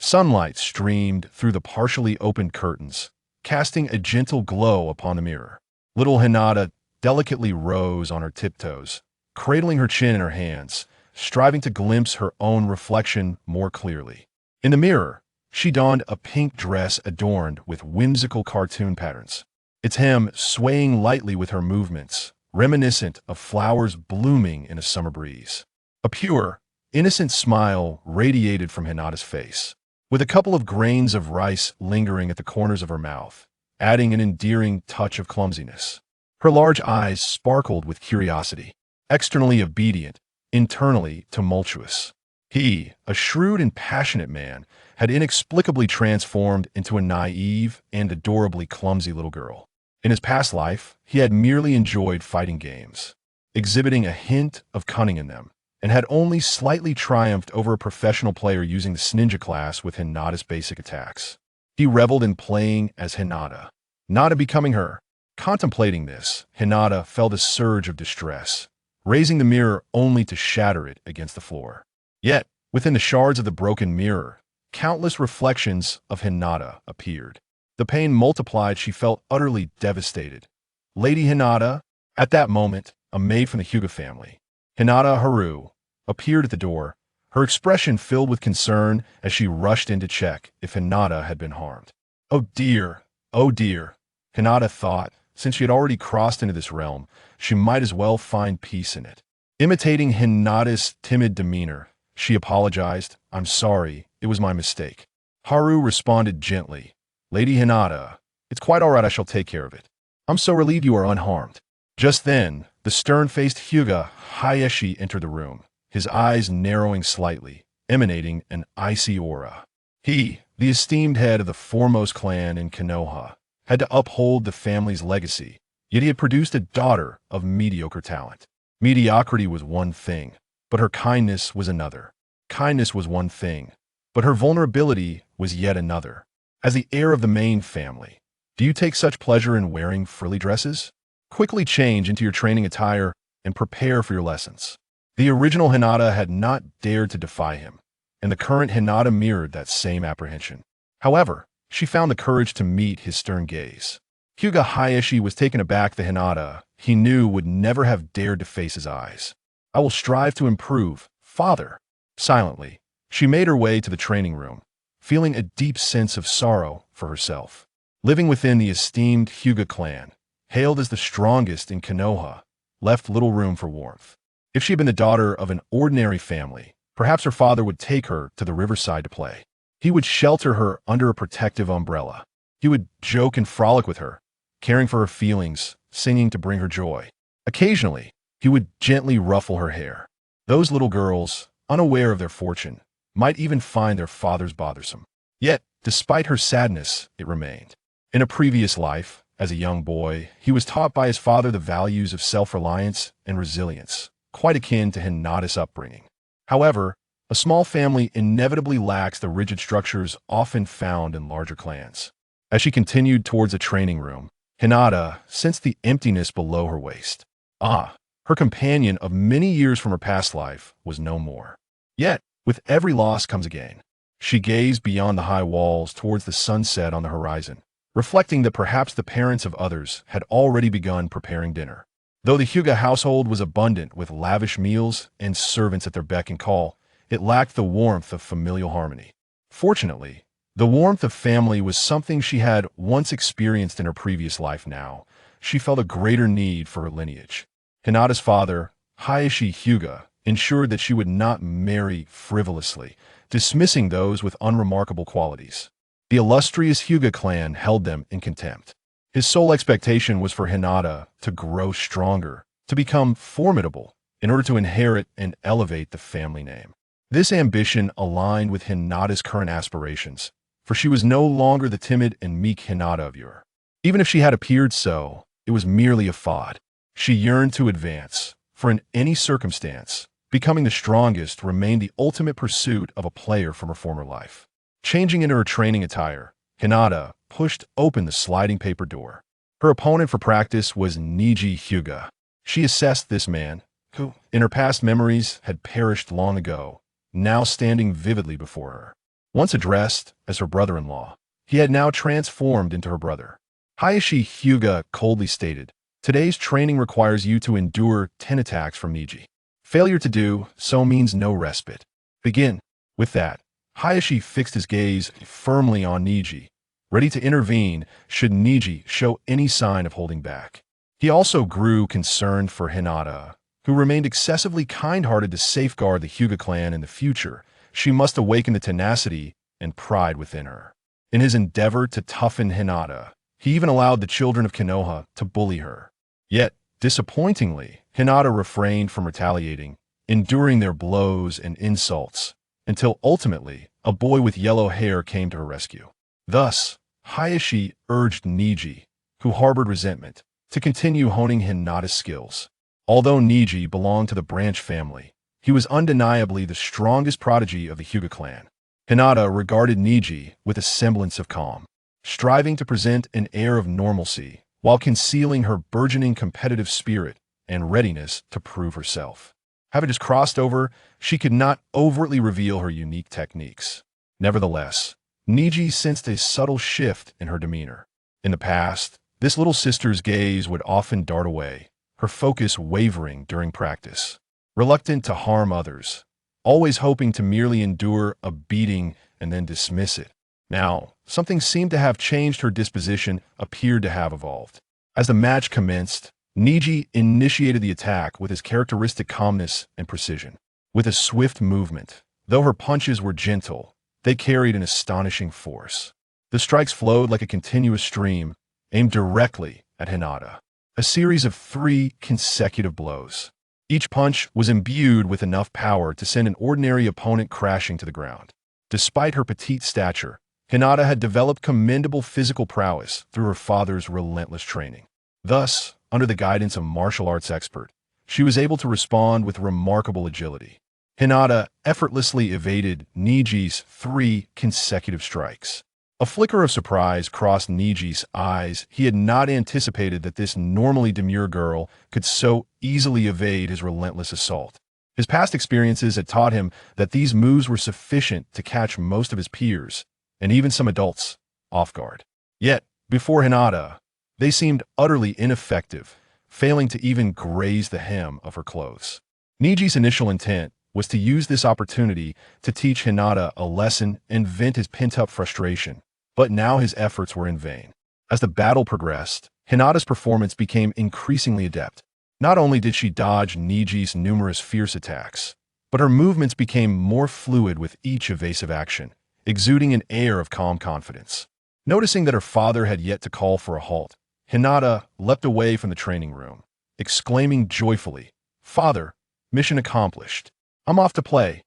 Sunlight streamed through the partially opened curtains, casting a gentle glow upon the mirror. Little Hinata delicately rose on her tiptoes, cradling her chin in her hands, striving to glimpse her own reflection more clearly. In the mirror, she donned a pink dress adorned with whimsical cartoon patterns, its hem swaying lightly with her movements, reminiscent of flowers blooming in a summer breeze. A pure, innocent smile radiated from Hinata's face, with a couple of grains of rice lingering at the corners of her mouth, adding an endearing touch of clumsiness. Her large eyes sparkled with curiosity, externally obedient, internally tumultuous. He, a shrewd and passionate man, had inexplicably transformed into a naive and adorably clumsy little girl. In his past life, he had merely enjoyed fighting games, exhibiting a hint of cunning in them, and had only slightly triumphed over a professional player using the ninja class with Hinata's basic attacks. He reveled in playing as Hinata, not becoming her. Contemplating this, Hinata felt a surge of distress, raising the mirror only to shatter it against the floor. Yet, within the shards of the broken mirror, countless reflections of Hinata appeared. The pain multiplied. She felt utterly devastated. Lady Hinata, at that moment, a maid from the Hyuga family, Hinata Haru, appeared at the door, her expression filled with concern as she rushed in to check if Hinata had been harmed. Oh dear, Hinata thought, since she had already crossed into this realm, she might as well find peace in it. Imitating Hinata's timid demeanor, she apologized. I'm sorry, it was my mistake. Haru responded gently. Lady Hinata, it's quite all right, I shall take care of it. I'm so relieved you are unharmed. Just then, the stern-faced Hyuga Hiashi entered the room, his eyes narrowing slightly, emanating an icy aura. He, the esteemed head of the foremost clan in Konoha, had to uphold the family's legacy, yet he had produced a daughter of mediocre talent. Mediocrity was one thing, but her kindness was another. Kindness was one thing, but her vulnerability was yet another. As the heir of the main family, do you take such pleasure in wearing frilly dresses? Quickly change into your training attire and prepare for your lessons. The original Hinata had not dared to defy him, and the current Hinata mirrored that same apprehension. However, she found the courage to meet his stern gaze. Hyuga Hiashi was taken aback. The Hinata he knew would never have dared to face his eyes. I will strive to improve, father. Silently, she made her way to the training room, feeling a deep sense of sorrow for herself. Living within the esteemed Hyuga clan, hailed as the strongest in Konoha, left little room for warmth. If she had been the daughter of an ordinary family, perhaps her father would take her to the riverside to play. He would shelter her under a protective umbrella. He would joke and frolic with her, caring for her feelings, singing to bring her joy. Occasionally, he would gently ruffle her hair. Those little girls, unaware of their fortune, might even find their fathers bothersome. Yet, despite her sadness, it remained. In a previous life, as a young boy, he was taught by his father the values of self-reliance and resilience, quite akin to Hinata's upbringing. However, a small family inevitably lacks the rigid structures often found in larger clans. As she continued towards the training room, Hinata sensed the emptiness below her waist. Her companion of many years from her past life was no more. Yet, with every loss comes a gain. She gazed beyond the high walls towards the sunset on the horizon, reflecting that perhaps the parents of others had already begun preparing dinner. Though the Hyuga household was abundant with lavish meals and servants at their beck and call, it lacked the warmth of familial harmony. Fortunately, the warmth of family was something she had once experienced in her previous life. Now, she felt a greater need for her lineage. Hinata's father, Hiashi Hyuga, ensured that she would not marry frivolously, dismissing those with unremarkable qualities. The illustrious Hyuga clan held them in contempt. His sole expectation was for Hinata to grow stronger, to become formidable, in order to inherit and elevate the family name. This ambition aligned with Hinata's current aspirations, for she was no longer the timid and meek Hinata of yore. Even if she had appeared so, it was merely a facade. She yearned to advance, for in any circumstance, becoming the strongest remained the ultimate pursuit of a player from her former life. Changing into her training attire, Hinata pushed open the sliding paper door. Her opponent for practice was Neji Hyuga. She assessed this man, who, in her past memories, had perished long ago, now standing vividly before her. Once addressed as her brother-in-law, he had now transformed into her brother. Hiashi Hyuga coldly stated, "Today's training requires you to endure 10 attacks from Neji. Failure to do so means no respite. Begin." With that, Hiashi fixed his gaze firmly on Neji, ready to intervene should Neji show any sign of holding back. He also grew concerned for Hinata, who remained excessively kind-hearted to safeguard the Hyuga clan in the future. She must awaken the tenacity and pride within her. In his endeavor to toughen Hinata, he even allowed the children of Konoha to bully her. Yet, disappointingly, Hinata refrained from retaliating, enduring their blows and insults, until ultimately, a boy with yellow hair came to her rescue. Thus, Hiashi urged Neji, who harbored resentment, to continue honing Hinata's skills. Although Neji belonged to the branch family, he was undeniably the strongest prodigy of the Hyuga clan. Hinata regarded Neji with a semblance of calm, striving to present an air of normalcy while concealing her burgeoning competitive spirit and readiness to prove herself. Having just crossed over, she could not overtly reveal her unique techniques. Nevertheless, Neji sensed a subtle shift in her demeanor. In the past, this little sister's gaze would often dart away, her focus wavering during practice. Reluctant to harm others, always hoping to merely endure a beating and then dismiss it. Now, something seemed to have changed. Her disposition appeared to have evolved. As the match commenced, Neji initiated the attack with his characteristic calmness and precision. With a swift movement, though her punches were gentle, they carried an astonishing force. The strikes flowed like a continuous stream, aimed directly at Hinata. A series of 3 consecutive blows. Each punch was imbued with enough power to send an ordinary opponent crashing to the ground. Despite her petite stature, Hinata had developed commendable physical prowess through her father's relentless training. Thus, under the guidance of martial arts expert, she was able to respond with remarkable agility. Hinata effortlessly evaded Neji's 3 consecutive strikes. A flicker of surprise crossed Neji's eyes. He had not anticipated that this normally demure girl could so easily evade his relentless assault. His past experiences had taught him that these moves were sufficient to catch most of his peers, and even some adults, off guard. Yet, before Hinata, they seemed utterly ineffective, failing to even graze the hem of her clothes. Neji's initial intent was to use this opportunity to teach Hinata a lesson and vent his pent-up frustration. But now his efforts were in vain. As the battle progressed, Hinata's performance became increasingly adept. Not only did she dodge Neji's numerous fierce attacks, but her movements became more fluid with each evasive action, exuding an air of calm confidence. Noticing that her father had yet to call for a halt, Hinata leapt away from the training room, exclaiming joyfully, "Father, mission accomplished. I'm off to play."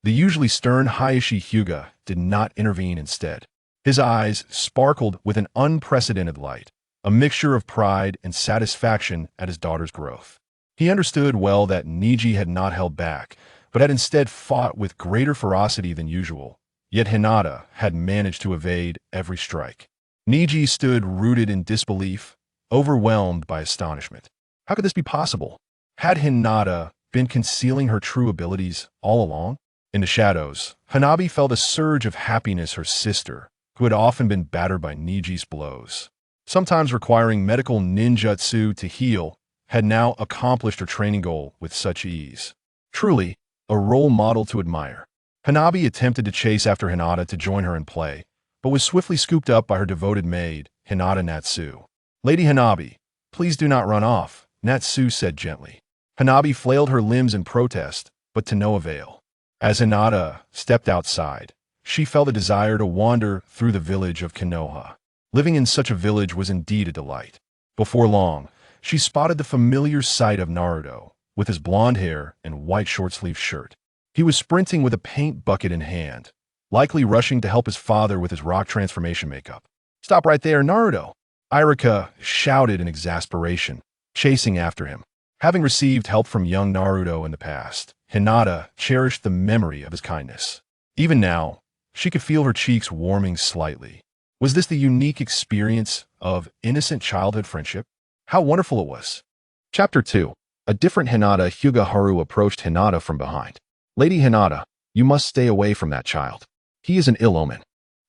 The usually stern Hiashi Hyuga did not intervene instead. His eyes sparkled with an unprecedented light, a mixture of pride and satisfaction at his daughter's growth. He understood well that Neji had not held back, but had instead fought with greater ferocity than usual. Yet Hinata had managed to evade every strike. Neji stood rooted in disbelief, overwhelmed by astonishment. How could this be possible? Had Hinata been concealing her true abilities all along? In the shadows, Hanabi felt a surge of happiness. Her sister, who had often been battered by Neji's blows, sometimes requiring medical ninjutsu to heal, had now accomplished her training goal with such ease. Truly, a role model to admire. Hanabi attempted to chase after Hinata to join her in play, but was swiftly scooped up by her devoted maid, Hinata Natsu. "Lady Hanabi, please do not run off," Natsu said gently. Hanabi flailed her limbs in protest, but to no avail. As Hinata stepped outside, she felt a desire to wander through the village of Konoha. Living in such a village was indeed a delight. Before long, she spotted the familiar sight of Naruto, with his blonde hair and white short-sleeved shirt. He was sprinting with a paint bucket in hand, likely rushing to help his father with his rock transformation makeup. "Stop right there, Naruto!" Irika shouted in exasperation, chasing after him. Having received help from young Naruto in the past, Hinata cherished the memory of his kindness. Even now, she could feel her cheeks warming slightly. Was this the unique experience of innocent childhood friendship? How wonderful it was. Chapter 2. A different Hinata. Hyuga Haru approached Hinata from behind. "Lady Hinata, you must stay away from that child. He is an ill omen.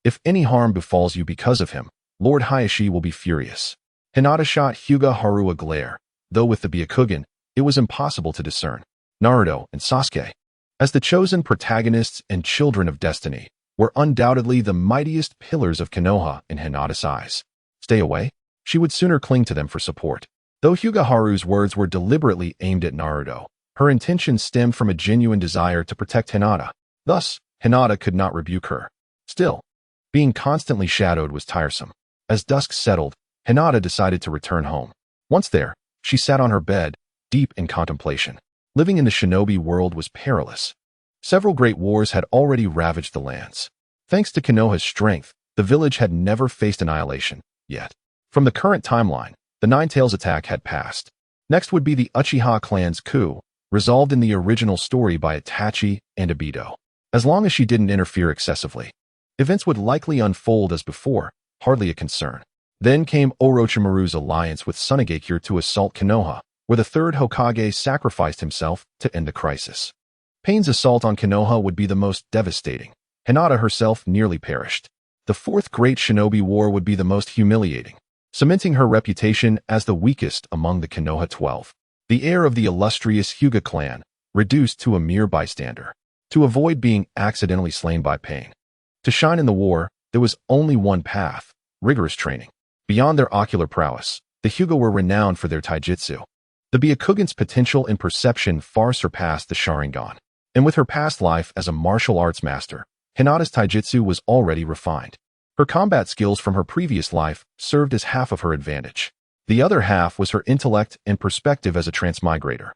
If any harm befalls you because of him, Lord Hiashi will be furious. Hinata shot Hyuga Haru a glare, though with the Byakugan, it was impossible to discern. Naruto and Sasuke, as the chosen protagonists and children of destiny, were undoubtedly the mightiest pillars of Konoha in Hinata's eyes. Stay away? She would sooner cling to them for support. Though Hyuga Haru's words were deliberately aimed at Naruto, her intention stemmed from a genuine desire to protect Hinata. Thus, Hinata could not rebuke her. Still, being constantly shadowed was tiresome. As dusk settled, Hinata decided to return home. Once there, she sat on her bed, deep in contemplation. Living in the shinobi world was perilous. Several great wars had already ravaged the lands. Thanks to Konoha's strength, the village had never faced annihilation, yet. From the current timeline, the Nine-Tails attack had passed. Next would be the Uchiha clan's coup, resolved in the original story by Itachi and Obito. As long as she didn't interfere excessively, events would likely unfold as before, hardly a concern. Then came Orochimaru's alliance with Tsunagakure to assault Konoha, where the third Hokage sacrificed himself to end the crisis. Pain's assault on Konoha would be the most devastating. Hinata herself nearly perished. The Fourth Great Shinobi War would be the most humiliating, cementing her reputation as the weakest among the Konoha 12. The heir of the illustrious Hyuga clan, reduced to a mere bystander. To avoid being accidentally slain by Pain. To shine in the war, there was only one path: rigorous training. Beyond their ocular prowess, the Hyuga were renowned for their taijutsu. The Byakugan's potential and perception far surpassed the Sharingan. And with her past life as a martial arts master, Hinata's taijutsu was already refined. Her combat skills from her previous life served as half of her advantage. The other half was her intellect and perspective as a transmigrator.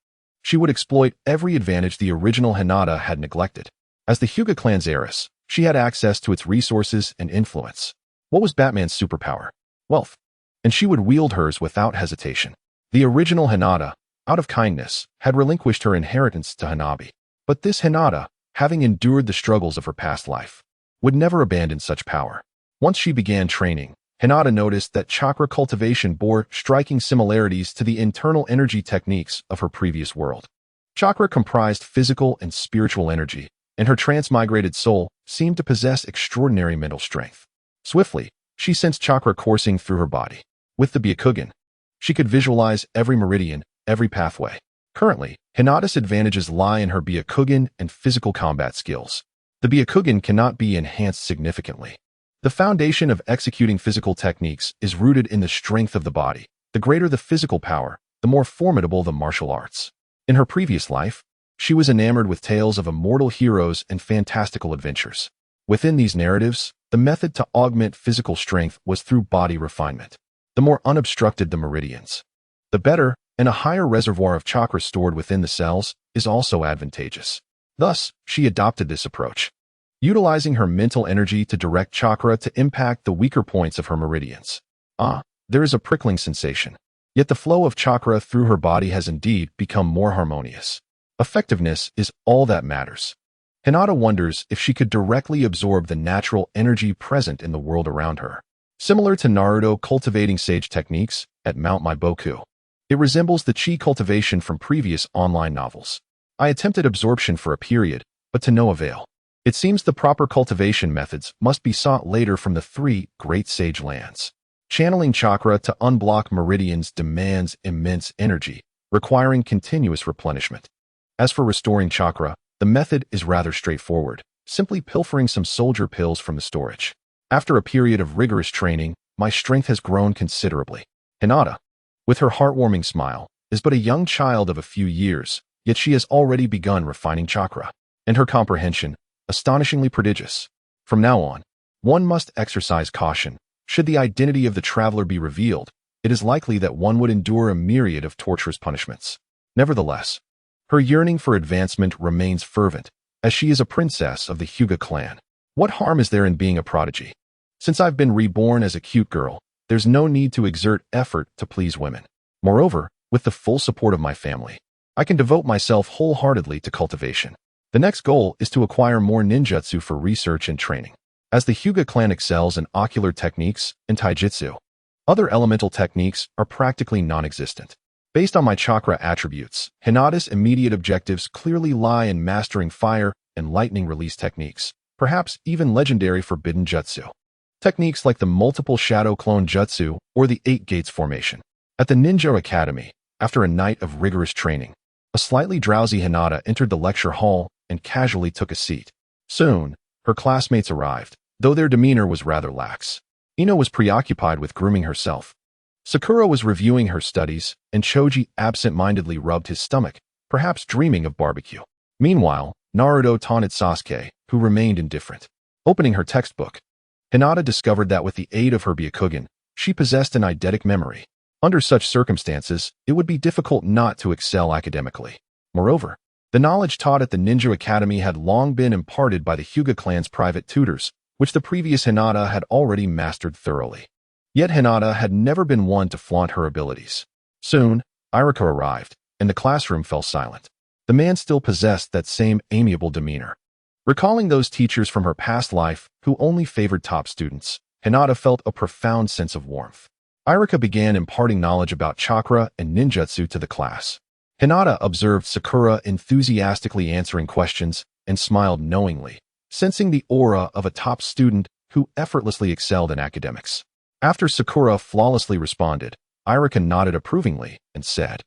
She would exploit every advantage the original Hinata had neglected. As the Hyuga clan's heiress, she had access to its resources and influence. What was Batman's superpower? Wealth. And she would wield hers without hesitation. The original Hinata, out of kindness, had relinquished her inheritance to Hanabi. But this Hinata, having endured the struggles of her past life, would never abandon such power. Once she began training, Hinata noticed that chakra cultivation bore striking similarities to the internal energy techniques of her previous world. Chakra comprised physical and spiritual energy, and her transmigrated soul seemed to possess extraordinary mental strength. Swiftly, she sensed chakra coursing through her body. With the Byakugan, she could visualize every meridian, every pathway. Currently, Hinata's advantages lie in her Byakugan and physical combat skills. The Byakugan cannot be enhanced significantly. The foundation of executing physical techniques is rooted in the strength of the body. The greater the physical power, the more formidable the martial arts. In her previous life, she was enamored with tales of immortal heroes and fantastical adventures. Within these narratives, the method to augment physical strength was through body refinement. The more unobstructed the meridians, the better, and a higher reservoir of chakra stored within the cells is also advantageous. Thus, she adopted this approach, utilizing her mental energy to direct chakra to impact the weaker points of her meridians. There is a prickling sensation. Yet the flow of chakra through her body has indeed become more harmonious. Effectiveness is all that matters. Hinata wonders if she could directly absorb the natural energy present in the world around her. Similar to Naruto cultivating sage techniques at Mount Maiboku, it resembles the chi cultivation from previous online novels. I attempted absorption for a period, but to no avail. It seems the proper cultivation methods must be sought later from the three great sage lands. Channeling chakra to unblock meridians demands immense energy, requiring continuous replenishment. As for restoring chakra, the method is rather straightforward, simply pilfering some soldier pills from the storage. After a period of rigorous training, my strength has grown considerably. Hinata, with her heartwarming smile, is but a young child of a few years, yet she has already begun refining chakra, and her comprehension, astonishingly prodigious. From now on, one must exercise caution. Should the identity of the traveler be revealed, it is likely that one would endure a myriad of torturous punishments. Nevertheless, her yearning for advancement remains fervent, as she is a princess of the Hyuga clan. What harm is there in being a prodigy? Since I've been reborn as a cute girl, there's no need to exert effort to please women. Moreover, with the full support of my family, I can devote myself wholeheartedly to cultivation. The next goal is to acquire more ninjutsu for research and training. As the Hyuga clan excels in ocular techniques and taijutsu, other elemental techniques are practically non-existent. Based on my chakra attributes, Hinata's immediate objectives clearly lie in mastering fire and lightning release techniques. perhaps even legendary forbidden jutsu. Techniques like the multiple shadow clone jutsu or the 8 gates formation. At the Ninja Academy, after a night of rigorous training, a slightly drowsy Hinata entered the lecture hall and casually took a seat. Soon, her classmates arrived, though their demeanor was rather lax. Ino was preoccupied with grooming herself. Sakura was reviewing her studies, and Choji absent-mindedly rubbed his stomach, perhaps dreaming of barbecue. Meanwhile, Naruto taunted Sasuke, who remained indifferent. Opening her textbook, Hinata discovered that with the aid of her Byakugan, she possessed an eidetic memory. Under such circumstances, it would be difficult not to excel academically. Moreover, the knowledge taught at the Ninja Academy had long been imparted by the Hyuga clan's private tutors, which the previous Hinata had already mastered thoroughly. Yet Hinata had never been one to flaunt her abilities. Soon, Iruka arrived, and the classroom fell silent. The man still possessed that same amiable demeanor. Recalling those teachers from her past life who only favored top students, Hinata felt a profound sense of warmth. Iruka began imparting knowledge about chakra and ninjutsu to the class. Hinata observed Sakura enthusiastically answering questions and smiled knowingly, sensing the aura of a top student who effortlessly excelled in academics. After Sakura flawlessly responded, Iruka nodded approvingly and said,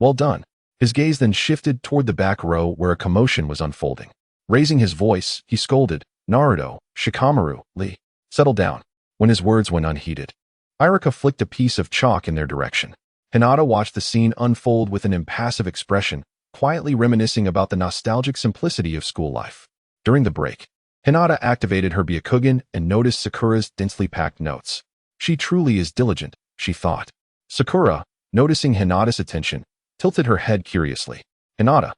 "Well done." His gaze then shifted toward the back row where a commotion was unfolding. Raising his voice, he scolded, "Naruto, Shikamaru, Lee, settle down." When his words went unheeded, Iruka flicked a piece of chalk in their direction. Hinata watched the scene unfold with an impassive expression, quietly reminiscing about the nostalgic simplicity of school life. During the break, Hinata activated her Byakugan and noticed Sakura's densely packed notes. She truly is diligent, she thought. Sakura, noticing Hinata's attention, tilted her head curiously. "Hinata,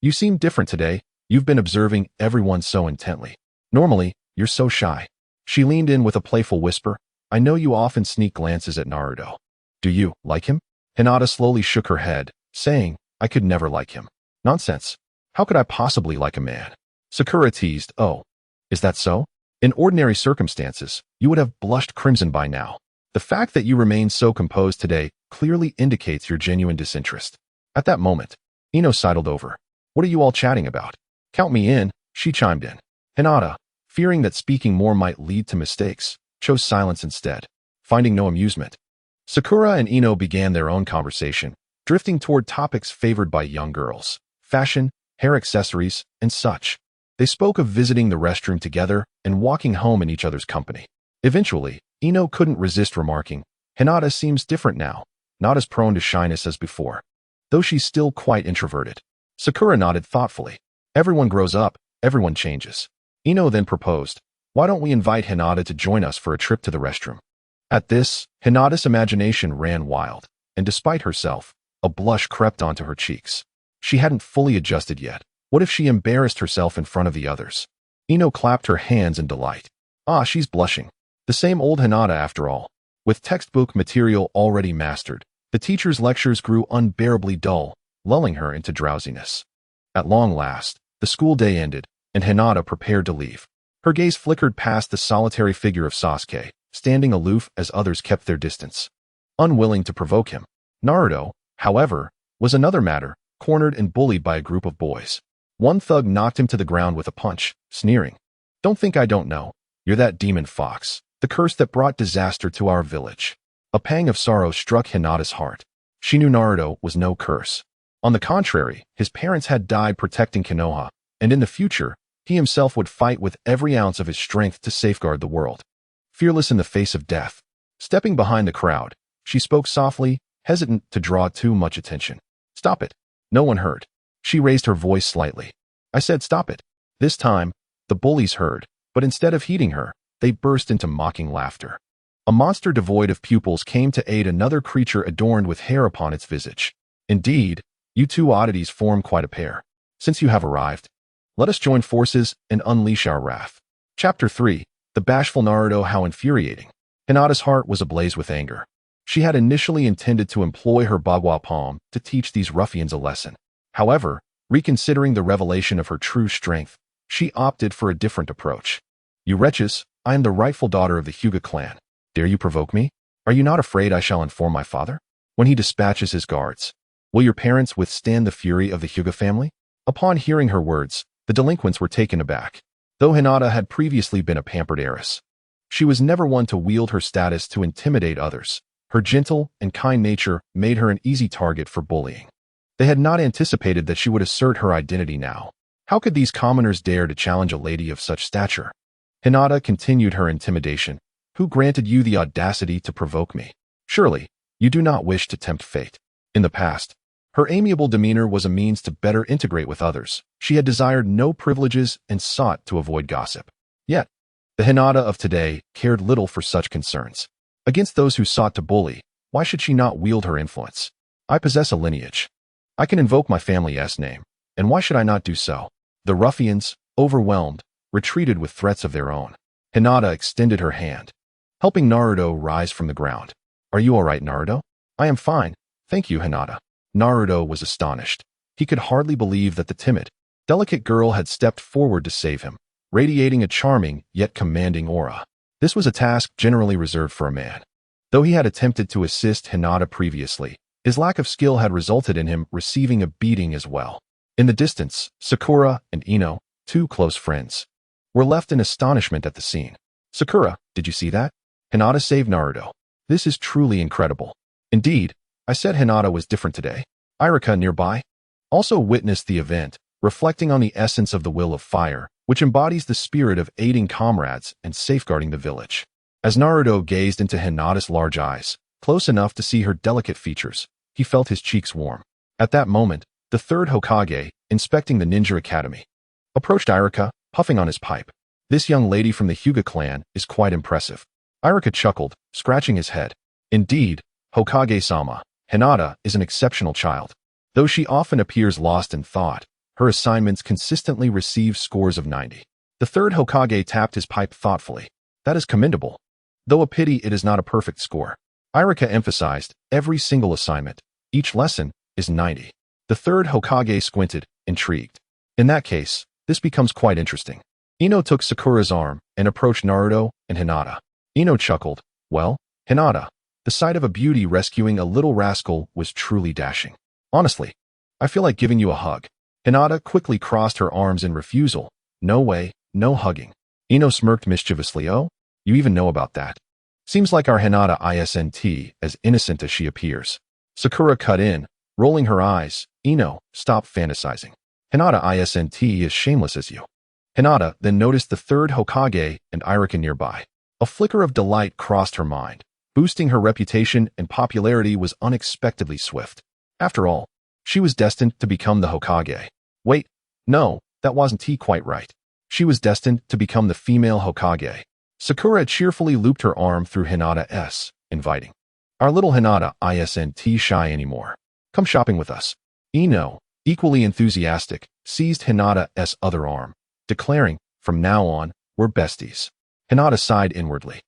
you seem different today. You've been observing everyone so intently. Normally, you're so shy." She leaned in with a playful whisper, "I know you often sneak glances at Naruto. Do you like him?" Hinata slowly shook her head, saying, "I could never like him." "Nonsense. How could I possibly like a man?" Sakura teased, "Oh, is that so? In ordinary circumstances, you would have blushed crimson by now. The fact that you remain so composed today clearly indicates your genuine disinterest." At that moment, Ino sidled over. "What are you all chatting about?" "Count me in," she chimed in. Hinata, fearing that speaking more might lead to mistakes, chose silence instead, finding no amusement. Sakura and Ino began their own conversation, drifting toward topics favored by young girls: fashion, hair accessories, and such. They spoke of visiting the restroom together and walking home in each other's company. Eventually, Ino couldn't resist remarking, "Hinata seems different now, not as prone to shyness as before, though she's still quite introverted." Sakura nodded thoughtfully. "Everyone grows up, everyone changes." Ino then proposed, "Why don't we invite Hinata to join us for a trip to the restroom?" At this, Hinata's imagination ran wild, and despite herself, a blush crept onto her cheeks. She hadn't fully adjusted yet. What if she embarrassed herself in front of the others? Ino clapped her hands in delight. Ah, she's blushing. The same old Hinata after all. With textbook material already mastered, the teacher's lectures grew unbearably dull, lulling her into drowsiness. At long last, the school day ended, and Hinata prepared to leave. Her gaze flickered past the solitary figure of Sasuke, standing aloof as others kept their distance, unwilling to provoke him. Naruto, however, was another matter, cornered and bullied by a group of boys. One thug knocked him to the ground with a punch, sneering, "Don't think I don't know. You're that demon fox, the curse that brought disaster to our village." A pang of sorrow struck Hinata's heart. She knew Naruto was no curse. On the contrary, his parents had died protecting Konoha, and in the future, he himself would fight with every ounce of his strength to safeguard the world. Fearless in the face of death. Stepping behind the crowd, she spoke softly, hesitant to draw too much attention. "Stop it." No one heard. She raised her voice slightly. "I said stop it." This time, the bullies heard, but instead of heeding her, they burst into mocking laughter. A monster devoid of pupils came to aid another creature adorned with hair upon its visage. "Indeed, you two oddities form quite a pair. Since you have arrived, let us join forces and unleash our wrath." Chapter 3. The bashful Naruto. How infuriating. Hinata's heart was ablaze with anger. She had initially intended to employ her Bagua palm to teach these ruffians a lesson. However, reconsidering the revelation of her true strength, she opted for a different approach. "You wretches, I am the rightful daughter of the Hyuga clan. Dare you provoke me? Are you not afraid I shall inform my father when he dispatches his guards? Will your parents withstand the fury of the Hyuga family?" Upon hearing her words, the delinquents were taken aback. Though Hinata had previously been a pampered heiress, she was never one to wield her status to intimidate others. Her gentle and kind nature made her an easy target for bullying. They had not anticipated that she would assert her identity now. How could these commoners dare to challenge a lady of such stature? Hinata continued her intimidation. Who granted you the audacity to provoke me? Surely, you do not wish to tempt fate. In the past, her amiable demeanor was a means to better integrate with others. She had desired no privileges and sought to avoid gossip. Yet, the Hinata of today cared little for such concerns. Against those who sought to bully, why should she not wield her influence? I possess a lineage. I can invoke my family's name, and why should I not do so? The ruffians, overwhelmed, retreated with threats of their own. Hinata extended her hand, helping Naruto rise from the ground. Are you all right, Naruto? I am fine, thank you, Hinata. Naruto was astonished. He could hardly believe that the timid, delicate girl had stepped forward to save him, radiating a charming yet commanding aura. This was a task generally reserved for a man. Though he had attempted to assist Hinata previously, his lack of skill had resulted in him receiving a beating as well. In the distance, Sakura and Ino, two close friends, were left in astonishment at the scene. Sakura, did you see that? Hinata saved Naruto. This is truly incredible. Indeed, I said Hinata was different today. Irika nearby also witnessed the event, reflecting on the essence of the will of fire, which embodies the spirit of aiding comrades and safeguarding the village. As Naruto gazed into Hinata's large eyes, close enough to see her delicate features, he felt his cheeks warm. At that moment, the third Hokage, inspecting the ninja academy, approached Irika, puffing on his pipe. This young lady from the Hyuga clan is quite impressive. Irika chuckled, scratching his head. Indeed, Hokage-sama, Hinata is an exceptional child. Though she often appears lost in thought, her assignments consistently receive scores of 90. The third Hokage tapped his pipe thoughtfully. That is commendable. Though a pity it is not a perfect score. Irika emphasized, every single assignment, each lesson, is 90. The third Hokage squinted, intrigued. In that case, this becomes quite interesting. Ino took Sakura's arm and approached Naruto and Hinata. Ino chuckled. Well, Hinata, the sight of a beauty rescuing a little rascal was truly dashing. Honestly, I feel like giving you a hug. Hinata quickly crossed her arms in refusal. No way, no hugging. Ino smirked mischievously. Oh, you even know about that. Seems like our Hinata isn't as innocent as she appears. Sakura cut in, rolling her eyes. Ino, stop fantasizing. Hinata isn't as shameless as you. Hinata then noticed the third Hokage and Irika nearby. A flicker of delight crossed her mind. Boosting her reputation and popularity was unexpectedly swift. After all, she was destined to become the Hokage. Wait, no, that wasn't quite right. She was destined to become the female Hokage. Sakura cheerfully looped her arm through Hinata's, inviting. Our little Hinata isn't shy anymore. Come shopping with us. Ino, equally enthusiastic, seized Hinata's other arm, declaring, from now on, we're besties. Hinata sighed inwardly.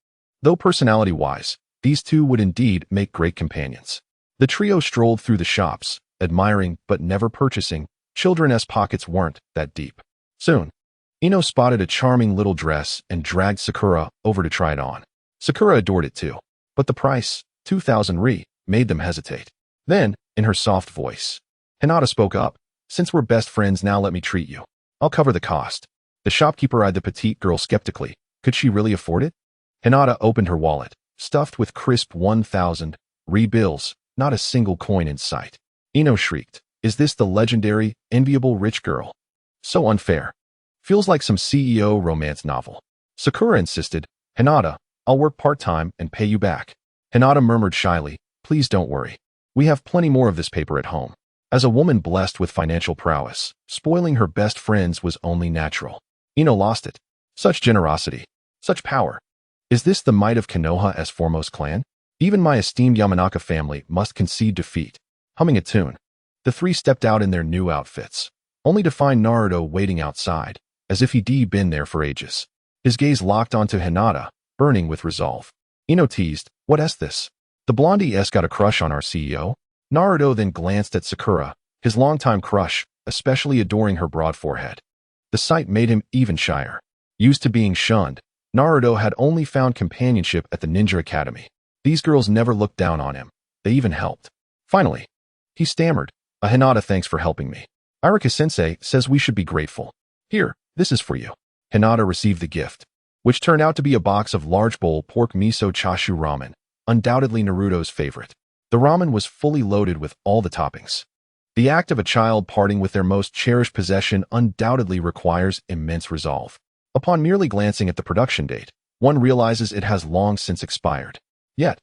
Though personality-wise, these two would indeed make great companions. The trio strolled through the shops, admiring but never purchasing. Children's pockets weren't that deep. Soon, Ino spotted a charming little dress and dragged Sakura over to try it on. Sakura adored it too, but the price, 2,000 ri, made them hesitate. Then, in her soft voice, Hinata spoke up. Since we're best friends now, let me treat you. I'll cover the cost. The shopkeeper eyed the petite girl skeptically. Could she really afford it? Hinata opened her wallet, stuffed with crisp 1,000 ri bills, not a single coin in sight. Ino shrieked. Is this the legendary, enviable rich girl? So unfair. Feels like some CEO romance novel. Sakura insisted. Hinata, I'll work part-time and pay you back. Hinata murmured shyly. Please don't worry. We have plenty more of this paper at home. As a woman blessed with financial prowess, spoiling her best friends was only natural. Ino lost it. Such generosity. Such power. Is this the might of Konoha's foremost clan? Even my esteemed Yamanaka family must concede defeat. Humming a tune, the three stepped out in their new outfits, only to find Naruto waiting outside, as if he'd been there for ages. His gaze locked onto Hinata, burning with resolve. Ino teased, What's this? The blondie's got a crush on our CEO? Naruto then glanced at Sakura, his longtime crush, especially adoring her broad forehead. The sight made him even shyer. Used to being shunned, Naruto had only found companionship at the ninja academy. These girls never looked down on him. They even helped. Finally, he stammered, Hinata, thanks for helping me. Irika-sensei says we should be grateful. Here, this is for you. Hinata received the gift, which turned out to be a box of large bowl pork miso chashu ramen, undoubtedly Naruto's favorite. The ramen was fully loaded with all the toppings. The act of a child parting with their most cherished possession undoubtedly requires immense resolve. Upon merely glancing at the production date, one realizes it has long since expired. Yet,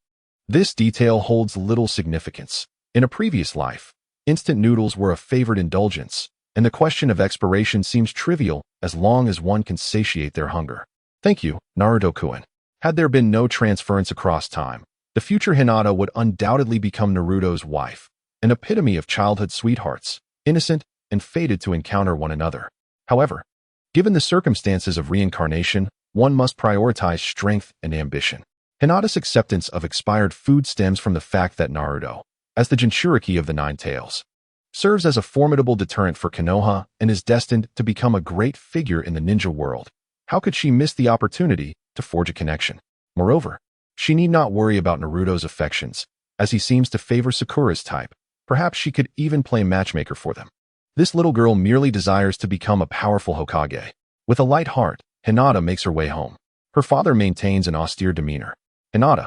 this detail holds little significance. In a previous life, instant noodles were a favored indulgence, and the question of expiration seems trivial as long as one can satiate their hunger. Thank you, Naruto-kun. Had there been no transference across time, the future Hinata would undoubtedly become Naruto's wife, an epitome of childhood sweethearts, innocent and fated to encounter one another. However, given the circumstances of reincarnation, one must prioritize strength and ambition. Hinata's acceptance of expired food stems from the fact that Naruto, as the Jinchuriki of the Nine Tails, serves as a formidable deterrent for Konoha and is destined to become a great figure in the ninja world. How could she miss the opportunity to forge a connection? Moreover, she need not worry about Naruto's affections, as he seems to favor Sakura's type. Perhaps she could even play matchmaker for them. This little girl merely desires to become a powerful Hokage. With a light heart, Hinata makes her way home. Her father maintains an austere demeanor. Hinata,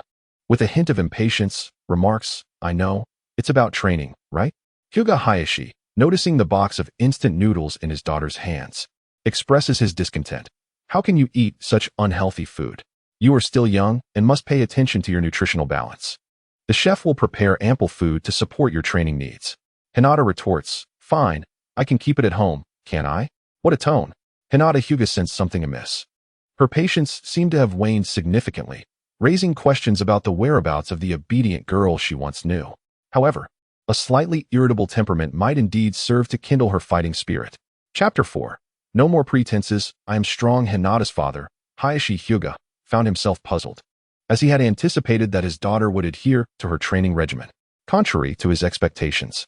with a hint of impatience, remarks, "I know, it's about training, right?" Hyuga Hayashi, noticing the box of instant noodles in his daughter's hands, expresses his discontent. "How can you eat such unhealthy food? You are still young and must pay attention to your nutritional balance. The chef will prepare ample food to support your training needs." Hinata retorts, "Fine, I can keep it at home, can't I?" What a tone. Hinata Hyuga sensed something amiss. Her patience seemed to have waned significantly, raising questions about the whereabouts of the obedient girl she once knew. However, a slightly irritable temperament might indeed serve to kindle her fighting spirit. Chapter 4. No more pretenses, I am strong. Hinata's father, Hayashi Hyuga, found himself puzzled, as he had anticipated that his daughter would adhere to her training regimen. Contrary to his expectations,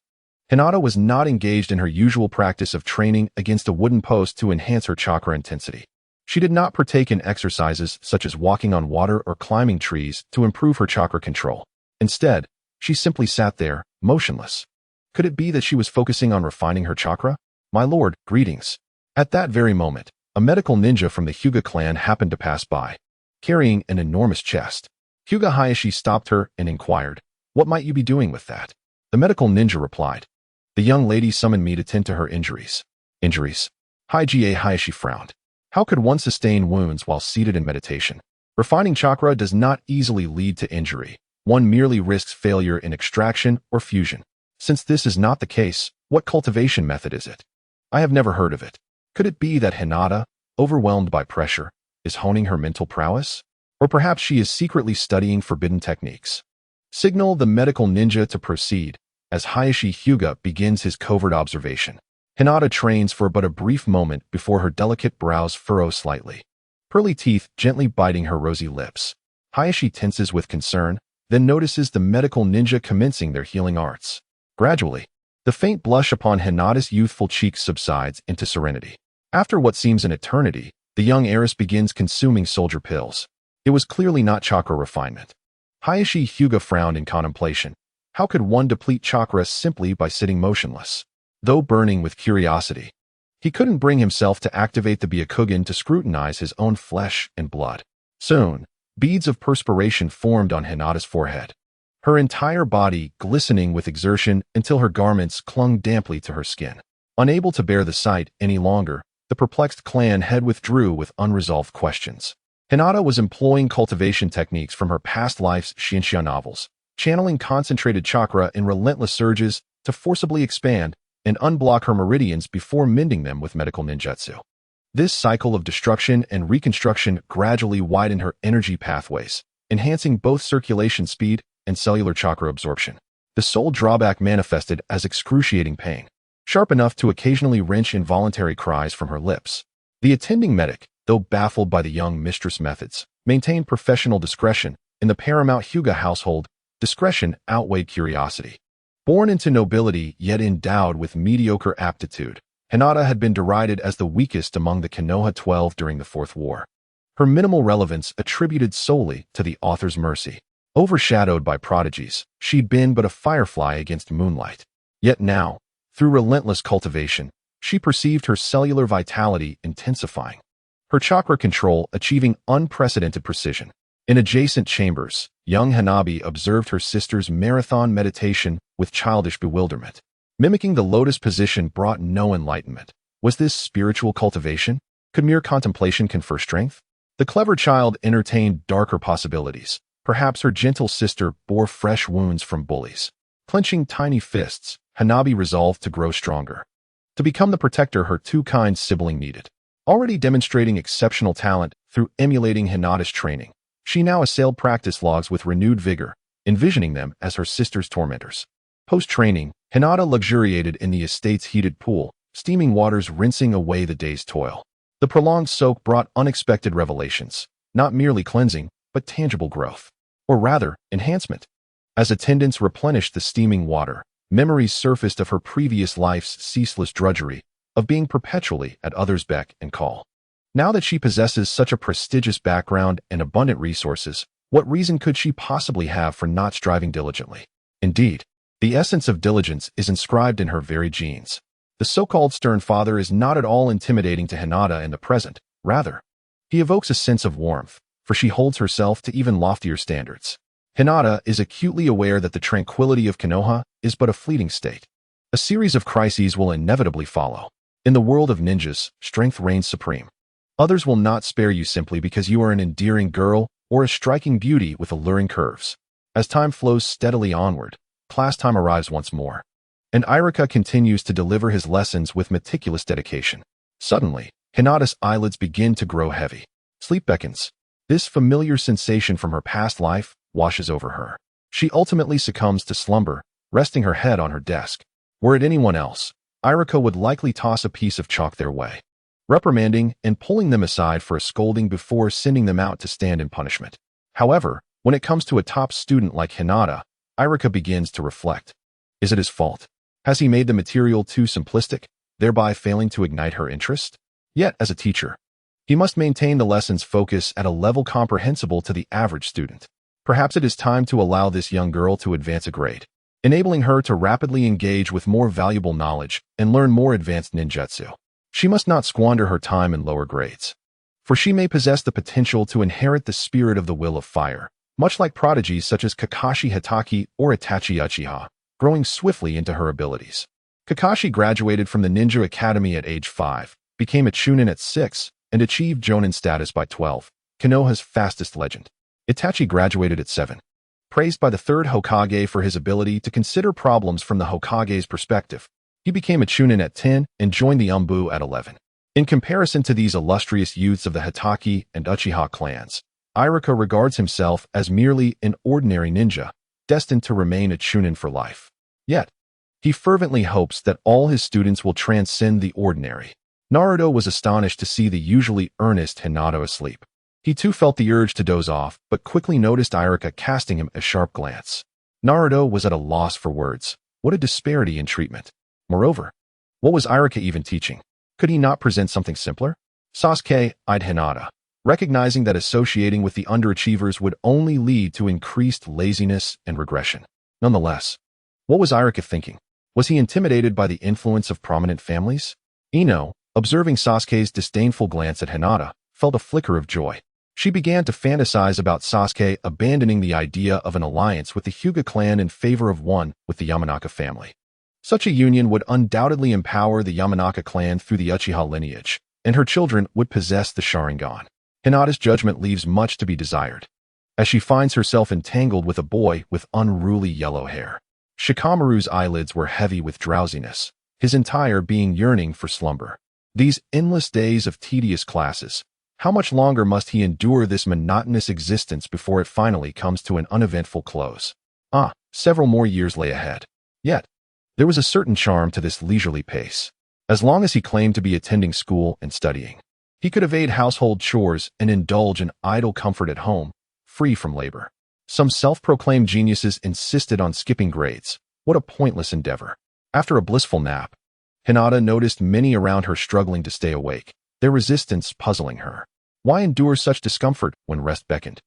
Hinata was not engaged in her usual practice of training against a wooden post to enhance her chakra intensity. She did not partake in exercises such as walking on water or climbing trees to improve her chakra control. Instead, she simply sat there, motionless. Could it be that she was focusing on refining her chakra? "My lord, greetings." At that very moment, a medical ninja from the Hyuga clan happened to pass by, carrying an enormous chest. Hyuga Hayashi stopped her and inquired, "What might you be doing with that?" The medical ninja replied, "The young lady summoned me to tend to her injuries." Injuries? Hyuga Hayashi frowned. How could one sustain wounds while seated in meditation? Refining chakra does not easily lead to injury. One merely risks failure in extraction or fusion. Since this is not the case, what cultivation method is it? I have never heard of it. Could it be that Hinata, overwhelmed by pressure, is honing her mental prowess? Or perhaps she is secretly studying forbidden techniques. Signal the medical ninja to proceed, as Hayashi Hyuga begins his covert observation. Hinata trains for but a brief moment before her delicate brows furrow slightly, pearly teeth gently biting her rosy lips. Hayashi tenses with concern, then notices the medical ninja commencing their healing arts. Gradually, the faint blush upon Hinata's youthful cheeks subsides into serenity. After what seems an eternity, the young heiress begins consuming soldier pills. It was clearly not chakra refinement. Hayashi Hyuga frowned in contemplation. How could one deplete chakra simply by sitting motionless? Though burning with curiosity, he couldn't bring himself to activate the Byakugan to scrutinize his own flesh and blood. Soon, beads of perspiration formed on Hinata's forehead, her entire body glistening with exertion until her garments clung damply to her skin. Unable to bear the sight any longer, the perplexed clan head withdrew with unresolved questions. Hinata was employing cultivation techniques from her past life's Shinsha novels, channeling concentrated chakra in relentless surges to forcibly expand and unblock her meridians before mending them with medical ninjutsu. This cycle of destruction and reconstruction gradually widened her energy pathways, enhancing both circulation speed and cellular chakra absorption. The sole drawback manifested as excruciating pain, sharp enough to occasionally wrench involuntary cries from her lips. The attending medic, though baffled by the young mistress' methods, maintained professional discretion. In the paramount Hyuga household, discretion outweighed curiosity. Born into nobility yet endowed with mediocre aptitude, Hinata had been derided as the weakest among the Konoha 12 during the Fourth War. Her minimal relevance attributed solely to the author's mercy. Overshadowed by prodigies, she'd been but a firefly against moonlight. Yet now, through relentless cultivation, she perceived her cellular vitality intensifying. her chakra control achieving unprecedented precision. In adjacent chambers, young Hanabi observed her sister's marathon meditation with childish bewilderment. Mimicking the lotus position brought no enlightenment. Was this spiritual cultivation? Could mere contemplation confer strength? The clever child entertained darker possibilities. Perhaps her gentle sister bore fresh wounds from bullies. Clenching tiny fists, Hanabi resolved to grow stronger, to become the protector her two-kind sibling needed. Already demonstrating exceptional talent through emulating Hinata's training, she now assailed practice logs with renewed vigor, envisioning them as her sister's tormentors. Post-training, Hinata luxuriated in the estate's heated pool, steaming waters rinsing away the day's toil. The prolonged soak brought unexpected revelations, not merely cleansing, but tangible growth. Or rather, enhancement. As attendants replenished the steaming water, memories surfaced of her previous life's ceaseless drudgery, of being perpetually at others' beck and call. Now that she possesses such a prestigious background and abundant resources, what reason could she possibly have for not striving diligently? Indeed, the essence of diligence is inscribed in her very genes. The so-called stern father is not at all intimidating to Hinata in the present. Rather, he evokes a sense of warmth, for she holds herself to even loftier standards. Hinata is acutely aware that the tranquility of Konoha is but a fleeting state. A series of crises will inevitably follow. In the world of ninjas, strength reigns supreme. Others will not spare you simply because you are an endearing girl or a striking beauty with alluring curves. As time flows steadily onward, class time arrives once more, and Irika continues to deliver his lessons with meticulous dedication. Suddenly, Hinata's eyelids begin to grow heavy. Sleep beckons. This familiar sensation from her past life washes over her. She ultimately succumbs to slumber, resting her head on her desk. Were it anyone else, Irika would likely toss a piece of chalk their way, reprimanding and pulling them aside for a scolding before sending them out to stand in punishment. However, when it comes to a top student like Hinata, Irika begins to reflect. Is it his fault? Has he made the material too simplistic, thereby failing to ignite her interest? Yet, as a teacher, he must maintain the lesson's focus at a level comprehensible to the average student. Perhaps it is time to allow this young girl to advance a grade, enabling her to rapidly engage with more valuable knowledge and learn more advanced ninjutsu. She must not squander her time in lower grades, for she may possess the potential to inherit the spirit of the will of fire, much like prodigies such as Kakashi Hatake or Itachi Uchiha, growing swiftly into her abilities. Kakashi graduated from the Ninja Academy at age 5, became a Chunin at 6, and achieved Jonin status by 12, Konoha's fastest legend. Itachi graduated at 7. Praised by the third Hokage for his ability to consider problems from the Hokage's perspective, he became a Chunin at 10 and joined the Umbu at 11. In comparison to these illustrious youths of the Hatake and Uchiha clans, Irika regards himself as merely an ordinary ninja, destined to remain a Chunin for life. Yet, he fervently hopes that all his students will transcend the ordinary. Naruto was astonished to see the usually earnest Hinata asleep. He too felt the urge to doze off, but quickly noticed Irika casting him a sharp glance. Naruto was at a loss for words. What a disparity in treatment. Moreover, what was Irika even teaching? Could he not present something simpler? Sasuke eyed Hinata, recognizing that associating with the underachievers would only lead to increased laziness and regression. Nonetheless, what was Irika thinking? Was he intimidated by the influence of prominent families? Ino, observing Sasuke's disdainful glance at Hinata, felt a flicker of joy. She began to fantasize about Sasuke abandoning the idea of an alliance with the Hyuga clan in favor of one with the Yamanaka family. Such a union would undoubtedly empower the Yamanaka clan through the Uchiha lineage, and her children would possess the Sharingan. Hinata's judgment leaves much to be desired, as she finds herself entangled with a boy with unruly yellow hair. Shikamaru's eyelids were heavy with drowsiness, his entire being yearning for slumber. These endless days of tedious classes. How much longer must he endure this monotonous existence before it finally comes to an uneventful close? Several more years lay ahead. Yet, there was a certain charm to this leisurely pace. As long as he claimed to be attending school and studying, he could evade household chores and indulge in idle comfort at home, free from labor. Some self-proclaimed geniuses insisted on skipping grades. What a pointless endeavor. After a blissful nap, Hinata noticed many around her struggling to stay awake, their resistance puzzling her. Why endure such discomfort when rest beckoned?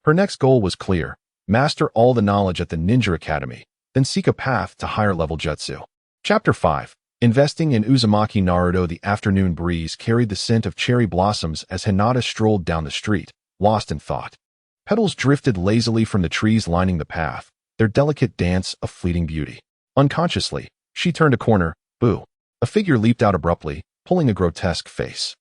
Her next goal was clear: master all the knowledge at the Ninja Academy, then seek a path to higher-level jutsu. Chapter 5. Investing in Uzumaki Naruto, the afternoon breeze carried the scent of cherry blossoms as Hinata strolled down the street, lost in thought. Petals drifted lazily from the trees lining the path, their delicate dance of fleeting beauty. Unconsciously, she turned a corner. Boo! A figure leaped out abruptly, pulling a grotesque face.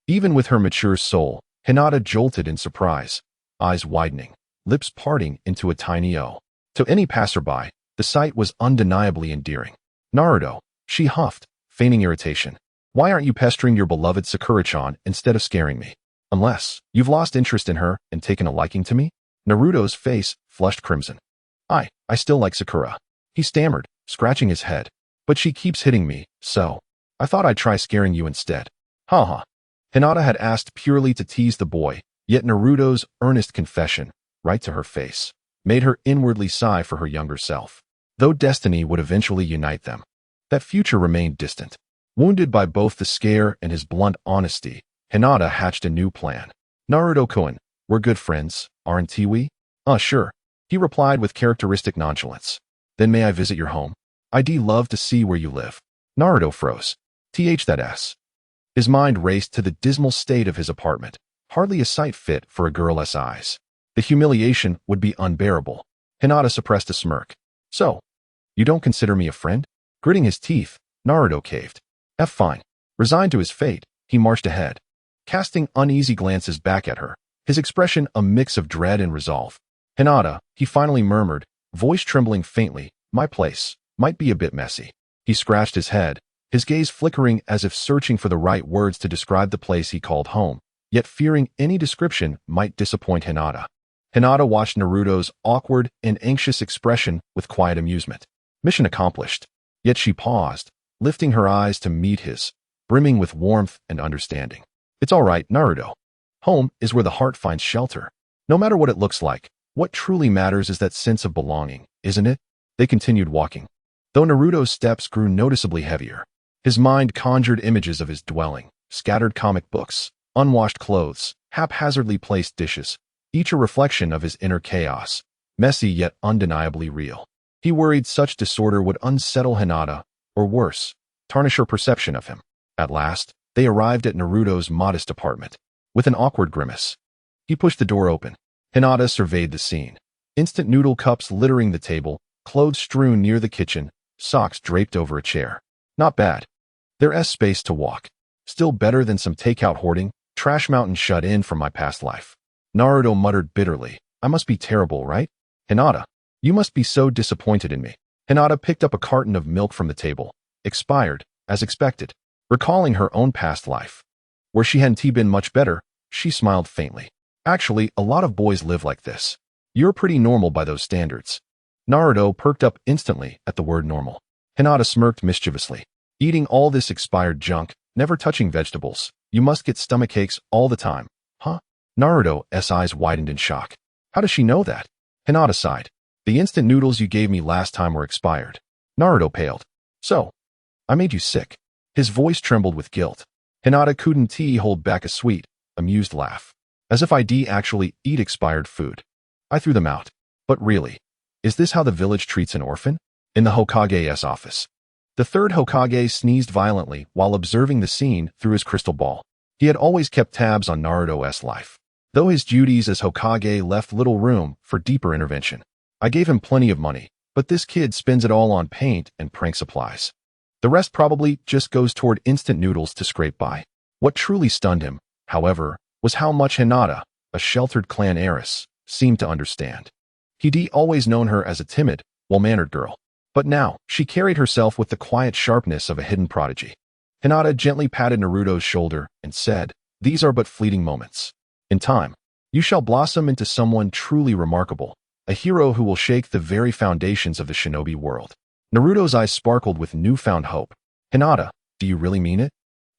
Even with her mature soul, Hinata jolted in surprise, eyes widening, lips parting into a tiny O. To any passerby, the sight was undeniably endearing. Naruto, she huffed, feigning irritation. Why aren't you pestering your beloved Sakura-chan instead of scaring me? Unless you've lost interest in her and taken a liking to me? Naruto's face flushed crimson. I still like Sakura. He stammered, scratching his head. But she keeps hitting me, so I thought I'd try scaring you instead. Haha. Hinata had asked purely to tease the boy, yet Naruto's earnest confession, right to her face, made her inwardly sigh for her younger self. Though destiny would eventually unite them, that future remained distant. Wounded by both the scare and his blunt honesty, Hinata hatched a new plan. Naruto-kun, we're good friends, aren't we? Sure, he replied with characteristic nonchalance. Then may I visit your home? I'd love to see where you live. Naruto froze. That ass. His mind raced to the dismal state of his apartment, hardly a sight fit for a girl's eyes. The humiliation would be unbearable. Hinata suppressed a smirk. So, you don't consider me a friend? Gritting his teeth, Naruto caved. Fine. Resigned to his fate, he marched ahead, casting uneasy glances back at her, his expression a mix of dread and resolve. Hinata, he finally murmured, voice trembling faintly, my place might be a bit messy. He scratched his head, his gaze flickering as if searching for the right words to describe the place he called home, yet fearing any description might disappoint Hinata. Hinata watched Naruto's awkward and anxious expression with quiet amusement. Mission accomplished. Yet she paused, lifting her eyes to meet his, brimming with warmth and understanding. It's all right, Naruto. Home is where the heart finds shelter. No matter what it looks like, what truly matters is that sense of belonging, isn't it? They continued walking. Though Naruto's steps grew noticeably heavier, his mind conjured images of his dwelling, scattered comic books, unwashed clothes, haphazardly placed dishes, each a reflection of his inner chaos, messy yet undeniably real. He worried such disorder would unsettle Hinata, or worse, tarnish her perception of him. At last, they arrived at Naruto's modest apartment. With an awkward grimace, he pushed the door open. Hinata surveyed the scene. Instant noodle cups littering the table, clothes strewn near the kitchen, socks draped over a chair. Not bad. There's space to walk. Still better than some takeout hoarding, trash mountain shut in from my past life. Naruto muttered bitterly, I must be terrible, right? Hinata, you must be so disappointed in me. Hinata picked up a carton of milk from the table, expired, as expected. Recalling her own past life, where she hadn't been much better, she smiled faintly. Actually, a lot of boys live like this. You're pretty normal by those standards. Naruto perked up instantly at the word normal. Hinata smirked mischievously. Eating all this expired junk, never touching vegetables. You must get stomachaches all the time. Huh? Naruto's eyes widened in shock. How does she know that? Hinata sighed. The instant noodles you gave me last time were expired. Naruto paled. So, I made you sick. His voice trembled with guilt. Hinata couldn't hold back a sweet, amused laugh. As if I'd actually eat expired food. I threw them out. But really, is this how the village treats an orphan? In the Hokage's office, the third Hokage sneezed violently while observing the scene through his crystal ball. He had always kept tabs on Naruto's life, though his duties as Hokage left little room for deeper intervention. I gave him plenty of money, but this kid spends it all on paint and prank supplies. The rest probably just goes toward instant noodles to scrape by. What truly stunned him, however, was how much Hinata, a sheltered clan heiress, seemed to understand. He'd always known her as a timid, well-mannered girl, but now she carried herself with the quiet sharpness of a hidden prodigy. Hinata gently patted Naruto's shoulder and said, these are but fleeting moments. In time, you shall blossom into someone truly remarkable, a hero who will shake the very foundations of the shinobi world. Naruto's eyes sparkled with newfound hope. Hinata, do you really mean it?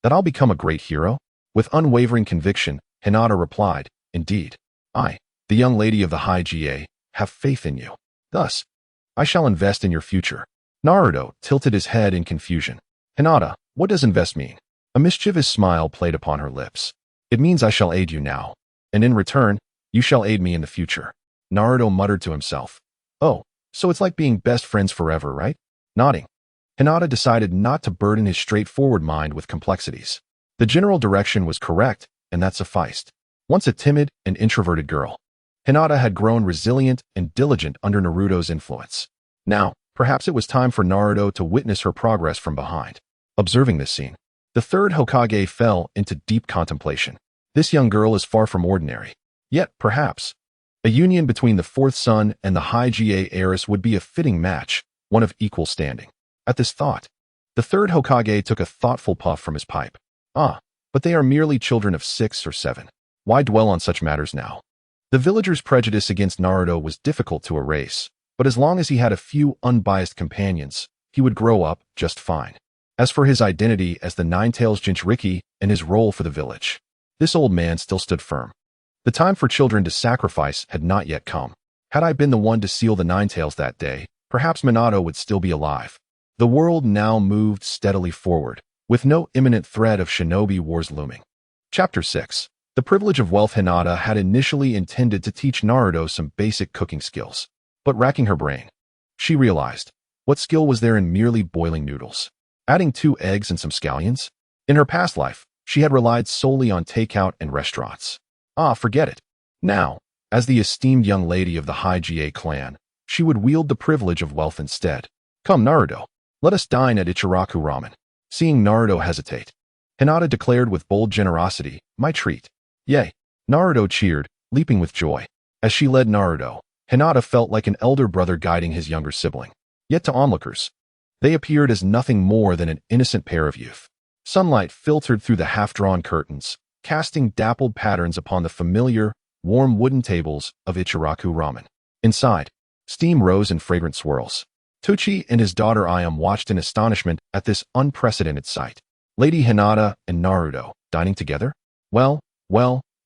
That I'll become a great hero? With unwavering conviction, Hinata replied, indeed. I, the young lady of the high GA, have faith in you. Thus, I shall invest in your future. Naruto tilted his head in confusion. Hinata, what does invest mean? A mischievous smile played upon her lips. It means I shall aid you now, and in return, you shall aid me in the future. Naruto muttered to himself. Oh, so it's like being best friends forever, right? Nodding. Hinata decided not to burden his straightforward mind with complexities. The general direction was correct, and that sufficed. Once a timid and introverted girl, Hinata had grown resilient and diligent under Naruto's influence. Now, perhaps it was time for Naruto to witness her progress from behind. Observing this scene, the third Hokage fell into deep contemplation. This young girl is far from ordinary. Yet, perhaps, a union between the fourth son and the High-GA heiress would be a fitting match, one of equal standing. At this thought, the third Hokage took a thoughtful puff from his pipe. But they are merely children of 6 or 7. Why dwell on such matters now? The villagers' prejudice against Naruto was difficult to erase, but as long as he had a few unbiased companions, he would grow up just fine. As for his identity as the Nine-Tails Jinchuriki and his role for the village, this old man still stood firm. The time for children to sacrifice had not yet come. Had I been the one to seal the Nine-Tails that day, perhaps Minato would still be alive. The world now moved steadily forward, with no imminent threat of shinobi wars looming. Chapter 6. The privilege of wealth. Hinata had initially intended to teach Naruto some basic cooking skills, but racking her brain, she realized, what skill was there in merely boiling noodles? Adding 2 eggs and some scallions? In her past life, she had relied solely on takeout and restaurants. Forget it. Now, as the esteemed young lady of the High-GA clan, she would wield the privilege of wealth instead. Come, Naruto, let us dine at Ichiraku Ramen. Seeing Naruto hesitate, Hinata declared with bold generosity, my treat. Yay! Naruto cheered, leaping with joy. As she led Naruto, Hinata felt like an elder brother guiding his younger sibling. Yet to onlookers, they appeared as nothing more than an innocent pair of youth. Sunlight filtered through the half-drawn curtains, casting dappled patterns upon the familiar, warm wooden tables of Ichiraku Ramen. Inside, steam rose in fragrant swirls. Tucci and his daughter Ayam watched in astonishment at this unprecedented sight. Lady Hinata and Naruto, dining together? Well,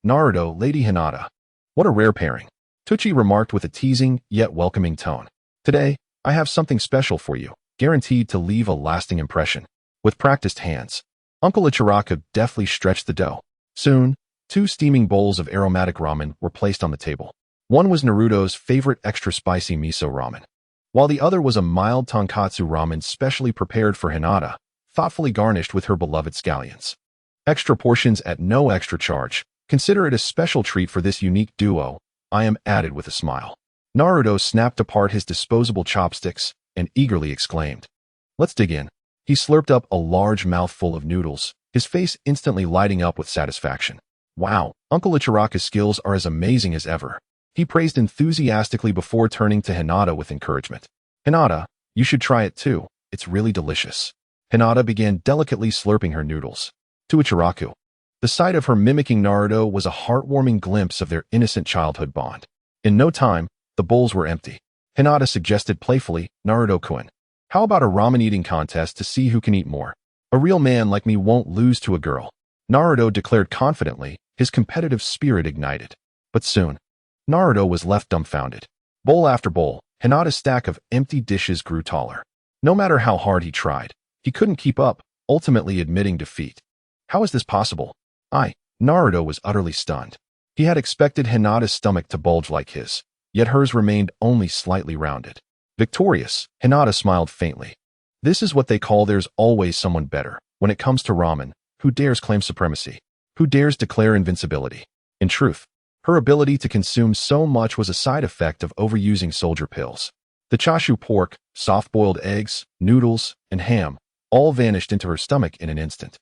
Naruto, Lady Hinata. What a rare pairing. Tucci remarked with a teasing yet welcoming tone. Today, I have something special for you, guaranteed to leave a lasting impression. With practiced hands, Uncle Ichiraku deftly stretched the dough. Soon, 2 steaming bowls of aromatic ramen were placed on the table. One was Naruto's favorite extra spicy miso ramen, while the other was a mild tonkatsu ramen specially prepared for Hinata, thoughtfully garnished with her beloved scallions. Extra portions at no extra charge. Consider it a special treat for this unique duo, I am added with a smile. Naruto snapped apart his disposable chopsticks and eagerly exclaimed, let's dig in. He slurped up a large mouthful of noodles, his face instantly lighting up with satisfaction. Wow, Uncle Ichiraku's skills are as amazing as ever. He praised enthusiastically before turning to Hinata with encouragement. Hinata, you should try it too. It's really delicious. Hinata began delicately slurping her noodles. To Ichiraku, the sight of her mimicking Naruto was a heartwarming glimpse of their innocent childhood bond. In no time, the bowls were empty. Hinata suggested playfully, Naruto-kun, how about a ramen eating contest to see who can eat more? A real man like me won't lose to a girl. Naruto declared confidently, his competitive spirit ignited. But soon, Naruto was left dumbfounded. Bowl after bowl, Hinata's stack of empty dishes grew taller. No matter how hard he tried, he couldn't keep up, ultimately admitting defeat. How is this possible? Naruto was utterly stunned. He had expected Hinata's stomach to bulge like his, yet hers remained only slightly rounded. Victorious, Hinata smiled faintly. This is what they call there's always someone better. When it comes to ramen, who dares claim supremacy? Who dares declare invincibility? In truth, her ability to consume so much was a side effect of overusing soldier pills. The chashu pork, soft-boiled eggs, noodles, and ham all vanished into her stomach in an instant.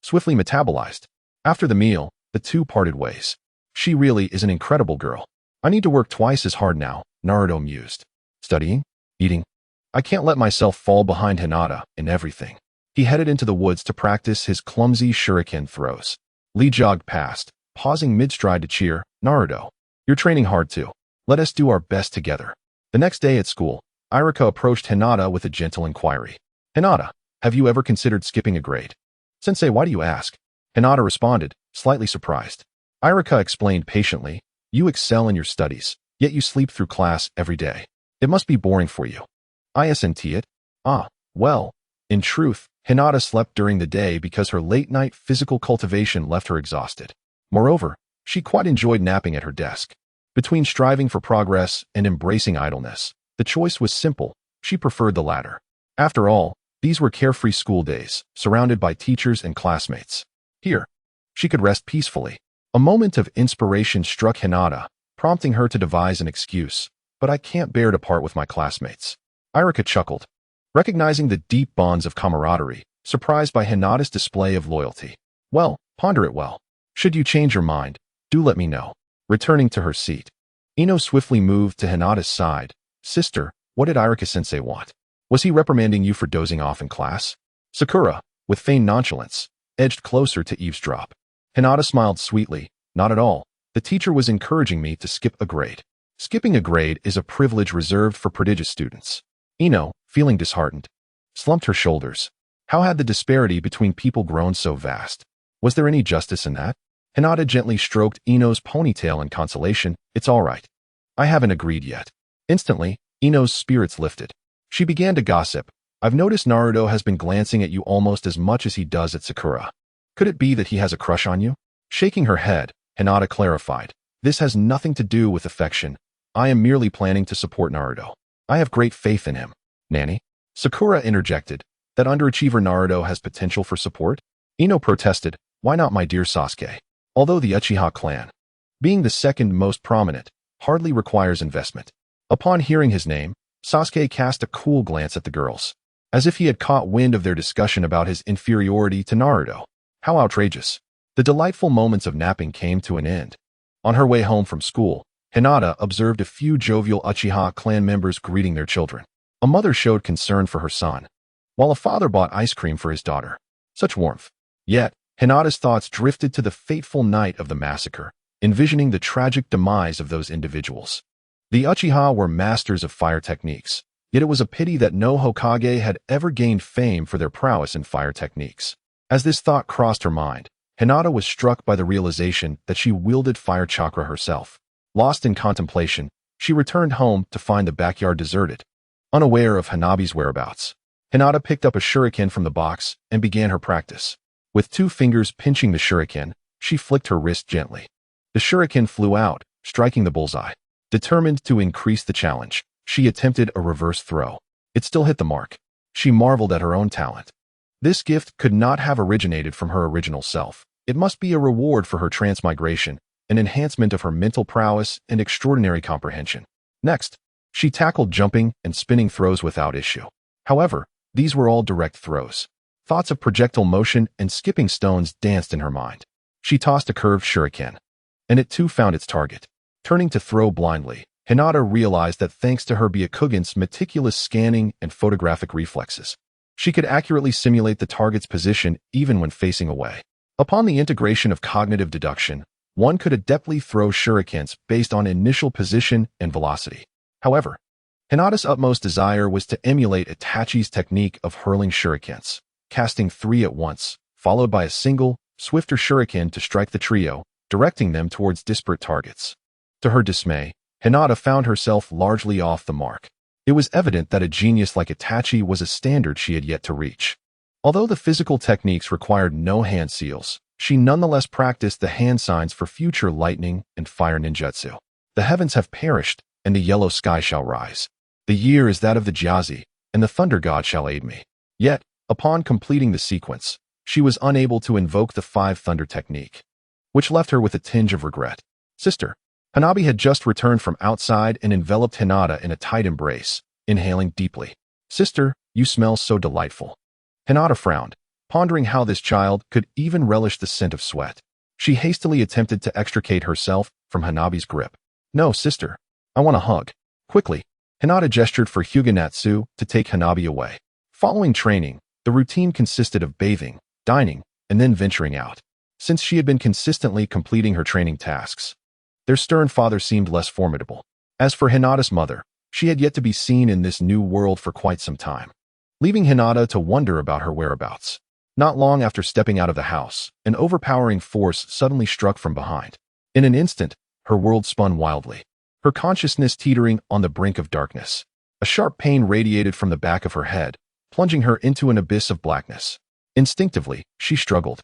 Swiftly metabolized. After the meal, the two parted ways. She really is an incredible girl. I need to work twice as hard now, Naruto mused. Studying? Eating? I can't let myself fall behind Hinata in everything. He headed into the woods to practice his clumsy shuriken throws. Lee jogged past, pausing mid-stride to cheer, Naruto, you're training hard too. Let us do our best together. The next day at school, Irika approached Hinata with a gentle inquiry. Hinata, have you ever considered skipping a grade? Sensei, why do you ask? Hinata responded, slightly surprised. Irika explained patiently, you excel in your studies, yet you sleep through class every day. It must be boring for you. Isn't it? Well, in truth, Hinata slept during the day because her late-night physical cultivation left her exhausted. Moreover, she quite enjoyed napping at her desk. Between striving for progress and embracing idleness, the choice was simple. She preferred the latter. After all, These were carefree school days, surrounded by teachers and classmates. Here, she could rest peacefully. A moment of inspiration struck Hinata, prompting her to devise an excuse. But I can't bear to part with my classmates. Irika chuckled, recognizing the deep bonds of camaraderie, surprised by Hinata's display of loyalty. Well, ponder it well. Should you change your mind, do let me know. Returning to her seat, Ino swiftly moved to Hinata's side. Sister, what did Irika-sensei want? Was he reprimanding you for dozing off in class? Sakura, with feigned nonchalance, edged closer to eavesdrop. Hinata smiled sweetly. Not at all. The teacher was encouraging me to skip a grade. Skipping a grade is a privilege reserved for prodigious students. Ino, feeling disheartened, slumped her shoulders. How had the disparity between people grown so vast? Was there any justice in that? Hinata gently stroked Ino's ponytail in consolation. It's all right. I haven't agreed yet. Instantly, Ino's spirits lifted. She began to gossip. I've noticed Naruto has been glancing at you almost as much as he does at Sakura. Could it be that he has a crush on you? Shaking her head, Hinata clarified. This has nothing to do with affection. I am merely planning to support Naruto. I have great faith in him. Nanny? Sakura interjected. That underachiever Naruto has potential for support? Ino protested. Why not my dear Sasuke? Although the Uchiha clan, being the second most prominent, hardly requires investment. Upon hearing his name, Sasuke cast a cool glance at the girls, as if he had caught wind of their discussion about his inferiority to Naruto. How outrageous. The delightful moments of napping came to an end. On her way home from school, Hinata observed a few jovial Uchiha clan members greeting their children. A mother showed concern for her son, while a father bought ice cream for his daughter. Such warmth. Yet, Hinata's thoughts drifted to the fateful night of the massacre, envisioning the tragic demise of those individuals. The Uchiha were masters of fire techniques, yet it was a pity that no Hokage had ever gained fame for their prowess in fire techniques. As this thought crossed her mind, Hinata was struck by the realization that she wielded fire chakra herself. Lost in contemplation, she returned home to find the backyard deserted. Unaware of Hanabi's whereabouts, Hinata picked up a shuriken from the box and began her practice. With 2 fingers pinching the shuriken, she flicked her wrist gently. The shuriken flew out, striking the bullseye. Determined to increase the challenge, she attempted a reverse throw. It still hit the mark. She marveled at her own talent. This gift could not have originated from her original self. It must be a reward for her transmigration, an enhancement of her mental prowess and extraordinary comprehension. Next, she tackled jumping and spinning throws without issue. However, these were all direct throws. Thoughts of projectile motion and skipping stones danced in her mind. She tossed a curved shuriken, and it too found its target. Turning to throw blindly, Hinata realized that thanks to her Byakugan's meticulous scanning and photographic reflexes, she could accurately simulate the target's position even when facing away. Upon the integration of cognitive deduction, one could adeptly throw shurikens based on initial position and velocity. However, Hinata's utmost desire was to emulate Itachi's technique of hurling shurikens, casting 3 at once, followed by a single, swifter shuriken to strike the trio, directing them towards disparate targets. To her dismay, Hinata found herself largely off the mark. It was evident that a genius like Itachi was a standard she had yet to reach. Although the physical techniques required no hand seals, she nonetheless practiced the hand signs for future lightning and fire ninjutsu. The heavens have perished, and the yellow sky shall rise. The year is that of the Jiazi, and the thunder god shall aid me. Yet, upon completing the sequence, she was unable to invoke the 5 thunder technique, which left her with a tinge of regret. Sister, Hanabi had just returned from outside and enveloped Hinata in a tight embrace, inhaling deeply. Sister, you smell so delightful. Hinata frowned, pondering how this child could even relish the scent of sweat. She hastily attempted to extricate herself from Hanabi's grip. No, sister. I want a hug. Quickly, Hinata gestured for Hyuga to take Hanabi away. Following training, the routine consisted of bathing, dining, and then venturing out. Since she had been consistently completing her training tasks, their stern father seemed less formidable. As for Hinata's mother, she had yet to be seen in this new world for quite some time, leaving Hinata to wonder about her whereabouts. Not long after stepping out of the house, an overpowering force suddenly struck from behind. In an instant, her world spun wildly, her consciousness teetering on the brink of darkness. A sharp pain radiated from the back of her head, plunging her into an abyss of blackness. Instinctively, she struggled,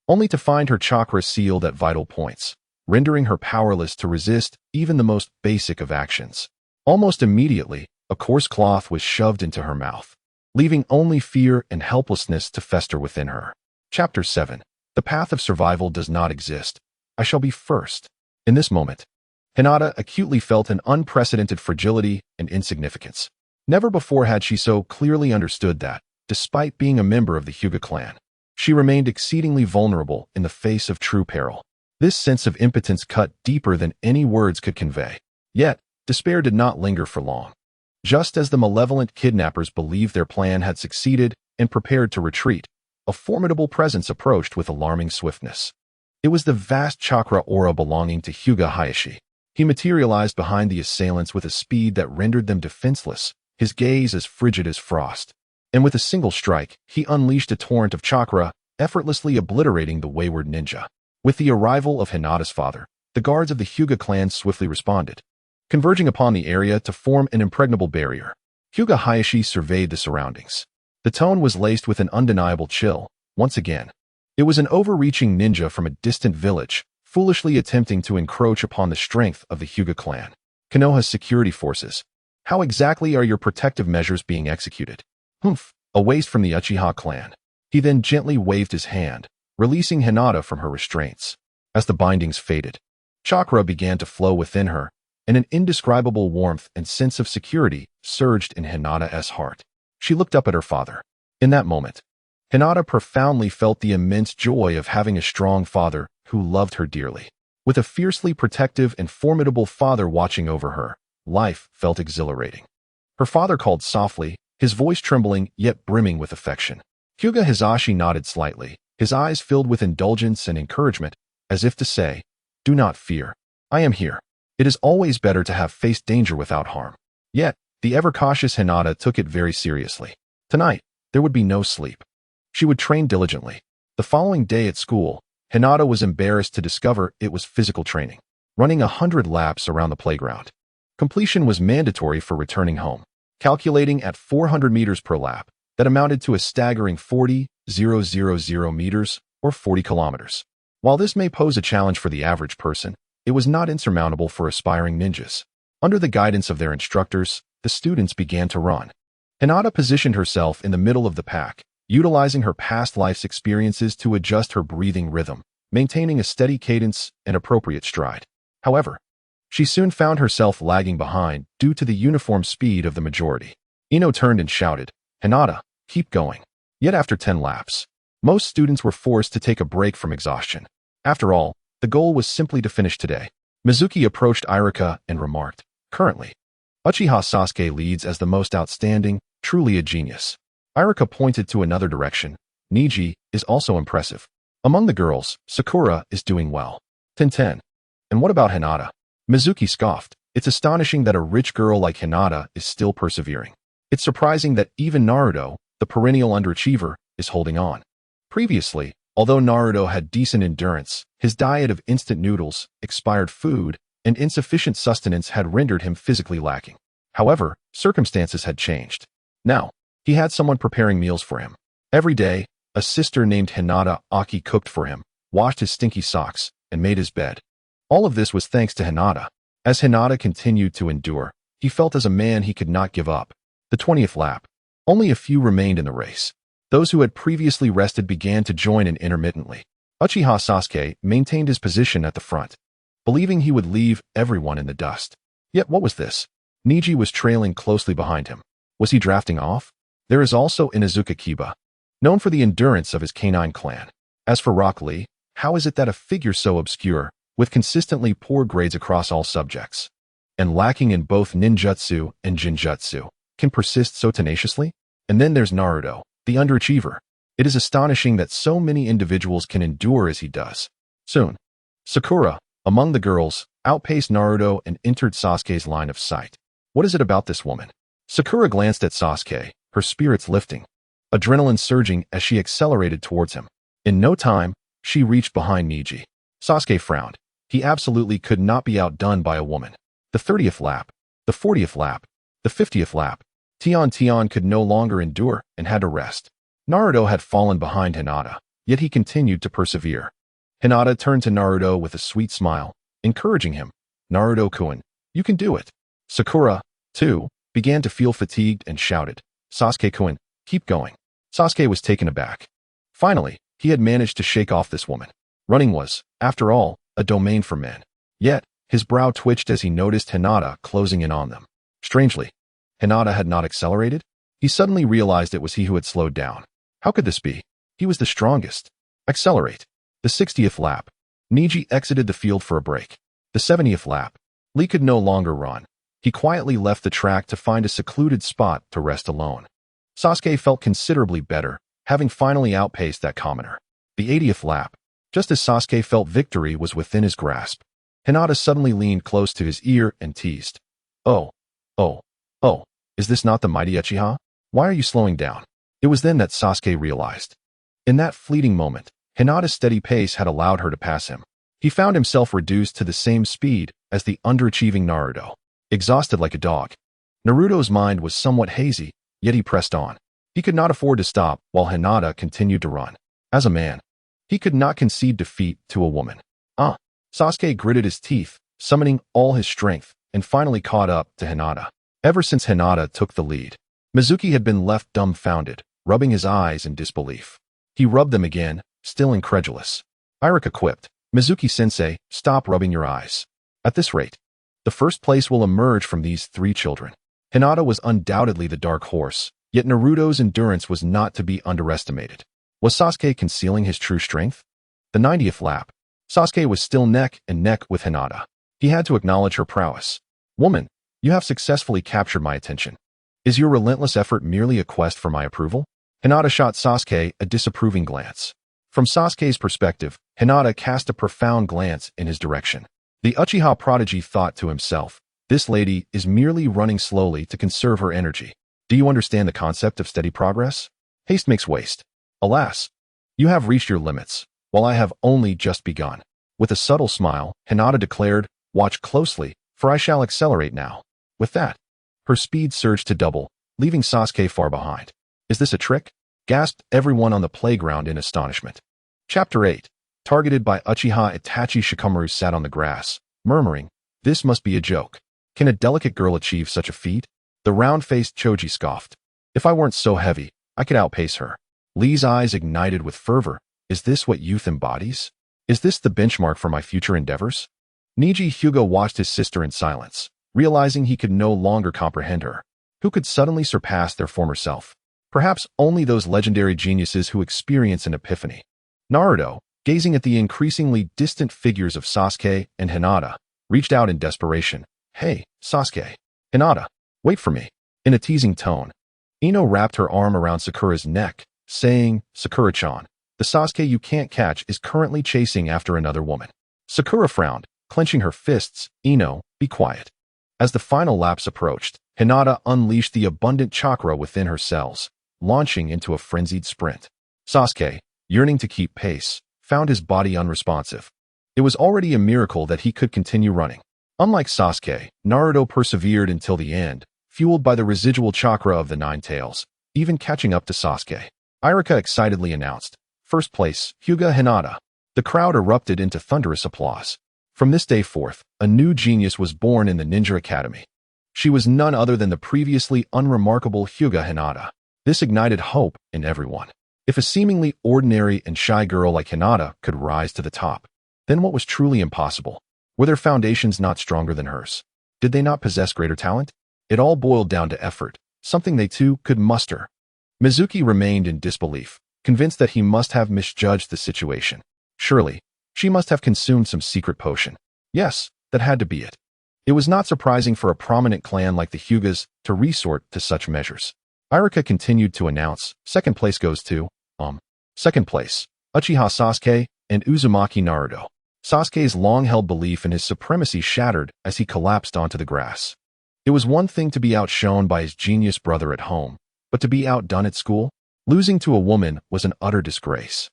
only to find her chakra sealed at vital points, rendering her powerless to resist even the most basic of actions. Almost immediately, a coarse cloth was shoved into her mouth. leaving only fear and helplessness to fester within her. Chapter 7. The path of survival does not exist. I shall be first. In this moment, Hinata acutely felt an unprecedented fragility and insignificance. Never before had she so clearly understood that, despite being a member of the Hyuga clan, she remained exceedingly vulnerable in the face of true peril. This sense of impotence cut deeper than any words could convey. Yet, despair did not linger for long. Just as the malevolent kidnappers believed their plan had succeeded and prepared to retreat, a formidable presence approached with alarming swiftness. It was the vast chakra aura belonging to Hyuga Hiashi. He materialized behind the assailants with a speed that rendered them defenseless, his gaze as frigid as frost. And with a single strike, he unleashed a torrent of chakra, effortlessly obliterating the wayward ninja. With the arrival of Hinata's father, the guards of the Hyuga clan swiftly responded, converging upon the area to form an impregnable barrier. Hyuga Hiashi surveyed the surroundings. The tone was laced with an undeniable chill. Once again, it was an overreaching ninja from a distant village, foolishly attempting to encroach upon the strength of the Hyuga clan. Konoha's security forces. How exactly are your protective measures being executed? Humph, a waste from the Uchiha clan. He then gently waved his hand, releasing Hinata from her restraints. As the bindings faded, chakra began to flow within her, and an indescribable warmth and sense of security surged in Hinata's heart. She looked up at her father. In that moment, Hinata profoundly felt the immense joy of having a strong father who loved her dearly. With a fiercely protective and formidable father watching over her, life felt exhilarating. Her father called softly, his voice trembling yet brimming with affection. Hyuga Hisashi nodded slightly, his eyes filled with indulgence and encouragement, as if to say, "Do not fear. I am here." It is always better to have faced danger without harm. Yet, the ever-cautious Hinata took it very seriously. Tonight, there would be no sleep. She would train diligently. The following day at school, Hinata was embarrassed to discover it was physical training, running 100 laps around the playground. Completion was mandatory for returning home. Calculating at 400 meters per lap, that amounted to a staggering 40,000 meters, or 40 kilometers. While this may pose a challenge for the average person, it was not insurmountable for aspiring ninjas. Under the guidance of their instructors, the students began to run. Hinata positioned herself in the middle of the pack, utilizing her past life's experiences to adjust her breathing rhythm, maintaining a steady cadence and appropriate stride. However, she soon found herself lagging behind due to the uniform speed of the majority. Ino turned and shouted, "Hinata, keep going." Yet after 10 laps, most students were forced to take a break from exhaustion. After all, the goal was simply to finish today. Mizuki approached Irika and remarked, "Currently, Uchiha Sasuke leads as the most outstanding, truly a genius." Irika pointed to another direction. "Neji is also impressive. Among the girls, Sakura is doing well. 10-10. And what about Hinata?" Mizuki scoffed. "It's astonishing that a rich girl like Hinata is still persevering. It's surprising that even Naruto, the perennial underachiever, is holding on." Previously, although Naruto had decent endurance, his diet of instant noodles, expired food, and insufficient sustenance had rendered him physically lacking. However, circumstances had changed. Now, he had someone preparing meals for him. Every day, a sister named Hinata Aki cooked for him, washed his stinky socks, and made his bed. All of this was thanks to Hinata. As Hinata continued to endure, he felt as a man he could not give up. The 20th lap. Only a few remained in the race. Those who had previously rested began to join in intermittently. Uchiha Sasuke maintained his position at the front, believing he would leave everyone in the dust. Yet what was this? Neji was trailing closely behind him. Was he drafting off? There is also Inuzuka Kiba, known for the endurance of his canine clan. As for Rock Lee, how is it that a figure so obscure, with consistently poor grades across all subjects, and lacking in both ninjutsu and jinjutsu, can persist so tenaciously? And then there's Naruto, the underachiever. It is astonishing that so many individuals can endure as he does. Soon, Sakura, among the girls, outpaced Naruto and entered Sasuke's line of sight. What is it about this woman? Sakura glanced at Sasuke, her spirits lifting, adrenaline surging as she accelerated towards him. In no time, she reached behind Neji. Sasuke frowned. He absolutely could not be outdone by a woman. The 30th lap, the 40th lap, the 50th lap. Tion could no longer endure and had to rest. Naruto had fallen behind Hinata, yet he continued to persevere. Hinata turned to Naruto with a sweet smile, encouraging him. "Naruto-kun, you can do it." Sakura, too, began to feel fatigued and shouted, "Sasuke-kun, Keep going. Sasuke was taken aback. Finally, he had managed to shake off this woman. Running was, after all, a domain for men. Yet, his brow twitched as he noticed Hinata closing in on them. Strangely, Hinata had not accelerated. He suddenly realized it was he who had slowed down. How could this be? He was the strongest. Accelerate. The 60th lap. Neji exited the field for a break. The 70th lap. Lee could no longer run. He quietly left the track to find a secluded spot to rest alone. Sasuke felt considerably better, having finally outpaced that commoner. The 80th lap. Just as Sasuke felt victory was within his grasp, Hinata suddenly leaned close to his ear and teased. Oh, is this not the mighty Uchiha? Why are you slowing down? It was then that Sasuke realized. In that fleeting moment, Hinata's steady pace had allowed her to pass him. He found himself reduced to the same speed as the underachieving Naruto, exhausted like a dog. Naruto's mind was somewhat hazy, yet he pressed on. He could not afford to stop while Hinata continued to run. As a man, he could not concede defeat to a woman. Sasuke gritted his teeth, summoning all his strength, and finally caught up to Hinata. Ever since Hinata took the lead, Mizuki had been left dumbfounded, rubbing his eyes in disbelief. He rubbed them again, still incredulous. Irika quipped, Mizuki-sensei, stop rubbing your eyes. At this rate, the first place will emerge from these three children. Hinata was undoubtedly the dark horse, yet Naruto's endurance was not to be underestimated. Was Sasuke concealing his true strength? The 90th lap. Sasuke was still neck and neck with Hinata. He had to acknowledge her prowess. Woman, you have successfully captured my attention. Is your relentless effort merely a quest for my approval? Hinata shot Sasuke a disapproving glance. From Sasuke's perspective, Hinata cast a profound glance in his direction. The Uchiha prodigy thought to himself, this lady is merely running slowly to conserve her energy. Do you understand the concept of steady progress? Haste makes waste. Alas, you have reached your limits, while I have only just begun. With a subtle smile, Hinata declared, watch closely, for I shall accelerate now. With that, her speed surged to double, leaving Sasuke far behind. Is this a trick? Gasped everyone on the playground in astonishment. Chapter 8. Targeted by Uchiha, Itachi Shikamaru sat on the grass, murmuring, this must be a joke. Can a delicate girl achieve such a feat? The round-faced Choji scoffed. If I weren't so heavy, I could outpace her. Lee's eyes ignited with fervor. Is this what youth embodies? Is this the benchmark for my future endeavors? Neji Hyuga watched his sister in silence, realizing he could no longer comprehend her. Who could suddenly surpass their former self? Perhaps only those legendary geniuses who experience an epiphany. Naruto, gazing at the increasingly distant figures of Sasuke and Hinata, reached out in desperation. Hey, Sasuke. Hinata, wait for me. In a teasing tone, Ino wrapped her arm around Sakura's neck, saying, Sakura-chan, the Sasuke you can't catch is currently chasing after another woman. Sakura frowned, clenching her fists. Ino, be quiet. As the final laps approached, Hinata unleashed the abundant chakra within her cells, launching into a frenzied sprint. Sasuke, yearning to keep pace, found his body unresponsive. It was already a miracle that he could continue running. Unlike Sasuke, Naruto persevered until the end, fueled by the residual chakra of the Nine Tails, even catching up to Sasuke. Irika excitedly announced, first place, Hyuga Hinata. The crowd erupted into thunderous applause. From this day forth, a new genius was born in the Ninja Academy. She was none other than the previously unremarkable Hyuga Hinata. This ignited hope in everyone. If a seemingly ordinary and shy girl like Hinata could rise to the top, then what was truly impossible? Were their foundations not stronger than hers? Did they not possess greater talent? It all boiled down to effort, something they too could muster. Mizuki remained in disbelief, convinced that he must have misjudged the situation. Surely, she must have consumed some secret potion. Yes, that had to be it. It was not surprising for a prominent clan like the Hyugas to resort to such measures. Irika continued to announce, second place goes to, second place, Uchiha Sasuke and Uzumaki Naruto. Sasuke's long-held belief in his supremacy shattered as he collapsed onto the grass. It was one thing to be outshone by his genius brother at home, but to be outdone at school? Losing to a woman was an utter disgrace.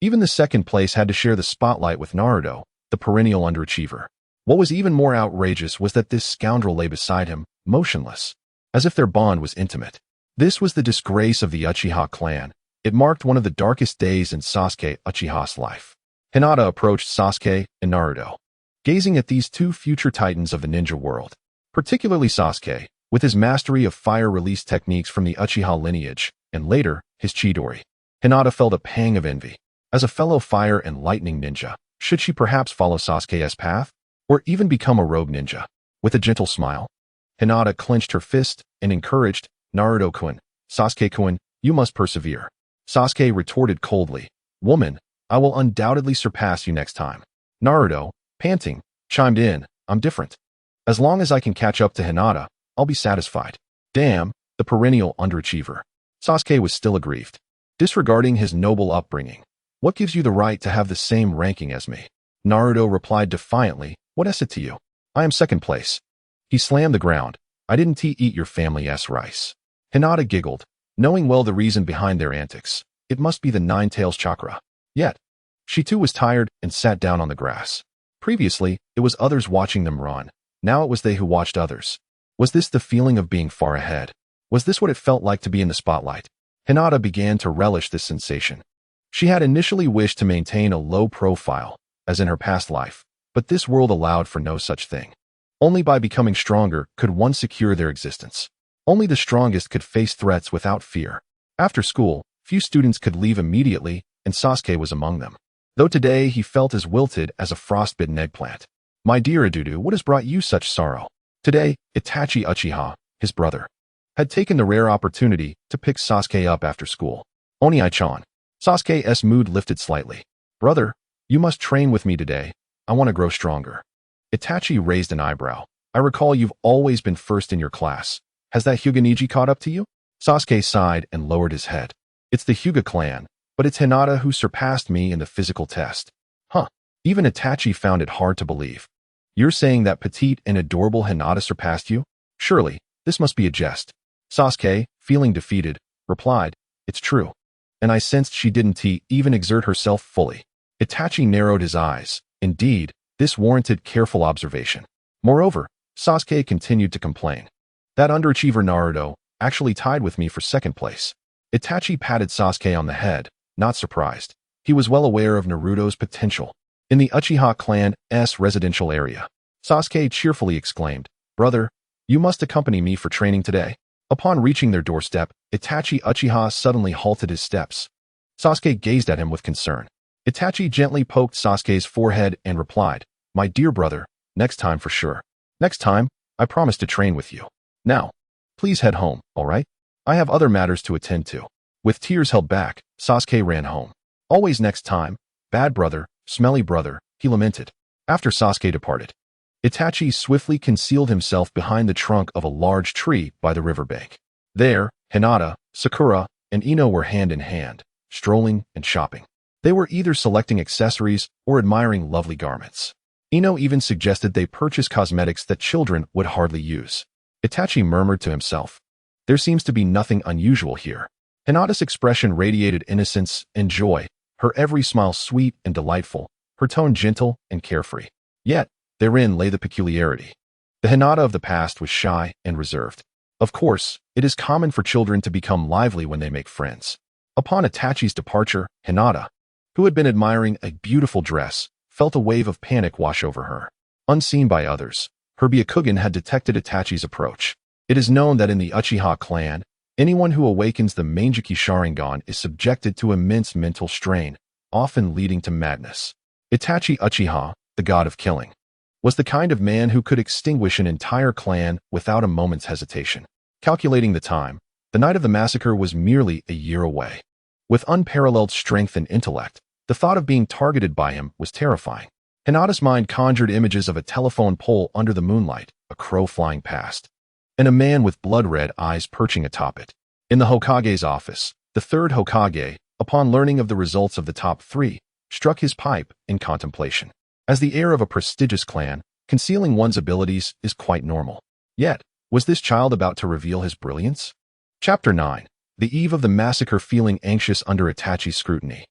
Even the second place had to share the spotlight with Naruto, the perennial underachiever. What was even more outrageous was that this scoundrel lay beside him, motionless, as if their bond was intimate. This was the disgrace of the Uchiha clan. It marked one of the darkest days in Sasuke Uchiha's life. Hinata approached Sasuke and Naruto, gazing at these two future titans of the ninja world. Particularly Sasuke, with his mastery of fire release techniques from the Uchiha lineage, and later, his Chidori. Hinata felt a pang of envy. As a fellow fire and lightning ninja, should she perhaps follow Sasuke's path? Or even become a rogue ninja? With a gentle smile, Hinata clenched her fist and encouraged, Naruto-kun, Sasuke-kun, you must persevere. Sasuke retorted coldly, woman, I will undoubtedly surpass you next time. Naruto, panting, chimed in, I'm different. As long as I can catch up to Hinata, I'll be satisfied. Damn, the perennial underachiever. Sasuke was still aggrieved. Disregarding his noble upbringing, what gives you the right to have the same ranking as me? Naruto replied defiantly, what is it to you? I am second place. He slammed the ground. I didn't eat your family's rice. Hinata giggled, knowing well the reason behind their antics. It must be the Nine-Tails chakra. Yet, she too was tired and sat down on the grass. Previously, it was others watching them run. Now it was they who watched others. Was this the feeling of being far ahead? Was this what it felt like to be in the spotlight? Hinata began to relish this sensation. She had initially wished to maintain a low profile, as in her past life, but this world allowed for no such thing. Only by becoming stronger could one secure their existence. Only the strongest could face threats without fear. After school, few students could leave immediately, and Sasuke was among them. Though today he felt as wilted as a frostbitten eggplant. My dear Adudu, what has brought you such sorrow? Today, Itachi Uchiha, his brother, had taken the rare opportunity to pick Sasuke up after school. Oni-chan. Sasuke's mood lifted slightly. Brother, you must train with me today. I want to grow stronger. Itachi raised an eyebrow. I recall you've always been first in your class. Has that Hyuga Neji caught up to you? Sasuke sighed and lowered his head. It's the Hyuga clan, but it's Hinata who surpassed me in the physical test. Huh. Even Itachi found it hard to believe. You're saying that petite and adorable Hinata surpassed you? Surely, this must be a jest. Sasuke, feeling defeated, replied, it's true. And I sensed she didn't even exert herself fully. Itachi narrowed his eyes. Indeed, this warranted careful observation. Moreover, Sasuke continued to complain. That underachiever Naruto actually tied with me for second place. Itachi patted Sasuke on the head, not surprised. He was well aware of Naruto's potential. In the Uchiha clan's residential area, Sasuke cheerfully exclaimed, brother, you must accompany me for training today. Upon reaching their doorstep, Itachi Uchiha suddenly halted his steps. Sasuke gazed at him with concern. Itachi gently poked Sasuke's forehead and replied, my dear brother, next time for sure. Next time, I promise to train with you. Now, please head home, all right? I have other matters to attend to. With tears held back, Sasuke ran home. Always next time, bad brother, smelly brother, he lamented. After Sasuke departed, Itachi swiftly concealed himself behind the trunk of a large tree by the riverbank. There, Hinata, Sakura, and Ino were hand in hand, strolling and shopping. They were either selecting accessories or admiring lovely garments. Ino even suggested they purchase cosmetics that children would hardly use. Itachi murmured to himself, there seems to be nothing unusual here. Hinata's expression radiated innocence and joy, her every smile sweet and delightful, her tone gentle and carefree. Yet, therein lay the peculiarity. The Hinata of the past was shy and reserved. Of course, it is common for children to become lively when they make friends. Upon Itachi's departure, Hinata, who had been admiring a beautiful dress, felt a wave of panic wash over her. Unseen by others, her Byakugan had detected Itachi's approach. It is known that in the Uchiha clan, anyone who awakens the Manjiki Sharingan is subjected to immense mental strain, often leading to madness. Itachi Uchiha, the god of killing, was the kind of man who could extinguish an entire clan without a moment's hesitation. Calculating the time, the night of the massacre was merely a year away. With unparalleled strength and intellect, the thought of being targeted by him was terrifying. Hinata's mind conjured images of a telephone pole under the moonlight, a crow flying past, and a man with blood-red eyes perching atop it. In the Hokage's office, the third Hokage, upon learning of the results of the top three, struck his pipe in contemplation. As the heir of a prestigious clan, concealing one's abilities is quite normal. Yet, was this child about to reveal his brilliance? Chapter 9. The eve of the massacre. Feeling anxious under Itachi's scrutiny,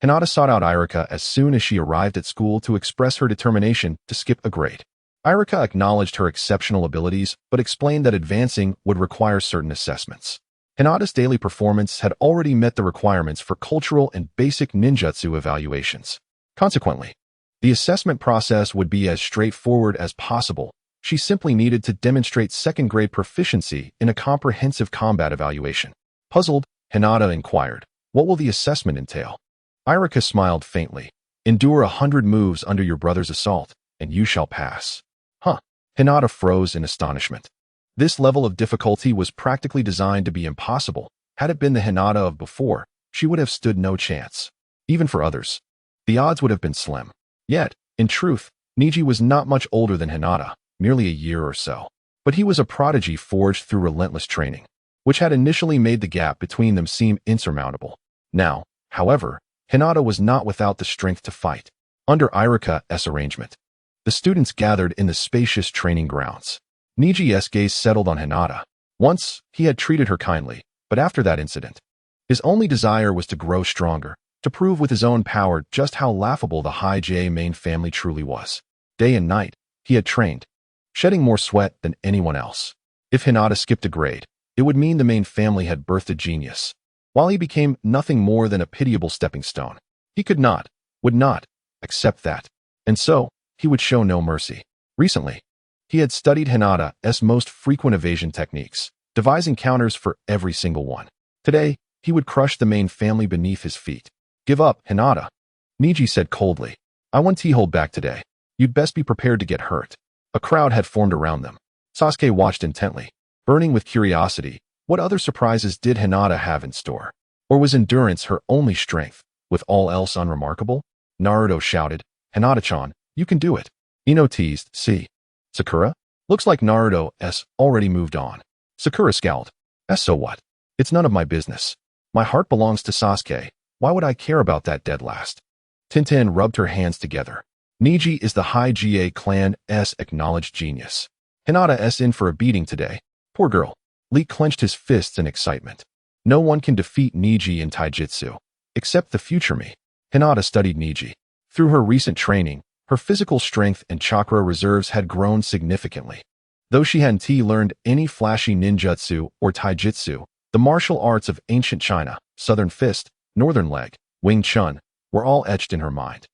Hinata sought out Irika as soon as she arrived at school to express her determination to skip a grade. Irika acknowledged her exceptional abilities but explained that advancing would require certain assessments. Hinata's daily performance had already met the requirements for cultural and basic ninjutsu evaluations. Consequently, the assessment process would be as straightforward as possible. She simply needed to demonstrate second-grade proficiency in a comprehensive combat evaluation. Puzzled, Hinata inquired. What will the assessment entail? Irika smiled faintly. Endure 100 moves under your brother's assault, and you shall pass. Huh. Hinata froze in astonishment. This level of difficulty was practically designed to be impossible. Had it been the Hinata of before, she would have stood no chance. Even for others, the odds would have been slim. Yet, in truth, Neji was not much older than Hinata, merely a year or so. But he was a prodigy forged through relentless training, which had initially made the gap between them seem insurmountable. Now, however, Hinata was not without the strength to fight. Under Irika's arrangement, the students gathered in the spacious training grounds. Neji's gaze settled on Hinata. Once, he had treated her kindly, but after that incident, his only desire was to grow stronger, to prove with his own power just how laughable the High J main family truly was. Day and night, he had trained, shedding more sweat than anyone else. If Hinata skipped a grade, it would mean the main family had birthed a genius. While he became nothing more than a pitiable stepping stone, he could not, would not, accept that. And so, he would show no mercy. Recently, he had studied Hinata's most frequent evasion techniques, devising counters for every single one. Today, he would crush the main family beneath his feet. Give up, Hinata. Neji said coldly. I want to hold back today. You'd best be prepared to get hurt. A crowd had formed around them. Sasuke watched intently, burning with curiosity. What other surprises did Hinata have in store? Or was endurance her only strength, with all else unremarkable? Naruto shouted, Hinata-chan, you can do it. Ino teased, see. Sakura? Looks like Naruto's already moved on. Sakura scowled. So what? It's none of my business. My heart belongs to Sasuke. Why would I care about that dead last? Tintin rubbed her hands together. Neji is the High GA clan's acknowledged genius. Hinata's in for a beating today. Poor girl. Lee clenched his fists in excitement. No one can defeat Neji in taijutsu, except the future me. Hinata studied Neji. Through her recent training, her physical strength and chakra reserves had grown significantly. Though she hadn't learned any flashy ninjutsu or taijutsu, the martial arts of ancient China, Southern Fist, Northern Leg, Wing Chun, were all etched in her mind.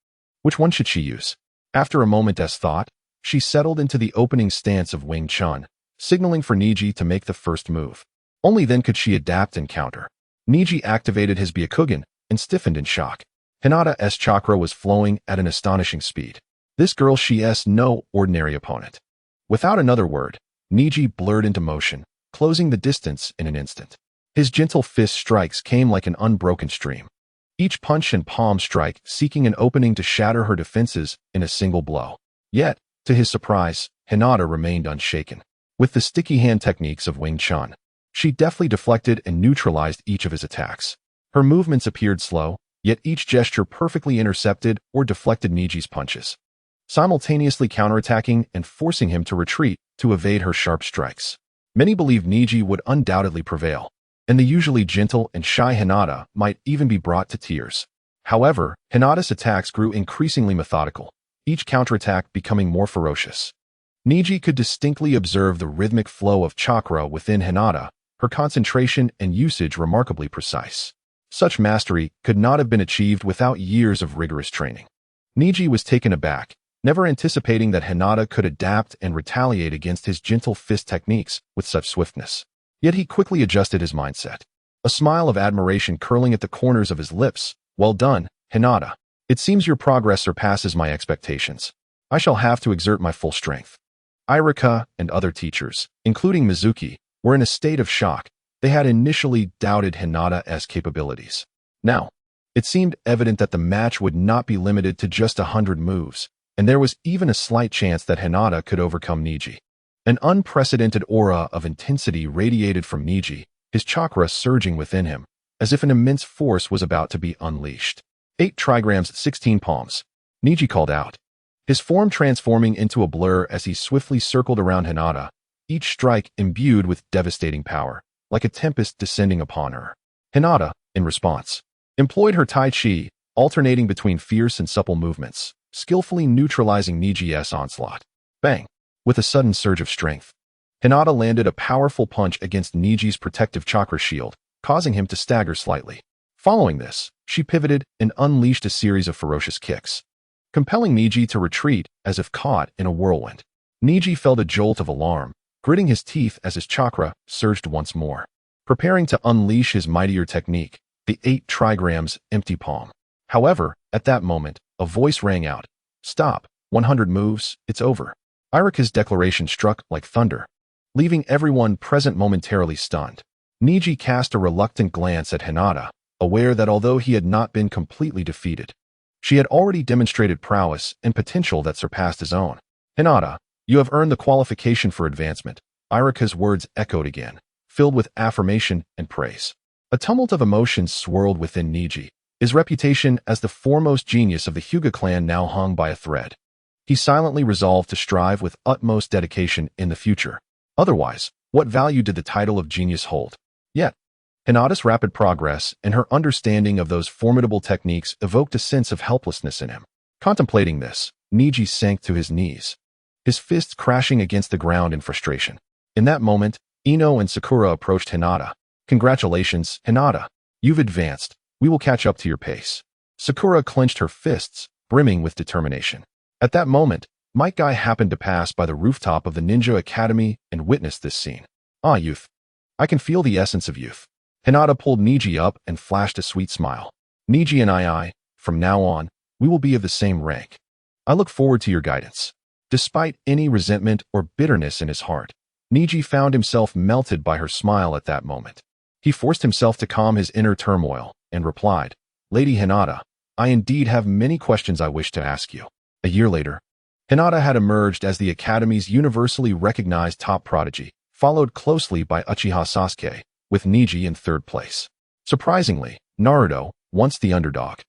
Which one should she use? After a moment's thought, she settled into the opening stance of Wing Chun, signaling for Neji to make the first move. Only then could she adapt and counter. Neji activated his Byakugan and stiffened in shock. Hinata's chakra was flowing at an astonishing speed. This girl she's no ordinary opponent. Without another word, Neji blurred into motion, closing the distance in an instant. His gentle fist strikes came like an unbroken stream. Each punch and palm strike seeking an opening to shatter her defenses in a single blow. Yet, to his surprise, Hinata remained unshaken. With the sticky hand techniques of Wing Chun, she deftly deflected and neutralized each of his attacks. Her movements appeared slow, yet each gesture perfectly intercepted or deflected Neji's punches, simultaneously counterattacking and forcing him to retreat to evade her sharp strikes. Many believed Neji would undoubtedly prevail, and the usually gentle and shy Hinata might even be brought to tears. However, Hinata's attacks grew increasingly methodical, each counterattack becoming more ferocious. Neji could distinctly observe the rhythmic flow of chakra within Hinata, her concentration and usage remarkably precise. Such mastery could not have been achieved without years of rigorous training. Neji was taken aback, never anticipating that Hinata could adapt and retaliate against his gentle fist techniques with such swiftness. Yet he quickly adjusted his mindset, a smile of admiration curling at the corners of his lips. Well done, Hinata. It seems your progress surpasses my expectations. I shall have to exert my full strength. Irika and other teachers, including Mizuki, were in a state of shock. They had initially doubted Hinata's capabilities. Now, it seemed evident that the match would not be limited to just 100 moves, and there was even a slight chance that Hinata could overcome Neji. An unprecedented aura of intensity radiated from Neji, his chakra surging within him, as if an immense force was about to be unleashed. 8 trigrams, 16 palms. Neji called out, his form transforming into a blur as he swiftly circled around Hinata, each strike imbued with devastating power, like a tempest descending upon her. Hinata, in response, employed her Tai Chi, alternating between fierce and supple movements, skillfully neutralizing Neji's onslaught. Bang! With a sudden surge of strength, Hinata landed a powerful punch against Neji's protective chakra shield, causing him to stagger slightly. Following this, she pivoted and unleashed a series of ferocious kicks, compelling Neji to retreat as if caught in a whirlwind. Neji felt a jolt of alarm, gritting his teeth as his chakra surged once more. preparing to unleash his mightier technique, the 8 trigrams empty palm. However, at that moment, a voice rang out. Stop, 100 moves, it's over. Irika's declaration struck like thunder, leaving everyone present momentarily stunned. Neji cast a reluctant glance at Hinata, aware that although he had not been completely defeated, she had already demonstrated prowess and potential that surpassed his own. Hinata, you have earned the qualification for advancement. Irika's words echoed again, filled with affirmation and praise. A tumult of emotions swirled within Neji. His reputation as the foremost genius of the Hyuga clan now hung by a thread. He silently resolved to strive with utmost dedication in the future. Otherwise, what value did the title of genius hold? Yet, Hinata's rapid progress and her understanding of those formidable techniques evoked a sense of helplessness in him. Contemplating this, Neji sank to his knees, his fists crashing against the ground in frustration. In that moment, Ino and Sakura approached Hinata. Congratulations, Hinata. You've advanced. We will catch up to your pace. Sakura clenched her fists, brimming with determination. At that moment, Might Guy happened to pass by the rooftop of the Ninja Academy and witnessed this scene. Ah, youth. I can feel the essence of youth. Hinata pulled Neji up and flashed a sweet smile. Neji and I, from now on, we will be of the same rank. I look forward to your guidance. Despite any resentment or bitterness in his heart, Neji found himself melted by her smile at that moment. He forced himself to calm his inner turmoil and replied, Lady Hinata, I indeed have many questions I wish to ask you. A year later, Hinata had emerged as the Academy's universally recognized top prodigy, followed closely by Uchiha Sasuke, with Neji in third place. Surprisingly, Naruto, once the underdog,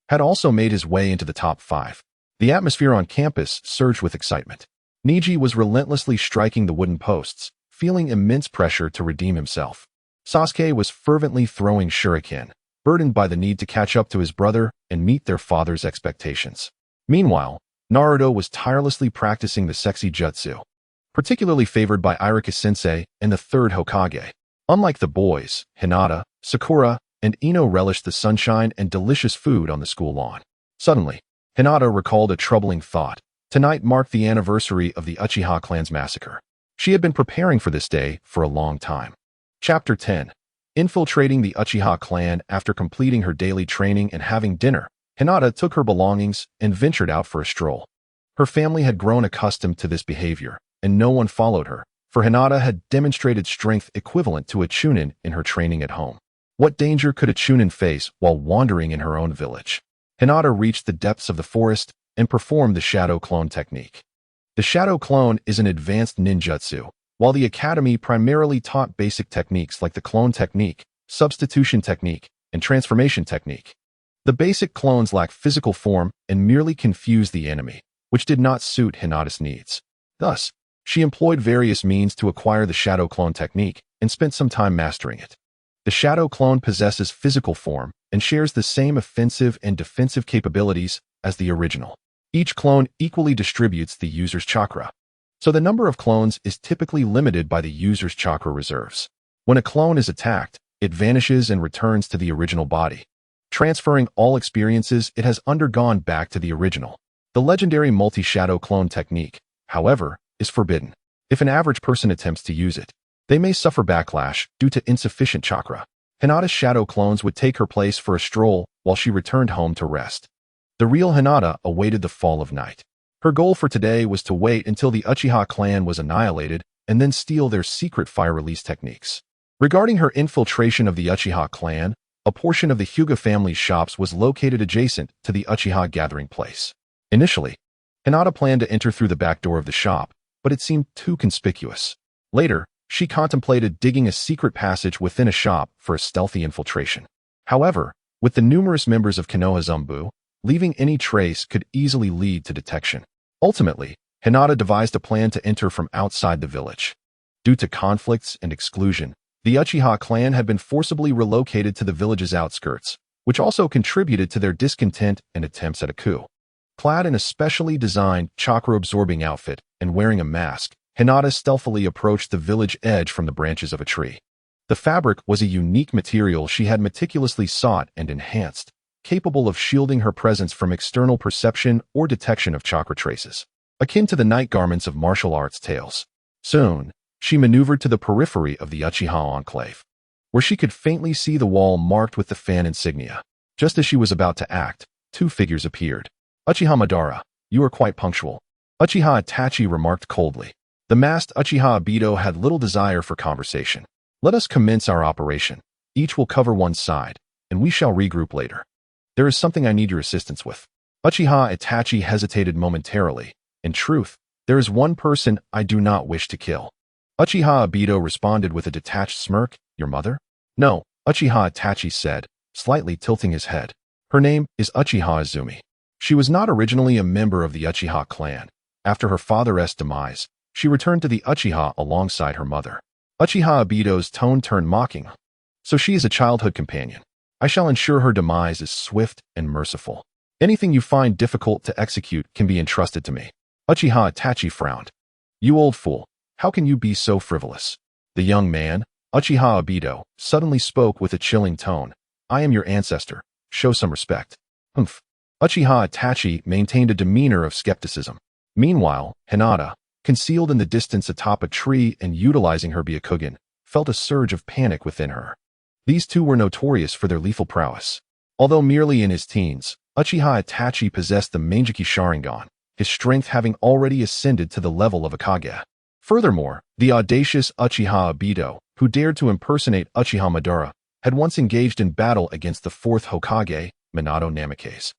had also made his way into the top 5. The atmosphere on campus surged with excitement. Neji was relentlessly striking the wooden posts, feeling immense pressure to redeem himself. Sasuke was fervently throwing shuriken, burdened by the need to catch up to his brother and meet their father's expectations. Meanwhile, Naruto was tirelessly practicing the sexy jutsu, particularly favored by Irika-sensei and the third Hokage. Unlike the boys, Hinata, Sakura, and Ino relished the sunshine and delicious food on the school lawn. Suddenly, Hinata recalled a troubling thought. Tonight marked the anniversary of the Uchiha clan's massacre. She had been preparing for this day for a long time. Chapter 10. Infiltrating the Uchiha clan. After completing her daily training and having dinner, Hinata took her belongings and ventured out for a stroll. Her family had grown accustomed to this behavior, and no one followed her, for Hinata had demonstrated strength equivalent to a Chunin in her training at home. What danger could a Chunin face while wandering in her own village? Hinata reached the depths of the forest and performed the shadow clone technique. The shadow clone is an advanced ninjutsu, while the academy primarily taught basic techniques like the clone technique, substitution technique, and transformation technique. The basic clones lack physical form and merely confuse the enemy, which did not suit Hinata's needs. Thus, she employed various means to acquire the shadow clone technique and spent some time mastering it. The shadow clone possesses physical form and shares the same offensive and defensive capabilities as the original. Each clone equally distributes the user's chakra, so the number of clones is typically limited by the user's chakra reserves. When a clone is attacked, it vanishes and returns to the original body, transferring all experiences it has undergone back to the original. The legendary multi-shadow clone technique, however, is forbidden. If an average person attempts to use it, they may suffer backlash due to insufficient chakra. Hinata's shadow clones would take her place for a stroll while she returned home to rest. The real Hinata awaited the fall of night. Her goal for today was to wait until the Uchiha clan was annihilated and then steal their secret fire release techniques. Regarding her infiltration of the Uchiha clan, a portion of the Hyuga family's shops was located adjacent to the Uchiha gathering place. Initially, Hinata planned to enter through the back door of the shop, but it seemed too conspicuous. Later, she contemplated digging a secret passage within a shop for a stealthy infiltration. However, with the numerous members of Konoha Zumbu, leaving any trace could easily lead to detection. Ultimately, Hinata devised a plan to enter from outside the village. Due to conflicts and exclusion, the Uchiha clan had been forcibly relocated to the village's outskirts, which also contributed to their discontent and attempts at a coup. Clad in a specially designed chakra-absorbing outfit and wearing a mask, Hinata stealthily approached the village edge from the branches of a tree. The fabric was a unique material she had meticulously sought and enhanced, capable of shielding her presence from external perception or detection of chakra traces, akin to the night garments of martial arts tales. Soon, she maneuvered to the periphery of the Uchiha enclave. where she could faintly see the wall marked with the fan insignia. Just as she was about to act, two figures appeared. Uchiha Madara, you are quite punctual, Uchiha Itachi remarked coldly. The masked Uchiha Obito had little desire for conversation. Let us commence our operation. Each will cover one side, and we shall regroup later. There is something I need your assistance with. Uchiha Itachi hesitated momentarily. In truth, there is one person I do not wish to kill. Uchiha Obito responded with a detached smirk. Your mother? No, Uchiha Itachi said, slightly tilting his head. Her name is Uchiha Izumi. She was not originally a member of the Uchiha clan. After her father's demise, she returned to the Uchiha alongside her mother. Uchiha Obito's tone turned mocking. So she is a childhood companion. I shall ensure her demise is swift and merciful. Anything you find difficult to execute can be entrusted to me. Uchiha Itachi frowned. You old fool, how can you be so frivolous? The young man, Uchiha Obito, suddenly spoke with a chilling tone. I am your ancestor. Show some respect. Humph. Uchiha Itachi maintained a demeanor of skepticism. Meanwhile, Hinata, concealed in the distance atop a tree and utilizing her Byakugan, felt a surge of panic within her. These two were notorious for their lethal prowess. Although merely in his teens, Uchiha Itachi possessed the Mangeki Sharingan, his strength having already ascended to the level of a Kage. Furthermore, the audacious Uchiha Obito, who dared to impersonate Uchiha Madara, had once engaged in battle against the fourth Hokage, Minato Namikaze,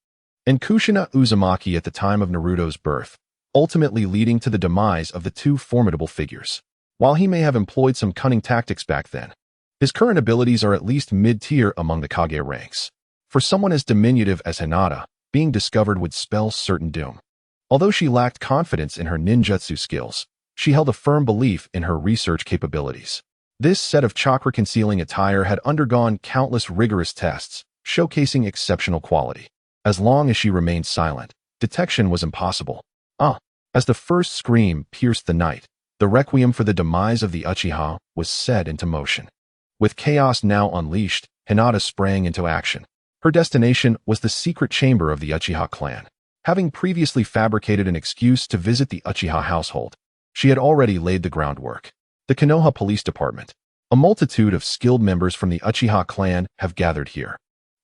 and Kushina Uzumaki at the time of Naruto's birth, ultimately leading to the demise of the two formidable figures. While he may have employed some cunning tactics back then, his current abilities are at least mid-tier among the Kage ranks. For someone as diminutive as Hinata, being discovered would spell certain doom. Although she lacked confidence in her ninjutsu skills, she held a firm belief in her research capabilities. This set of chakra-concealing attire had undergone countless rigorous tests, showcasing exceptional quality. As long as she remained silent, detection was impossible. As the first scream pierced the night, the requiem for the demise of the Uchiha was set into motion. With chaos now unleashed, Hinata sprang into action. Her destination was the secret chamber of the Uchiha clan. Having previously fabricated an excuse to visit the Uchiha household, she had already laid the groundwork. The Konoha Police Department. A multitude of skilled members from the Uchiha clan have gathered here.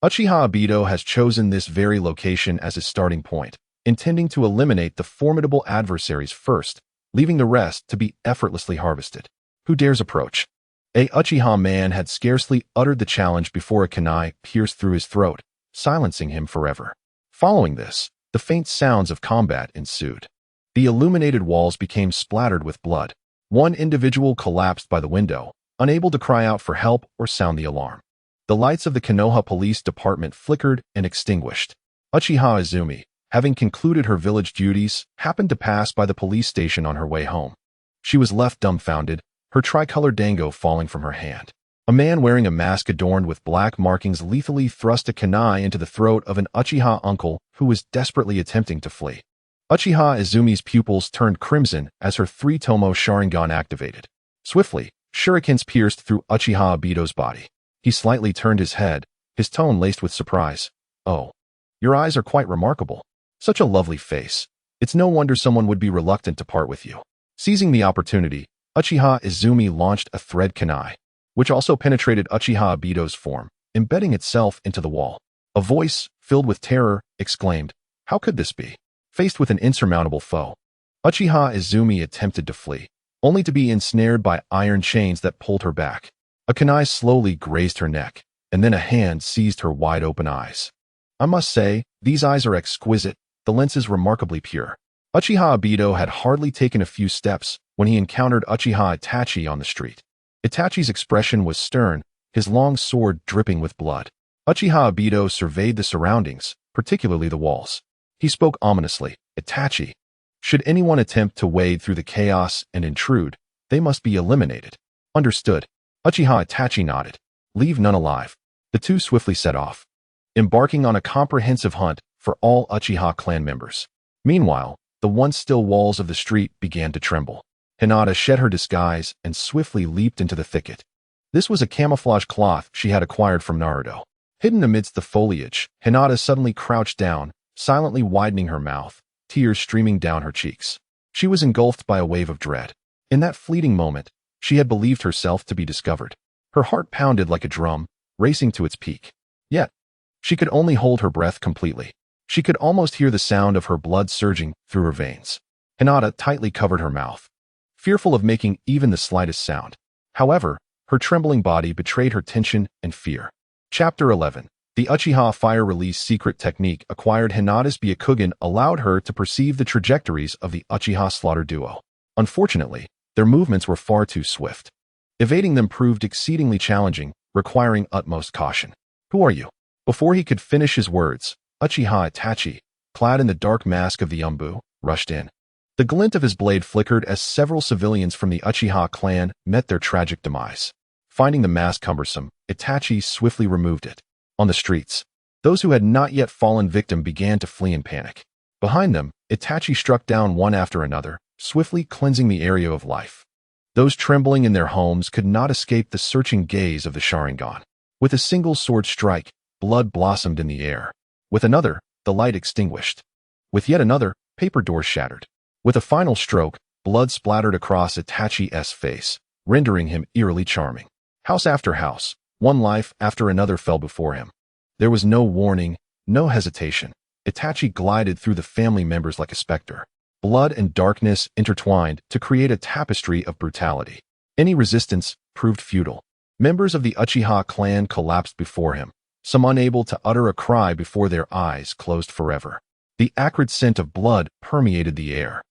Uchiha Obito has chosen this very location as his starting point, intending to eliminate the formidable adversaries first, leaving the rest to be effortlessly harvested. Who dares approach? A Uchiha man had scarcely uttered the challenge before a kunai pierced through his throat, silencing him forever. Following this, the faint sounds of combat ensued. The illuminated walls became splattered with blood. One individual collapsed by the window, unable to cry out for help or sound the alarm. The lights of the Konoha Police Department flickered and extinguished. Uchiha Izumi, having concluded her village duties, happened to pass by the police station on her way home. She was left dumbfounded, her tricolor dango falling from her hand. A man wearing a mask adorned with black markings lethally thrust a kunai into the throat of an Uchiha uncle who was desperately attempting to flee. Uchiha Izumi's pupils turned crimson as her three-tomo Sharingan activated. Swiftly, shurikens pierced through Uchiha Obito's body. He slightly turned his head, his tone laced with surprise. Oh, your eyes are quite remarkable. Such a lovely face. It's no wonder someone would be reluctant to part with you. Seizing the opportunity, Uchiha Izumi launched a thread kunai, which also penetrated Uchiha Obito's form, embedding itself into the wall. A voice, filled with terror, exclaimed, "How could this be?" Faced with an insurmountable foe, Uchiha Izumi attempted to flee, only to be ensnared by iron chains that pulled her back. A kunai slowly grazed her neck, and then a hand seized her wide-open eyes. I must say, these eyes are exquisite, the lenses remarkably pure. Uchiha Obito had hardly taken a few steps when he encountered Uchiha Itachi on the street. Itachi's expression was stern, his long sword dripping with blood. Uchiha Obito surveyed the surroundings, particularly the walls. He spoke ominously, "Itachi, should anyone attempt to wade through the chaos and intrude, they must be eliminated." Understood. Uchiha Itachi nodded. "Leave none alive." The two swiftly set off, embarking on a comprehensive hunt for all Uchiha clan members. Meanwhile, the once still walls of the street began to tremble. Hinata shed her disguise and swiftly leaped into the thicket. This was a camouflage cloth she had acquired from Naruto. Hidden amidst the foliage, Hinata suddenly crouched down, silently widening her mouth, tears streaming down her cheeks. She was engulfed by a wave of dread. In that fleeting moment, she had believed herself to be discovered. Her heart pounded like a drum, racing to its peak. Yet, she could only hold her breath completely. She could almost hear the sound of her blood surging through her veins. Hinata tightly covered her mouth, fearful of making even the slightest sound. However, her trembling body betrayed her tension and fear. Chapter 11. The Uchiha fire release secret technique acquired Hinata's Byakugan allowed her to perceive the trajectories of the Uchiha slaughter duo. Unfortunately, their movements were far too swift. Evading them proved exceedingly challenging, requiring utmost caution. Who are you? Before he could finish his words, Uchiha Itachi, clad in the dark mask of the Umbu, rushed in. The glint of his blade flickered as several civilians from the Uchiha clan met their tragic demise. Finding the mask cumbersome, Itachi swiftly removed it. On the streets, those who had not yet fallen victim began to flee in panic. Behind them, Itachi struck down one after another, swiftly cleansing the area of life. Those trembling in their homes could not escape the searching gaze of the Sharingan. With a single sword strike, blood blossomed in the air. With another, the light extinguished. With yet another, paper doors shattered. With a final stroke, blood splattered across Itachi's face, rendering him eerily charming. House after house, one life after another fell before him. There was no warning, no hesitation. Itachi glided through the family members like a specter. Blood and darkness intertwined to create a tapestry of brutality. Any resistance proved futile. Members of the Uchiha clan collapsed before him, some unable to utter a cry before their eyes closed forever. The acrid scent of blood permeated the air.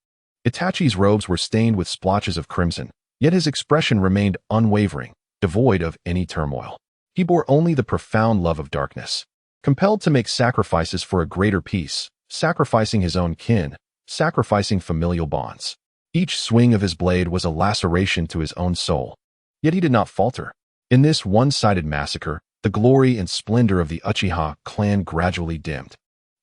Itachi's robes were stained with splotches of crimson, yet his expression remained unwavering, devoid of any turmoil. He bore only the profound love of darkness. Compelled to make sacrifices for a greater peace, sacrificing his own kin, sacrificing familial bonds. Each swing of his blade was a laceration to his own soul. Yet he did not falter. In this one-sided massacre, the glory and splendor of the Uchiha clan gradually dimmed.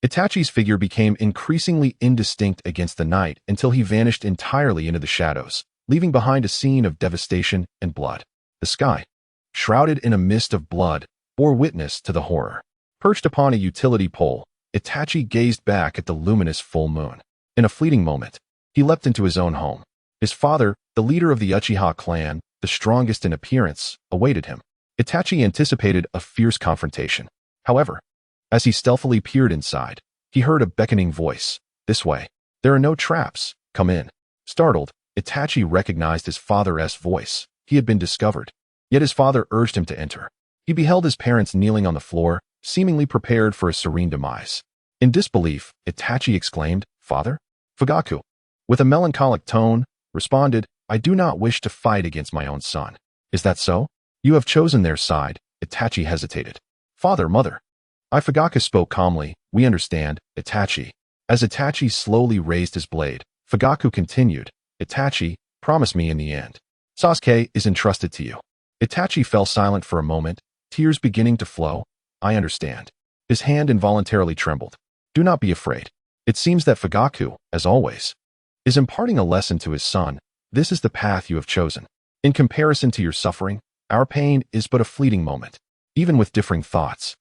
Itachi's figure became increasingly indistinct against the night until he vanished entirely into the shadows, leaving behind a scene of devastation and blood. The sky, shrouded in a mist of blood, bore witness to the horror. Perched upon a utility pole, Itachi gazed back at the luminous full moon. In a fleeting moment, he leapt into his own home. His father, the leader of the Uchiha clan, the strongest in appearance, awaited him. Itachi anticipated a fierce confrontation. However, as he stealthily peered inside, he heard a beckoning voice. This way. There are no traps. Come in. Startled, Itachi recognized his father's voice. He had been discovered. Yet his father urged him to enter. He beheld his parents kneeling on the floor, seemingly prepared for a serene demise. In disbelief, Itachi exclaimed, "Father?" Fugaku, with a melancholic tone, responded, "I do not wish to fight against my own son." "Is that so? You have chosen their side." Itachi hesitated. "Father, mother." Fugaku spoke calmly. "We understand, Itachi." As Itachi slowly raised his blade, Fugaku continued, "Itachi, promise me in the end. Sasuke is entrusted to you." Itachi fell silent for a moment, tears beginning to flow. "I understand." His hand involuntarily trembled. "Do not be afraid. It seems that Fugaku, as always, is imparting a lesson to his son. This is the path you have chosen. In comparison to your suffering, our pain is but a fleeting moment. Even with differing thoughts,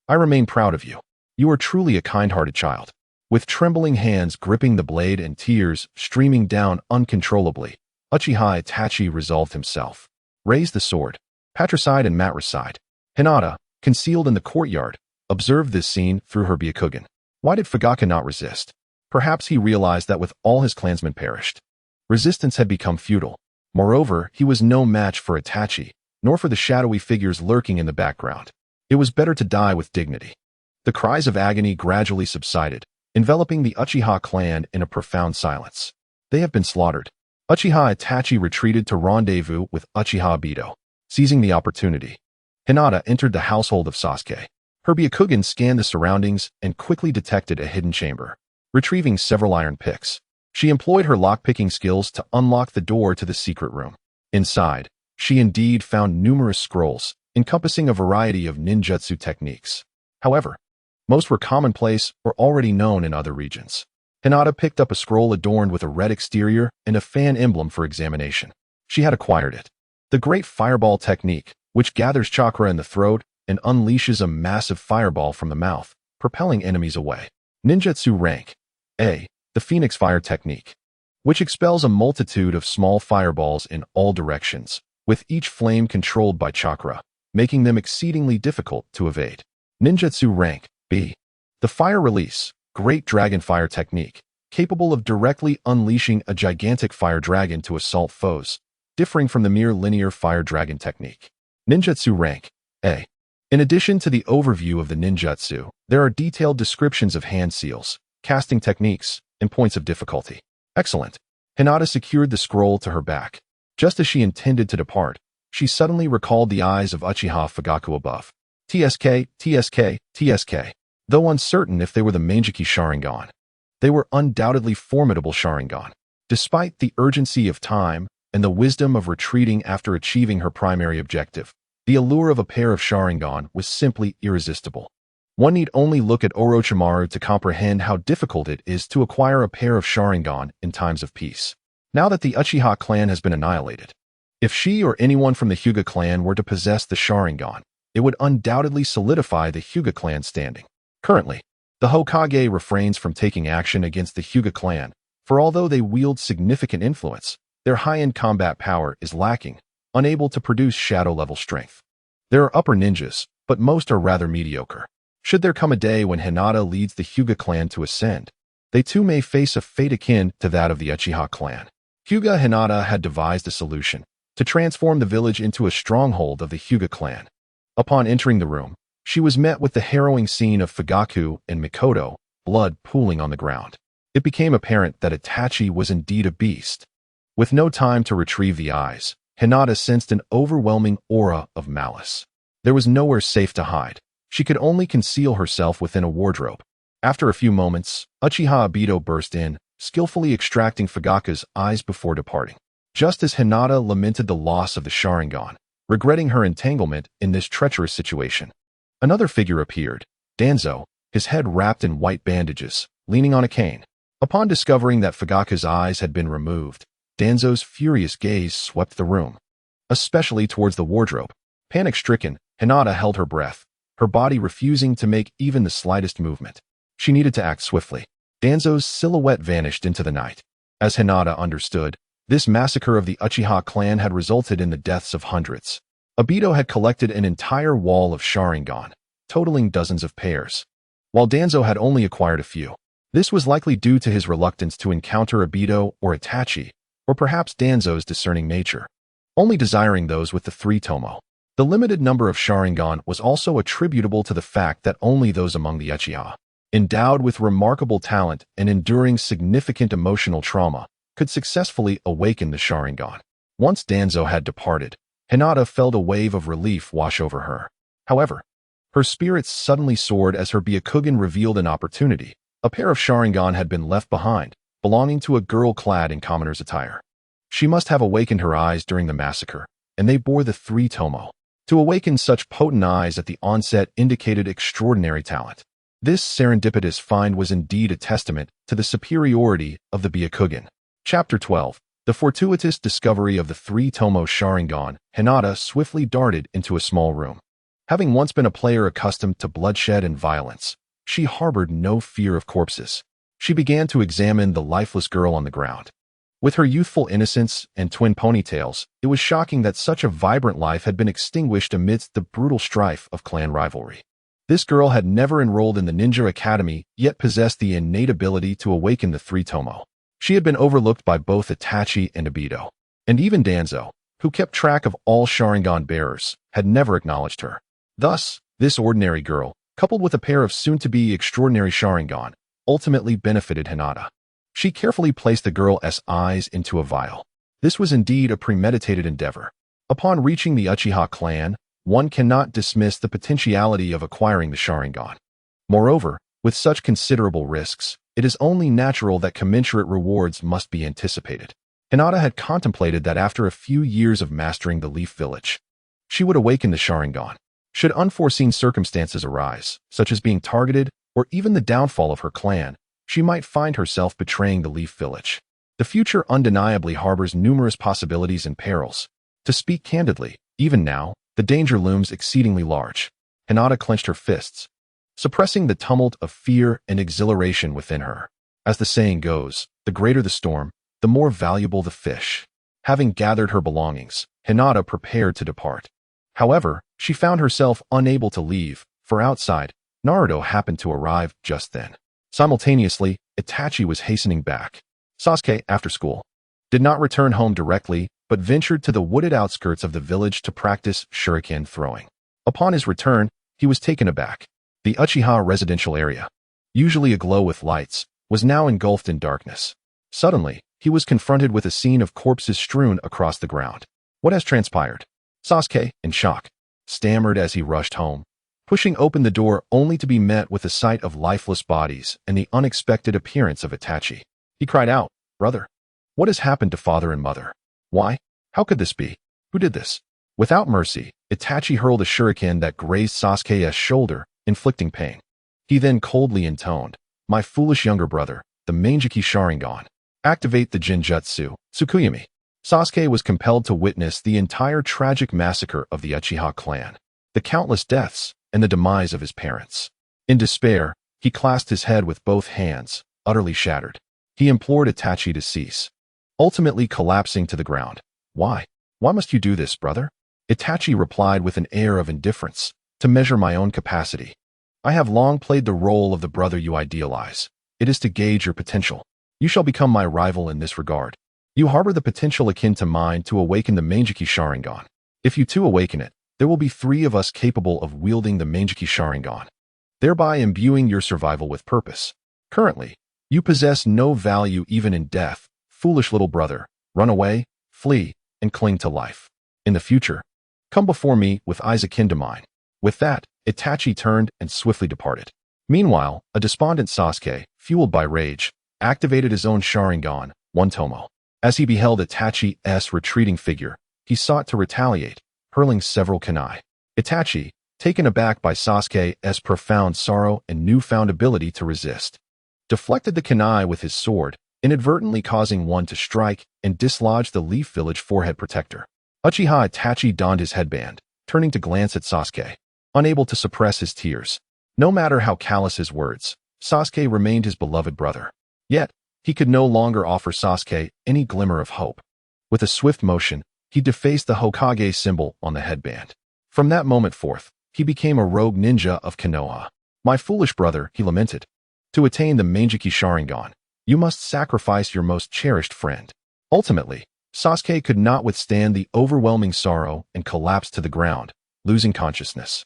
I remain proud of you. You are truly a kind-hearted child." With trembling hands gripping the blade and tears streaming down uncontrollably, Uchiha Itachi resolved himself. Raise the sword. Patricide and matricide. Hinata, concealed in the courtyard, observed this scene through her Byakugan. Why did Fugaku not resist? Perhaps he realized that with all his clansmen perished, resistance had become futile. Moreover, he was no match for Itachi, nor for the shadowy figures lurking in the background. It was better to die with dignity. The cries of agony gradually subsided, enveloping the Uchiha clan in a profound silence. They have been slaughtered. Uchiha Itachi retreated to rendezvous with Uchiha Obito. Seizing the opportunity, Hinata entered the household of Sasuke. Her Byakugan scanned the surroundings and quickly detected a hidden chamber. Retrieving several iron picks, she employed her lock-picking skills to unlock the door to the secret room. Inside, she indeed found numerous scrolls, encompassing a variety of ninjutsu techniques. However, most were commonplace or already known in other regions. Hinata picked up a scroll adorned with a red exterior and a fan emblem for examination. She had acquired it. The Great Fireball technique, which gathers chakra in the throat and unleashes a massive fireball from the mouth, propelling enemies away. Ninjutsu rank A. The Phoenix Fire technique, which expels a multitude of small fireballs in all directions, with each flame controlled by chakra, making them exceedingly difficult to evade. Ninjutsu Rank B. The Fire Release, Great Dragon Fire Technique, capable of directly unleashing a gigantic fire dragon to assault foes, differing from the mere linear fire dragon technique. Ninjutsu Rank A. In addition to the overview of the ninjutsu, there are detailed descriptions of hand seals, casting techniques, and points of difficulty. Excellent. Hinata secured the scroll to her back. Just as she intended to depart, she suddenly recalled the eyes of Uchiha Fugaku above. TSK, TSK, TSK. Though uncertain if they were the Manjiki Sharingan, they were undoubtedly formidable Sharingan. Despite the urgency of time and the wisdom of retreating after achieving her primary objective, the allure of a pair of Sharingan was simply irresistible. One need only look at Orochimaru to comprehend how difficult it is to acquire a pair of Sharingan in times of peace. Now that the Uchiha clan has been annihilated, if she or anyone from the Hyuga clan were to possess the Sharingan, it would undoubtedly solidify the Hyuga clan's standing. Currently, the Hokage refrains from taking action against the Hyuga clan, for although they wield significant influence, their high-end combat power is lacking, unable to produce shadow-level strength. There are upper ninjas, but most are rather mediocre. Should there come a day when Hinata leads the Hyuga clan to ascend, they too may face a fate akin to that of the Uchiha clan. Hyuga Hinata had devised a solution to transform the village into a stronghold of the Hyuga clan. Upon entering the room, she was met with the harrowing scene of Fugaku and Mikoto, blood pooling on the ground. It became apparent that Itachi was indeed a beast. With no time to retrieve the eyes, Hinata sensed an overwhelming aura of malice. There was nowhere safe to hide. She could only conceal herself within a wardrobe. After a few moments, Uchiha Obito burst in, skillfully extracting Fugaku's eyes before departing. Just as Hinata lamented the loss of the Sharingan, regretting her entanglement in this treacherous situation, another figure appeared, Danzo, his head wrapped in white bandages, leaning on a cane. Upon discovering that Fugaku's eyes had been removed, Danzo's furious gaze swept the room, especially towards the wardrobe. Panic-stricken, Hinata held her breath, her body refusing to make even the slightest movement. She needed to act swiftly. Danzo's silhouette vanished into the night. As Hinata understood, this massacre of the Uchiha clan had resulted in the deaths of hundreds. Obito had collected an entire wall of Sharingan, totaling dozens of pairs, while Danzo had only acquired a few. This was likely due to his reluctance to encounter Obito or Itachi, or perhaps Danzo's discerning nature, only desiring those with the three tomo. The limited number of Sharingan was also attributable to the fact that only those among the Uchiha, endowed with remarkable talent and enduring significant emotional trauma, could successfully awaken the Sharingan. Once Danzo had departed, Hinata felt a wave of relief wash over her. However, her spirits suddenly soared as her Byakugan revealed an opportunity. A pair of Sharingan had been left behind, belonging to a girl clad in commoner's attire. She must have awakened her eyes during the massacre, and they bore the three tomo. To awaken such potent eyes at the onset indicated extraordinary talent. This serendipitous find was indeed a testament to the superiority of the Byakugan. Chapter 12. The fortuitous discovery of the three tomo Sharingan. Hinata swiftly darted into a small room. Having once been a player accustomed to bloodshed and violence, she harbored no fear of corpses. She began to examine the lifeless girl on the ground. With her youthful innocence and twin ponytails, it was shocking that such a vibrant life had been extinguished amidst the brutal strife of clan rivalry. This girl had never enrolled in the ninja academy, yet possessed the innate ability to awaken the three tomo. She had been overlooked by both Itachi and Obito, and even Danzo, who kept track of all Sharingan bearers, had never acknowledged her. Thus, this ordinary girl, coupled with a pair of soon-to-be extraordinary Sharingan, ultimately benefited Hinata. She carefully placed the girl's eyes into a vial. This was indeed a premeditated endeavor. Upon reaching the Uchiha clan, one cannot dismiss the potentiality of acquiring the Sharingan. Moreover, with such considerable risks, it is only natural that commensurate rewards must be anticipated. Hinata had contemplated that after a few years of mastering the Leaf Village, she would awaken the Sharingan. Should unforeseen circumstances arise, such as being targeted or even the downfall of her clan, she might find herself betraying the Leaf Village. The future undeniably harbors numerous possibilities and perils. To speak candidly, even now, the danger looms exceedingly large. Hinata clenched her fists, suppressing the tumult of fear and exhilaration within her. As the saying goes, the greater the storm, the more valuable the fish. Having gathered her belongings, Hinata prepared to depart. However, she found herself unable to leave, for outside, Naruto happened to arrive just then. Simultaneously, Itachi was hastening back. Sasuke, after school, did not return home directly, but ventured to the wooded outskirts of the village to practice shuriken throwing. Upon his return, he was taken aback. The Uchiha residential area, usually aglow with lights, was now engulfed in darkness. Suddenly, he was confronted with a scene of corpses strewn across the ground. What has transpired? Sasuke, in shock, stammered as he rushed home, pushing open the door only to be met with the sight of lifeless bodies and the unexpected appearance of Itachi. He cried out, "Brother, what has happened to father and mother? Why? How could this be? Who did this?" Without mercy, Itachi hurled a shuriken that grazed Sasuke's shoulder, inflicting pain. He then coldly intoned, "My foolish younger brother, the Mangeki Sharingan. Activate the Genjutsu, Tsukuyami." Sasuke was compelled to witness the entire tragic massacre of the Uchiha clan, the countless deaths, and the demise of his parents. In despair, he clasped his head with both hands, utterly shattered. He implored Itachi to cease, ultimately collapsing to the ground. "Why? Why must you do this, brother?" Itachi replied with an air of indifference, "To measure my own capacity. I have long played the role of the brother you idealize. It is to gauge your potential. You shall become my rival in this regard. You harbor the potential akin to mine to awaken the Mangeki Sharingan. If you too awaken it, there will be 3 of us capable of wielding the Mangeki Sharingan, thereby imbuing your survival with purpose. Currently, you possess no value even in death. Foolish little brother, run away, flee, and cling to life. In the future, come before me with eyes akin to mine." With that, Itachi turned and swiftly departed. Meanwhile, a despondent Sasuke, fueled by rage, activated his own Sharingan, One Tomo. As he beheld Itachi's retreating figure, he sought to retaliate, hurling several kunai. Itachi, taken aback by Sasuke's profound sorrow and newfound ability to resist, deflected the kunai with his sword, inadvertently causing one to strike and dislodge the Leaf Village forehead protector. Uchiha Itachi donned his headband, turning to glance at Sasuke, unable to suppress his tears. No matter how callous his words, Sasuke remained his beloved brother. Yet, he could no longer offer Sasuke any glimmer of hope. With a swift motion, he defaced the Hokage symbol on the headband. From that moment forth, he became a rogue ninja of Konoha. "My foolish brother," he lamented. "To attain the Mangeki Sharingan, you must sacrifice your most cherished friend." Ultimately, Sasuke could not withstand the overwhelming sorrow and collapsed to the ground, losing consciousness.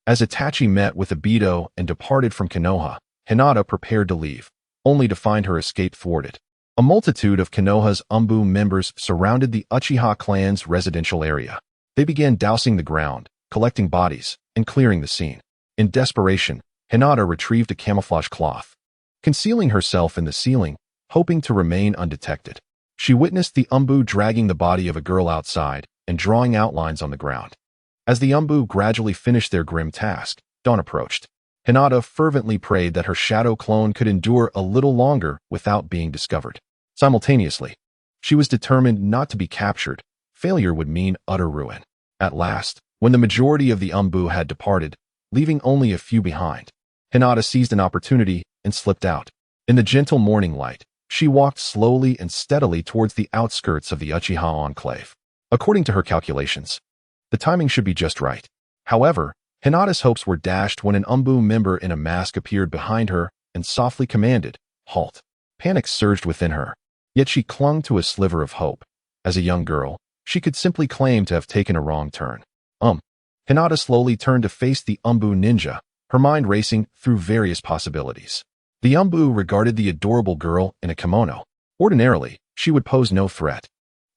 As Itachi met with Obito and departed from Konoha, Hinata prepared to leave, only to find her escape thwarted. A multitude of Konoha's Umbu members surrounded the Uchiha clan's residential area. They began dousing the ground, collecting bodies, and clearing the scene. In desperation, Hinata retrieved a camouflage cloth, concealing herself in the ceiling, hoping to remain undetected. She witnessed the Umbu dragging the body of a girl outside and drawing outlines on the ground. As the Umbu gradually finished their grim task, dawn approached. Hinata fervently prayed that her shadow clone could endure a little longer without being discovered. Simultaneously, she was determined not to be captured. Failure would mean utter ruin. At last, when the majority of the Umbu had departed, leaving only a few behind, Hinata seized an opportunity and slipped out. In the gentle morning light, she walked slowly and steadily towards the outskirts of the Uchiha enclave. According to her calculations, the timing should be just right. However, Hinata's hopes were dashed when an Umbu member in a mask appeared behind her and softly commanded, "Halt." Panic surged within her, yet she clung to a sliver of hope. As a young girl, she could simply claim to have taken a wrong turn. Hinata slowly turned to face the Umbu ninja, her mind racing through various possibilities. The Umbu regarded the adorable girl in a kimono. Ordinarily, she would pose no threat.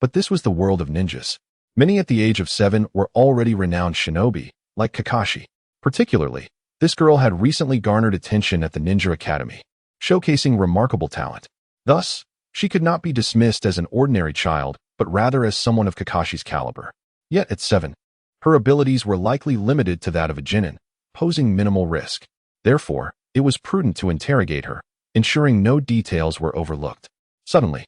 But this was the world of ninjas. Many at the age of 7 were already renowned shinobi, like Kakashi. Particularly, this girl had recently garnered attention at the Ninja Academy, showcasing remarkable talent. Thus, she could not be dismissed as an ordinary child, but rather as someone of Kakashi's caliber. Yet at 7, her abilities were likely limited to that of a genin, posing minimal risk. Therefore, it was prudent to interrogate her, ensuring no details were overlooked. Suddenly,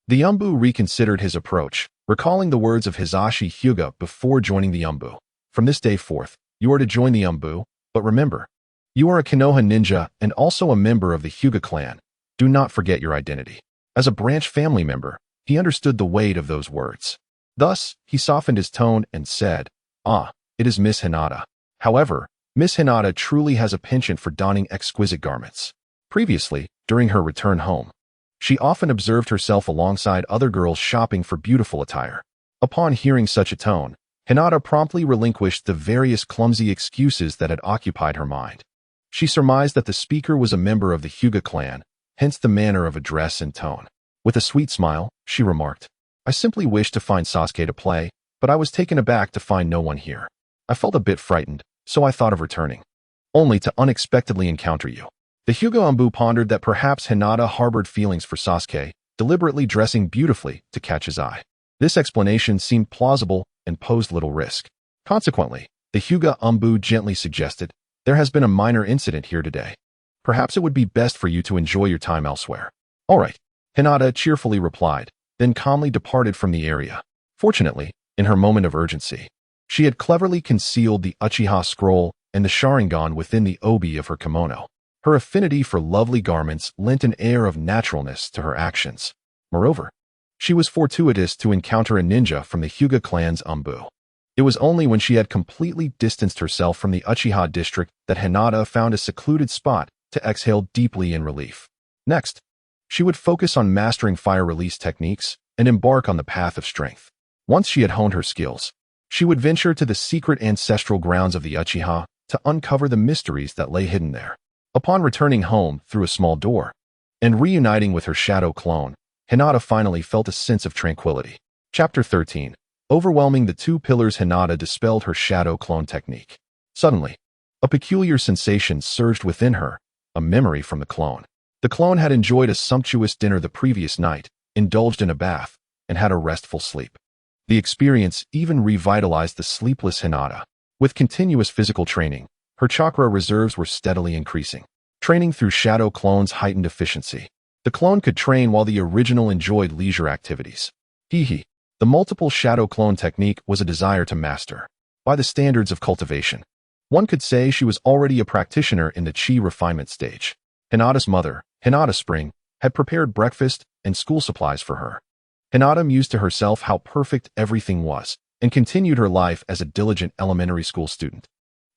the Umbu reconsidered his approach, recalling the words of Hisashi Hyuga before joining the Umbu. "From this day forth, you are to join the Umbu, but remember, you are a Konoha ninja and also a member of the Hyuga clan. Do not forget your identity." As a branch family member, he understood the weight of those words. Thus, he softened his tone and said, "Ah, it is Miss Hinata. However, Miss Hinata truly has a penchant for donning exquisite garments. Previously, during her return home, she often observed herself alongside other girls shopping for beautiful attire." Upon hearing such a tone, Hinata promptly relinquished the various clumsy excuses that had occupied her mind. She surmised that the speaker was a member of the Hyuga clan, hence the manner of address and tone. With a sweet smile, she remarked, "I simply wished to find Sasuke to play, but I was taken aback to find no one here. I felt a bit frightened, so I thought of returning, only to unexpectedly encounter you." The Hyuga Anbu pondered that perhaps Hinata harbored feelings for Sasuke, deliberately dressing beautifully to catch his eye. This explanation seemed plausible and posed little risk. Consequently, the Hyuga Anbu gently suggested, "There has been a minor incident here today. Perhaps it would be best for you to enjoy your time elsewhere." "All right," Hinata cheerfully replied, then calmly departed from the area. Fortunately, in her moment of urgency, she had cleverly concealed the Uchiha scroll and the Sharingan within the obi of her kimono. Her affinity for lovely garments lent an air of naturalness to her actions. Moreover, she was fortuitous to encounter a ninja from the Hyuga clan's Anbu. It was only when she had completely distanced herself from the Uchiha district that Hinata found a secluded spot to exhale deeply in relief. Next, she would focus on mastering fire release techniques and embark on the path of strength. Once she had honed her skills, she would venture to the secret ancestral grounds of the Uchiha to uncover the mysteries that lay hidden there. Upon returning home through a small door and reuniting with her shadow clone, Hinata finally felt a sense of tranquility. Chapter 13. Overwhelming the two pillars. Hinata dispelled her shadow clone technique. Suddenly, a peculiar sensation surged within her, a memory from the clone. The clone had enjoyed a sumptuous dinner the previous night, indulged in a bath, and had a restful sleep. The experience even revitalized the sleepless Hinata. With continuous physical training, her chakra reserves were steadily increasing. Training through shadow clones heightened efficiency. The clone could train while the original enjoyed leisure activities. The multiple shadow clone technique was a desire to master. By the standards of cultivation, one could say she was already a practitioner in the chi refinement stage. Hinata's mother, Hinata Spring, had prepared breakfast and school supplies for her. Hinata mused to herself how perfect everything was, and continued her life as a diligent elementary school student,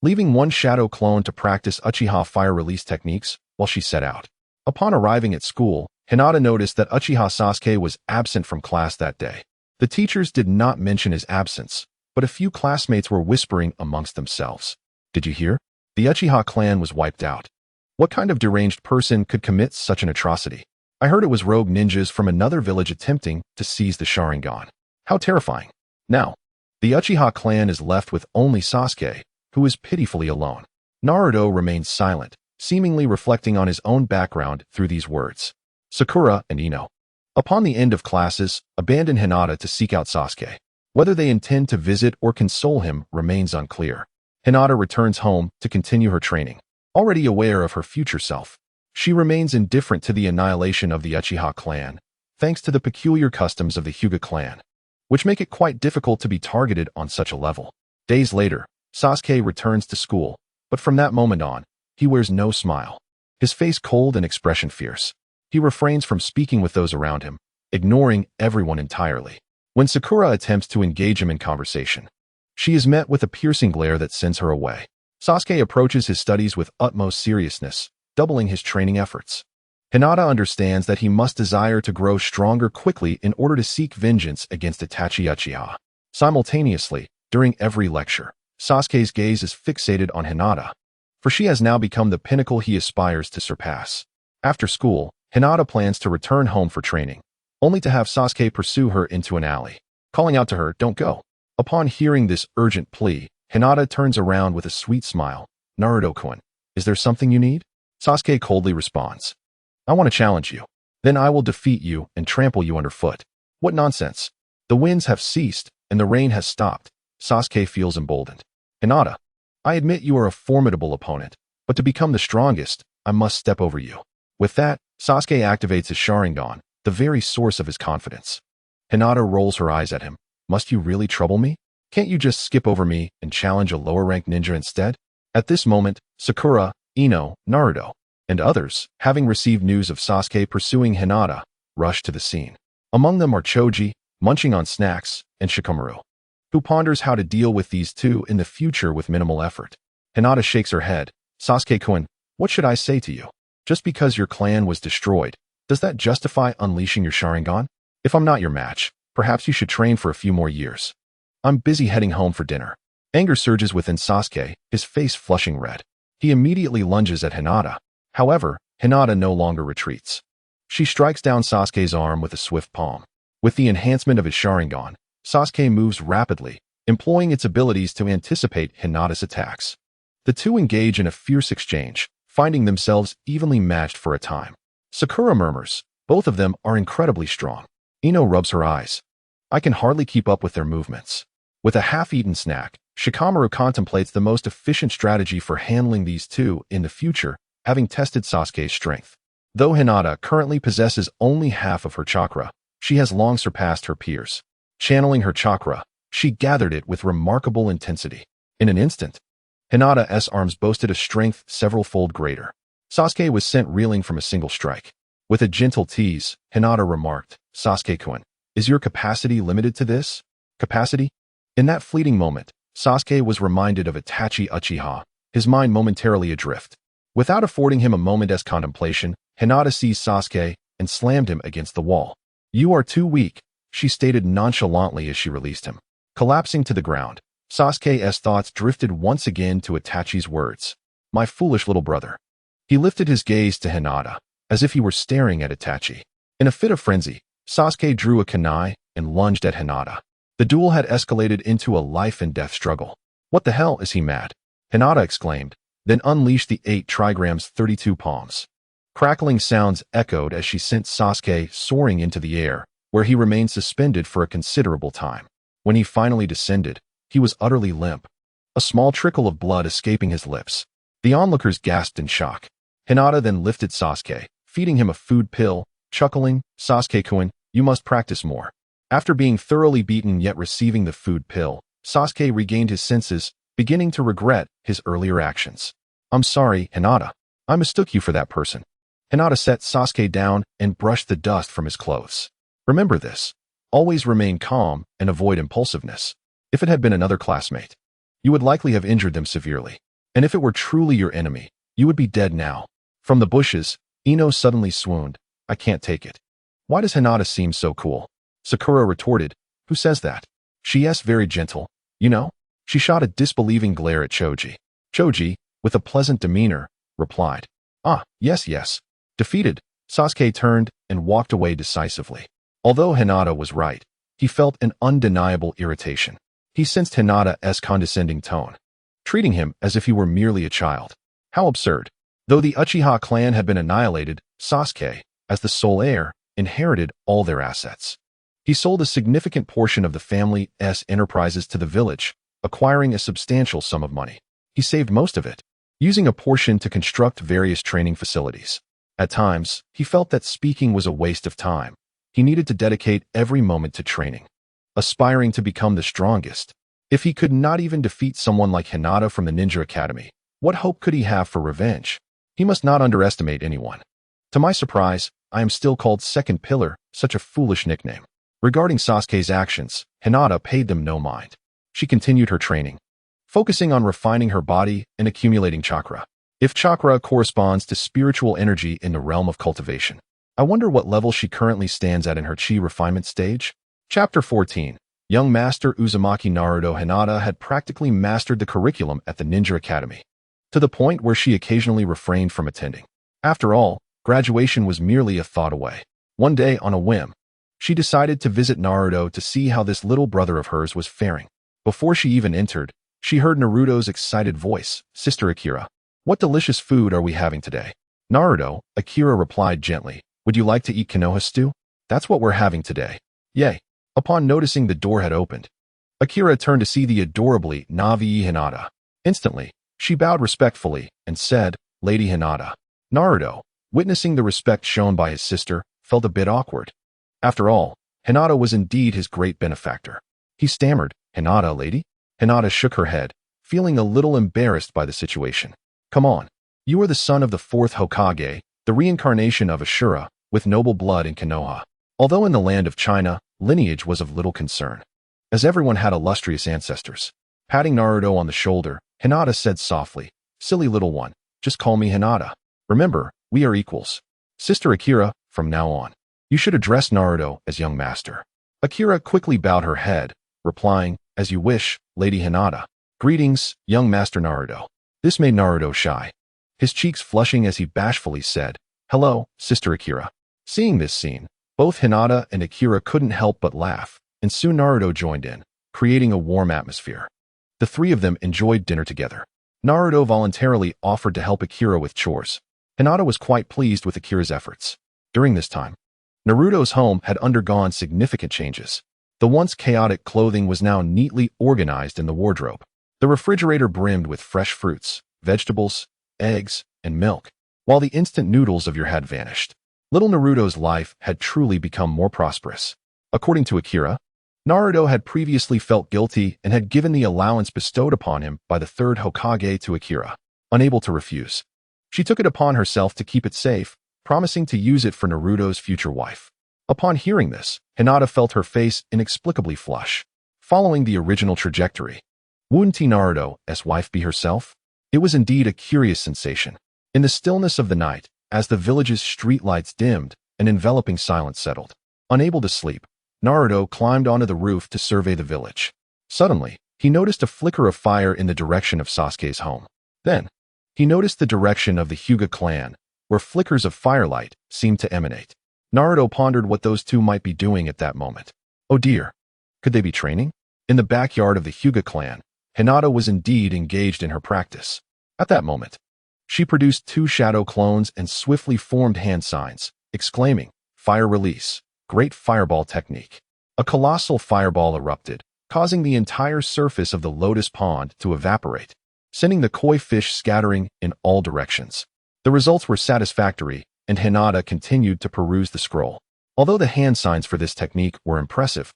leaving one shadow clone to practice Uchiha fire release techniques while she set out. Upon arriving at school, Hinata noticed that Uchiha Sasuke was absent from class that day. The teachers did not mention his absence, but a few classmates were whispering amongst themselves. "Did you hear? The Uchiha clan was wiped out. What kind of deranged person could commit such an atrocity? I heard it was rogue ninjas from another village attempting to seize the Sharingan. How terrifying." Now, the Uchiha clan is left with only Sasuke, who is pitifully alone. Naruto remains silent, seemingly reflecting on his own background through these words. Sakura and Ino, upon the end of classes, abandon Hinata to seek out Sasuke. Whether they intend to visit or console him remains unclear. Hinata returns home to continue her training. Already aware of her future self, she remains indifferent to the annihilation of the Uchiha clan, thanks to the peculiar customs of the Hyuga clan, which make it quite difficult to be targeted on such a level. Days later, Sasuke returns to school, but from that moment on, he wears no smile. His face cold and expression fierce. He refrains from speaking with those around him, ignoring everyone entirely. When Sakura attempts to engage him in conversation, she is met with a piercing glare that sends her away. Sasuke approaches his studies with utmost seriousness, doubling his training efforts. Hinata understands that he must desire to grow stronger quickly in order to seek vengeance against Itachi Uchiha. Simultaneously, during every lecture, Sasuke's gaze is fixated on Hinata, for she has now become the pinnacle he aspires to surpass. After school, Hinata plans to return home for training, only to have Sasuke pursue her into an alley, calling out to her, "Don't go." Upon hearing this urgent plea, Hinata turns around with a sweet smile. "Naruto-kun, is there something you need?" Sasuke coldly responds, "I want to challenge you. Then I will defeat you and trample you underfoot." What nonsense. The winds have ceased, and the rain has stopped. Sasuke feels emboldened. "Hinata, I admit you are a formidable opponent, but to become the strongest, I must step over you." With that, Sasuke activates his Sharingan, the very source of his confidence. Hinata rolls her eyes at him. "Must you really trouble me? Can't you just skip over me and challenge a lower-ranked ninja instead?" At this moment, Sakura, Ino, Naruto, and others, having received news of Sasuke pursuing Hinata, rush to the scene. Among them are Choji, munching on snacks, and Shikamaru, who ponders how to deal with these two in the future with minimal effort. Hinata shakes her head. Sasuke-kun, what should I say to you? Just because your clan was destroyed, does that justify unleashing your Sharingan? If I'm not your match, perhaps you should train for a few more years. I'm busy heading home for dinner. Anger surges within Sasuke, his face flushing red. He immediately lunges at Hinata. However, Hinata no longer retreats. She strikes down Sasuke's arm with a swift palm. With the enhancement of his Sharingan, Sasuke moves rapidly, employing its abilities to anticipate Hinata's attacks. The two engage in a fierce exchange, finding themselves evenly matched for a time. Sakura murmurs, both of them are incredibly strong. Ino rubs her eyes. I can hardly keep up with their movements. With a half-eaten snack, Shikamaru contemplates the most efficient strategy for handling these two in the future, having tested Sasuke's strength. Though Hinata currently possesses only half of her chakra, she has long surpassed her peers. Channeling her chakra, she gathered it with remarkable intensity. In an instant, Hinata's arms boasted a strength several-fold greater. Sasuke was sent reeling from a single strike. With a gentle tease, Hinata remarked, Sasuke-kun, is your capacity limited to this? Capacity? In that fleeting moment, Sasuke was reminded of Itachi Uchiha, his mind momentarily adrift. Without affording him a moment's contemplation, Hinata seized Sasuke and slammed him against the wall. You are too weak, she stated nonchalantly as she released him. Collapsing to the ground, Sasuke's thoughts drifted once again to Itachi's words. My foolish little brother. He lifted his gaze to Hinata, as if he were staring at Itachi. In a fit of frenzy, Sasuke drew a kunai and lunged at Hinata. The duel had escalated into a life-and-death struggle. What the hell, is he mad? Hinata exclaimed, then unleashed the 8 trigrams 32 palms. Crackling sounds echoed as she sent Sasuke soaring into the air, where he remained suspended for a considerable time. When he finally descended, he was utterly limp, a small trickle of blood escaping his lips. The onlookers gasped in shock. Hinata then lifted Sasuke, feeding him a food pill, chuckling, Sasuke-kun, you must practice more. After being thoroughly beaten yet receiving the food pill, Sasuke regained his senses, beginning to regret his earlier actions. I'm sorry, Hinata. I mistook you for that person. Hinata set Sasuke down and brushed the dust from his clothes. Remember this. Always remain calm and avoid impulsiveness. If it had been another classmate, you would likely have injured them severely. And if it were truly your enemy, you would be dead now. From the bushes, Ino suddenly swooned. I can't take it. Why does Hinata seem so cool? Sakura retorted. Who says that? She's very gentle. You know? She shot a disbelieving glare at Choji. Choji, with a pleasant demeanor, replied. Ah, yes. Defeated, Sasuke turned and walked away decisively. Although Hinata was right, he felt an undeniable irritation. He sensed Hinata's condescending tone, treating him as if he were merely a child. How absurd. Though the Uchiha clan had been annihilated, Sasuke, as the sole heir, inherited all their assets. He sold a significant portion of the family's enterprises to the village, acquiring a substantial sum of money. He saved most of it, using a portion to construct various training facilities. At times, he felt that speaking was a waste of time. He needed to dedicate every moment to training, aspiring to become the strongest. If he could not even defeat someone like Hinata from the Ninja Academy, what hope could he have for revenge? He must not underestimate anyone. To my surprise, I am still called Second Pillar, such a foolish nickname. Regarding Sasuke's actions, Hinata paid them no mind. She continued her training, focusing on refining her body and accumulating chakra. If chakra corresponds to spiritual energy in the realm of cultivation, I wonder what level she currently stands at in her chi refinement stage? Chapter 14. Young Master Uzumaki Naruto. Hinata had practically mastered the curriculum at the Ninja Academy, to the point where she occasionally refrained from attending. After all, graduation was merely a thought away. One day, on a whim, she decided to visit Naruto to see how this little brother of hers was faring. Before she even entered, she heard Naruto's excited voice. Sister Akira, what delicious food are we having today? Naruto, Akira replied gently. Would you like to eat Konoha stew? That's what we're having today. Yay. Upon noticing the door had opened, Akira turned to see the adorably Navi Hinata. Instantly, she bowed respectfully and said, Lady Hinata. Naruto, witnessing the respect shown by his sister, felt a bit awkward. After all, Hinata was indeed his great benefactor. He stammered, Hinata, lady? Hinata shook her head, feeling a little embarrassed by the situation. Come on. You are the son of the 4th Hokage, the reincarnation of Ashura, with noble blood in Konoha. Although in the land of China, lineage was of little concern, as everyone had illustrious ancestors. Patting Naruto on the shoulder, Hinata said softly, "Silly little one, just call me Hinata. Remember, we are equals. Sister Akira, from now on, you should address Naruto as young master." Akira quickly bowed her head, replying, "As you wish, Lady Hinata." "Greetings, young master Naruto." This made Naruto shy, his cheeks flushing as he bashfully said, "Hello, Sister Akira." Seeing this scene, both Hinata and Akira couldn't help but laugh, and soon Naruto joined in, creating a warm atmosphere. The three of them enjoyed dinner together. Naruto voluntarily offered to help Akira with chores. Hinata was quite pleased with Akira's efforts. During this time, Naruto's home had undergone significant changes. The once chaotic clothing was now neatly organized in the wardrobe. The refrigerator brimmed with fresh fruits, vegetables, eggs, and milk, while the instant noodles of your had vanished. Little Naruto's life had truly become more prosperous. According to Akira, Naruto had previously felt guilty and had given the allowance bestowed upon him by the third Hokage to Akira. Unable to refuse, she took it upon herself to keep it safe, promising to use it for Naruto's future wife. Upon hearing this, Hinata felt her face inexplicably flush. Following the original trajectory, wouldn't Naruto's wife be herself? It was indeed a curious sensation. In the stillness of the night, as the village's streetlights dimmed, an enveloping silence settled. Unable to sleep, Naruto climbed onto the roof to survey the village. Suddenly, he noticed a flicker of fire in the direction of Sasuke's home. Then, he noticed the direction of the Hyuga clan, where flickers of firelight seemed to emanate. Naruto pondered what those two might be doing at that moment. Oh dear, could they be training? In the backyard of the Hyuga clan, Hinata was indeed engaged in her practice. At that moment, she produced two shadow clones and swiftly formed hand signs, exclaiming, "Fire release, great fireball technique." A colossal fireball erupted, causing the entire surface of the lotus pond to evaporate, sending the koi fish scattering in all directions. The results were satisfactory, and Hinata continued to peruse the scroll. Although the hand signs for this technique were impressive,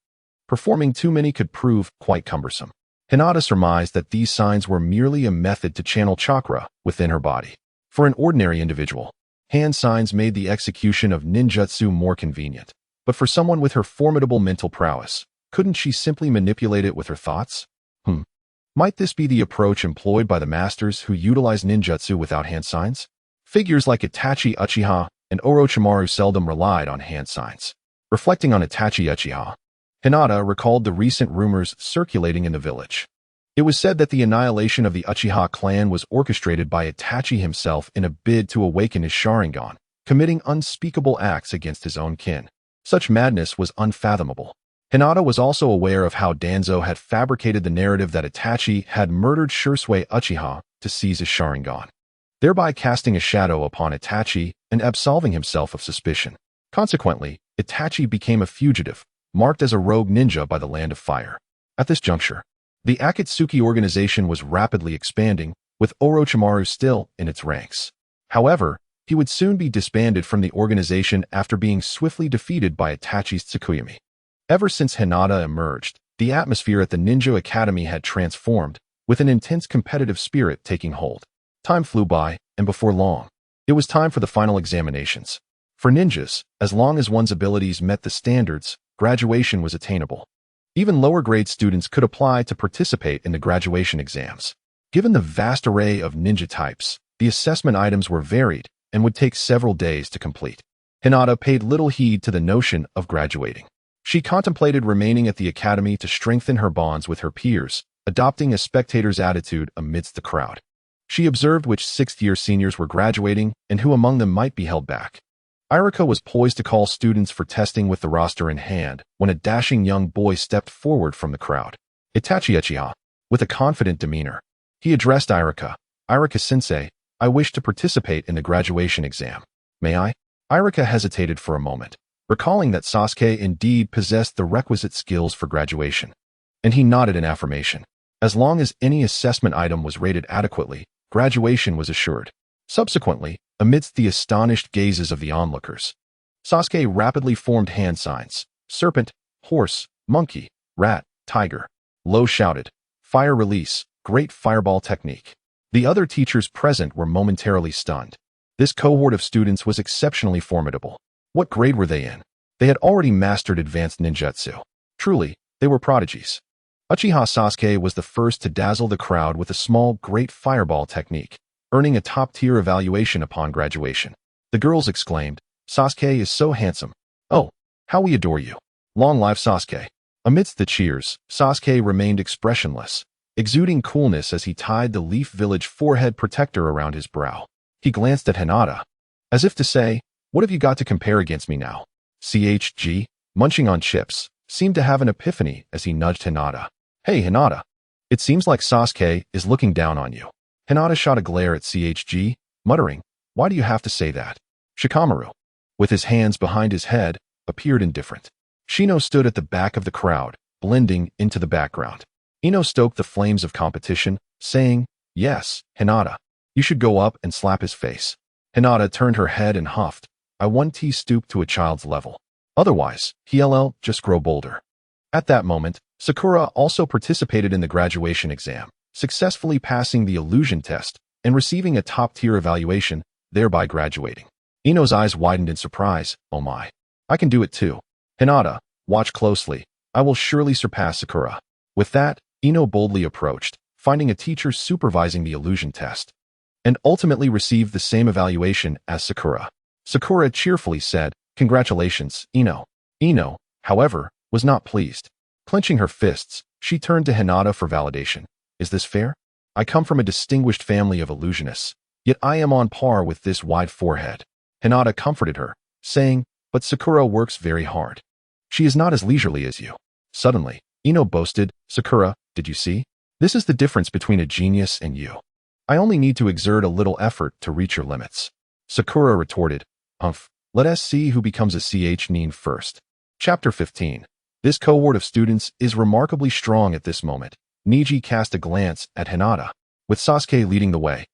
performing too many could prove quite cumbersome. Hinata surmised that these signs were merely a method to channel chakra within her body. For an ordinary individual, hand signs made the execution of ninjutsu more convenient. But for someone with her formidable mental prowess, couldn't she simply manipulate it with her thoughts? Might this be the approach employed by the masters who utilize ninjutsu without hand signs? Figures like Itachi Uchiha and Orochimaru seldom relied on hand signs. Reflecting on Itachi Uchiha, Hinata recalled the recent rumors circulating in the village. It was said that the annihilation of the Uchiha clan was orchestrated by Itachi himself in a bid to awaken his Sharingan, committing unspeakable acts against his own kin. Such madness was unfathomable. Hinata was also aware of how Danzo had fabricated the narrative that Itachi had murdered Shisui Uchiha to seize his Sharingan, thereby casting a shadow upon Itachi and absolving himself of suspicion. Consequently, Itachi became a fugitive, marked as a rogue ninja by the Land of Fire. At this juncture, the Akatsuki organization was rapidly expanding, with Orochimaru still in its ranks. However, he would soon be disbanded from the organization after being swiftly defeated by Itachi's Tsukuyomi. Ever since Hinata emerged, the atmosphere at the Ninja Academy had transformed, with an intense competitive spirit taking hold. Time flew by, and before long, it was time for the final examinations. For ninjas, as long as one's abilities met the standards, graduation was attainable. Even lower-grade students could apply to participate in the graduation exams. Given the vast array of ninja types, the assessment items were varied and would take several days to complete. Hinata paid little heed to the notion of graduating. She contemplated remaining at the academy to strengthen her bonds with her peers, adopting a spectator's attitude amidst the crowd. She observed which sixth-year seniors were graduating and who among them might be held back. Irika was poised to call students for testing with the roster in hand when a dashing young boy stepped forward from the crowd. Itachi Uchiha, with a confident demeanor. He addressed Irika. "Irika-sensei, I wish to participate in the graduation exam. May I?" Irika hesitated for a moment, recalling that Sasuke indeed possessed the requisite skills for graduation. And he nodded in affirmation. As long as any assessment item was rated adequately, graduation was assured. Subsequently, amidst the astonished gazes of the onlookers, Sasuke rapidly formed hand signs: serpent, horse, monkey, rat, tiger. Low shouted, "Fire release, great fireball technique." The other teachers present were momentarily stunned. This cohort of students was exceptionally formidable. What grade were they in? They had already mastered advanced ninjutsu. Truly, they were prodigies. Uchiha Sasuke was the first to dazzle the crowd with a small, great fireball technique, earning a top-tier evaluation upon graduation. The girls exclaimed, "Sasuke is so handsome. Oh, how we adore you. Long live Sasuke." Amidst the cheers, Sasuke remained expressionless, exuding coolness as he tied the Leaf Village forehead protector around his brow. He glanced at Hinata, as if to say, "What have you got to compare against me now?" CHG, munching on chips, seemed to have an epiphany as he nudged Hinata. "Hey, Hinata. It seems like Sasuke is looking down on you." Hinata shot a glare at CHG, muttering, "Why do you have to say that?" Shikamaru, with his hands behind his head, appeared indifferent. Shino stood at the back of the crowd, blending into the background. Ino stoked the flames of competition, saying, "Yes, Hinata. You should go up and slap his face." Hinata turned her head and huffed, "I want to stoop to a child's level. Otherwise, he'll just grow bolder." At that moment, Sakura also participated in the graduation exam, successfully passing the illusion test and receiving a top-tier evaluation, thereby graduating. Ino's eyes widened in surprise. "Oh my. I can do it too. Hinata, watch closely. I will surely surpass Sakura." With that, Ino boldly approached, finding a teacher supervising the illusion test, and ultimately received the same evaluation as Sakura. Sakura cheerfully said, "Congratulations, Ino." Ino, however, was not pleased. Clenching her fists, she turned to Hinata for validation. "Is this fair? I come from a distinguished family of illusionists, yet I am on par with this wide forehead." Hinata comforted her, saying, "But Sakura works very hard. She is not as leisurely as you." Suddenly, Ino boasted, "Sakura, did you see? This is the difference between a genius and you. I only need to exert a little effort to reach your limits." Sakura retorted, "Humph, let us see who becomes a nin first." Chapter 15. This cohort of students is remarkably strong at this moment. Neji cast a glance at Hinata, with Sasuke leading the way.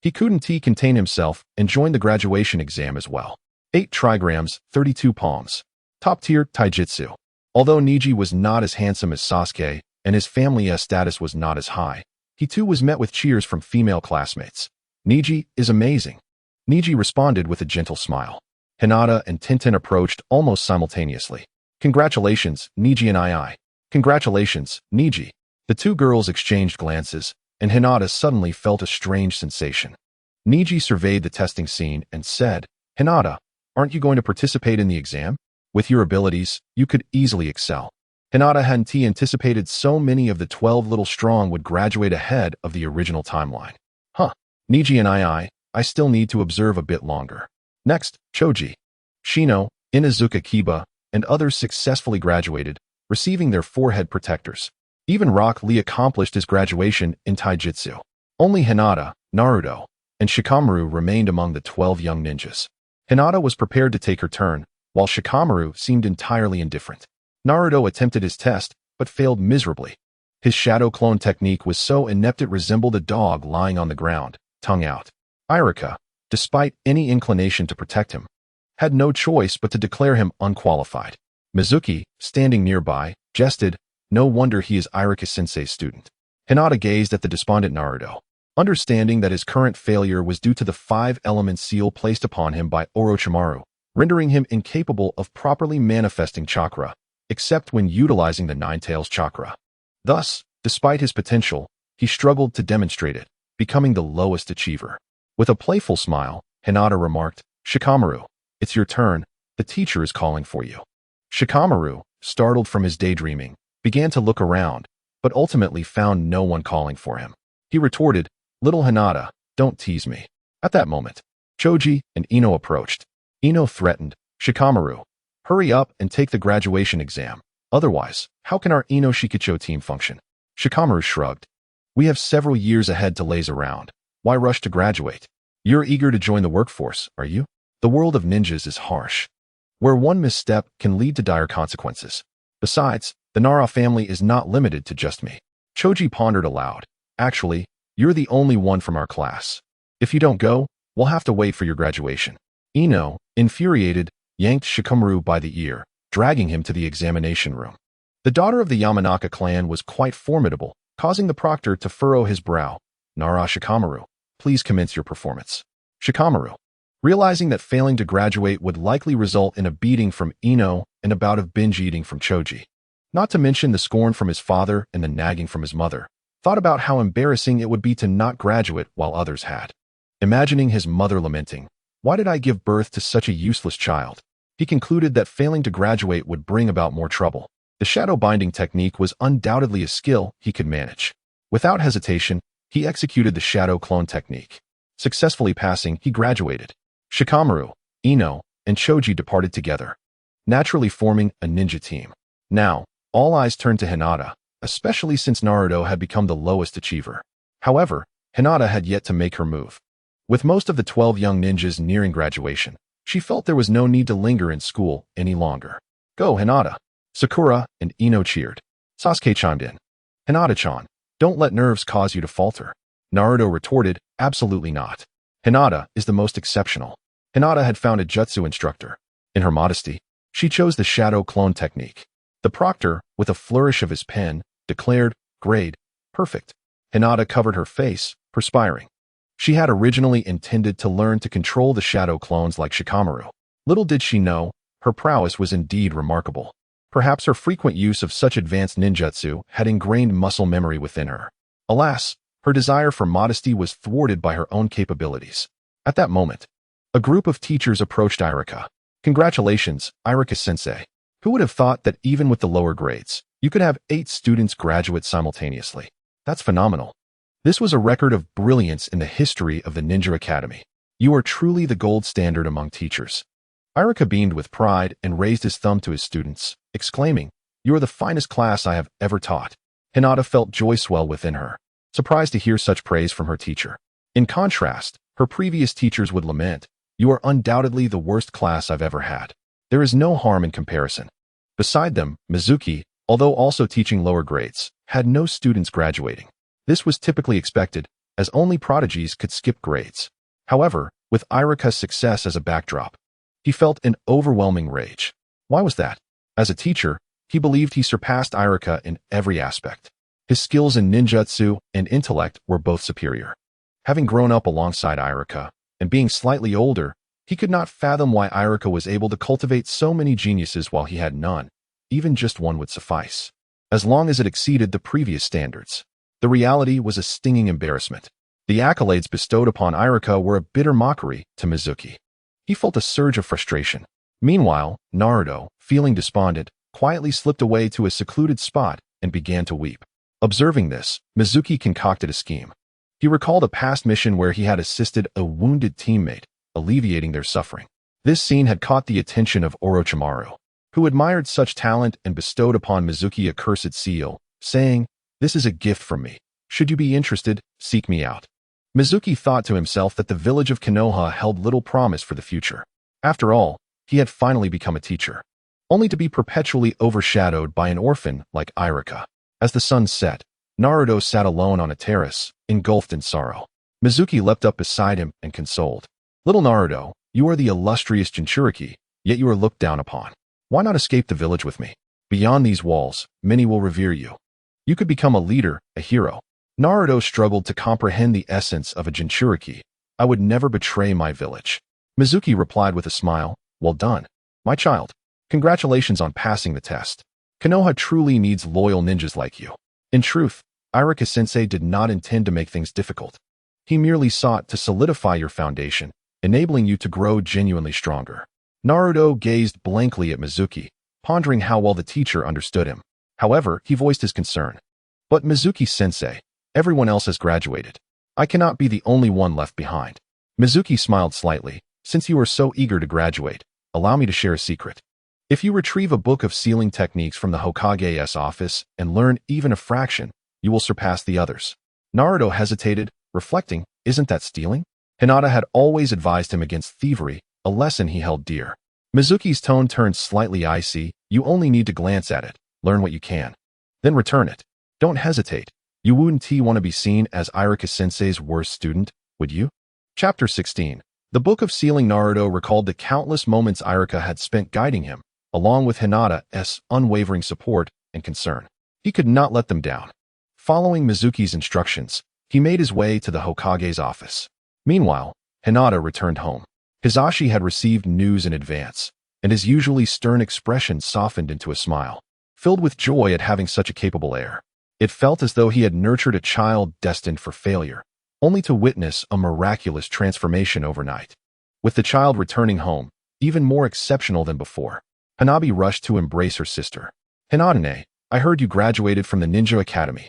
He couldn't contain himself and joined the graduation exam as well. 8 trigrams, 32 palms. Top-tier taijutsu. Although Neji was not as handsome as Sasuke, and his family's status was not as high, he too was met with cheers from female classmates. "Neji is amazing." Neji responded with a gentle smile. Hinata and Tintin approached almost simultaneously. "Congratulations, Neji and II." "Congratulations, Neji." The two girls exchanged glances, and Hinata suddenly felt a strange sensation. Neji surveyed the testing scene and said, "Hinata, aren't you going to participate in the exam? With your abilities, you could easily excel." Hinata hadn't anticipated so many of the 12 little strong would graduate ahead of the original timeline. Neji and I still need to observe a bit longer. Next, Choji, Shino, Inazuka Kiba, and others successfully graduated, receiving their forehead protectors. Even Rock Lee accomplished his graduation in taijutsu. Only Hinata, Naruto, and Shikamaru remained among the 12 young ninjas. Hinata was prepared to take her turn, while Shikamaru seemed entirely indifferent. Naruto attempted his test, but failed miserably. His shadow clone technique was so inept it resembled a dog lying on the ground, tongue out. Irika, despite any inclination to protect him, had no choice but to declare him unqualified. Mizuki, standing nearby, jested, "No wonder he is Irika-sensei's student." Hinata gazed at the despondent Naruto, understanding that his current failure was due to the 5-element seal placed upon him by Orochimaru, rendering him incapable of properly manifesting chakra, except when utilizing the Nine-Tails chakra. Thus, despite his potential, he struggled to demonstrate it, becoming the lowest achiever. With a playful smile, Hinata remarked, "Shikamaru, it's your turn. The teacher is calling for you." Shikamaru, startled from his daydreaming, began to look around, but ultimately found no one calling for him. He retorted, "Little Hinata, don't tease me." At that moment, Choji and Ino approached. Ino threatened, "Shikamaru, hurry up and take the graduation exam. Otherwise, how can our Ino Shikicho team function?" Shikamaru shrugged. "We have several years ahead to laze around. Why rush to graduate? You're eager to join the workforce, are you? The world of ninjas is harsh, where one misstep can lead to dire consequences. Besides, the Nara family is not limited to just me." Choji pondered aloud. "Actually, you're the only one from our class. If you don't go, we'll have to wait for your graduation." Ino, infuriated, yanked Shikamaru by the ear, dragging him to the examination room. The daughter of the Yamanaka clan was quite formidable, causing the proctor to furrow his brow. "Nara Shikamaru, please commence your performance." Shikamaru, realizing that failing to graduate would likely result in a beating from Ino and a bout of binge eating from Choji. Not to mention the scorn from his father and the nagging from his mother. Thought about how embarrassing it would be to not graduate while others had. Imagining his mother lamenting, "Why did I give birth to such a useless child?" He concluded that failing to graduate would bring about more trouble. The shadow binding technique was undoubtedly a skill he could manage. Without hesitation, he executed the shadow clone technique. Successfully passing, he graduated. Shikamaru, Ino, and Choji departed together, naturally forming a ninja team. Now, all eyes turned to Hinata, especially since Naruto had become the lowest achiever. However, Hinata had yet to make her move. With most of the 12 young ninjas nearing graduation, she felt there was no need to linger in school any longer. "Go, Hinata!" Sakura and Ino cheered. Sasuke chimed in. "Hinata-chan, don't let nerves cause you to falter." Naruto retorted, "Absolutely not. Hinata is the most exceptional." Hinata had found a jutsu instructor. In her modesty, she chose the shadow clone technique. The proctor, with a flourish of his pen, declared, "Grade, perfect." Hinata covered her face, perspiring. She had originally intended to learn to control the shadow clones like Shikamaru. Little did she know, her prowess was indeed remarkable. Perhaps her frequent use of such advanced ninjutsu had ingrained muscle memory within her. Alas, her desire for modesty was thwarted by her own capabilities. At that moment, a group of teachers approached Irika. "Congratulations, Irika-sensei. Who would have thought that even with the lower grades, you could have 8 students graduate simultaneously? That's phenomenal. This was a record of brilliance in the history of the Ninja Academy. You are truly the gold standard among teachers." Irika beamed with pride and raised his thumb to his students, exclaiming, "You are the finest class I have ever taught." Hinata felt joy swell within her, surprised to hear such praise from her teacher. In contrast, her previous teachers would lament, "You are undoubtedly the worst class I've ever had." There is no harm in comparison. Beside them, Mizuki, although also teaching lower grades, had no students graduating. This was typically expected, as only prodigies could skip grades. However, with Irika's success as a backdrop, he felt an overwhelming rage. Why was that? As a teacher, he believed he surpassed Irika in every aspect. His skills in ninjutsu and intellect were both superior. Having grown up alongside Irika, and being slightly older, he could not fathom why Irika was able to cultivate so many geniuses while he had none. Even just one would suffice, as long as it exceeded the previous standards. The reality was a stinging embarrassment. The accolades bestowed upon Irika were a bitter mockery to Mizuki. He felt a surge of frustration. Meanwhile, Naruto, feeling despondent, quietly slipped away to a secluded spot and began to weep. Observing this, Mizuki concocted a scheme. He recalled a past mission where he had assisted a wounded teammate, alleviating their suffering. This scene had caught the attention of Orochimaru, who admired such talent and bestowed upon Mizuki a cursed seal, saying, "This is a gift from me. Should you be interested, seek me out." Mizuki thought to himself that the village of Konoha held little promise for the future. After all, he had finally become a teacher, only to be perpetually overshadowed by an orphan like Irika. As the sun set, Naruto sat alone on a terrace, engulfed in sorrow. Mizuki leapt up beside him and consoled. "Little Naruto, you are the illustrious Jinchuriki, yet you are looked down upon. Why not escape the village with me? Beyond these walls, many will revere you. You could become a leader, a hero." Naruto struggled to comprehend the essence of a Jinchuriki. "I would never betray my village." Mizuki replied with a smile, "Well done, my child. Congratulations on passing the test. Konoha truly needs loyal ninjas like you." In truth, Irika-sensei did not intend to make things difficult. He merely sought to solidify your foundation, enabling you to grow genuinely stronger. Naruto gazed blankly at Mizuki, pondering how well the teacher understood him. However, he voiced his concern. "But Mizuki-sensei, everyone else has graduated. I cannot be the only one left behind." Mizuki smiled slightly. "Since you are so eager to graduate, allow me to share a secret. If you retrieve a book of sealing techniques from the Hokage's office and learn even a fraction, you will surpass the others." Naruto hesitated, reflecting, "Isn't that stealing?" Hinata had always advised him against thievery, a lesson he held dear. Mizuki's tone turned slightly icy. "You only need to glance at it, learn what you can, then return it. Don't hesitate. You wouldn't want to be seen as Irika-sensei's worst student, would you?" Chapter 16. The Book of Sealing. Naruto recalled the countless moments Irika had spent guiding him, along with Hinata's unwavering support and concern. He could not let them down. Following Mizuki's instructions, he made his way to the Hokage's office. Meanwhile, Hinata returned home. Hisashi had received news in advance, and his usually stern expression softened into a smile, filled with joy at having such a capable heir. It felt as though he had nurtured a child destined for failure, only to witness a miraculous transformation overnight. With the child returning home, even more exceptional than before, Hanabi rushed to embrace her sister. "Hinata, I heard you graduated from the Ninja Academy.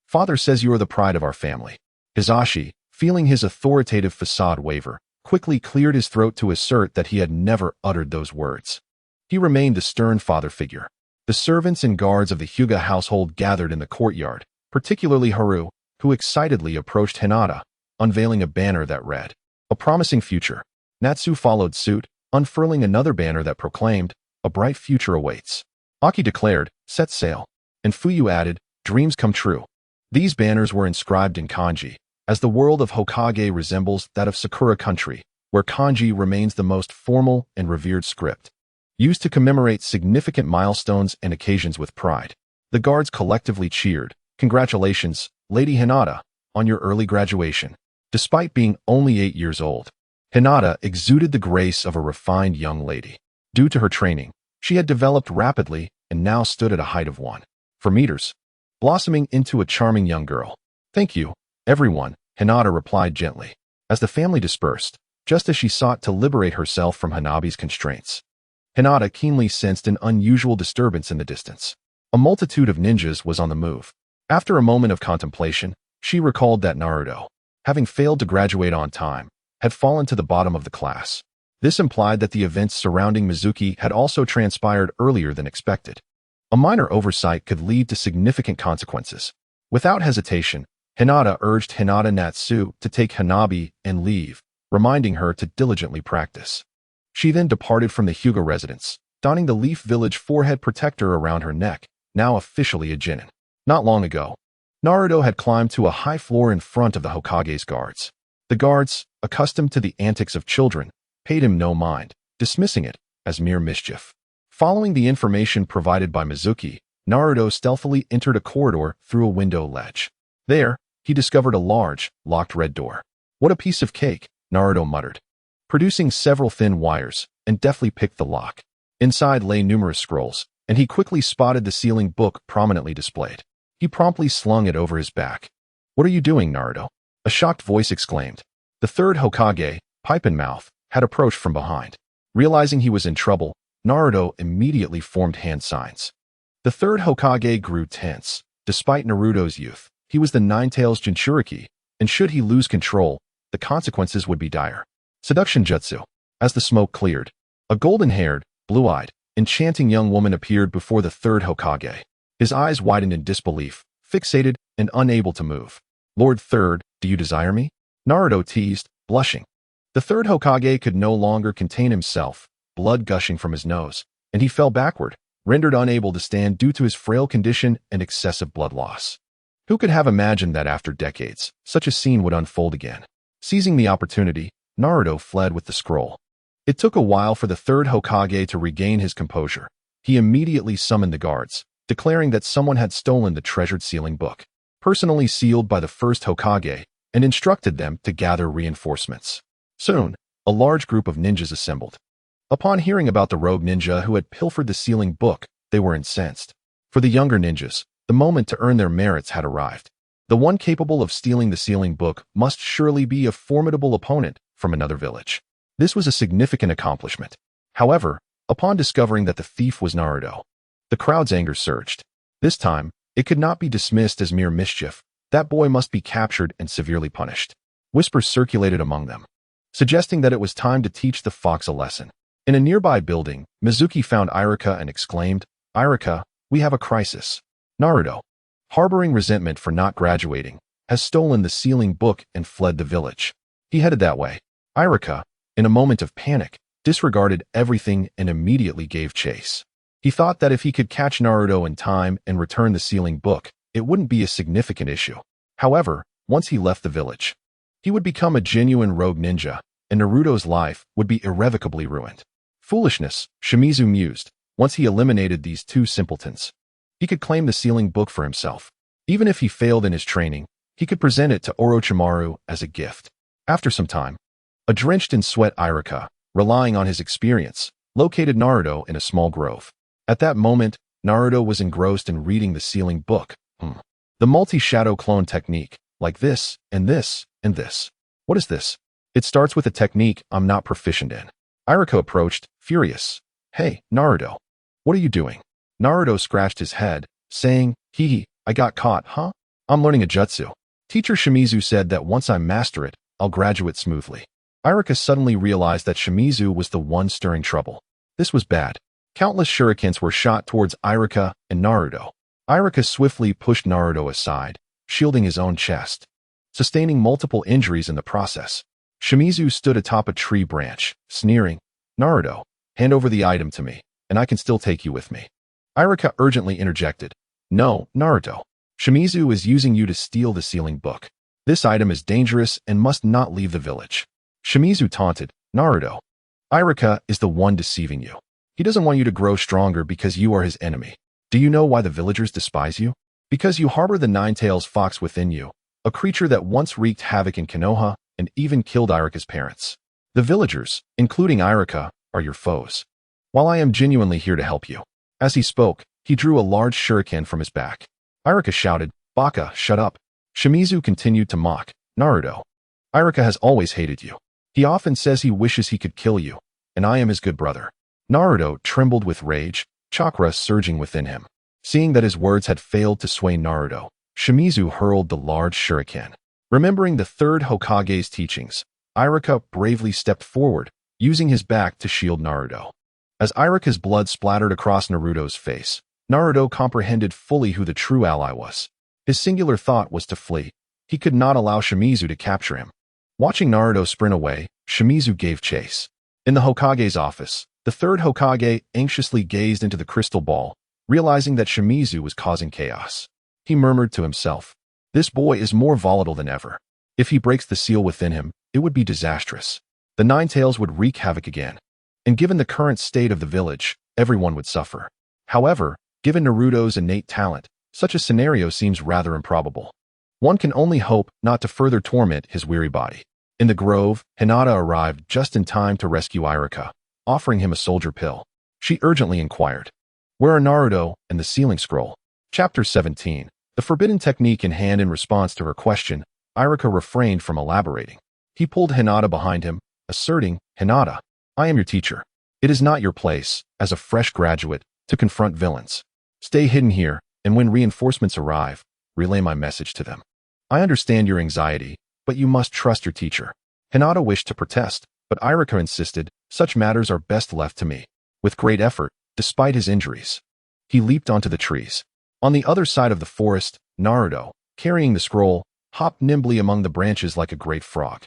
Father says you are the pride of our family." Hisashi, feeling his authoritative facade waver, quickly cleared his throat to assert that he had never uttered those words. He remained the stern father figure. The servants and guards of the Hyuga household gathered in the courtyard, particularly Haru, who excitedly approached Hinata, unveiling a banner that read, "A promising future." Natsu followed suit, unfurling another banner that proclaimed, "A bright future awaits." Aki declared, "Set sail." And Fuyu added, "Dreams come true." These banners were inscribed in kanji, as the world of Hokage resembles that of Sakura country, where kanji remains the most formal and revered script. Used to commemorate significant milestones and occasions with pride, the guards collectively cheered, "Congratulations, Lady Hinata, on your early graduation." Despite being only 8 years old, Hinata exuded the grace of a refined young lady. Due to her training, she had developed rapidly and now stood at a height of 1.4 meters, blossoming into a charming young girl. "Thank you, everyone," Hinata replied gently, as the family dispersed, just as she sought to liberate herself from Hanabi's constraints. Hinata keenly sensed an unusual disturbance in the distance. A multitude of ninjas was on the move. After a moment of contemplation, she recalled that Naruto, having failed to graduate on time, had fallen to the bottom of the class. This implied that the events surrounding Mizuki had also transpired earlier than expected. A minor oversight could lead to significant consequences. Without hesitation, Hinata urged Hinata Natsu to take Hanabi and leave, reminding her to diligently practice. She then departed from the Hyuga residence, donning the Leaf Village forehead protector around her neck, now officially a genin. Not long ago, Naruto had climbed to a high floor in front of the Hokage's guards. The guards, accustomed to the antics of children, paid him no mind, dismissing it as mere mischief. Following the information provided by Mizuki, Naruto stealthily entered a corridor through a window ledge. There, he discovered a large, locked red door. "What a piece of cake," Naruto muttered, producing several thin wires, and deftly picked the lock. Inside lay numerous scrolls, and he quickly spotted the sealing book prominently displayed. He promptly slung it over his back. "What are you doing, Naruto?" a shocked voice exclaimed. The third Hokage, pipe in mouth, had approached from behind. Realizing he was in trouble, Naruto immediately formed hand signs. The third Hokage grew tense. Despite Naruto's youth, he was the Nine-Tails Jinchuriki, and should he lose control, the consequences would be dire. Seduction Jutsu. As the smoke cleared, a golden-haired, blue-eyed, enchanting young woman appeared before the third Hokage. His eyes widened in disbelief, fixated and unable to move. "Lord Third, do you desire me?" Naruto teased, blushing. The third Hokage could no longer contain himself, blood gushing from his nose, and he fell backward, rendered unable to stand due to his frail condition and excessive blood loss. Who could have imagined that after decades, such a scene would unfold again? Seizing the opportunity, Naruto fled with the scroll. It took a while for the third Hokage to regain his composure. He immediately summoned the guards, declaring that someone had stolen the treasured sealing book, personally sealed by the first Hokage, and instructed them to gather reinforcements. Soon, a large group of ninjas assembled. Upon hearing about the rogue ninja who had pilfered the sealing book, they were incensed. For the younger ninjas, the moment to earn their merits had arrived. The one capable of stealing the sealing book must surely be a formidable opponent from another village. This was a significant accomplishment. However, upon discovering that the thief was Naruto, the crowd's anger surged. This time, it could not be dismissed as mere mischief. That boy must be captured and severely punished. Whispers circulated among them, suggesting that it was time to teach the fox a lesson. In a nearby building, Mizuki found Irika and exclaimed, "Irika, we have a crisis. Naruto, harboring resentment for not graduating, has stolen the sealing book and fled the village." He headed that way. Irika, in a moment of panic, disregarded everything and immediately gave chase. He thought that if he could catch Naruto in time and return the sealing book, it wouldn't be a significant issue. However, once he left the village, he would become a genuine rogue ninja, and Naruto's life would be irrevocably ruined. Foolishness, Shimizu mused. Once he eliminated these two simpletons, he could claim the sealing book for himself. Even if he failed in his training, he could present it to Orochimaru as a gift. After some time, a drenched in sweat Irika, relying on his experience, located Naruto in a small grove. At that moment, Naruto was engrossed in reading the sealing book. The multi-shadow clone technique, like this, and this, and this. What is this? It starts with a technique I'm not proficient in. Iruka approached, furious. Hey, Naruto. What are you doing? Naruto scratched his head, saying, hee, I got caught, huh? I'm learning a jutsu. Teacher Shimizu said that once I master it, I'll graduate smoothly. Iruka suddenly realized that Shimizu was the one stirring trouble. This was bad. Countless shurikens were shot towards Iruka and Naruto. Iruka swiftly pushed Naruto aside, shielding his own chest, sustaining multiple injuries in the process. Shimizu stood atop a tree branch, sneering, Naruto, hand over the item to me, and I can still take you with me. Iruka urgently interjected, no, Naruto. Shimizu is using you to steal the sealing book. This item is dangerous and must not leave the village. Shimizu taunted, Naruto. Iruka is the one deceiving you. He doesn't want you to grow stronger because you are his enemy. Do you know why the villagers despise you? Because you harbor the nine-tails fox within you, a creature that once wreaked havoc in Konoha and even killed Iruka's parents. The villagers, including Iruka, are your foes. While I am genuinely here to help you. As he spoke, he drew a large shuriken from his back. Iruka shouted, Baka, shut up. Shimizu continued to mock, Naruto. Iruka has always hated you. He often says he wishes he could kill you, and I am his good brother. Naruto trembled with rage, chakra surging within him. Seeing that his words had failed to sway Naruto, Shimizu hurled the large shuriken. Remembering the third Hokage's teachings, Iruka bravely stepped forward, using his back to shield Naruto. As Iruka's blood splattered across Naruto's face, Naruto comprehended fully who the true ally was. His singular thought was to flee. He could not allow Shimizu to capture him. Watching Naruto sprint away, Shimizu gave chase. In the Hokage's office, the third Hokage anxiously gazed into the crystal ball, realizing that Shimizu was causing chaos. He murmured to himself, this boy is more volatile than ever. If he breaks the seal within him, it would be disastrous. The Nine Tails would wreak havoc again. And given the current state of the village, everyone would suffer. However, given Naruto's innate talent, such a scenario seems rather improbable. One can only hope not to further torment his weary body. In the grove, Hinata arrived just in time to rescue Iruka, offering him a soldier pill. She urgently inquired, where are Naruto and the sealing scroll? Chapter 17. The forbidden technique in hand. In response to her question, Iruka refrained from elaborating. He pulled Hinata behind him, asserting, Hinata, I am your teacher. It is not your place, as a fresh graduate, to confront villains. Stay hidden here, and when reinforcements arrive, relay my message to them. I understand your anxiety, but you must trust your teacher. Hinata wished to protest, but Iruka insisted, such matters are best left to me. With great effort, despite his injuries, he leaped onto the trees. On the other side of the forest, Naruto, carrying the scroll, hopped nimbly among the branches like a great frog.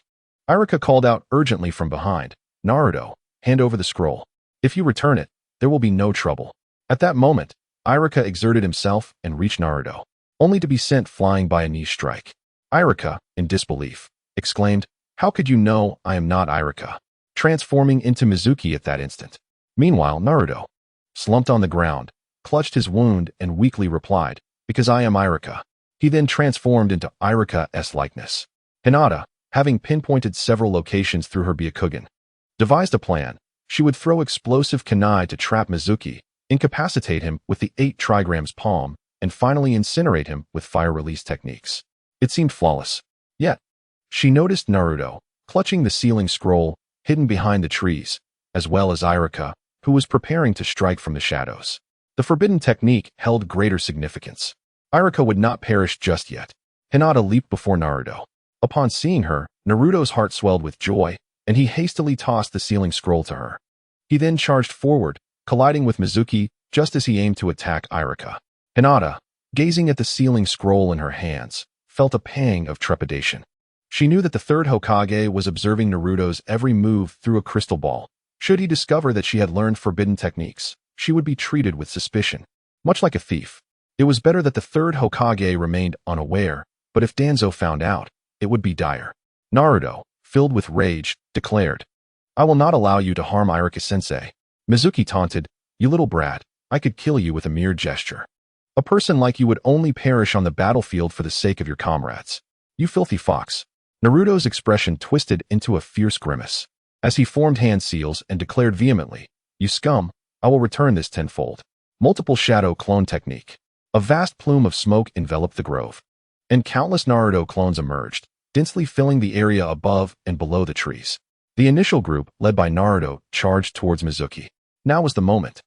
Iruka called out urgently from behind, Naruto, hand over the scroll. If you return it, there will be no trouble. At that moment, Iruka exerted himself and reached Naruto, only to be sent flying by a knee strike. Iruka, in disbelief, exclaimed, how could you know I am not Iruka? Transforming into Mizuki at that instant. Meanwhile, Naruto, slumped on the ground, clutched his wound and weakly replied, because I am Iruka. He then transformed into Iruka's likeness. Hinata, having pinpointed several locations through her Byakugan, devised a plan. She would throw explosive kunai to trap Mizuki, incapacitate him with the 8 trigrams palm, and finally incinerate him with fire release techniques. It seemed flawless. Yet, she noticed Naruto, clutching the sealing scroll, hidden behind the trees, as well as Iruka, who was preparing to strike from the shadows. The forbidden technique held greater significance. Iruka would not perish just yet. Hinata leaped before Naruto. Upon seeing her, Naruto's heart swelled with joy, and he hastily tossed the sealing scroll to her. He then charged forward, colliding with Mizuki just as he aimed to attack Iruka. Hinata, gazing at the sealing scroll in her hands, felt a pang of trepidation. She knew that the third Hokage was observing Naruto's every move through a crystal ball. Should he discover that she had learned forbidden techniques, she would be treated with suspicion. Much like a thief, it was better that the third Hokage remained unaware, but if Danzo found out, it would be dire. Naruto, filled with rage, declared, I will not allow you to harm Iruka-sensei. Mizuki taunted, you little brat, I could kill you with a mere gesture. A person like you would only perish on the battlefield for the sake of your comrades. You filthy fox. Naruto's expression twisted into a fierce grimace. As he formed hand seals and declared vehemently, You scum, I will return this tenfold. Multiple shadow clone technique. A vast plume of smoke enveloped the grove, and countless Naruto clones emerged, densely filling the area above and below the trees. The initial group, led by Naruto, charged towards Mizuki. Now was the moment.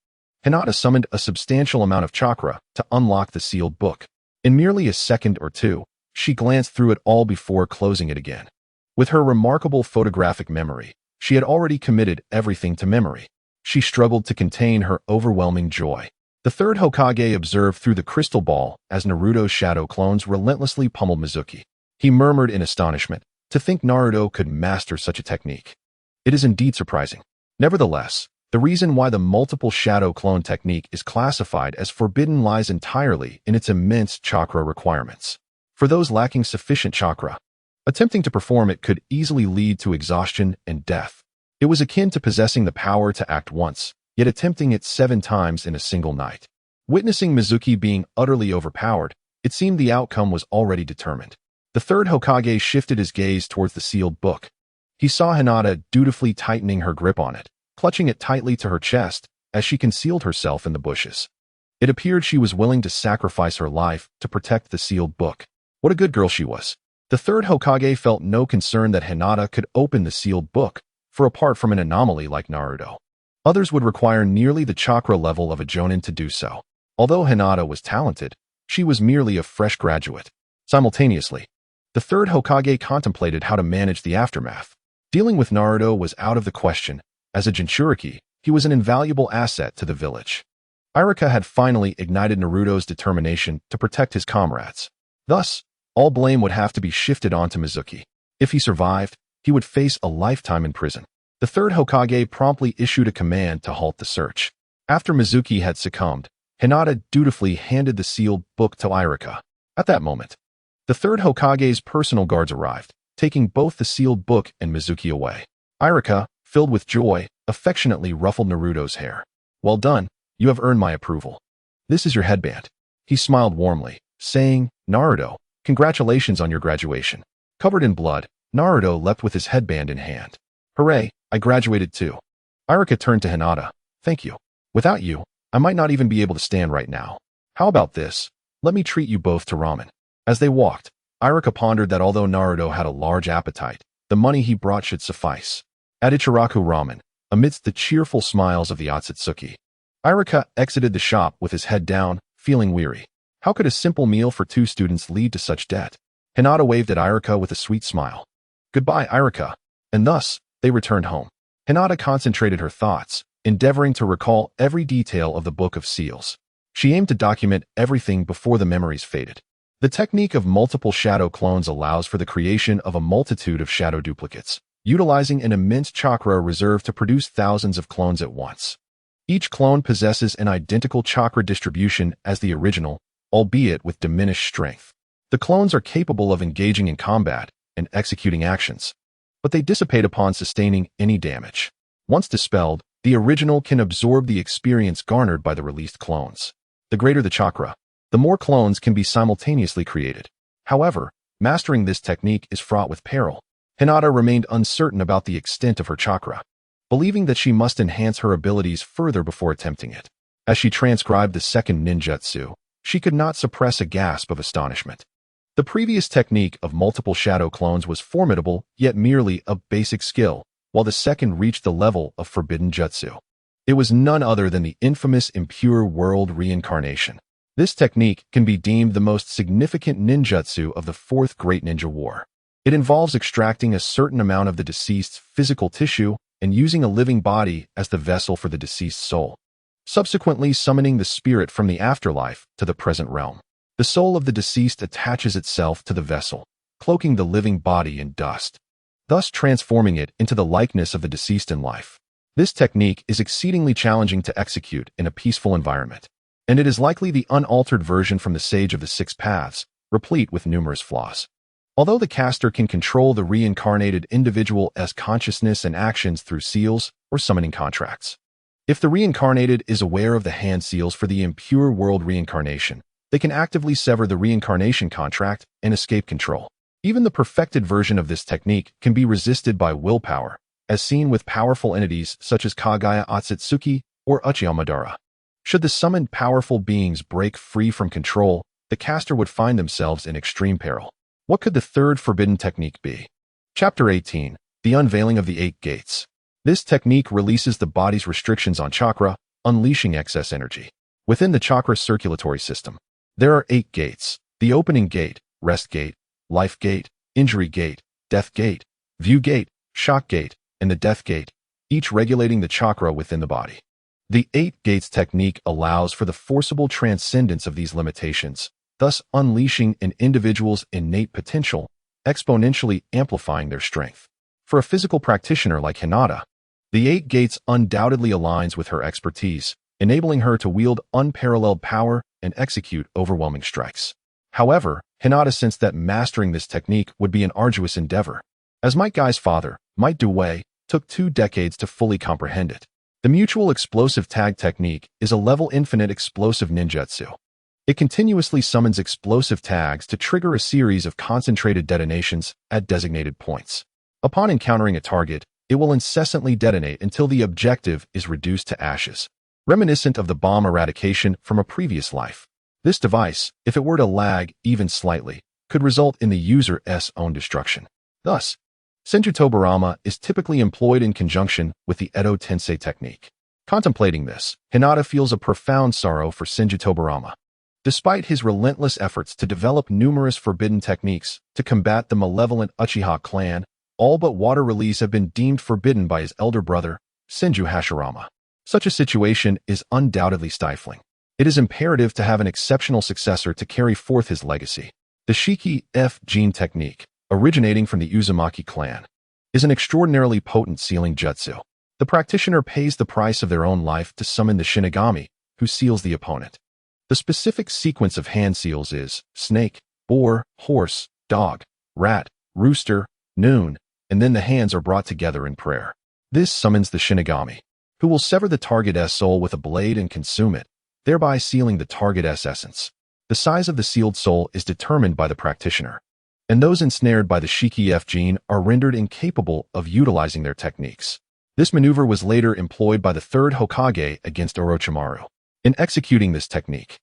Hinata summoned a substantial amount of chakra to unlock the sealed book. In merely a second or two, she glanced through it all before closing it again. With her remarkable photographic memory, she had already committed everything to memory. She struggled to contain her overwhelming joy. The third Hokage observed through the crystal ball as Naruto's shadow clones relentlessly pummeled Mizuki. He murmured in astonishment, to think Naruto could master such a technique. It is indeed surprising. Nevertheless, the reason why the multiple shadow clone technique is classified as forbidden lies entirely in its immense chakra requirements. For those lacking sufficient chakra, attempting to perform it could easily lead to exhaustion and death. It was akin to possessing the power to act once, yet attempting it 7 times in a single night. Witnessing Mizuki being utterly overpowered, it seemed the outcome was already determined. The third Hokage shifted his gaze towards the sealed book. He saw Hinata dutifully tightening her grip on it, clutching it tightly to her chest as she concealed herself in the bushes. It appeared she was willing to sacrifice her life to protect the sealed book. What a good girl she was. The third Hokage felt no concern that Hinata could open the sealed book, for apart from an anomaly like Naruto, others would require nearly the chakra level of a jonin to do so. Although Hinata was talented, she was merely a fresh graduate. Simultaneously, the third Hokage contemplated how to manage the aftermath. Dealing with Naruto was out of the question. As a Jinchuriki, he was an invaluable asset to the village. Iruka had finally ignited Naruto's determination to protect his comrades. Thus, all blame would have to be shifted onto Mizuki. If he survived, he would face a lifetime in prison. The third Hokage promptly issued a command to halt the search. After Mizuki had succumbed, Hinata dutifully handed the sealed book to Iruka. At that moment, the third Hokage's personal guards arrived, taking both the sealed book and Mizuki away. Iruka, filled with joy, affectionately ruffled Naruto's hair. Well done, you have earned my approval. This is your headband. He smiled warmly, saying, Naruto, congratulations on your graduation. Covered in blood, Naruto leapt with his headband in hand. Hooray, I graduated too. Iruka turned to Hinata. Thank you. Without you, I might not even be able to stand right now. How about this? Let me treat you both to ramen. As they walked, Iruka pondered that although Naruto had a large appetite, the money he brought should suffice. At Ichiraku Ramen, amidst the cheerful smiles of the Otsutsuki, Iruka exited the shop with his head down, feeling weary. How could a simple meal for 2 students lead to such debt? Hinata waved at Iruka with a sweet smile. Goodbye, Iruka. And thus, they returned home. Hinata concentrated her thoughts, endeavoring to recall every detail of the Book of Seals. She aimed to document everything before the memories faded. The technique of multiple shadow clones allows for the creation of a multitude of shadow duplicates, utilizing an immense chakra reserve to produce thousands of clones at once. Each clone possesses an identical chakra distribution as the original, albeit with diminished strength. The clones are capable of engaging in combat and executing actions, but they dissipate upon sustaining any damage. Once dispelled, the original can absorb the experience garnered by the released clones. The greater the chakra, the more clones can be simultaneously created. However, mastering this technique is fraught with peril. Hinata remained uncertain about the extent of her chakra, believing that she must enhance her abilities further before attempting it. As she transcribed the second ninjutsu, she could not suppress a gasp of astonishment. The previous technique of multiple shadow clones was formidable, yet merely a basic skill, while the second reached the level of forbidden jutsu. It was none other than the infamous impure world reincarnation. This technique can be deemed the most significant ninjutsu of the Fourth Great Ninja War. It involves extracting a certain amount of the deceased's physical tissue and using a living body as the vessel for the deceased soul, subsequently summoning the spirit from the afterlife to the present realm. The soul of the deceased attaches itself to the vessel, cloaking the living body in dust, thus transforming it into the likeness of the deceased in life. This technique is exceedingly challenging to execute in a peaceful environment, and it is likely the unaltered version from the Sage of the Six Paths, replete with numerous flaws. Although the caster can control the reincarnated individual's consciousness and actions through seals or summoning contracts. If the reincarnated is aware of the hand seals for the impure world reincarnation, they can actively sever the reincarnation contract and escape control. Even the perfected version of this technique can be resisted by willpower, as seen with powerful entities such as Kagaya Otsutsuki or Uchiha Madara. Should the summoned powerful beings break free from control, the caster would find themselves in extreme peril. What could the third forbidden technique be? Chapter 18. The Unveiling of the Eight Gates. This technique releases the body's restrictions on chakra, unleashing excess energy. Within the chakra circulatory system, there are 8 gates: the opening gate, rest gate, life gate, injury gate, death gate, view gate, shock gate, and the death gate, each regulating the chakra within the body. The 8 gates technique allows for the forcible transcendence of these limitations, thus unleashing an individual's innate potential, exponentially amplifying their strength. For a physical practitioner like Hinata, the 8 gates undoubtedly aligns with her expertise, enabling her to wield unparalleled power and execute overwhelming strikes. However, Hinata sensed that mastering this technique would be an arduous endeavor. As Might Guy's father, Might Dewey, took 2 decades to fully comprehend it. The mutual explosive tag technique is a level infinite explosive ninjutsu. It continuously summons explosive tags to trigger a series of concentrated detonations at designated points. Upon encountering a target, it will incessantly detonate until the objective is reduced to ashes, reminiscent of the bomb eradication from a previous life. This device, if it were to lag even slightly, could result in the user's own destruction. Thus, Senjutobarama is typically employed in conjunction with the Edo Tensei technique. Contemplating this, Hinata feels a profound sorrow for Senjutobarama. Despite his relentless efforts to develop numerous forbidden techniques to combat the malevolent Uchiha clan, all but water release have been deemed forbidden by his elder brother, Senju Hashirama. Such a situation is undoubtedly stifling. It is imperative to have an exceptional successor to carry forth his legacy. The Shiki F Gene technique, originating from the Uzumaki clan, is an extraordinarily potent sealing jutsu. The practitioner pays the price of their own life to summon the Shinigami, who seals the opponent. The specific sequence of hand seals is snake, boar, horse, dog, rat, rooster, noon, and then the hands are brought together in prayer. This summons the Shinigami, who will sever the target's soul with a blade and consume it, thereby sealing the target's essence. The size of the sealed soul is determined by the practitioner, and those ensnared by the Shiki F gene are rendered incapable of utilizing their techniques. This maneuver was later employed by the third Hokage against Orochimaru. In executing this technique,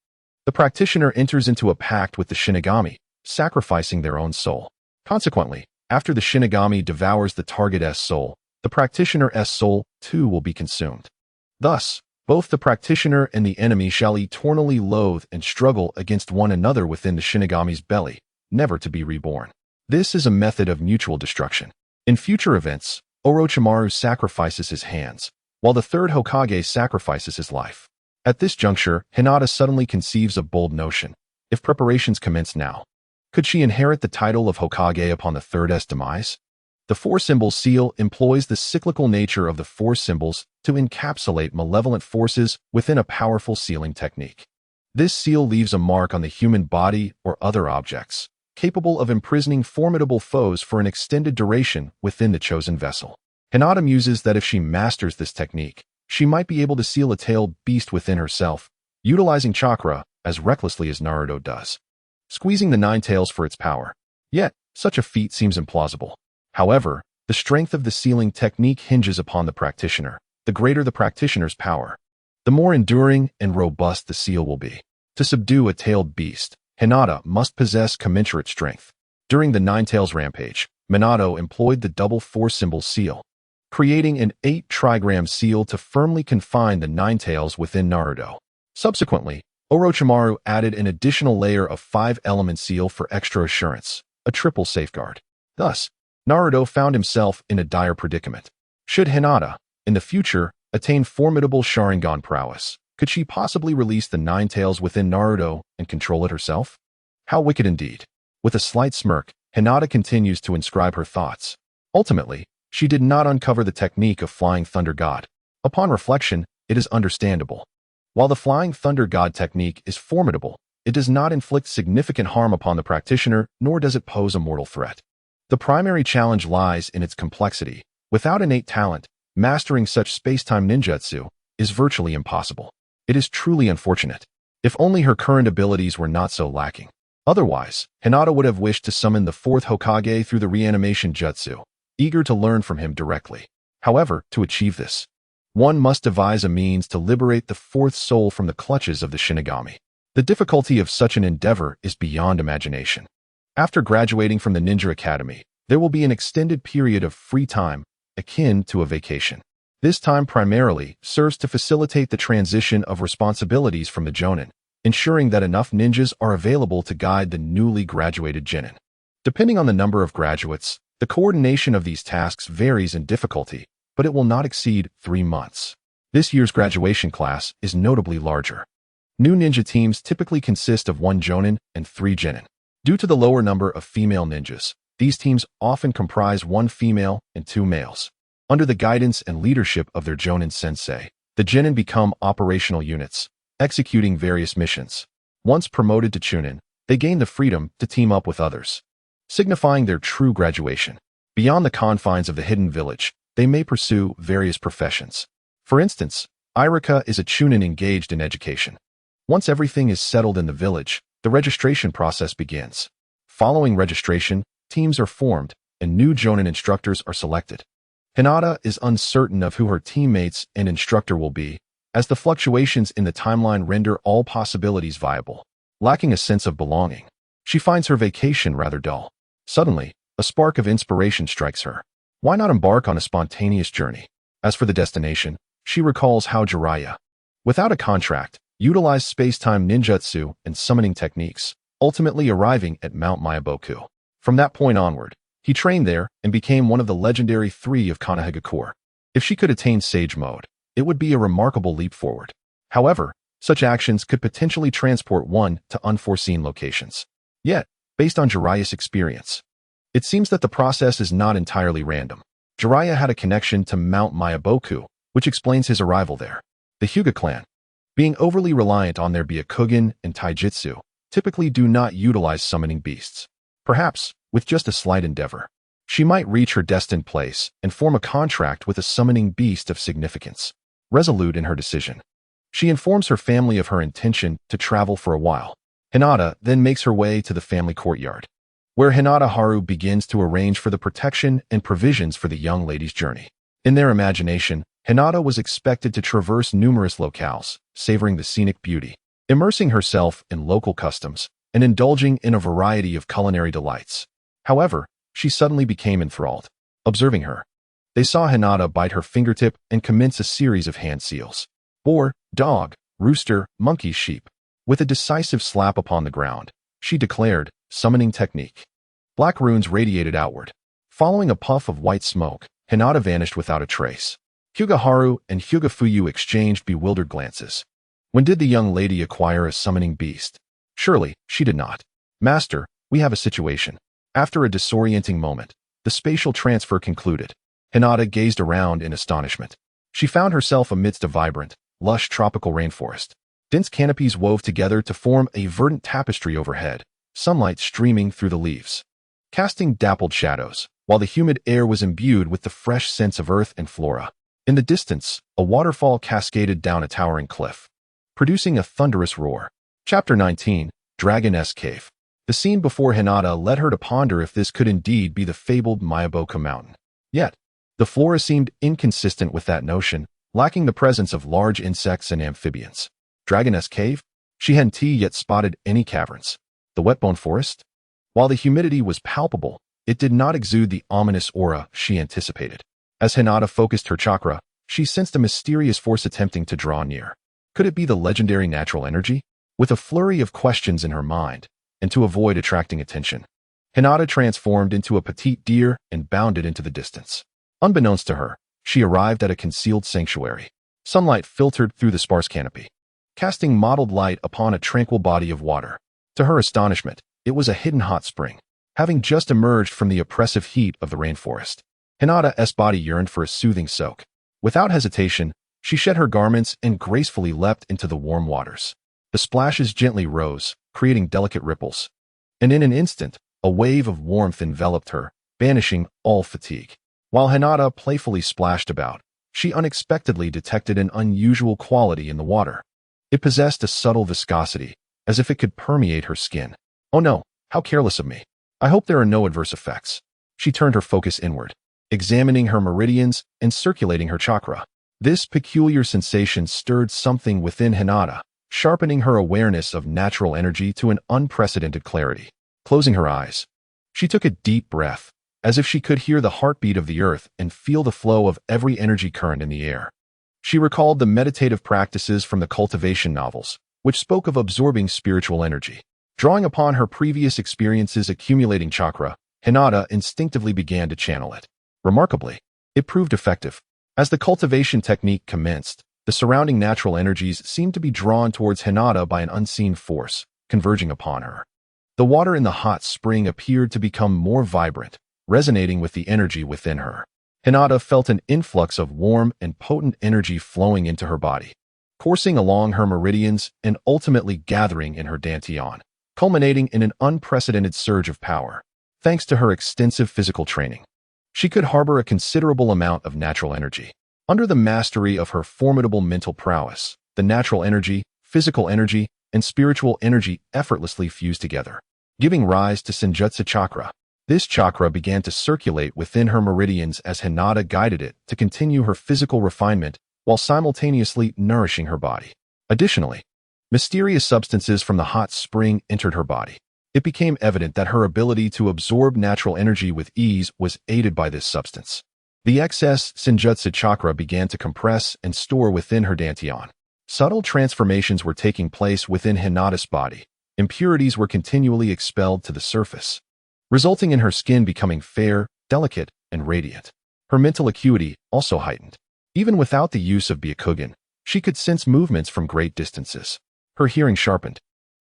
the practitioner enters into a pact with the Shinigami, sacrificing their own soul. Consequently, after the Shinigami devours the target's soul, the practitioner's soul too will be consumed. Thus, both the practitioner and the enemy shall eternally loathe and struggle against one another within the Shinigami's belly, never to be reborn. This is a method of mutual destruction. In future events, Orochimaru sacrifices his hands, while the third Hokage sacrifices his life. At this juncture, Hinata suddenly conceives a bold notion. If preparations commence now, could she inherit the title of Hokage upon the third's demise? The four-symbol seal employs the cyclical nature of the four symbols to encapsulate malevolent forces within a powerful sealing technique. This seal leaves a mark on the human body or other objects, capable of imprisoning formidable foes for an extended duration within the chosen vessel. Hinata muses that if she masters this technique, she might be able to seal a tailed beast within herself, utilizing chakra as recklessly as Naruto does, squeezing the 9 tails for its power. Yet, such a feat seems implausible. However, the strength of the sealing technique hinges upon the practitioner. The greater the practitioner's power, the more enduring and robust the seal will be. To subdue a tailed beast, Hinata must possess commensurate strength. During the 9 tails rampage, Minato employed the double 4-symbol seal, creating an 8-trigram seal to firmly confine the 9 tails within Naruto. Subsequently, Orochimaru added an additional layer of 5-element seal for extra assurance, a triple safeguard. Thus, Naruto found himself in a dire predicament. Should Hinata, in the future, attain formidable Sharingan prowess, could she possibly release the 9 tails within Naruto and control it herself? How wicked indeed. With a slight smirk, Hinata continues to inscribe her thoughts. Ultimately, she did not uncover the technique of Flying Thunder God. Upon reflection, it is understandable. While the Flying Thunder God technique is formidable, it does not inflict significant harm upon the practitioner, nor does it pose a mortal threat. The primary challenge lies in its complexity. Without innate talent, mastering such space-time ninjutsu is virtually impossible. It is truly unfortunate. If only her current abilities were not so lacking. Otherwise, Hinata would have wished to summon the 4th Hokage through the reanimation jutsu, eager to learn from him directly. However, to achieve this, one must devise a means to liberate the fourth soul from the clutches of the Shinigami. The difficulty of such an endeavor is beyond imagination. After graduating from the Ninja Academy, there will be an extended period of free time, akin to a vacation. This time primarily serves to facilitate the transition of responsibilities from the Jonin, ensuring that enough ninjas are available to guide the newly graduated Genin. Depending on the number of graduates, the coordination of these tasks varies in difficulty, but it will not exceed 3 months. This year's graduation class is notably larger. New ninja teams typically consist of 1 Jonin and 3 Genin. Due to the lower number of female ninjas, these teams often comprise 1 female and 2 males. Under the guidance and leadership of their Jonin sensei, the Genin become operational units, executing various missions. Once promoted to Chunin, they gain the freedom to team up with others, signifying their true graduation. Beyond the confines of the hidden village, they may pursue various professions. For instance, Irika is a Chunin engaged in education. Once everything is settled in the village, the registration process begins. Following registration, teams are formed, and new Jonin instructors are selected. Hinata is uncertain of who her teammates and instructor will be, as the fluctuations in the timeline render all possibilities viable. Lacking a sense of belonging, she finds her vacation rather dull. Suddenly, a spark of inspiration strikes her. Why not embark on a spontaneous journey? As for the destination, she recalls how Jiraiya, without a contract, utilized space-time ninjutsu and summoning techniques, ultimately arriving at Mount Myaboku. From that point onward, he trained there and became one of the legendary 3 of Konohagakure. If she could attain Sage Mode, it would be a remarkable leap forward. However, such actions could potentially transport one to unforeseen locations. Yet, based on Jiraiya's experience, it seems that the process is not entirely random. Jiraiya had a connection to Mount Myaboku, which explains his arrival there. The Hyuga clan, being overly reliant on their Byakugan and Taijutsu, typically do not utilize summoning beasts. Perhaps, with just a slight endeavor, she might reach her destined place and form a contract with a summoning beast of significance. Resolute in her decision, she informs her family of her intention to travel for a while. Hinata then makes her way to the family courtyard, where Hinata Haru begins to arrange for the protection and provisions for the young lady's journey. In their imagination, Hinata was expected to traverse numerous locales, savoring the scenic beauty, immersing herself in local customs, and indulging in a variety of culinary delights. However, she suddenly became enthralled. Observing her, they saw Hinata bite her fingertip and commence a series of hand seals. Boar, dog, rooster, monkey, sheep. With a decisive slap upon the ground, she declared, summoning technique. Black runes radiated outward. Following a puff of white smoke, Hinata vanished without a trace. Hyuga Haru and Hyuga Fuyu exchanged bewildered glances. When did the young lady acquire a summoning beast? Surely, she did not. Master, we have a situation. After a disorienting moment, the spatial transfer concluded. Hinata gazed around in astonishment. She found herself amidst a vibrant, lush tropical rainforest. Dense canopies wove together to form a verdant tapestry overhead, sunlight streaming through the leaves, casting dappled shadows, while the humid air was imbued with the fresh scents of earth and flora. In the distance, a waterfall cascaded down a towering cliff, producing a thunderous roar. Chapter 19, Dragon-S Cave. The scene before Hinata led her to ponder if this could indeed be the fabled Myaboku mountain. Yet, the flora seemed inconsistent with that notion, lacking the presence of large insects and amphibians. Dragon-S Cave? She hadn't yet spotted any caverns. The wetbone forest? While the humidity was palpable, it did not exude the ominous aura she anticipated. As Hinata focused her chakra, she sensed a mysterious force attempting to draw near. Could it be the legendary natural energy? With a flurry of questions in her mind, and to avoid attracting attention, Hinata transformed into a petite deer and bounded into the distance. Unbeknownst to her, she arrived at a concealed sanctuary. Sunlight filtered through the sparse canopy, casting mottled light upon a tranquil body of water. To her astonishment, it was a hidden hot spring. Having just emerged from the oppressive heat of the rainforest, Hinata's body yearned for a soothing soak. Without hesitation, she shed her garments and gracefully leapt into the warm waters. The splashes gently rose, creating delicate ripples, and in an instant, a wave of warmth enveloped her, banishing all fatigue. While Hinata playfully splashed about, she unexpectedly detected an unusual quality in the water. It possessed a subtle viscosity, as if it could permeate her skin. Oh no, how careless of me. I hope there are no adverse effects. She turned her focus inward. examining her meridians and circulating her chakra. This peculiar sensation stirred something within Hinata, sharpening her awareness of natural energy to an unprecedented clarity. Closing her eyes, she took a deep breath, as if she could hear the heartbeat of the earth and feel the flow of every energy current in the air. She recalled the meditative practices from the Cultivation novels, which spoke of absorbing spiritual energy. Drawing upon her previous experiences accumulating chakra, Hinata instinctively began to channel it. Remarkably, it proved effective. As the cultivation technique commenced, the surrounding natural energies seemed to be drawn towards Hinata by an unseen force, converging upon her. The water in the hot spring appeared to become more vibrant, resonating with the energy within her. Hinata felt an influx of warm and potent energy flowing into her body, coursing along her meridians and ultimately gathering in her dantian, culminating in an unprecedented surge of power. Thanks to her extensive physical training, she could harbor a considerable amount of natural energy. Under the mastery of her formidable mental prowess, the natural energy, physical energy, and spiritual energy effortlessly fused together, giving rise to Senjutsu Chakra. This chakra began to circulate within her meridians as Hinata guided it to continue her physical refinement while simultaneously nourishing her body. Additionally, mysterious substances from the hot spring entered her body. It became evident that her ability to absorb natural energy with ease was aided by this substance. The excess Senjutsu Chakra began to compress and store within her dantian. Subtle transformations were taking place within Hinata's body. Impurities were continually expelled to the surface, resulting in her skin becoming fair, delicate, and radiant. Her mental acuity also heightened. Even without the use of Byakugan, she could sense movements from great distances. Her hearing sharpened.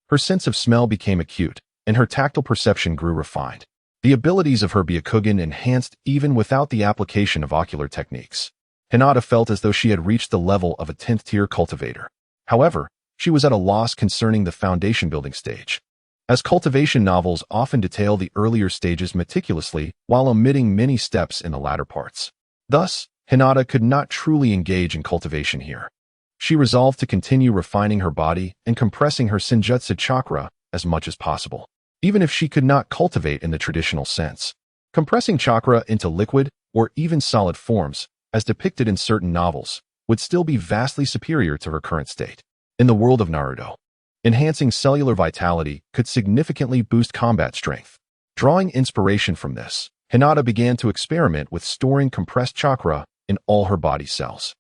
Her sense of smell became acute, and her tactile perception grew refined. The abilities of her Byakugan enhanced even without the application of ocular techniques. Hinata felt as though she had reached the level of a 10th-tier cultivator. However, she was at a loss concerning the foundation-building stage. As cultivation novels often detail the earlier stages meticulously while omitting many steps in the latter parts. Thus, Hinata could not truly engage in cultivation here. She resolved to continue refining her body and compressing her Senjutsu Chakra as much as possible, even if she could not cultivate in the traditional sense. Compressing chakra into liquid or even solid forms, as depicted in certain novels, would still be vastly superior to her current state. In the world of Naruto, enhancing cellular vitality could significantly boost combat strength. Drawing inspiration from this, Hinata began to experiment with storing compressed chakra in all her body cells.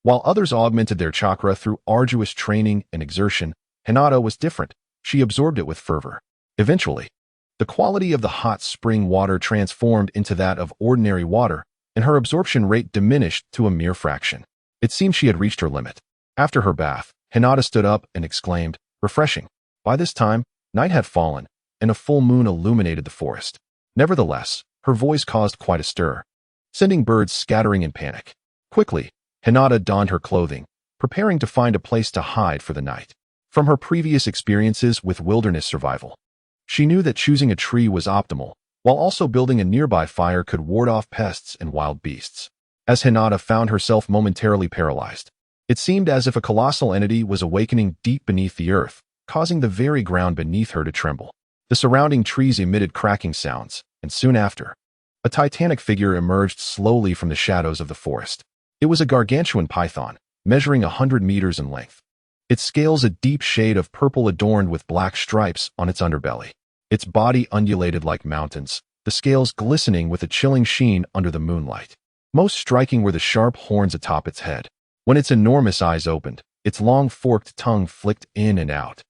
While others augmented their chakra through arduous training and exertion, Hinata was different. She absorbed it with fervor. Eventually, the quality of the hot spring water transformed into that of ordinary water, and her absorption rate diminished to a mere fraction. It seemed she had reached her limit. After her bath, Hinata stood up and exclaimed, "Refreshing." By this time, night had fallen, and a full moon illuminated the forest. Nevertheless, her voice caused quite a stir, sending birds scattering in panic. Quickly, Hinata donned her clothing, preparing to find a place to hide for the night. From her previous experiences with wilderness survival, she knew that choosing a tree was optimal, while also building a nearby fire could ward off pests and wild beasts. As Hinata found herself momentarily paralyzed, it seemed as if a colossal entity was awakening deep beneath the earth, causing the very ground beneath her to tremble. The surrounding trees emitted cracking sounds, and soon after, a titanic figure emerged slowly from the shadows of the forest. It was a gargantuan python, measuring 100 meters in length. Its scales a deep shade of purple adorned with black stripes on its underbelly. Its body undulated like mountains, the scales glistening with a chilling sheen under the moonlight. Most striking were the sharp horns atop its head. When its enormous eyes opened, its long forked tongue flicked in and out,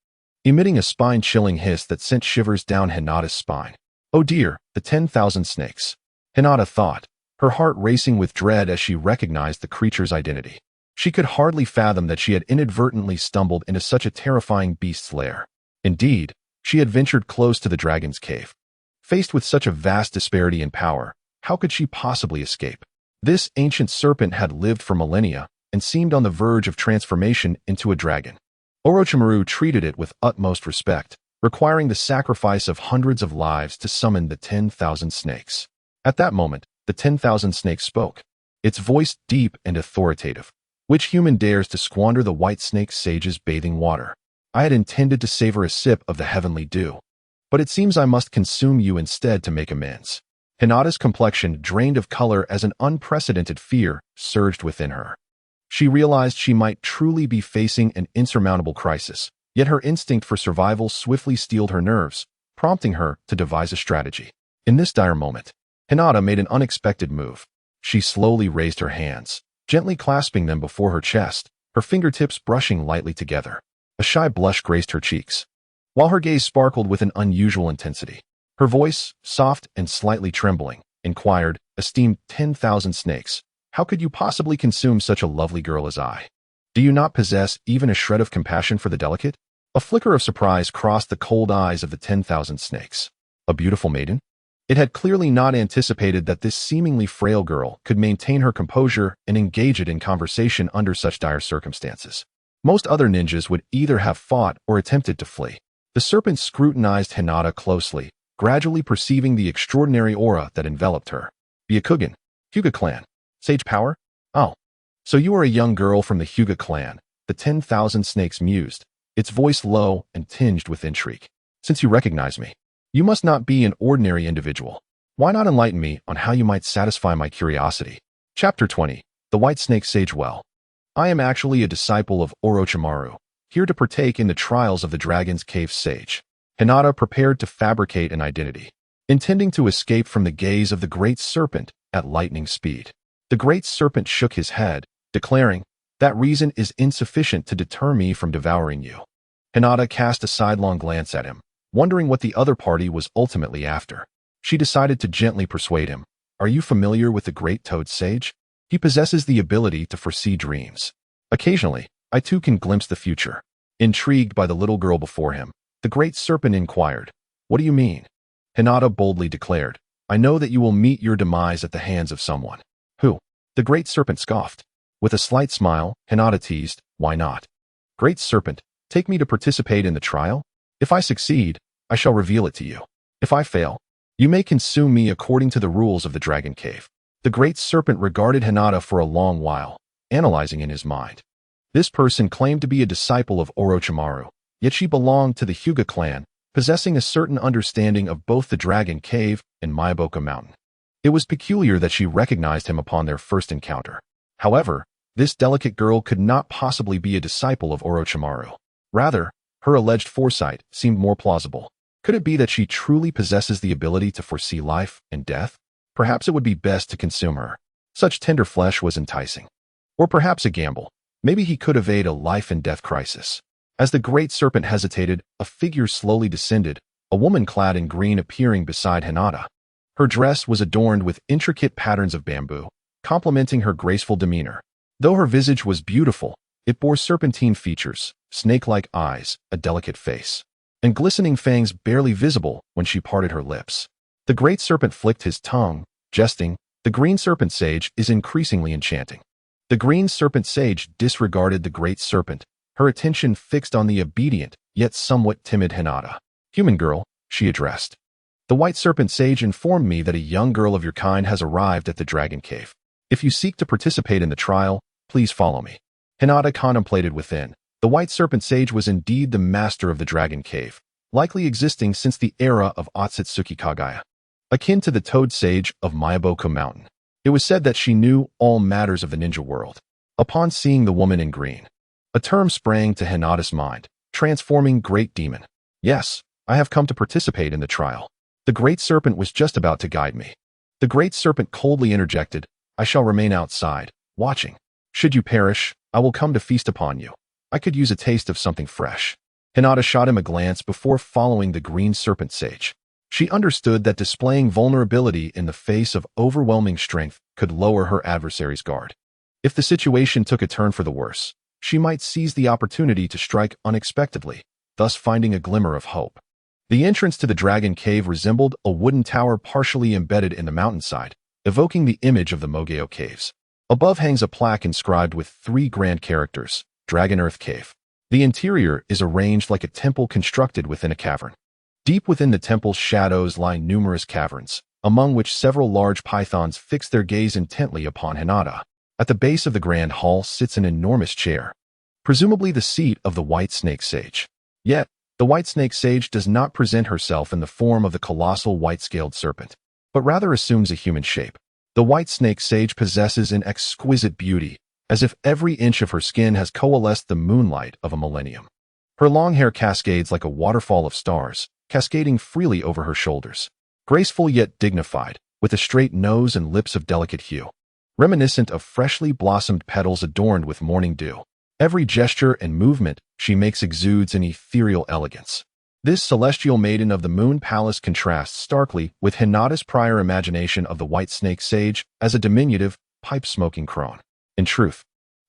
emitting a spine-chilling hiss that sent shivers down Hinata's spine. Oh dear, the 10,000 snakes, Hinata thought, her heart racing with dread as she recognized the creature's identity. She could hardly fathom that she had inadvertently stumbled into such a terrifying beast's lair. Indeed, she had ventured close to the dragon's cave. Faced with such a vast disparity in power, how could she possibly escape? This ancient serpent had lived for millennia and seemed on the verge of transformation into a dragon. Orochimaru treated it with utmost respect, requiring the sacrifice of hundreds of lives to summon the 10,000 snakes. At that moment, the 10,000 snakes spoke, its voice deep and authoritative. Which human dares to squander the white snake sage's bathing water? I had intended to savor a sip of the heavenly dew, but it seems I must consume you instead to make amends. Hinata's complexion drained of color as an unprecedented fear surged within her. She realized she might truly be facing an insurmountable crisis, yet her instinct for survival swiftly steeled her nerves, prompting her to devise a strategy. In this dire moment, Hinata made an unexpected move. She slowly raised her hands, gently clasping them before her chest, her fingertips brushing lightly together. A shy blush graced her cheeks, while her gaze sparkled with an unusual intensity. Her voice, soft and slightly trembling, inquired, "Esteemed 10,000 snakes, how could you possibly consume such a lovely girl as I? Do you not possess even a shred of compassion for the delicate?" A flicker of surprise crossed the cold eyes of the 10,000 snakes. A beautiful maiden? It had clearly not anticipated that this seemingly frail girl could maintain her composure and engage it in conversation under such dire circumstances. Most other ninjas would either have fought or attempted to flee. The serpent scrutinized Hinata closely, gradually perceiving the extraordinary aura that enveloped her. Byakugan, Hyuga clan. Sage power? Oh. So you are a young girl from the Hyuga clan, the 10,000 snakes mused, its voice low and tinged with intrigue. Since you recognize me, you must not be an ordinary individual. Why not enlighten me on how you might satisfy my curiosity? Chapter 20. The White Snake Sage Well. I am actually a disciple of Orochimaru, here to partake in the trials of the Dragon's Cave Sage. Hinata prepared to fabricate an identity, intending to escape from the gaze of the Great Serpent at lightning speed. The Great Serpent shook his head, declaring, "That reason is insufficient to deter me from devouring you." Hinata cast a sidelong glance at him, wondering what the other party was ultimately after. She decided to gently persuade him. "Are you familiar with the Great Toad Sage? He possesses the ability to foresee dreams. Occasionally, I too can glimpse the future." Intrigued by the little girl before him, the Great Serpent inquired, "What do you mean?" Hinata boldly declared, "I know that you will meet your demise at the hands of someone." "Who?" The Great Serpent scoffed. With a slight smile, Hinata teased, "Why not? Great Serpent, take me to participate in the trial? If I succeed, I shall reveal it to you. If I fail, you may consume me according to the rules of the Dragon Cave." The Great Serpent regarded Hinata for a long while, analyzing in his mind. This person claimed to be a disciple of Orochimaru, yet she belonged to the Hyuga clan, possessing a certain understanding of both the Dragon Cave and Myaboka Mountain. It was peculiar that she recognized him upon their first encounter. However, this delicate girl could not possibly be a disciple of Orochimaru. Rather, her alleged foresight seemed more plausible. Could it be that she truly possesses the ability to foresee life and death? Perhaps it would be best to consume her. Such tender flesh was enticing. Or perhaps a gamble. Maybe he could evade a life and death crisis. As the Great Serpent hesitated, a figure slowly descended, a woman clad in green appearing beside Hinata. Her dress was adorned with intricate patterns of bamboo, complementing her graceful demeanor. Though her visage was beautiful, it bore serpentine features, snake-like eyes, a delicate face, and glistening fangs barely visible when she parted her lips. The Great Serpent flicked his tongue, jesting, "The Green Serpent Sage is increasingly enchanting." The Green Serpent Sage disregarded the Great Serpent, her attention fixed on the obedient, yet somewhat timid Hinata. "Human girl," she addressed. "The White Serpent Sage informed me that a young girl of your kind has arrived at the Dragon Cave. If you seek to participate in the trial, please follow me." Hinata contemplated within. The White Serpent Sage was indeed the master of the Dragon Cave, likely existing since the era of Otsutsuki Kagaya. Akin to the Toad Sage of Myaboka Mountain, it was said that she knew all matters of the ninja world. Upon seeing the woman in green, a term sprang to Hinata's mind, transforming Great Demon. "Yes, I have come to participate in the trial." The Great Serpent was just about to guide me. The Great Serpent coldly interjected, "I shall remain outside, watching. Should you perish, I will come to feast upon you. I could use a taste of something fresh." Hinata shot him a glance before following the Green Serpent Sage. She understood that displaying vulnerability in the face of overwhelming strength could lower her adversary's guard. If the situation took a turn for the worse, she might seize the opportunity to strike unexpectedly, thus finding a glimmer of hope. The entrance to the Dragon Cave resembled a wooden tower partially embedded in the mountainside, evoking the image of the Mogeo Caves. Above hangs a plaque inscribed with 3 grand characters, Dragon Earth Cave. The interior is arranged like a temple constructed within a cavern. Deep within the temple's shadows lie numerous caverns, among which several large pythons fix their gaze intently upon Hinata. At the base of the grand hall sits an enormous chair, presumably the seat of the White Snake Sage. Yet, the White Snake Sage does not present herself in the form of the colossal white-scaled serpent. but rather assumes a human shape. The white snake sage possesses an exquisite beauty, as if every inch of her skin has coalesced the moonlight of a millennium. Her long hair cascades like a waterfall of stars, cascading freely over her shoulders. Graceful yet dignified, with a straight nose and lips of delicate hue. Reminiscent of freshly blossomed petals adorned with morning dew. Every gesture and movement she makes exudes an ethereal elegance. This celestial maiden of the Moon Palace contrasts starkly with Hinata's prior imagination of the white snake sage as a diminutive, pipe-smoking crone. In truth,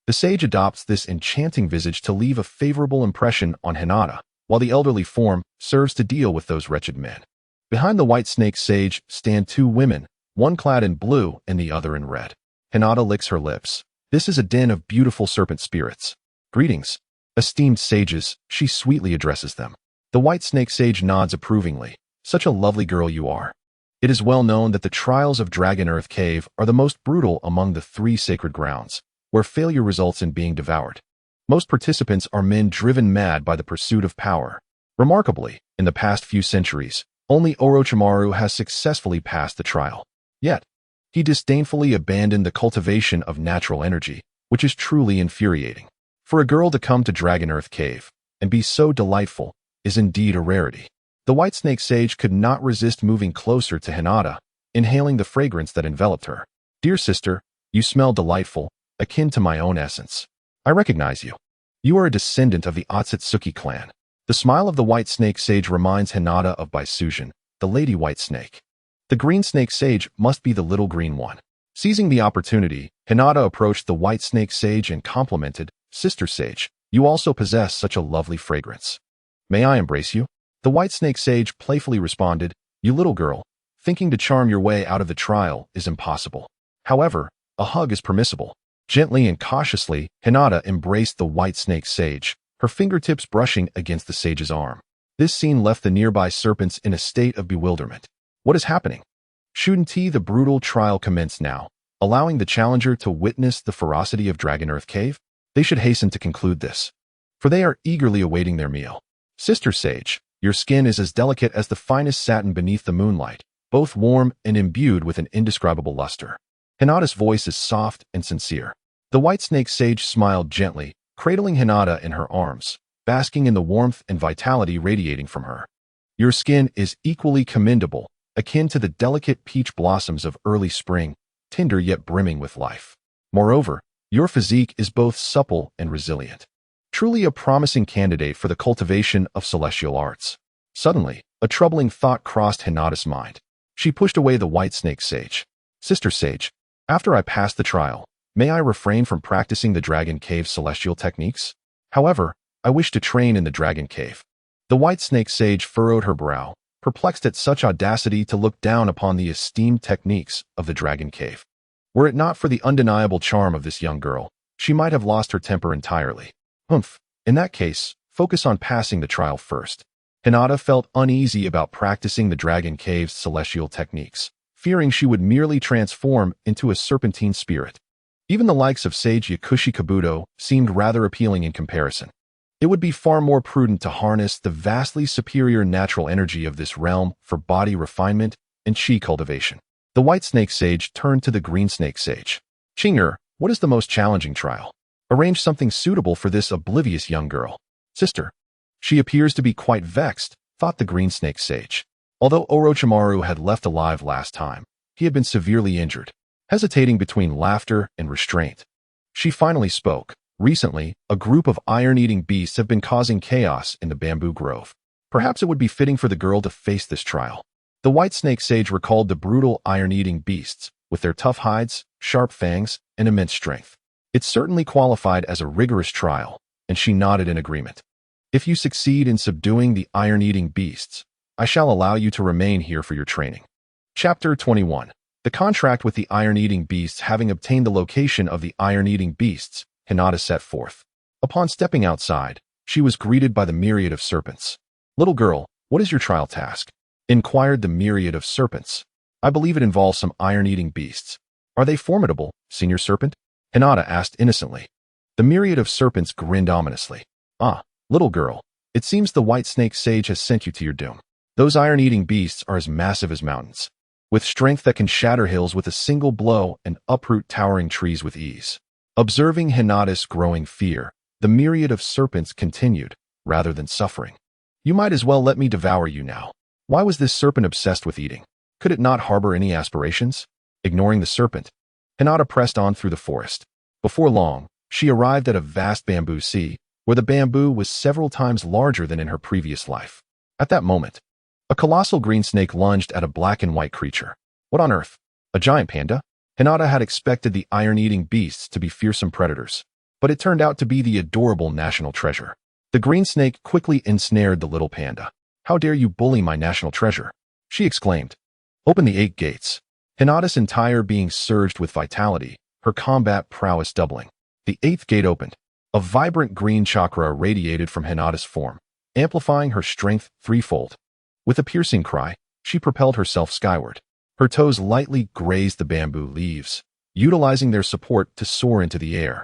the sage adopts this enchanting visage to leave a favorable impression on Hinata, while the elderly form serves to deal with those wretched men. Behind the white snake sage stand two women, one clad in blue and the other in red. Hinata licks her lips. This is a den of beautiful serpent spirits. Greetings, esteemed sages, she sweetly addresses them. The white snake sage nods approvingly. Such a lovely girl you are. It is well known that the trials of Dragon Earth Cave are the most brutal among the 3 sacred grounds, where failure results in being devoured. Most participants are men driven mad by the pursuit of power. Remarkably, in the past few centuries, only Orochimaru has successfully passed the trial. Yet, he disdainfully abandoned the cultivation of natural energy, which is truly infuriating. For a girl to come to Dragon Earth Cave and be so delightful is indeed a rarity. The white snake sage could not resist moving closer to Hinata, inhaling the fragrance that enveloped her. Dear sister, you smell delightful, akin to my own essence. I recognize you. You are a descendant of the Otsutsuki clan. The smile of the white snake sage reminds Hinata of Baisujin, the lady white snake. The green snake sage must be the little green one. Seizing the opportunity, Hinata approached the white snake sage and complimented, Sister Sage, you also possess such a lovely fragrance. May I embrace you? The white snake sage playfully responded, you little girl, thinking to charm your way out of the trial is impossible. However, a hug is permissible. Gently and cautiously, Hinata embraced the white snake sage, her fingertips brushing against the sage's arm. This scene left the nearby serpents in a state of bewilderment. What is happening? Shouldn't the brutal trial commence now, allowing the challenger to witness the ferocity of Dragon Earth Cave? They should hasten to conclude this, for they are eagerly awaiting their meal. Sister Sage, your skin is as delicate as the finest satin beneath the moonlight, both warm and imbued with an indescribable luster. Hinata's voice is soft and sincere. The white snake sage smiled gently, cradling Hinata in her arms, basking in the warmth and vitality radiating from her. Your skin is equally commendable, akin to the delicate peach blossoms of early spring, tender yet brimming with life. Moreover, your physique is both supple and resilient. Truly a promising candidate for the cultivation of celestial arts. Suddenly, a troubling thought crossed Hinata's mind. She pushed away the white snake sage. Sister Sage, after I pass the trial, may I refrain from practicing the Dragon Cave celestial techniques? However, I wish to train in the Dragon Cave. The white snake sage furrowed her brow, perplexed at such audacity to look down upon the esteemed techniques of the Dragon Cave. Were it not for the undeniable charm of this young girl, she might have lost her temper entirely. Humph, in that case, focus on passing the trial first. Hinata felt uneasy about practicing the Dragon Cave's celestial techniques, fearing she would merely transform into a serpentine spirit. Even the likes of Sage Yakushi Kabuto seemed rather appealing in comparison. It would be far more prudent to harness the vastly superior natural energy of this realm for body refinement and chi cultivation. The white snake sage turned to the green snake sage. Chinger, what is the most challenging trial? Arrange something suitable for this oblivious young girl. Sister, she appears to be quite vexed, thought the green snake sage. Although Orochimaru had left alive last time, he had been severely injured. Hesitating between laughter and restraint, she finally spoke. Recently, a group of iron-eating beasts have been causing chaos in the bamboo grove. Perhaps it would be fitting for the girl to face this trial. The white snake sage recalled the brutal iron-eating beasts, with their tough hides, sharp fangs, and immense strength. It certainly qualified as a rigorous trial, and she nodded in agreement. If you succeed in subduing the iron-eating beasts, I shall allow you to remain here for your training. Chapter 21. The contract with the iron-eating beasts. Having obtained the location of the iron-eating beasts, Hinata set forth. Upon stepping outside, she was greeted by the myriad of serpents. Little girl, what is your trial task? Inquired the myriad of serpents. I believe it involves some iron-eating beasts. Are they formidable, Senior Serpent? Hinata asked innocently. The myriad of serpents grinned ominously. Ah, little girl, it seems the white snake sage has sent you to your doom. Those iron-eating beasts are as massive as mountains. with strength that can shatter hills with a single blow and uproot towering trees with ease. Observing Hinata's growing fear, the myriad of serpents continued, rather than suffering. You might as well let me devour you now. Why was this serpent obsessed with eating? Could it not harbor any aspirations? Ignoring the serpent, Hinata pressed on through the forest. Before long, she arrived at a vast bamboo sea, where the bamboo was several times larger than in her previous life. At that moment, a colossal green snake lunged at a black and white creature. What on earth? A giant panda? Hinata had expected the iron-eating beasts to be fearsome predators, but it turned out to be the adorable national treasure. The green snake quickly ensnared the little panda. How dare you bully my national treasure? She exclaimed. Open the 8 gates. Hinata's entire being surged with vitality, her combat prowess doubling. The 8th gate opened. A vibrant green chakra radiated from Hinata's form, amplifying her strength threefold. With a piercing cry, she propelled herself skyward. Her toes lightly grazed the bamboo leaves, utilizing their support to soar into the air,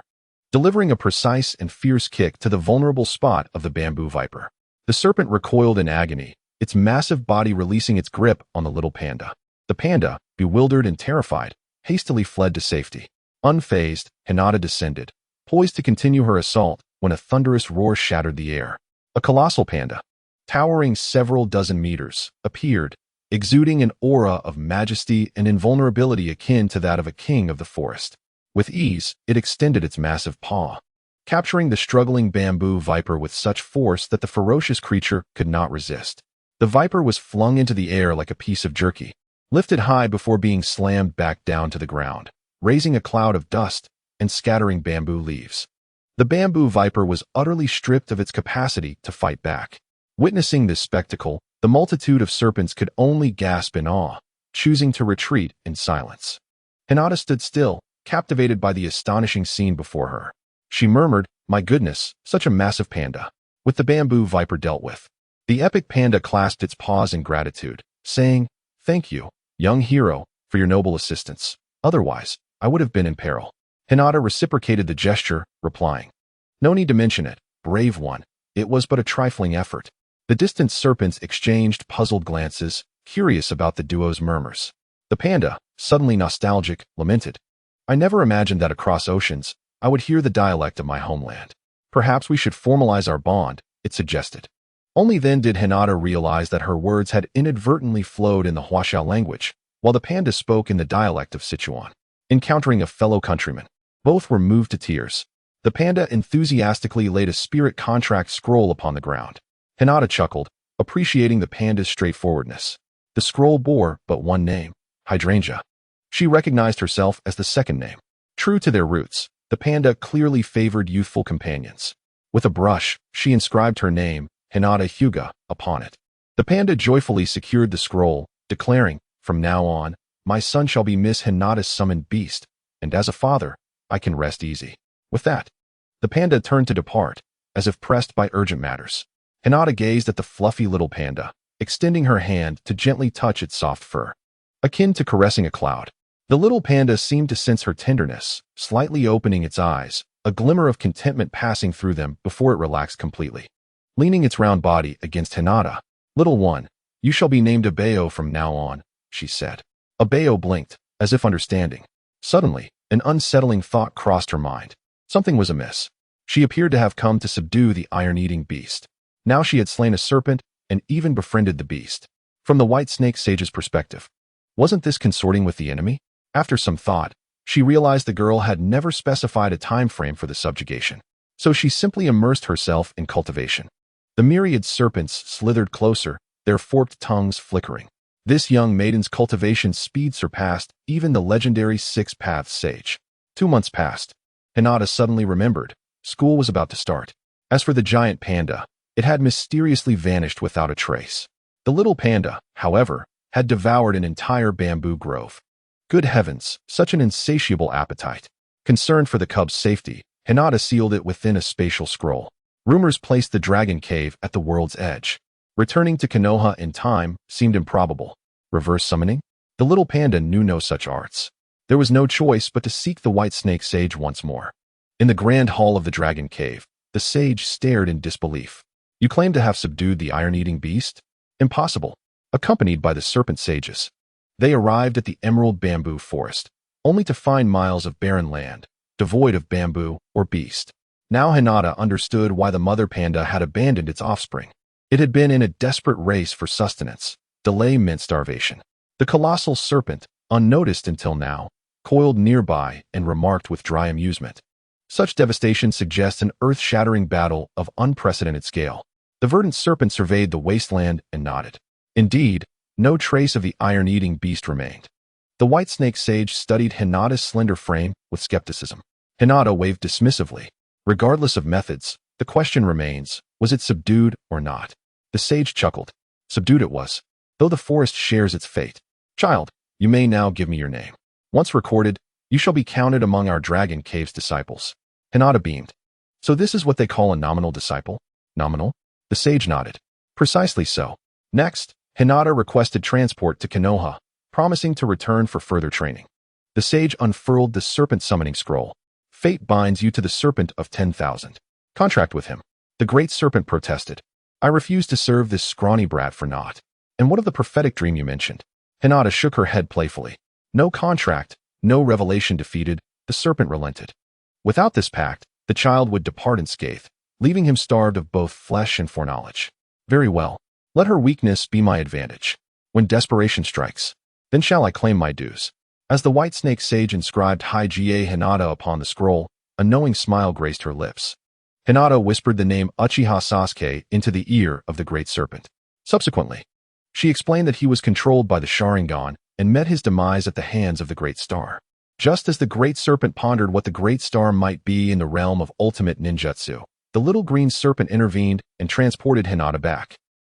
delivering a precise and fierce kick to the vulnerable spot of the bamboo viper. The serpent recoiled in agony, its massive body releasing its grip on the little panda. The panda, bewildered and terrified, hastily fled to safety. Unfazed, Hinata descended, poised to continue her assault when a thunderous roar shattered the air. A colossal panda, towering several dozen meters, appeared, exuding an aura of majesty and invulnerability akin to that of a king of the forest. With ease, it extended its massive paw, capturing the struggling bamboo viper with such force that the ferocious creature could not resist. The viper was flung into the air like a piece of jerky, lifted high before being slammed back down to the ground, raising a cloud of dust and scattering bamboo leaves. The bamboo viper was utterly stripped of its capacity to fight back. Witnessing this spectacle, the multitude of serpents could only gasp in awe, choosing to retreat in silence. Hinata stood still, captivated by the astonishing scene before her. She murmured, "My goodness, such a massive panda." With the bamboo viper dealt with, the epic panda clasped its paws in gratitude, saying, "Thank you, young hero, for your noble assistance. Otherwise, I would have been in peril." Hinata reciprocated the gesture, replying, "No need to mention it, brave one. It was but a trifling effort." The distant serpents exchanged puzzled glances, curious about the duo's murmurs. The panda, suddenly nostalgic, lamented, "I never imagined that across oceans, I would hear the dialect of my homeland. Perhaps we should formalize our bond," it suggested. Only then did Hinata realize that her words had inadvertently flowed in the Huaxiao language, while the panda spoke in the dialect of Sichuan. Encountering a fellow countryman, both were moved to tears. The panda enthusiastically laid a spirit contract scroll upon the ground. Hinata chuckled, appreciating the panda's straightforwardness. The scroll bore but one name, Hydrangea. She recognized herself as the second name. True to their roots, the panda clearly favored youthful companions. With a brush, she inscribed her name, Hinata Hyuga, upon it. The panda joyfully secured the scroll, declaring, "From now on, my son shall be Miss Hinata's summoned beast, and as a father, I can rest easy." With that, the panda turned to depart, as if pressed by urgent matters. Hinata gazed at the fluffy little panda, extending her hand to gently touch its soft fur. Akin to caressing a cloud, the little panda seemed to sense her tenderness, slightly opening its eyes, a glimmer of contentment passing through them before it relaxed completely. Leaning its round body against Hinata, "Little one, you shall be named Abeo from now on," she said. Abeo blinked, as if understanding. Suddenly, an unsettling thought crossed her mind. Something was amiss. She appeared to have come to subdue the iron-eating beast. Now she had slain a serpent and even befriended the beast. From the white snake sage's perspective, wasn't this consorting with the enemy? After some thought, she realized the girl had never specified a time frame for the subjugation, so she simply immersed herself in cultivation. The myriad serpents slithered closer, their forked tongues flickering. This young maiden's cultivation speed surpassed even the legendary six-path sage. 2 months passed. Hinata suddenly remembered. School was about to start. As for the giant panda, it had mysteriously vanished without a trace. The little panda, however, had devoured an entire bamboo grove. Good heavens, such an insatiable appetite. Concerned for the cub's safety, Hinata sealed it within a spatial scroll. Rumors placed the dragon cave at the world's edge. Returning to Konoha in time seemed improbable. Reverse summoning? The little panda knew no such arts. There was no choice but to seek the white snake sage once more. In the grand hall of the dragon cave, the sage stared in disbelief. "You claim to have subdued the iron-eating beast? Impossible." Accompanied by the serpent sages, They arrived at the emerald bamboo forest, only to find miles of barren land, devoid of bamboo or beast. Now Hinata understood why the mother panda had abandoned its offspring. It had been in a desperate race for sustenance. Delay meant starvation. The colossal serpent, unnoticed until now, coiled nearby and remarked with dry amusement. Such devastation suggests an earth-shattering battle of unprecedented scale. The verdant serpent surveyed the wasteland and nodded. Indeed, no trace of the iron-eating beast remained. The white snake sage studied Hinata's slender frame with skepticism. Hinata waved dismissively. Regardless of methods, the question remains, was it subdued or not? The sage chuckled. Subdued it was, though the forest shares its fate. Child, you may now give me your name. Once recorded, you shall be counted among our Dragon Cave's disciples. Hinata beamed. So this is what they call a nominal disciple? Nominal? The sage nodded. Precisely so. Next, Hinata requested transport to Konoha, promising to return for further training. The sage unfurled the serpent summoning scroll. Fate binds you to the serpent of 10,000. Contract with him. The great serpent protested. I refuse to serve this scrawny brat for naught. And what of the prophetic dream you mentioned? Hinata shook her head playfully. No contract, no revelation defeated, the serpent relented. Without this pact, the child would depart unscathed, leaving him starved of both flesh and foreknowledge. Very well. Let her weakness be my advantage. When desperation strikes, then shall I claim my dues. As the white snake sage inscribed Hige Hinata upon the scroll, a knowing smile graced her lips. Hinata whispered the name Uchiha Sasuke into the ear of the great serpent. Subsequently, she explained that he was controlled by the Sharingan and met his demise at the hands of the Great Star. Just as the Great Serpent pondered what the Great Star might be in the realm of ultimate ninjutsu, the little green serpent intervened and transported Hinata back.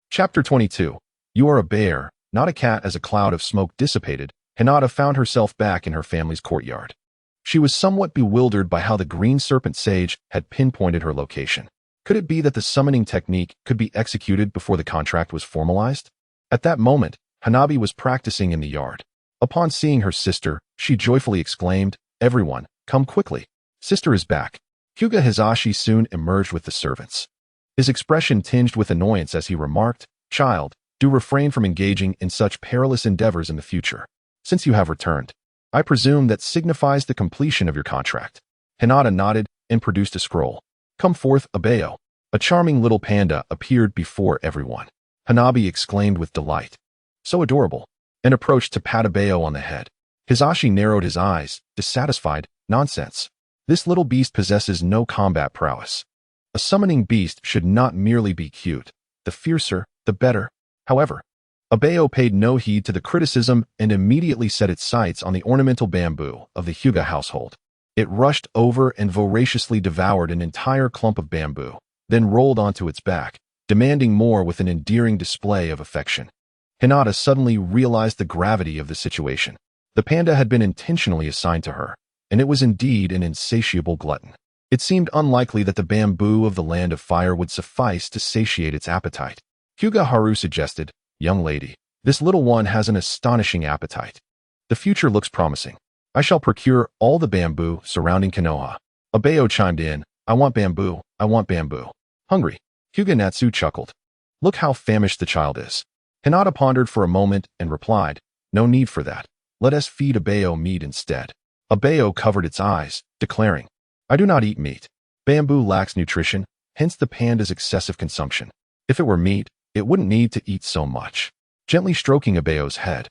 Chapter 22. You are a bear, not a cat. As a cloud of smoke dissipated, Hinata found herself back in her family's courtyard. She was somewhat bewildered by how the green serpent sage had pinpointed her location. Could it be that the summoning technique could be executed before the contract was formalized? At that moment, Hanabi was practicing in the yard. Upon seeing her sister, she joyfully exclaimed, Everyone, come quickly. Sister is back. Hyuga Hisashi soon emerged with the servants. His expression tinged with annoyance as he remarked, Child, do refrain from engaging in such perilous endeavors in the future. Since you have returned, I presume that signifies the completion of your contract. Hinata nodded and produced a scroll. Come forth, Abeo. A charming little panda appeared before everyone. Hanabi exclaimed with delight. So adorable, and approached to pat Abeo on the head. Hisashi narrowed his eyes, dissatisfied. Nonsense. This little beast possesses no combat prowess. A summoning beast should not merely be cute. The fiercer, the better. However, Abeo paid no heed to the criticism and immediately set its sights on the ornamental bamboo of the Hyuga household. It rushed over and voraciously devoured an entire clump of bamboo, then rolled onto its back, demanding more with an endearing display of affection. Hinata suddenly realized the gravity of the situation. The panda had been intentionally assigned to her, and it was indeed an insatiable glutton. It seemed unlikely that the bamboo of the land of fire would suffice to satiate its appetite. Hyuga Haru suggested, Young lady, this little one has an astonishing appetite. The future looks promising. I shall procure all the bamboo surrounding Konoha. Abeo chimed in, I want bamboo, I want bamboo. Hungry. Hyuga Natsu chuckled. Look how famished the child is. Hinata pondered for a moment and replied, No need for that. Let us feed Abeo meat instead. Abeo covered its eyes, declaring, I do not eat meat. Bamboo lacks nutrition, hence the panda's excessive consumption. If it were meat, it wouldn't need to eat so much. Gently stroking Abeo's head,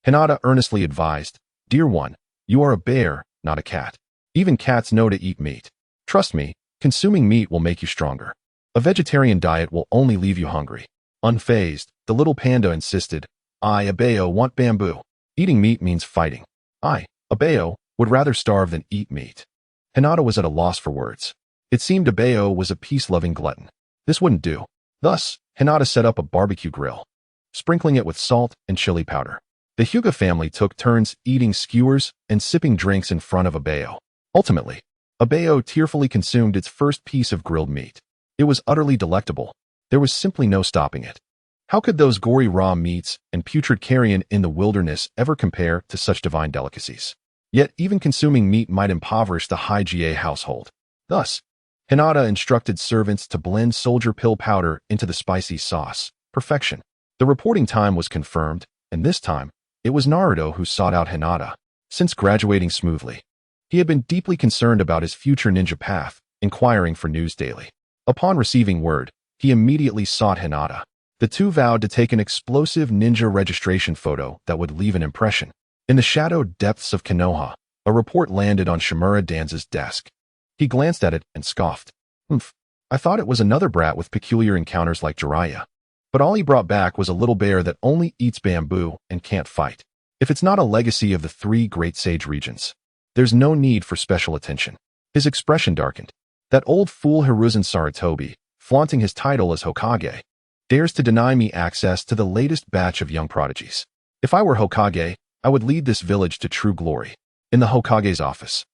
Hinata earnestly advised, Dear one, you are a bear, not a cat. Even cats know to eat meat. Trust me, consuming meat will make you stronger. A vegetarian diet will only leave you hungry. Unfazed, the little panda insisted, I, Abeo, want bamboo. Eating meat means fighting. I, Abeo, would rather starve than eat meat. Hinata was at a loss for words. It seemed Abeo was a peace-loving glutton. This wouldn't do. Thus, Hinata set up a barbecue grill, sprinkling it with salt and chili powder. The Hyuga family took turns eating skewers and sipping drinks in front of Abeo. Ultimately, Abeo tearfully consumed its first piece of grilled meat. It was utterly delectable. There was simply no stopping it. How could those gory raw meats and putrid carrion in the wilderness ever compare to such divine delicacies? Yet even consuming meat might impoverish the Hige household. Thus, Hinata instructed servants to blend soldier pill powder into the spicy sauce. Perfection. The reporting time was confirmed, and this time, It was Naruto who sought out Hinata. Since graduating smoothly, he had been deeply concerned about his future ninja path, inquiring for news daily. Upon receiving word, he immediately sought Hinata. The two vowed to take an explosive ninja registration photo that would leave an impression. In the shadowed depths of Konoha, a report landed on Shimura Danza's desk. He glanced at it and scoffed. I thought it was another brat with peculiar encounters like Jiraiya. But all he brought back was a little bear that only eats bamboo and can't fight. If it's not a legacy of the three great sage regions, there's no need for special attention. His expression darkened. That old fool Hiruzen Sarutobi, flaunting his title as Hokage, dares to deny me access to the latest batch of young prodigies. If I were Hokage, I would lead this village to true glory. In the Hokage's office,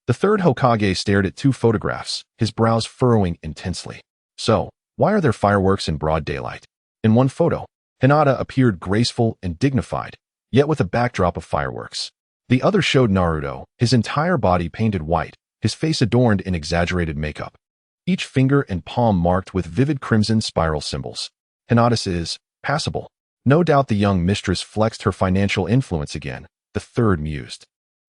the third Hokage stared at two photographs, his brows furrowing intensely. So, why are there fireworks in broad daylight? In one photo, Hinata appeared graceful and dignified, yet with a backdrop of fireworks. The other showed Naruto, his entire body painted white, his face adorned in exaggerated makeup, each finger and palm marked with vivid crimson spiral symbols. Hinata's is passable. No doubt the young mistress flexed her financial influence again, the third mused.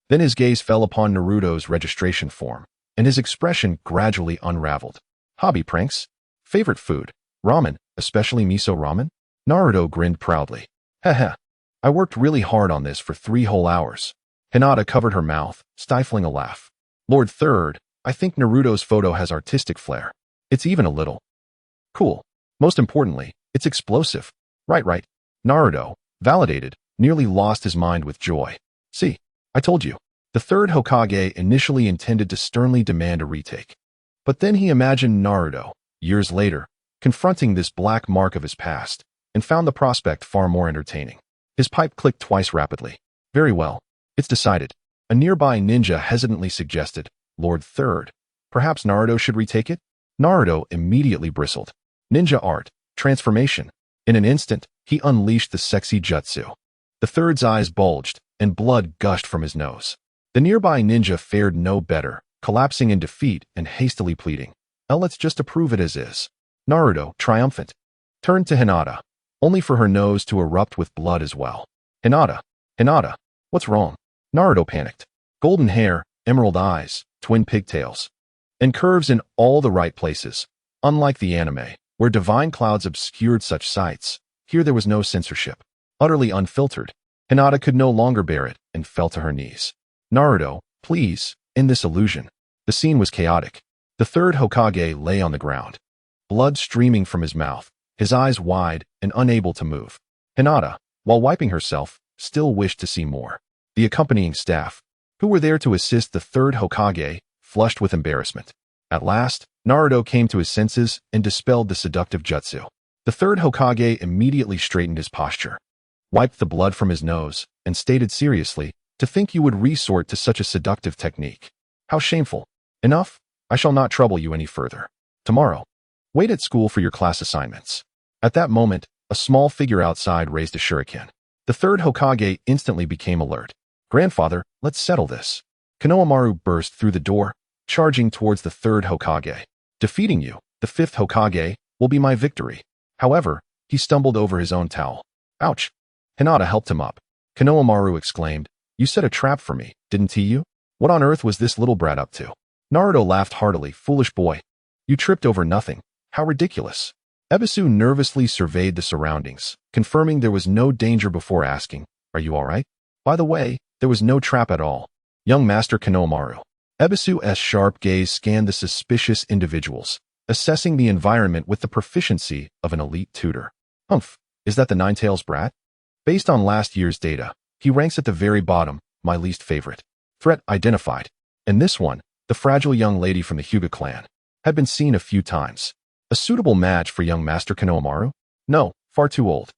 Then his gaze fell upon Naruto's registration form, and his expression gradually unraveled. Hobby pranks? Favorite food? Ramen, especially miso ramen? Naruto grinned proudly. Heh. I worked really hard on this for 3 whole hours. Hinata covered her mouth, stifling a laugh. Lord Third, I think Naruto's photo has artistic flair. It's even a little cool. Most importantly, it's explosive. Right. Naruto, validated, nearly lost his mind with joy. See, I told you. The third Hokage initially intended to sternly demand a retake. But then he imagined Naruto, years later, confronting this black mark of his past, and found the prospect far more entertaining. His pipe clicked twice rapidly. Very well. It's decided. A nearby ninja hesitantly suggested, Lord Third, perhaps Naruto should retake it? Naruto immediately bristled. Ninja art, transformation. In an instant, he unleashed the sexy jutsu. The third's eyes bulged, and blood gushed from his nose. The nearby ninja fared no better, collapsing in defeat and hastily pleading, let's just approve it as is. Naruto, triumphant, turned to Hinata, only for her nose to erupt with blood as well. Hinata, what's wrong? Naruto panicked. Golden hair, emerald eyes, twin pigtails, and curves in all the right places. Unlike the anime, where divine clouds obscured such sights, here there was no censorship. Utterly unfiltered, Hinata could no longer bear it and fell to her knees. Naruto, please, end this illusion. The scene was chaotic. The third Hokage lay on the ground, blood streaming from his mouth, his eyes wide and unable to move. Hinata, while wiping herself, still wished to see more. The accompanying staff, who were there to assist the third Hokage, flushed with embarrassment. At last, Naruto came to his senses and dispelled the seductive jutsu. The third Hokage immediately straightened his posture, wiped the blood from his nose, and stated seriously, to think you would resort to such a seductive technique. How shameful. Enough. I shall not trouble you any further. Tomorrow, wait at school for your class assignments. At that moment, a small figure outside raised a shuriken. The third Hokage instantly became alert. Grandfather, let's settle this. Konohamaru burst through the door, charging towards the third Hokage. Defeating you, the fifth Hokage, will be my victory. However, he stumbled over his own towel. Ouch. Hinata helped him up. Konohamaru exclaimed, You set a trap for me, didn't you? What on earth was this little brat up to? Naruto laughed heartily. Foolish boy. You tripped over nothing. How ridiculous. Ebisu nervously surveyed the surroundings, confirming there was no danger before asking, Are you all right? By the way, there was no trap at all. Young Master Konohamaru. Ebisu's sharp gaze scanned the suspicious individuals, assessing the environment with the proficiency of an elite tutor. Humph, is that the Ninetales brat? Based on last year's data, he ranks at the very bottom, my least favorite. Threat identified. And this one, the fragile young lady from the Hyuga clan, had been seen a few times. A suitable match for young Master Konohamaru? No, far too old.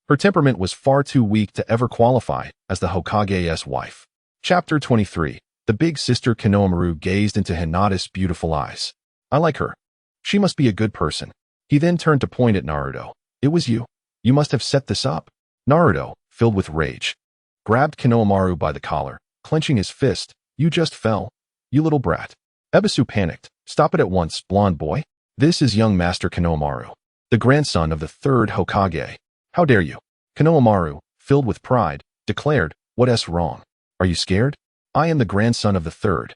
Her temperament was far too weak to ever qualify as the Hokage's wife. Chapter 23. The big sister Konohamaru gazed into Hinata's beautiful eyes. I like her. She must be a good person. He then turned to point at Naruto. It was you. You must have set this up. Naruto, filled with rage, grabbed Konohamaru by the collar, clenching his fist. You just fell. You little brat. Ebisu panicked. Stop it at once, blonde boy. This is young Master Konohamaru, the grandson of the third Hokage. How dare you? Konohamaru, filled with pride, declared, "What's wrong? Are you scared? I am the grandson of the third.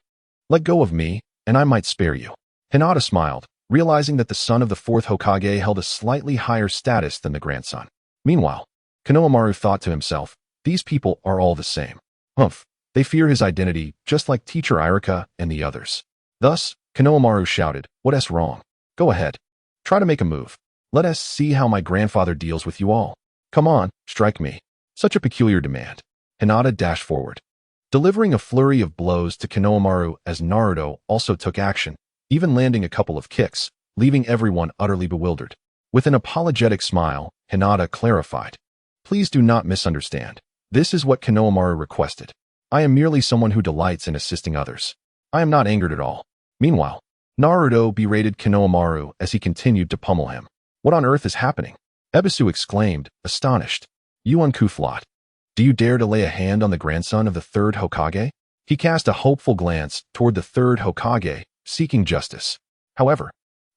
Let go of me, and I might spare you." Hinata smiled, realizing that the son of the fourth Hokage held a slightly higher status than the grandson. Meanwhile, Konohamaru thought to himself, these people are all the same. Humph, they fear his identity just like teacher Irika and the others. Thus, Konohamaru shouted, "What's wrong? Go ahead. Try to make a move. Let us see how my grandfather deals with you all. Come on, strike me." Such a peculiar demand. Hinata dashed forward, delivering a flurry of blows to Konohamaru as Naruto also took action, even landing a couple of kicks, leaving everyone utterly bewildered. With an apologetic smile, Hinata clarified, "Please do not misunderstand. This is what Konohamaru requested. I am merely someone who delights in assisting others. I am not angered at all." Meanwhile, Naruto berated Konohamaru as he continued to pummel him. "What on earth is happening?" Ebisu exclaimed, astonished. "You uncouth lot. Do you dare to lay a hand on the grandson of the third Hokage?" He cast a hopeful glance toward the third Hokage, seeking justice. However,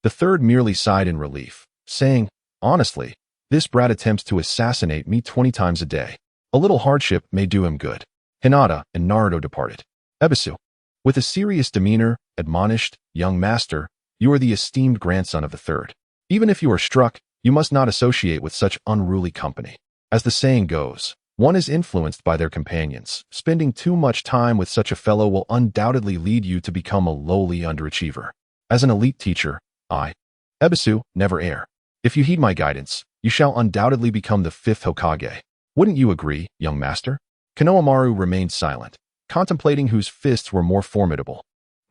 the third merely sighed in relief, saying, "Honestly, this brat attempts to assassinate me 20 times a day. A little hardship may do him good." Hinata and Naruto departed. Ebisu, with a serious demeanor, admonished, "Young master, you are the esteemed grandson of the third. Even if you are struck, you must not associate with such unruly company. As the saying goes, one is influenced by their companions. Spending too much time with such a fellow will undoubtedly lead you to become a lowly underachiever. As an elite teacher, Ebisu, never err. If you heed my guidance, you shall undoubtedly become the fifth Hokage. Wouldn't you agree, young master?" Konohamaru remained silent, contemplating whose fists were more formidable,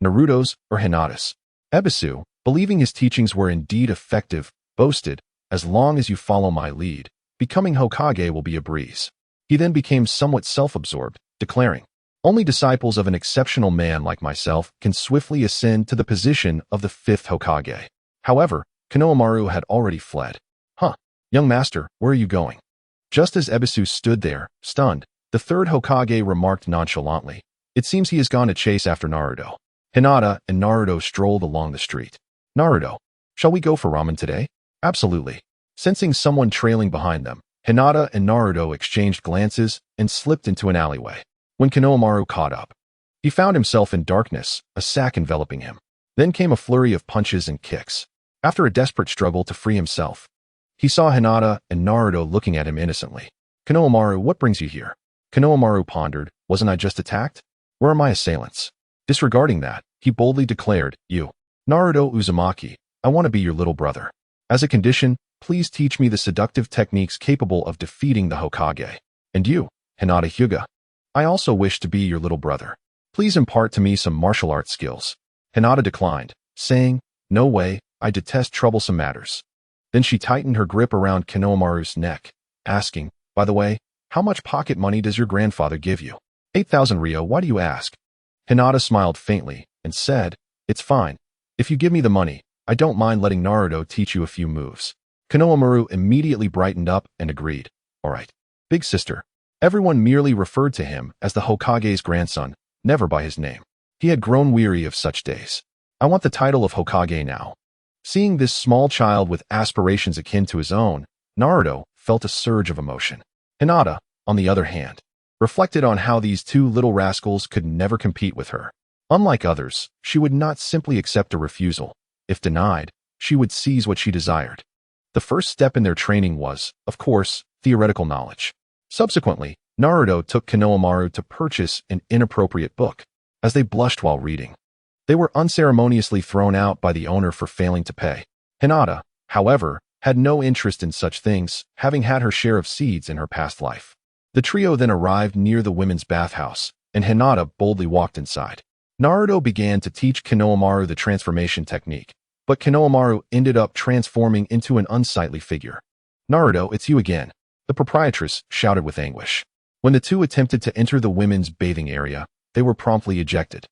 Naruto's or Hinata's. Ebisu, believing his teachings were indeed effective, boasted, "As long as you follow my lead, becoming Hokage will be a breeze." He then became somewhat self-absorbed, declaring, "Only disciples of an exceptional man like myself can swiftly ascend to the position of the fifth Hokage." However, Konohamaru had already fled. Young master, where are you going?" Just as Ebisu stood there, stunned, the third Hokage remarked nonchalantly, "It seems he has gone to chase after Naruto." Hinata and Naruto strolled along the street. "Naruto, shall we go for ramen today?" "Absolutely." Sensing someone trailing behind them, Hinata and Naruto exchanged glances and slipped into an alleyway. When Konohamaru caught up, he found himself in darkness, a sack enveloping him. Then came a flurry of punches and kicks. After a desperate struggle to free himself, he saw Hinata and Naruto looking at him innocently. "Konohamaru, what brings you here?" Konohamaru pondered, "Wasn't I just attacked? Where are my assailants?" Disregarding that, he boldly declared, "You, Naruto Uzumaki, I want to be your little brother. As a condition, please teach me the seductive techniques capable of defeating the Hokage. And you, Hinata Hyuga, I also wish to be your little brother. Please impart to me some martial arts skills." Hinata declined, saying, "No way, I detest troublesome matters." Then she tightened her grip around Konohamaru's neck, asking, "By the way, how much pocket money does your grandfather give you?" 8,000 Ryo, why do you ask?" Hinata smiled faintly and said, "It's fine. If you give me the money, I don't mind letting Naruto teach you a few moves." Konohamaru immediately brightened up and agreed. "All right, big sister." Everyone merely referred to him as the Hokage's grandson, never by his name. He had grown weary of such days. "I want the title of Hokage now." Seeing this small child with aspirations akin to his own, Naruto felt a surge of emotion. Hinata, on the other hand, reflected on how these two little rascals could never compete with her. Unlike others, she would not simply accept a refusal. If denied, she would seize what she desired. The first step in their training was, of course, theoretical knowledge. Subsequently, Naruto took Konohamaru to purchase an inappropriate book. As they blushed while reading, they were unceremoniously thrown out by the owner for failing to pay. Hinata, however, had no interest in such things, having had her share of seeds in her past life. The trio then arrived near the women's bathhouse, and Hinata boldly walked inside. Naruto began to teach Konohamaru the transformation technique, but Konohamaru ended up transforming into an unsightly figure. "Naruto, it's you again," the proprietress shouted with anguish. When the two attempted to enter the women's bathing area, they were promptly ejected.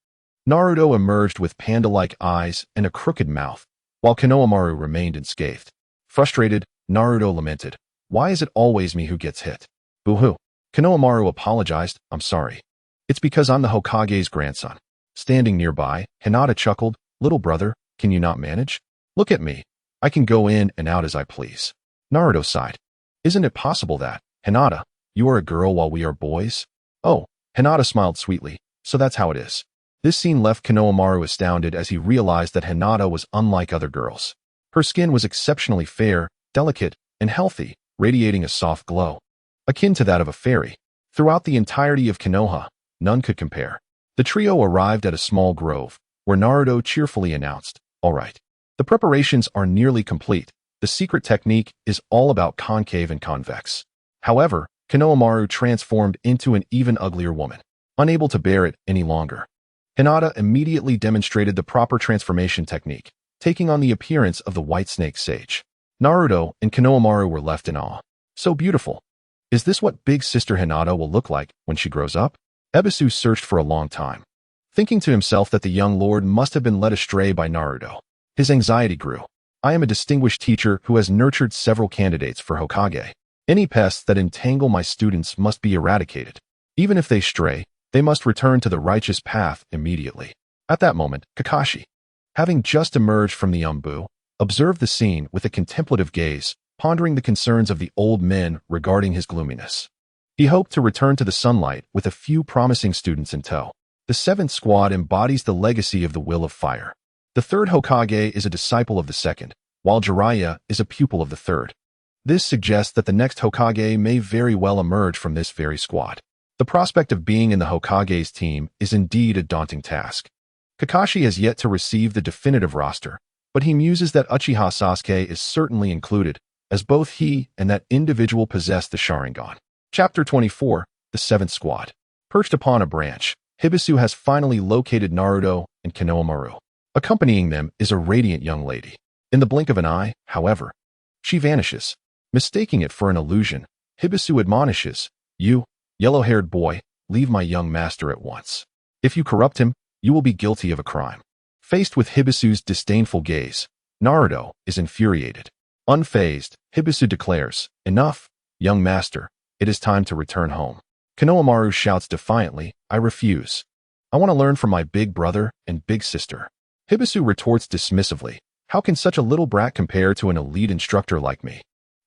Naruto emerged with panda-like eyes and a crooked mouth, while Konohamaru remained unscathed. Frustrated, Naruto lamented, "Why is it always me who gets hit?" "Boo-hoo." Konohamaru apologized, "I'm sorry. It's because I'm the Hokage's grandson." Standing nearby, Hinata chuckled, "Little brother, can you not manage? Look at me. I can go in and out as I please." Naruto sighed. "Isn't it possible that, Hinata, You are a girl while we are boys? Oh, Hinata smiled sweetly. So that's how it is. This scene left Konohamaru astounded as he realized that Hinata was unlike other girls. Her skin was exceptionally fair, delicate, and healthy, radiating a soft glow, akin to that of a fairy. Throughout the entirety of Konoha, none could compare. The trio arrived at a small grove, where Naruto cheerfully announced, "All right. The preparations are nearly complete. The secret technique is all about concave and convex." However, Konohamaru transformed into an even uglier woman, unable to bear it any longer. Hinata immediately demonstrated the proper transformation technique, taking on the appearance of the White Snake Sage. Naruto and Konohamaru were left in awe. So beautiful. Is this what big sister Hinata will look like when she grows up? Ebisu searched for a long time, thinking to himself that the young lord must have been led astray by Naruto. His anxiety grew. I am a distinguished teacher who has nurtured several candidates for Hokage. Any pests that entangle my students must be eradicated. Even if they stray, they must return to the righteous path immediately. At that moment, Kakashi, having just emerged from the umbu, observed the scene with a contemplative gaze, pondering the concerns of the old men regarding his gloominess. He hoped to return to the sunlight with a few promising students in tow. The 7th squad embodies the legacy of the Will of Fire. The 3rd Hokage is a disciple of the 2nd, while Jiraiya is a pupil of the 3rd. This suggests that the next Hokage may very well emerge from this very squad. The prospect of being in the Hokage's team is indeed a daunting task. Kakashi has yet to receive the definitive roster, but he muses that Uchiha Sasuke is certainly included, as both he and that individual possess the Sharingan. Chapter 24, The 7th Squad. Perched upon a branch, Hibisu has finally located Naruto and Konohamaru. Accompanying them is a radiant young lady. In the blink of an eye, however, she vanishes. Mistaking it for an illusion, Hibisu admonishes, "You, yellow-haired boy, leave my young master at once. If you corrupt him, you will be guilty of a crime." Faced with Hibisu's disdainful gaze, Naruto is infuriated. Unfazed, Hibisu declares, "Enough, young master. It is time to return home." Konohamaru shouts defiantly, "I refuse. I want to learn from my big brother and big sister." Hibisu retorts dismissively, "How can such a little brat compare to an elite instructor like me?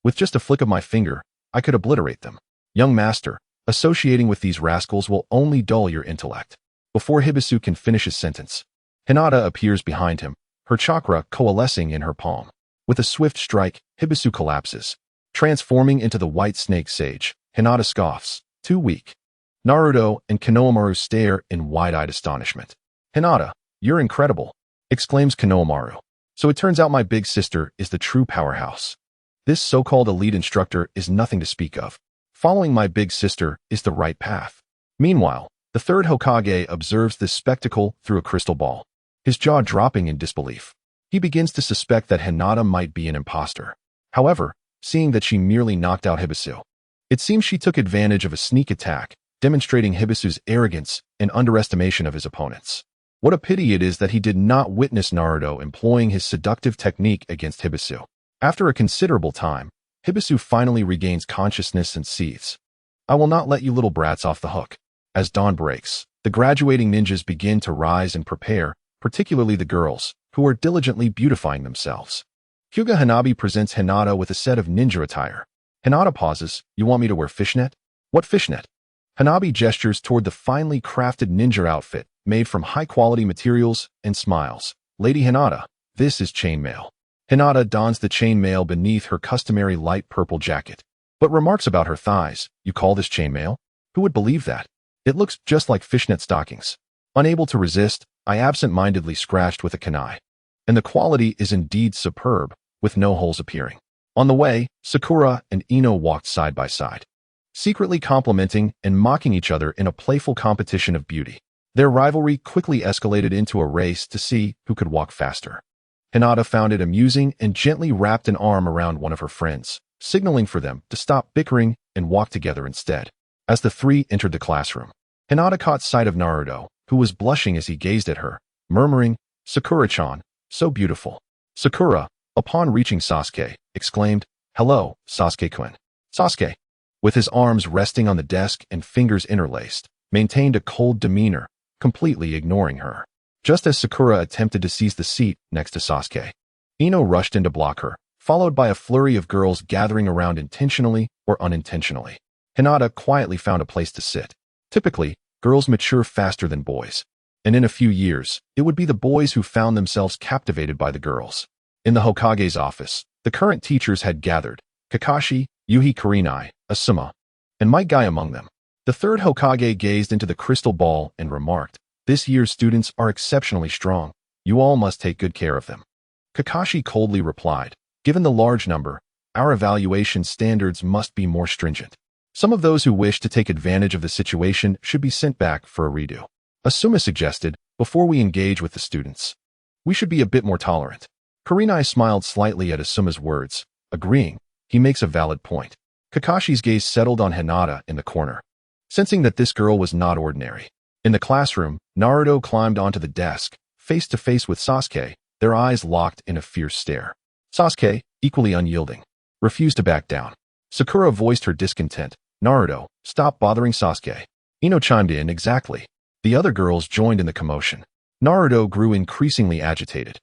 With just a flick of my finger, I could obliterate them. Young master, associating with these rascals will only dull your intellect." Before Hibisu can finish his sentence, Hinata appears behind him, her chakra coalescing in her palm. With a swift strike, Hibisu collapses. Transforming into the White Snake Sage, Hinata scoffs, "Too weak." Naruto and Konohamaru stare in wide-eyed astonishment. "Hinata, you're incredible," exclaims Konohamaru. "So it turns out my big sister is the true powerhouse. This so-called elite instructor is nothing to speak of. Following my big sister is the right path." Meanwhile, the 3rd Hokage observes this spectacle through a crystal ball, his jaw dropping in disbelief. He begins to suspect that Hinata might be an imposter. However, seeing that she merely knocked out Hibisu, it seems she took advantage of a sneak attack, demonstrating Hibisu's arrogance and underestimation of his opponents. What a pity it is that he did not witness Naruto employing his seductive technique against Hibisu. After a considerable time, Hibisu finally regains consciousness and seethes. "I will not let you little brats off the hook." As dawn breaks, the graduating ninjas begin to rise and prepare, particularly the girls, who are diligently beautifying themselves. Hyuga Hanabi presents Hinata with a set of ninja attire. Hinata pauses, "You want me to wear fishnet?" "What fishnet?" Hanabi gestures toward the finely crafted ninja outfit, made from high-quality materials, and smiles. "Lady Hinata, this is chainmail." Hinata dons the chainmail beneath her customary light purple jacket, but remarks about her thighs, "You call this chainmail? Who would believe that? It looks just like fishnet stockings." Unable to resist, I absent-mindedly scratched with a kunai. And the quality is indeed superb, with no holes appearing. On the way, Sakura and Ino walked side by side, secretly complimenting and mocking each other in a playful competition of beauty. Their rivalry quickly escalated into a race to see who could walk faster. Hinata found it amusing and gently wrapped an arm around one of her friends, signaling for them to stop bickering and walk together instead. As the three entered the classroom, Hinata caught sight of Naruto, who was blushing as he gazed at her, murmuring, "Sakura-chan, so beautiful." Sakura, upon reaching Sasuke, exclaimed, "Hello, Sasuke-kun." Sasuke, with his arms resting on the desk and fingers interlaced, maintained a cold demeanor, completely ignoring her. Just as Sakura attempted to seize the seat next to Sasuke, Ino rushed in to block her, followed by a flurry of girls gathering around intentionally or unintentionally. Hinata quietly found a place to sit. Typically, girls mature faster than boys. And in a few years, it would be the boys who found themselves captivated by the girls. In the Hokage's office, the current teachers had gathered, Kakashi, Yuhi Kurenai, Asuma, and Might Guy among them. The third Hokage gazed into the crystal ball and remarked, "This year's students are exceptionally strong. You all must take good care of them." Kakashi coldly replied, "Given the large number, our evaluation standards must be more stringent. Some of those who wish to take advantage of the situation should be sent back for a redo." Asuma suggested, "Before we engage with the students, we should be a bit more tolerant." Kurenai smiled slightly at Asuma's words, agreeing, he makes a valid point. Kakashi's gaze settled on Hinata in the corner, sensing that this girl was not ordinary. In the classroom, Naruto climbed onto the desk, face to face with Sasuke, their eyes locked in a fierce stare. Sasuke, equally unyielding, refused to back down. Sakura voiced her discontent. "Naruto, stop bothering Sasuke." Ino chimed in, "Exactly." The other girls joined in the commotion. Naruto grew increasingly agitated.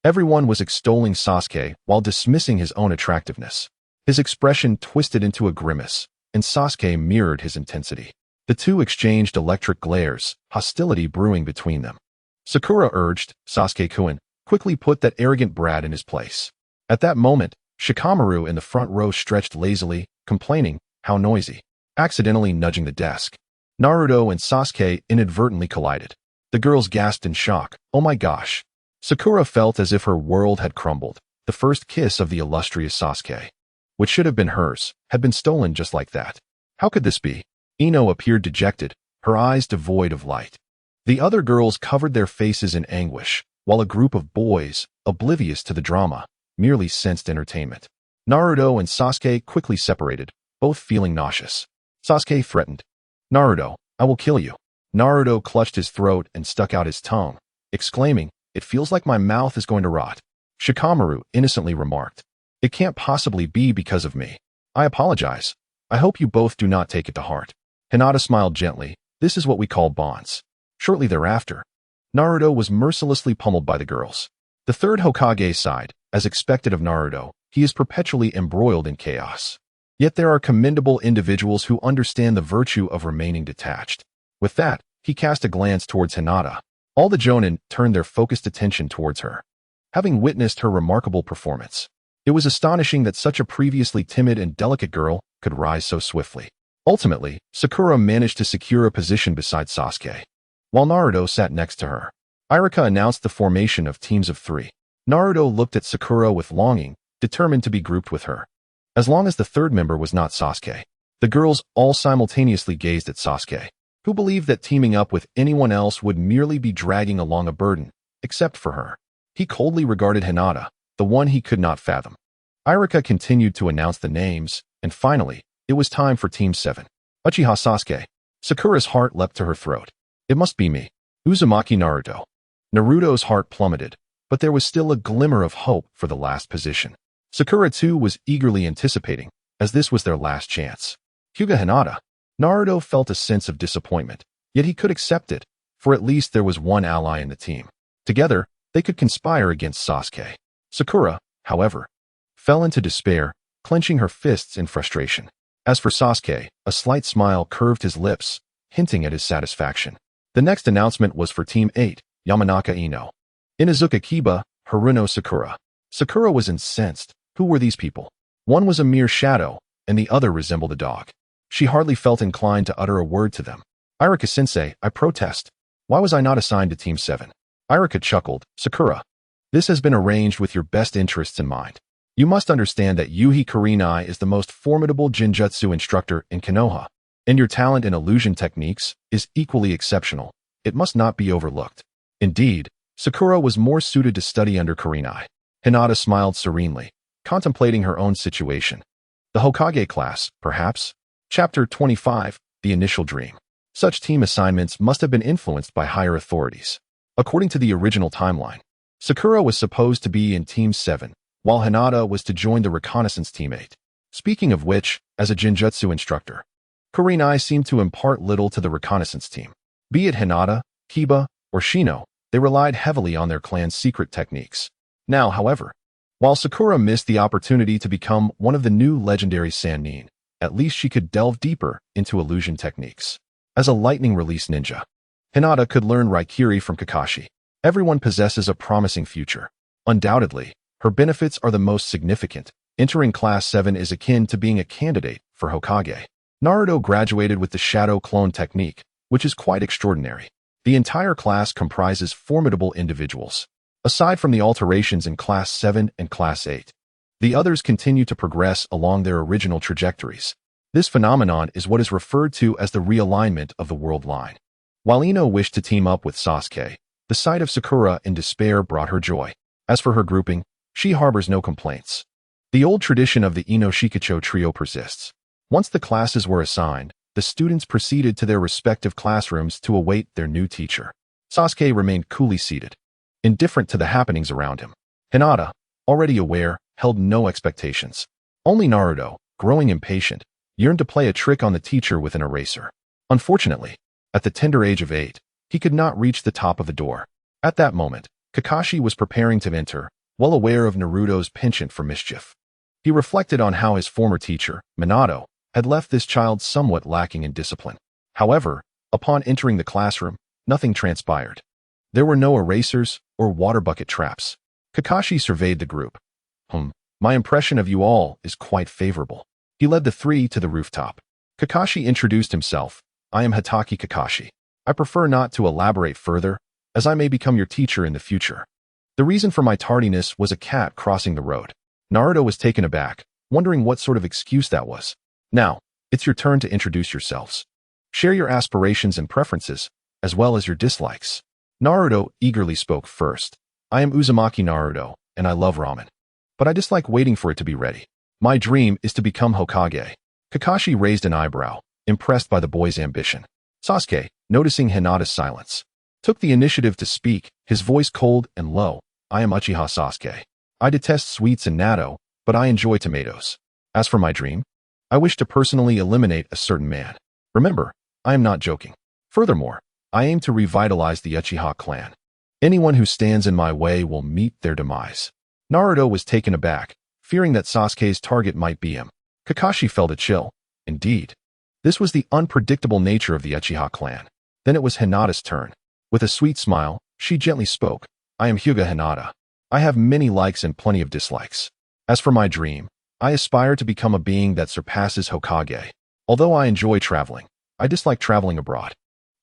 Everyone was extolling Sasuke while dismissing his own attractiveness. His expression twisted into a grimace, and Sasuke mirrored his intensity. The two exchanged electric glares, hostility brewing between them. Sakura urged, "Sasuke-kun, quickly put that arrogant brat in his place." At that moment, Shikamaru in the front row stretched lazily, complaining, "How noisy," accidentally nudging the desk. Naruto and Sasuke inadvertently collided. The girls gasped in shock. "Oh my gosh." Sakura felt as if her world had crumbled. The first kiss of the illustrious Sasuke, which should have been hers, had been stolen just like that. How could this be? Ino appeared dejected, her eyes devoid of light. The other girls covered their faces in anguish, while a group of boys, oblivious to the drama, merely sensed entertainment. Naruto and Sasuke quickly separated, both feeling nauseous. Sasuke threatened, "Naruto, I will kill you." Naruto clutched his throat and stuck out his tongue, exclaiming, "It feels like my mouth is going to rot." Shikamaru innocently remarked, "It can't possibly be because of me. I apologize. I hope you both do not take it to heart." Hinata smiled gently. "This is what we call bonds." Shortly thereafter, Naruto was mercilessly pummeled by the girls. The third Hokage sighed. As expected of Naruto, he is perpetually embroiled in chaos. Yet there are commendable individuals who understand the virtue of remaining detached. With that, he cast a glance towards Hinata. All the Jonin turned their focused attention towards her. Having witnessed her remarkable performance, it was astonishing that such a previously timid and delicate girl could rise so swiftly. Ultimately, Sakura managed to secure a position beside Sasuke, while Naruto sat next to her. Irika announced the formation of teams of 3. Naruto looked at Sakura with longing, determined to be grouped with her. As long as the third member was not Sasuke, the girls all simultaneously gazed at Sasuke, who believed that teaming up with anyone else would merely be dragging along a burden, except for her. He coldly regarded Hinata, the one he could not fathom. Irika continued to announce the names, and finally, it was time for Team 7. Uchiha Sasuke. Sakura's heart leapt to her throat. It must be me. Uzumaki Naruto. Naruto's heart plummeted, but there was still a glimmer of hope for the last position. Sakura too was eagerly anticipating, as this was their last chance. Hyuga Hinata. Naruto felt a sense of disappointment, yet he could accept it, for at least there was one ally in the team. Together, they could conspire against Sasuke. Sakura, however, fell into despair, clenching her fists in frustration. As for Sasuke, a slight smile curved his lips, hinting at his satisfaction. The next announcement was for Team 8, Yamanaka Ino. Inuzuka Kiba, Haruno Sakura. Sakura was incensed. Who were these people? One was a mere shadow, and the other resembled a dog. She hardly felt inclined to utter a word to them. Irika-sensei, I protest. Why was I not assigned to Team 7? Irika chuckled. Sakura, this has been arranged with your best interests in mind. You must understand that Yuhi Kurenai is the most formidable Jinjutsu instructor in Konoha, and your talent in illusion techniques is equally exceptional. It must not be overlooked. Indeed, Sakura was more suited to study under Kurenai. Hinata smiled serenely, contemplating her own situation. The Hokage class, perhaps? Chapter 25, The Initial Dream. Such team assignments must have been influenced by higher authorities. According to the original timeline, Sakura was supposed to be in Team 7, while Hinata was to join the reconnaissance Team 8. Speaking of which, as a Jinjutsu instructor, Kurenai seemed to impart little to the reconnaissance team. Be it Hinata, Kiba, or Shino, they relied heavily on their clan's secret techniques. Now, however, while Sakura missed the opportunity to become one of the new legendary Sannin, At least she could delve deeper into illusion techniques. As a lightning release ninja, Hinata could learn Raikiri from Kakashi. Everyone possesses a promising future. Undoubtedly, her benefits are the most significant. Entering Class 7 is akin to being a candidate for Hokage. Naruto graduated with the Shadow Clone technique, which is quite extraordinary. The entire class comprises formidable individuals. Aside from the alterations in Class 7 and Class 8, the others continue to progress along their original trajectories. This phenomenon is what is referred to as the realignment of the world line. While Ino wished to team up with Sasuke, the sight of Sakura in despair brought her joy. As for her grouping, she harbors no complaints. The old tradition of the Ino Shikacho trio persists. Once the classes were assigned, the students proceeded to their respective classrooms to await their new teacher. Sasuke remained coolly seated, indifferent to the happenings around him. Hinata, already aware, held no expectations. Only Naruto, growing impatient, yearned to play a trick on the teacher with an eraser. Unfortunately, at the tender age of 8, he could not reach the top of the door. At that moment, Kakashi was preparing to enter, well aware of Naruto's penchant for mischief. He reflected on how his former teacher, Minato, had left this child somewhat lacking in discipline. However, upon entering the classroom, nothing transpired. There were no erasers or water bucket traps. Kakashi surveyed the group. My impression of you all is quite favorable. He led the three to the rooftop. Kakashi introduced himself. I am Hatake Kakashi. I prefer not to elaborate further, as I may become your teacher in the future. The reason for my tardiness was a cat crossing the road. Naruto was taken aback, wondering what sort of excuse that was. Now, it's your turn to introduce yourselves. Share your aspirations and preferences, as well as your dislikes. Naruto eagerly spoke first. I am Uzumaki Naruto, and I love ramen. But I dislike waiting for it to be ready. My dream is to become Hokage. Kakashi raised an eyebrow, impressed by the boy's ambition. Sasuke, noticing Hinata's silence, took the initiative to speak, his voice cold and low. I am Uchiha Sasuke. I detest sweets and natto, but I enjoy tomatoes. As for my dream, I wish to personally eliminate a certain man. Remember, I am not joking. Furthermore, I aim to revitalize the Uchiha clan. Anyone who stands in my way will meet their demise. Naruto was taken aback, fearing that Sasuke's target might be him. Kakashi felt a chill. Indeed, this was the unpredictable nature of the Uchiha clan. Then it was Hinata's turn. With a sweet smile, she gently spoke. I am Hyuga Hinata. I have many likes and plenty of dislikes. As for my dream, I aspire to become a being that surpasses Hokage. Although I enjoy traveling, I dislike traveling abroad.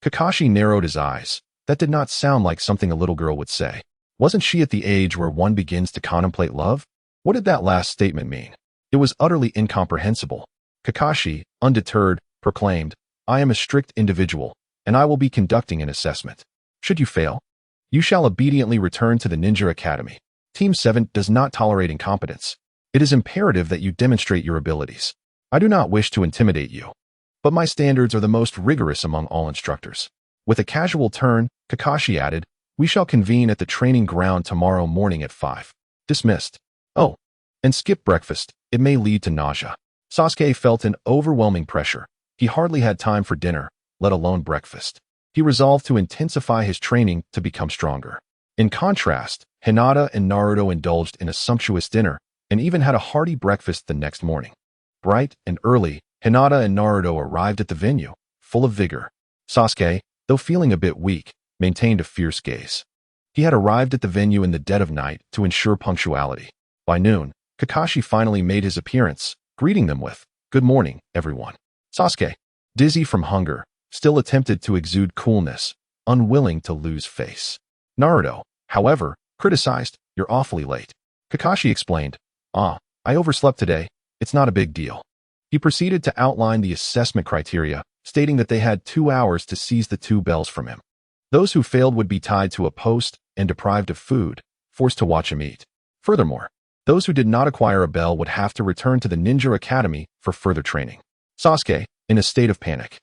Kakashi narrowed his eyes. That did not sound like something a little girl would say. Wasn't she at the age where one begins to contemplate love? What did that last statement mean? It was utterly incomprehensible. Kakashi, undeterred, proclaimed, I am a strict individual, and I will be conducting an assessment. Should you fail, you shall obediently return to the Ninja Academy. Team 7 does not tolerate incompetence. It is imperative that you demonstrate your abilities. I do not wish to intimidate you, but my standards are the most rigorous among all instructors. With a casual turn, Kakashi added, we shall convene at the training ground tomorrow morning at 5. Dismissed. Oh, and skip breakfast. It may lead to nausea. Sasuke felt an overwhelming pressure. He hardly had time for dinner, let alone breakfast. He resolved to intensify his training to become stronger. In contrast, Hinata and Naruto indulged in a sumptuous dinner and even had a hearty breakfast the next morning. Bright and early, Hinata and Naruto arrived at the venue, full of vigor. Sasuke, though feeling a bit weak, maintained a fierce gaze. He had arrived at the venue in the dead of night to ensure punctuality. By noon, Kakashi finally made his appearance, greeting them with, Good morning, everyone. Sasuke, dizzy from hunger, still attempted to exude coolness, unwilling to lose face. Naruto, however, criticized, You're awfully late. Kakashi explained, I overslept today. It's not a big deal. He proceeded to outline the assessment criteria, stating that they had 2 hours to seize the 2 bells from him. Those who failed would be tied to a post and deprived of food, forced to watch him eat. Furthermore, those who did not acquire a bell would have to return to the Ninja Academy for further training. Sasuke, in a state of panic,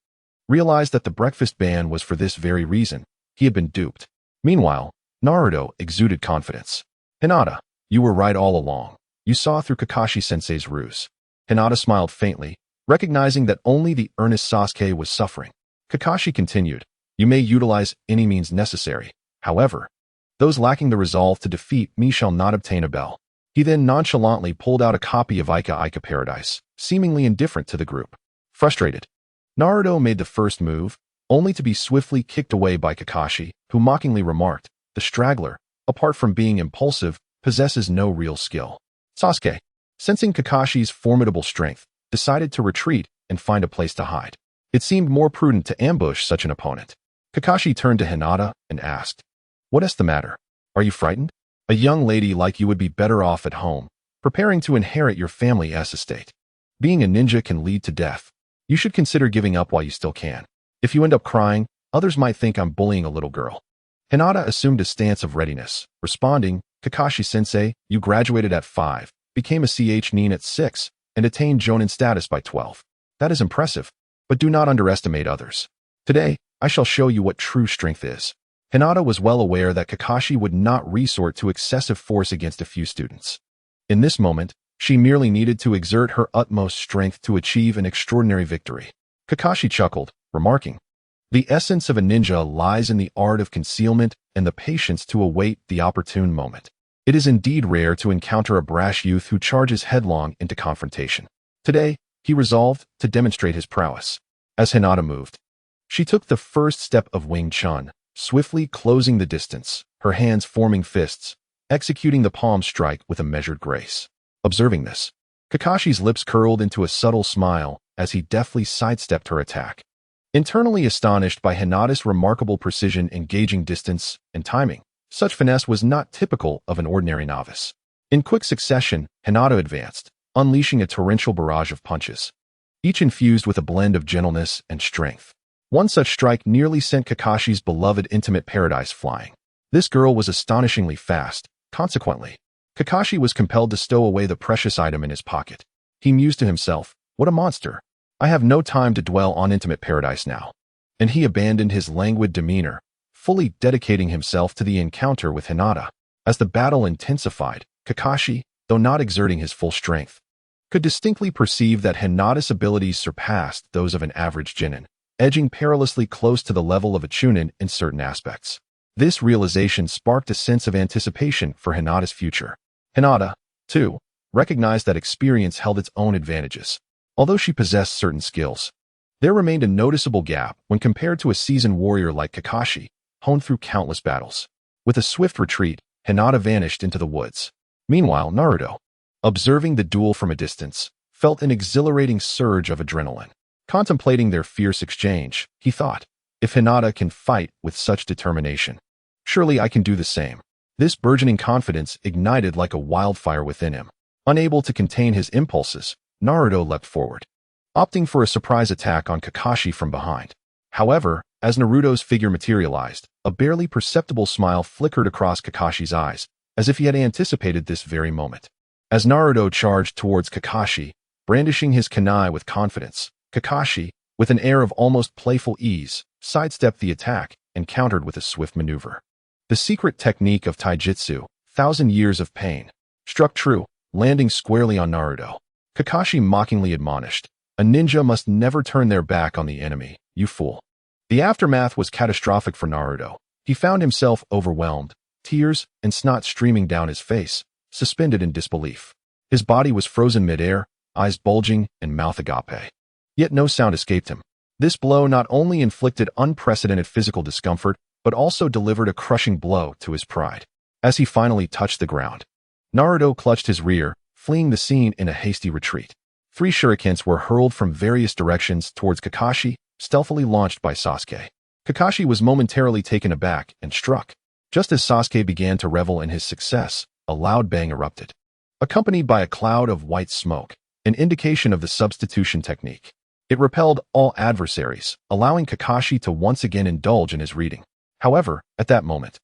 realized that the breakfast ban was for this very reason. He had been duped. Meanwhile, Naruto exuded confidence. Hinata, you were right all along. You saw through Kakashi-sensei's ruse. Hinata smiled faintly, recognizing that only the earnest Sasuke was suffering. Kakashi continued, You may utilize any means necessary. However, those lacking the resolve to defeat me shall not obtain a bell. He then nonchalantly pulled out a copy of Ika Ika Paradise, seemingly indifferent to the group. Frustrated, Naruto made the first move, only to be swiftly kicked away by Kakashi, who mockingly remarked, "The straggler, apart from being impulsive, possesses no real skill." Sasuke, sensing Kakashi's formidable strength, decided to retreat and find a place to hide. It seemed more prudent to ambush such an opponent. Kakashi turned to Hinata and asked, "What is the matter? Are you frightened? A young lady like you would be better off at home, preparing to inherit your family's estate. Being a ninja can lead to death. You should consider giving up while you still can. If you end up crying, others might think I'm bullying a little girl." Hinata assumed a stance of readiness, responding, "Kakashi-sensei, you graduated at 5, became a nin at 6, and attained Jonin status by 12. That is impressive, but do not underestimate others. Today, I shall show you what true strength is." Hinata was well aware that Kakashi would not resort to excessive force against a few students. In this moment, she merely needed to exert her utmost strength to achieve an extraordinary victory. Kakashi chuckled, remarking, "The essence of a ninja lies in the art of concealment and the patience to await the opportune moment. It is indeed rare to encounter a brash youth who charges headlong into confrontation." Today, he resolved to demonstrate his prowess. As Hinata moved, she took the first step of Wing Chun, swiftly closing the distance, her hands forming fists, executing the palm strike with a measured grace. Observing this, Kakashi's lips curled into a subtle smile as he deftly sidestepped her attack. Internally astonished by Hinata's remarkable precision in gauging distance and timing, such finesse was not typical of an ordinary novice. In quick succession, Hinata advanced, unleashing a torrential barrage of punches, each infused with a blend of gentleness and strength. One such strike nearly sent Kakashi's beloved intimate paradise flying. This girl was astonishingly fast. Consequently, Kakashi was compelled to stow away the precious item in his pocket. He mused to himself, "What a monster! I have no time to dwell on intimate paradise now." And he abandoned his languid demeanor, fully dedicating himself to the encounter with Hinata. As the battle intensified, Kakashi, though not exerting his full strength, could distinctly perceive that Hinata's abilities surpassed those of an average genin, edging perilously close to the level of a chunin in certain aspects. This realization sparked a sense of anticipation for Hinata's future. Hinata, too, recognized that experience held its own advantages. Although she possessed certain skills, there remained a noticeable gap when compared to a seasoned warrior like Kakashi, honed through countless battles. With a swift retreat, Hinata vanished into the woods. Meanwhile, Naruto, observing the duel from a distance, felt an exhilarating surge of adrenaline. Contemplating their fierce exchange, he thought, "If Hinata can fight with such determination, surely I can do the same." This burgeoning confidence ignited like a wildfire within him. Unable to contain his impulses, Naruto leapt forward, opting for a surprise attack on Kakashi from behind. However, as Naruto's figure materialized, a barely perceptible smile flickered across Kakashi's eyes, as if he had anticipated this very moment. As Naruto charged towards Kakashi, brandishing his kunai with confidence, Kakashi, with an air of almost playful ease, sidestepped the attack and countered with a swift maneuver. The secret technique of taijutsu, 1,000 years of pain, struck true, landing squarely on Naruto. Kakashi mockingly admonished, "A ninja must never turn their back on the enemy, you fool." The aftermath was catastrophic for Naruto. He found himself overwhelmed, tears and snot streaming down his face, suspended in disbelief. His body was frozen midair, eyes bulging and mouth agape. Yet no sound escaped him. This blow not only inflicted unprecedented physical discomfort, but also delivered a crushing blow to his pride. As he finally touched the ground, Naruto clutched his rear, fleeing the scene in a hasty retreat. 3 shurikens were hurled from various directions towards Kakashi, stealthily launched by Sasuke. Kakashi was momentarily taken aback and struck. Just as Sasuke began to revel in his success, a loud bang erupted, accompanied by a cloud of white smoke, an indication of the substitution technique. It repelled all adversaries, allowing Kakashi to once again indulge in his reading. However, at that moment,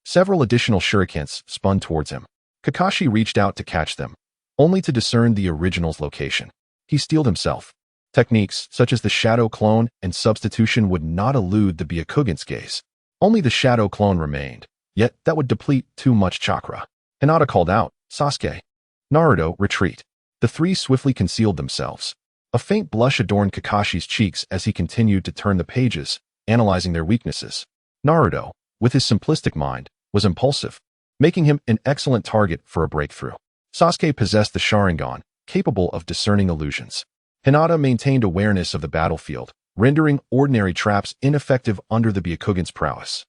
several additional shurikens spun towards him. Kakashi reached out to catch them, only to discern the original's location. He steeled himself. Techniques such as the shadow clone and substitution would not elude the Byakugan's gaze. Only the shadow clone remained, yet that would deplete too much chakra. Hinata called out, "Sasuke." Naruto, retreat. The 3 swiftly concealed themselves. A faint blush adorned Kakashi's cheeks as he continued to turn the pages, analyzing their weaknesses. Naruto, with his simplistic mind, was impulsive, making him an excellent target for a breakthrough. Sasuke possessed the Sharingan, capable of discerning illusions. Hinata maintained awareness of the battlefield, rendering ordinary traps ineffective under the Byakugan's prowess.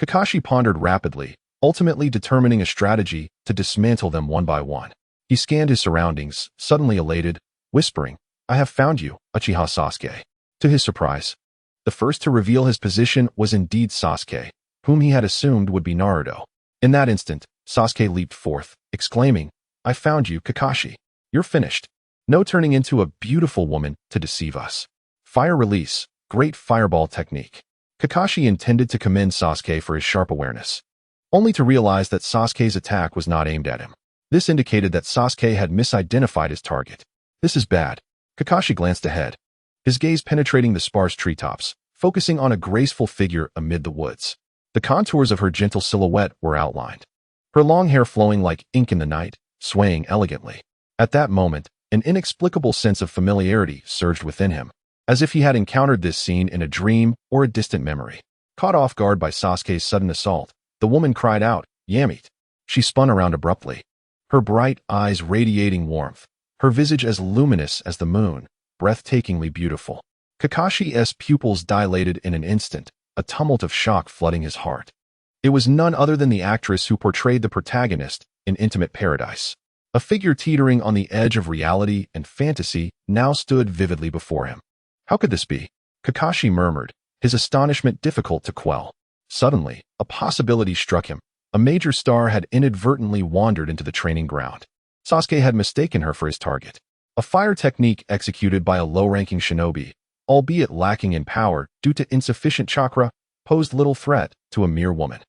Kakashi pondered rapidly, ultimately determining a strategy to dismantle them one by one. He scanned his surroundings, suddenly elated, whispering, "I have found you, Uchiha Sasuke." To his surprise, the first to reveal his position was indeed Sasuke, whom he had assumed would be Naruto. In that instant, Sasuke leaped forth, exclaiming, "I found you, Kakashi. You're finished. No turning into a beautiful woman to deceive us." Fire release, great fireball technique. Kakashi intended to commend Sasuke for his sharp awareness, only to realize that Sasuke's attack was not aimed at him. This indicated that Sasuke had misidentified his target. This is bad. Kakashi glanced ahead, his gaze penetrating the sparse treetops, focusing on a graceful figure amid the woods. The contours of her gentle silhouette were outlined, her long hair flowing like ink in the night, swaying elegantly. At that moment, an inexplicable sense of familiarity surged within him, as if he had encountered this scene in a dream or a distant memory. Caught off guard by Sasuke's sudden assault, the woman cried out, "Yamete." She spun around abruptly, her bright eyes radiating warmth, her visage as luminous as the moon, breathtakingly beautiful. Kakashi's pupils dilated in an instant, a tumult of shock flooding his heart. It was none other than the actress who portrayed the protagonist in Intimate Paradise. A figure teetering on the edge of reality and fantasy now stood vividly before him. How could this be? Kakashi murmured, his astonishment difficult to quell. Suddenly, a possibility struck him. A major star had inadvertently wandered into the training ground. Sasuke had mistaken her for his target. A fire technique executed by a low-ranking shinobi, albeit lacking in power due to insufficient chakra, posed little threat to a mere woman.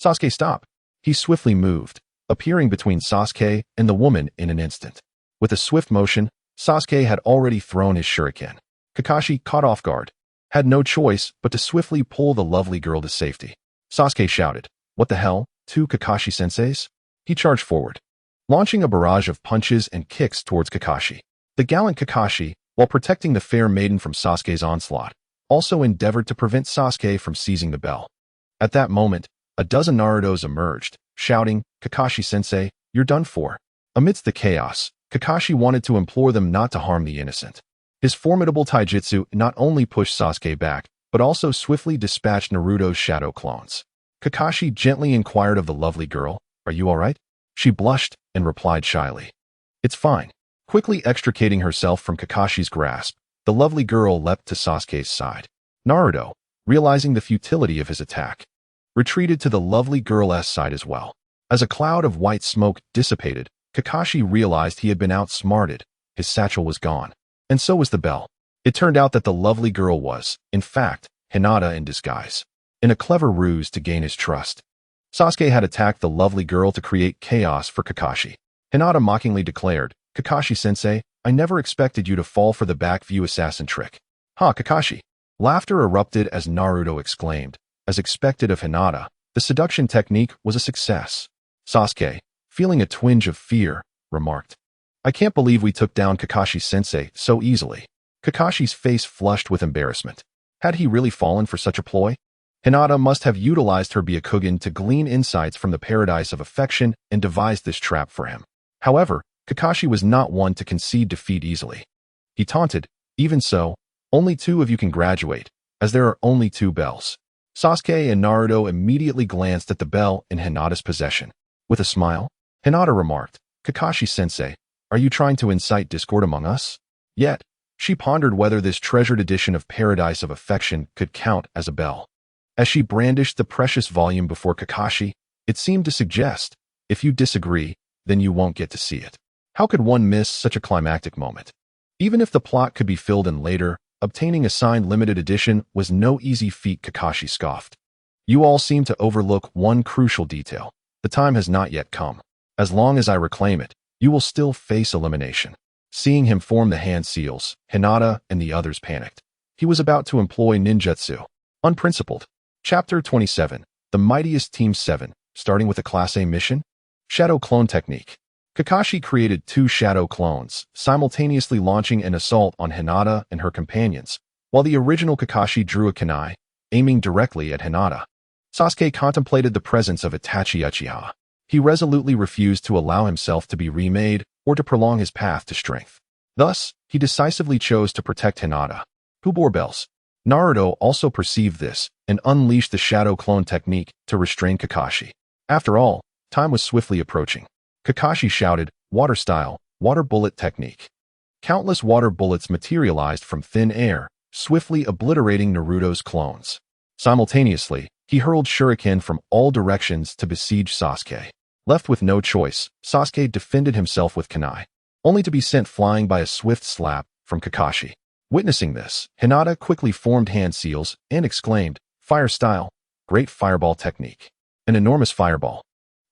"Sasuke, stop." He swiftly moved, appearing between Sasuke and the woman in an instant. With a swift motion, Sasuke had already thrown his shuriken. Kakashi, caught off guard, had no choice but to swiftly pull the lovely girl to safety. Sasuke shouted, "What the hell, two Kakashi-senseis?" He charged forward, launching a barrage of punches and kicks towards Kakashi. The gallant Kakashi, while protecting the fair maiden from Sasuke's onslaught, also endeavored to prevent Sasuke from seizing the bell. At that moment, a dozen Narutos emerged, shouting, "Kakashi-sensei, you're done for." Amidst the chaos, Kakashi wanted to implore them not to harm the innocent. His formidable taijutsu not only pushed Sasuke back, but also swiftly dispatched Naruto's shadow clones. Kakashi gently inquired of the lovely girl, "Are you all right?" She blushed and replied shyly, "It's fine." Quickly extricating herself from Kakashi's grasp, the lovely girl leapt to Sasuke's side. Naruto, realizing the futility of his attack, retreated to the lovely girl's side as well. As a cloud of white smoke dissipated, Kakashi realized he had been outsmarted. His satchel was gone, and so was the bell. It turned out that the lovely girl was, in fact, Hinata in disguise. In a clever ruse to gain his trust, Sasuke had attacked the lovely girl to create chaos for Kakashi. Hinata mockingly declared, "Kakashi-sensei, I never expected you to fall for the back view assassin trick." "Ha, Kakashi." Laughter erupted as Naruto exclaimed, as expected of Hinata, the seduction technique was a success. Sasuke, feeling a twinge of fear, remarked, "I can't believe we took down Kakashi-sensei so easily." Kakashi's face flushed with embarrassment. Had he really fallen for such a ploy? Hinata must have utilized her Byakugan to glean insights from the paradise of affection and devised this trap for him. However, Kakashi was not one to concede defeat easily. He taunted, "Even so, only two of you can graduate, as there are only two bells." Sasuke and Naruto immediately glanced at the bell in Hinata's possession. With a smile, Hinata remarked, "Kakashi-sensei, are you trying to incite discord among us?" Yet, she pondered whether this treasured edition of Paradise of Affection could count as a bell. As she brandished the precious volume before Kakashi, it seemed to suggest, "If you disagree, then you won't get to see it." How could one miss such a climactic moment? Even if the plot could be filled in later, obtaining a signed limited edition was no easy feat, Kakashi scoffed. "You all seem to overlook one crucial detail. The time has not yet come. As long as I reclaim it, you will still face elimination." Seeing him form the hand seals, Hinata and the others panicked. He was about to employ ninjutsu. Unprincipled. Chapter 27. The Mightiest Team 7, starting with a Class A mission? Shadow Clone Technique. Kakashi created two shadow clones, simultaneously launching an assault on Hinata and her companions, while the original Kakashi drew a kunai, aiming directly at Hinata. Sasuke contemplated the presence of Itachi Uchiha. He resolutely refused to allow himself to be remade, or to prolong his path to strength. Thus, he decisively chose to protect Hinata, who bore bells. Naruto also perceived this and unleashed the shadow clone technique to restrain Kakashi. After all, time was swiftly approaching. Kakashi shouted, "Water style, water bullet technique." Countless water bullets materialized from thin air, swiftly obliterating Naruto's clones. Simultaneously, he hurled shuriken from all directions to besiege Sasuke. Left with no choice, Sasuke defended himself with kunai, only to be sent flying by a swift slap from Kakashi. Witnessing this, Hinata quickly formed hand seals and exclaimed, "Fire style, great fireball technique." An enormous fireball,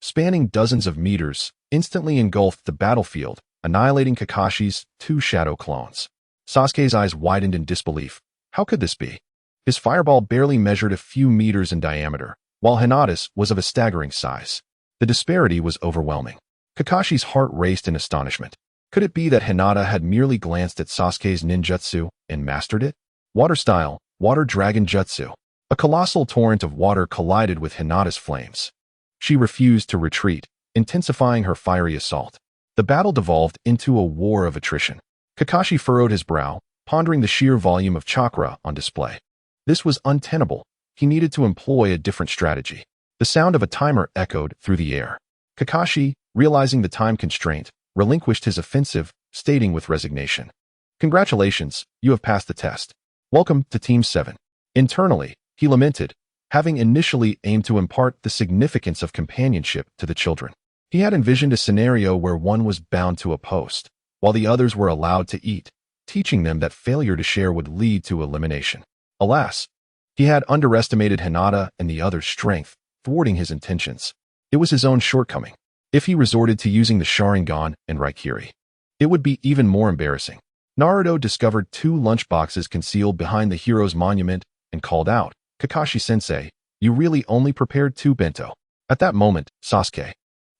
spanning dozens of meters, instantly engulfed the battlefield, annihilating Kakashi's 2 shadow clones. Sasuke's eyes widened in disbelief. How could this be? His fireball barely measured a few meters in diameter, while Hinata's was of a staggering size. The disparity was overwhelming. Kakashi's heart raced in astonishment. Could it be that Hinata had merely glanced at Sasuke's ninjutsu and mastered it? Water style, water dragon jutsu. A colossal torrent of water collided with Hinata's flames. She refused to retreat, intensifying her fiery assault. The battle devolved into a war of attrition. Kakashi furrowed his brow, pondering the sheer volume of chakra on display. This was untenable. He needed to employ a different strategy. The sound of a timer echoed through the air. Kakashi, realizing the time constraint, relinquished his offensive, stating with resignation, "Congratulations, you have passed the test. Welcome to Team 7. Internally, he lamented, having initially aimed to impart the significance of companionship to the children. He had envisioned a scenario where one was bound to a post, while the others were allowed to eat, teaching them that failure to share would lead to elimination. Alas, he had underestimated Hinata and the others' strength, thwarting his intentions. It was his own shortcoming. If he resorted to using the Sharingan and Raikiri, it would be even more embarrassing. Naruto discovered 2 lunchboxes concealed behind the hero's monument and called out, "Kakashi-sensei, you really only prepared 2 bento." At that moment, Sasuke,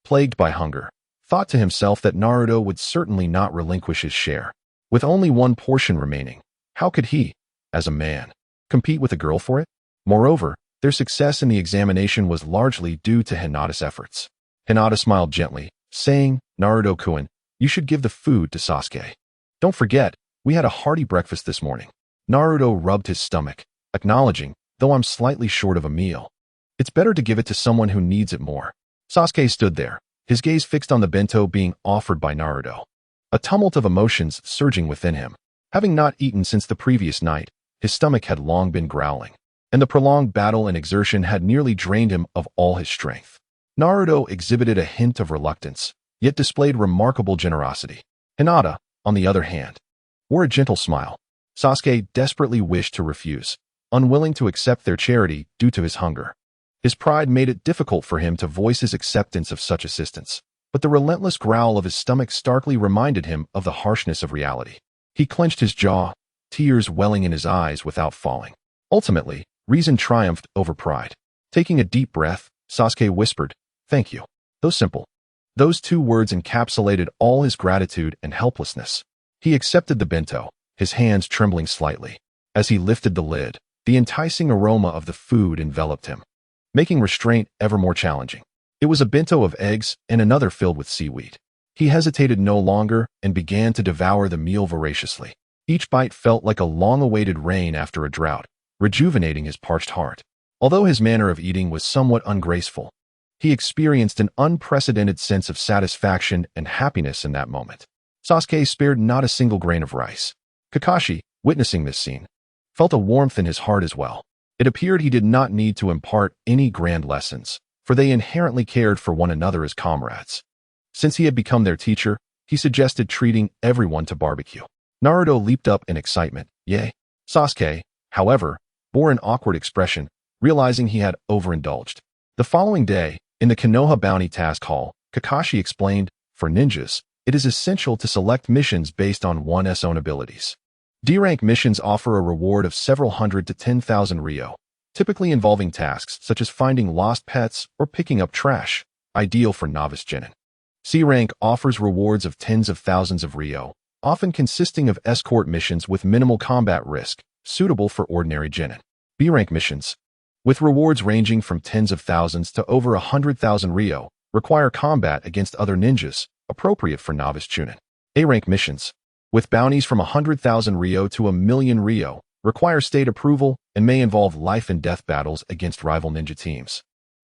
plagued by hunger, thought to himself that Naruto would certainly not relinquish his share. With only 1 portion remaining, how could he, as a man, compete with a girl for it? Moreover, their success in the examination was largely due to Hinata's efforts. Hinata smiled gently, saying, "Naruto-kun, you should give the food to Sasuke. Don't forget, we had a hearty breakfast this morning." Naruto rubbed his stomach, acknowledging, "Though I'm slightly short of a meal, it's better to give it to someone who needs it more." Sasuke stood there, his gaze fixed on the bento being offered by Naruto. A tumult of emotions surging within him. Having not eaten since the previous night, his stomach had long been growling, and the prolonged battle and exertion had nearly drained him of all his strength. Naruto exhibited a hint of reluctance, yet displayed remarkable generosity. Hinata, on the other hand, wore a gentle smile. Sasuke desperately wished to refuse, unwilling to accept their charity due to his hunger. His pride made it difficult for him to voice his acceptance of such assistance, but the relentless growl of his stomach starkly reminded him of the harshness of reality. He clenched his jaw, tears welling in his eyes without falling. Ultimately, reason triumphed over pride. Taking a deep breath, Sasuke whispered, "Thank you." Those 2 words encapsulated all his gratitude and helplessness. He accepted the bento, his hands trembling slightly. As he lifted the lid, the enticing aroma of the food enveloped him, making restraint ever more challenging. It was a bento of eggs and another filled with seaweed. He hesitated no longer and began to devour the meal voraciously. Each bite felt like a long-awaited rain after a drought, rejuvenating his parched heart. Although his manner of eating was somewhat ungraceful, he experienced an unprecedented sense of satisfaction and happiness in that moment. Sasuke spared not a single grain of rice. Kakashi, witnessing this scene, felt a warmth in his heart as well. It appeared he did not need to impart any grand lessons, for they inherently cared for one another as comrades. Since he had become their teacher, he suggested treating everyone to barbecue. Naruto leaped up in excitement, "Yay!" Sasuke, however, bore an awkward expression, realizing he had overindulged. The following day, in the Konoha Bounty Task Hall, Kakashi explained, "For ninjas, it is essential to select missions based on one's own abilities. D-rank missions offer a reward of several hundred to 10,000 ryo, typically involving tasks such as finding lost pets or picking up trash, ideal for novice genin. C-rank offers rewards of tens of thousands of ryo, often consisting of escort missions with minimal combat risk, suitable for ordinary genin. B-rank missions, with rewards ranging from tens of thousands to over 100,000 ryo, require combat against other ninjas, appropriate for novice chunin. A-rank missions, with bounties from 100,000 Ryo to 1,000,000 Ryo, require state approval and may involve life and death battles against rival ninja teams.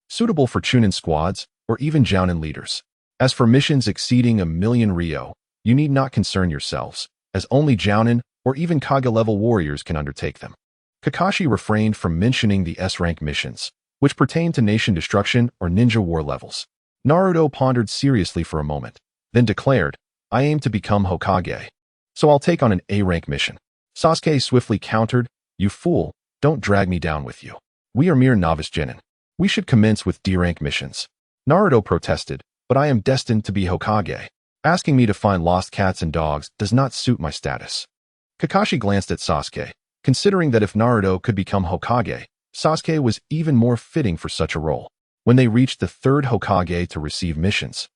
Suitable for chunin squads or even jounin leaders. As for missions exceeding 1,000,000 Ryo, you need not concern yourselves, as only jounin or even Kage-level warriors can undertake them. Kakashi refrained from mentioning the S-rank missions, which pertain to nation destruction or ninja war levels. Naruto pondered seriously for a moment, then declared, I aim to become Hokage, so I'll take on an A-rank mission. Sasuke swiftly countered, you fool, don't drag me down with you. We are mere novice genin. We should commence with D-rank missions. Naruto protested, but I am destined to be Hokage. Asking me to find lost cats and dogs does not suit my status. Kakashi glanced at Sasuke, considering that if Naruto could become Hokage, Sasuke was even more fitting for such a role. When they reached the third Hokage to receive missions,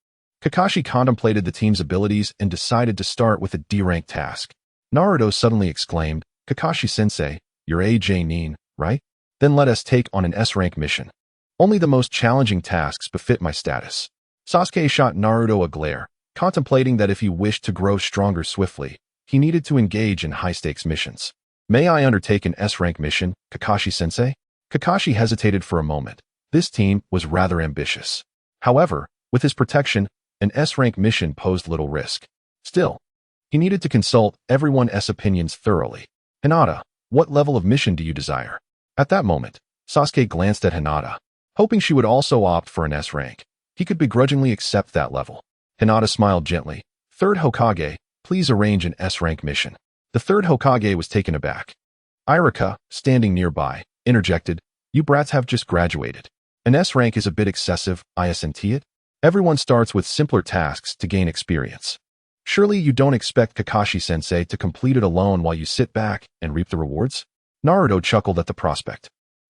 Kakashi contemplated the team's abilities and decided to start with a D-rank task. Naruto suddenly exclaimed, Kakashi-sensei, you're AJ Nin, right? Then let us take on an S-rank mission. Only the most challenging tasks befit my status. Sasuke shot Naruto a glare, contemplating that if he wished to grow stronger swiftly, he needed to engage in high-stakes missions. May I undertake an S-rank mission, Kakashi-sensei? Kakashi hesitated for a moment. This team was rather ambitious. However, with his protection, an S-rank mission posed little risk. Still, he needed to consult everyone's opinions thoroughly. Hinata, what level of mission do you desire? At that moment, Sasuke glanced at Hinata, hoping she would also opt for an S-rank. He could begrudgingly accept that level. Hinata smiled gently. Third Hokage, please arrange an S-rank mission. The third Hokage was taken aback. Irika, standing nearby, interjected, you brats have just graduated. An S-rank is a bit excessive, isn't it? Everyone starts with simpler tasks to gain experience. Surely you don't expect Kakashi-sensei to complete it alone while you sit back and reap the rewards? Naruto chuckled at the prospect.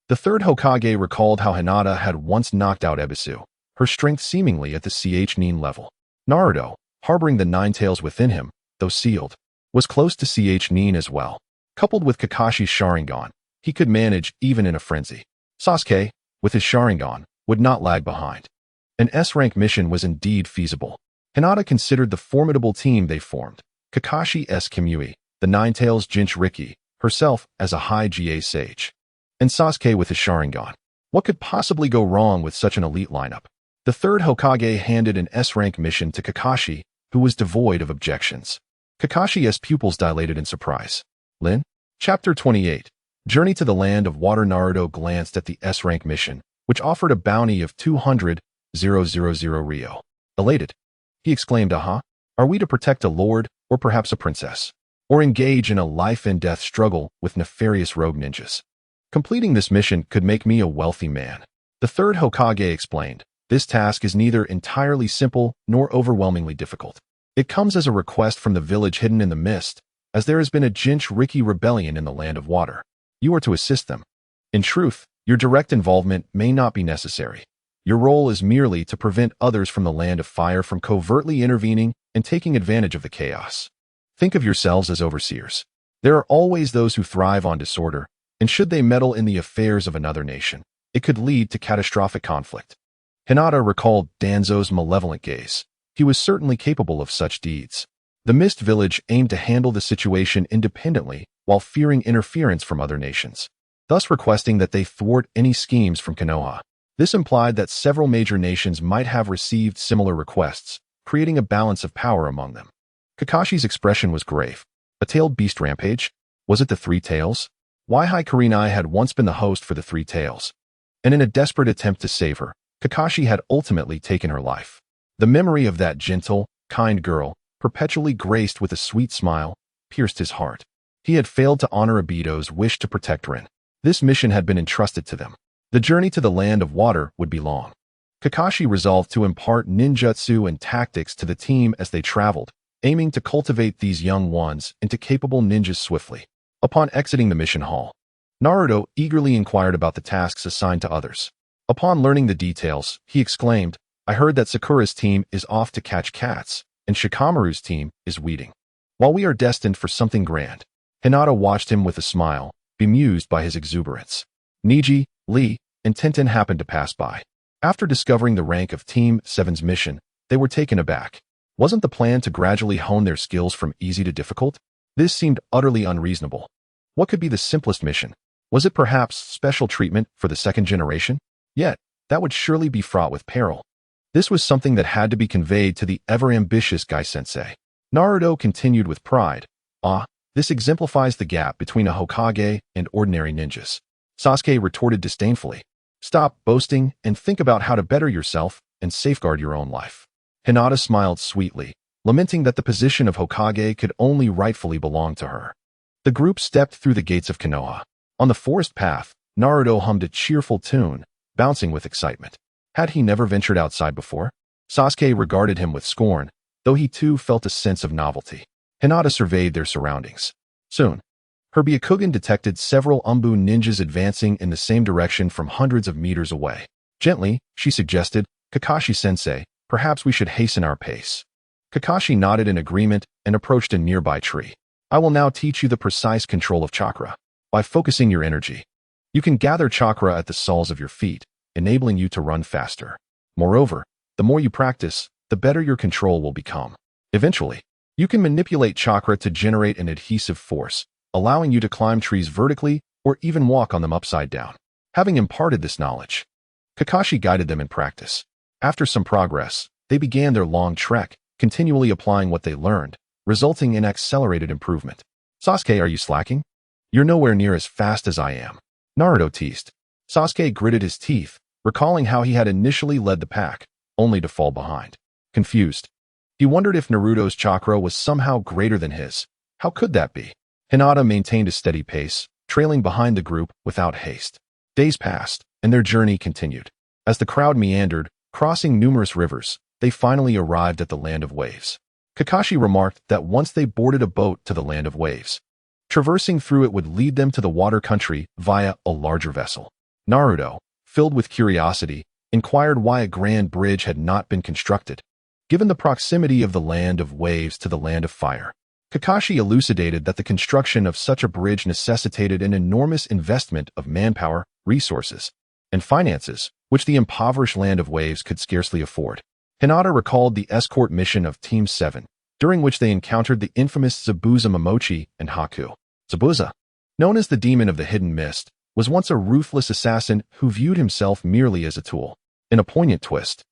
The third Hokage recalled how Hinata had once knocked out Ebisu, her strength seemingly at the Ch-Nin level. Naruto, harboring the nine tails within him, though sealed, was close to Ch-Nin as well. Coupled with Kakashi's Sharingan, he could manage even in a frenzy. Sasuke, with his Sharingan, would not lag behind. An S-rank mission was indeed feasible. Hinata considered the formidable team they formed. Kakashi-S Kamui, the Nine Tails Jinchuriki, herself as a high GA sage, and Sasuke with his Sharingan. What could possibly go wrong with such an elite lineup? The third Hokage handed an S-rank mission to Kakashi, who was devoid of objections. Kakashi's pupils dilated in surprise. Lin? Chapter 28. Journey to the Land of Water. Naruto glanced at the S-rank mission, which offered a bounty of 200,000 Ryo. Elated, he exclaimed, aha, are we to protect a lord, or perhaps a princess? Or engage in a life-and-death struggle with nefarious rogue ninjas? Completing this mission could make me a wealthy man. The third Hokage explained, this task is neither entirely simple nor overwhelmingly difficult. It comes as a request from the village hidden in the mist, as there has been a Jinchuriki rebellion in the Land of Water. You are to assist them. In truth, your direct involvement may not be necessary. Your role is merely to prevent others from the Land of Fire from covertly intervening and taking advantage of the chaos. Think of yourselves as overseers. There are always those who thrive on disorder, and should they meddle in the affairs of another nation, it could lead to catastrophic conflict. Hinata recalled Danzo's malevolent gaze. He was certainly capable of such deeds. The Mist Village aimed to handle the situation independently while fearing interference from other nations, thus requesting that they thwart any schemes from Konoha. This implied that several major nations might have received similar requests, creating a balance of power among them. Kakashi's expression was grave. A tailed beast rampage? Was it the Three Tails? Waihi Kurenai had once been the host for the Three Tails, and in a desperate attempt to save her, Kakashi had ultimately taken her life. The memory of that gentle, kind girl, perpetually graced with a sweet smile, pierced his heart. He had failed to honor Obito's wish to protect Rin. This mission had been entrusted to them. The journey to the Land of Water would be long. Kakashi resolved to impart ninjutsu and tactics to the team as they traveled, aiming to cultivate these young ones into capable ninjas swiftly. Upon exiting the mission hall, Naruto eagerly inquired about the tasks assigned to others. Upon learning the details, he exclaimed, I heard that Sakura's team is off to catch cats, and Shikamaru's team is weeding. While we are destined for something grand. Hinata watched him with a smile, bemused by his exuberance. Neji, Lee, and Tenten happened to pass by. After discovering the rank of Team 7's mission, they were taken aback. Wasn't the plan to gradually hone their skills from easy to difficult? This seemed utterly unreasonable. What could be the simplest mission? Was it perhaps special treatment for the second generation? Yet, that would surely be fraught with peril. This was something that had to be conveyed to the ever-ambitious Gai-sensei. Naruto continued with pride. This exemplifies the gap between a Hokage and ordinary ninjas. Sasuke retorted disdainfully. Stop boasting and think about how to better yourself and safeguard your own life. Hinata smiled sweetly, lamenting that the position of Hokage could only rightfully belong to her. The group stepped through the gates of Konoha. On the forest path, Naruto hummed a cheerful tune, bouncing with excitement. Had he never ventured outside before? Sasuke regarded him with scorn, though he too felt a sense of novelty. Hinata surveyed their surroundings. Soon, her Byakugan detected several Umbu ninjas advancing in the same direction from hundreds of meters away. Gently, she suggested, Kakashi-sensei, perhaps we should hasten our pace. Kakashi nodded in agreement and approached a nearby tree. I will now teach you the precise control of chakra. By focusing your energy, you can gather chakra at the soles of your feet, enabling you to run faster. Moreover, the more you practice, the better your control will become. Eventually, you can manipulate chakra to generate an adhesive force, allowing you to climb trees vertically or even walk on them upside down. Having imparted this knowledge, Kakashi guided them in practice. After some progress, they began their long trek, continually applying what they learned, resulting in accelerated improvement. Sasuke, are you slacking? You're nowhere near as fast as I am. Naruto teased. Sasuke gritted his teeth, recalling how he had initially led the pack, only to fall behind. Confused, he wondered if Naruto's chakra was somehow greater than his. How could that be? Hinata maintained a steady pace, trailing behind the group without haste. Days passed, and their journey continued. As the crowd meandered, crossing numerous rivers, they finally arrived at the Land of Waves. Kakashi remarked that once they boarded a boat to the Land of Waves, traversing through it would lead them to the water country via a larger vessel. Naruto, filled with curiosity, inquired why a grand bridge had not been constructed. Given the proximity of the Land of Waves to the Land of Fire, Kakashi elucidated that the construction of such a bridge necessitated an enormous investment of manpower, resources, and finances, which the impoverished Land of Waves could scarcely afford. Hinata recalled the escort mission of Team 7, during which they encountered the infamous Zabuza Momochi and Haku. Zabuza, known as the Demon of the Hidden Mist, was once a ruthless assassin who viewed himself merely as a tool. In a poignant twist,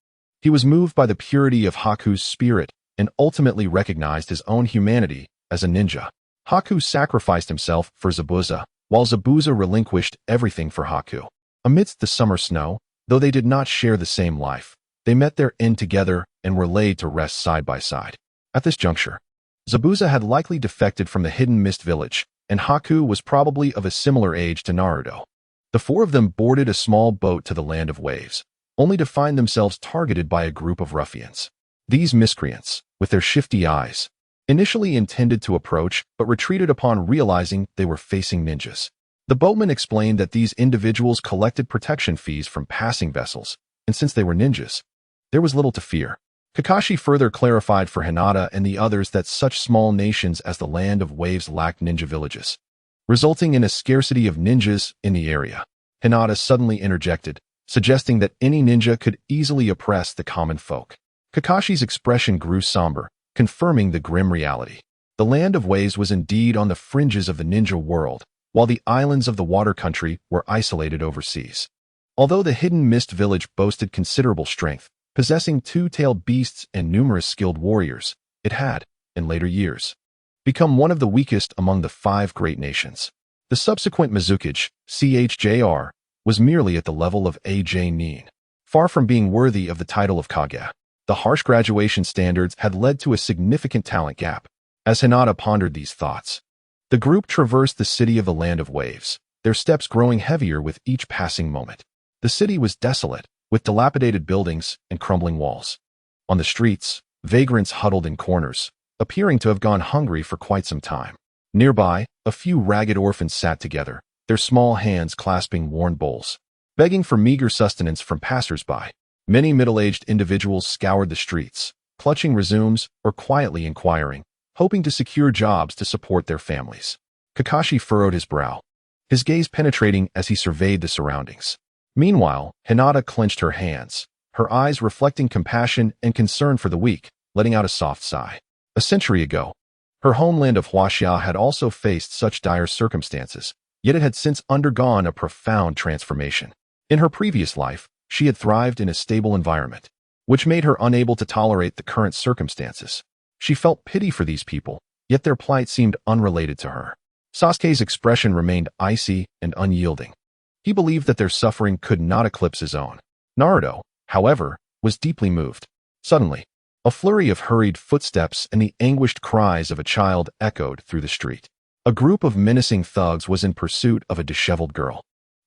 he was moved by the purity of Haku's spirit and ultimately recognized his own humanity as a ninja. Haku sacrificed himself for Zabuza, while Zabuza relinquished everything for Haku. Amidst the summer snow, though they did not share the same life, they met their end together and were laid to rest side by side. At this juncture, Zabuza had likely defected from the Hidden Mist village, and Haku was probably of a similar age to Naruto. The four of them boarded a small boat to the Land of Waves, only to find themselves targeted by a group of ruffians. These miscreants, with their shifty eyes, initially intended to approach but retreated upon realizing they were facing ninjas. The boatman explained that these individuals collected protection fees from passing vessels, and since they were ninjas, there was little to fear. Kakashi further clarified for Hinata and the others that such small nations as the Land of Waves lacked ninja villages, resulting in a scarcity of ninjas in the area. Hinata suddenly interjected, suggesting that any ninja could easily oppress the common folk. Kakashi's expression grew somber, confirming the grim reality. The Land of Waves was indeed on the fringes of the ninja world, while the islands of the water country were isolated overseas. Although the Hidden Mist village boasted considerable strength, possessing two-tailed beasts and numerous skilled warriors, it had, in later years, become one of the weakest among the 5 great nations. The subsequent Mizukage, CHJR, was merely at the level of AJ Nin, far from being worthy of the title of Kage. The harsh graduation standards had led to a significant talent gap. As Hinata pondered these thoughts, the group traversed the city of the Land of Waves, their steps growing heavier with each passing moment. The city was desolate, with dilapidated buildings and crumbling walls. On the streets, vagrants huddled in corners, appearing to have gone hungry for quite some time. Nearby, a few ragged orphans sat together, their small hands clasping worn bowls, begging for meager sustenance from passers-by. Many middle-aged individuals scoured the streets, clutching resumes or quietly inquiring, hoping to secure jobs to support their families. Kakashi furrowed his brow, his gaze penetrating as he surveyed the surroundings. Meanwhile, Hinata clenched her hands, her eyes reflecting compassion and concern for the weak. letting out a soft sigh. A century ago, her homeland of Huaxia had also faced such dire circumstances, yet it had since undergone a profound transformation. In her previous life, she had thrived in a stable environment, which made her unable to tolerate the current circumstances. She felt pity for these people, yet their plight seemed unrelated to her. Sasuke's expression remained icy and unyielding. He believed that their suffering could not eclipse his own. Naruto, however, was deeply moved. Suddenly, a flurry of hurried footsteps and the anguished cries of a child echoed through the street. A group of menacing thugs was in pursuit of a disheveled girl.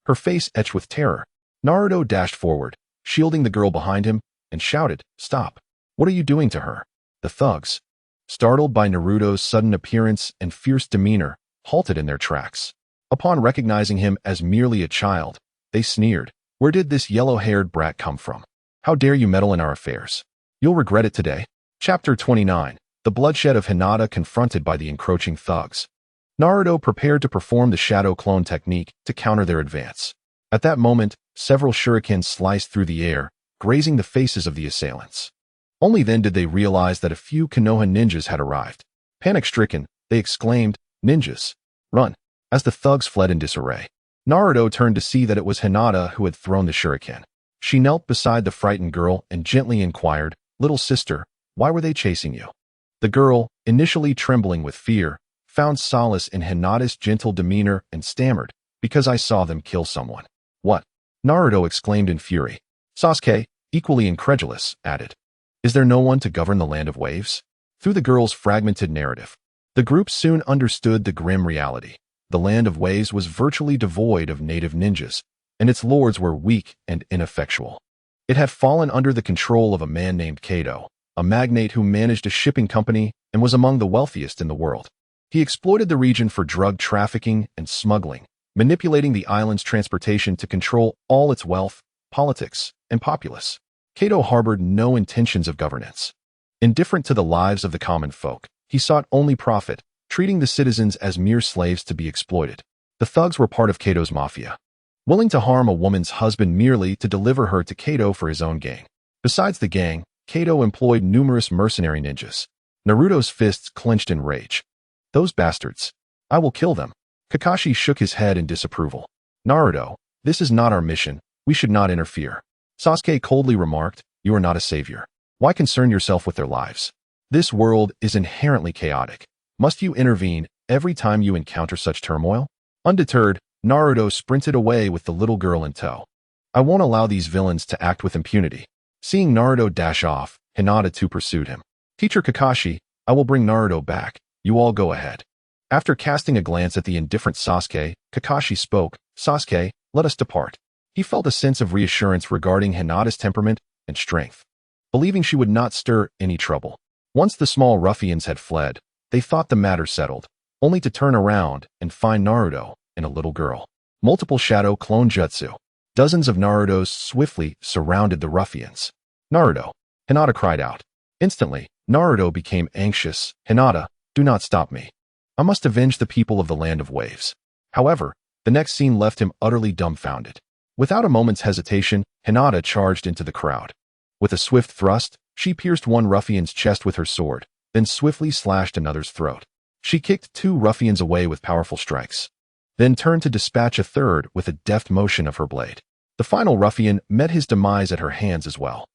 Her face etched with terror, Naruto dashed forward, shielding the girl behind him, and shouted, "Stop! What are you doing to her?" The thugs, startled by Naruto's sudden appearance and fierce demeanor, halted in their tracks. Upon recognizing him as merely a child, they sneered, "Where did this yellow-haired brat come from? How dare you meddle in our affairs? You'll regret it today." Chapter 29. The bloodshed of Hinata confronted by the encroaching thugs. Naruto prepared to perform the shadow clone technique to counter their advance. At that moment, several shurikens sliced through the air, grazing the faces of the assailants. Only then did they realize that a few Konoha ninjas had arrived. Panic-stricken, they exclaimed, "Ninjas, run!" as the thugs fled in disarray. Naruto turned to see that it was Hinata who had thrown the shuriken. She knelt beside the frightened girl and gently inquired, "Little sister, why were they chasing you?" The girl, initially trembling with fear, found solace in Hinata's gentle demeanor and stammered, "Because I saw them kill someone." "What?" Naruto exclaimed in fury. Sasuke, equally incredulous, added, "Is there no one to govern the land of waves?" Through the girl's fragmented narrative, the group soon understood the grim reality. The land of waves was virtually devoid of native ninjas, and its lords were weak and ineffectual. It had fallen under the control of a man named Kato, a magnate who managed a shipping company and was among the wealthiest in the world. He exploited the region for drug trafficking and smuggling, manipulating the island's transportation to control all its wealth, politics, and populace. Kato harbored no intentions of governance. Indifferent to the lives of the common folk, he sought only profit, treating the citizens as mere slaves to be exploited. The thugs were part of Kato's mafia, willing to harm a woman's husband merely to deliver her to Kato for his own gang. Besides the gang, Kato employed numerous mercenary ninjas. Naruto's fists clenched in rage. "Those bastards! I will kill them." Kakashi shook his head in disapproval. "Naruto, this is not our mission. We should not interfere." Sasuke coldly remarked, "You are not a savior. Why concern yourself with their lives? This world is inherently chaotic. Must you intervene every time you encounter such turmoil?" Undeterred, Naruto sprinted away with the little girl in tow. "I won't allow these villains to act with impunity." Seeing Naruto dash off, Hinata too pursued him. "Teacher Kakashi, I will bring Naruto back. You all go ahead." After casting a glance at the indifferent Sasuke, Kakashi spoke, "Sasuke, let us depart." He felt a sense of reassurance regarding Hinata's temperament and strength, believing she would not stir any trouble. Once the small ruffians had fled, they thought the matter settled, only to turn around and find Naruto and a little girl. Multiple shadow clone jutsu. Dozens of Narutos swiftly surrounded the ruffians. "Naruto!" Hinata cried out. Instantly, Naruto became anxious. "Hinata, do not stop me. I must avenge the people of the land of waves." However, the next scene left him utterly dumbfounded. Without a moment's hesitation, Hinata charged into the crowd. With a swift thrust, she pierced one ruffian's chest with her sword, then swiftly slashed another's throat. She kicked two ruffians away with powerful strikes, then turned to dispatch a third with a deft motion of her blade. The final ruffian met his demise at her hands as well.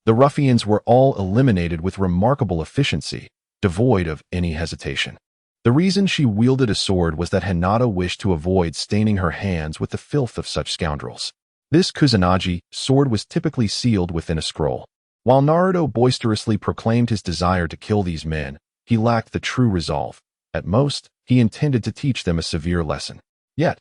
The ruffians were all eliminated with remarkable efficiency, devoid of any hesitation. The reason she wielded a sword was that Hinata wished to avoid staining her hands with the filth of such scoundrels. This Kusanagi sword was typically sealed within a scroll. While Naruto boisterously proclaimed his desire to kill these men, he lacked the true resolve. At most, he intended to teach them a severe lesson. Yet,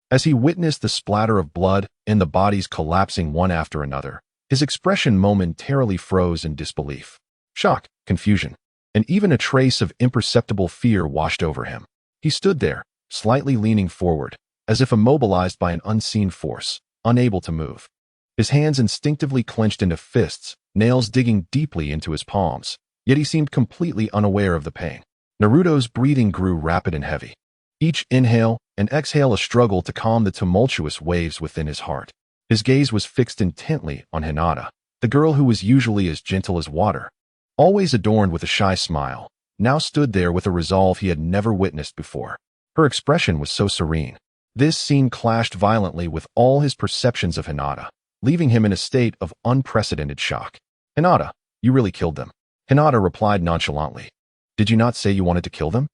as he witnessed the splatter of blood and the bodies collapsing one after another, his expression momentarily froze in disbelief. Shock, confusion, and even a trace of imperceptible fear washed over him. He stood there, slightly leaning forward, as if immobilized by an unseen force, unable to move. His hands instinctively clenched into fists, nails digging deeply into his palms, yet he seemed completely unaware of the pain. Naruto's breathing grew rapid and heavy. Each inhale and exhale a struggle to calm the tumultuous waves within his heart. His gaze was fixed intently on Hinata, the girl who was usually as gentle as water. always adorned with a shy smile, now stood there with a resolve he had never witnessed before. Her expression was so serene. This scene clashed violently with all his perceptions of Hinata, leaving him in a state of unprecedented shock. "Hinata, you really killed them." Hinata replied nonchalantly. "Did you not say you wanted to kill them?"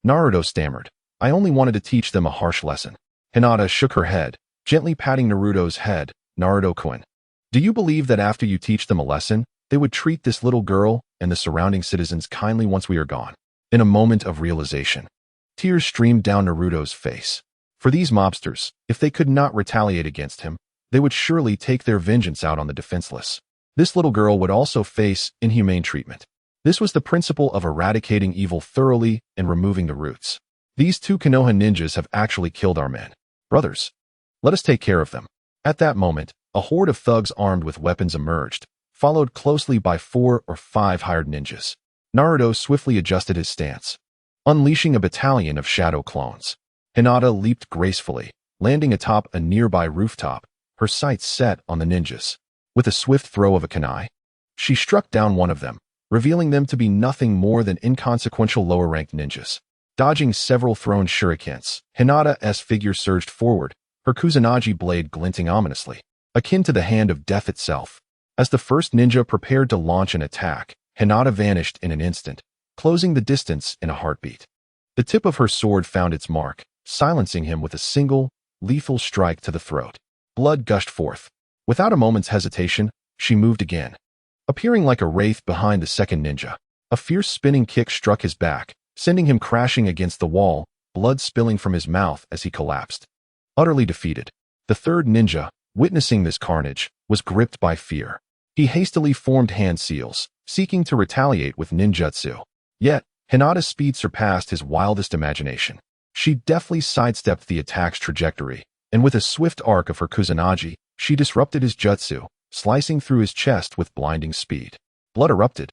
Naruto stammered. "I only wanted to teach them a harsh lesson." Hinata shook her head, gently patting Naruto's head. "Naruto-kun, do you believe that after you teach them a lesson, they would treat this little girl and the surrounding citizens kindly once we are gone?" In a moment of realization, tears streamed down Naruto's face. For these mobsters, if they could not retaliate against him, they would surely take their vengeance out on the defenseless. This little girl would also face inhumane treatment. This was the principle of eradicating evil thoroughly and removing the roots. "These two Konoha ninjas have actually killed our men. Brothers, let us take care of them." At that moment, a horde of thugs armed with weapons emerged, followed closely by 4 or 5 hired ninjas. Naruto swiftly adjusted his stance, unleashing a battalion of shadow clones. Hinata leaped gracefully, landing atop a nearby rooftop, her sights set on the ninjas. With a swift throw of a kunai, she struck down one of them, revealing them to be nothing more than inconsequential lower-ranked ninjas. Dodging several thrown shurikens, Hinata's figure surged forward, her kusanagi blade glinting ominously, akin to the hand of death itself. As the first ninja prepared to launch an attack, Hinata vanished in an instant, closing the distance in a heartbeat. The tip of her sword found its mark, silencing him with a single, lethal strike to the throat. Blood gushed forth. Without a moment's hesitation, she moved again. Appearing like a wraith behind the second ninja, a fierce spinning kick struck his back, sending him crashing against the wall, blood spilling from his mouth as he collapsed. Utterly defeated, the third ninja, witnessing this carnage, was gripped by fear. He hastily formed hand seals, seeking to retaliate with ninjutsu. Yet, Hinata's speed surpassed his wildest imagination. She deftly sidestepped the attack's trajectory, and with a swift arc of her kusanagi, she disrupted his jutsu, slicing through his chest with blinding speed. Blood erupted,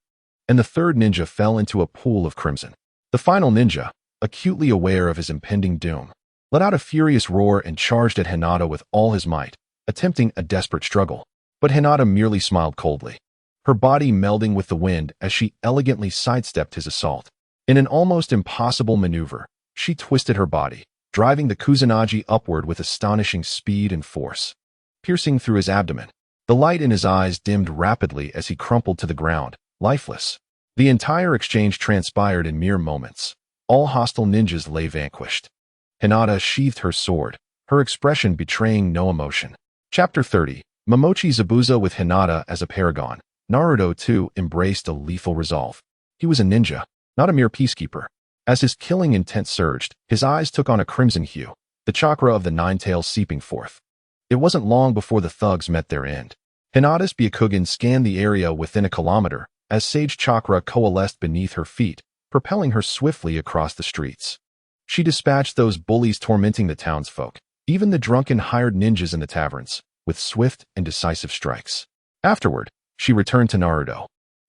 and the third ninja fell into a pool of crimson. The final ninja, acutely aware of his impending doom, let out a furious roar and charged at Hinata with all his might, attempting a desperate struggle. But Hinata merely smiled coldly, her body melding with the wind as she elegantly sidestepped his assault. In an almost impossible maneuver, she twisted her body, driving the kusanagi upward with astonishing speed and force. Piercing through his abdomen, the light in his eyes dimmed rapidly as he crumpled to the ground, lifeless. The entire exchange transpired in mere moments. All hostile ninjas lay vanquished. Hinata sheathed her sword, her expression betraying no emotion. Chapter 30. Momochi Zabuza with Hinata as a paragon. Naruto, too, embraced a lethal resolve. He was a ninja, not a mere peacekeeper. As his killing intent surged, his eyes took on a crimson hue, the chakra of the nine tails seeping forth. It wasn't long before the thugs met their end. Hinata's Byakugan scanned the area within a kilometer as sage chakra coalesced beneath her feet, propelling her swiftly across the streets. She dispatched those bullies tormenting the townsfolk, even the drunken hired ninjas in the taverns, with swift and decisive strikes. Afterward, she returned to Naruto,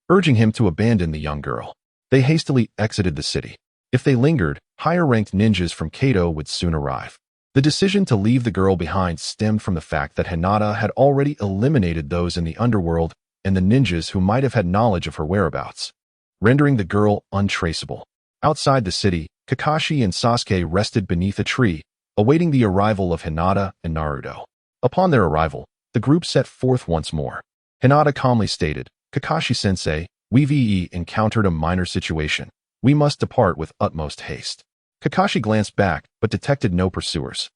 urging him to abandon the young girl. They hastily exited the city. If they lingered, higher-ranked ninjas from Kado would soon arrive. The decision to leave the girl behind stemmed from the fact that Hinata had already eliminated those in the underworld and the ninjas who might have had knowledge of her whereabouts, rendering the girl untraceable. Outside the city, Kakashi and Sasuke rested beneath a tree, awaiting the arrival of Hinata and Naruto. Upon their arrival, the group set forth once more. Hinata calmly stated, "Kakashi-sensei, we've encountered a minor situation. We must depart with utmost haste." Kakashi glanced back, but detected no pursuers,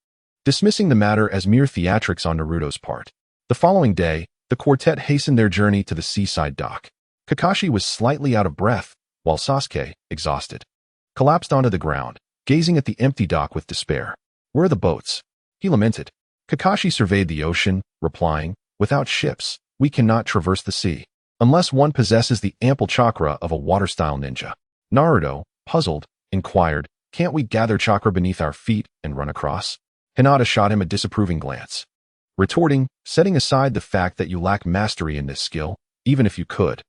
dismissing the matter as mere theatrics on Naruto's part. The following day, the quartet hastened their journey to the seaside dock. Kakashi was slightly out of breath, while Sasuke, exhausted, collapsed onto the ground, gazing at the empty dock with despair. "Where are the boats?" he lamented. Kakashi surveyed the ocean, replying, "Without ships, we cannot traverse the sea, unless one possesses the ample chakra of a water-style ninja." Naruto, puzzled, inquired, "Can't we gather chakra beneath our feet and run across?" Hinata shot him a disapproving glance, retorting, "Setting aside the fact that you lack mastery in this skill, even if you could,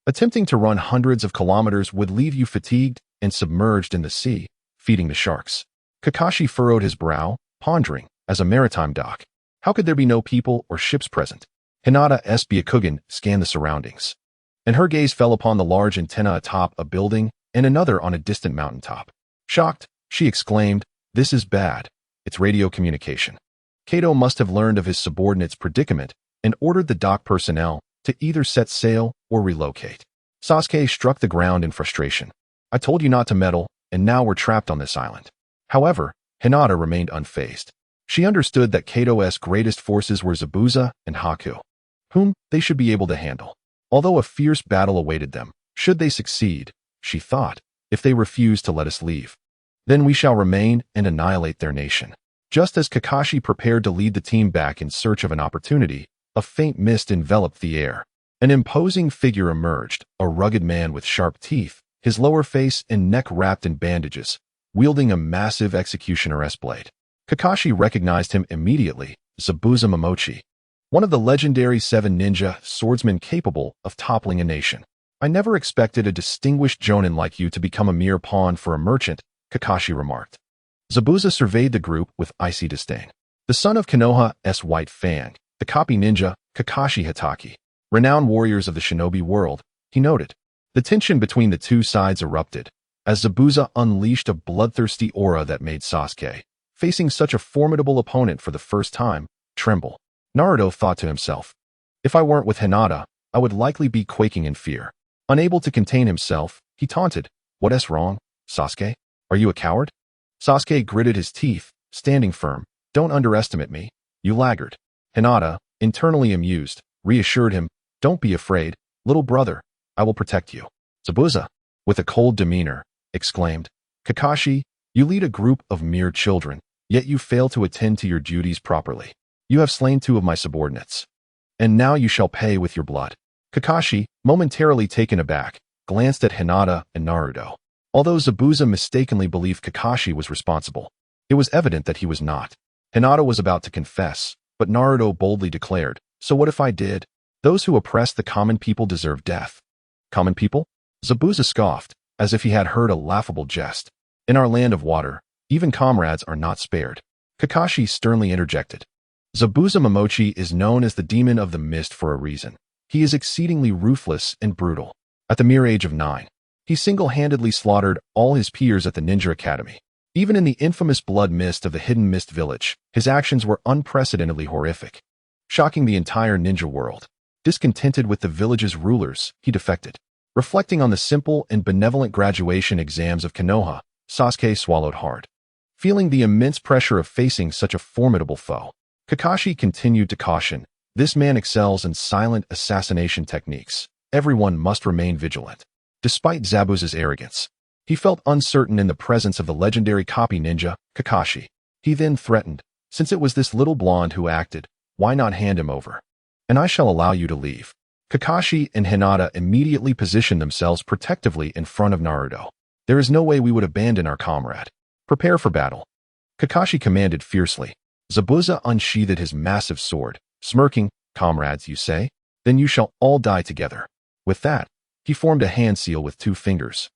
attempting to run hundreds of kilometers would leave you fatigued and submerged in the sea, feeding the sharks." Kakashi furrowed his brow, pondering, as a maritime dock, how could there be no people or ships present? Hinata's Byakugan scanned the surroundings, and her gaze fell upon the large antenna atop a building and another on a distant mountaintop. Shocked, she exclaimed, "This is bad. It's radio communication." Kato must have learned of his subordinate's predicament and ordered the dock personnel to either set sail or relocate. Sasuke struck the ground in frustration. "I told you not to meddle, and now we're trapped on this island." However, Hinata remained unfazed. She understood that Kato's greatest forces were Zabuza and Haku, whom they should be able to handle. Although a fierce battle awaited them, should they succeed, she thought, if they refuse to let us leave, then we shall remain and annihilate their nation. Just as Kakashi prepared to lead the team back in search of an opportunity, a faint mist enveloped the air. An imposing figure emerged, a rugged man with sharp teeth, his lower face and neck wrapped in bandages, wielding a massive executioner-esque blade. Kakashi recognized him immediately, Zabuza Momochi, one of the legendary 7 ninja swordsmen capable of toppling a nation. "I never expected a distinguished jonin like you to become a mere pawn for a merchant," Kakashi remarked. Zabuza surveyed the group with icy disdain. The son of Konoha's White Fang, the copy ninja, Kakashi Hatake, renowned warriors of the shinobi world, he noted. The tension between the two sides erupted, as Zabuza unleashed a bloodthirsty aura that made Sasuke, facing such a formidable opponent for the first time, tremble. Naruto thought to himself, "If I weren't with Hinata, I would likely be quaking in fear." Unable to contain himself, he taunted, "What's wrong, Sasuke? Are you a coward?" Sasuke gritted his teeth, standing firm. "Don't underestimate me, you laggard." Hinata, internally amused, reassured him, "Don't be afraid, little brother. I will protect you." Zabuza, with a cold demeanor, exclaimed, "Kakashi, you lead a group of mere children, yet you fail to attend to your duties properly. You have slain 2 of my subordinates, and now you shall pay with your blood." Kakashi, momentarily taken aback, glanced at Hinata and Naruto. Although Zabuza mistakenly believed Kakashi was responsible, it was evident that he was not. Hinata was about to confess, but Naruto boldly declared, "So what if I did? Those who oppress the common people deserve death." "Common people?" Zabuza scoffed, as if he had heard a laughable jest. "In our land of water, even comrades are not spared." Kakashi sternly interjected. "Zabuza Momochi is known as the demon of the mist for a reason. He is exceedingly ruthless and brutal. At the mere age of 9, he single-handedly slaughtered all his peers at the Ninja Academy. Even in the infamous blood mist of the Hidden Mist Village, his actions were unprecedentedly horrific, shocking the entire ninja world. Discontented with the village's rulers, he defected. Reflecting on the simple and benevolent graduation exams of Konoha, Sasuke swallowed hard. Feeling the immense pressure of facing such a formidable foe, Kakashi continued to caution, "This man excels in silent assassination techniques. Everyone must remain vigilant." Despite Zabuza's arrogance, he felt uncertain in the presence of the legendary copy ninja, Kakashi. He then threatened, "Since it was this little blonde who acted, why not hand him over? And I shall allow you to leave." Kakashi and Hinata immediately positioned themselves protectively in front of Naruto. "There is no way we would abandon our comrade. Prepare for battle." Kakashi commanded fiercely. Zabuza unsheathed his massive sword, smirking, "Comrades, you say? Then you shall all die together." With that, he formed a hand seal with 2 fingers,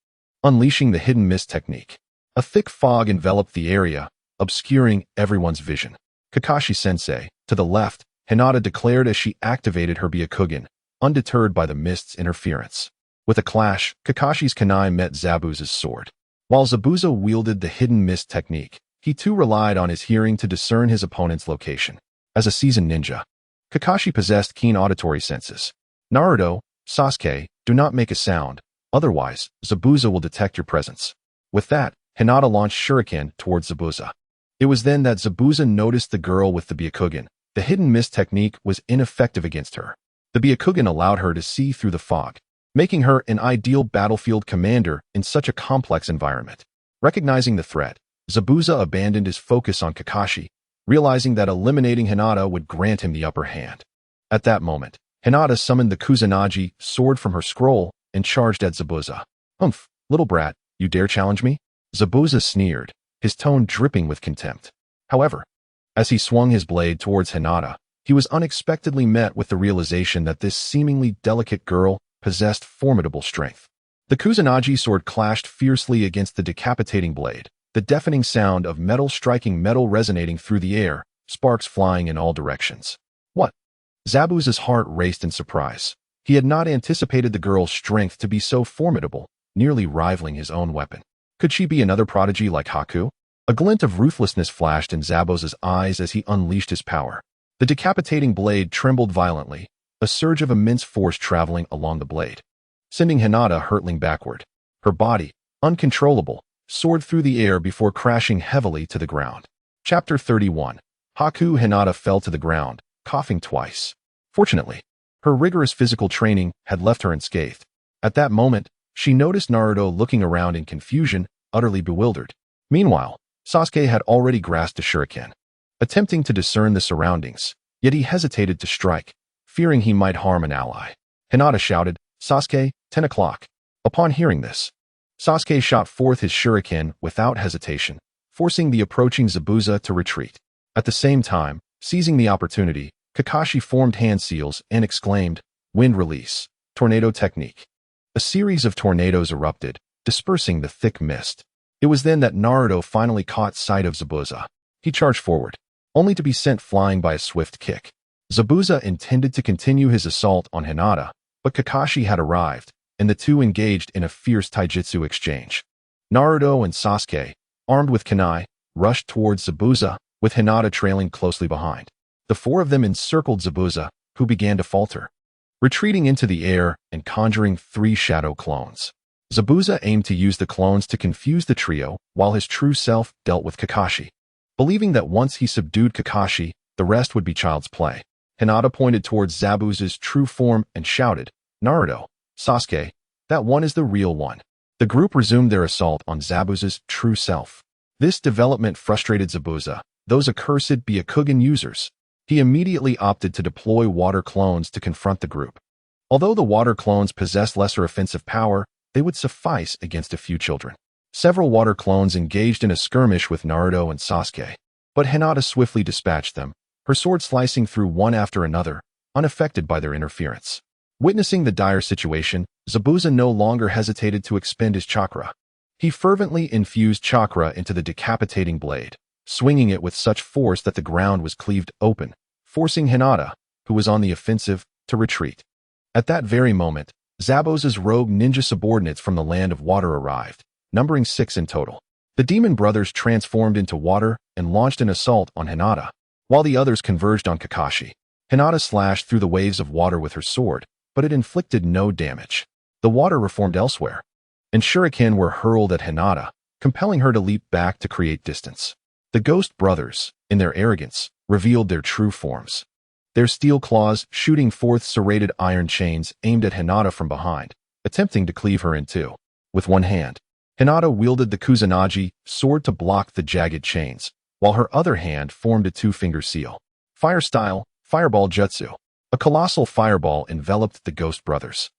unleashing the hidden mist technique. A thick fog enveloped the area, obscuring everyone's vision. "Kakashi-sensei," to the left, Hinata declared as she activated her Byakugan, undeterred by the mist's interference. With a clash, Kakashi's kunai met Zabuza's sword. While Zabuza wielded the hidden mist technique, he too relied on his hearing to discern his opponent's location. As a seasoned ninja, Kakashi possessed keen auditory senses. "Naruto, Sasuke, do not make a sound, otherwise, Zabuza will detect your presence." With that, Hinata launched shuriken towards Zabuza. It was then that Zabuza noticed the girl with the Byakugan. The hidden mist technique was ineffective against her. The Byakugan allowed her to see through the fog, making her an ideal battlefield commander in such a complex environment. Recognizing the threat, Zabuza abandoned his focus on Kakashi, realizing that eliminating Hinata would grant him the upper hand. At that moment, Hinata summoned the Kusanagi sword from her scroll and charged at Zabuza. "Humph, little brat, you dare challenge me?" Zabuza sneered, his tone dripping with contempt. However, as he swung his blade towards Hinata, he was unexpectedly met with the realization that this seemingly delicate girl possessed formidable strength. The Kusanagi sword clashed fiercely against the decapitating blade, the deafening sound of metal striking metal resonating through the air, sparks flying in all directions. "What?" Zabuza's heart raced in surprise. He had not anticipated the girl's strength to be so formidable, nearly rivaling his own weapon. Could she be another prodigy like Haku? A glint of ruthlessness flashed in Zabuza's eyes as he unleashed his power. The decapitating blade trembled violently, a surge of immense force traveling along the blade, sending Hinata hurtling backward. Her body, uncontrollable, soared through the air before crashing heavily to the ground. Chapter 31. Haku. Hinata fell to the ground, coughing twice. Fortunately, her rigorous physical training had left her unscathed. At that moment, she noticed Naruto looking around in confusion, utterly bewildered. Meanwhile, Sasuke had already grasped a shuriken, attempting to discern the surroundings, yet he hesitated to strike, fearing he might harm an ally. Hinata shouted, "Sasuke, 10 o'clock." Upon hearing this, Sasuke shot forth his shuriken without hesitation, forcing the approaching Zabuza to retreat. At the same time, seizing the opportunity, Kakashi formed hand seals and exclaimed, "Wind release, tornado technique." A series of tornadoes erupted, dispersing the thick mist. It was then that Naruto finally caught sight of Zabuza. He charged forward, only to be sent flying by a swift kick. Zabuza intended to continue his assault on Hinata, but Kakashi had arrived, and the two engaged in a fierce taijutsu exchange. Naruto and Sasuke, armed with kunai, rushed towards Zabuza, with Hinata trailing closely behind. The four of them encircled Zabuza, who began to falter, retreating into the air and conjuring 3 shadow clones. Zabuza aimed to use the clones to confuse the trio, while his true self dealt with Kakashi. Believing that once he subdued Kakashi, the rest would be child's play, Hinata pointed towards Zabuza's true form and shouted, "Naruto, Sasuke, that one is the real one." The group resumed their assault on Zabuza's true self. This development frustrated Zabuza, those accursed Byakugan users. He immediately opted to deploy water clones to confront the group. Although the water clones possessed lesser offensive power, they would suffice against a few children. Several water clones engaged in a skirmish with Naruto and Sasuke, but Hinata swiftly dispatched them, her sword slicing through one after another, unaffected by their interference. Witnessing the dire situation, Zabuza no longer hesitated to expend his chakra. He fervently infused chakra into the decapitating blade, swinging it with such force that the ground was cleaved open, forcing Hinata, who was on the offensive, to retreat. At that very moment, Zabuza's rogue ninja subordinates from the land of water arrived, numbering 6 in total. The demon brothers transformed into water and launched an assault on Hinata, while the others converged on Kakashi. Hinata slashed through the waves of water with her sword, but it inflicted no damage. The water reformed elsewhere, and shuriken were hurled at Hinata, compelling her to leap back to create distance. The Ghost Brothers, in their arrogance, revealed their true forms. Their steel claws shooting forth serrated iron chains aimed at Hinata from behind, attempting to cleave her in two. With one hand, Hinata wielded the Kusanagi sword to block the jagged chains, while her other hand formed a 2-finger seal. Fire style, fireball jutsu. A colossal fireball enveloped the Ghost Brothers,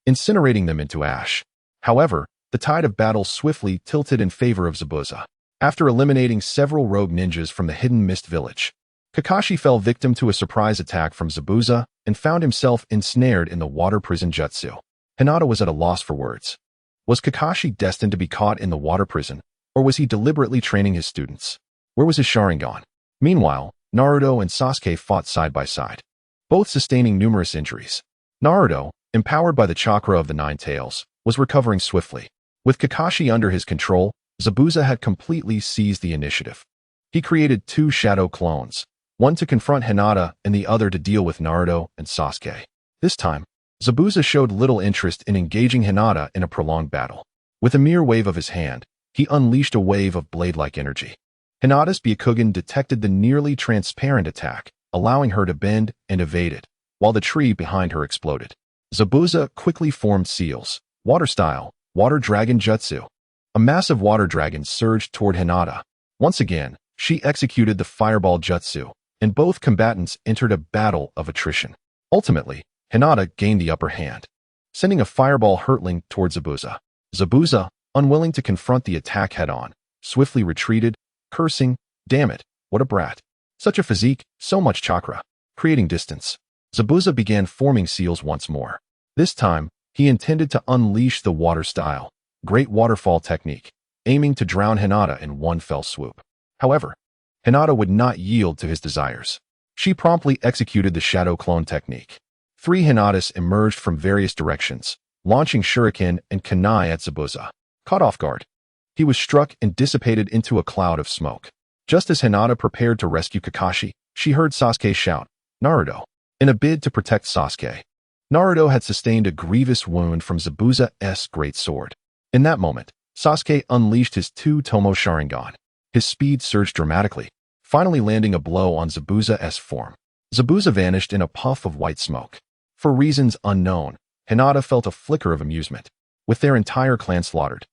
incinerating them into ash. However, the tide of battle swiftly tilted in favor of Zabuza. After eliminating several rogue ninjas from the hidden mist village, Kakashi fell victim to a surprise attack from Zabuza and found himself ensnared in the water prison jutsu. Hinata was at a loss for words. Was Kakashi destined to be caught in the water prison, or was he deliberately training his students? Where was his Sharingan? Meanwhile, Naruto and Sasuke fought side by side, both sustaining numerous injuries. Naruto, empowered by the chakra of the 9 tails, was recovering swiftly. With Kakashi under his control, Zabuza had completely seized the initiative. He created 2 shadow clones, one to confront Hinata and the other to deal with Naruto and Sasuke. This time, Zabuza showed little interest in engaging Hinata in a prolonged battle. With a mere wave of his hand, he unleashed a wave of blade-like energy. Hinata's Byakugan detected the nearly transparent attack, allowing her to bend and evade it, while the tree behind her exploded. Zabuza quickly formed seals, water-style, water dragon jutsu. A massive water dragon surged toward Hinata. Once again, she executed the fireball jutsu, and both combatants entered a battle of attrition. Ultimately, Hinata gained the upper hand, sending a fireball hurtling toward Zabuza. Zabuza, unwilling to confront the attack head-on, swiftly retreated, cursing, "Damn it, what a brat. Such a physique, so much chakra." Creating distance, Zabuza began forming seals once more. This time, he intended to unleash the water-style, great waterfall technique, aiming to drown Hinata in one fell swoop. However, Hinata would not yield to his desires. She promptly executed the shadow clone technique. Three Hinatas emerged from various directions, launching shuriken and kunai at Zabuza. Caught off guard, he was struck and dissipated into a cloud of smoke. Just as Hinata prepared to rescue Kakashi, she heard Sasuke shout, "Naruto!" in a bid to protect Sasuke. Naruto had sustained a grievous wound from Zabuza's great sword. In that moment, Sasuke unleashed his two-tomo Sharingan. His speed surged dramatically, finally landing a blow on Zabuza's form. Zabuza vanished in a puff of white smoke. For reasons unknown, Hinata felt a flicker of amusement. With their entire clan slaughtered,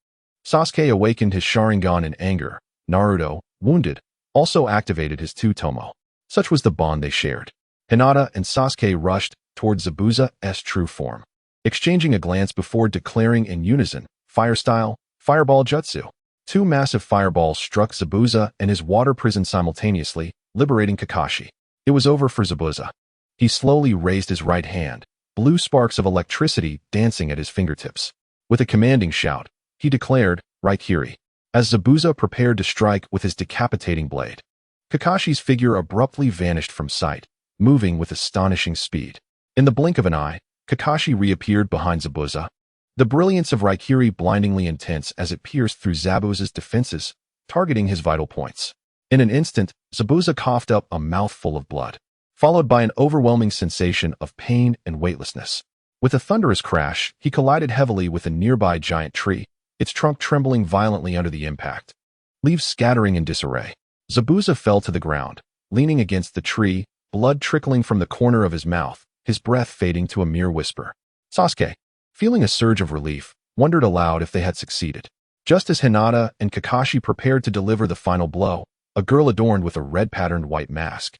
Sasuke awakened his Sharingan in anger. Naruto, wounded, also activated his two-tomo. Such was the bond they shared. Hinata and Sasuke rushed towards Zabuza's true form, exchanging a glance before declaring in unison, "Fire style, fireball jutsu." Two massive fireballs struck Zabuza and his water prison simultaneously, liberating Kakashi. It was over for Zabuza. He slowly raised his right hand, blue sparks of electricity dancing at his fingertips. With a commanding shout, he declared, "Raikiri," as Zabuza prepared to strike with his decapitating blade. Kakashi's figure abruptly vanished from sight, moving with astonishing speed. In the blink of an eye, Kakashi reappeared behind Zabuza. The brilliance of Raikiri blindingly intense as it pierced through Zabuza's defenses, targeting his vital points. In an instant, Zabuza coughed up a mouthful of blood, followed by an overwhelming sensation of pain and weightlessness. With a thunderous crash, he collided heavily with a nearby giant tree, its trunk trembling violently under the impact. Leaves scattering in disarray. Zabuza fell to the ground, leaning against the tree, blood trickling from the corner of his mouth, his breath fading to a mere whisper. Sasuke, feeling a surge of relief, wondered aloud if they had succeeded. Just as Hinata and Kakashi prepared to deliver the final blow, a girl adorned with a red-patterned white mask,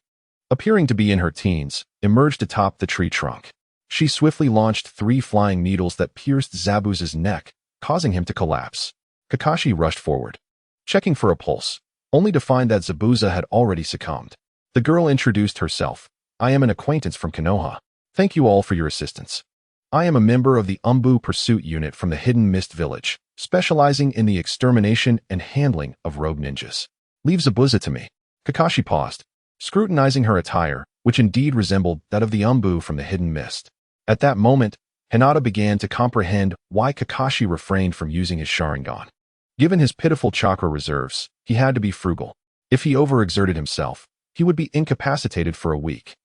appearing to be in her teens, emerged atop the tree trunk. She swiftly launched 3 flying needles that pierced Zabuza's neck, causing him to collapse. Kakashi rushed forward, checking for a pulse, only to find that Zabuza had already succumbed. The girl introduced herself. "I am an acquaintance from Konoha. Thank you all for your assistance. I am a member of the Umbu Pursuit Unit from the Hidden Mist Village, specializing in the extermination and handling of rogue ninjas. Leave Zabuza to me." Kakashi paused, scrutinizing her attire, which indeed resembled that of the Umbu from the Hidden Mist. At that moment, Hinata began to comprehend why Kakashi refrained from using his Sharingan. Given his pitiful chakra reserves, he had to be frugal. If he overexerted himself, he would be incapacitated for a week.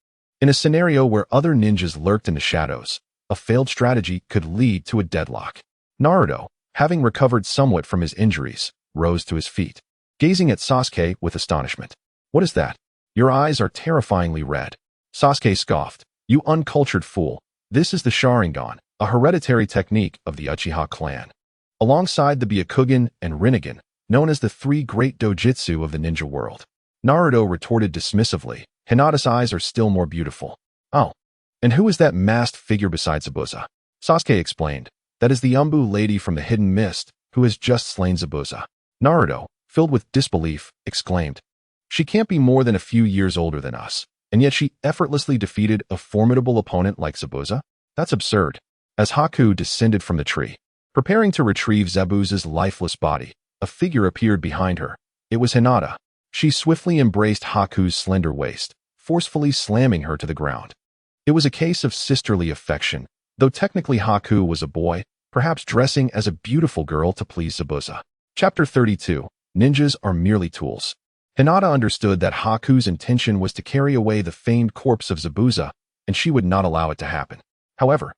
In a scenario where other ninjas lurked in the shadows, a failed strategy could lead to a deadlock. Naruto, having recovered somewhat from his injuries, rose to his feet, gazing at Sasuke with astonishment. "What is that? Your eyes are terrifyingly red." Sasuke scoffed. "You uncultured fool. This is the Sharingan, a hereditary technique of the Uchiha clan. Alongside the Byakugan and Rinnegan, known as the 3 great dojutsu of the ninja world." Naruto retorted dismissively, "Hinata's eyes are still more beautiful." "Oh, and who is that masked figure beside Zabuza?" Sasuke explained. "That is the Umbu lady from the Hidden Mist, who has just slain Zabuza." Naruto, filled with disbelief, exclaimed, "She can't be more than a few years older than us, and yet she effortlessly defeated a formidable opponent like Zabuza? That's absurd." As Haku descended from the tree, preparing to retrieve Zabuza's lifeless body, a figure appeared behind her. It was Hinata. She swiftly embraced Haku's slender waist, forcefully slamming her to the ground. It was a case of sisterly affection, though technically Haku was a boy, perhaps dressing as a beautiful girl to please Zabuza. Chapter 32. Ninjas are merely tools. Hinata understood that Haku's intention was to carry away the famed corpse of Zabuza, and she would not allow it to happen. However,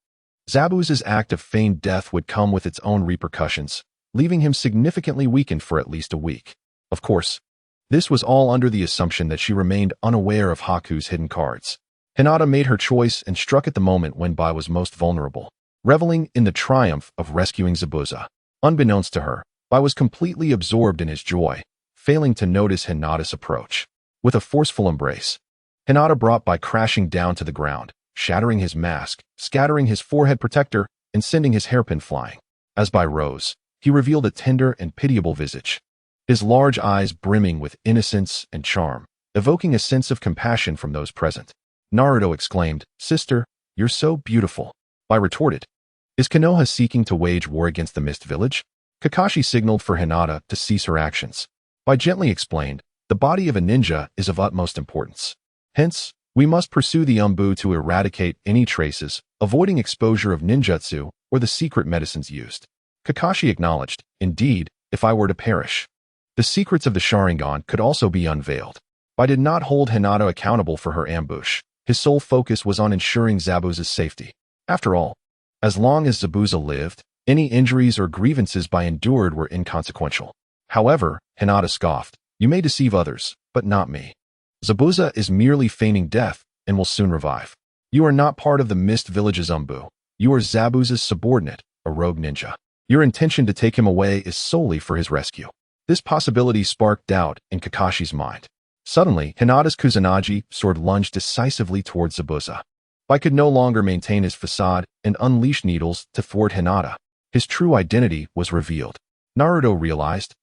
Zabuza's act of feigned death would come with its own repercussions, leaving him significantly weakened for at least a week. Of course, this was all under the assumption that she remained unaware of Haku's hidden cards. Hinata made her choice and struck at the moment when Bai was most vulnerable, reveling in the triumph of rescuing Zabuza. Unbeknownst to her, Bai was completely absorbed in his joy, failing to notice Hinata's approach. With a forceful embrace, Hinata brought Bai crashing down to the ground, shattering his mask, scattering his forehead protector, and sending his hairpin flying. As Bai rose, he revealed a tender and pitiable visage, his large eyes brimming with innocence and charm, evoking a sense of compassion from those present. Naruto exclaimed, "Sister, you're so beautiful." Bai retorted, "Is Konoha seeking to wage war against the Mist Village?" Kakashi signaled for Hinata to cease her actions. Bai gently explained, "The body of a ninja is of utmost importance. Hence, We must pursue the Umbu to eradicate any traces, avoiding exposure of ninjutsu or the secret medicines used. Kakashi acknowledged, indeed, if I were to perish. The secrets of the Sharingan could also be unveiled. I did not hold Hinata accountable for her ambush. His sole focus was on ensuring Zabuza's safety. After all, as long as Zabuza lived, any injuries or grievances I endured were inconsequential. However, Hinata scoffed, you may deceive others, but not me. Zabuza is merely feigning death and will soon revive. You are not part of the Mist Village's Umbu. You are Zabuza's subordinate, a rogue ninja. Your intention to take him away is solely for his rescue. This possibility sparked doubt in Kakashi's mind. Suddenly, Hinata's Kusanagi sword lunged decisively towards Zabuza. I could no longer maintain his facade and unleash needles to thwart Hinata. His true identity was revealed. Naruto realized,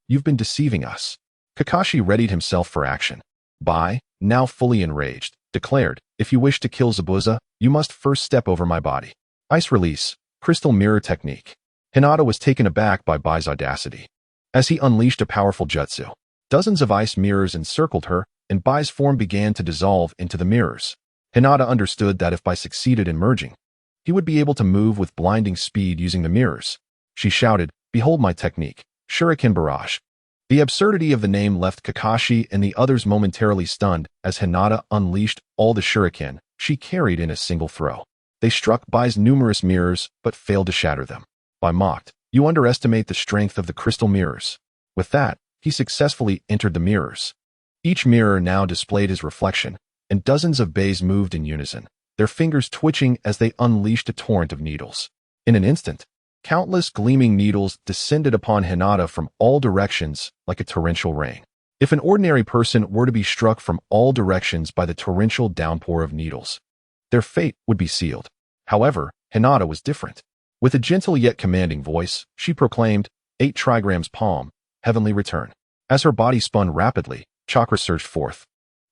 you've been deceiving us. Kakashi readied himself for action. Bai, now fully enraged, declared, if you wish to kill Zabuza, you must first step over my body. Ice release, crystal mirror technique. Hinata was taken aback by Bai's audacity. As he unleashed a powerful jutsu, dozens of ice mirrors encircled her, and Bai's form began to dissolve into the mirrors. Hinata understood that if Bai succeeded in merging, he would be able to move with blinding speed using the mirrors. She shouted, behold my technique, Shuriken Barrage. The absurdity of the name left Kakashi and the others momentarily stunned as Hinata unleashed all the shuriken she carried in a single throw. They struck Bai's numerous mirrors but failed to shatter them. Bai mocked, you underestimate the strength of the crystal mirrors. With that, he successfully entered the mirrors. Each mirror now displayed his reflection, and dozens of bays moved in unison, their fingers twitching as they unleashed a torrent of needles. In an instant, countless gleaming needles descended upon Hinata from all directions like a torrential rain. If an ordinary person were to be struck from all directions by the torrential downpour of needles, their fate would be sealed. However, Hinata was different. With a gentle yet commanding voice, she proclaimed, 8 trigrams palm, heavenly return. As her body spun rapidly, Chakra surged forth,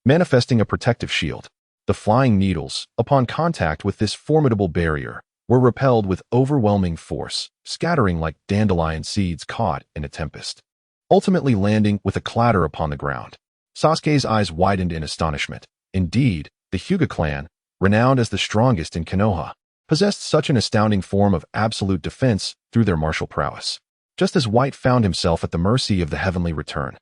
manifesting a protective shield. The flying needles, upon contact with this formidable barrier, were repelled with overwhelming force, scattering like dandelion seeds caught in a tempest, ultimately landing with a clatter upon the ground. Sasuke's eyes widened in astonishment. Indeed, the Hyuga clan, renowned as the strongest in Konoha, possessed such an astounding form of absolute defense through their martial prowess. Just as White found himself at the mercy of the heavenly return,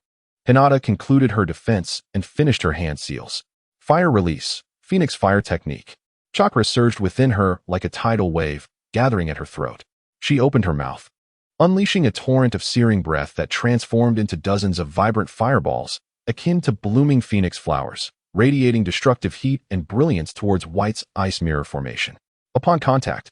Hinata concluded her defense and finished her hand seals. Fire release, Phoenix fire technique. Chakra surged within her like a tidal wave, gathering at her throat. She opened her mouth, unleashing a torrent of searing breath that transformed into dozens of vibrant fireballs, akin to blooming phoenix flowers, radiating destructive heat and brilliance towards White's ice mirror formation. Upon contact,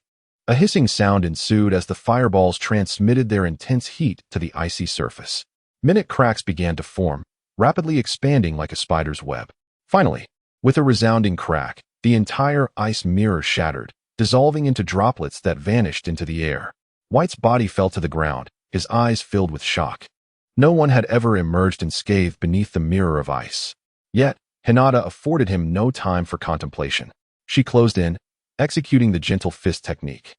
a hissing sound ensued as the fireballs transmitted their intense heat to the icy surface. Minute cracks began to form, rapidly expanding like a spider's web. Finally, with a resounding crack, the entire ice mirror shattered, dissolving into droplets that vanished into the air. White's body fell to the ground, his eyes filled with shock. No one had ever emerged unscathed beneath the mirror of ice. Yet, Hinata afforded him no time for contemplation. She closed in, executing the gentle fist technique.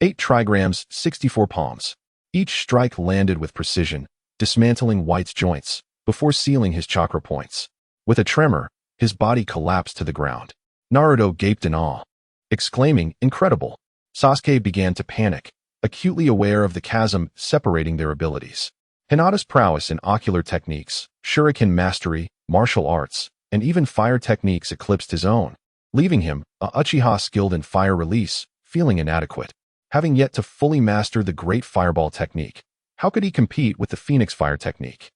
8 trigrams, 64 palms. Each strike landed with precision, dismantling White's joints, before sealing his chakra points. With a tremor, his body collapsed to the ground. Naruto gaped in awe, exclaiming, incredible. Sasuke began to panic, acutely aware of the chasm separating their abilities. Hinata's prowess in ocular techniques, shuriken mastery, martial arts, and even fire techniques eclipsed his own, leaving him, a Uchiha skilled in fire release, feeling inadequate. Having yet to fully master the great fireball technique, how could he compete with the Phoenix fire technique?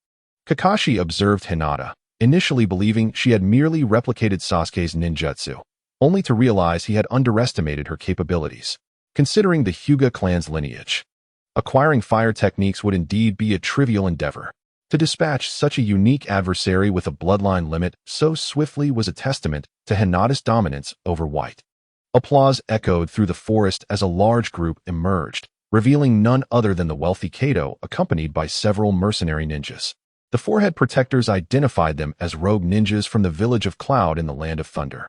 Kakashi observed Hinata, initially believing she had merely replicated Sasuke's ninjutsu, only to realize he had underestimated her capabilities. Considering the Hyuga clan's lineage, acquiring fire techniques would indeed be a trivial endeavor. To dispatch such a unique adversary with a bloodline limit so swiftly was a testament to Hinata's dominance over White. Applause echoed through the forest as a large group emerged, revealing none other than the wealthy Kato accompanied by several mercenary ninjas. The forehead protectors identified them as rogue ninjas from the village of Cloud in the Land of Thunder.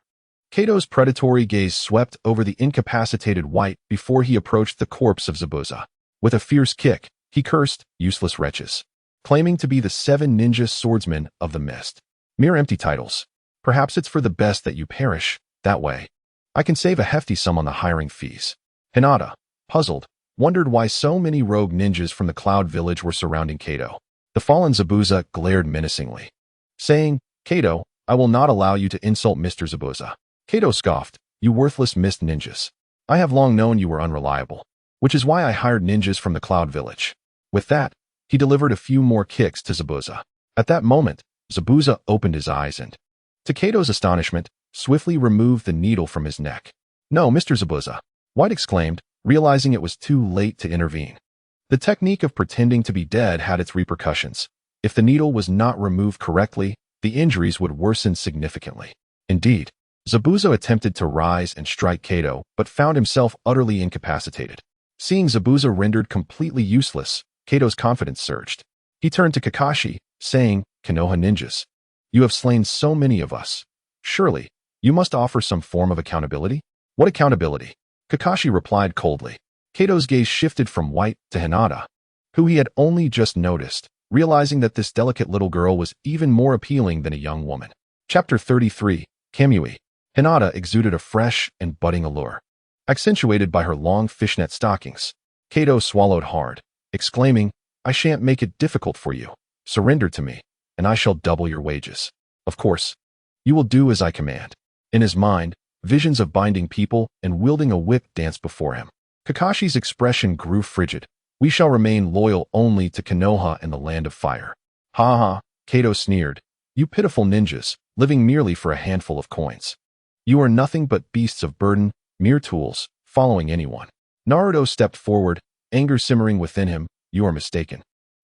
Kato's predatory gaze swept over the incapacitated White before he approached the corpse of Zabuza. With a fierce kick, he cursed, useless wretches, claiming to be the 7 ninja swordsmen of the mist. Mere empty titles. Perhaps it's for the best that you perish. That way, I can save a hefty sum on the hiring fees. Hinata, puzzled, wondered why so many rogue ninjas from the Cloud Village were surrounding Kato. The fallen Zabuza glared menacingly, saying, Kato, I will not allow you to insult Mr. Zabuza. Kato scoffed, you worthless mist ninjas. I have long known you were unreliable, which is why I hired ninjas from the Cloud Village. With that, he delivered a few more kicks to Zabuza. At that moment, Zabuza opened his eyes and, to Kato's astonishment, swiftly removed the needle from his neck. No, Mr. Zabuza, White exclaimed, realizing it was too late to intervene. The technique of pretending to be dead had its repercussions. If the needle was not removed correctly, the injuries would worsen significantly. Indeed, Zabuza attempted to rise and strike Kato, but found himself utterly incapacitated. Seeing Zabuza rendered completely useless, Kato's confidence surged. He turned to Kakashi, saying, Konoha ninjas, you have slain so many of us. Surely, you must offer some form of accountability? What accountability? Kakashi replied coldly. Kato's gaze shifted from White to Hinata, who he had only just noticed, realizing that this delicate little girl was even more appealing than a young woman. Chapter 33, Kamui. Hinata exuded a fresh and budding allure. Accentuated by her long fishnet stockings, Kato swallowed hard, exclaiming, I shan't make it difficult for you. Surrender to me, and I shall double your wages. Of course, you will do as I command. In his mind, visions of binding people and wielding a whip danced before him. Kakashi's expression grew frigid. We shall remain loyal only to Konoha and the Land of Fire. Ha ha, Kato sneered. You pitiful ninjas, living merely for a handful of coins. You are nothing but beasts of burden, mere tools, following anyone. Naruto stepped forward, anger simmering within him. You are mistaken.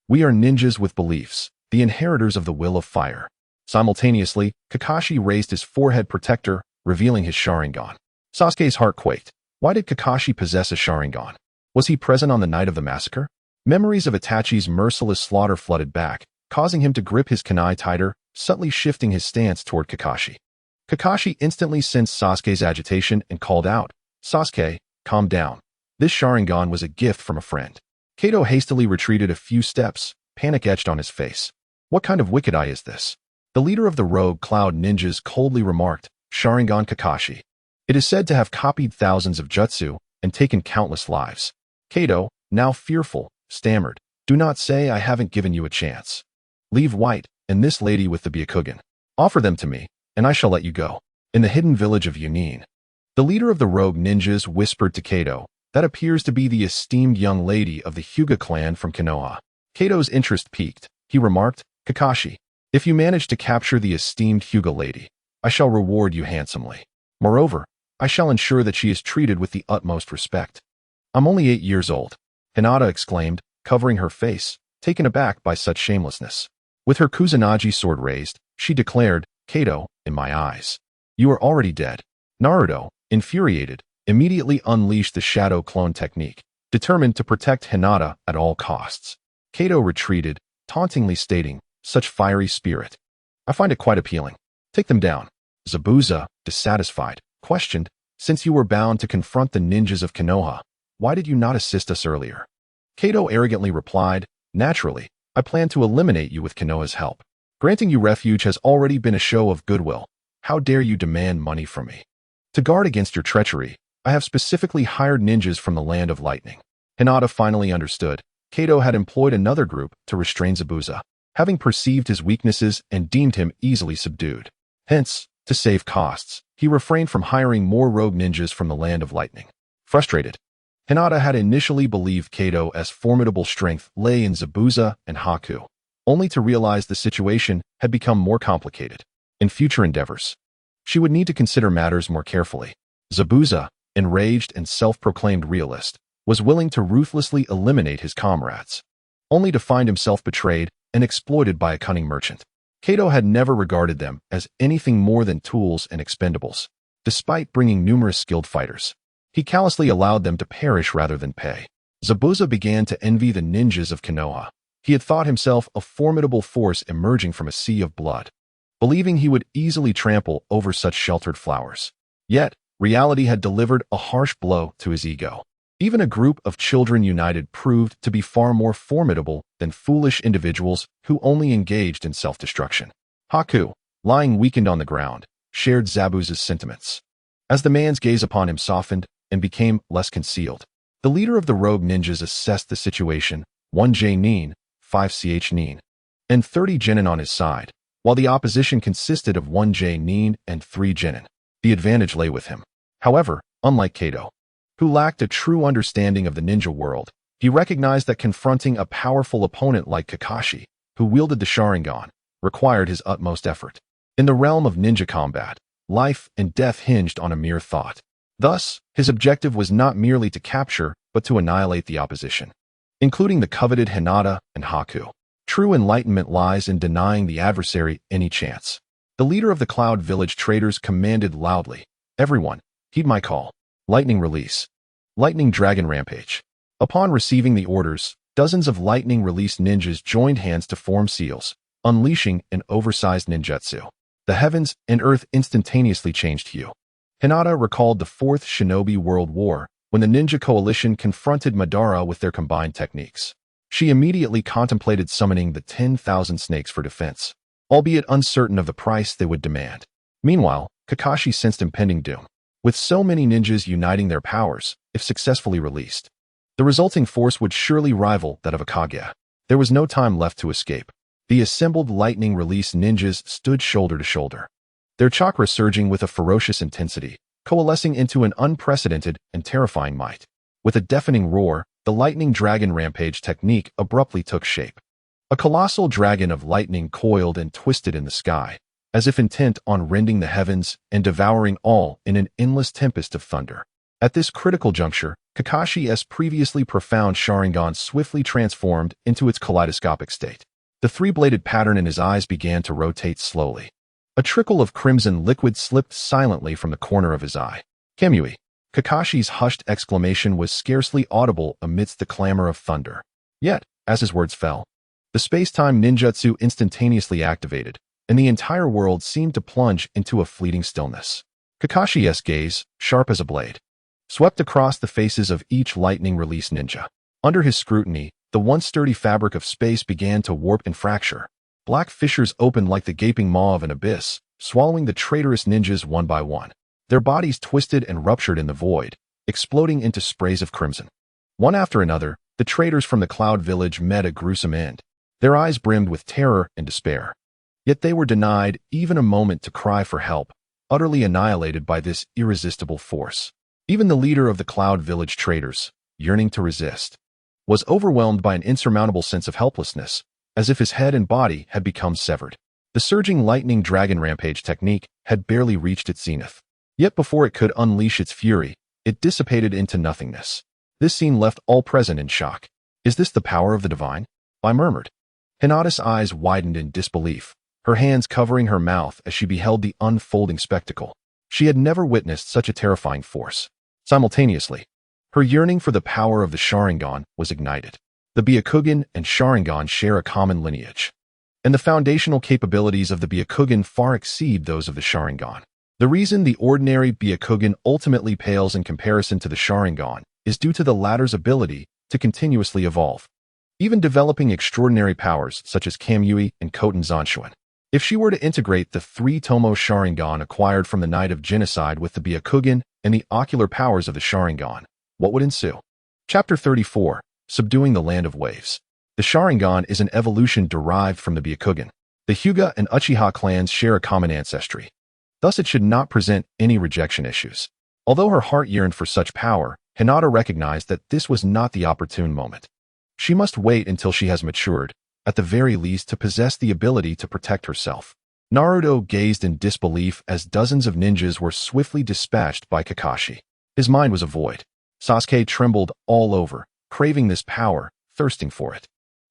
We are ninjas with beliefs, the inheritors of the will of fire. Simultaneously, Kakashi raised his forehead protector, revealing his Sharingan. Sasuke's heart quaked. Why did Kakashi possess a Sharingan? Was he present on the night of the massacre? Memories of Itachi's merciless slaughter flooded back, causing him to grip his kunai tighter, subtly shifting his stance toward Kakashi. Kakashi instantly sensed Sasuke's agitation and called out, Sasuke, calm down. This Sharingan was a gift from a friend. Kato hastily retreated a few steps, panic etched on his face. What kind of wicked eye is this? The leader of the rogue Cloud Ninjas coldly remarked, Sharingan Kakashi. It is said to have copied thousands of jutsu and taken countless lives. Kato, now fearful, stammered, do not say I haven't given you a chance. Leave White and this lady with the Byakugan. Offer them to me, and I shall let you go. In the hidden village of Yunin, the leader of the rogue ninjas whispered to Kato, that appears to be the esteemed young lady of the Hyuga clan from Konoha. Kato's interest piqued. He remarked, Kakashi, if you manage to capture the esteemed Hyuga lady, I shall reward you handsomely. Moreover, I shall ensure that she is treated with the utmost respect. I'm only 8 years old, Hinata exclaimed, covering her face, taken aback by such shamelessness. With her Kusanagi sword raised, she declared, Kato, in my eyes, you are already dead. Naruto, infuriated, immediately unleashed the shadow clone technique, determined to protect Hinata at all costs. Kato retreated, tauntingly stating, such fiery spirit. I find it quite appealing. Take them down. Zabuza, dissatisfied, questioned, since you were bound to confront the ninjas of Konoha, why did you not assist us earlier? Kato arrogantly replied, naturally, I plan to eliminate you with Konoha's help. Granting you refuge has already been a show of goodwill. How dare you demand money from me? To guard against your treachery, I have specifically hired ninjas from the Land of Lightning. Hinata finally understood. Kato had employed another group to restrain Zabuza, having perceived his weaknesses and deemed him easily subdued. Hence, to save costs, he refrained from hiring more rogue ninjas from the Land of Lightning. Frustrated, Hinata had initially believed Kato's formidable strength lay in Zabuza and Haku, only to realize the situation had become more complicated. In future endeavors, she would need to consider matters more carefully. Zabuza, enraged and self-proclaimed realist, was willing to ruthlessly eliminate his comrades, only to find himself betrayed and exploited by a cunning merchant. Kato had never regarded them as anything more than tools and expendables. Despite bringing numerous skilled fighters, he callously allowed them to perish rather than pay. Zabuza began to envy the ninjas of Konoha. He had thought himself a formidable force emerging from a sea of blood, believing he would easily trample over such sheltered flowers. Yet, reality had delivered a harsh blow to his ego. Even a group of children united proved to be far more formidable than foolish individuals who only engaged in self-destruction. Haku, lying weakened on the ground, shared Zabuza's sentiments. As the man's gaze upon him softened and became less concealed, the leader of the rogue ninjas assessed the situation, 1J Nin, 5Ch Nin, and 30 genin on his side, while the opposition consisted of 1J Nin and 3 genin. The advantage lay with him. However, unlike Kato, who lacked a true understanding of the ninja world, he recognized that confronting a powerful opponent like Kakashi, who wielded the Sharingan, required his utmost effort. In the realm of ninja combat, life and death hinged on a mere thought. Thus, his objective was not merely to capture, but to annihilate the opposition, including the coveted Hinata and Haku. True enlightenment lies in denying the adversary any chance. The leader of the Cloud Village traders commanded loudly, "Everyone, heed my call. Lightning release. Lightning Dragon Rampage." Upon receiving the orders, dozens of lightning release ninjas joined hands to form seals, unleashing an oversized ninjutsu. The heavens and earth instantaneously changed hue. Hinata recalled the Fourth Shinobi World War, when the ninja coalition confronted Madara with their combined techniques. She immediately contemplated summoning the 10,000 snakes for defense, albeit uncertain of the price they would demand. Meanwhile, Kakashi sensed impending doom. With so many ninjas uniting their powers, if successfully released, the resulting force would surely rival that of a Kage. There was no time left to escape. The assembled lightning release ninjas stood shoulder to shoulder, their chakra surging with a ferocious intensity, coalescing into an unprecedented and terrifying might. With a deafening roar, the lightning dragon rampage technique abruptly took shape. A colossal dragon of lightning coiled and twisted in the sky, as if intent on rending the heavens and devouring all in an endless tempest of thunder. At this critical juncture, Kakashi's previously profound Sharingan swiftly transformed into its kaleidoscopic state. The three-bladed pattern in his eyes began to rotate slowly. A trickle of crimson liquid slipped silently from the corner of his eye. "Kamui!" Kakashi's hushed exclamation was scarcely audible amidst the clamor of thunder. Yet, as his words fell, the space-time ninjutsu instantaneously activated, and the entire world seemed to plunge into a fleeting stillness. Kakashi's gaze, sharp as a blade, swept across the faces of each lightning release ninja. Under his scrutiny, the once sturdy fabric of space began to warp and fracture. Black fissures opened like the gaping maw of an abyss, swallowing the traitorous ninjas one by one. Their bodies twisted and ruptured in the void, exploding into sprays of crimson. One after another, the traitors from the Cloud Village met a gruesome end. Their eyes brimmed with terror and despair. Yet they were denied even a moment to cry for help, utterly annihilated by this irresistible force. Even the leader of the Cloud Village traitors, yearning to resist, was overwhelmed by an insurmountable sense of helplessness, as if his head and body had become severed. The surging lightning dragon rampage technique had barely reached its zenith. Yet before it could unleash its fury, it dissipated into nothingness. This scene left all present in shock. "Is this the power of the divine?" I murmured. Hinata's eyes widened in disbelief, her hands covering her mouth as she beheld the unfolding spectacle. She had never witnessed such a terrifying force. Simultaneously, her yearning for the power of the Sharingan was ignited. The Byakugan and Sharingan share a common lineage, and the foundational capabilities of the Byakugan far exceed those of the Sharingan. The reason the ordinary Byakugan ultimately pales in comparison to the Sharingan is due to the latter's ability to continuously evolve, even developing extraordinary powers such as Kamui and Koten Zanshuan. If she were to integrate the 3-tomo Sharingan acquired from the Night of Genocide with the Byakugan and the ocular powers of the Sharingan, what would ensue? Chapter 34, Subduing the Land of Waves. The Sharingan is an evolution derived from the Byakugan. The Hyuga and Uchiha clans share a common ancestry. Thus it should not present any rejection issues. Although her heart yearned for such power, Hinata recognized that this was not the opportune moment. She must wait until she has matured, at the very least to possess the ability to protect herself. Naruto gazed in disbelief as dozens of ninjas were swiftly dispatched by Kakashi. His mind was a void. Sasuke trembled all over, craving this power, thirsting for it.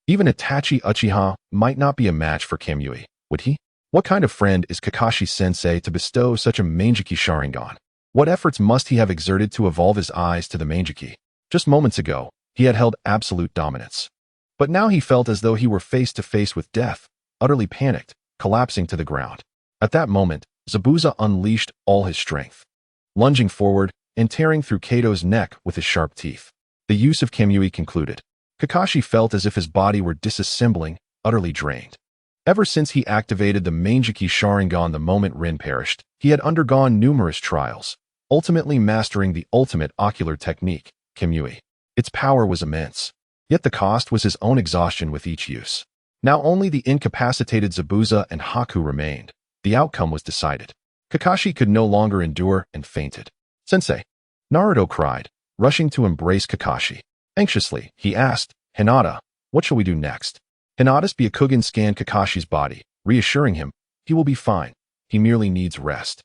Even Itachi Uchiha might not be a match for Kamui, would he? What kind of friend is Kakashi-sensei to bestow such a Manjiki Sharingan? What efforts must he have exerted to evolve his eyes to the Manjiki? Just moments ago, he had held absolute dominance. But now he felt as though he were face to face with death, utterly panicked, collapsing to the ground. At that moment, Zabuza unleashed all his strength, lunging forward and tearing through Kato's neck with his sharp teeth. The use of Kamui concluded. Kakashi felt as if his body were disassembling, utterly drained. Ever since he activated the Manjiki Sharingan the moment Rin perished, He had undergone numerous trials, ultimately mastering the ultimate ocular technique, Kimui. Its power was immense, yet the cost was his own exhaustion with each use. Now only the incapacitated Zabuza and Haku remained. The outcome was decided. Kakashi could no longer endure and fainted. "Sensei!" Naruto cried, rushing to embrace Kakashi. Anxiously, he asked, "Hinata, what shall we do next?" Hinata's Byakugan scanned Kakashi's body, reassuring him, "He will be fine. He merely needs rest."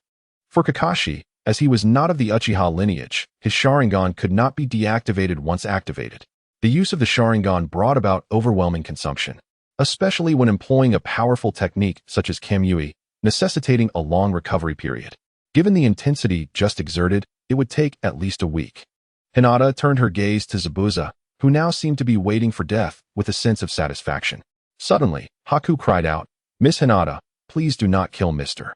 For Kakashi, as he was not of the Uchiha lineage, his Sharingan could not be deactivated once activated. The use of the Sharingan brought about overwhelming consumption, especially when employing a powerful technique such as Kamui, necessitating a long recovery period. Given the intensity just exerted, it would take at least a week. Hinata turned her gaze to Zabuza, who now seemed to be waiting for death with a sense of satisfaction. Suddenly, Haku cried out, "Miss Hinata, please do not kill Mr.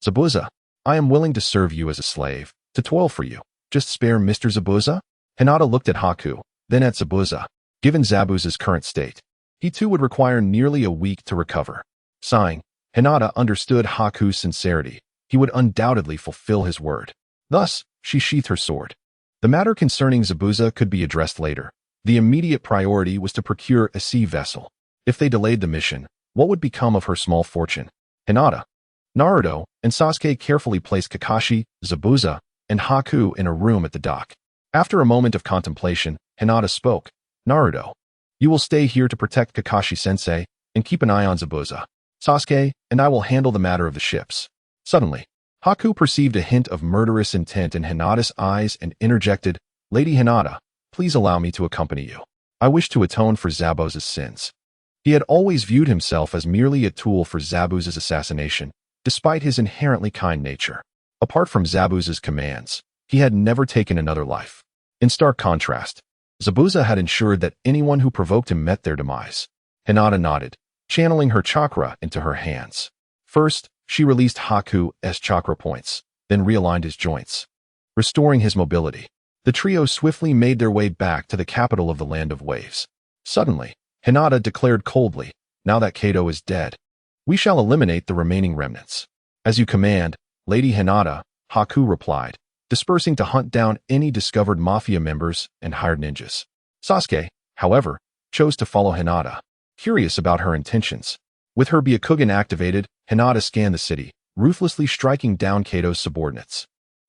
Zabuza. I am willing to serve you as a slave, to toil for you. Just spare Mr. Zabuza?" Hinata looked at Haku, then at Zabuza. Given Zabuza's current state, he too would require nearly a week to recover. Sighing, Hinata understood Haku's sincerity. He would undoubtedly fulfill his word. Thus, she sheathed her sword. The matter concerning Zabuza could be addressed later. The immediate priority was to procure a sea vessel. If they delayed the mission, what would become of her small fortune? Hinata, Naruto, and Sasuke carefully placed Kakashi, Zabuza, and Haku in a room at the dock. After a moment of contemplation, Hinata spoke. "Naruto, you will stay here to protect Kakashi-sensei and keep an eye on Zabuza. Sasuke and I will handle the matter of the ships." Suddenly, Haku perceived a hint of murderous intent in Hinata's eyes and interjected, "Lady Hinata, please allow me to accompany you. I wish to atone for Zabuza's sins." He had always viewed himself as merely a tool for Zabuza's assassination, despite his inherently kind nature. Apart from Zabuza's commands, he had never taken another life. In stark contrast, Zabuza had ensured that anyone who provoked him met their demise. Hinata nodded, channeling her chakra into her hands. First, she released Haku's chakra points, then realigned his joints, restoring his mobility. The trio swiftly made their way back to the capital of the Land of Waves. Suddenly, Hinata declared coldly, "Now that Kato is dead, we shall eliminate the remaining remnants." "As you command, Lady Hinata," Haku replied, dispersing to hunt down any discovered mafia members and hired ninjas. Sasuke, however, chose to follow Hinata, curious about her intentions. With her Byakugan activated, Hinata scanned the city, ruthlessly striking down Kato's subordinates.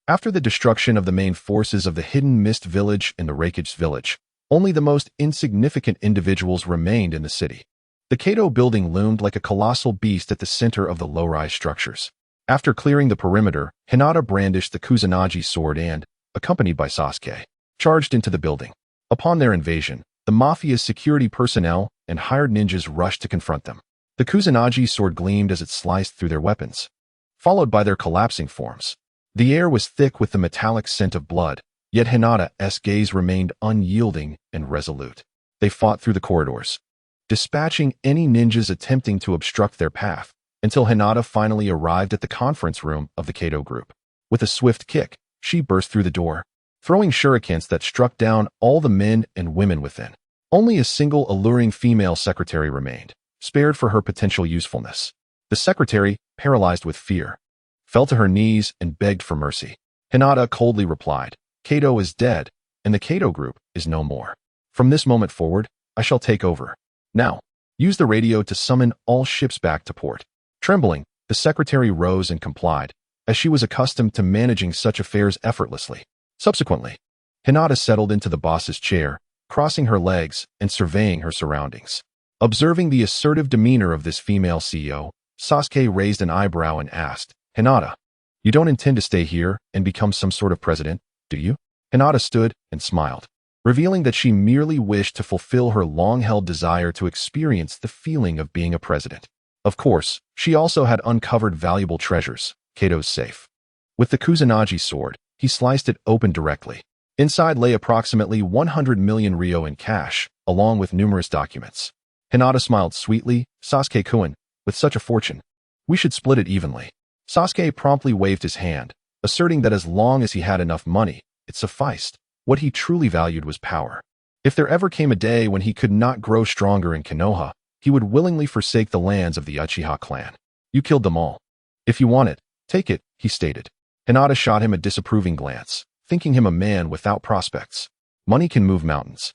After the destruction of the main forces of the Hidden Mist Village and the Raikage Village, only the most insignificant individuals remained in the city. The Kato building loomed like a colossal beast at the center of the low-rise structures. After clearing the perimeter, Hinata brandished the Kusanagi sword and, accompanied by Sasuke, charged into the building. Upon their invasion, the Mafia's security personnel and hired ninjas rushed to confront them. The Kusanagi sword gleamed as it sliced through their weapons, followed by their collapsing forms. The air was thick with the metallic scent of blood, yet Hinata's gaze remained unyielding and resolute. They fought through the corridors, dispatching any ninjas attempting to obstruct their path, until Hinata finally arrived at the conference room of the Kato group. With a swift kick, she burst through the door, throwing shurikens that struck down all the men and women within. Only a single alluring female secretary remained, spared for her potential usefulness. The secretary, paralyzed with fear, fell to her knees and begged for mercy. Hinata coldly replied, "Kato is dead, and the Kato group is no more. From this moment forward, I shall take over. Now, use the radio to summon all ships back to port." Trembling, the secretary rose and complied, as she was accustomed to managing such affairs effortlessly. Subsequently, Hinata settled into the boss's chair, crossing her legs and surveying her surroundings. Observing the assertive demeanor of this female CEO, Sasuke raised an eyebrow and asked, "Hinata, you don't intend to stay here and become some sort of president, do you?" Hinata stood and smiled, revealing that she merely wished to fulfill her long-held desire to experience the feeling of being a president. Of course, she also had uncovered valuable treasures, Kato's safe. With the Kusanagi sword, he sliced it open directly. Inside lay approximately 100 million ryo in cash, along with numerous documents. Hinata smiled sweetly, "Sasuke-kun, with such a fortune, we should split it evenly." Sasuke promptly waved his hand, asserting that as long as he had enough money, it sufficed. What he truly valued was power. If there ever came a day when he could not grow stronger in Konoha, he would willingly forsake the lands of the Uchiha clan. "You killed them all. If you want it, take it," he stated. Hinata shot him a disapproving glance, thinking him a man without prospects. Money can move mountains.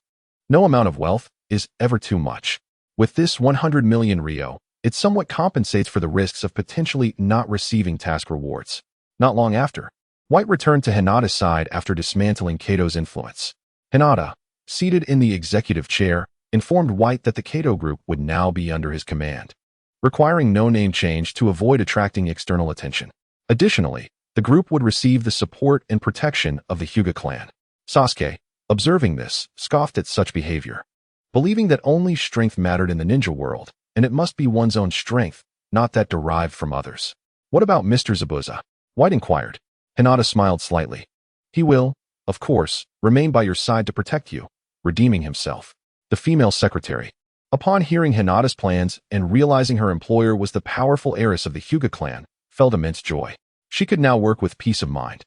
No amount of wealth is ever too much. With this 100 million Rio, it somewhat compensates for the risks of potentially not receiving task rewards. Not long after, White returned to Hinata's side after dismantling Kato's influence. Hinata, seated in the executive chair, informed White that the Kato group would now be under his command, requiring no name change to avoid attracting external attention. Additionally, the group would receive the support and protection of the Hyuga clan. Sasuke, observing this, scoffed at such behavior, believing that only strength mattered in the ninja world, and it must be one's own strength, not that derived from others. What about Mr. Zabuza? White inquired. Hinata smiled slightly. He will, of course, remain by your side to protect you, redeeming himself. The female secretary, upon hearing Hinata's plans and realizing her employer was the powerful heiress of the Hyuga clan, felt immense joy. She could now work with peace of mind,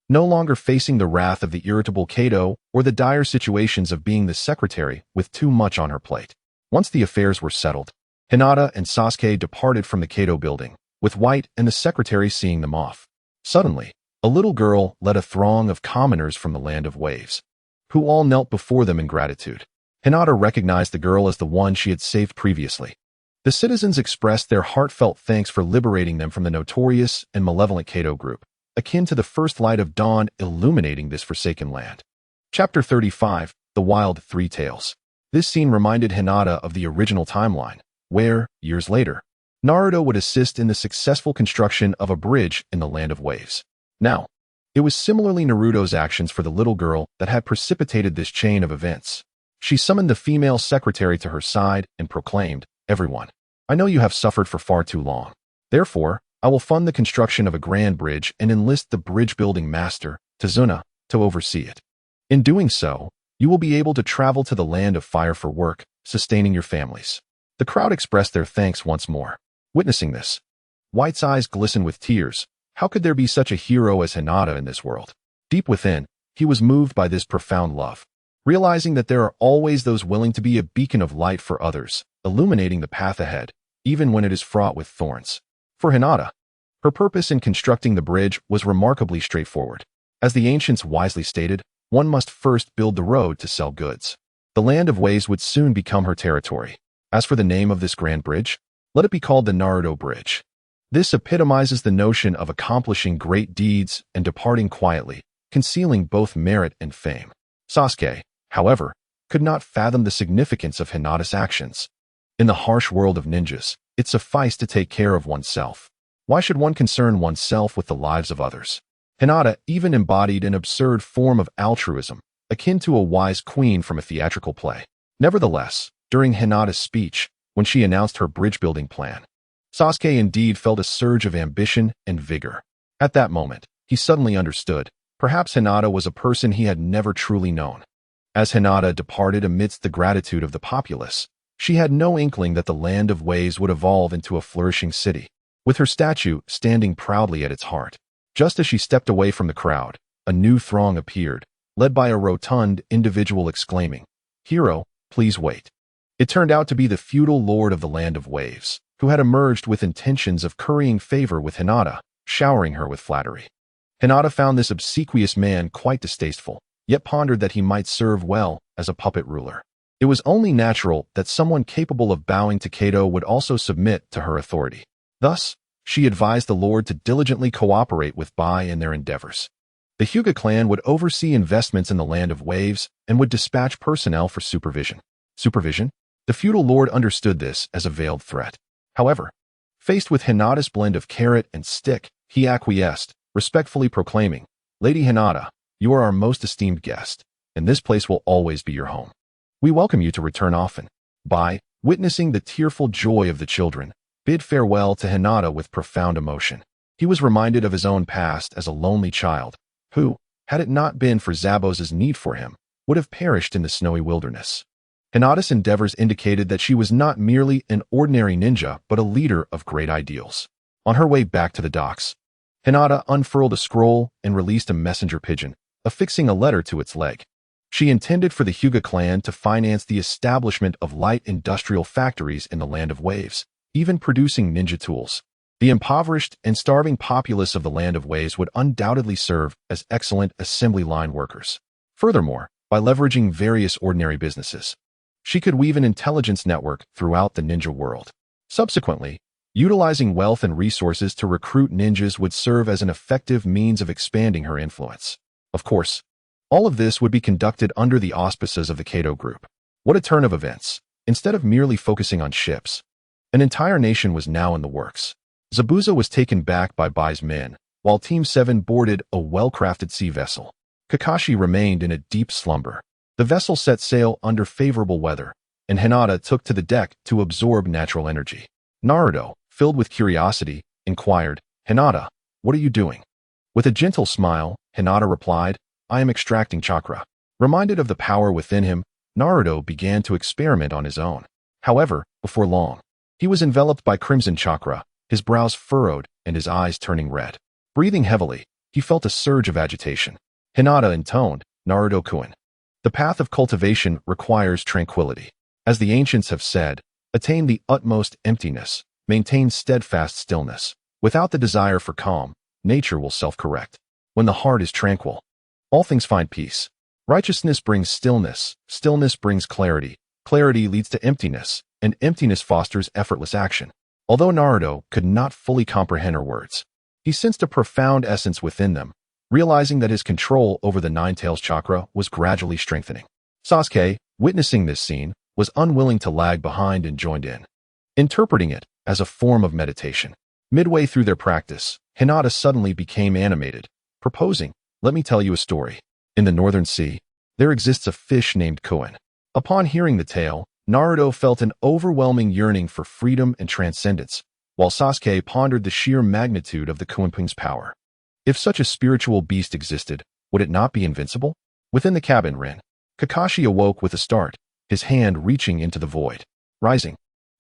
no longer facing the wrath of the irritable Kato or the dire situations of being the secretary with too much on her plate. Once the affairs were settled, Hinata and Sasuke departed from the Kato building, with White and the secretary seeing them off. Suddenly, a little girl led a throng of commoners from the land of waves, who all knelt before them in gratitude. Hinata recognized the girl as the one she had saved previously. The citizens expressed their heartfelt thanks for liberating them from the notorious and malevolent Kato group, akin to the first light of dawn illuminating this forsaken land. Chapter 35, The Wild Three Tales. This scene reminded Hinata of the original timeline, where, years later, Naruto would assist in the successful construction of a bridge in the land of waves. Now, it was similarly Naruto's actions for the little girl that had precipitated this chain of events. She summoned the female secretary to her side and proclaimed, "Everyone, I know you have suffered for far too long. Therefore, I will fund the construction of a grand bridge and enlist the bridge-building master, Tazuna, to oversee it. In doing so, you will be able to travel to the land of fire for work, sustaining your families." The crowd expressed their thanks once more. Witnessing this, White's eyes glistened with tears. How could there be such a hero as Hinata in this world? Deep within, he was moved by this profound love, realizing that there are always those willing to be a beacon of light for others, illuminating the path ahead, even when it is fraught with thorns. For Hinata, her purpose in constructing the bridge was remarkably straightforward. As the ancients wisely stated, one must first build the road to sell goods. The land of waves would soon become her territory. As for the name of this grand bridge, let it be called the Naruto Bridge. This epitomizes the notion of accomplishing great deeds and departing quietly, concealing both merit and fame. Sasuke, however, could not fathom the significance of Hinata's actions. In the harsh world of ninjas, it sufficed to take care of oneself. Why should one concern oneself with the lives of others? Hinata even embodied an absurd form of altruism, akin to a wise queen from a theatrical play. Nevertheless, during Hinata's speech, when she announced her bridge-building plan, Sasuke indeed felt a surge of ambition and vigor. At that moment, he suddenly understood. Perhaps Hinata was a person he had never truly known. As Hinata departed amidst the gratitude of the populace, she had no inkling that the land of waves would evolve into a flourishing city, with her statue standing proudly at its heart. Just as she stepped away from the crowd, a new throng appeared, led by a rotund individual exclaiming, "Hero, please wait." It turned out to be the feudal lord of the land of waves, who had emerged with intentions of currying favor with Hinata, showering her with flattery. Hinata found this obsequious man quite distasteful, yet pondered that he might serve well as a puppet ruler. It was only natural that someone capable of bowing to Kato would also submit to her authority. Thus, she advised the lord to diligently cooperate with Bai in their endeavors. The Hyuga clan would oversee investments in the land of waves and would dispatch personnel for supervision. Supervision? The feudal lord understood this as a veiled threat. However, faced with Hinata's blend of carrot and stick, he acquiesced, respectfully proclaiming, "Lady Hinata, you are our most esteemed guest, and this place will always be your home. We welcome you to return often." Bai, witnessing the tearful joy of the children, bid farewell to Hinata with profound emotion. He was reminded of his own past as a lonely child, who, had it not been for Zabuza's need for him, would have perished in the snowy wilderness. Hinata's endeavors indicated that she was not merely an ordinary ninja, but a leader of great ideals. On her way back to the docks, Hinata unfurled a scroll and released a messenger pigeon, affixing a letter to its leg. She intended for the Hyuga clan to finance the establishment of light industrial factories in the land of waves, even producing ninja tools. The impoverished and starving populace of the Land of Waves would undoubtedly serve as excellent assembly line workers. Furthermore, by leveraging various ordinary businesses, she could weave an intelligence network throughout the ninja world. Subsequently, utilizing wealth and resources to recruit ninjas would serve as an effective means of expanding her influence. Of course, all of this would be conducted under the auspices of the Kato Group. What a turn of events! Instead of merely focusing on ships, an entire nation was now in the works. Zabuza was taken back by Bai's men, while Team 7 boarded a well-crafted sea vessel. Kakashi remained in a deep slumber. The vessel set sail under favorable weather, and Hinata took to the deck to absorb natural energy. Naruto, filled with curiosity, inquired, "Hinata, what are you doing?" With a gentle smile, Hinata replied, "I am extracting chakra." Reminded of the power within him, Naruto began to experiment on his own. However, before long, he was enveloped by crimson chakra, his brows furrowed and his eyes turning red. Breathing heavily, he felt a surge of agitation. Hinata intoned, "Naruto-kun. The path of cultivation requires tranquility. As the ancients have said, attain the utmost emptiness, maintain steadfast stillness. Without the desire for calm, nature will self-correct. When the heart is tranquil, all things find peace. Righteousness brings stillness, stillness brings clarity, clarity leads to emptiness, and emptiness fosters effortless action." Although Naruto could not fully comprehend her words, he sensed a profound essence within them, realizing that his control over the Nine-Tails chakra was gradually strengthening. Sasuke, witnessing this scene, was unwilling to lag behind and joined in, interpreting it as a form of meditation. Midway through their practice, Hinata suddenly became animated, proposing, "Let me tell you a story. In the Northern Sea, there exists a fish named Koen." Upon hearing the tale, Naruto felt an overwhelming yearning for freedom and transcendence, while Sasuke pondered the sheer magnitude of the Koenping's power. If such a spiritual beast existed, would it not be invincible? Within the cabin, Kakashi awoke with a start, his hand reaching into the void. Rising,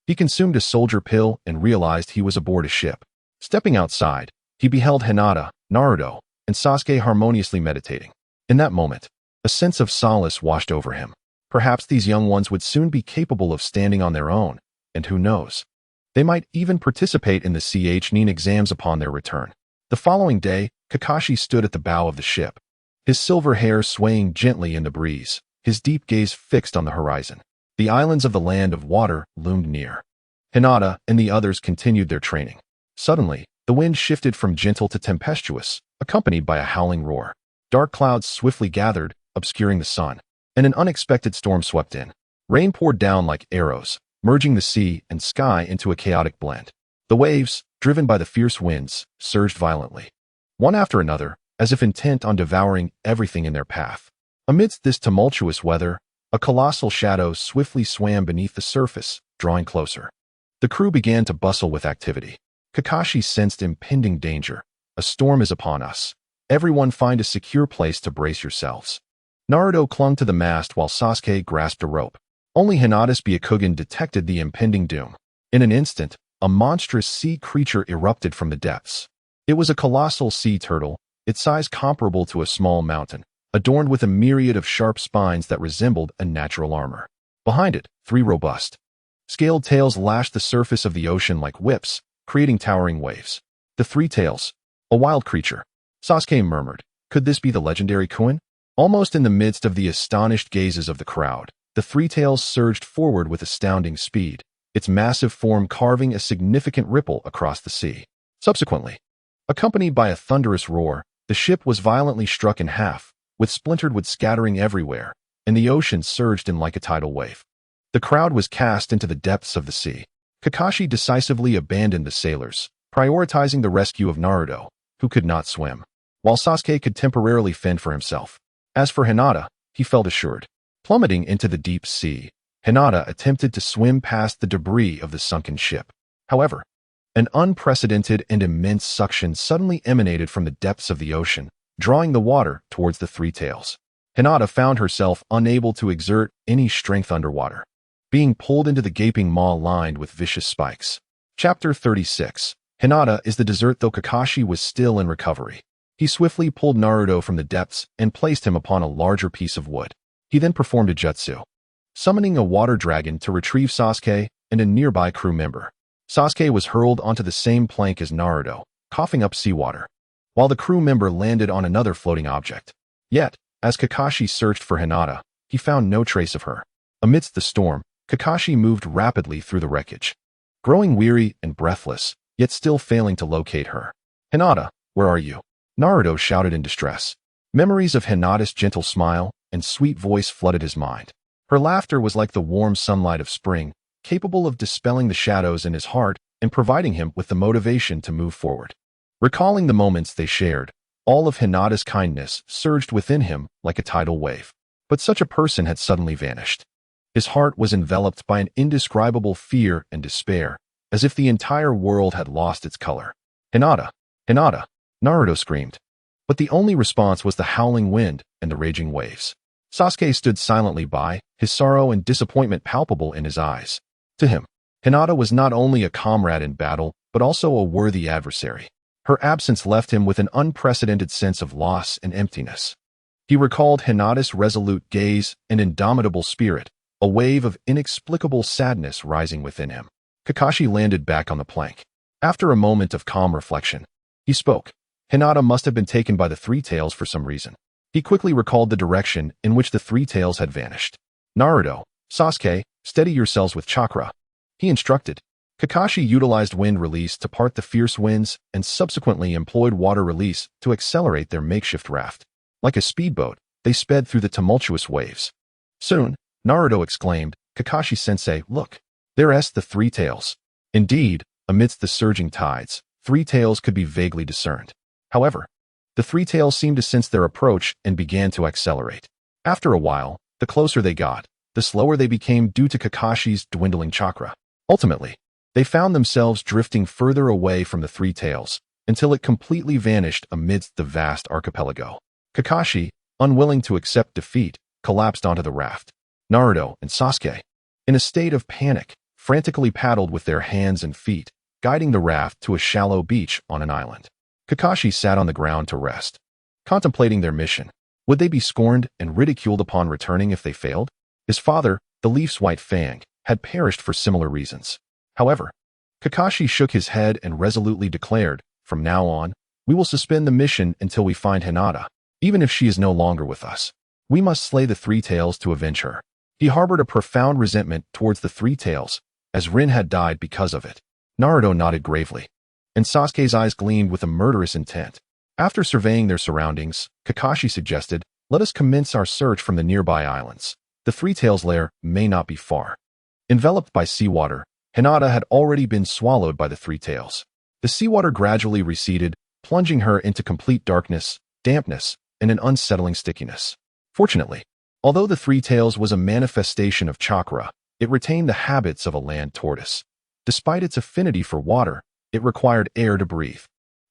he consumed a soldier pill and realized he was aboard a ship. Stepping outside, he beheld Hinata, Naruto, and Sasuke harmoniously meditating. In that moment, a sense of solace washed over him. Perhaps these young ones would soon be capable of standing on their own, and who knows? They might even participate in the CHNIN exams upon their return. The following day, Kakashi stood at the bow of the ship, his silver hair swaying gently in the breeze, his deep gaze fixed on the horizon. The islands of the Land of Water loomed near. Hinata and the others continued their training. Suddenly, the wind shifted from gentle to tempestuous, accompanied by a howling roar. Dark clouds swiftly gathered, obscuring the sun, and an unexpected storm swept in. Rain poured down like arrows, merging the sea and sky into a chaotic blend. The waves, driven by the fierce winds, surged violently, one after another, as if intent on devouring everything in their path. Amidst this tumultuous weather, a colossal shadow swiftly swam beneath the surface, drawing closer. The crew began to bustle with activity. Kakashi sensed impending danger. "A storm is upon us. Everyone find a secure place to brace yourselves." Naruto clung to the mast while Sasuke grasped a rope. Only Hinata's Byakugan detected the impending doom. In an instant, a monstrous sea creature erupted from the depths. It was a colossal sea turtle, its size comparable to a small mountain, adorned with a myriad of sharp spines that resembled a natural armor. Behind it, three robust, scaled tails lashed the surface of the ocean like whips, creating towering waves. The three tails, a wild creature. Sasuke murmured, "Could this be the legendary Koen?" Almost in the midst of the astonished gazes of the crowd, the three tails surged forward with astounding speed, its massive form carving a significant ripple across the sea. Subsequently, accompanied by a thunderous roar, the ship was violently struck in half, with splintered wood scattering everywhere, and the ocean surged in like a tidal wave. The crowd was cast into the depths of the sea. Kakashi decisively abandoned the sailors, prioritizing the rescue of Naruto, who could not swim, while Sasuke could temporarily fend for himself. As for Hinata, he felt assured. Plummeting into the deep sea, Hinata attempted to swim past the debris of the sunken ship. However, an unprecedented and immense suction suddenly emanated from the depths of the ocean, drawing the water towards the three tails. Hinata found herself unable to exert any strength underwater, being pulled into the gaping maw lined with vicious spikes. Chapter 36. Hinata is the dessert. Though Kakashi was still in recovery, he swiftly pulled Naruto from the depths and placed him upon a larger piece of wood. He then performed a jutsu, summoning a water dragon to retrieve Sasuke and a nearby crew member. Sasuke was hurled onto the same plank as Naruto, coughing up seawater, while the crew member landed on another floating object. Yet, as Kakashi searched for Hinata, he found no trace of her. Amidst the storm, Kakashi moved rapidly through the wreckage, growing weary and breathless, yet still failing to locate her. "Hinata, where are you?" Naruto shouted in distress. Memories of Hinata's gentle smile and sweet voice flooded his mind. Her laughter was like the warm sunlight of spring, capable of dispelling the shadows in his heart and providing him with the motivation to move forward. Recalling the moments they shared, all of Hinata's kindness surged within him like a tidal wave. But such a person had suddenly vanished. His heart was enveloped by an indescribable fear and despair, as if the entire world had lost its color. "Hinata! Hinata!" Naruto screamed. But the only response was the howling wind and the raging waves. Sasuke stood silently by, his sorrow and disappointment palpable in his eyes. To him, Hinata was not only a comrade in battle, but also a worthy adversary. Her absence left him with an unprecedented sense of loss and emptiness. He recalled Hinata's resolute gaze and indomitable spirit, a wave of inexplicable sadness rising within him. Kakashi landed back on the plank. After a moment of calm reflection, he spoke. Hinata must have been taken by the Three Tails for some reason. He quickly recalled the direction in which the Three Tails had vanished. "Naruto, Sasuke, steady yourselves with Chakra," he instructed. Kakashi utilized wind release to part the fierce winds and subsequently employed water release to accelerate their makeshift raft. Like a speedboat, they sped through the tumultuous waves. Soon, Naruto exclaimed, "Kakashi-sensei, look! There's the Three Tails." Indeed, amidst the surging tides, Three Tails could be vaguely discerned. However, the Three Tails seemed to sense their approach and began to accelerate. After a while, the closer they got, the slower they became due to Kakashi's dwindling chakra. Ultimately, they found themselves drifting further away from the Three Tails, until it completely vanished amidst the vast archipelago. Kakashi, unwilling to accept defeat, collapsed onto the raft. Naruto and Sasuke, in a state of panic, frantically paddled with their hands and feet, guiding the raft to a shallow beach on an island. Kakashi sat on the ground to rest, contemplating their mission. Would they be scorned and ridiculed upon returning if they failed? His father, the Leaf's White Fang, had perished for similar reasons. However, Kakashi shook his head and resolutely declared, "From now on, we will suspend the mission until we find Hinata, even if she is no longer with us. We must slay the Three Tails to avenge her." He harbored a profound resentment towards the Three Tails, as Rin had died because of it. Naruto nodded gravely, and Sasuke's eyes gleamed with a murderous intent. After surveying their surroundings, Kakashi suggested, "Let us commence our search from the nearby islands. The Three Tails' lair may not be far." Enveloped by seawater, Hinata had already been swallowed by the Three Tails. The seawater gradually receded, plunging her into complete darkness, dampness, and an unsettling stickiness. Fortunately, although the Three Tails was a manifestation of chakra, it retained the habits of a land tortoise. Despite its affinity for water, it required air to breathe,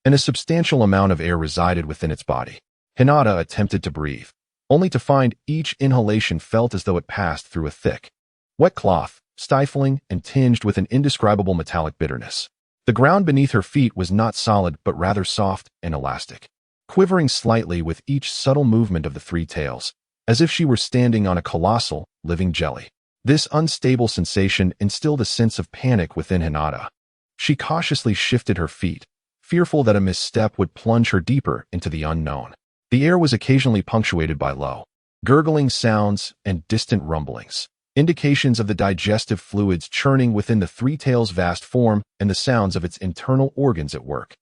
and a substantial amount of air resided within its body. Hinata attempted to breathe, only to find each inhalation felt as though it passed through a thick, wet cloth, stifling and tinged with an indescribable metallic bitterness. The ground beneath her feet was not solid but rather soft and elastic, quivering slightly with each subtle movement of the Three Tails, as if she were standing on a colossal, living jelly. This unstable sensation instilled a sense of panic within Hinata. She cautiously shifted her feet, fearful that a misstep would plunge her deeper into the unknown. The air was occasionally punctuated by low, gurgling sounds and distant rumblings, indications of the digestive fluids churning within the Three Tails' vast form and the sounds of its internal organs at work.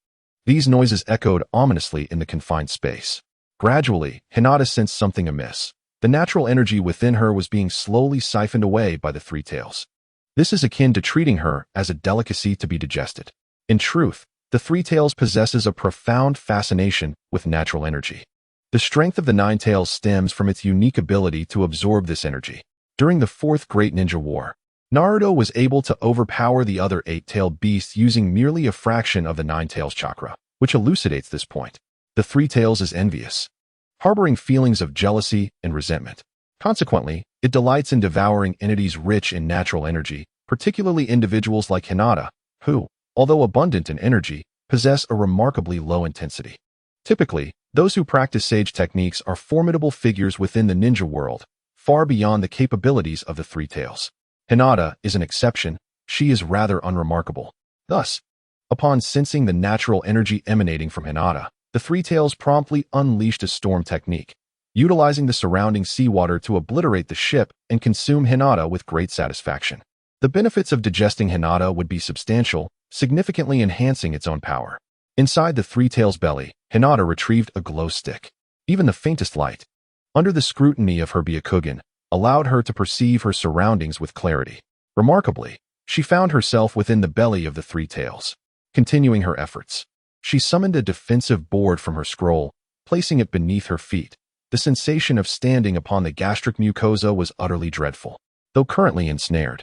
These noises echoed ominously in the confined space. Gradually, Hinata sensed something amiss. The natural energy within her was being slowly siphoned away by the Three Tails. This is akin to treating her as a delicacy to be digested. In truth, the Three Tails possesses a profound fascination with natural energy. The strength of the Nine Tails stems from its unique ability to absorb this energy. During the Fourth Great Ninja War, Naruto was able to overpower the other eight-tailed beasts using merely a fraction of the Nine Tails chakra, which elucidates this point. The Three Tails is envious, harboring feelings of jealousy and resentment. Consequently, it delights in devouring entities rich in natural energy, particularly individuals like Hinata, who, although abundant in energy, possess a remarkably low intensity. Typically, those who practice sage techniques are formidable figures within the ninja world, far beyond the capabilities of the Three Tails. Hinata is an exception. She is rather unremarkable. Thus, upon sensing the natural energy emanating from Hinata, the Three Tails promptly unleashed a storm technique, utilizing the surrounding seawater to obliterate the ship and consume Hinata with great satisfaction. The benefits of digesting Hinata would be substantial, significantly enhancing its own power. Inside the Three Tails' belly, Hinata retrieved a glow stick. Even the faintest light, under the scrutiny of her Byakugan, allowed her to perceive her surroundings with clarity. Remarkably, she found herself within the belly of the Three Tails. Continuing her efforts, she summoned a defensive board from her scroll, placing it beneath her feet. The sensation of standing upon the gastric mucosa was utterly dreadful. Though currently ensnared,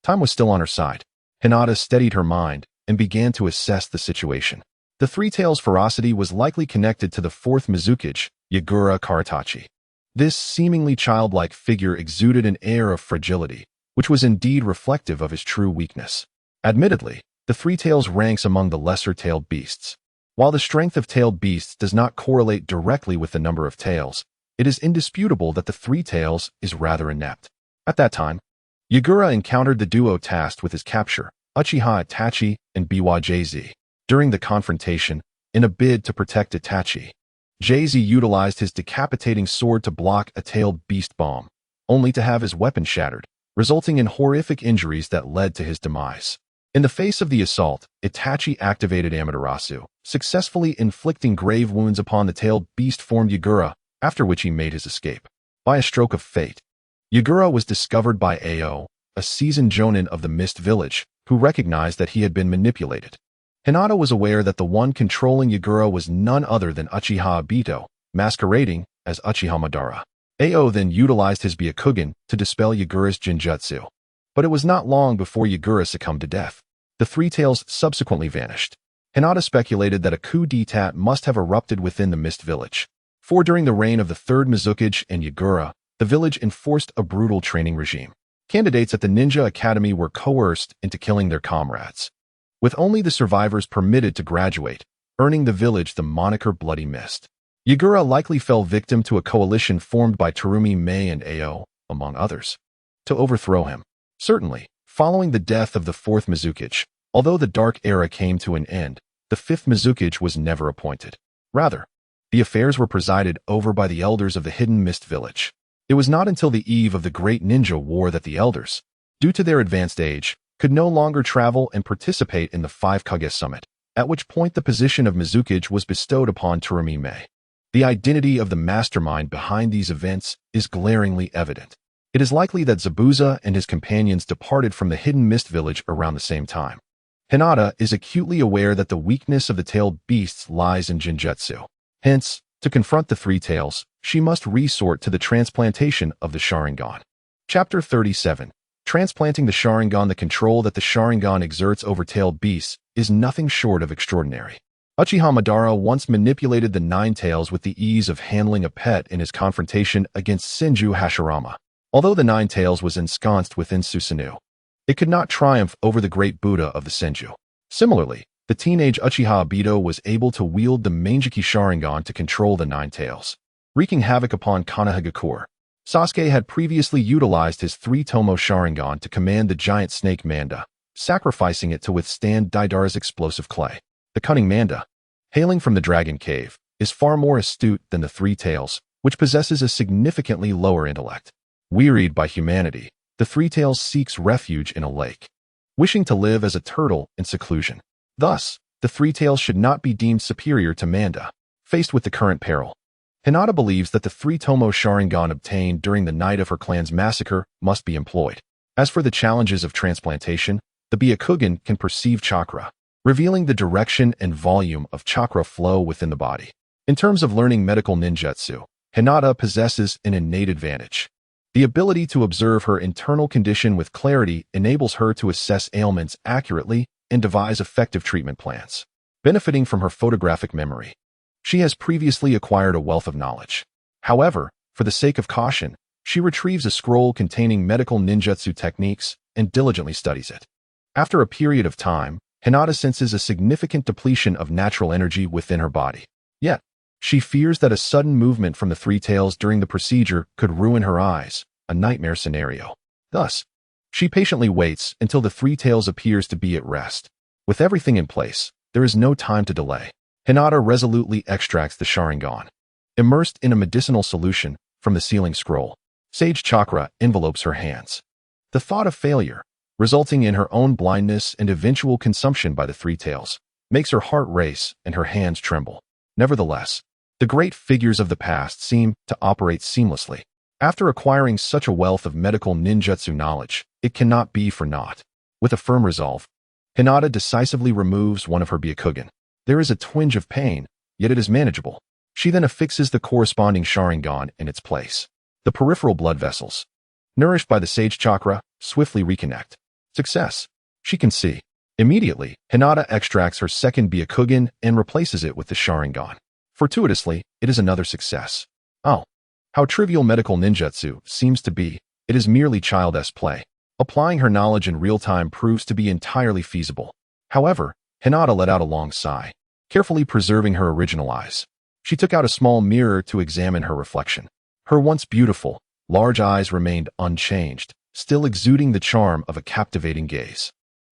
time was still on her side. Hinata steadied her mind and began to assess the situation. The Three Tails' ferocity was likely connected to the fourth Mizukage, Yagura Karatachi. This seemingly childlike figure exuded an air of fragility, which was indeed reflective of his true weakness. Admittedly, the Three Tails ranks among the lesser-tailed beasts. While the strength of tailed beasts does not correlate directly with the number of tails, it is indisputable that the Three Tails is rather inept. At that time, Yagura encountered the duo tasked with his capture, Uchiha Itachi and Biwa Jay-Z. During the confrontation, in a bid to protect Itachi, Jay-Z utilized his decapitating sword to block a tailed beast bomb, only to have his weapon shattered, resulting in horrific injuries that led to his demise. In the face of the assault, Itachi activated Amaterasu, successfully inflicting grave wounds upon the tailed beast-formed Yagura, after which he made his escape. By a stroke of fate, Yagura was discovered by Ao, a seasoned jonin of the Mist Village, who recognized that he had been manipulated. Hinata was aware that the one controlling Yagura was none other than Uchiha Obito, masquerading as Uchiha Madara. Ao then utilized his Byakugan to dispel Yagura's Jinjutsu. But it was not long before Yagura succumbed to death. The Three Tails subsequently vanished. Hinata speculated that a coup d'etat must have erupted within the Mist Village. For during the reign of the third Mizukage and Yagura, the village enforced a brutal training regime. Candidates at the Ninja Academy were coerced into killing their comrades, with only the survivors permitted to graduate, earning the village the moniker Bloody Mist. Yagura likely fell victim to a coalition formed by Terumi Mei and Ao, among others, to overthrow him. Certainly, following the death of the fourth Mizukage, although the Dark Era came to an end, the fifth Mizukage was never appointed. Rather, the affairs were presided over by the elders of the Hidden Mist Village. It was not until the eve of the Great Ninja War that the elders, due to their advanced age, could no longer travel and participate in the Five Kage Summit, at which point the position of Mizukage was bestowed upon Terumi Mei. The identity of the mastermind behind these events is glaringly evident. It is likely that Zabuza and his companions departed from the Hidden Mist Village around the same time. Hinata is acutely aware that the weakness of the tailed beasts lies in Jinjutsu. Hence, to confront the Three Tails, she must resort to the transplantation of the Sharingan. Chapter 37. Transplanting the Sharingan. The control that the Sharingan exerts over tailed beasts is nothing short of extraordinary. Uchiha Madara once manipulated the Nine Tails with the ease of handling a pet in his confrontation against Senju Hashirama. Although the Nine Tails was ensconced within Susanoo, it could not triumph over the great Buddha of the Senju. Similarly, the teenage Uchiha Obito was able to wield the Mangeki Sharingan to control the Nine Tails, wreaking havoc upon Konohagakure. Sasuke had previously utilized his three-tomo Sharingan to command the giant snake Manda, sacrificing it to withstand Deidara's explosive clay. The cunning Manda, hailing from the Dragon Cave, is far more astute than the Three Tails, which possesses a significantly lower intellect. Wearied by humanity, the Three Tails seeks refuge in a lake, wishing to live as a turtle in seclusion. Thus, the Three Tails should not be deemed superior to Manda. Faced with the current peril, Hinata believes that the three-tomo Sharingan obtained during the night of her clan's massacre must be employed. As for the challenges of transplantation, the Byakugan can perceive chakra, revealing the direction and volume of chakra flow within the body. In terms of learning medical ninjutsu, Hinata possesses an innate advantage. The ability to observe her internal condition with clarity enables her to assess ailments accurately and devise effective treatment plans. Benefiting from her photographic memory, she has previously acquired a wealth of knowledge. However, for the sake of caution, she retrieves a scroll containing medical ninjutsu techniques and diligently studies it. After a period of time, Hinata senses a significant depletion of natural energy within her body. Yet, she fears that a sudden movement from the Three Tails during the procedure could ruin her eyes, a nightmare scenario. Thus, she patiently waits until the Three Tails appears to be at rest. With everything in place, there is no time to delay. Hinata resolutely extracts the Sharingan. Immersed in a medicinal solution from the sealing scroll, Sage Chakra envelopes her hands. The thought of failure, resulting in her own blindness and eventual consumption by the Three Tails, makes her heart race and her hands tremble. Nevertheless, the great figures of the past seem to operate seamlessly. After acquiring such a wealth of medical ninjutsu knowledge, it cannot be for naught. With a firm resolve, Hinata decisively removes one of her Byakugan. There is a twinge of pain, yet it is manageable. She then affixes the corresponding Sharingan in its place. The peripheral blood vessels, nourished by the Sage Chakra, swiftly reconnect. Success. She can see. Immediately, Hinata extracts her second Byakugan and replaces it with the Sharingan. Fortuitously, it is another success. Oh, how trivial medical ninjutsu seems to be. It is merely childish play. Applying her knowledge in real time proves to be entirely feasible. However, Hinata let out a long sigh, carefully preserving her original eyes. She took out a small mirror to examine her reflection. Her once beautiful, large eyes remained unchanged, still exuding the charm of a captivating gaze.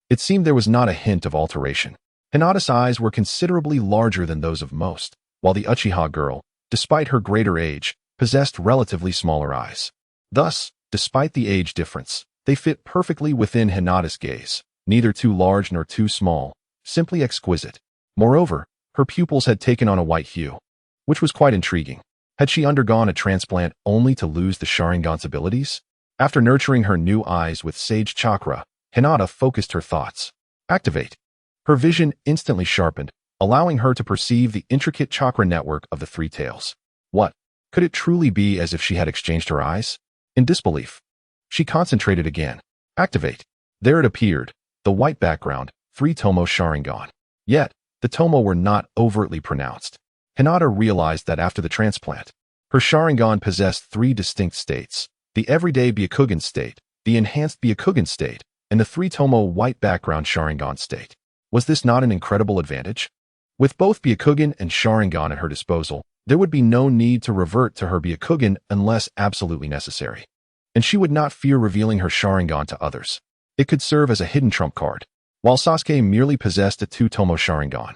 It seemed there was not a hint of alteration. Hinata's eyes were considerably larger than those of most, while the Uchiha girl, despite her greater age, possessed relatively smaller eyes. Thus, despite the age difference, they fit perfectly within Hinata's gaze, neither too large nor too small, simply exquisite. Moreover, her pupils had taken on a white hue, which was quite intriguing. Had she undergone a transplant only to lose the Sharingan's abilities? After nurturing her new eyes with Sage Chakra, Hinata focused her thoughts. Activate. Her vision instantly sharpened, allowing her to perceive the intricate chakra network of the Three Tails. What? Could it truly be as if she had exchanged her eyes? In disbelief, she concentrated again. Activate. There it appeared, the white background, 3 Tomo Sharingan. Yet, the Tomo were not overtly pronounced. Hinata realized that after the transplant, her Sharingan possessed 3 distinct states: the everyday Byakugan state, the enhanced Byakugan state, and the 3 Tomo white background Sharingan state. Was this not an incredible advantage? With both Byakugan and Sharingan at her disposal, there would be no need to revert to her Byakugan unless absolutely necessary. And she would not fear revealing her Sharingan to others. It could serve as a hidden trump card. While Sasuke merely possessed a 2 Tomo Sharingan,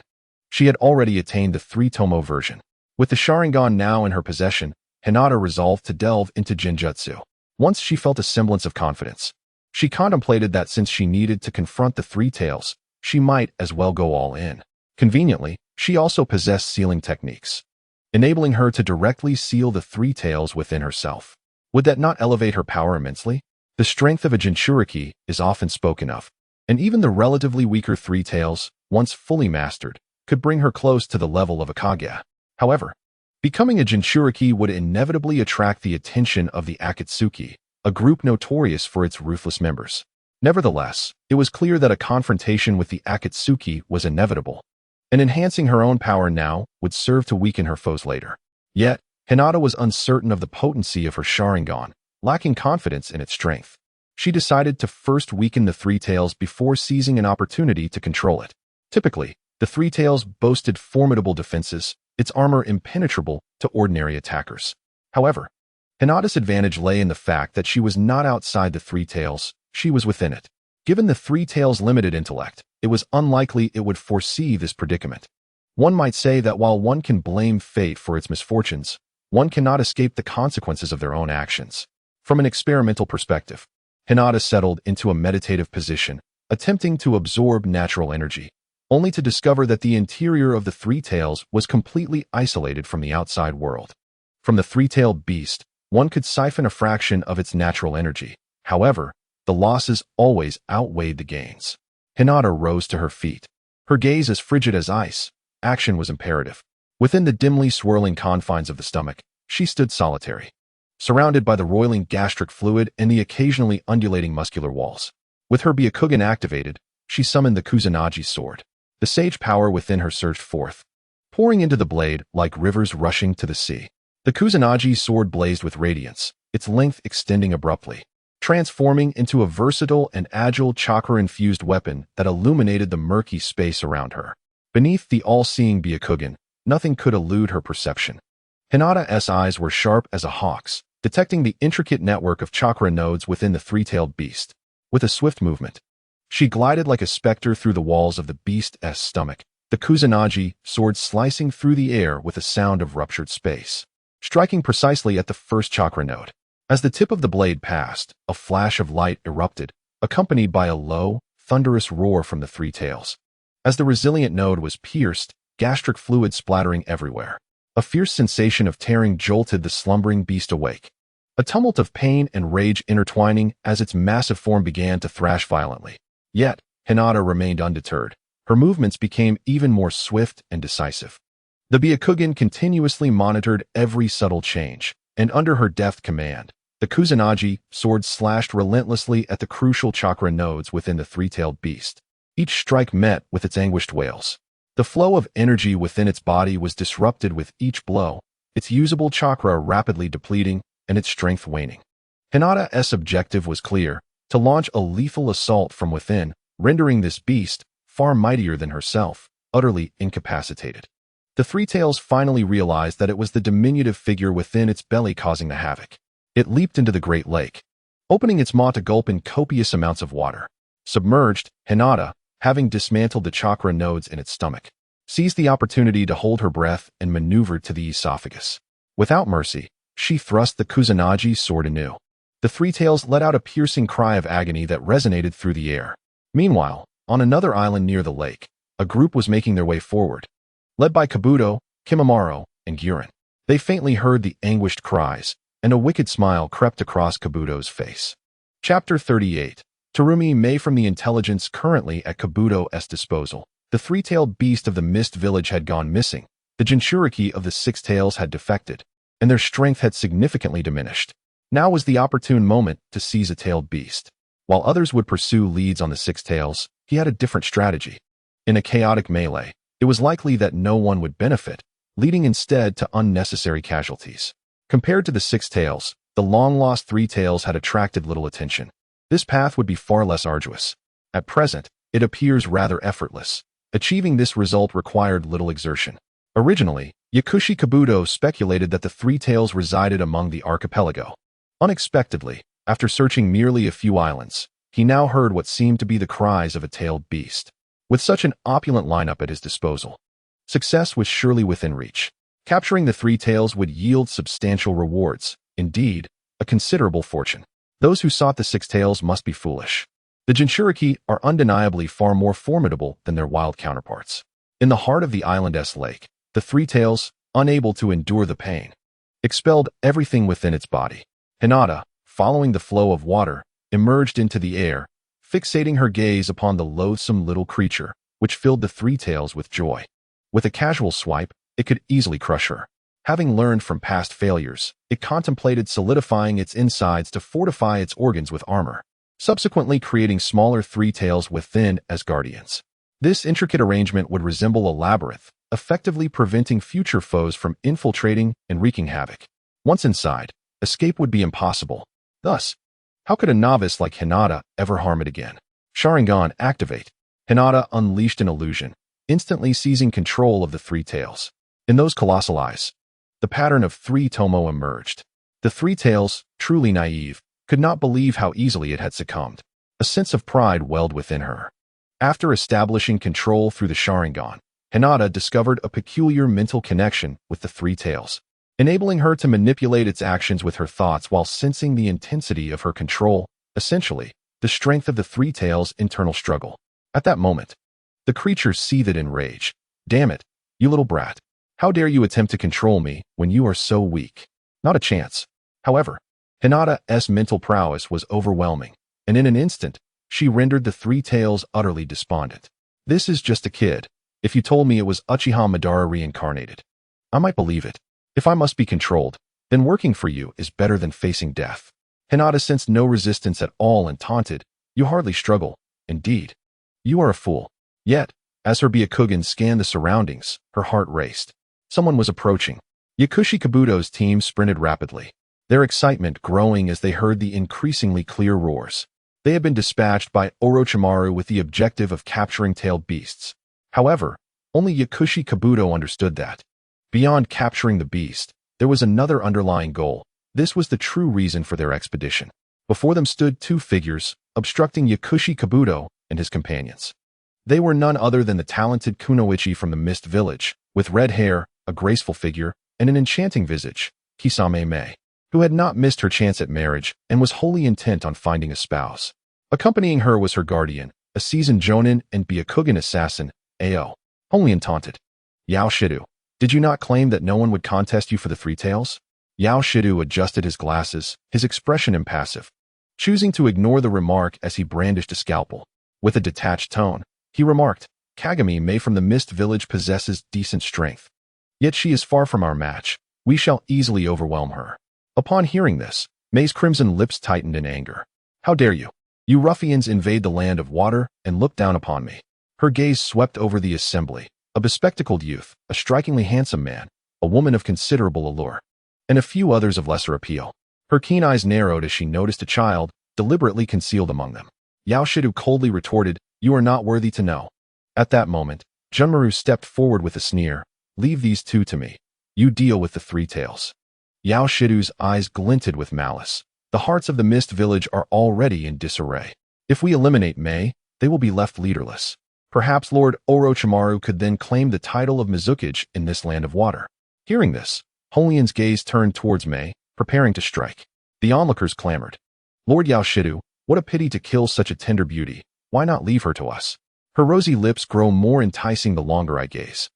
she had already attained the 3 Tomo version. With the Sharingan now in her possession, Hinata resolved to delve into Genjutsu. Once she felt a semblance of confidence, she contemplated that since she needed to confront the Three Tails, she might as well go all in. Conveniently, she also possessed sealing techniques, enabling her to directly seal the Three Tails within herself. Would that not elevate her power immensely? The strength of a Jinchuriki is often spoken of, and even the relatively weaker Three Tails, once fully mastered, could bring her close to the level of a Kage. However, becoming a Jinchuriki would inevitably attract the attention of the Akatsuki, a group notorious for its ruthless members. Nevertheless, it was clear that a confrontation with the Akatsuki was inevitable, and enhancing her own power now would serve to weaken her foes later. Yet, Hinata was uncertain of the potency of her Sharingan, lacking confidence in its strength. She decided to first weaken the Three Tails before seizing an opportunity to control it. Typically, the Three Tails boasted formidable defenses, its armor impenetrable to ordinary attackers. However, Hinata's advantage lay in the fact that she was not outside the Three Tails, she was within it. Given the Three Tails' limited intellect, it was unlikely it would foresee this predicament. One might say that while one can blame fate for its misfortunes, one cannot escape the consequences of their own actions. From an experimental perspective, Hinata settled into a meditative position, attempting to absorb natural energy, only to discover that the interior of the Three Tails was completely isolated from the outside world. From the three-tailed beast, one could siphon a fraction of its natural energy. However, the losses always outweighed the gains. Hinata rose to her feet, her gaze as frigid as ice. Action was imperative. Within the dimly swirling confines of the stomach, she stood solitary, surrounded by the roiling gastric fluid and the occasionally undulating muscular walls. With her Byakugan activated, she summoned the Kusanagi sword. The sage power within her surged forth, pouring into the blade like rivers rushing to the sea. The Kusanagi sword blazed with radiance, its length extending abruptly, transforming into a versatile and agile chakra-infused weapon that illuminated the murky space around her. Beneath the all-seeing Byakugan, nothing could elude her perception. Hinata's eyes were sharp as a hawk's, detecting the intricate network of chakra nodes within the three-tailed beast. With a swift movement, She glided like a specter through the walls of the beast's stomach, the Kusanagi sword slicing through the air with a sound of ruptured space, striking precisely at the first chakra node. As the tip of the blade passed, a flash of light erupted, accompanied by a low, thunderous roar from the three tails. As the resilient node was pierced, gastric fluid splattering everywhere. A fierce sensation of tearing jolted the slumbering beast awake. A tumult of pain and rage intertwining as its massive form began to thrash violently. Yet, Hinata remained undeterred. Her movements became even more swift and decisive. The Byakugan continuously monitored every subtle change, and under her deft command, the Kusanagi sword slashed relentlessly at the crucial chakra nodes within the three-tailed beast. Each strike met with its anguished wails. The flow of energy within its body was disrupted with each blow, its usable chakra rapidly depleting and its strength waning. Hinata's objective was clear: to launch a lethal assault from within, rendering this beast, far mightier than herself, utterly incapacitated. The three tails finally realized that it was the diminutive figure within its belly causing the havoc. It leaped into the great lake, opening its maw to gulp in copious amounts of water. Submerged, Hinata, having dismantled the chakra nodes in its stomach, seized the opportunity to hold her breath and maneuvered to the esophagus. Without mercy, she thrust the Kusanagi sword anew. The three tails let out a piercing cry of agony that resonated through the air. Meanwhile, on another island near the lake, a group was making their way forward. Led by Kabuto, Kimimaro, and Guren. They faintly heard the anguished cries, and a wicked smile crept across Kabuto's face. Chapter 38. Terumi Mei. From the intelligence currently at Kabuto's disposal, the three-tailed beast of the Mist Village had gone missing, the Jinchuriki of the Six Tails had defected, and their strength had significantly diminished. Now was the opportune moment to seize a tailed beast. While others would pursue leads on the Six Tails, he had a different strategy. In a chaotic melee, it was likely that no one would benefit, leading instead to unnecessary casualties. Compared to the Six Tails, the long-lost Three Tails had attracted little attention. This path would be far less arduous. At present, it appears rather effortless. Achieving this result required little exertion. Originally, Yakushi Kabuto speculated that the Three Tails resided among the archipelago. Unexpectedly, after searching merely a few islands, he now heard what seemed to be the cries of a tailed beast. With such an opulent lineup at his disposal, success was surely within reach. Capturing the Three Tails would yield substantial rewards, indeed, a considerable fortune. Those who sought the Six Tails must be foolish. The Jinchuriki are undeniably far more formidable than their wild counterparts. In the heart of the island's lake, the Three Tails, unable to endure the pain, expelled everything within its body. Hinata, following the flow of water, emerged into the air, fixating her gaze upon the loathsome little creature, which filled the Three Tails with joy. With a casual swipe, it could easily crush her. Having learned from past failures, it contemplated solidifying its insides to fortify its organs with armor, subsequently creating smaller Three Tails within as guardians. This intricate arrangement would resemble a labyrinth, effectively preventing future foes from infiltrating and wreaking havoc. Once inside, escape would be impossible. Thus, how could a novice like Hinata ever harm it again? Sharingan, activate. Hinata unleashed an illusion, instantly seizing control of the Three Tails. In those colossal eyes, the pattern of three tomo emerged. The Three Tails, truly naive, could not believe how easily it had succumbed. A sense of pride welled within her. After establishing control through the Sharingan, Hinata discovered a peculiar mental connection with the Three Tails, enabling her to manipulate its actions with her thoughts while sensing the intensity of her control, essentially, the strength of the Three Tails' internal struggle. At that moment, the creature seethed in rage. Damn it, you little brat. How dare you attempt to control me when you are so weak? Not a chance. However, Hinata's mental prowess was overwhelming, and in an instant, she rendered the Three Tails utterly despondent. This is just a kid. If you told me it was Uchiha Madara reincarnated, I might believe it. If I must be controlled, then working for you is better than facing death. Hinata sensed no resistance at all and taunted, you hardly struggle. Indeed, you are a fool. Yet, as her Byakugan scanned the surroundings, her heart raced. Someone was approaching. Yakushi Kabuto's team sprinted rapidly, their excitement growing as they heard the increasingly clear roars. They had been dispatched by Orochimaru with the objective of capturing tailed beasts. However, only Yakushi Kabuto understood that. Beyond capturing the beast, there was another underlying goal. This was the true reason for their expedition. Before them stood two figures, obstructing Yakushi Kabuto and his companions. They were none other than the talented Kunoichi from the Mist Village, with red hair, a graceful figure, and an enchanting visage, Kisame Mei, who had not missed her chance at marriage and was wholly intent on finding a spouse. Accompanying her was her guardian, a seasoned jonin and Byakugan assassin, Ao. Honglian taunted. Yao Shidu, did you not claim that no one would contest you for the Three Tails? Yao Shidu adjusted his glasses, his expression impassive, choosing to ignore the remark as he brandished a scalpel. With a detached tone, he remarked, Kagami Mei from the Mist Village possesses decent strength. Yet she is far from our match. We shall easily overwhelm her. Upon hearing this, Mei's crimson lips tightened in anger. How dare you? You ruffians invade the land of water and look down upon me. Her gaze swept over the assembly, a bespectacled youth, a strikingly handsome man, a woman of considerable allure, and a few others of lesser appeal. Her keen eyes narrowed as she noticed a child, deliberately concealed among them. Yao Shidu coldly retorted, You are not worthy to know. At that moment, Junmaru stepped forward with a sneer. Leave these two to me. You deal with the Three Tails. Yao Shidu's eyes glinted with malice. The hearts of the Mist Village are already in disarray. If we eliminate Mei, they will be left leaderless. Perhaps Lord Orochimaru could then claim the title of Mizukage in this land of water. Hearing this, Honglian's gaze turned towards Mei, preparing to strike. The onlookers clamored. Lord Yao Shidu, what a pity to kill such a tender beauty. Why not leave her to us? Her rosy lips grow more enticing the longer I gaze.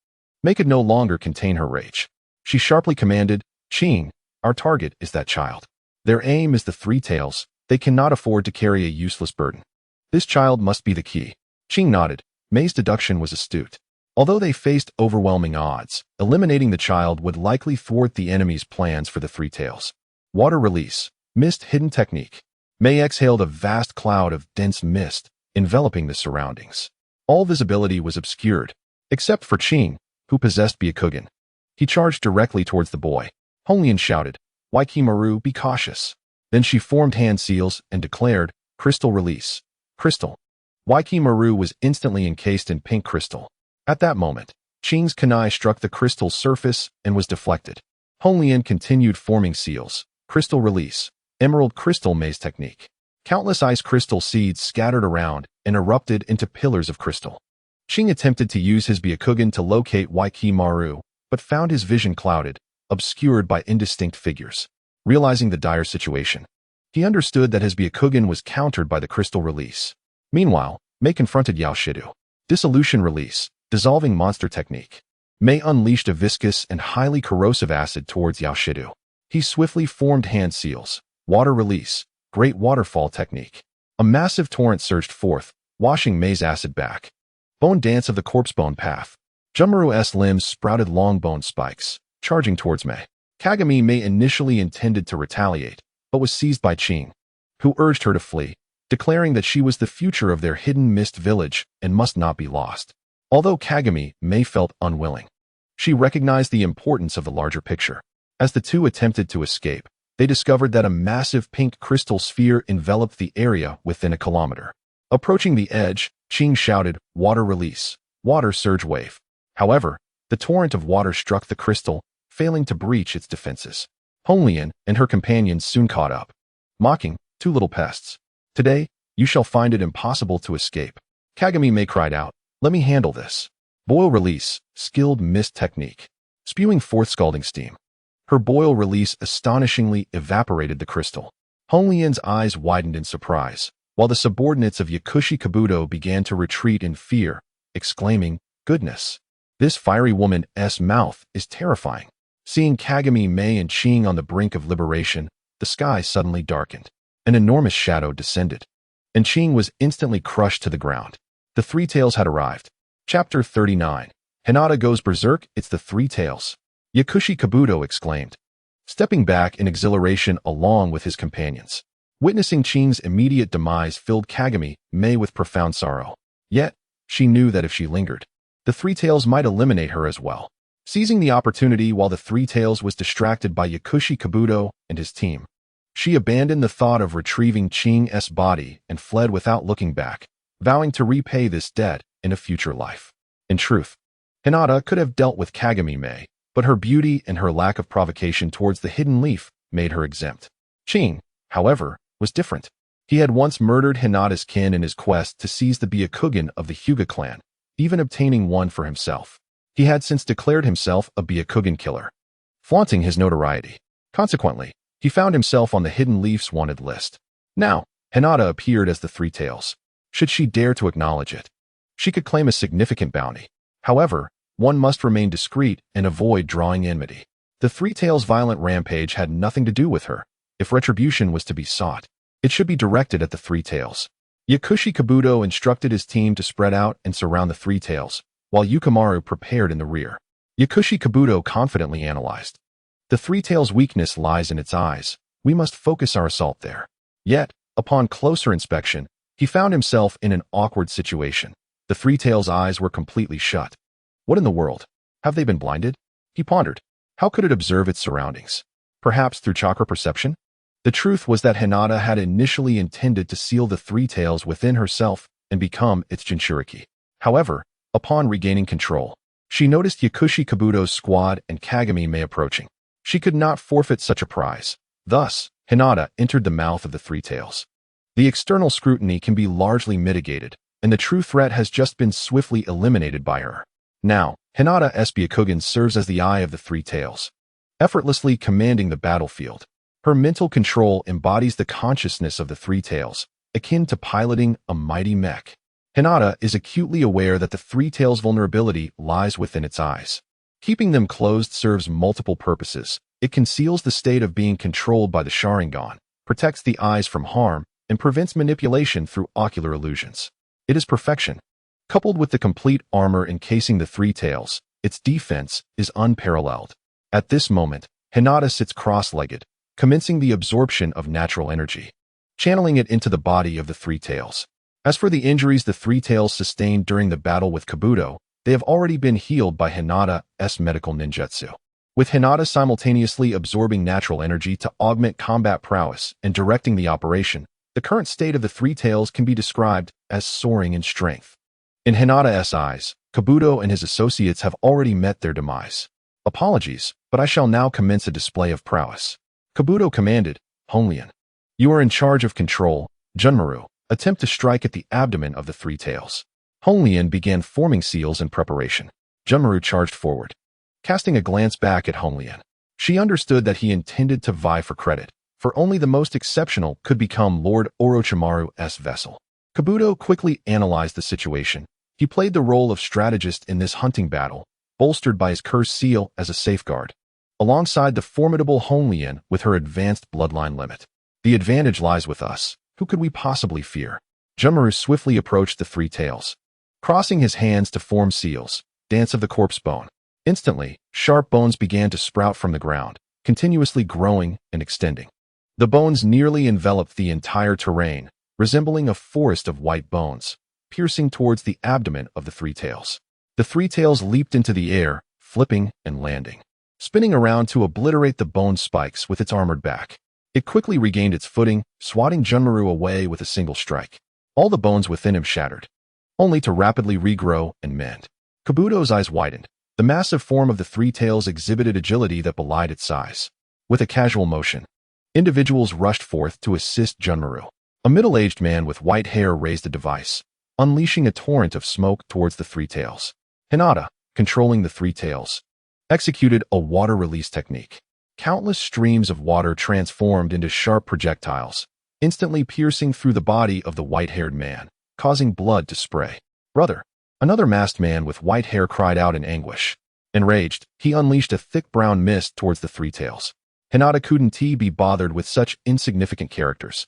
Mei could no longer contain her rage. She sharply commanded, Ching, our target is that child. Their aim is the Three Tails. They cannot afford to carry a useless burden. This child must be the key. Ching nodded. Mei's deduction was astute. Although they faced overwhelming odds, eliminating the child would likely thwart the enemy's plans for the Three Tails. Water release. Mist hidden technique. Mei exhaled a vast cloud of dense mist, enveloping the surroundings. All visibility was obscured, except for Ching, who possessed Byakugan. He charged directly towards the boy. Honglian shouted, Waikimaru, be cautious. Then she formed hand seals and declared, Crystal release. Crystal. Waikimaru was instantly encased in pink crystal. At that moment, Ching's kunai struck the crystal's surface and was deflected. Honglian continued forming seals. Crystal release. Emerald crystal maze technique. Countless ice crystal seeds scattered around and erupted into pillars of crystal. Ching attempted to use his Byakugan to locate Waikimaru, but found his vision clouded, obscured by indistinct figures. Realizing the dire situation, he understood that his Byakugan was countered by the crystal release. Meanwhile, Mei confronted Yao Shidu. Dissolution release, dissolving monster technique. Mei unleashed a viscous and highly corrosive acid towards Yao Shidu. He swiftly formed hand seals. Water release, great waterfall technique. A massive torrent surged forth, washing Mei's acid back. Bone dance of the corpse bone path. Junmaru's limbs sprouted long bone spikes, charging towards Mei. Kagami Mei initially intended to retaliate, but was seized by Ching, who urged her to flee, declaring that she was the future of their hidden mist village and must not be lost. Although Kagami Mei felt unwilling, she recognized the importance of the larger picture. As the two attempted to escape, they discovered that a massive pink crystal sphere enveloped the area within a kilometer. Approaching the edge, Ching shouted, Water release, water surge wave. However, the torrent of water struck the crystal, failing to breach its defenses. Honglian and her companions soon caught up, mocking, two little pests. Today, you shall find it impossible to escape. Kagami Mei cried out, Let me handle this. Boil release, skilled mist technique. Spewing forth scalding steam. Her boil release astonishingly evaporated the crystal. Honglian's eyes widened in surprise, while the subordinates of Yakushi Kabuto began to retreat in fear, exclaiming, Goodness! This fiery woman's mouth is terrifying. Seeing Kagami Mei and Ching on the brink of liberation, the sky suddenly darkened. An enormous shadow descended, and Ching was instantly crushed to the ground. The Three Tails had arrived. Chapter 39. Hinata goes berserk, it's the Three Tails. Yakushi Kabuto exclaimed, stepping back in exhilaration along with his companions. Witnessing Ching's immediate demise filled Kagami Mei with profound sorrow. Yet, she knew that if she lingered, the Three Tails might eliminate her as well. Seizing the opportunity while the Three Tails was distracted by Yakushi Kabuto and his team, she abandoned the thought of retrieving Ching's body and fled without looking back, vowing to repay this debt in a future life. In truth, Hinata could have dealt with Kagami Mei, but her beauty and her lack of provocation towards the hidden leaf made her exempt. Ching, however, was different. He had once murdered Hinata's kin in his quest to seize the Byakugan of the Hyuga clan, even obtaining one for himself. He had since declared himself a Byakugan killer, flaunting his notoriety. Consequently, he found himself on the Hidden Leaf's wanted list. Now, Hinata appeared as the Three Tails. Should she dare to acknowledge it, she could claim a significant bounty. However, one must remain discreet and avoid drawing enmity. The Three Tails' violent rampage had nothing to do with her. If retribution was to be sought, it should be directed at the Three Tails. Yakushi Kabuto instructed his team to spread out and surround the Three Tails, while Yukimaru prepared in the rear. Yakushi Kabuto confidently analyzed. The Three Tails' weakness lies in its eyes. We must focus our assault there. Yet, upon closer inspection, he found himself in an awkward situation. The Three Tails' eyes were completely shut. What in the world? Have they been blinded? He pondered. How could it observe its surroundings? Perhaps through chakra perception? The truth was that Hinata had initially intended to seal the Three Tails within herself and become its Jinchuriki. However, upon regaining control, she noticed Yakushi Kabuto's squad and Kagami approaching. She could not forfeit such a prize. Thus, Hinata entered the mouth of the Three Tails. The external scrutiny can be largely mitigated, and the true threat has just been swiftly eliminated by her. Now, Hinata's Byakugan serves as the eye of the Three Tails, effortlessly commanding the battlefield. Her mental control embodies the consciousness of the Three Tails, akin to piloting a mighty mech. Hinata is acutely aware that the Three Tails' vulnerability lies within its eyes. Keeping them closed serves multiple purposes. It conceals the state of being controlled by the Sharingan, protects the eyes from harm, and prevents manipulation through ocular illusions. It is perfection. Coupled with the complete armor encasing the Three Tails, its defense is unparalleled. At this moment, Hinata sits cross-legged, commencing the absorption of natural energy, channeling it into the body of the Three Tails. As for the injuries the Three Tails sustained during the battle with Kabuto, they have already been healed by Hinata's medical ninjutsu. With Hinata simultaneously absorbing natural energy to augment combat prowess and directing the operation, the current state of the Three Tails can be described as soaring in strength. In Hinata's eyes, Kabuto and his associates have already met their demise. Apologies, but I shall now commence a display of prowess. Kabuto commanded. Honglian, you are in charge of control. Junmaru, attempt to strike at the abdomen of the Three Tails. Honglian began forming seals in preparation. Junmaru charged forward. Casting a glance back at Honglian, she understood that he intended to vie for credit, for only the most exceptional could become Lord Orochimaru's vessel. Kabuto quickly analyzed the situation. He played the role of strategist in this hunting battle, bolstered by his cursed seal as a safeguard, alongside the formidable Honglian with her advanced bloodline limit. The advantage lies with us. Who could we possibly fear? Junmaru swiftly approached the Three Tails, crossing his hands to form seals. Dance of the corpse bone. Instantly, sharp bones began to sprout from the ground, continuously growing and extending. The bones nearly enveloped the entire terrain, resembling a forest of white bones, piercing towards the abdomen of the Three Tails. The Three Tails leaped into the air, flipping and landing, spinning around to obliterate the bone spikes with its armored back. It quickly regained its footing, swatting Junmaru away with a single strike. All the bones within him shattered, only to rapidly regrow and mend. Kabuto's eyes widened. The massive form of the Three Tails exhibited agility that belied its size. With a casual motion, individuals rushed forth to assist Junmaru. A middle-aged man with white hair raised a device, unleashing a torrent of smoke towards the Three Tails. Hinata, controlling the Three Tails, executed a water release technique. Countless streams of water transformed into sharp projectiles, instantly piercing through the body of the white-haired man, causing blood to spray. Brother! Another masked man with white hair cried out in anguish. Enraged, he unleashed a thick brown mist towards the Three Tails. Hinata couldn't be bothered with such insignificant characters.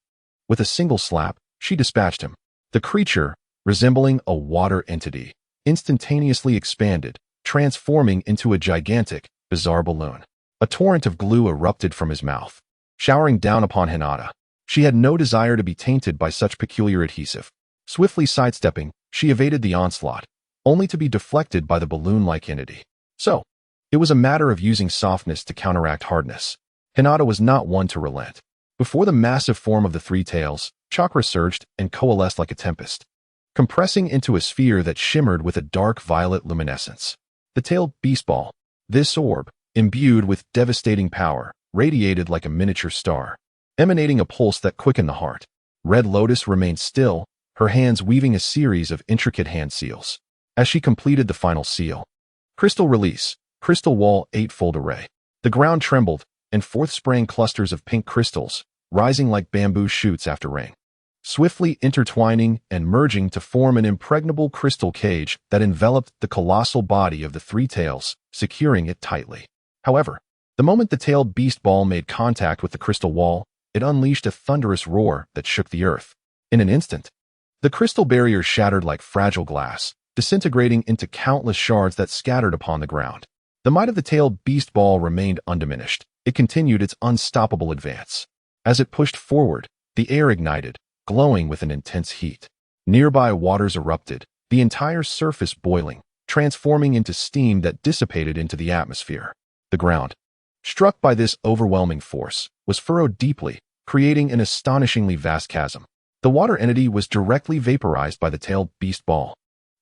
With a single slap, she dispatched him. The creature, resembling a water entity, instantaneously expanded, transforming into a gigantic, bizarre balloon. A torrent of glue erupted from his mouth, showering down upon Hinata. She had no desire to be tainted by such peculiar adhesive. Swiftly sidestepping, she evaded the onslaught, only to be deflected by the balloon-like entity. So, it was a matter of using softness to counteract hardness. Hinata was not one to relent. Before the massive form of the Three Tails, Chakra surged and coalesced like a tempest, compressing into a sphere that shimmered with a dark violet luminescence. The tailed beast ball. This orb, imbued with devastating power, radiated like a miniature star, emanating a pulse that quickened the heart. Red Lotus remained still, her hands weaving a series of intricate hand seals. As she completed the final seal, crystal release, crystal wall eightfold array. The ground trembled, and forth sprang clusters of pink crystals, rising like bamboo shoots after rain, swiftly intertwining and merging to form an impregnable crystal cage that enveloped the colossal body of the three tails, securing it tightly. However, the moment the tailed beast ball made contact with the crystal wall, it unleashed a thunderous roar that shook the earth. In an instant, the crystal barrier shattered like fragile glass, disintegrating into countless shards that scattered upon the ground. The might of the tailed beast ball remained undiminished. It continued its unstoppable advance. As it pushed forward, the air ignited, glowing with an intense heat. Nearby waters erupted, the entire surface boiling, transforming into steam that dissipated into the atmosphere. The ground, struck by this overwhelming force, was furrowed deeply, creating an astonishingly vast chasm. The water entity was directly vaporized by the tailed beast ball.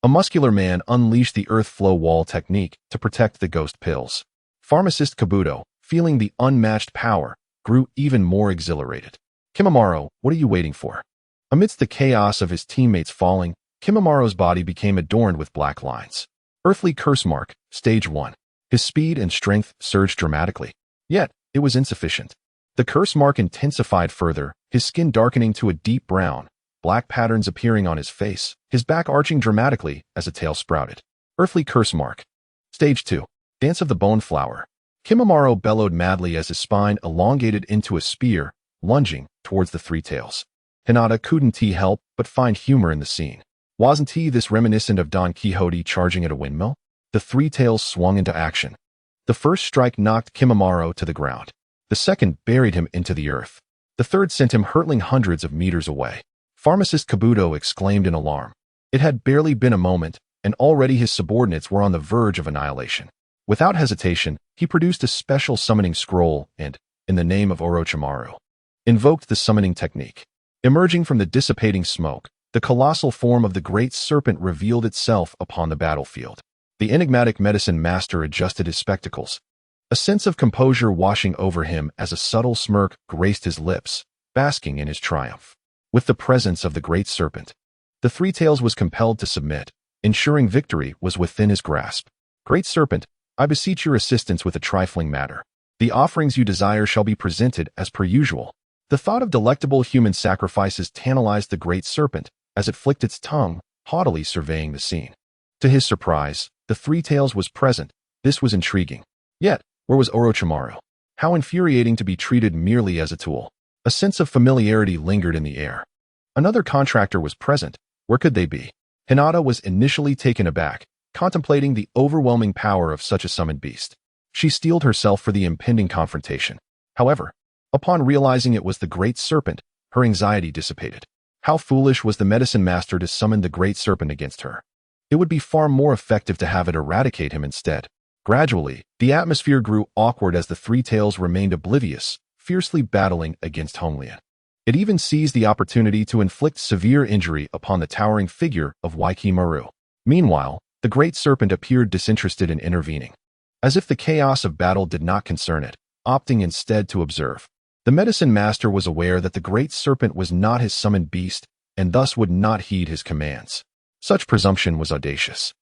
A muscular man unleashed the earth flow wall technique to protect the ghost pills. Pharmacist Kabuto, feeling the unmatched power, grew even more exhilarated. Kimimaro, what are you waiting for? Amidst the chaos of his teammates falling, Kimimaro's body became adorned with black lines. Earthly curse mark, stage 1. His speed and strength surged dramatically. Yet, it was insufficient. The curse mark intensified further, his skin darkening to a deep brown, black patterns appearing on his face, his back arching dramatically as a tail sprouted. Earthly curse mark. Stage 2. Dance of the Bone Flower. Kimimaro bellowed madly as his spine elongated into a spear, lunging towards the three tails. Hinata couldn't help but find humor in the scene. Wasn't this reminiscent of Don Quixote charging at a windmill? The three tails swung into action. The first strike knocked Kimimaro to the ground. The second buried him into the earth. The third sent him hurtling hundreds of meters away. Pharmacist Kabuto exclaimed in alarm. It had barely been a moment, and already his subordinates were on the verge of annihilation. Without hesitation, he produced a special summoning scroll and, in the name of Orochimaru, invoked the summoning technique. Emerging from the dissipating smoke, the colossal form of the great serpent revealed itself upon the battlefield. The enigmatic medicine master adjusted his spectacles, a sense of composure washing over him as a subtle smirk graced his lips, basking in his triumph. With the presence of the great serpent, the Three Tails was compelled to submit, ensuring victory was within his grasp. Great Serpent, I beseech your assistance with a trifling matter. The offerings you desire shall be presented as per usual. The thought of delectable human sacrifices tantalized the great serpent as it flicked its tongue, haughtily surveying the scene. To his surprise, the Three Tails was present. This was intriguing. Yet, where was Orochimaru? How infuriating to be treated merely as a tool. A sense of familiarity lingered in the air. Another contractor was present. Where could they be? Hinata was initially taken aback, contemplating the overwhelming power of such a summoned beast. She steeled herself for the impending confrontation. However, upon realizing it was the great serpent, her anxiety dissipated. How foolish was the medicine master to summon the great serpent against her. It would be far more effective to have it eradicate him instead. Gradually, the atmosphere grew awkward as the Three Tails remained oblivious, fiercely battling against Honglian. It even seized the opportunity to inflict severe injury upon the towering figure of Waikkimaru. Meanwhile, the great serpent appeared disinterested in intervening, as if the chaos of battle did not concern it, opting instead to observe. The medicine master was aware that the great serpent was not his summoned beast, and thus would not heed his commands. Such presumption was audacious.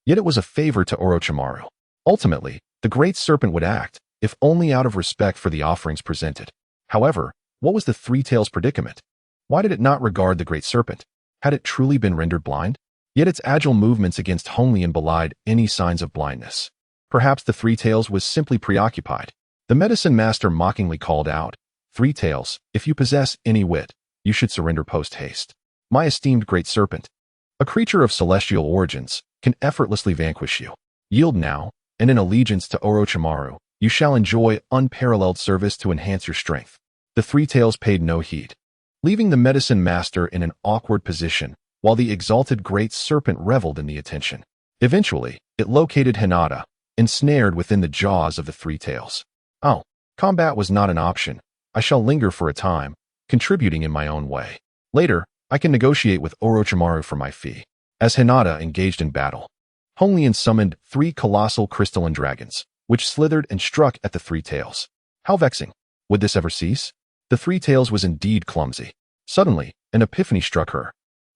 Yet it was a favor to Orochimaru. Ultimately, the great serpent would act, if only out of respect for the offerings presented. However, what was the Three Tails' predicament? Why did it not regard the great serpent? Had it truly been rendered blind? Yet its agile movements against Honglian belied any signs of blindness. Perhaps the Three Tails was simply preoccupied. The medicine master mockingly called out, "Three Tails, if you possess any wit, you should surrender post-haste. My esteemed great serpent, a creature of celestial origins, can effortlessly vanquish you. Yield now, and in allegiance to Orochimaru, you shall enjoy unparalleled service to enhance your strength." The Three Tails paid no heed, leaving the medicine master in an awkward position, while the exalted great serpent reveled in the attention. Eventually, it located Hinata, ensnared within the jaws of the Three Tails. Oh, combat was not an option. I shall linger for a time, contributing in my own way. Later, I can negotiate with Orochimaru for my fee. As Hinata engaged in battle, Honglian summoned 3 colossal crystalline dragons, which slithered and struck at the Three Tails. How vexing. Would this ever cease? The Three Tails was indeed clumsy. Suddenly, An epiphany struck her.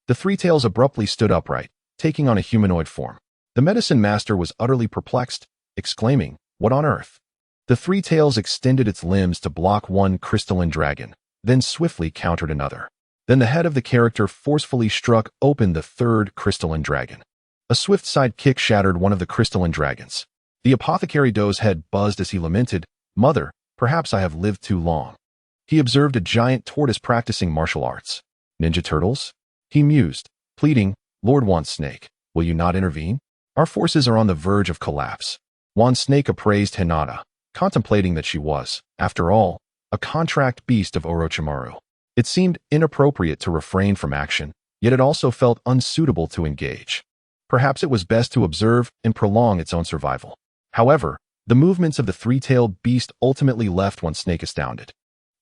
The three tails abruptly stood upright, taking on a humanoid form. The medicine master was utterly perplexed, exclaiming, "What on earth?" The three tails extended its limbs to block one crystalline dragon, then swiftly countered another. Then the head of the character forcefully struck open the third crystalline dragon. A swift side kick shattered one of the crystalline dragons. The apothecary doe's head buzzed as he lamented, "Mother, perhaps I have lived too long." He observed a giant tortoise practicing martial arts. "Ninja turtles?" He mused, pleading, "Lord Wan Snake, will you not intervene? Our forces are on the verge of collapse." Wan Snake appraised Hinata, contemplating that she was, after all, a contract beast of Orochimaru. It seemed inappropriate to refrain from action, yet it also felt unsuitable to engage. Perhaps it was best to observe and prolong its own survival. However, the movements of the three-tailed beast ultimately left Wan Snake astounded.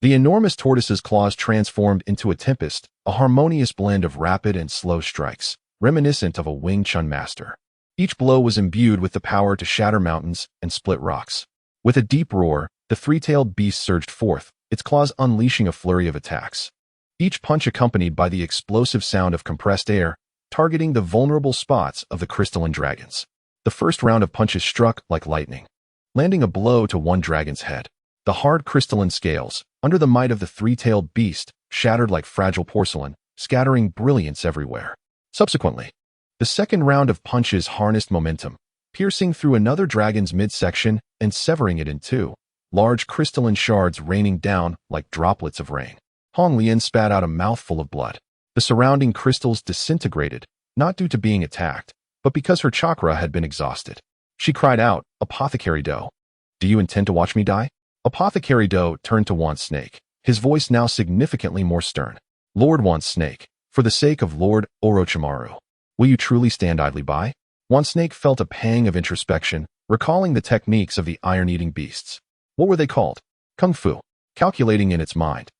The enormous tortoise's claws transformed into a tempest, a harmonious blend of rapid and slow strikes, reminiscent of a Wing Chun master. Each blow was imbued with the power to shatter mountains and split rocks. With a deep roar, the three-tailed beast surged forth, its claws unleashing a flurry of attacks. Each punch accompanied by the explosive sound of compressed air, targeting the vulnerable spots of the crystalline dragons. The first round of punches struck like lightning, landing a blow to one dragon's head. The hard crystalline scales, under the might of the three-tailed beast, shattered like fragile porcelain, scattering brilliance everywhere. Subsequently, the second round of punches harnessed momentum, piercing through another dragon's midsection and severing it in two, large crystalline shards raining down like droplets of rain. Hong Lian spat out a mouthful of blood. The surrounding crystals disintegrated, not due to being attacked, but because her chakra had been exhausted. She cried out, "Apothecary Doe, do you intend to watch me die?" Apothecary Doe turned to Wan Snake, his voice now significantly more stern. "Lord Wan Snake, for the sake of Lord Orochimaru, will you truly stand idly by?" Wan Snake felt a pang of introspection, recalling the techniques of the iron-eating beasts. What were they called? Kung Fu. Calculating in its mind,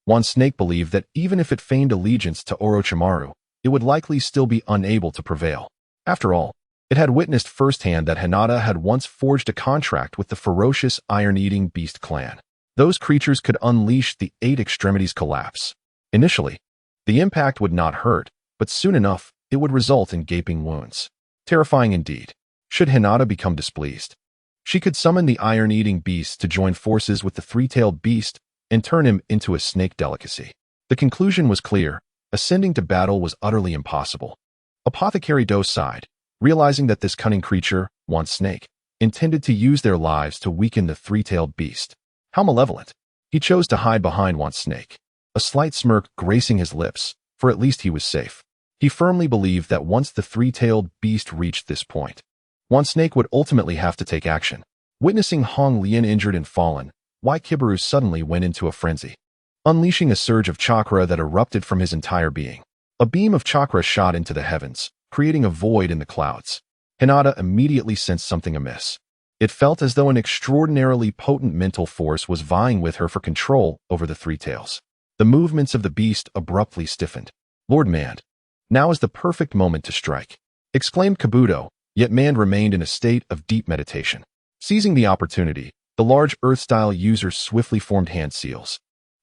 Wan Snake believed that even if it feigned allegiance to Orochimaru, it would likely still be unable to prevail. After all, it had witnessed firsthand that Hinata had once forged a contract with the ferocious iron-eating beast clan. Those creatures could unleash the eight extremities collapse. Initially, the impact would not hurt, but soon enough, it would result in gaping wounds. Terrifying indeed. Should Hinata become displeased, she could summon the iron-eating beast to join forces with the three-tailed beast and turn him into a snake delicacy. The conclusion was clear. Ascending to battle was utterly impossible. Apothecary Doe sighed, realizing that this cunning creature, Wan Snake, intended to use their lives to weaken the three-tailed beast. How malevolent. He chose to hide behind Wan Snake, a slight smirk gracing his lips, for at least he was safe. He firmly believed that once the three-tailed beast reached this point, Wan Snake would ultimately have to take action. Witnessing Hong Lian injured and fallen, Kibaru suddenly went into a frenzy, unleashing a surge of chakra that erupted from his entire being. A beam of chakra shot into the heavens, creating a void in the clouds. Hinata immediately sensed something amiss. It felt as though an extraordinarily potent mental force was vying with her for control over the three tails. The movements of the beast abruptly stiffened. "Lord Mand, now is the perfect moment to strike," exclaimed Kabuto, yet Mand remained in a state of deep meditation. Seizing the opportunity, the large Earth-style user swiftly formed hand seals,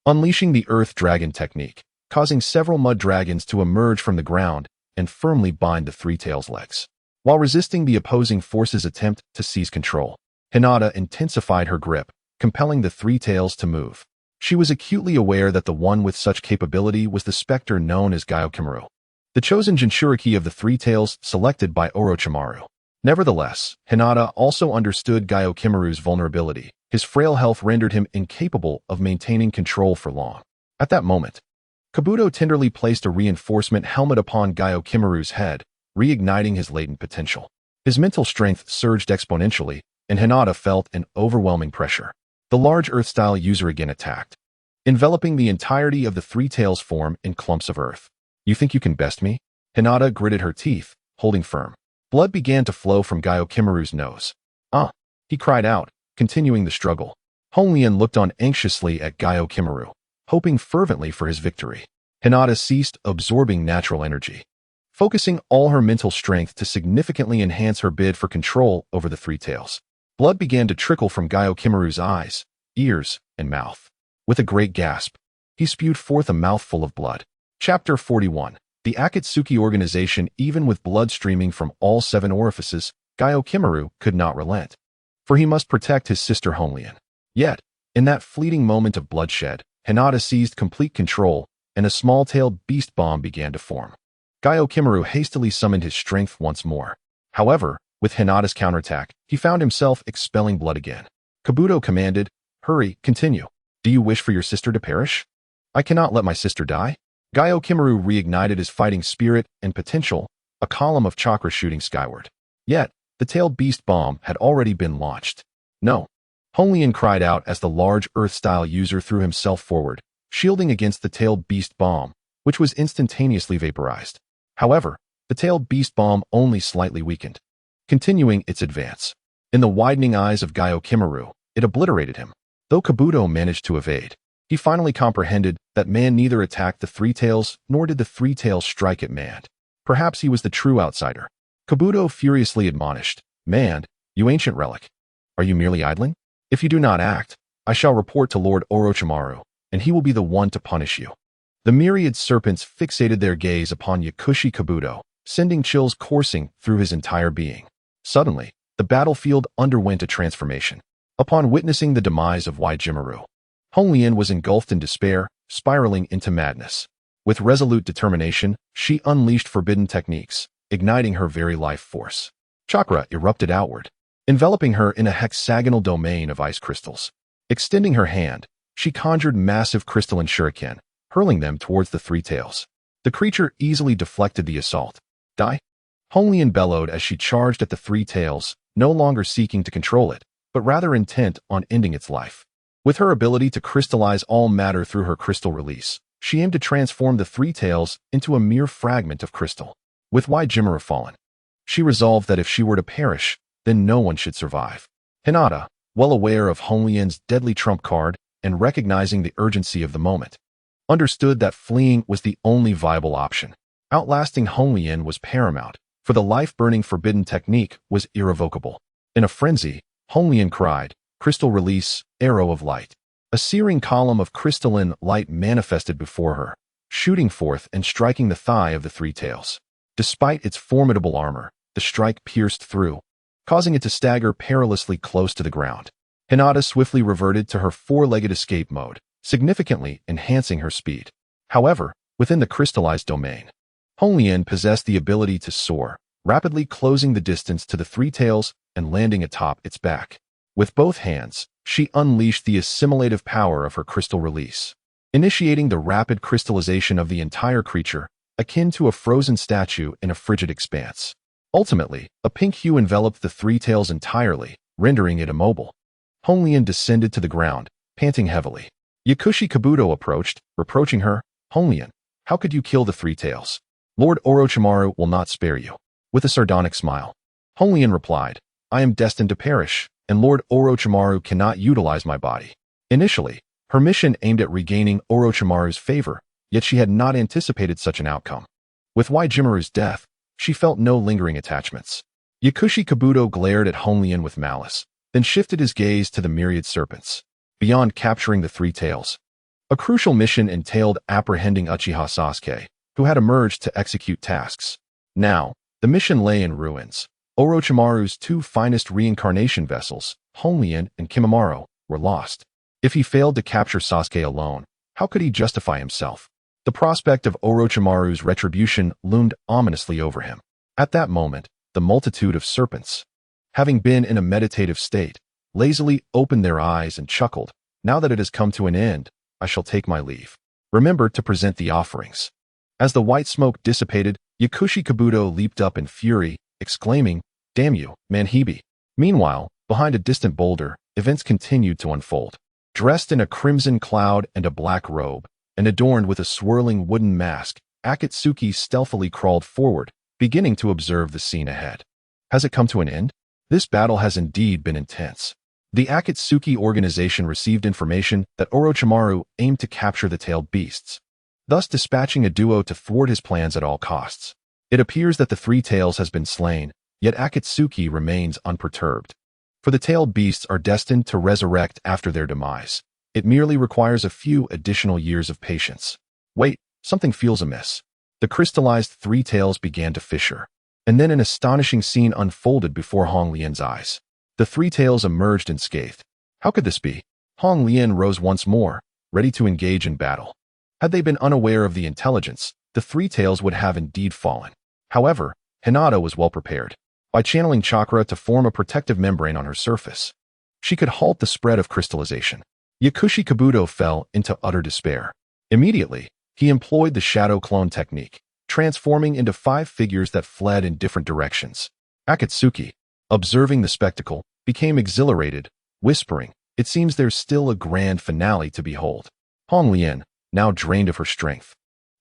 unleashing the Earth Dragon technique, causing several mud dragons to emerge from the ground and firmly bind the three tails' legs. While resisting the opposing force's attempt to seize control, Hinata intensified her grip, compelling the three tails to move. She was acutely aware that the one with such capability was the specter known as Gyokimaru, the chosen Jinchuriki of the three tails selected by Orochimaru. Nevertheless, Hinata also understood Gyokimaru's vulnerability. His frail health rendered him incapable of maintaining control for long. At that moment, Kabuto tenderly placed a reinforcement helmet upon Gyokimaru's head, reigniting his latent potential. His mental strength surged exponentially, and Hinata felt an overwhelming pressure. The large Earth-style user again attacked, enveloping the entirety of the three tails form in clumps of earth. "You think you can best me?" Hinata gritted her teeth, holding firm. Blood began to flow from Gyokimaru's nose. He cried out, continuing the struggle. Hong Lian looked on anxiously at Gyokimaru, hoping fervently for his victory. Hinata ceased absorbing natural energy, focusing all her mental strength to significantly enhance her bid for control over the three tails. Blood began to trickle from Gyokimaru's eyes, ears, and mouth. With a great gasp, he spewed forth a mouthful of blood. Chapter 41. The Akatsuki organization. Even with blood streaming from all 7 orifices, Gyokimaru could not relent. For he must protect his sister Honglian. Yet, in that fleeting moment of bloodshed, Hinata seized complete control, and a small-tailed beast bomb began to form. Gyokimaru hastily summoned his strength once more. However, with Hinata's counterattack, he found himself expelling blood again. Kabuto commanded, "Hurry, continue. Do you wish for your sister to perish?" "I cannot let my sister die." Gyokimaru reignited his fighting spirit and potential, a column of chakra shooting skyward. Yet, the tailed beast bomb had already been launched. "No." Honglian cried out as the large Earth-style user threw himself forward, shielding against the tailed beast bomb, which was instantaneously vaporized. However, the tailed beast bomb only slightly weakened, continuing its advance. In the widening eyes of Gyokimaru, it obliterated him. Though Kabuto managed to evade, he finally comprehended that man neither attacked the Three Tails nor did the Three Tails strike at man. Perhaps he was the true outsider. Kabuto furiously admonished, "Man, you ancient relic. Are you merely idling? If you do not act, I shall report to Lord Orochimaru, and he will be the one to punish you." The myriad serpents fixated their gaze upon Yakushi Kabuto, sending chills coursing through his entire being. Suddenly, the battlefield underwent a transformation. Upon witnessing the demise of Waijimaru, Honglian was engulfed in despair, spiraling into madness. With resolute determination, she unleashed forbidden techniques, igniting her very life force. Chakra erupted outward, enveloping her in a hexagonal domain of ice crystals. Extending her hand, she conjured massive crystalline shuriken, hurling them towards the Three Tails. The creature easily deflected the assault. "Die!" Honglian bellowed as she charged at the Three Tails, no longer seeking to control it, but rather intent on ending its life. With her ability to crystallize all matter through her crystal release, she aimed to transform the Three Tails into a mere fragment of crystal. With Waijimaru fallen, she resolved that if she were to perish, then no one should survive. Hinata, well aware of Honglian's deadly trump card and recognizing the urgency of the moment, understood that fleeing was the only viable option. Outlasting Honglian was paramount, for the life-burning forbidden technique was irrevocable. In a frenzy, Honglian cried, "Crystal release, arrow of light." A searing column of crystalline light manifested before her, shooting forth and striking the thigh of the Three Tails. Despite its formidable armor, the strike pierced through, causing it to stagger perilously close to the ground. Hinata swiftly reverted to her four-legged escape mode, significantly enhancing her speed. However, within the crystallized domain, Honglian possessed the ability to soar, rapidly closing the distance to the Three Tails and landing atop its back. With both hands, she unleashed the assimilative power of her crystal release, initiating the rapid crystallization of the entire creature, akin to a frozen statue in a frigid expanse. Ultimately, a pink hue enveloped the Three Tails entirely, rendering it immobile. Honglian descended to the ground, panting heavily. Yakushi Kabuto approached, reproaching her, "Honglian, how could you kill the Three Tails? Lord Orochimaru will not spare you." With a sardonic smile, Honglian replied, "I am destined to perish, and Lord Orochimaru cannot utilize my body." Initially, her mission aimed at regaining Orochimaru's favor, yet she had not anticipated such an outcome. With Waijimaru's death, she felt no lingering attachments. Yakushi Kabuto glared at Honglian with malice, then shifted his gaze to the myriad serpents. Beyond capturing the Three Tails, a crucial mission entailed apprehending Uchiha Sasuke, who had emerged to execute tasks. Now, the mission lay in ruins. Orochimaru's 2 finest reincarnation vessels, Honglian and Kimimaro, were lost. If he failed to capture Sasuke alone, how could he justify himself? The prospect of Orochimaru's retribution loomed ominously over him. At that moment, the multitude of serpents, having been in a meditative state, lazily opened their eyes and chuckled. "Now that it has come to an end, I shall take my leave. Remember to present the offerings." As the white smoke dissipated, Yakushi Kabuto leaped up in fury, exclaiming, "Damn you, Manhibi." Meanwhile, behind a distant boulder, events continued to unfold. Dressed in a crimson cloud and a black robe, and adorned with a swirling wooden mask, Akatsuki stealthily crawled forward, beginning to observe the scene ahead. Has it come to an end? This battle has indeed been intense. The Akatsuki organization received information that Orochimaru aimed to capture the tailed beasts, thus dispatching a duo to thwart his plans at all costs. It appears that the Three Tails has been slain, yet Akatsuki remains unperturbed. For the tailed beasts are destined to resurrect after their demise. It merely requires a few additional years of patience. Wait, something feels amiss. The crystallized three tails began to fissure. And then an astonishing scene unfolded before Hong Lian's eyes. The three tails emerged unscathed. How could this be? Hong Lian rose once more, ready to engage in battle. Had they been unaware of the intelligence, the three tails would have indeed fallen. However, Hinata was well prepared. By channeling chakra to form a protective membrane on her surface, she could halt the spread of crystallization. Yakushi Kabuto fell into utter despair. Immediately, he employed the shadow clone technique, transforming into 5 figures that fled in different directions. Akatsuki, observing the spectacle, became exhilarated, whispering, "It seems there's still a grand finale to behold." Hong Lian, now drained of her strength,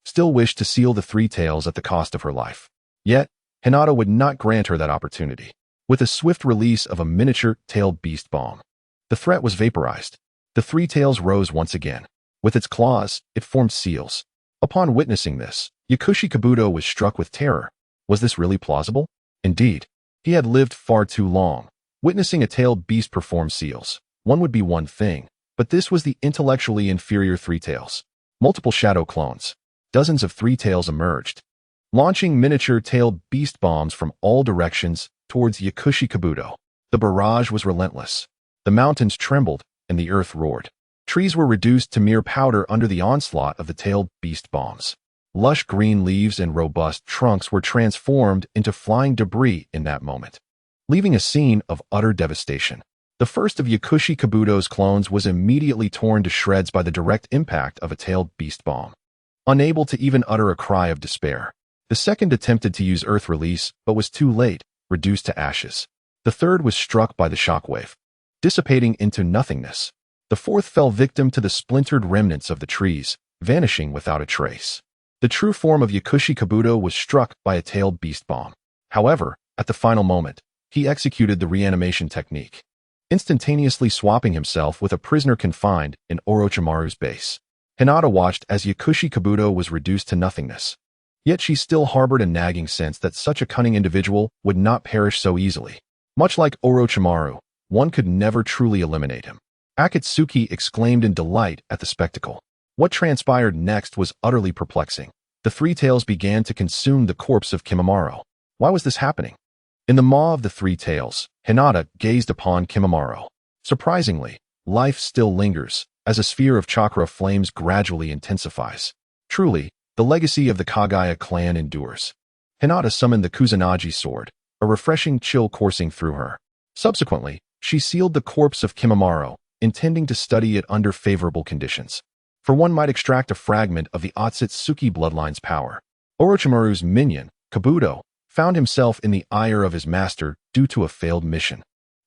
still wished to seal the three tails at the cost of her life. Yet, Hinata would not grant her that opportunity. With a swift release of a miniature tailed beast bomb, the threat was vaporized. The three tails rose once again. With its claws, it formed seals. Upon witnessing this, Yakushi Kabuto was struck with terror. Was this really plausible? Indeed, he had lived far too long. Witnessing a tailed beast perform seals, one would be one thing, but this was the intellectually inferior three tails. Multiple shadow clones. Dozens of three tails emerged, launching miniature tailed beast bombs from all directions towards Yakushi Kabuto. The barrage was relentless. The mountains trembled and the earth roared. Trees were reduced to mere powder under the onslaught of the tailed beast bombs. Lush green leaves and robust trunks were transformed into flying debris in that moment, leaving a scene of utter devastation. The first of Yakushi Kabuto's clones was immediately torn to shreds by the direct impact of a tailed beast bomb. Unable to even utter a cry of despair, the second attempted to use earth release but was too late, reduced to ashes. The third was struck by the shockwave, dissipating into nothingness. The fourth fell victim to the splintered remnants of the trees, vanishing without a trace. The true form of Yakushi Kabuto was struck by a tailed beast bomb. However, at the final moment, he executed the reanimation technique, instantaneously swapping himself with a prisoner confined in Orochimaru's base. Hinata watched as Yakushi Kabuto was reduced to nothingness. Yet she still harbored a nagging sense that such a cunning individual would not perish so easily. Much like Orochimaru, one could never truly eliminate him. Akatsuki exclaimed in delight at the spectacle. What transpired next was utterly perplexing. The three tails began to consume the corpse of Kimimaro. Why was this happening? In the maw of the three tails, Hinata gazed upon Kimimaro. Surprisingly, life still lingers, as a sphere of chakra flames gradually intensifies. Truly, the legacy of the Kagaya clan endures. Hinata summoned the Kusanagi sword, a refreshing chill coursing through her. Subsequently, she sealed the corpse of Kimimaro, intending to study it under favorable conditions. For one might extract a fragment of the Otsutsuki bloodline's power. Orochimaru's minion, Kabuto, found himself in the ire of his master due to a failed mission.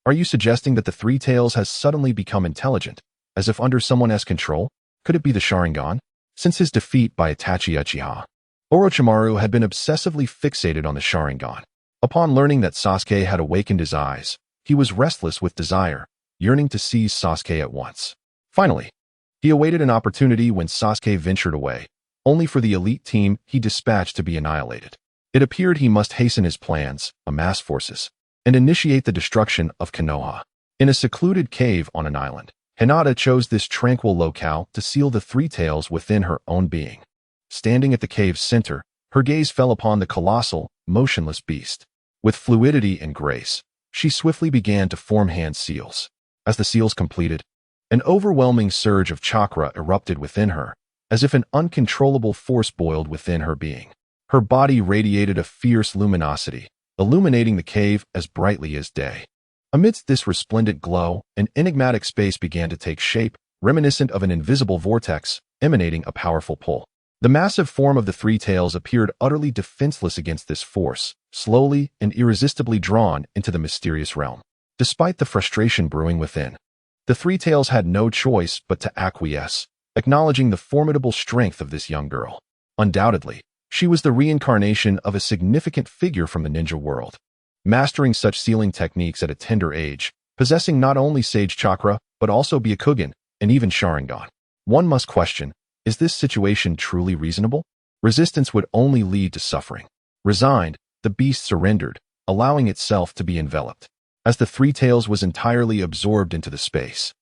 Are you suggesting that the Three Tails has suddenly become intelligent, as if under someone else's control? Could it be the Sharingan? Since his defeat by Itachi Uchiha, Orochimaru had been obsessively fixated on the Sharingan. Upon learning that Sasuke had awakened his eyes, he was restless with desire, yearning to seize Sasuke at once. Finally, he awaited an opportunity when Sasuke ventured away, only for the elite team he dispatched to be annihilated. It appeared he must hasten his plans, amass forces, and initiate the destruction of Konoha. In a secluded cave on an island, Hinata chose this tranquil locale to seal the Three Tails within her own being. Standing at the cave's center, her gaze fell upon the colossal, motionless beast. With fluidity and grace, she swiftly began to form hand seals. As the seals completed, an overwhelming surge of chakra erupted within her, as if an uncontrollable force boiled within her being. Her body radiated a fierce luminosity, illuminating the cave as brightly as day. Amidst this resplendent glow, an enigmatic space began to take shape, reminiscent of an invisible vortex, emanating a powerful pull. The massive form of the Three Tails appeared utterly defenseless against this force, slowly and irresistibly drawn into the mysterious realm. Despite the frustration brewing within, the Three Tails had no choice but to acquiesce, acknowledging the formidable strength of this young girl. Undoubtedly, she was the reincarnation of a significant figure from the ninja world, mastering such sealing techniques at a tender age, possessing not only Sage Chakra, but also Byakugan, and even Sharingan. One must question, is this situation truly reasonable? Resistance would only lead to suffering. Resigned, the beast surrendered, allowing itself to be enveloped. As the Three Tails was entirely absorbed into the space,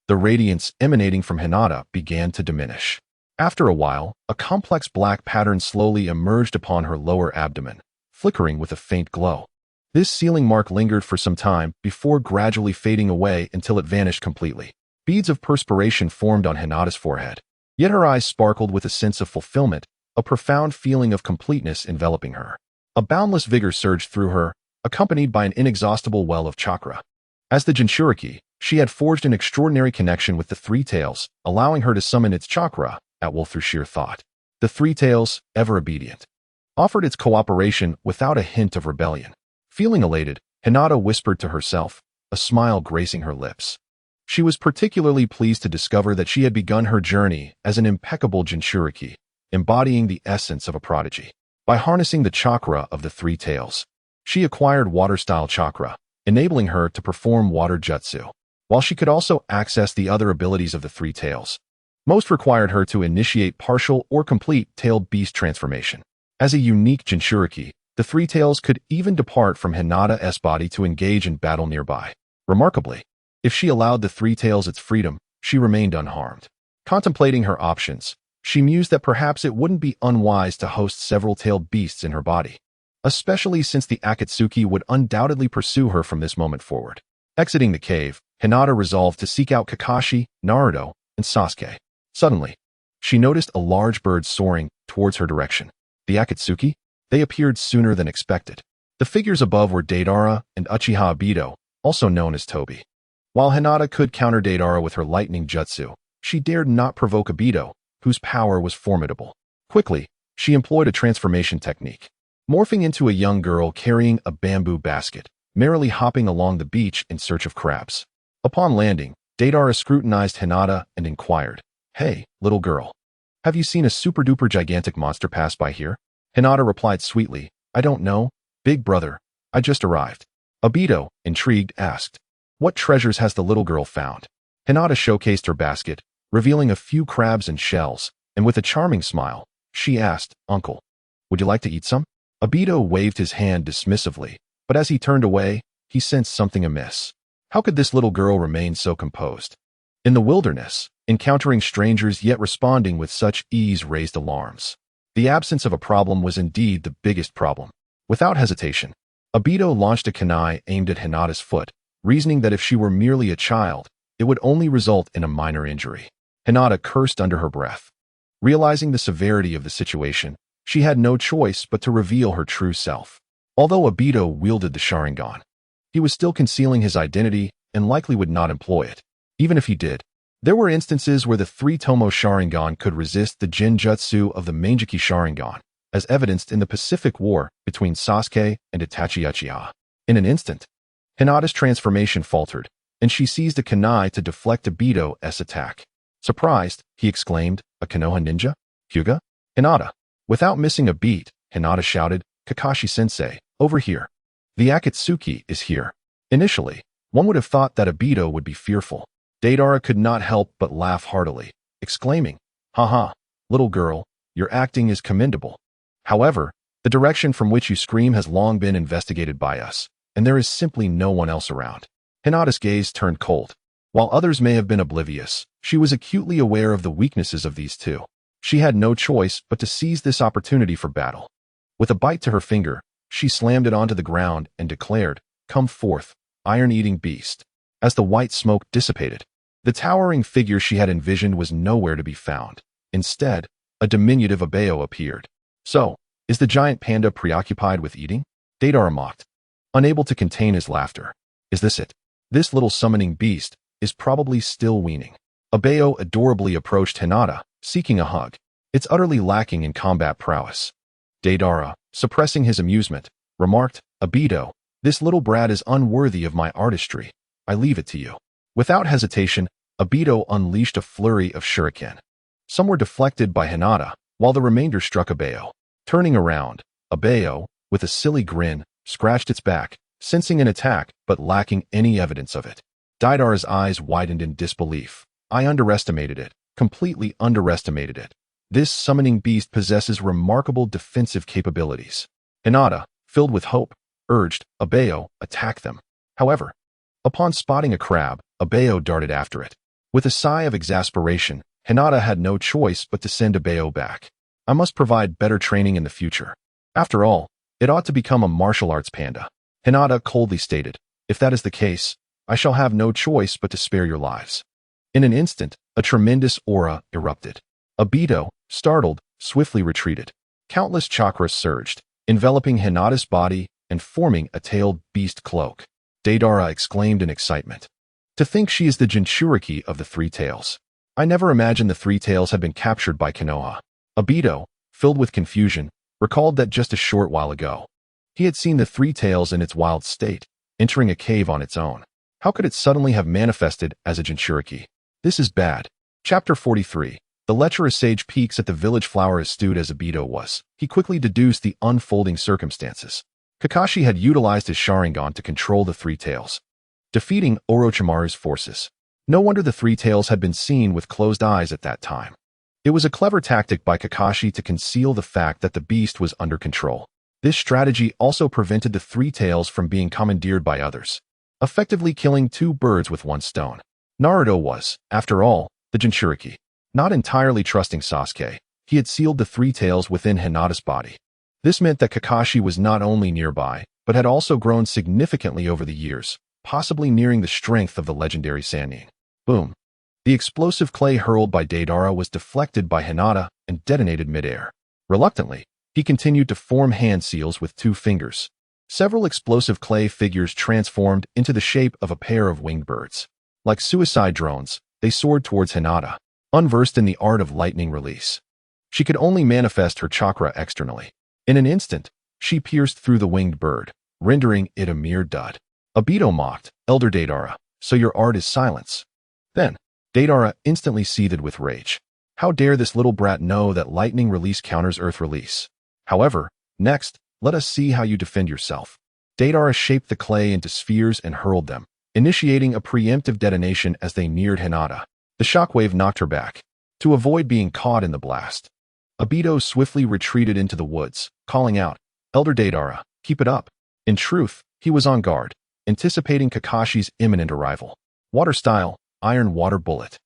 the radiance emanating from Hinata began to diminish. After a while, a complex black pattern slowly emerged upon her lower abdomen, flickering with a faint glow. This sealing mark lingered for some time before gradually fading away until it vanished completely. Beads of perspiration formed on Hinata's forehead. Yet her eyes sparkled with a sense of fulfillment, a profound feeling of completeness enveloping her. A boundless vigor surged through her, accompanied by an inexhaustible well of chakra. As the Jinchuriki, she had forged an extraordinary connection with the Three Tails, allowing her to summon its chakra at will through sheer thought. The Three Tails, ever obedient, offered its cooperation without a hint of rebellion. Feeling elated, Hinata whispered to herself, a smile gracing her lips. She was particularly pleased to discover that she had begun her journey as an impeccable Jinchuriki, embodying the essence of a prodigy. By harnessing the chakra of the Three Tails, she acquired water-style chakra, enabling her to perform water jutsu, while she could also access the other abilities of the Three Tails. Most required her to initiate partial or complete tailed beast transformation. As a unique Jinchuriki, the Three Tails could even depart from Hinata's body to engage in battle nearby. Remarkably, if she allowed the Three Tails its freedom, she remained unharmed. Contemplating her options, she mused that perhaps it wouldn't be unwise to host several tailed beasts in her body, especially since the Akatsuki would undoubtedly pursue her from this moment forward. Exiting the cave, Hinata resolved to seek out Kakashi, Naruto, and Sasuke. Suddenly, she noticed a large bird soaring towards her direction. The Akatsuki? They appeared sooner than expected. The figures above were Deidara and Uchiha Obito, also known as Tobi. While Hinata could counter Deidara with her lightning jutsu, she dared not provoke Obito, whose power was formidable. Quickly, she employed a transformation technique, morphing into a young girl carrying a bamboo basket, merrily hopping along the beach in search of crabs. Upon landing, Deidara scrutinized Hinata and inquired, "Hey, little girl, have you seen a super-duper gigantic monster pass by here?" Hinata replied sweetly, "I don't know, big brother, I just arrived." Obito, intrigued, asked, "What treasures has the little girl found?" Hinata showcased her basket, revealing a few crabs and shells, and with a charming smile, she asked, "Uncle, would you like to eat some?" Obito waved his hand dismissively, but as he turned away, he sensed something amiss. How could this little girl remain so composed? In the wilderness, encountering strangers yet responding with such ease raised alarms. The absence of a problem was indeed the biggest problem. Without hesitation, Obito launched a kunai aimed at Hinata's foot, reasoning that if she were merely a child, it would only result in a minor injury. Hinata cursed under her breath. Realizing the severity of the situation, she had no choice but to reveal her true self. Although Obito wielded the Sharingan, he was still concealing his identity and likely would not employ it. Even if he did, there were instances where the three-tomo Sharingan could resist the Genjutsu of the Mangeki Sharingan, as evidenced in the Pacific War between Sasuke and Itachi Uchiha. In an instant, Hinata's transformation faltered, and she seized a kunai to deflect Obito's attack. Surprised, he exclaimed, "A Konoha ninja? Hyuga?" "Hinata." Without missing a beat, Hinata shouted, "Kakashi-sensei, over here. The Akatsuki is here." Initially, one would have thought that Obito would be fearful. Deidara could not help but laugh heartily, exclaiming, "Haha, little girl, your acting is commendable. However, the direction from which you scream has long been investigated by us, and there is simply no one else around." Hinata's gaze turned cold. While others may have been oblivious, she was acutely aware of the weaknesses of these two. She had no choice but to seize this opportunity for battle. With a bite to her finger, she slammed it onto the ground and declared, "Come forth, iron-eating beast." As the white smoke dissipated, the towering figure she had envisioned was nowhere to be found. Instead, a diminutive Obeo appeared. "So, is the giant panda preoccupied with eating?" Deidara mocked, unable to contain his laughter. "Is this it? This little summoning beast is probably still weaning." Obeo adorably approached Hinata, seeking a hug. "It's utterly lacking in combat prowess." Deidara, suppressing his amusement, remarked, "Obito, this little brat is unworthy of my artistry. I leave it to you." Without hesitation, Obito unleashed a flurry of shuriken. Some were deflected by Hinata, while the remainder struck Obeo. Turning around, Obeo, with a silly grin, scratched its back, sensing an attack but lacking any evidence of it. Deidara's eyes widened in disbelief. "I underestimated it, completely underestimated it. This summoning beast possesses remarkable defensive capabilities." Hinata, filled with hope, urged, "Obeo, attack them." However, upon spotting a crab, Obeo darted after it. With a sigh of exasperation, Hinata had no choice but to send Abayo back. I must provide better training in the future. After all, it ought to become a martial arts panda. Hinata coldly stated, if that is the case, I shall have no choice but to spare your lives. In an instant, a tremendous aura erupted. Abayo, startled, swiftly retreated. Countless chakras surged, enveloping Hinata's body and forming a tailed beast cloak. Deidara exclaimed in excitement. To think she is the Jinchuriki of the Three Tails. I never imagined the Three Tails had been captured by Konoha. Abayo, filled with confusion, recalled that just a short while ago, he had seen the Three Tails in its wild state, entering a cave on its own. How could it suddenly have manifested as a Jinchuriki? This is bad. Chapter 43. The lecherous sage peeks at the village flower as stewed as Abayo was. He quickly deduced the unfolding circumstances. Kakashi had utilized his Sharingan to control the Three Tails, defeating Orochimaru's forces. No wonder the Three Tails had been seen with closed eyes at that time. It was a clever tactic by Kakashi to conceal the fact that the beast was under control. This strategy also prevented the Three Tails from being commandeered by others, effectively killing two birds with one stone. Naruto was, after all, the Jinchuriki. Not entirely trusting Sasuke, he had sealed the Three Tails within Hinata's body. This meant that Kakashi was not only nearby, but had also grown significantly over the years, possibly nearing the strength of the legendary Sannin. Boom. The explosive clay hurled by Deidara was deflected by Hinata and detonated midair. Reluctantly, he continued to form hand seals with 2 fingers. Several explosive clay figures transformed into the shape of a pair of winged birds. Like suicide drones, they soared towards Hinata, unversed in the art of lightning release. She could only manifest her chakra externally. In an instant, she pierced through the winged bird, rendering it a mere dud. Abayo mocked, Elder Deidara, so your art is silence. Then, Deidara instantly seethed with rage. How dare this little brat know that lightning release counters earth release? However, next, let us see how you defend yourself. Deidara shaped the clay into spheres and hurled them, initiating a preemptive detonation as they neared Hinata. The shockwave knocked her back. To avoid being caught in the blast, Abayo swiftly retreated into the woods, calling out, Elder Deidara, keep it up. In truth, he was on guard, anticipating Kakashi's imminent arrival. Water style, iron water bullet.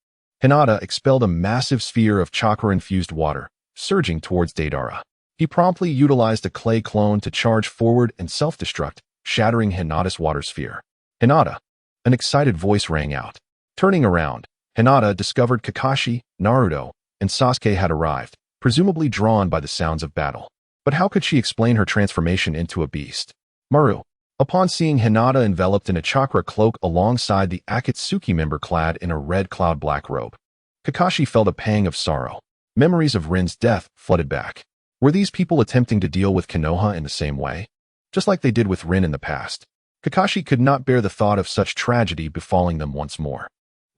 Hinata expelled a massive sphere of chakra-infused water, surging towards Deidara. He promptly utilized a clay clone to charge forward and self-destruct, shattering Hinata's water sphere. Hinata! An excited voice rang out. Turning around, Hinata discovered Kakashi, Naruto, and Sasuke had arrived, presumably drawn by the sounds of battle. But how could she explain her transformation into a beast? Maru. Upon seeing Hinata enveloped in a chakra cloak alongside the Akatsuki member clad in a red cloud black robe, Kakashi felt a pang of sorrow. Memories of Rin's death flooded back. Were these people attempting to deal with Konoha in the same way? Just like they did with Rin in the past. Kakashi could not bear the thought of such tragedy befalling them once more.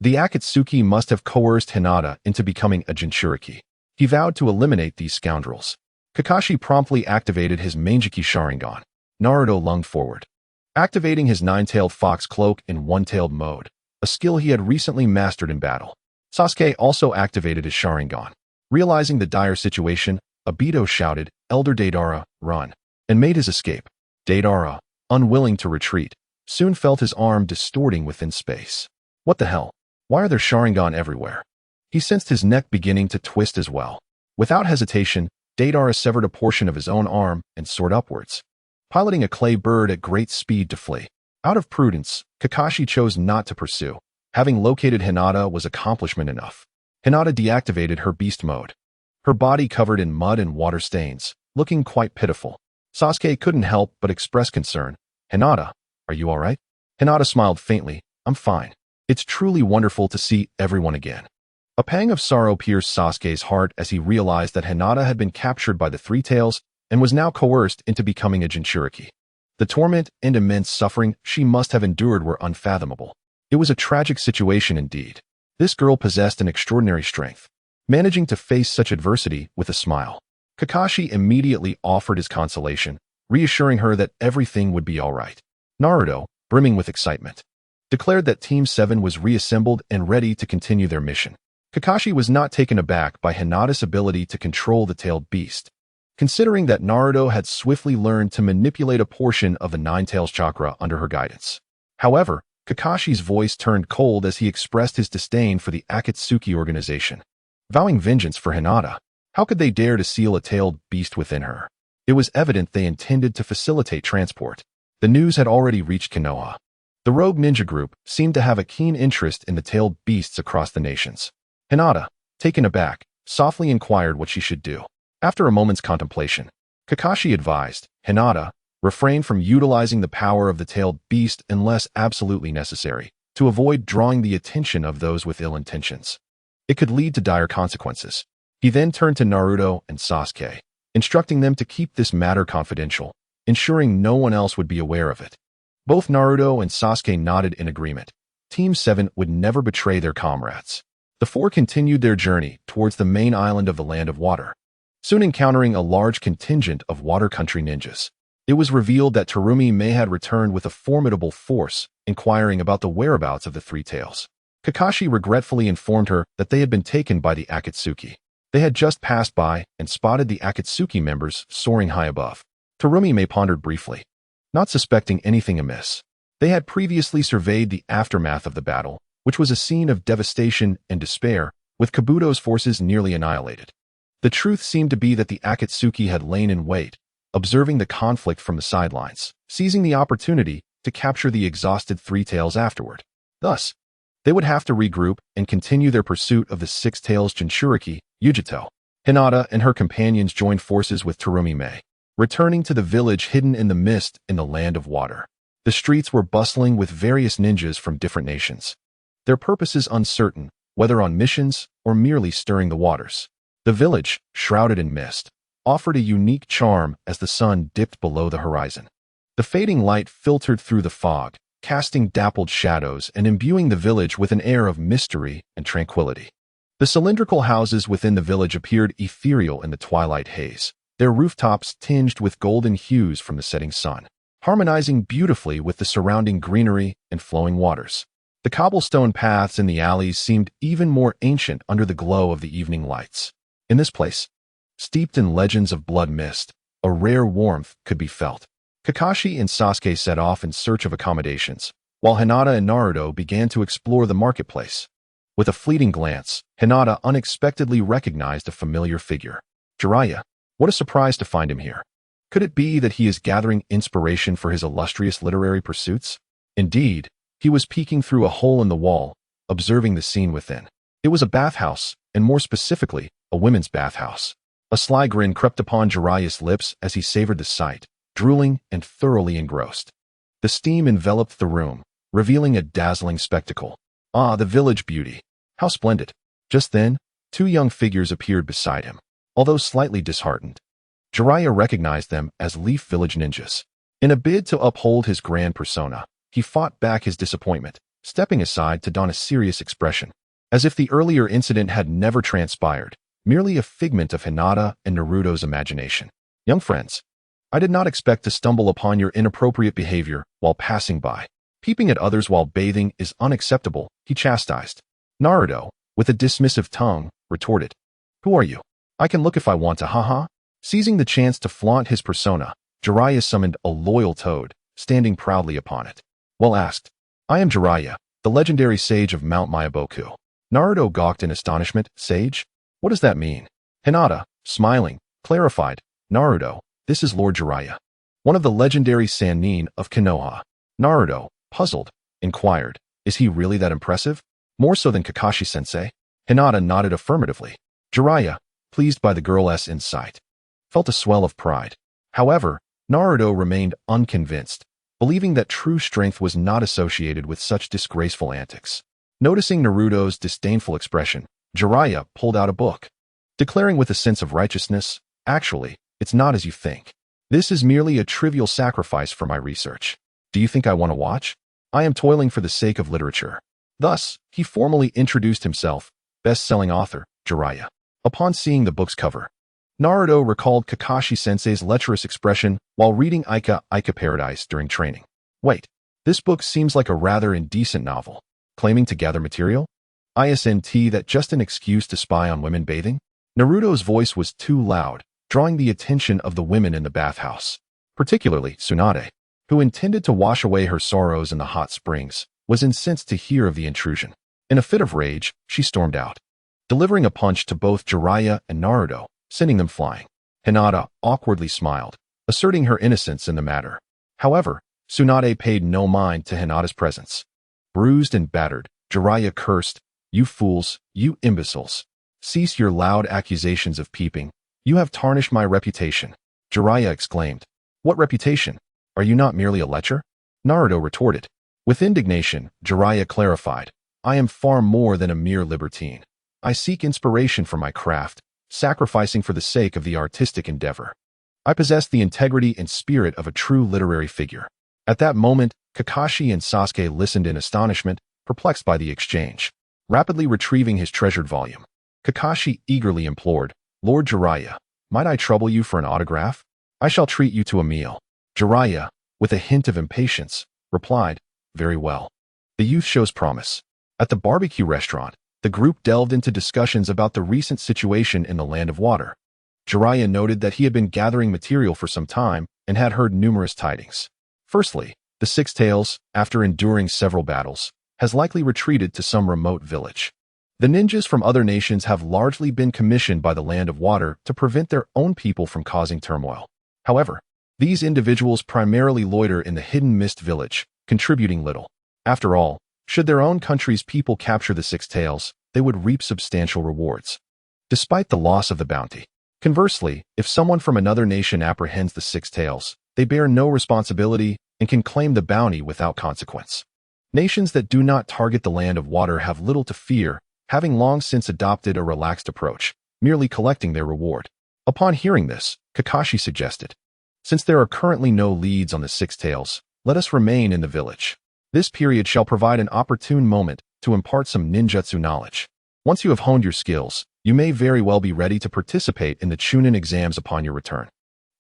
The Akatsuki must have coerced Hinata into becoming a Jinchuriki. He vowed to eliminate these scoundrels. Kakashi promptly activated his Manjiki Sharingan. Naruto lunged forward, activating his 9-tailed fox cloak in one-tailed mode, a skill he had recently mastered in battle. Sasuke also activated his Sharingan. Realizing the dire situation, Abayo shouted, Elder Deidara, run, and made his escape. Deidara, unwilling to retreat, soon felt his arm distorting within space. What the hell? Why are there Sharingan everywhere? He sensed his neck beginning to twist as well. Without hesitation, Deidara severed a portion of his own arm and soared upwards, piloting a clay bird at great speed to flee. Out of prudence, Kakashi chose not to pursue. Having located Hinata was accomplishment enough. Hinata deactivated her beast mode, her body covered in mud and water stains, looking quite pitiful. Sasuke couldn't help but express concern. Hinata, are you alright? Hinata smiled faintly. I'm fine. It's truly wonderful to see everyone again. A pang of sorrow pierced Sasuke's heart as he realized that Hinata had been captured by the Three Tails and was now coerced into becoming a Jinchuriki. The torment and immense suffering she must have endured were unfathomable. It was a tragic situation indeed. This girl possessed an extraordinary strength, managing to face such adversity with a smile. Kakashi immediately offered his consolation, reassuring her that everything would be all right. Naruto, brimming with excitement, declared that Team 7 was reassembled and ready to continue their mission. Kakashi was not taken aback by Hinata's ability to control the tailed beast, considering that Naruto had swiftly learned to manipulate a portion of the Nine-Tails chakra under her guidance. However, Kakashi's voice turned cold as he expressed his disdain for the Akatsuki organization. vowing vengeance for Hinata. How could they dare to seal a tailed beast within her? It was evident they intended to facilitate transport. The news had already reached Konoha. The rogue ninja group seemed to have a keen interest in the tailed beasts across the nations. Hinata, taken aback, softly inquired what she should do. After a moment's contemplation, Kakashi advised, Hinata, refrain from utilizing the power of the tailed beast unless absolutely necessary, to avoid drawing the attention of those with ill intentions. It could lead to dire consequences. He then turned to Naruto and Sasuke, instructing them to keep this matter confidential, ensuring no one else would be aware of it. Both Naruto and Sasuke nodded in agreement. Team 7 would never betray their comrades. The four continued their journey towards the main island of the Land of Water, soon encountering a large contingent of water country ninjas. It was revealed that Terumi May had returned with a formidable force, inquiring about the whereabouts of the Three Tails. Kakashi regretfully informed her that they had been taken by the Akatsuki. They had just passed by and spotted the Akatsuki members soaring high above. Terumi May pondered briefly, not suspecting anything amiss. They had previously surveyed the aftermath of the battle, which was a scene of devastation and despair, with Kabuto's forces nearly annihilated. The truth seemed to be that the Akatsuki had lain in wait, observing the conflict from the sidelines, seizing the opportunity to capture the exhausted Three Tails afterward. Thus, they would have to regroup and continue their pursuit of the Six Tails Jinchuriki, Yujito. Hinata and her companions joined forces with Terumi May, returning to the village hidden in the mist in the Land of Water. The streets were bustling with various ninjas from different nations, their purposes uncertain, whether on missions or merely stirring the waters. The village, shrouded in mist, offered a unique charm as the sun dipped below the horizon. The fading light filtered through the fog, casting dappled shadows and imbuing the village with an air of mystery and tranquility. The cylindrical houses within the village appeared ethereal in the twilight haze, their rooftops tinged with golden hues from the setting sun, harmonizing beautifully with the surrounding greenery and flowing waters. The cobblestone paths in the alleys seemed even more ancient under the glow of the evening lights. In this place, steeped in legends of blood mist, a rare warmth could be felt. Kakashi and Sasuke set off in search of accommodations, while Hinata and Naruto began to explore the marketplace. With a fleeting glance, Hinata unexpectedly recognized a familiar figure. Jiraiya. What a surprise to find him here. Could it be that he is gathering inspiration for his illustrious literary pursuits? Indeed, he was peeking through a hole in the wall, observing the scene within. It was a bathhouse, and more specifically, a women's bathhouse. A sly grin crept upon Jiraiya's lips as he savored the sight, drooling and thoroughly engrossed. The steam enveloped the room, revealing a dazzling spectacle. Ah, the village beauty. How splendid. Just then, two young figures appeared beside him. Although slightly disheartened, Jiraiya recognized them as Leaf Village ninjas. In a bid to uphold his grand persona, he fought back his disappointment, stepping aside to don a serious expression, as if the earlier incident had never transpired, merely a figment of Hinata and Naruto's imagination. Young friends, I did not expect to stumble upon your inappropriate behavior while passing by. Peeping at others while bathing is unacceptable, he chastised. Naruto, with a dismissive tongue, retorted, Who are you? I can look if I want to, haha. Seizing the chance to flaunt his persona, Jiraiya summoned a loyal toad, standing proudly upon it. Well asked. I am Jiraiya, the legendary sage of Mount Myaboku. Naruto gawked in astonishment. Sage? What does that mean? Hinata, smiling, clarified. Naruto, this is Lord Jiraiya, one of the legendary Sannin of Konoha. Naruto, puzzled, inquired, Is he really that impressive? More so than Kakashi-sensei? Hinata nodded affirmatively. Jiraiya, pleased by the girl's insight, felt a swell of pride. However, Naruto remained unconvinced, believing that true strength was not associated with such disgraceful antics. Noticing Naruto's disdainful expression, Jiraiya pulled out a book, declaring with a sense of righteousness, Actually, it's not as you think. This is merely a trivial sacrifice for my research. Do you think I want to watch? I am toiling for the sake of literature. Thus, he formally introduced himself, best-selling author, Jiraiya. Upon seeing the book's cover, Naruto recalled Kakashi-sensei's lecherous expression while reading Ika Paradise during training. Wait, this book seems like a rather indecent novel, claiming to gather material? Isn't that just an excuse to spy on women bathing? Naruto's voice was too loud, drawing the attention of the women in the bathhouse. Particularly Tsunade, who intended to wash away her sorrows in the hot springs, was incensed to hear of the intrusion. In a fit of rage, she stormed out. delivering a punch to both Jiraiya and Naruto, sending them flying. Hinata awkwardly smiled, asserting her innocence in the matter. However, Tsunade paid no mind to Hinata's presence. Bruised and battered, Jiraiya cursed, "You fools, you imbeciles. Cease your loud accusations of peeping. You have tarnished my reputation." Jiraiya exclaimed. "What reputation? Are you not merely a lecher?" Naruto retorted. With indignation, Jiraiya clarified, "I am far more than a mere libertine. I seek inspiration for my craft, sacrificing for the sake of the artistic endeavor. I possess the integrity and spirit of a true literary figure." At that moment, Kakashi and Sasuke listened in astonishment, perplexed by the exchange. Rapidly retrieving his treasured volume, Kakashi eagerly implored, "Lord Jiraiya, might I trouble you for an autograph? I shall treat you to a meal." Jiraiya, with a hint of impatience, replied, "Very well." The youth shows promise. At the barbecue restaurant, the group delved into discussions about the recent situation in the Land of Water. Jiraiya noted that he had been gathering material for some time and had heard numerous tidings. Firstly, the Six Tails, after enduring several battles, has likely retreated to some remote village. The ninjas from other nations have largely been commissioned by the Land of Water to prevent their own people from causing turmoil. However, these individuals primarily loiter in the hidden mist village, contributing little. After all, should their own country's people capture the Six Tails, they would reap substantial rewards, despite the loss of the bounty. Conversely, if someone from another nation apprehends the Six Tails, they bear no responsibility and can claim the bounty without consequence. Nations that do not target the Land of Water have little to fear, having long since adopted a relaxed approach, merely collecting their reward. Upon hearing this, Kakashi suggested, "Since there are currently no leads on the Six Tails, let us remain in the village. This period shall provide an opportune moment to impart some ninjutsu knowledge. Once you have honed your skills, you may very well be ready to participate in the Chunin exams upon your return."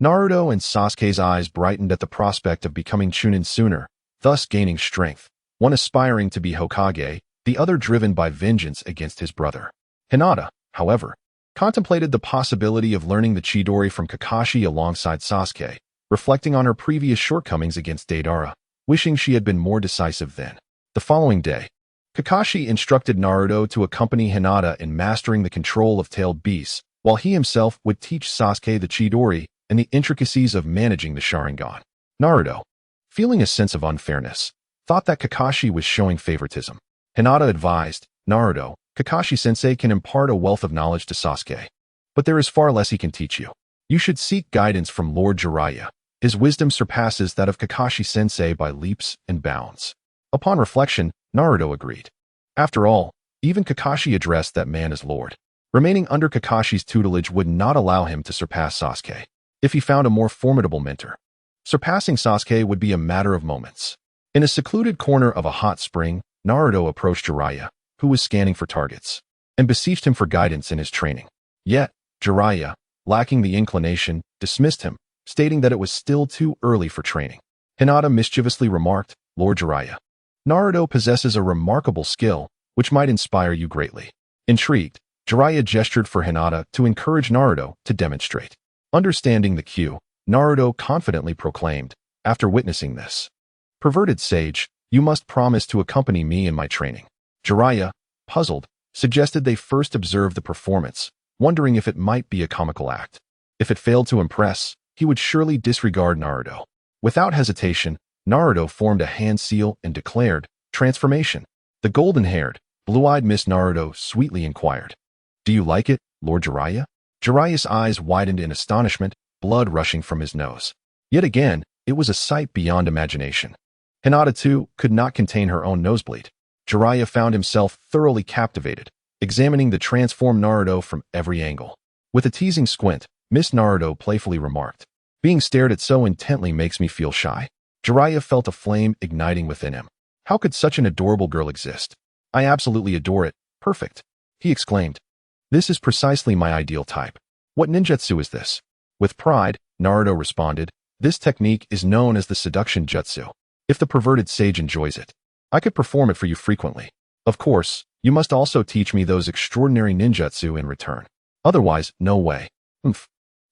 Naruto and Sasuke's eyes brightened at the prospect of becoming Chunin sooner, thus gaining strength, one aspiring to be Hokage, the other driven by vengeance against his brother. Hinata, however, contemplated the possibility of learning the Chidori from Kakashi alongside Sasuke, reflecting on her previous shortcomings against Deidara, wishing she had been more decisive then. The following day, Kakashi instructed Naruto to accompany Hinata in mastering the control of tailed beasts, while he himself would teach Sasuke the Chidori and the intricacies of managing the Sharingan. Naruto, feeling a sense of unfairness, thought that Kakashi was showing favoritism. Hinata advised, "Naruto, Kakashi-sensei can impart a wealth of knowledge to Sasuke, but there is far less he can teach you. You should seek guidance from Lord Jiraiya. His wisdom surpasses that of Kakashi-sensei by leaps and bounds." Upon reflection, Naruto agreed. After all, even Kakashi addressed that man as Lord. Remaining under Kakashi's tutelage would not allow him to surpass Sasuke. If he found a more formidable mentor, surpassing Sasuke would be a matter of moments. In a secluded corner of a hot spring, Naruto approached Jiraiya, who was scanning for targets, and beseeched him for guidance in his training. Yet, Jiraiya, lacking the inclination, dismissed him, stating that it was still too early for training. Hinata mischievously remarked, "Lord Jiraiya, Naruto possesses a remarkable skill, which might inspire you greatly." Intrigued, Jiraiya gestured for Hinata to encourage Naruto to demonstrate. Understanding the cue, Naruto confidently proclaimed, after witnessing this, "Perverted sage, you must promise to accompany me in my training." Jiraiya, puzzled, suggested they first observe the performance, wondering if it might be a comical act. If it failed to impress, he would surely disregard Naruto. Without hesitation, Naruto formed a hand seal and declared, "Transformation." The golden-haired, blue-eyed Miss Naruto sweetly inquired, "Do you like it, Lord Jiraiya?" Jiraiya's eyes widened in astonishment, blood rushing from his nose. Yet again, it was a sight beyond imagination. Hinata, too, could not contain her own nosebleed. Jiraiya found himself thoroughly captivated, examining the transformed Naruto from every angle. With a teasing squint, Miss Naruto playfully remarked, "Being stared at so intently makes me feel shy." Jiraiya felt a flame igniting within him. How could such an adorable girl exist? "I absolutely adore it. Perfect," he exclaimed. "This is precisely my ideal type." "What ninjutsu is this?" With pride, Naruto responded, "This technique is known as the seduction jutsu. If the perverted sage enjoys it, I could perform it for you frequently. Of course, you must also teach me those extraordinary ninjutsu in return. Otherwise, no way." "Umph."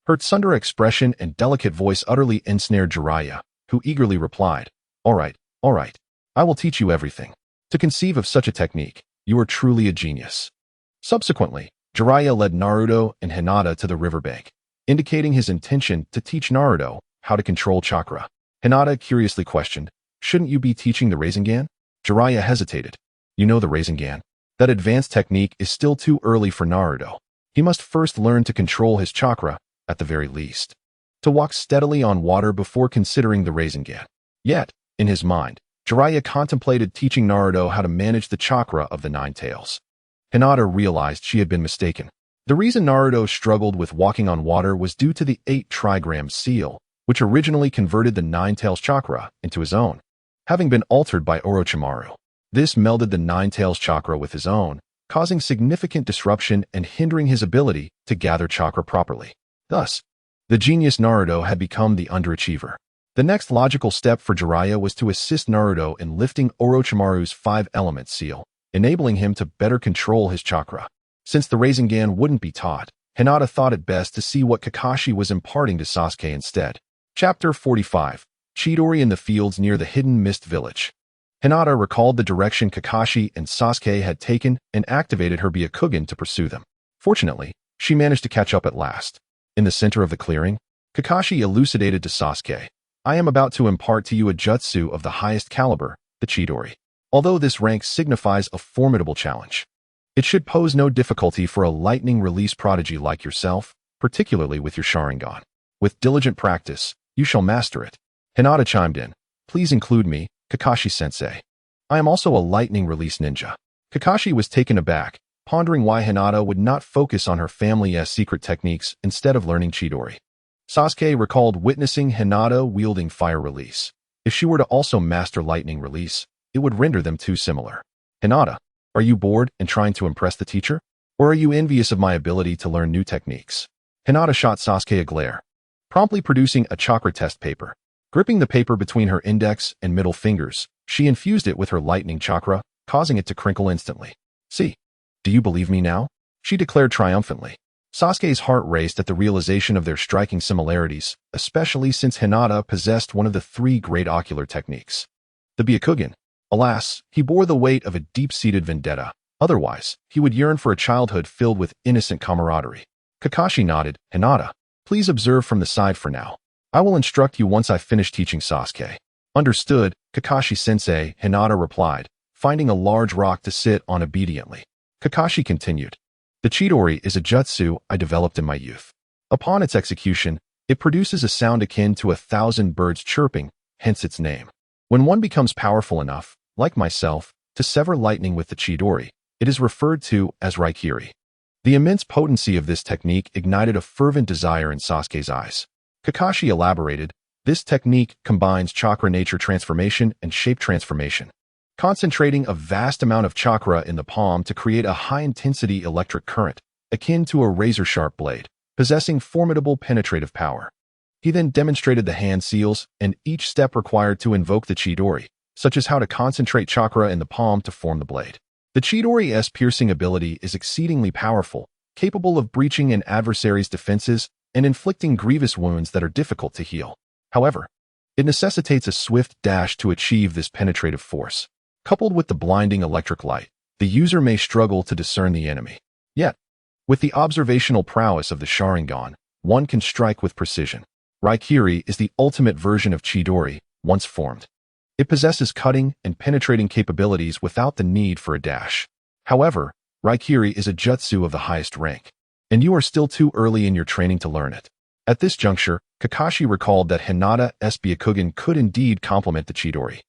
Her tsundere expression and delicate voice utterly ensnared Jiraiya, who eagerly replied, all right, I will teach you everything. To conceive of such a technique, you are truly a genius." Subsequently, Jiraiya led Naruto and Hinata to the riverbank, indicating his intention to teach Naruto how to control chakra. Hinata curiously questioned, "Shouldn't you be teaching the Rasengan?" Jiraiya hesitated. "You know the Rasengan. That advanced technique is still too early for Naruto. He must first learn to control his chakra, at the very least. To walk steadily on water before considering the Rasengan." Yet, in his mind, Jiraiya contemplated teaching Naruto how to manage the chakra of the Nine Tails. Hinata realized she had been mistaken. The reason Naruto struggled with walking on water was due to the 8 trigram seal, which originally converted the Nine Tails chakra into his own, having been altered by Orochimaru. This melded the Nine Tails chakra with his own, causing significant disruption and hindering his ability to gather chakra properly. Thus, the genius Naruto had become the underachiever. The next logical step for Jiraiya was to assist Naruto in lifting Orochimaru's 5-element seal, enabling him to better control his chakra. Since the Rasengan wouldn't be taught, Hinata thought it best to see what Kakashi was imparting to Sasuke instead. Chapter 45. Chidori in the fields near the hidden mist village. Hinata recalled the direction Kakashi and Sasuke had taken and activated her Byakugan to pursue them. Fortunately, she managed to catch up at last. In the center of the clearing, Kakashi elucidated to Sasuke, "I am about to impart to you a jutsu of the highest caliber, the Chidori. Although this rank signifies a formidable challenge, it should pose no difficulty for a lightning release prodigy like yourself, particularly with your Sharingan. With diligent practice, you shall master it." Hinata chimed in, "Please include me, Kakashi-sensei. I am also a lightning release ninja." Kakashi was taken aback, pondering why Hinata would not focus on her family's secret techniques instead of learning Chidori. Sasuke recalled witnessing Hinata wielding fire release. If she were to also master lightning release, it would render them too similar. "Hinata, are you bored and trying to impress the teacher? Or are you envious of my ability to learn new techniques?" Hinata shot Sasuke a glare, promptly producing a chakra test paper. Gripping the paper between her index and middle fingers, she infused it with her lightning chakra, causing it to crinkle instantly. "See, do you believe me now?" she declared triumphantly. Sasuke's heart raced at the realization of their striking similarities, especially since Hinata possessed one of the 3 great ocular techniques. The Byakugan. Alas, he bore the weight of a deep-seated vendetta. Otherwise, he would yearn for a childhood filled with innocent camaraderie. Kakashi nodded. "Hinata, please observe from the side for now. I will instruct you once I finish teaching Sasuke." "Understood, Kakashi-sensei," Hinata replied, finding a large rock to sit on obediently. Kakashi continued, "The Chidori is a jutsu I developed in my youth. Upon its execution, it produces a sound akin to 1,000 birds chirping, hence its name. When one becomes powerful enough, like myself, to sever lightning with the Chidori, it is referred to as Raikiri." The immense potency of this technique ignited a fervent desire in Sasuke's eyes. Kakashi elaborated, "This technique combines chakra nature transformation and shape transformation, concentrating a vast amount of chakra in the palm to create a high-intensity electric current, akin to a razor-sharp blade, possessing formidable penetrative power." He then demonstrated the hand seals and each step required to invoke the Chidori, such as how to concentrate chakra in the palm to form the blade. The Chidori's piercing ability is exceedingly powerful, capable of breaching an adversary's defenses and inflicting grievous wounds that are difficult to heal. However, it necessitates a swift dash to achieve this penetrative force. Coupled with the blinding electric light, the user may struggle to discern the enemy. Yet, with the observational prowess of the Sharingan, one can strike with precision. Raikiri is the ultimate version of Chidori, once formed. It possesses cutting and penetrating capabilities without the need for a dash. However, Raikiri is a jutsu of the highest rank, and you are still too early in your training to learn it. At this juncture, Kakashi recalled that Hinata's Byakugan could indeed complement the Chidori,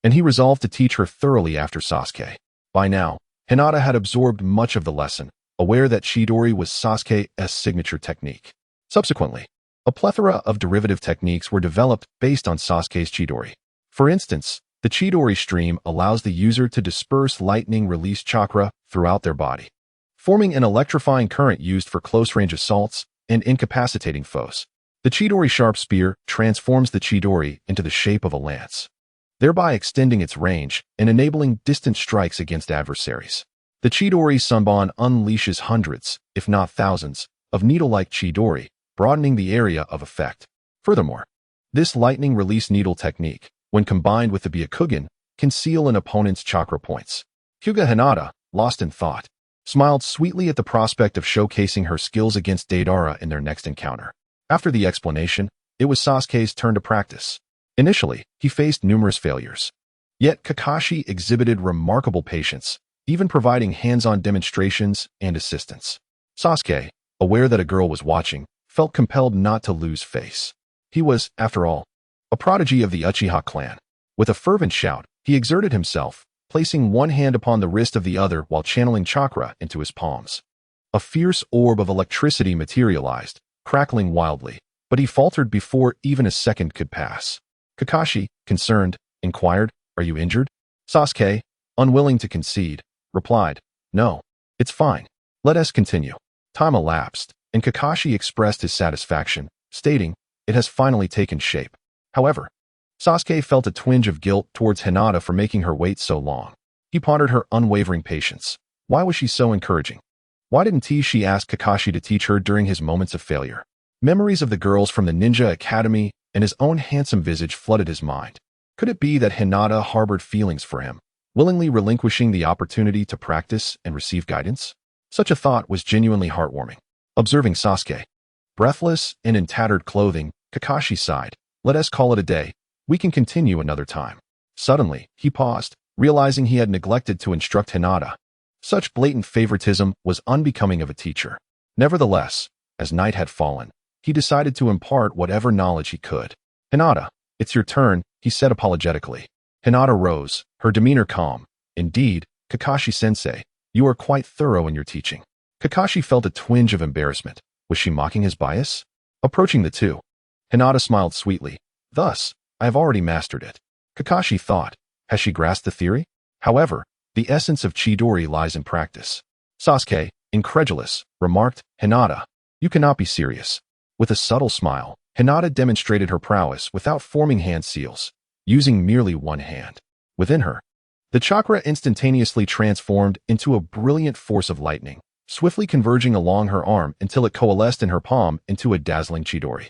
and he resolved to teach her thoroughly after Sasuke. By now, Hinata had absorbed much of the lesson, aware that Chidori was Sasuke's signature technique. Subsequently, a plethora of derivative techniques were developed based on Sasuke's Chidori. For instance, the Chidori stream allows the user to disperse lightning release chakra throughout their body, forming an electrifying current used for close-range assaults and incapacitating foes. The Chidori Sharp Spear transforms the Chidori into the shape of a lance, thereby extending its range and enabling distant strikes against adversaries. The Chidori Sunban unleashes hundreds, if not thousands, of needle-like Chidori, broadening the area of effect. Furthermore, this lightning release needle technique, when combined with the Byakugan, can seal an opponent's chakra points. Hyuga Hinata, lost in thought, smiled sweetly at the prospect of showcasing her skills against Deidara in their next encounter. After the explanation, it was Sasuke's turn to practice. Initially, he faced numerous failures. Yet Kakashi exhibited remarkable patience, even providing hands-on demonstrations and assistance. Sasuke, aware that a girl was watching, felt compelled not to lose face. He was, after all, a prodigy of the Uchiha clan. With a fervent shout, he exerted himself, placing one hand upon the wrist of the other while channeling chakra into his palms. A fierce orb of electricity materialized, crackling wildly, but he faltered before even a second could pass. Kakashi, concerned, inquired, "Are you injured?" Sasuke, unwilling to concede, replied, "No, it's fine. Let us continue." Time elapsed, and Kakashi expressed his satisfaction, stating, "It has finally taken shape." However, Sasuke felt a twinge of guilt towards Hinata for making her wait so long. He pondered her unwavering patience. Why was she so encouraging? Why didn't she ask Kakashi to teach her during his moments of failure? Memories of the girls from the ninja academy and his own handsome visage flooded his mind. Could it be that Hinata harbored feelings for him, willingly relinquishing the opportunity to practice and receive guidance? Such a thought was genuinely heartwarming. Observing Sasuke, breathless and in tattered clothing, Kakashi sighed. "Let us call it a day. We can continue another time." Suddenly, he paused, realizing he had neglected to instruct Hinata. Such blatant favoritism was unbecoming of a teacher. Nevertheless, as night had fallen, he decided to impart whatever knowledge he could. "Hinata, it's your turn," he said apologetically. Hinata rose, her demeanor calm. "Indeed, Kakashi-sensei, you are quite thorough in your teaching." Kakashi felt a twinge of embarrassment. Was she mocking his bias? Approaching the two, Hinata smiled sweetly. "Thus, I have already mastered it." Kakashi thought, has she grasped the theory? However, the essence of Chidori lies in practice. Sasuke, incredulous, remarked, "Hinata, you cannot be serious." With a subtle smile, Hinata demonstrated her prowess without forming hand seals, using merely one hand. Within her, the chakra instantaneously transformed into a brilliant force of lightning, swiftly converging along her arm until it coalesced in her palm into a dazzling Chidori.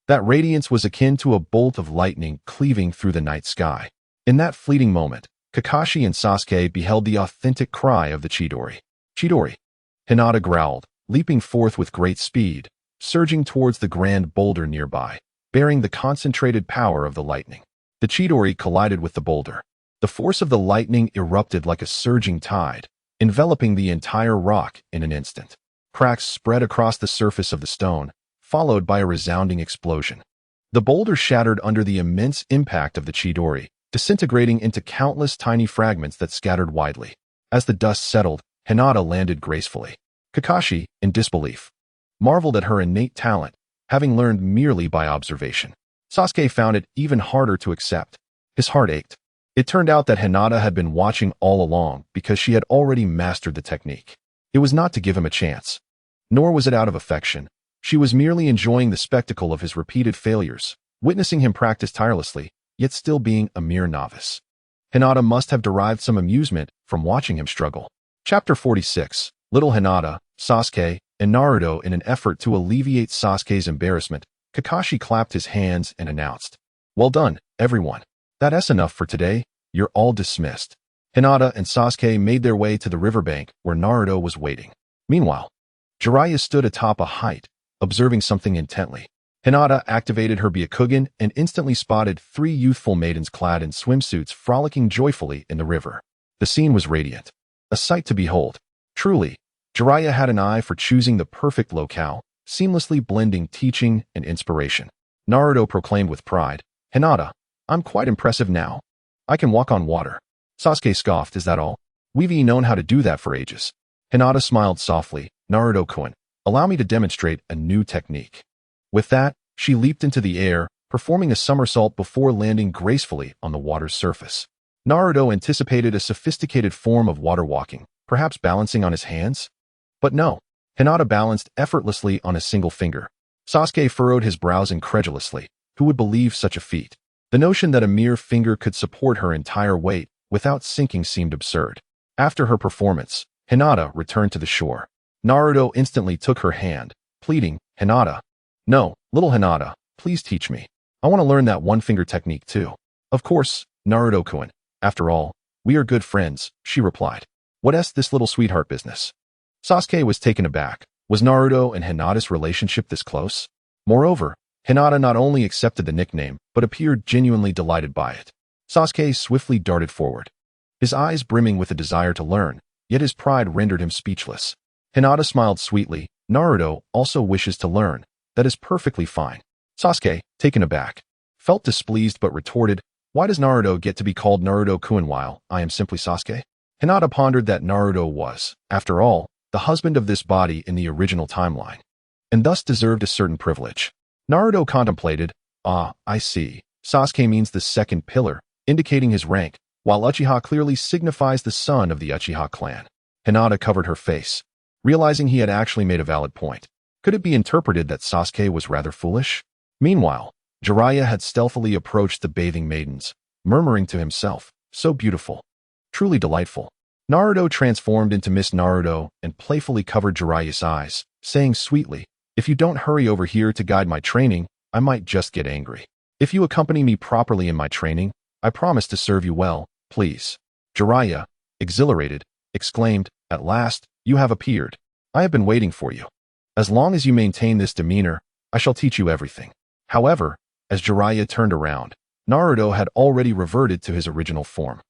That radiance was akin to a bolt of lightning cleaving through the night sky. In that fleeting moment, Kakashi and Sasuke beheld the authentic cry of the Chidori. "Chidori!" Hinata growled, leaping forth with great speed, surging towards the grand boulder nearby, bearing the concentrated power of the lightning. The Chidori collided with the boulder. The force of the lightning erupted like a surging tide, enveloping the entire rock in an instant. Cracks spread across the surface of the stone, followed by a resounding explosion. The boulder shattered under the immense impact of the Chidori, disintegrating into countless tiny fragments that scattered widely. As the dust settled, Hinata landed gracefully. Kakashi, in disbelief, marveled at her innate talent, having learned merely by observation. Sasuke found it even harder to accept. His heart ached. It turned out that Hinata had been watching all along because she had already mastered the technique. It was not to give him a chance, nor was it out of affection. She was merely enjoying the spectacle of his repeated failures, witnessing him practice tirelessly, yet still being a mere novice. Hinata must have derived some amusement from watching him struggle. Chapter 46. Little Hinata, Sasuke, and Naruto. In an effort to alleviate Sasuke's embarrassment, Kakashi clapped his hands and announced, "Well done, everyone. That's enough for today. You're all dismissed." Hinata and Sasuke made their way to the riverbank where Naruto was waiting. Meanwhile, Jiraiya stood atop a height, observing something intently. Hinata activated her Byakugan and instantly spotted 3 youthful maidens clad in swimsuits frolicking joyfully in the river. The scene was radiant, a sight to behold. Truly, Jiraiya had an eye for choosing the perfect locale, seamlessly blending teaching and inspiration. Naruto proclaimed with pride, "Hinata, I'm quite impressive now. I can walk on water." Sasuke scoffed, "Is that all? We've known how to do that for ages." Hinata smiled softly, "Naruto-kun, allow me to demonstrate a new technique." With that, she leaped into the air, performing a somersault before landing gracefully on the water's surface. Naruto anticipated a sophisticated form of water walking, perhaps balancing on his hands. But no, Hinata balanced effortlessly on a single finger. Sasuke furrowed his brows incredulously. Who would believe such a feat? The notion that a mere finger could support her entire weight without sinking seemed absurd. After her performance, Hinata returned to the shore. Naruto instantly took her hand, pleading, "Hinata. No, little Hinata, please teach me. I want to learn that one-finger technique too." "Of course, Naruto-kun. After all, we are good friends," she replied. "What is this little sweetheart business?" Sasuke was taken aback. Was Naruto and Hinata's relationship this close? Moreover, Hinata not only accepted the nickname, but appeared genuinely delighted by it. Sasuke swiftly darted forward, his eyes brimming with a desire to learn, yet his pride rendered him speechless. Hinata smiled sweetly. Naruto also wishes to learn. That is perfectly fine. Sasuke, taken aback, felt displeased but retorted, why does Naruto get to be called Naruto-kun while I am simply Sasuke? Hinata pondered that Naruto was, after all, the husband of this body in the original timeline, and thus deserved a certain privilege. Naruto contemplated, I see. Sasuke means the second pillar, indicating his rank, while Uchiha clearly signifies the son of the Uchiha clan. Hinata covered her face, realizing he had actually made a valid point. Could it be interpreted that Sasuke was rather foolish? Meanwhile, Jiraiya had stealthily approached the bathing maidens, murmuring to himself, so beautiful, truly delightful. Naruto transformed into Miss Naruto and playfully covered Jiraiya's eyes, saying sweetly, if you don't hurry over here to guide my training, I might just get angry. If you accompany me properly in my training, I promise to serve you well, please. Jiraiya, exhilarated, exclaimed, at last, you have appeared. I have been waiting for you. As long as you maintain this demeanor, I shall teach you everything. However, as Jiraiya turned around, Naruto had already reverted to his original form,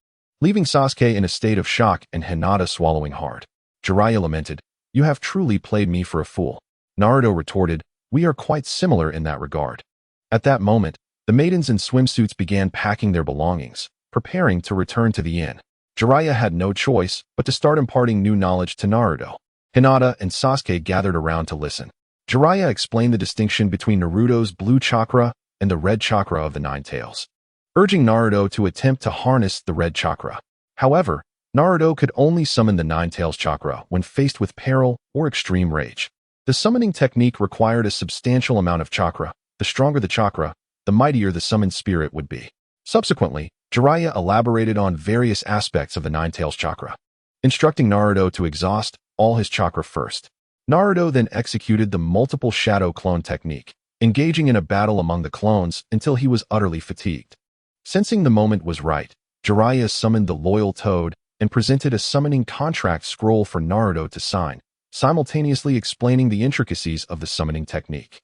leaving Sasuke in a state of shock and Hinata swallowing hard. Jiraiya lamented, you have truly played me for a fool. Naruto retorted, we are quite similar in that regard. At that moment, the maidens in swimsuits began packing their belongings, preparing to return to the inn. Jiraiya had no choice but to start imparting new knowledge to Naruto. Hinata and Sasuke gathered around to listen. Jiraiya explained the distinction between Naruto's blue chakra and the red chakra of the Nine Tails, urging Naruto to attempt to harness the red chakra. However, Naruto could only summon the Nine Tails chakra when faced with peril or extreme rage. The summoning technique required a substantial amount of chakra. The stronger the chakra, the mightier the summoned spirit would be. Subsequently, Jiraiya elaborated on various aspects of the Nine Tails chakra, instructing Naruto to exhaust all his chakra first. Naruto then executed the multiple shadow clone technique, engaging in a battle among the clones until he was utterly fatigued. Sensing the moment was right, Jiraiya summoned the loyal toad and presented a summoning contract scroll for Naruto to sign, simultaneously explaining the intricacies of the summoning technique.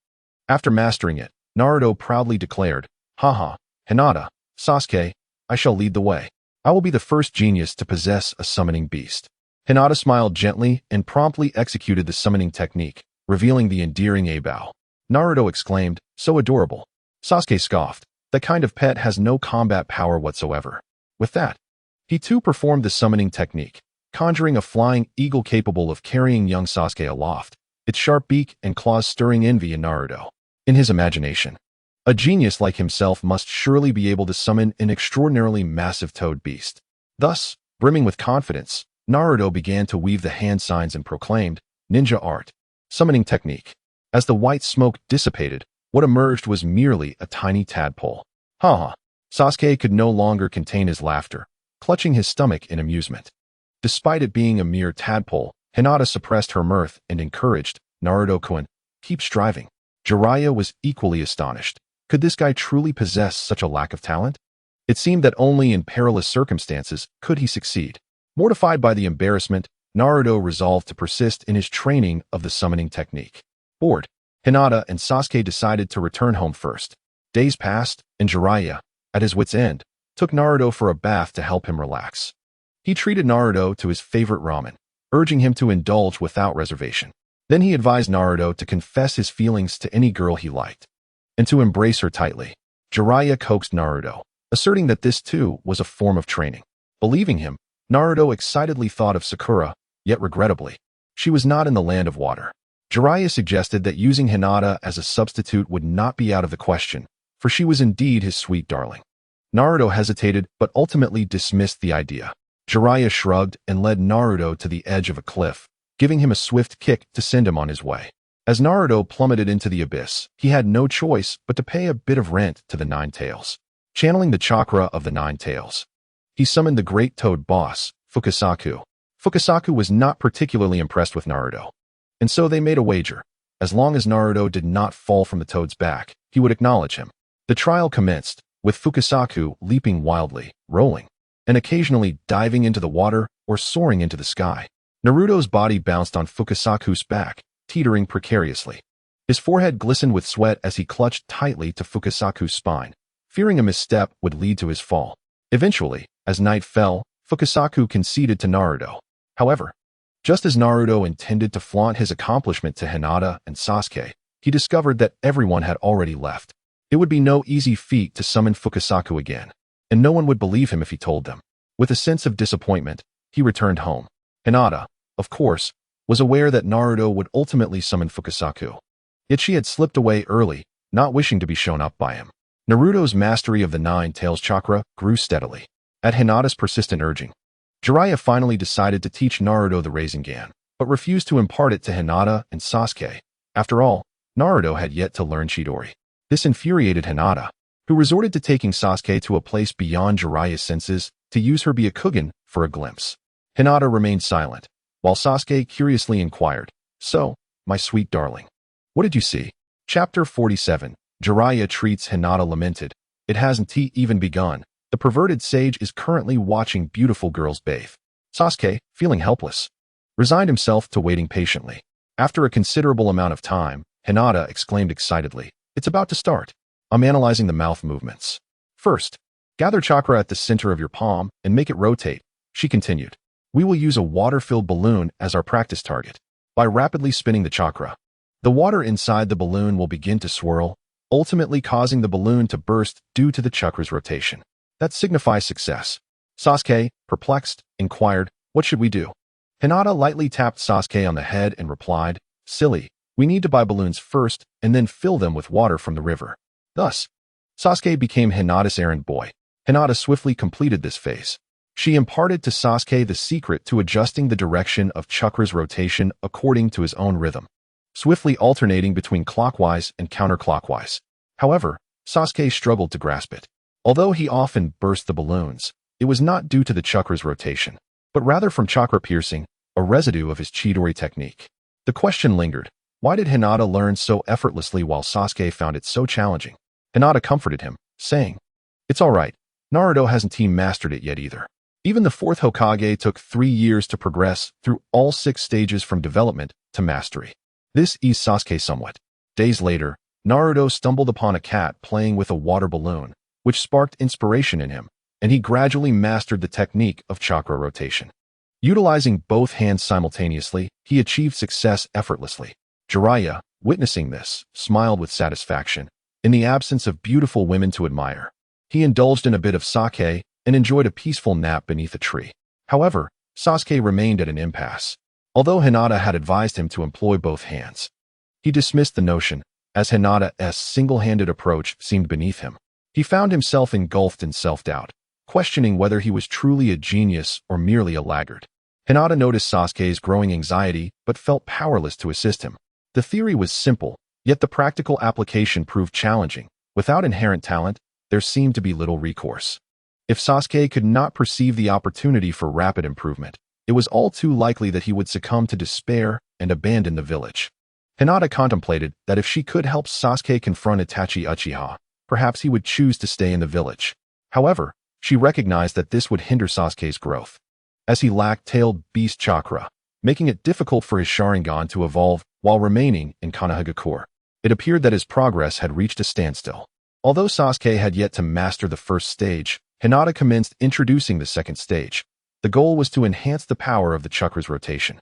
After mastering it, Naruto proudly declared, haha, Hinata, Sasuke, I shall lead the way. I will be the first genius to possess a summoning beast. Hinata smiled gently and promptly executed the summoning technique, revealing the endearing Abao. Naruto exclaimed, so adorable. Sasuke scoffed, that kind of pet has no combat power whatsoever. With that, he too performed the summoning technique, conjuring a flying eagle capable of carrying young Sasuke aloft, its sharp beak and claws stirring envy in Naruto. In his imagination, a genius like himself must surely be able to summon an extraordinarily massive toad beast. Thus, brimming with confidence, Naruto began to weave the hand signs and proclaimed, ninja art, summoning technique. As the white smoke dissipated, what emerged was merely a tiny tadpole. Haha. Sasuke could no longer contain his laughter, clutching his stomach in amusement. Despite it being a mere tadpole, Hinata suppressed her mirth and encouraged, Naruto-kun, keep striving. Jiraiya was equally astonished. Could this guy truly possess such a lack of talent? It seemed that only in perilous circumstances could he succeed. Mortified by the embarrassment, Naruto resolved to persist in his training of the summoning technique. Bored, Hinata and Sasuke decided to return home first. Days passed, and Jiraiya, at his wit's end, took Naruto for a bath to help him relax. He treated Naruto to his favorite ramen, urging him to indulge without reservation. Then he advised Naruto to confess his feelings to any girl he liked, and to embrace her tightly. Jiraiya coaxed Naruto, asserting that this too was a form of training. Believing him, Naruto excitedly thought of Sakura, yet regrettably, she was not in the land of water. Jiraiya suggested that using Hinata as a substitute would not be out of the question, for she was indeed his sweet darling. Naruto hesitated but ultimately dismissed the idea. Jiraiya shrugged and led Naruto to the edge of a cliff, giving him a swift kick to send him on his way. As Naruto plummeted into the abyss, he had no choice but to pay a bit of rent to the Nine Tails. Channeling the chakra of the Nine Tails, he summoned the great toad boss, Fukasaku. Fukasaku was not particularly impressed with Naruto, and so they made a wager. As long as Naruto did not fall from the toad's back, he would acknowledge him. The trial commenced, with Fukasaku leaping wildly, rolling, and occasionally diving into the water or soaring into the sky. Naruto's body bounced on Fukasaku's back, teetering precariously. His forehead glistened with sweat as he clutched tightly to Fukasaku's spine, fearing a misstep would lead to his fall. Eventually, as night fell, Fukasaku conceded to Naruto. However, just as Naruto intended to flaunt his accomplishment to Hinata and Sasuke, he discovered that everyone had already left. It would be no easy feat to summon Fukasaku again, and no one would believe him if he told them. With a sense of disappointment, he returned home. Hinata, of course, was aware that Naruto would ultimately summon Fukasaku. Yet she had slipped away early, not wishing to be shown up by him. Naruto's mastery of the Nine Tails Chakra grew steadily. At Hinata's persistent urging, Jiraiya finally decided to teach Naruto the Rasengan, but refused to impart it to Hinata and Sasuke. After all, Naruto had yet to learn Chidori. This infuriated Hinata, who resorted to taking Sasuke to a place beyond Jiraiya's senses to use her Byakugan for a glimpse. Hinata remained silent, while Sasuke curiously inquired, "So, my sweet darling, what did you see?" Chapter 47. Jiraiya treats Hinata lamented. It hasn't even begun. The perverted sage is currently watching beautiful girls bathe. Sasuke, feeling helpless, resigned himself to waiting patiently. After a considerable amount of time, Hinata exclaimed excitedly, "It's about to start." I'm analyzing the mouth movements. "First, gather chakra at the center of your palm and make it rotate," she continued. "We will use a water-filled balloon as our practice target. By rapidly spinning the chakra, the water inside the balloon will begin to swirl, ultimately causing the balloon to burst due to the chakra's rotation. That signifies success." Sasuke, perplexed, inquired, "What should we do?" Hinata lightly tapped Sasuke on the head and replied, "Silly, we need to buy balloons first and then fill them with water from the river." Thus, Sasuke became Hinata's errand boy. Hinata swiftly completed this phase. She imparted to Sasuke the secret to adjusting the direction of chakra's rotation according to his own rhythm, swiftly alternating between clockwise and counterclockwise. However, Sasuke struggled to grasp it. Although he often burst the balloons, it was not due to the chakra's rotation, but rather from chakra piercing, a residue of his Chidori technique. The question lingered, why did Hinata learn so effortlessly while Sasuke found it so challenging? Hinata comforted him, saying, "It's all right, Naruto hasn't mastered it yet either." Even the fourth Hokage took 3 years to progress through all 6 stages from development to mastery. This eased Sasuke somewhat. Days later, Naruto stumbled upon a cat playing with a water balloon, which sparked inspiration in him, and he gradually mastered the technique of chakra rotation. Utilizing both hands simultaneously, he achieved success effortlessly. Jiraiya, witnessing this, smiled with satisfaction. In the absence of beautiful women to admire, he indulged in a bit of sake and enjoyed a peaceful nap beneath a tree. However, Sasuke remained at an impasse. Although Hinata had advised him to employ both hands, he dismissed the notion, as Hinata's single-handed approach seemed beneath him. He found himself engulfed in self-doubt, questioning whether he was truly a genius or merely a laggard. Hinata noticed Sasuke's growing anxiety but felt powerless to assist him. The theory was simple, yet the practical application proved challenging. Without inherent talent, there seemed to be little recourse. If Sasuke could not perceive the opportunity for rapid improvement, it was all too likely that he would succumb to despair and abandon the village. Hinata contemplated that if she could help Sasuke confront Itachi Uchiha, perhaps he would choose to stay in the village. However, she recognized that this would hinder Sasuke's growth, as he lacked tailed beast chakra, making it difficult for his Sharingan to evolve while remaining in Konohagakure. It appeared that his progress had reached a standstill. Although Sasuke had yet to master the first stage, Hinata commenced introducing the second stage. The goal was to enhance the power of the chakra's rotation,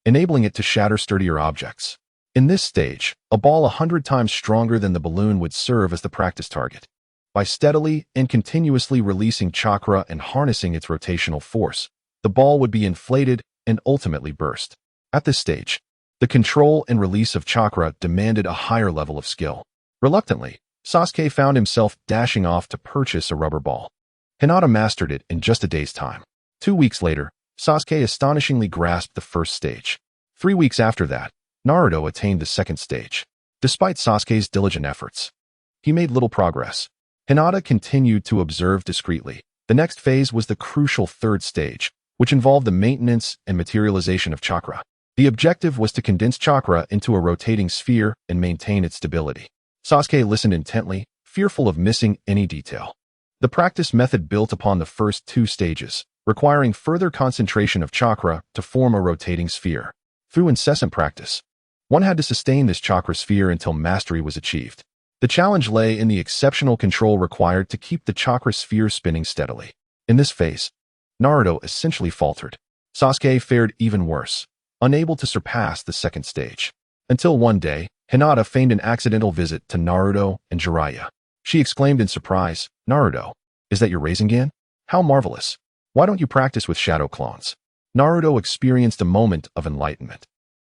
enabling it to shatter sturdier objects. In this stage, a ball 100 times stronger than the balloon would serve as the practice target. By steadily and continuously releasing chakra and harnessing its rotational force, the ball would be inflated and ultimately burst. At this stage, the control and release of chakra demanded a higher level of skill. Reluctantly, Sasuke found himself dashing off to purchase a rubber ball. Hinata mastered it in just a day's time. 2 weeks later, Sasuke astonishingly grasped the first stage. 3 weeks after that, Naruto attained the second stage. Despite Sasuke's diligent efforts, he made little progress. Hinata continued to observe discreetly. The next phase was the crucial third stage, which involved the maintenance and materialization of chakra. The objective was to condense chakra into a rotating sphere and maintain its stability. Sasuke listened intently, fearful of missing any detail. The practice method built upon the first 2 stages, requiring further concentration of chakra to form a rotating sphere. Through incessant practice, one had to sustain this chakra sphere until mastery was achieved. The challenge lay in the exceptional control required to keep the chakra sphere spinning steadily. In this phase, Naruto essentially faltered. Sasuke fared even worse, unable to surpass the second stage. Until one day, Hinata feigned an accidental visit to Naruto and Jiraiya. She exclaimed in surprise, "Naruto, is that your Rasengan? How marvelous! Why don't you practice with shadow clones?" Naruto experienced a moment of enlightenment.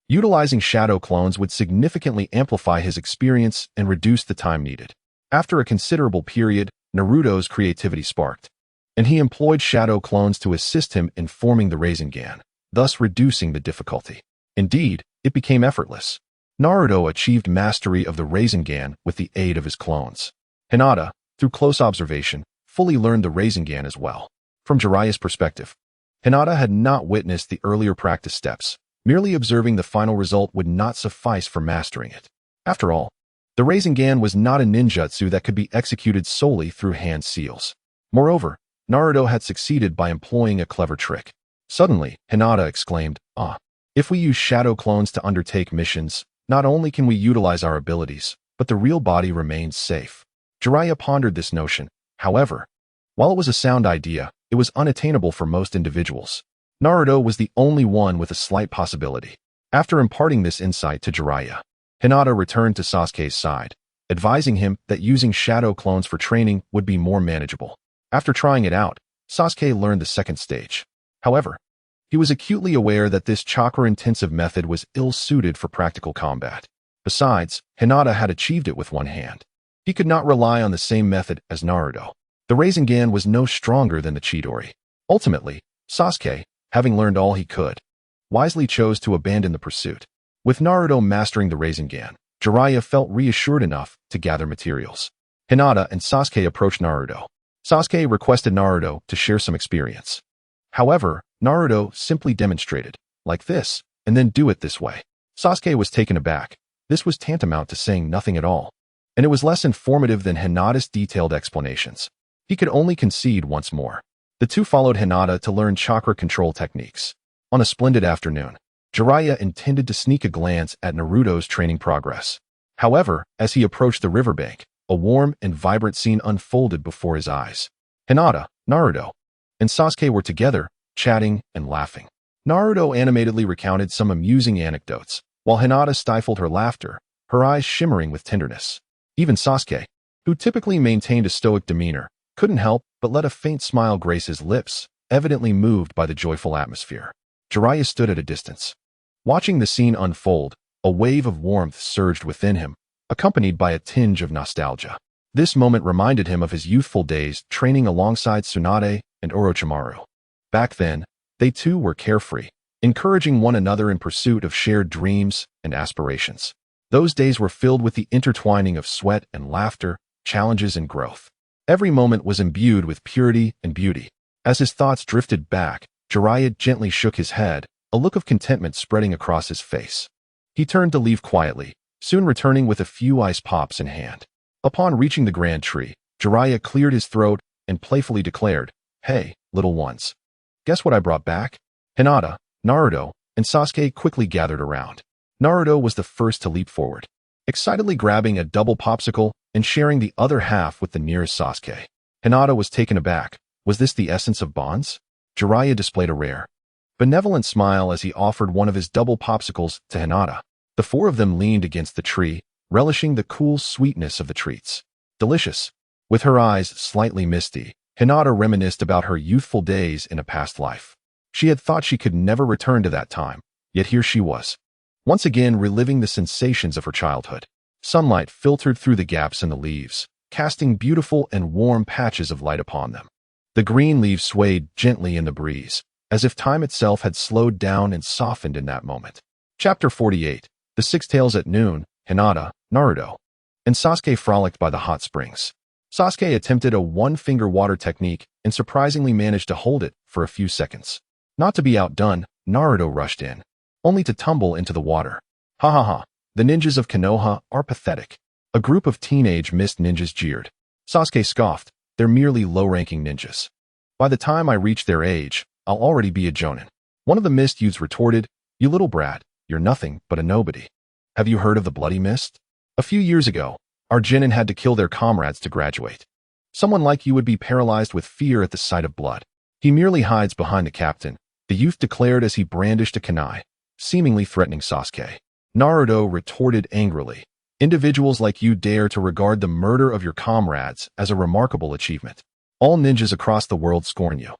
Utilizing shadow clones would significantly amplify his experience and reduce the time needed. After a considerable period, Naruto's creativity sparked, and he employed shadow clones to assist him in forming the Rasengan, thus reducing the difficulty. Indeed, it became effortless. Naruto achieved mastery of the Rasengan with the aid of his clones. Hinata, through close observation, fully learned the Rasengan as well. From Jiraiya's perspective, Hinata had not witnessed the earlier practice steps. Merely observing the final result would not suffice for mastering it. After all, the Rasengan was not a ninjutsu that could be executed solely through hand seals. Moreover, Naruto had succeeded by employing a clever trick. Suddenly, Hinata exclaimed, "Ah, if we use shadow clones to undertake missions, not only can we utilize our abilities, but the real body remains safe." Jiraiya pondered this notion. However, while it was a sound idea, it was unattainable for most individuals. Naruto was the only one with a slight possibility. After imparting this insight to Jiraiya, Hinata returned to Sasuke's side, advising him that using shadow clones for training would be more manageable. After trying it out, Sasuke learned the second stage. However, he was acutely aware that this chakra-intensive method was ill-suited for practical combat. Besides, Hinata had achieved it with one hand. He could not rely on the same method as Naruto. The Rasengan was no stronger than the Chidori. Ultimately, Sasuke, having learned all he could, wisely chose to abandon the pursuit. With Naruto mastering the Rasengan, Jiraiya felt reassured enough to gather materials. Hinata and Sasuke approached Naruto. Sasuke requested Naruto to share some experience. However, Naruto simply demonstrated, like this, and then do it this way. Sasuke was taken aback. This was tantamount to saying nothing at all, and it was less informative than Hinata's detailed explanations. He could only concede once more. The two followed Hinata to learn chakra control techniques. On a splendid afternoon, Jiraiya intended to sneak a glance at Naruto's training progress. However, as he approached the riverbank, a warm and vibrant scene unfolded before his eyes. Hinata, Naruto, and Sasuke were together, chatting and laughing. Naruto animatedly recounted some amusing anecdotes, while Hinata stifled her laughter, her eyes shimmering with tenderness. Even Sasuke, who typically maintained a stoic demeanor, couldn't help but let a faint smile grace his lips, evidently moved by the joyful atmosphere. Jiraiya stood at a distance. Watching the scene unfold, a wave of warmth surged within him, accompanied by a tinge of nostalgia. This moment reminded him of his youthful days training alongside Tsunade and Orochimaru. Back then, they too were carefree, encouraging one another in pursuit of shared dreams and aspirations. Those days were filled with the intertwining of sweat and laughter, challenges and growth. Every moment was imbued with purity and beauty. As his thoughts drifted back, Jiraiya gently shook his head, a look of contentment spreading across his face. He turned to leave quietly, soon returning with a few ice pops in hand. Upon reaching the grand tree, Jiraiya cleared his throat and playfully declared, "Hey, little ones. Guess what I brought back?" Hinata, Naruto, and Sasuke quickly gathered around. Naruto was the first to leap forward, excitedly grabbing a double popsicle and sharing the other half with the nearest Sasuke. Hinata was taken aback. Was this the essence of bonds? Jiraiya displayed a rare, benevolent smile as he offered one of his double popsicles to Hinata. The four of them leaned against the tree, relishing the cool sweetness of the treats. Delicious. With her eyes slightly misty, Hinata reminisced about her youthful days in a past life. She had thought she could never return to that time, yet here she was, once again reliving the sensations of her childhood. Sunlight filtered through the gaps in the leaves, casting beautiful and warm patches of light upon them. The green leaves swayed gently in the breeze, as if time itself had slowed down and softened in that moment. Chapter 48. The Six Tails at Noon. Hinata, Naruto, and Sasuke frolicked by the hot springs. Sasuke attempted a one-finger water technique and surprisingly managed to hold it for a few seconds. Not to be outdone, Naruto rushed in, only to tumble into the water. Ha ha ha. The ninjas of Konoha are pathetic. A group of teenage mist ninjas jeered. Sasuke scoffed. They're merely low-ranking ninjas. By the time I reach their age, I'll already be a jonin. One of the mist youths retorted, "You little brat, you're nothing but a nobody. Have you heard of the Bloody Mist? A few years ago, our genin had to kill their comrades to graduate. Someone like you would be paralyzed with fear at the sight of blood. He merely hides behind the captain," the youth declared as he brandished a kunai, seemingly threatening Sasuke. Naruto retorted angrily, "Individuals like you dare to regard the murder of your comrades as a remarkable achievement. All ninjas across the world scorn you."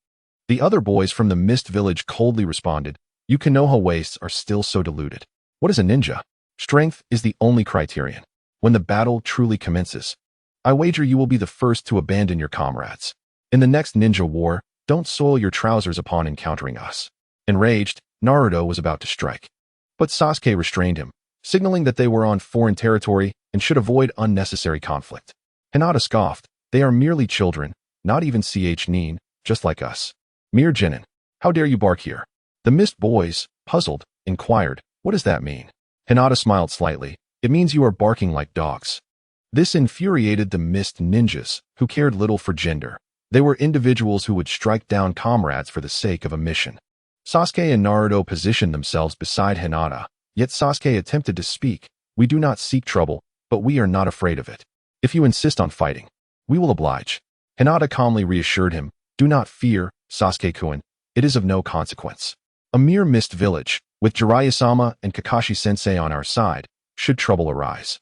The other boys from the Mist Village coldly responded, "You Konoha wastes are still so deluded. What is a ninja? Strength is the only criterion. When the battle truly commences, I wager you will be the first to abandon your comrades. In the next ninja war, don't soil your trousers upon encountering us." Enraged, Naruto was about to strike. But Sasuke restrained him, signaling that they were on foreign territory and should avoid unnecessary conflict. Hinata scoffed, "They are merely children, not even nin, just like us. Mere genin. How dare you bark here?" The Mist boys, puzzled, inquired, "What does that mean?" Hinata smiled slightly, "It means you are barking like dogs." This infuriated the Mist ninjas, who cared little for gender. They were individuals who would strike down comrades for the sake of a mission. Sasuke and Naruto positioned themselves beside Hinata, yet Sasuke attempted to speak, "We do not seek trouble, but we are not afraid of it. If you insist on fighting, we will oblige." Hinata calmly reassured him, "Do not fear, Sasuke-kun, it is of no consequence. A mere mist village, with Jiraiya-sama and Kakashi-sensei on our side, should trouble arise.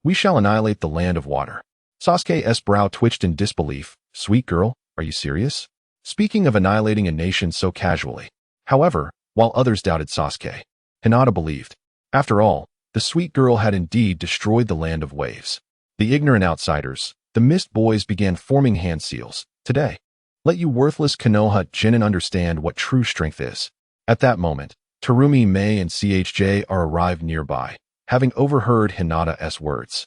We shall annihilate the land of water." Sasuke's brow twitched in disbelief. "Sweet girl, are you serious? Speaking of annihilating a nation so casually." However, while others doubted Sasuke, Hinata believed. After all, the sweet girl had indeed destroyed the land of waves. The ignorant outsiders, the Mist boys, began forming hand seals. "Today, let you worthless Konoha genin understand what true strength is." At that moment, Terumi, Mei, and CHJ arrived nearby, having overheard Hinata's words.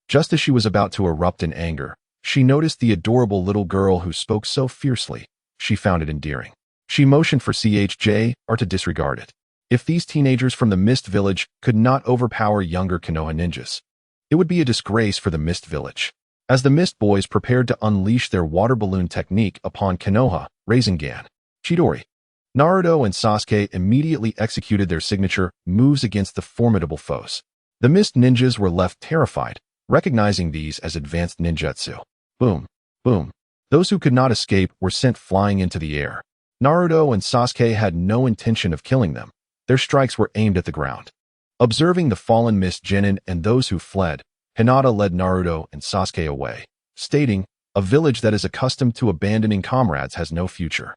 Just as she was about to erupt in anger, she noticed the adorable little girl who spoke so fiercely. She found it endearing. She motioned for CHJ to disregard it. If these teenagers from the Mist Village could not overpower younger Konoha ninjas, it would be a disgrace for the Mist Village. As the Mist boys prepared to unleash their water balloon technique upon Konoha, Rasengan, Chidori, Naruto and Sasuke immediately executed their signature moves against the formidable foes. The Mist ninjas were left terrified, recognizing these as advanced ninjutsu. Boom, boom. Those who could not escape were sent flying into the air. Naruto and Sasuke had no intention of killing them. Their strikes were aimed at the ground. Observing the fallen Mist genin and those who fled, Hinata led Naruto and Sasuke away, stating, "A village that is accustomed to abandoning comrades has no future."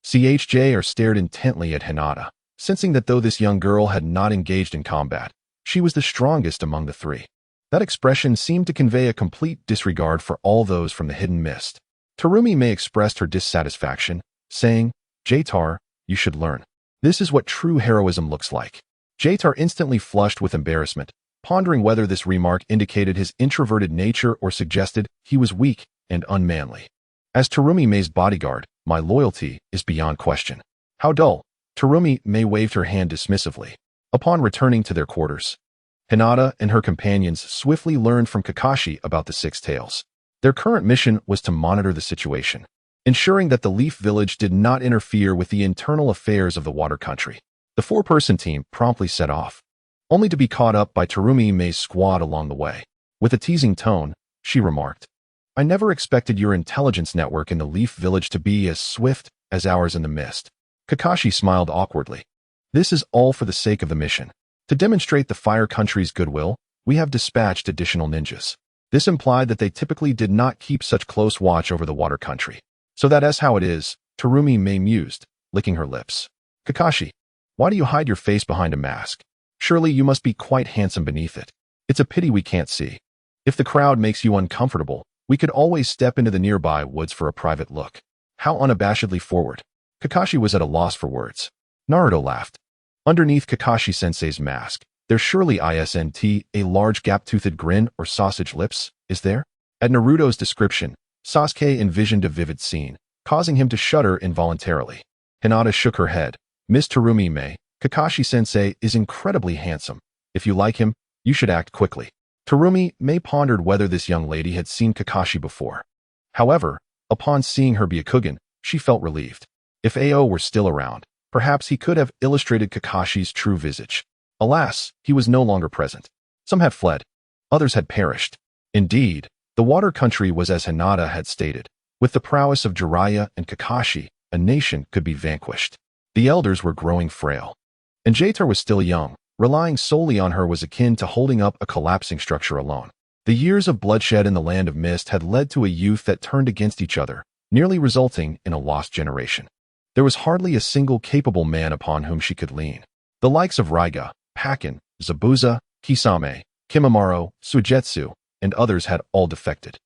CHJ stared intently at Hinata, sensing that though this young girl had not engaged in combat, she was the strongest among the three. That expression seemed to convey a complete disregard for all those from the hidden mist. Terumi Mei expressed her dissatisfaction, saying, "J-Tar, you should learn. This is what true heroism looks like." J-Tar instantly flushed with embarrassment, pondering whether this remark indicated his introverted nature or suggested he was weak and unmanly. As Terumi Mei's bodyguard, my loyalty is beyond question. How dull. Terumi Mei waved her hand dismissively. Upon returning to their quarters, Hinata and her companions swiftly learned from Kakashi about the Six Tails. Their current mission was to monitor the situation, ensuring that the Leaf Village did not interfere with the internal affairs of the Water Country. The four-person team promptly set off, only to be caught up by Terumi Mei's squad along the way. With a teasing tone, she remarked, "I never expected your intelligence network in the Leaf Village to be as swift as ours in the mist." Kakashi smiled awkwardly. "This is all for the sake of the mission. To demonstrate the Fire Country's goodwill, we have dispatched additional ninjas." This implied that they typically did not keep such close watch over the Water Country. "So that's how it is," Terumi Mei mused, licking her lips. "Kakashi, why do you hide your face behind a mask? Surely you must be quite handsome beneath it. It's a pity we can't see. If the crowd makes you uncomfortable, we could always step into the nearby woods for a private look." How unabashedly forward. Kakashi was at a loss for words. Naruto laughed. Underneath Kakashi-sensei's mask, there's surely isn't a large gap-toothed grin or sausage lips, is there? At Naruto's description, Sasuke envisioned a vivid scene, causing him to shudder involuntarily. Hinata shook her head. "Miss Terumi Mei, Kakashi-sensei is incredibly handsome. If you like him, you should act quickly." Terumi Mei pondered whether this young lady had seen Kakashi before. However, upon seeing her Byakugan, she felt relieved. If Ao were still around, perhaps he could have illustrated Kakashi's true visage. Alas, he was no longer present. Some had fled. Others had perished. Indeed, the water country was as Hinata had stated. With the prowess of Jiraiya and Kakashi, a nation could be vanquished. The elders were growing frail. And Jatar was still young. Relying solely on her was akin to holding up a collapsing structure alone. The years of bloodshed in the Land of Mist had led to a youth that turned against each other, nearly resulting in a lost generation. There was hardly a single capable man upon whom she could lean. The likes of Raiga, Pakin, Zabuza, Kisame, Kimimaro, Suigetsu, and others had all defected.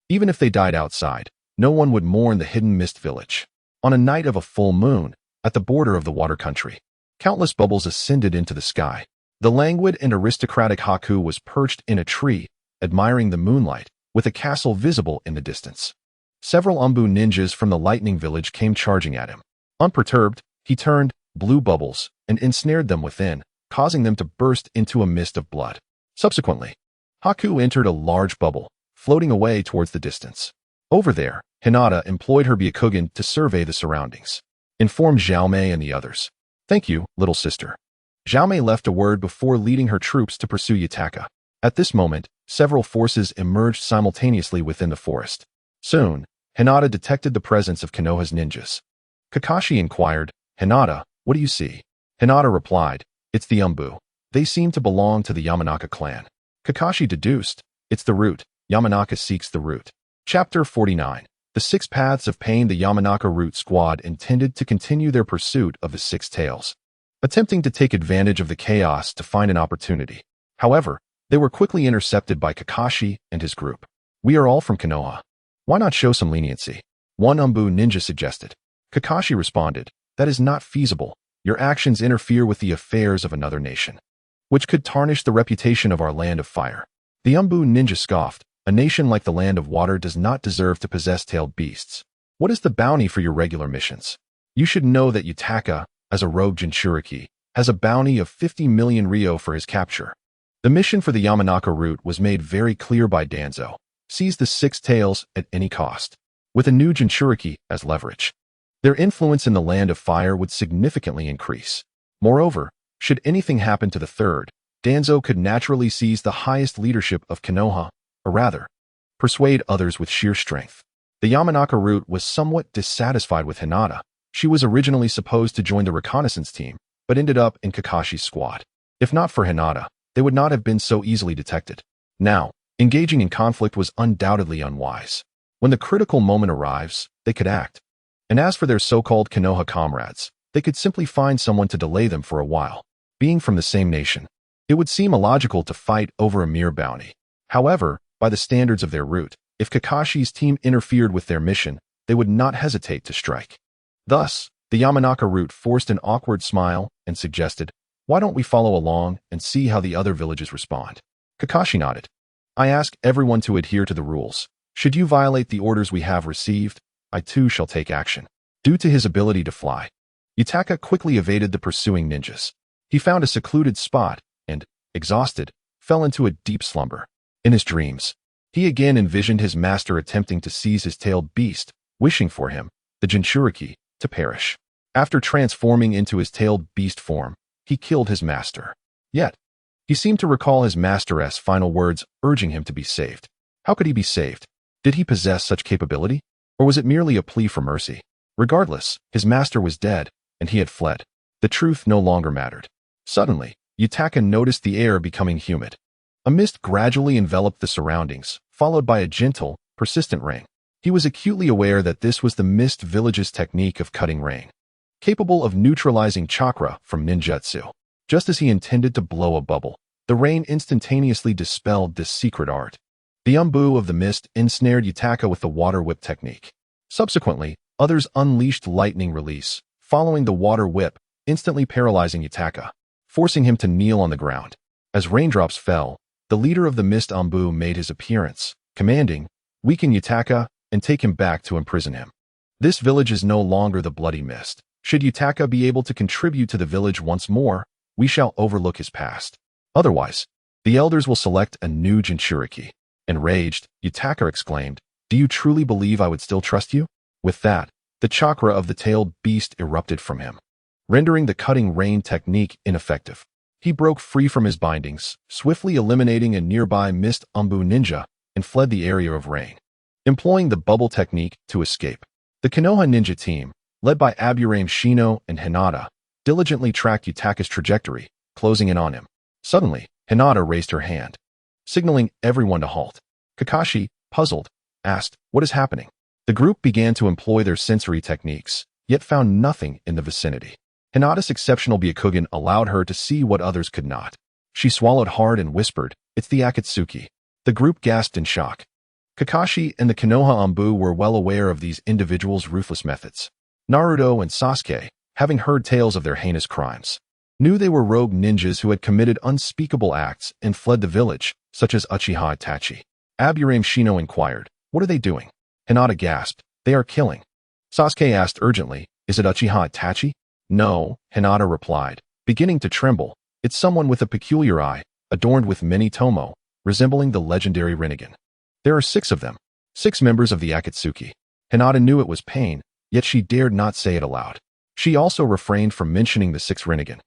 Even if they died outside, no one would mourn the hidden mist village. On a night of a full moon, at the border of the water country, countless bubbles ascended into the sky. The languid and aristocratic Haku was perched in a tree, admiring the moonlight, with a castle visible in the distance. Several Umbu ninjas from the lightning village came charging at him. Unperturbed, he turned, blew bubbles, and ensnared them within, causing them to burst into a mist of blood. Subsequently, Haku entered a large bubble, floating away towards the distance. Over there, Hinata employed her Byakugan to survey the surroundings. Informed Xiaomei and the others. "Thank you, little sister." Xiaomei left a word before leading her troops to pursue Yutaka. At this moment, several forces emerged simultaneously within the forest. Soon, Hinata detected the presence of Konoha's ninjas. Kakashi inquired, "Hinata, what do you see?" Hinata replied, "It's the Umbu. They seem to belong to the Yamanaka clan." Kakashi deduced, "It's the root. Yamanaka seeks the root." Chapter 49. The Six Paths of Pain. The Yamanaka root squad intended to continue their pursuit of the Six Tails, attempting to take advantage of the chaos to find an opportunity. However, they were quickly intercepted by Kakashi and his group. "We are all from Konoha. Why not show some leniency?" one Umbu ninja suggested. Kakashi responded, "That is not feasible. Your actions interfere with the affairs of another nation, which could tarnish the reputation of our land of fire." The Umbu ninja scoffed, "A nation like the land of water does not deserve to possess tailed beasts. What is the bounty for your regular missions? You should know that Yutaka, as a rogue Jinchuriki, has a bounty of 50 million ryo for his capture." The mission for the Yamanaka route was made very clear by Danzo. Seize the Six Tails at any cost, with a new Jinchuriki as leverage. Their influence in the land of fire would significantly increase. Moreover, should anything happen to the third, Danzo could naturally seize the highest leadership of Konoha, or rather, persuade others with sheer strength. The Yamanaka route was somewhat dissatisfied with Hinata. She was originally supposed to join the reconnaissance team, but ended up in Kakashi's squad. If not for Hinata, they would not have been so easily detected. Now, engaging in conflict was undoubtedly unwise. When the critical moment arrives, they could act. And as for their so-called Konoha comrades, they could simply find someone to delay them for a while. Being from the same nation, it would seem illogical to fight over a mere bounty. However, by the standards of their route, if Kakashi's team interfered with their mission, they would not hesitate to strike. Thus, the Yamanaka route forced an awkward smile and suggested, "Why don't we follow along and see how the other villages respond?" Kakashi nodded. "I ask everyone to adhere to the rules. Should you violate the orders we have received, I too shall take action." Due to his ability to fly, Yutaka quickly evaded the pursuing ninjas. He found a secluded spot and, exhausted, fell into a deep slumber. In his dreams, he again envisioned his master attempting to seize his tailed beast, wishing for him, the Jinchuriki, to perish. After transforming into his tailed beast form, he killed his master. Yet, he seemed to recall his master's final words urging him to be saved. How could he be saved? Did he possess such capability? Or was it merely a plea for mercy? Regardless, his master was dead, and he had fled. The truth no longer mattered. Suddenly, Yutaka noticed the air becoming humid. A mist gradually enveloped the surroundings, followed by a gentle, persistent rain. He was acutely aware that this was the mist village's technique of cutting rain, capable of neutralizing chakra from ninjutsu. Just as he intended to blow a bubble, the rain instantaneously dispelled this secret art. The Umbu of the mist ensnared Yutaka with the water whip technique. Subsequently, others unleashed lightning release, following the water whip, instantly paralyzing Yutaka, forcing him to kneel on the ground. As raindrops fell, the leader of the mist Umbu made his appearance, commanding, "Weaken Yutaka and take him back to imprison him." This village is no longer the bloody mist. Should Yutaka be able to contribute to the village once more, we shall overlook his past. Otherwise, the elders will select a new Jinchuriki. Enraged, Yutaka exclaimed, "Do you truly believe I would still trust you?" With that, the chakra of the tailed beast erupted from him, rendering the cutting rain technique ineffective. He broke free from his bindings, swiftly eliminating a nearby mist Umbu ninja, and fled the area of rain, employing the bubble technique to escape. The Konoha ninja team, led by Aburame Shino and Hinata, diligently tracked Yutaka's trajectory, closing in on him. Suddenly, Hinata raised her hand, signaling everyone to halt. Kakashi, puzzled, asked, "What is happening?" The group began to employ their sensory techniques, yet found nothing in the vicinity. Hinata's exceptional Byakugan allowed her to see what others could not. She swallowed hard and whispered, "It's the Akatsuki." The group gasped in shock. Kakashi and the Konoha Umbu were well aware of these individuals' ruthless methods. Naruto and Sasuke, having heard tales of their heinous crimes, knew they were rogue ninjas who had committed unspeakable acts and fled the village, such as Uchiha Itachi. Aburame Shino inquired, "What are they doing?" Hinata gasped, "They are killing." Sasuke asked urgently, "Is it Uchiha Itachi?" "No," Hinata replied, beginning to tremble. "It's someone with a peculiar eye, adorned with many tomo, resembling the legendary Rinnegan. There are 6 of them, 6 members of the Akatsuki." Hinata knew it was pain, yet she dared not say it aloud. She also refrained from mentioning the 6 Rinnegan,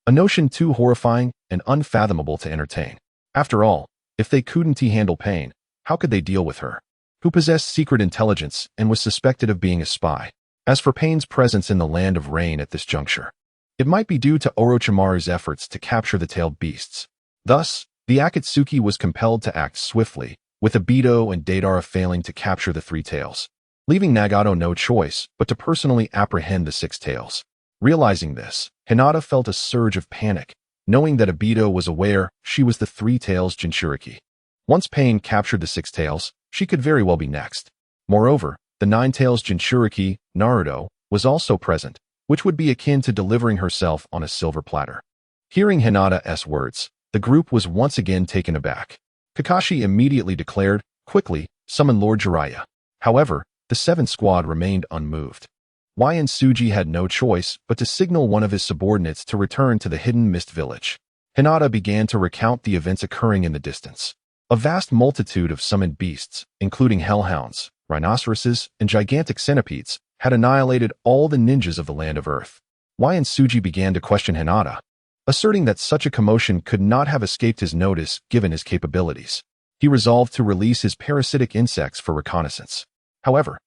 a notion too horrifying and unfathomable to entertain. After all, if they couldn't handle pain, how could they deal with her, who possessed secret intelligence and was suspected of being a spy? As for Pain's presence in the land of rain at this juncture, it might be due to Orochimaru's efforts to capture the tailed beasts. Thus, the Akatsuki was compelled to act swiftly, with Obito and Deidara failing to capture the 3 tails, leaving Nagato no choice but to personally apprehend the 6 tails. Realizing this, Hinata felt a surge of panic, knowing that Obito was aware she was the 3 tails Jinchuriki. Once Pain captured the 6 tails, she could very well be next. Moreover, the 9 tails Jinchuriki, Naruto, was also present, which would be akin to delivering herself on a silver platter. Hearing Hinata's words, the group was once again taken aback. Kakashi immediately declared, "Quickly, summon Lord Jiraiya." However, the 7th squad remained unmoved. YN Suji had no choice but to signal one of his subordinates to return to the hidden mist village. Hinata began to recount the events occurring in the distance. A vast multitude of summoned beasts, including hellhounds, rhinoceroses, and gigantic centipedes, had annihilated all the ninjas of the land of Earth. YN Suji began to question Hinata, asserting that such a commotion could not have escaped his notice given his capabilities. He resolved to release his parasitic insects for reconnaissance. However,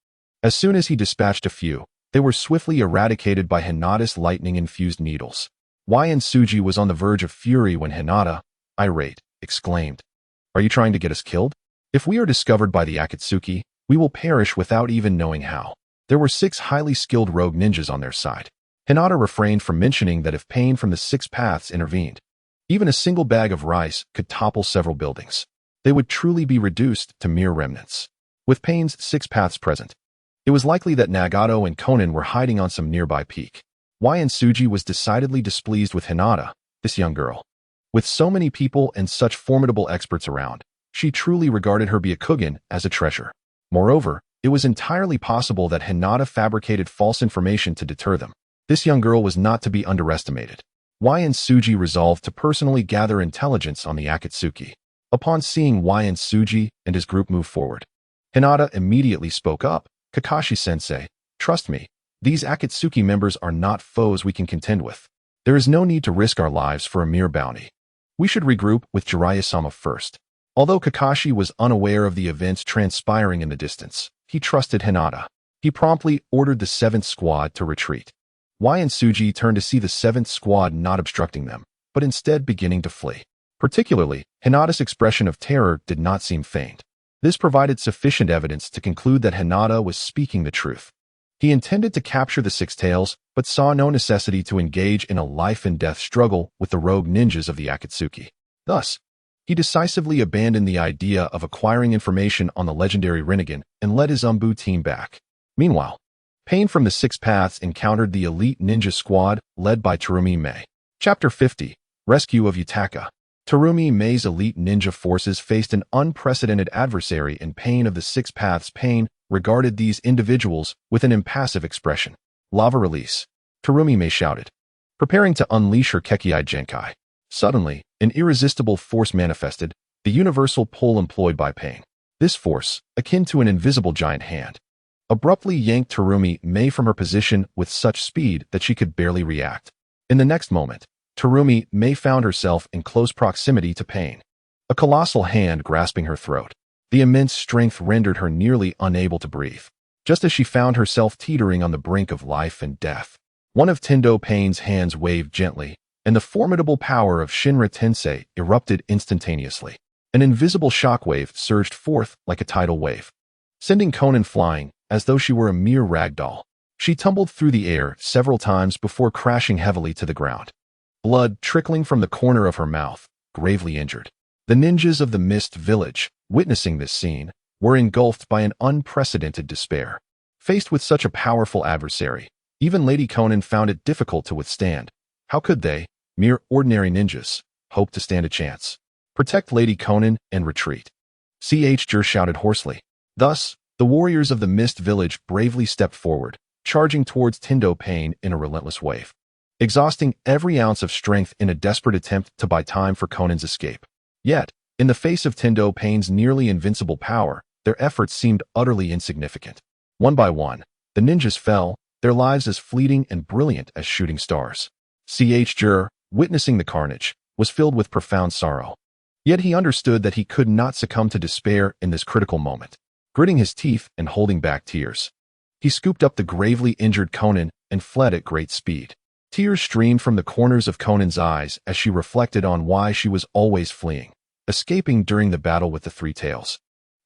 as soon as he dispatched a few, they were swiftly eradicated by Hinata's lightning-infused needles. YN Suji was on the verge of fury when Hinata, irate, exclaimed, "Are you trying to get us killed? If we are discovered by the Akatsuki, we will perish without even knowing how." There were 6 highly skilled rogue ninjas on their side. Hinata refrained from mentioning that if Pain from the 6 paths intervened, even a single bag of rice could topple several buildings. They would truly be reduced to mere remnants. With Pain's 6 paths present, it was likely that Nagato and Konan were hiding on some nearby peak. YN Suji was decidedly displeased with Hinata, this young girl. With so many people and such formidable experts around, she truly regarded her Byakugan as a treasure. Moreover, it was entirely possible that Hinata fabricated false information to deter them. This young girl was not to be underestimated. YN Suji resolved to personally gather intelligence on the Akatsuki. Upon seeing YN Suji and his group move forward, Hinata immediately spoke up, "Kakashi-sensei, trust me, these Akatsuki members are not foes we can contend with. There is no need to risk our lives for a mere bounty. We should regroup with Jiraiya-sama first." Although Kakashi was unaware of the events transpiring in the distance, he trusted Hinata. He promptly ordered the 7th squad to retreat. YN Suji turned to see the 7th squad not obstructing them, but instead beginning to flee. Particularly, Hinata's expression of terror did not seem feigned. This provided sufficient evidence to conclude that Hinata was speaking the truth. He intended to capture the 6 tails, but saw no necessity to engage in a life-and-death struggle with the rogue ninjas of the Akatsuki. Thus, he decisively abandoned the idea of acquiring information on the legendary Rinnegan and led his Umbu team back. Meanwhile, Pain from the 6 paths encountered the elite ninja squad led by Terumi Mei. Chapter 50, Rescue of Yutaka. Terumi Mei's elite ninja forces faced an unprecedented adversary in Pain of the 6 paths. Pain regarded these individuals with an impassive expression. "Lava release," Terumi Mei shouted, preparing to unleash her Kekkei Genkai. Suddenly, an irresistible force manifested, the universal pull employed by Pain. This force, akin to an invisible giant hand, abruptly yanked Terumi Mei from her position with such speed that she could barely react. In the next moment, Terumi Mei found herself in close proximity to pain, a colossal hand grasping her throat. The immense strength rendered her nearly unable to breathe. Just as she found herself teetering on the brink of life and death, one of Tendo Pain's hands waved gently, and the formidable power of Shinra Tensei erupted instantaneously. An invisible shockwave surged forth like a tidal wave, sending Conan flying as though she were a mere rag doll. She tumbled through the air several times before crashing heavily to the ground, blood trickling from the corner of her mouth, gravely injured. The ninjas of the Mist Village, witnessing this scene, were engulfed by an unprecedented despair. Faced with such a powerful adversary, even Lady Conan found it difficult to withstand. How could they, mere ordinary ninjas, hope to stand a chance? Protect Lady Conan and retreat. Jur shouted hoarsely. Thus, the warriors of the Mist Village bravely stepped forward, charging towards Tendo Pain in a relentless wave, exhausting every ounce of strength in a desperate attempt to buy time for Conan's escape. Yet, in the face of Tendo Pain's nearly invincible power, their efforts seemed utterly insignificant. One by one, the ninjas fell, their lives as fleeting and brilliant as shooting stars. Jur, witnessing the carnage, was filled with profound sorrow. Yet he understood that he could not succumb to despair in this critical moment. Gritting his teeth and holding back tears, he scooped up the gravely injured Conan and fled at great speed. Tears streamed from the corners of Conan's eyes as she reflected on why she was always fleeing, escaping during the battle with the Three Tails,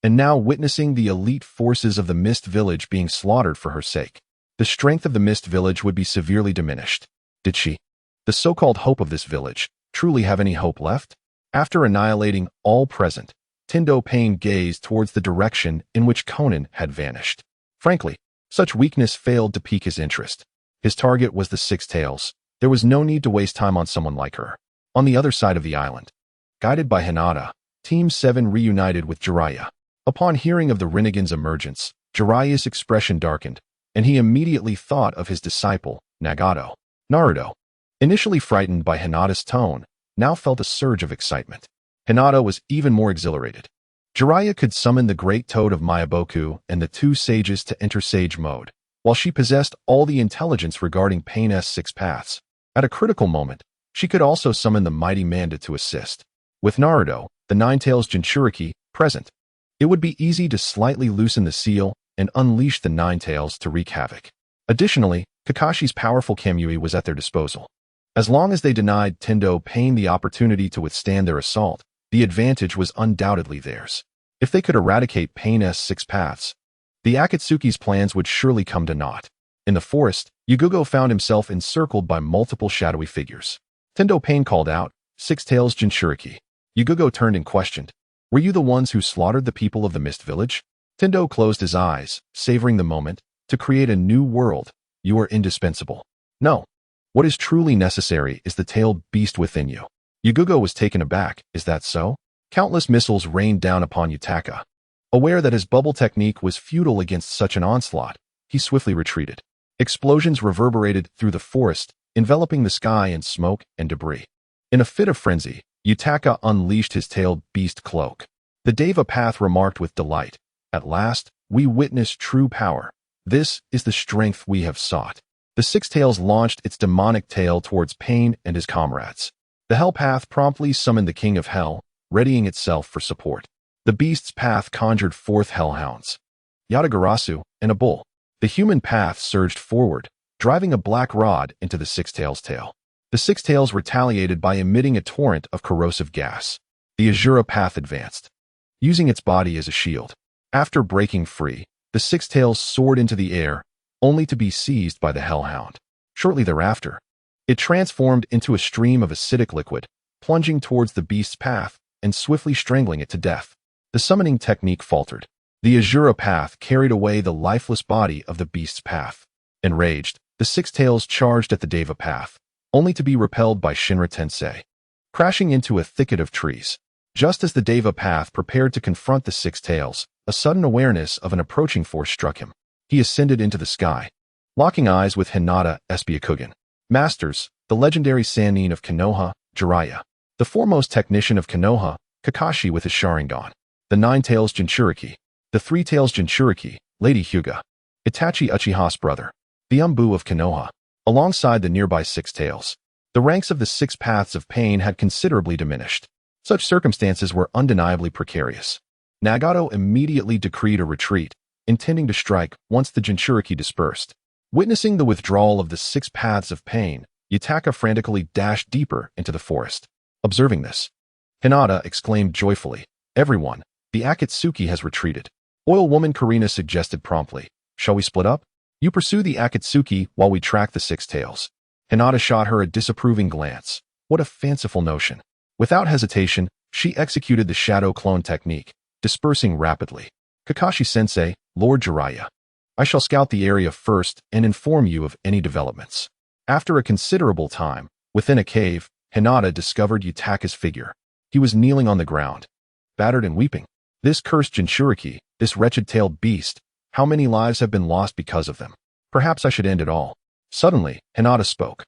and now witnessing the elite forces of the Mist Village being slaughtered for her sake. The strength of the Mist Village would be severely diminished. Did she, the so-called hope of this village, truly have any hope left? After annihilating all present, Tendo Pain gazed towards the direction in which Conan had vanished. Frankly, such weakness failed to pique his interest. His target was the Six Tails. There was no need to waste time on someone like her. On the other side of the island, guided by Hinata, Team 7 reunited with Jiraiya. Upon hearing of the Rinnegan's emergence, Jiraiya's expression darkened, and he immediately thought of his disciple, Nagato. Naruto, initially frightened by Hinata's tone, now felt a surge of excitement. Hinata was even more exhilarated. Jiraiya could summon the Great Toad of Mayaboku and the two sages to enter Sage Mode, while she possessed all the intelligence regarding Pain's six paths. At a critical moment, she could also summon the mighty Manda to assist. With Naruto, the Nine-Tails Jinchuriki, present, it would be easy to slightly loosen the seal and unleash the Nine-Tails to wreak havoc. Additionally, Kakashi's powerful Kamui was at their disposal. As long as they denied Tendo Pain the opportunity to withstand their assault, the advantage was undoubtedly theirs. If they could eradicate Pain's six paths, the Akatsuki's plans would surely come to naught. In the forest, Yugugo found himself encircled by multiple shadowy figures. Tendo Pain called out, Six Tails Jinchuriki. Yugugo turned and questioned, were you the ones who slaughtered the people of the Mist Village? Tendo closed his eyes, savoring the moment. To create a new world, you are indispensable. No. What is truly necessary is the tailed beast within you. Yugugo was taken aback. Is that so? Countless missiles rained down upon Yutaka. Aware that his bubble technique was futile against such an onslaught, he swiftly retreated. Explosions reverberated through the forest, enveloping the sky in smoke and debris. In a fit of frenzy, Yutaka unleashed his tailed beast cloak. The Deva Path remarked with delight, at last, we witness true power. This is the strength we have sought. The Six Tails launched its demonic tail towards Pain and his comrades. The Hell Path promptly summoned the King of Hell, readying itself for support. The Beast's Path conjured forth hellhounds, Yatagarasu, and a bull. The Human Path surged forward, driving a black rod into the Six Tails' tail. The Six Tails retaliated by emitting a torrent of corrosive gas. The Azura Path advanced, using its body as a shield. After breaking free, the Six Tails soared into the air, only to be seized by the Hellhound. Shortly thereafter, it transformed into a stream of acidic liquid, plunging towards the Beast's Path and swiftly strangling it to death. The summoning technique faltered. The Azura Path carried away the lifeless body of the Beast's Path. Enraged, the Six Tails charged at the Deva Path, only to be repelled by Shinra Tensei, crashing into a thicket of trees. Just as the Deva Path prepared to confront the Six Tails, a sudden awareness of an approaching force struck him. He ascended into the sky, locking eyes with Hinata Byakugan. Masters, the legendary Sannin of Konoha, Jiraiya, the foremost technician of Konoha, Kakashi with his Sharingan, the Nine-Tails Jinchuriki, the Three-Tails Jinchuriki, Lady Hyuga, Itachi Uchiha's brother, the Umbu of Konoha, alongside the nearby Six Tails. The ranks of the Six Paths of Pain had considerably diminished. Such circumstances were undeniably precarious. Nagato immediately decreed a retreat, intending to strike once the Jinchuriki dispersed. Witnessing the withdrawal of the Six Paths of Pain, Yutaka frantically dashed deeper into the forest. Observing this, Hinata exclaimed joyfully, "Everyone, the Akatsuki has retreated." Oil Woman Karina suggested promptly, "Shall we split up? You pursue the Akatsuki while we track the Six Tails." Hinata shot her a disapproving glance. What a fanciful notion. Without hesitation, she executed the shadow clone technique, dispersing rapidly. "Kakashi-sensei, Lord Jiraiya. I shall scout the area first and inform you of any developments." After a considerable time, within a cave, Hinata discovered Yutaka's figure. He was kneeling on the ground, battered and weeping. "This cursed Jinchuriki, this wretched-tailed beast, how many lives have been lost because of them? Perhaps I should end it all." Suddenly, Hinata spoke.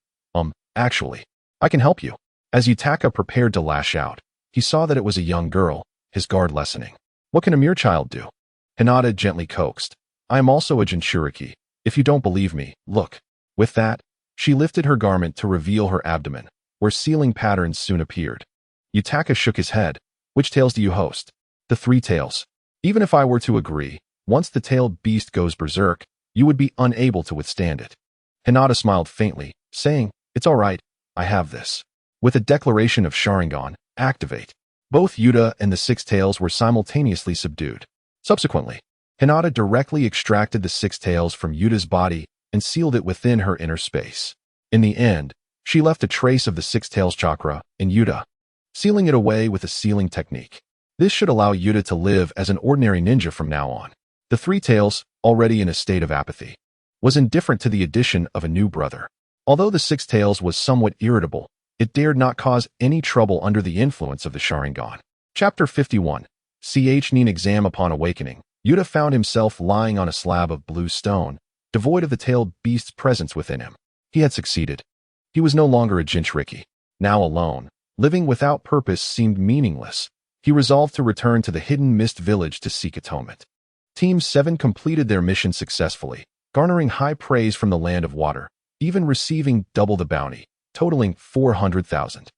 Actually, I can help you." As Yutaka prepared to lash out, he saw that it was a young girl, his guard lessening. "What can a mere child do?" Hinata gently coaxed. "I am also a Jinchuriki. If you don't believe me, look." With that, she lifted her garment to reveal her abdomen, where ceiling patterns soon appeared. Yutaka shook his head. "Which tails do you host?" "The three tails. Even if I were to agree, once the tailed beast goes berserk, you would be unable to withstand it." Hinata smiled faintly, saying, "It's all right, I have this." With a declaration of Sharingan, activate. Both Yuta and the Six Tails were simultaneously subdued. Subsequently, Hinata directly extracted the Six Tails from Yuta's body and sealed it within her inner space. In the end, she left a trace of the Six Tails chakra in Yuta, sealing it away with a sealing technique. This should allow Yuta to live as an ordinary ninja from now on. The Three Tails, already in a state of apathy, was indifferent to the addition of a new brother. Although the Six Tails was somewhat irritable, it dared not cause any trouble under the influence of the Sharingan. Chapter 51. Nin Exam. Upon awakening, Yuta found himself lying on a slab of blue stone, devoid of the tailed beast's presence within him. He had succeeded. He was no longer a Jinchuriki. Now alone, living without purpose seemed meaningless. He resolved to return to the hidden mist village to seek atonement. Team 7 completed their mission successfully, garnering high praise from the Land of Water, even receiving double the bounty, totaling 400,000.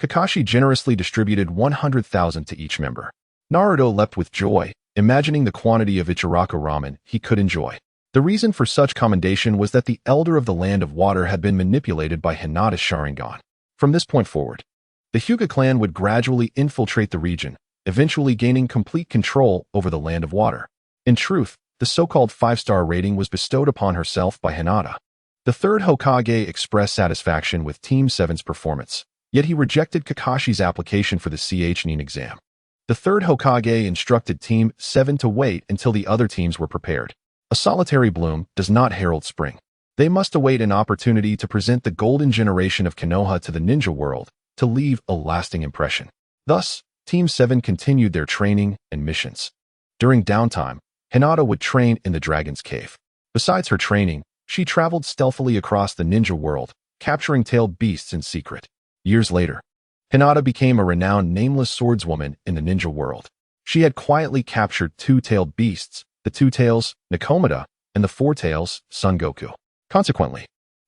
Kakashi generously distributed 100,000 to each member. Naruto leapt with joy, imagining the quantity of Ichiraku ramen he could enjoy. The reason for such commendation was that the Elder of the Land of Water had been manipulated by Hinata's Sharingan. From this point forward, the Hyuga clan would gradually infiltrate the region, eventually gaining complete control over the Land of Water. In truth, the so-called 5-star rating was bestowed upon herself by Hinata. The third Hokage expressed satisfaction with Team 7's performance, yet he rejected Kakashi's application for the Nin exam. The third Hokage instructed Team 7 to wait until the other teams were prepared. A solitary bloom does not herald spring. They must await an opportunity to present the golden generation of Konoha to the ninja world, to leave a lasting impression. Thus, Team 7 continued their training and missions. During downtime, Hinata would train in the Dragon's Cave. Besides her training, she traveled stealthily across the ninja world, capturing tailed beasts in secret. Years later, Hinata became a renowned nameless swordswoman in the ninja world. She had quietly captured two-tailed beasts, the Two Tails, Nakomata, and the Four Tails, Son Goku. Consequently,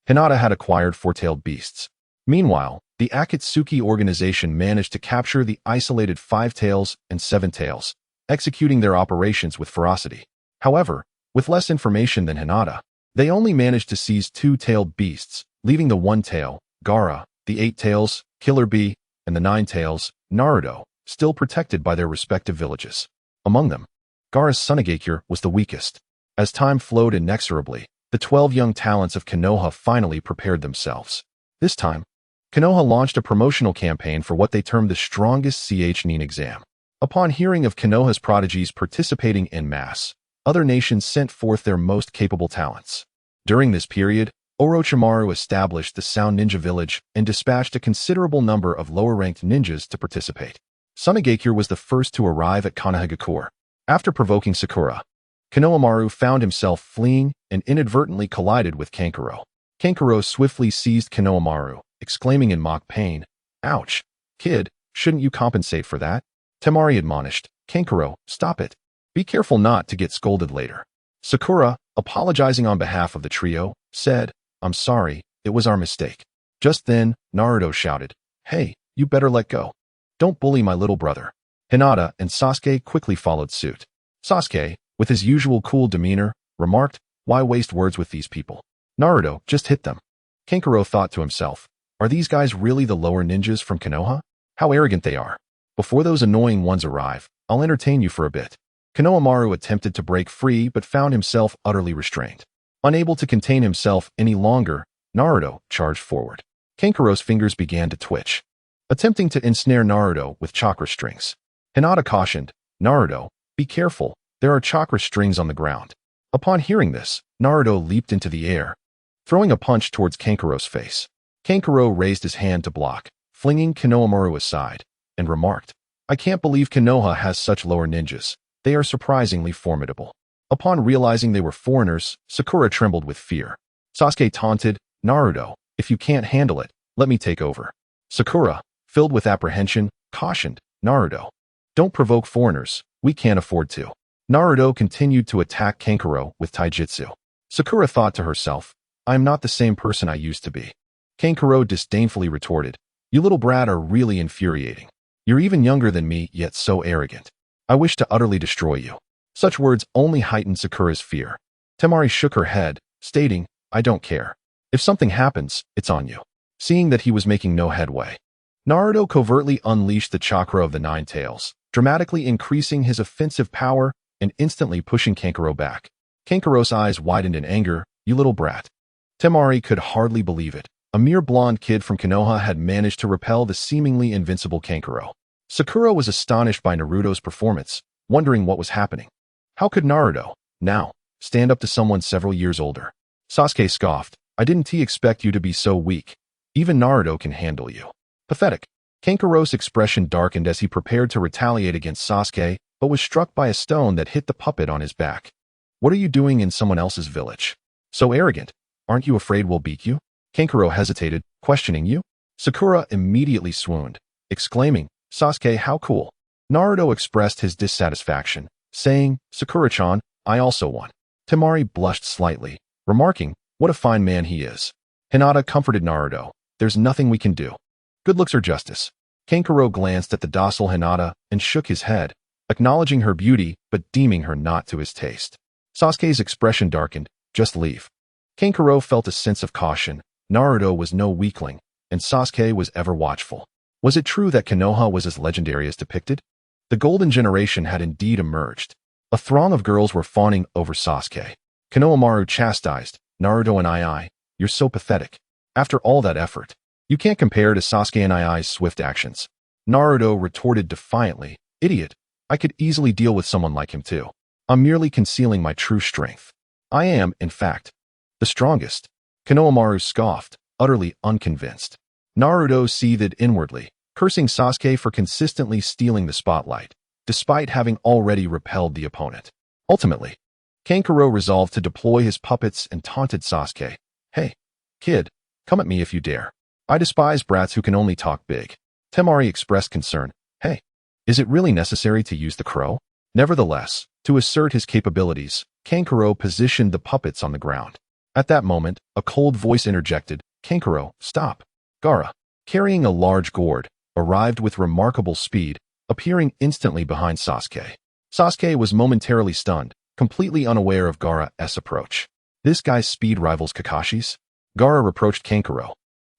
Hinata had acquired four-tailed beasts. Meanwhile, the Akatsuki organization managed to capture the isolated Five Tails and Seven Tails, executing their operations with ferocity. However, with less information than Hinata, they only managed to seize two-tailed beasts, leaving the One-Tail, Gaara, the Eight Tails, Killer Bee, and the Nine Tails, Naruto, still protected by their respective villages. Among them, Gaara's Sunagakure was the weakest. As time flowed inexorably, the 12 young talents of Konoha finally prepared themselves. This time, Konoha launched a promotional campaign for what they termed the strongest Nin exam. Upon hearing of Konoha's prodigies participating en masse, other nations sent forth their most capable talents. During this period, Orochimaru established the Sound Ninja Village and dispatched a considerable number of lower-ranked ninjas to participate. Sunagakure was the first to arrive at Konohagakure. After provoking Sakura, Konohamaru found himself fleeing and inadvertently collided with Kankuro. Kankuro swiftly seized Konohamaru, exclaiming in mock pain, "Ouch! Kid, shouldn't you compensate for that?" Temari admonished, "Kankuro, stop it. Be careful not to get scolded later." Sakura, apologizing on behalf of the trio, said, "I'm sorry, it was our mistake." Just then, Naruto shouted, "Hey, you better let go. Don't bully my little brother." Hinata and Sasuke quickly followed suit. Sasuke, with his usual cool demeanor, remarked, "Why waste words with these people? Naruto, just hit them." Kankuro thought to himself, "Are these guys really the lower ninjas from Konoha? How arrogant they are. Before those annoying ones arrive, I'll entertain you for a bit." Konohamaru attempted to break free but found himself utterly restrained. Unable to contain himself any longer, Naruto charged forward. Kankuro's fingers began to twitch, attempting to ensnare Naruto with chakra strings. Hinata cautioned, "Naruto, be careful, there are chakra strings on the ground." Upon hearing this, Naruto leaped into the air, throwing a punch towards Kankuro's face. Kankuro raised his hand to block, flinging Konohamaru aside, and remarked, "I can't believe Konoha has such lower ninjas. They are surprisingly formidable." Upon realizing they were foreigners, Sakura trembled with fear. Sasuke taunted, "Naruto, if you can't handle it, let me take over." Sakura, filled with apprehension, cautioned, "Naruto, don't provoke foreigners, we can't afford to." Naruto continued to attack Kankuro with taijutsu. Sakura thought to herself, "I am not the same person I used to be." Kankuro disdainfully retorted, "You little brat are really infuriating. You're even younger than me, yet so arrogant. I wish to utterly destroy you." Such words only heightened Sakura's fear. Temari shook her head, stating, "I don't care. If something happens, it's on you." Seeing that he was making no headway, Naruto covertly unleashed the chakra of the Nine Tails, dramatically increasing his offensive power and instantly pushing Kankuro back. Kankuro's eyes widened in anger, "You little brat." Temari could hardly believe it. A mere blonde kid from Konoha had managed to repel the seemingly invincible Kankuro. Sakura was astonished by Naruto's performance, wondering what was happening. How could Naruto, now, stand up to someone several years older? Sasuke scoffed, "I didn't expect you to be so weak. Even Naruto can handle you." Pathetic. Kankuro's expression darkened as he prepared to retaliate against Sasuke, but was struck by a stone that hit the puppet on his back. "What are you doing in someone else's village? So arrogant. Aren't you afraid we'll beat you?" Kankuro hesitated, questioning you. Sakura immediately swooned, exclaiming, "Sasuke, how cool." Naruto expressed his dissatisfaction, saying, "Sakura-chan, I also won." Temari blushed slightly, remarking, "What a fine man he is." Hinata comforted Naruto, "There's nothing we can do. Good looks are justice." Kankuro glanced at the docile Hinata and shook his head, acknowledging her beauty but deeming her not to his taste. Sasuke's expression darkened, "Just leave." Kankuro felt a sense of caution. Naruto was no weakling, and Sasuke was ever watchful. Was it true that Konoha was as legendary as depicted? The golden generation had indeed emerged. A throng of girls were fawning over Sasuke. Konohamaru chastised, "Naruto and II, you're so pathetic. After all that effort, you can't compare to Sasuke and II's swift actions." Naruto retorted defiantly, "Idiot, I could easily deal with someone like him too. I'm merely concealing my true strength. I am, in fact, the strongest." Konohamaru scoffed, utterly unconvinced. Naruto seethed inwardly, cursing Sasuke for consistently stealing the spotlight, despite having already repelled the opponent. Ultimately, Kankuro resolved to deploy his puppets and taunted Sasuke, "Hey, kid, come at me if you dare. I despise brats who can only talk big." Temari expressed concern, "Hey, is it really necessary to use the crow?" Nevertheless, to assert his capabilities, Kankuro positioned the puppets on the ground. At that moment, a cold voice interjected, "Kankuro, stop." Gaara, carrying a large gourd, arrived with remarkable speed, appearing instantly behind Sasuke. Sasuke was momentarily stunned, completely unaware of Gaara's approach. "This guy's speed rivals Kakashi's?" Gaara reproached Kankuro.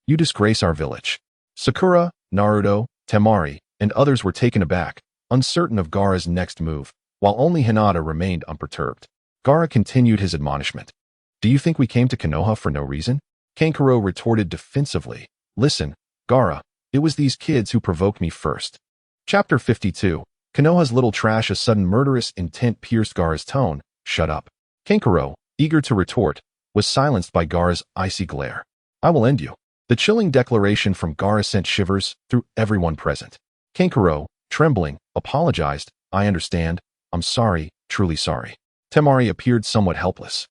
"You disgrace our village." Sakura, Naruto, Temari, and others were taken aback, uncertain of Gaara's next move, while only Hinata remained unperturbed. Gaara continued his admonishment. "Do you think we came to Konoha for no reason?" Kankuro retorted defensively, "Listen, Gaara, it was these kids who provoked me first." Chapter 52. Konoha's little trash. A sudden murderous intent pierced Gaara's tone. "Shut up." Kankuro, eager to retort, was silenced by Gaara's icy glare. "I will end you." The chilling declaration from Gaara sent shivers through everyone present. Kankuro, trembling, apologized, "I understand. I'm sorry, truly sorry." Temari appeared somewhat helpless.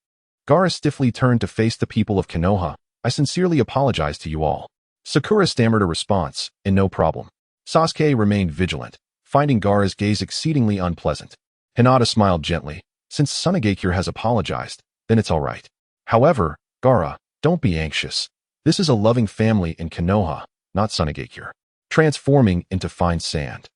Gaara stiffly turned to face the people of Konoha. "I sincerely apologize to you all." Sakura stammered a response, "And no problem." Sasuke remained vigilant, finding Gaara's gaze exceedingly unpleasant. Hinata smiled gently, "Since Tsunagakure has apologized, then it's all right. However, Gaara, don't be anxious. This is a loving family in Konoha, not Sunagakure. Transforming into fine sand.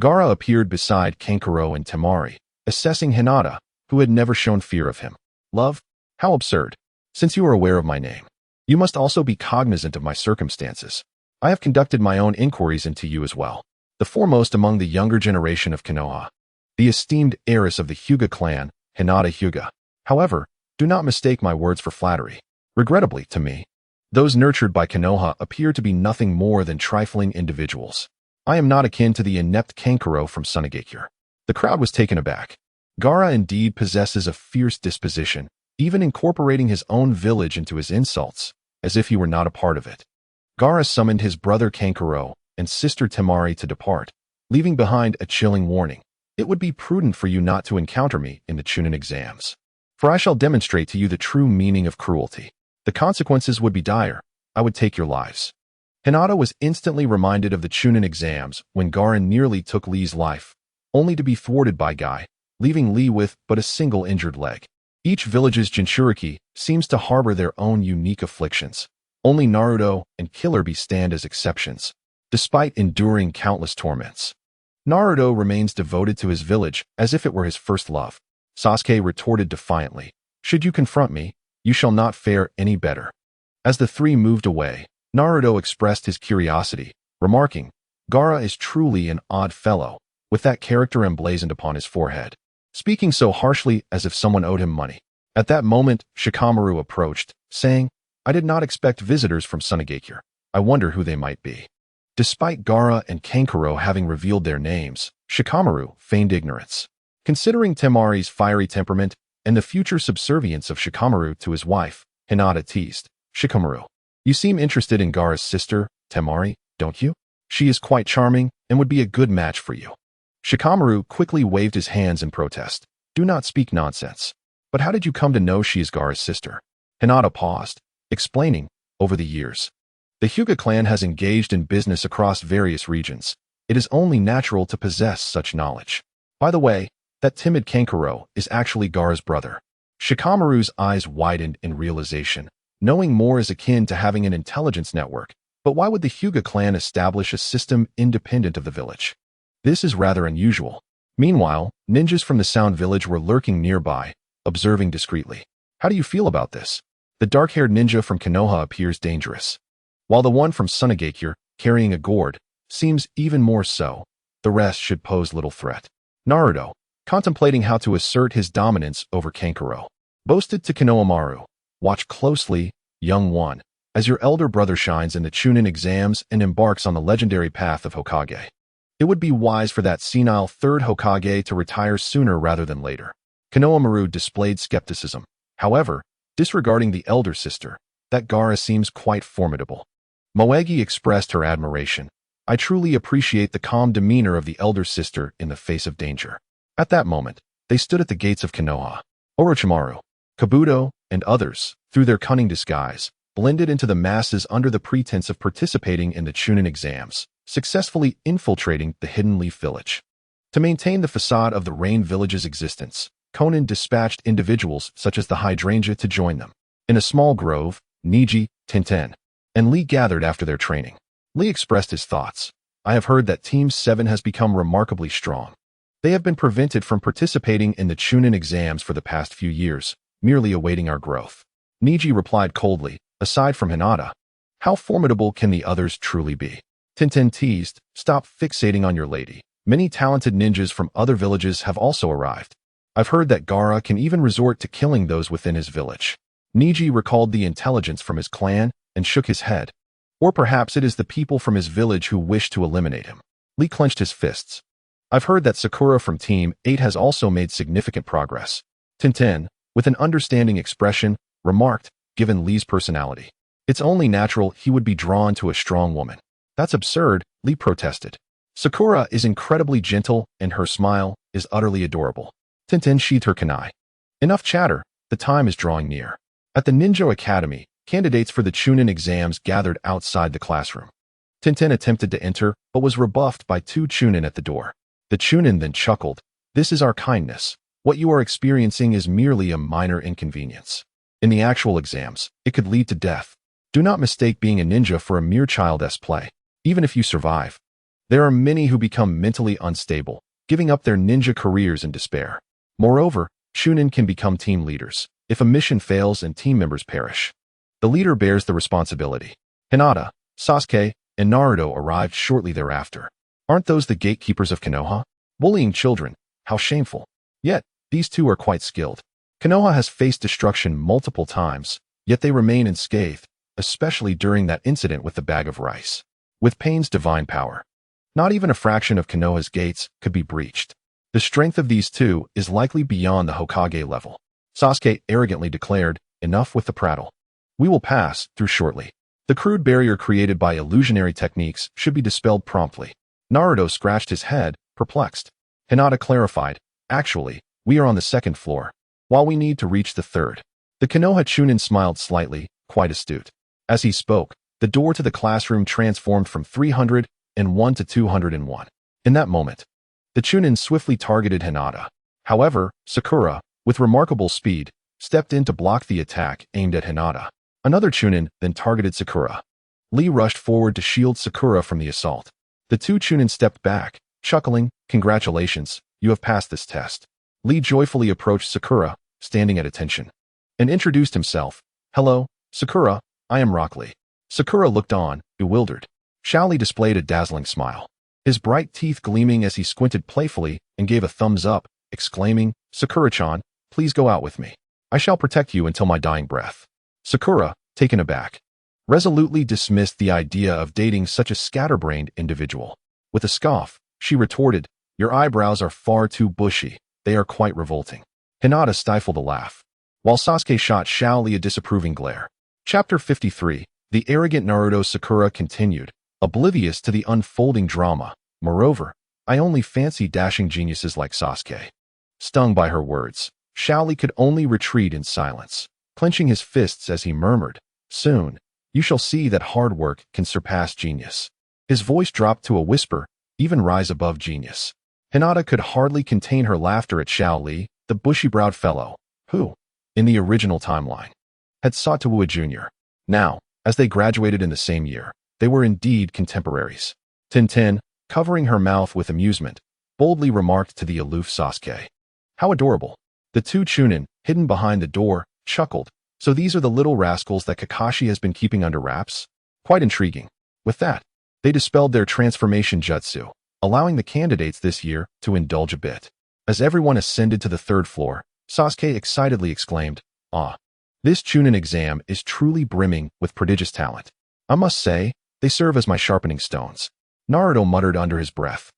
Gaara appeared beside Kankuro and Temari, assessing Hinata, who had never shown fear of him. Love? How absurd. Since you are aware of my name, you must also be cognizant of my circumstances. I have conducted my own inquiries into you as well. The foremost among the younger generation of Konoha. The esteemed heiress of the Hyuga clan, Hinata Hyuga. However, do not mistake my words for flattery. Regrettably, to me, those nurtured by Konoha appear to be nothing more than trifling individuals. I am not akin to the inept Kankuro from Sunagakure. The crowd was taken aback. Gaara indeed possesses a fierce disposition, even incorporating his own village into his insults, as if he were not a part of it. Gaara summoned his brother Kankuro and sister Temari to depart, leaving behind a chilling warning. It would be prudent for you not to encounter me in the Chunin exams, for I shall demonstrate to you the true meaning of cruelty. The consequences would be dire. I would take your lives. Hinata was instantly reminded of the Chunin exams when Gaara nearly took Lee's life, only to be thwarted by Guy, leaving Lee with but a single injured leg. Each village's Jinchuriki seems to harbor their own unique afflictions. Only Naruto and Killer Bee stand as exceptions, despite enduring countless torments. Naruto remains devoted to his village as if it were his first love. Sasuke retorted defiantly, "Should you confront me, you shall not fare any better." As the three moved away, Naruto expressed his curiosity, remarking, "Gaara is truly an odd fellow, with that character emblazoned upon his forehead, speaking so harshly as if someone owed him money." At that moment, Shikamaru approached, saying, "I did not expect visitors from Sunagakure. I wonder who they might be." Despite Gaara and Kankuro having revealed their names, Shikamaru feigned ignorance. Considering Temari's fiery temperament and the future subservience of Shikamaru to his wife, Hinata teased, "Shikamaru, you seem interested in Gaara's sister, Temari, don't you? She is quite charming and would be a good match for you." Shikamaru quickly waved his hands in protest. "Do not speak nonsense. But how did you come to know she is Gaara's sister?" Hinata paused, explaining, "Over the years, the Hyuga clan has engaged in business across various regions. It is only natural to possess such knowledge. By the way, that timid Kankuro is actually Gaara's brother." Shikamaru's eyes widened in realization. Knowing more is akin to having an intelligence network, but why would the Hyuga clan establish a system independent of the village? This is rather unusual. Meanwhile, ninjas from the Sound village were lurking nearby, observing discreetly. "How do you feel about this? The dark-haired ninja from Konoha appears dangerous, while the one from Sunagakure, carrying a gourd, seems even more so. The rest should pose little threat." Naruto, contemplating how to assert his dominance over Kankuro, boasted to Konohamaru, "Watch closely, young one, as your elder brother shines in the Chunin exams and embarks on the legendary path of Hokage. It would be wise for that senile third Hokage to retire sooner rather than later." Konohamaru displayed skepticism. However, disregarding the elder sister, that Gaara seems quite formidable. Moegi expressed her admiration. "I truly appreciate the calm demeanor of the elder sister in the face of danger." At that moment, they stood at the gates of Konoha. Orochimaru, Kabuto, and others, through their cunning disguise, blended into the masses under the pretense of participating in the Chunin exams, successfully infiltrating the Hidden Leaf village. To maintain the facade of the Rain village's existence, Konan dispatched individuals such as the Hydrangea to join them. In a small grove, Neji, Tenten, and Lee gathered after their training. Lee expressed his thoughts. "I have heard that Team 7 has become remarkably strong. They have been prevented from participating in the Chunin exams for the past few years, merely awaiting our growth." Neji replied coldly, "Aside from Hinata, how formidable can the others truly be?" Tenten teased, "Stop fixating on your lady. Many talented ninjas from other villages have also arrived. I've heard that Gaara can even resort to killing those within his village." Neji recalled the intelligence from his clan and shook his head. Or perhaps it is the people from his village who wish to eliminate him. Lee clenched his fists. "I've heard that Sakura from Team 8 has also made significant progress." Tenten, with an understanding expression, remarked, given Lee's personality, "It's only natural he would be drawn to a strong woman." "That's absurd," Lee protested. "Sakura is incredibly gentle and her smile is utterly adorable." Tenten sheathed her kunai. "Enough chatter, the time is drawing near." At the Ninja Academy, candidates for the Chunin exams gathered outside the classroom. Tenten attempted to enter, but was rebuffed by two Chunin at the door. The Chunin then chuckled, "This is our kindness. What you are experiencing is merely a minor inconvenience. In the actual exams, it could lead to death. Do not mistake being a ninja for a mere child's play, even if you survive. There are many who become mentally unstable, giving up their ninja careers in despair. Moreover, Chunin can become team leaders if a mission fails and team members perish. The leader bears the responsibility. Hinata, Sasuke, and Naruto arrived shortly thereafter. Aren't those the gatekeepers of Konoha? Bullying children, how shameful. Yet, these two are quite skilled. Konoha has faced destruction multiple times, yet they remain unscathed, especially during that incident with the bag of rice. With Pain's divine power, not even a fraction of Konoha's gates could be breached. The strength of these two is likely beyond the Hokage level. Sasuke arrogantly declared, enough with the prattle. We will pass through shortly. The crude barrier created by illusionary techniques should be dispelled promptly. Naruto scratched his head, perplexed. Hinata clarified, actually, we are on the second floor, while we need to reach the third. The Konoha Chunin smiled slightly, quite astute. As he spoke, the door to the classroom transformed from 301 to 201. In that moment, the Chunin swiftly targeted Hinata. However, Sakura, with remarkable speed, stepped in to block the attack aimed at Hinata. Another Chunin then targeted Sakura. Lee rushed forward to shield Sakura from the assault. The two Chunin stepped back, chuckling, congratulations, you have passed this test. Lee joyfully approached Sakura, standing at attention, and introduced himself. Hello, Sakura, I am Rock Lee. Sakura looked on, bewildered. Xiao displayed a dazzling smile, his bright teeth gleaming as he squinted playfully and gave a thumbs up, exclaiming, Sakura-chan, please go out with me. I shall protect you until my dying breath. Sakura, taken aback, resolutely dismissed the idea of dating such a scatterbrained individual. With a scoff, she retorted, your eyebrows are far too bushy, they are quite revolting. Hinata stifled a laugh, while Sasuke shot Xiao a disapproving glare. Chapter 53, The Arrogant Naruto. Sakura continued, oblivious to the unfolding drama. Moreover, I only fancy dashing geniuses like Sasuke. Stung by her words, Xiao could only retreat in silence, clenching his fists as he murmured, soon, you shall see that hard work can surpass genius. His voice dropped to a whisper, even rise above genius. Hinata could hardly contain her laughter at Xiao, the bushy-browed fellow, who, in the original timeline, had sought to woo a junior. Now, as they graduated in the same year, they were indeed contemporaries. Tintin, covering her mouth with amusement, boldly remarked to the aloof Sasuke. How adorable. The two Chunin, hidden behind the door, chuckled. So these are the little rascals that Kakashi has been keeping under wraps? Quite intriguing. With that, they dispelled their transformation jutsu, allowing the candidates this year to indulge a bit. As everyone ascended to the third floor, Sasuke excitedly exclaimed, ah, this Chunin exam is truly brimming with prodigious talent. I must say, they serve as my sharpening stones. Naruto muttered under his breath.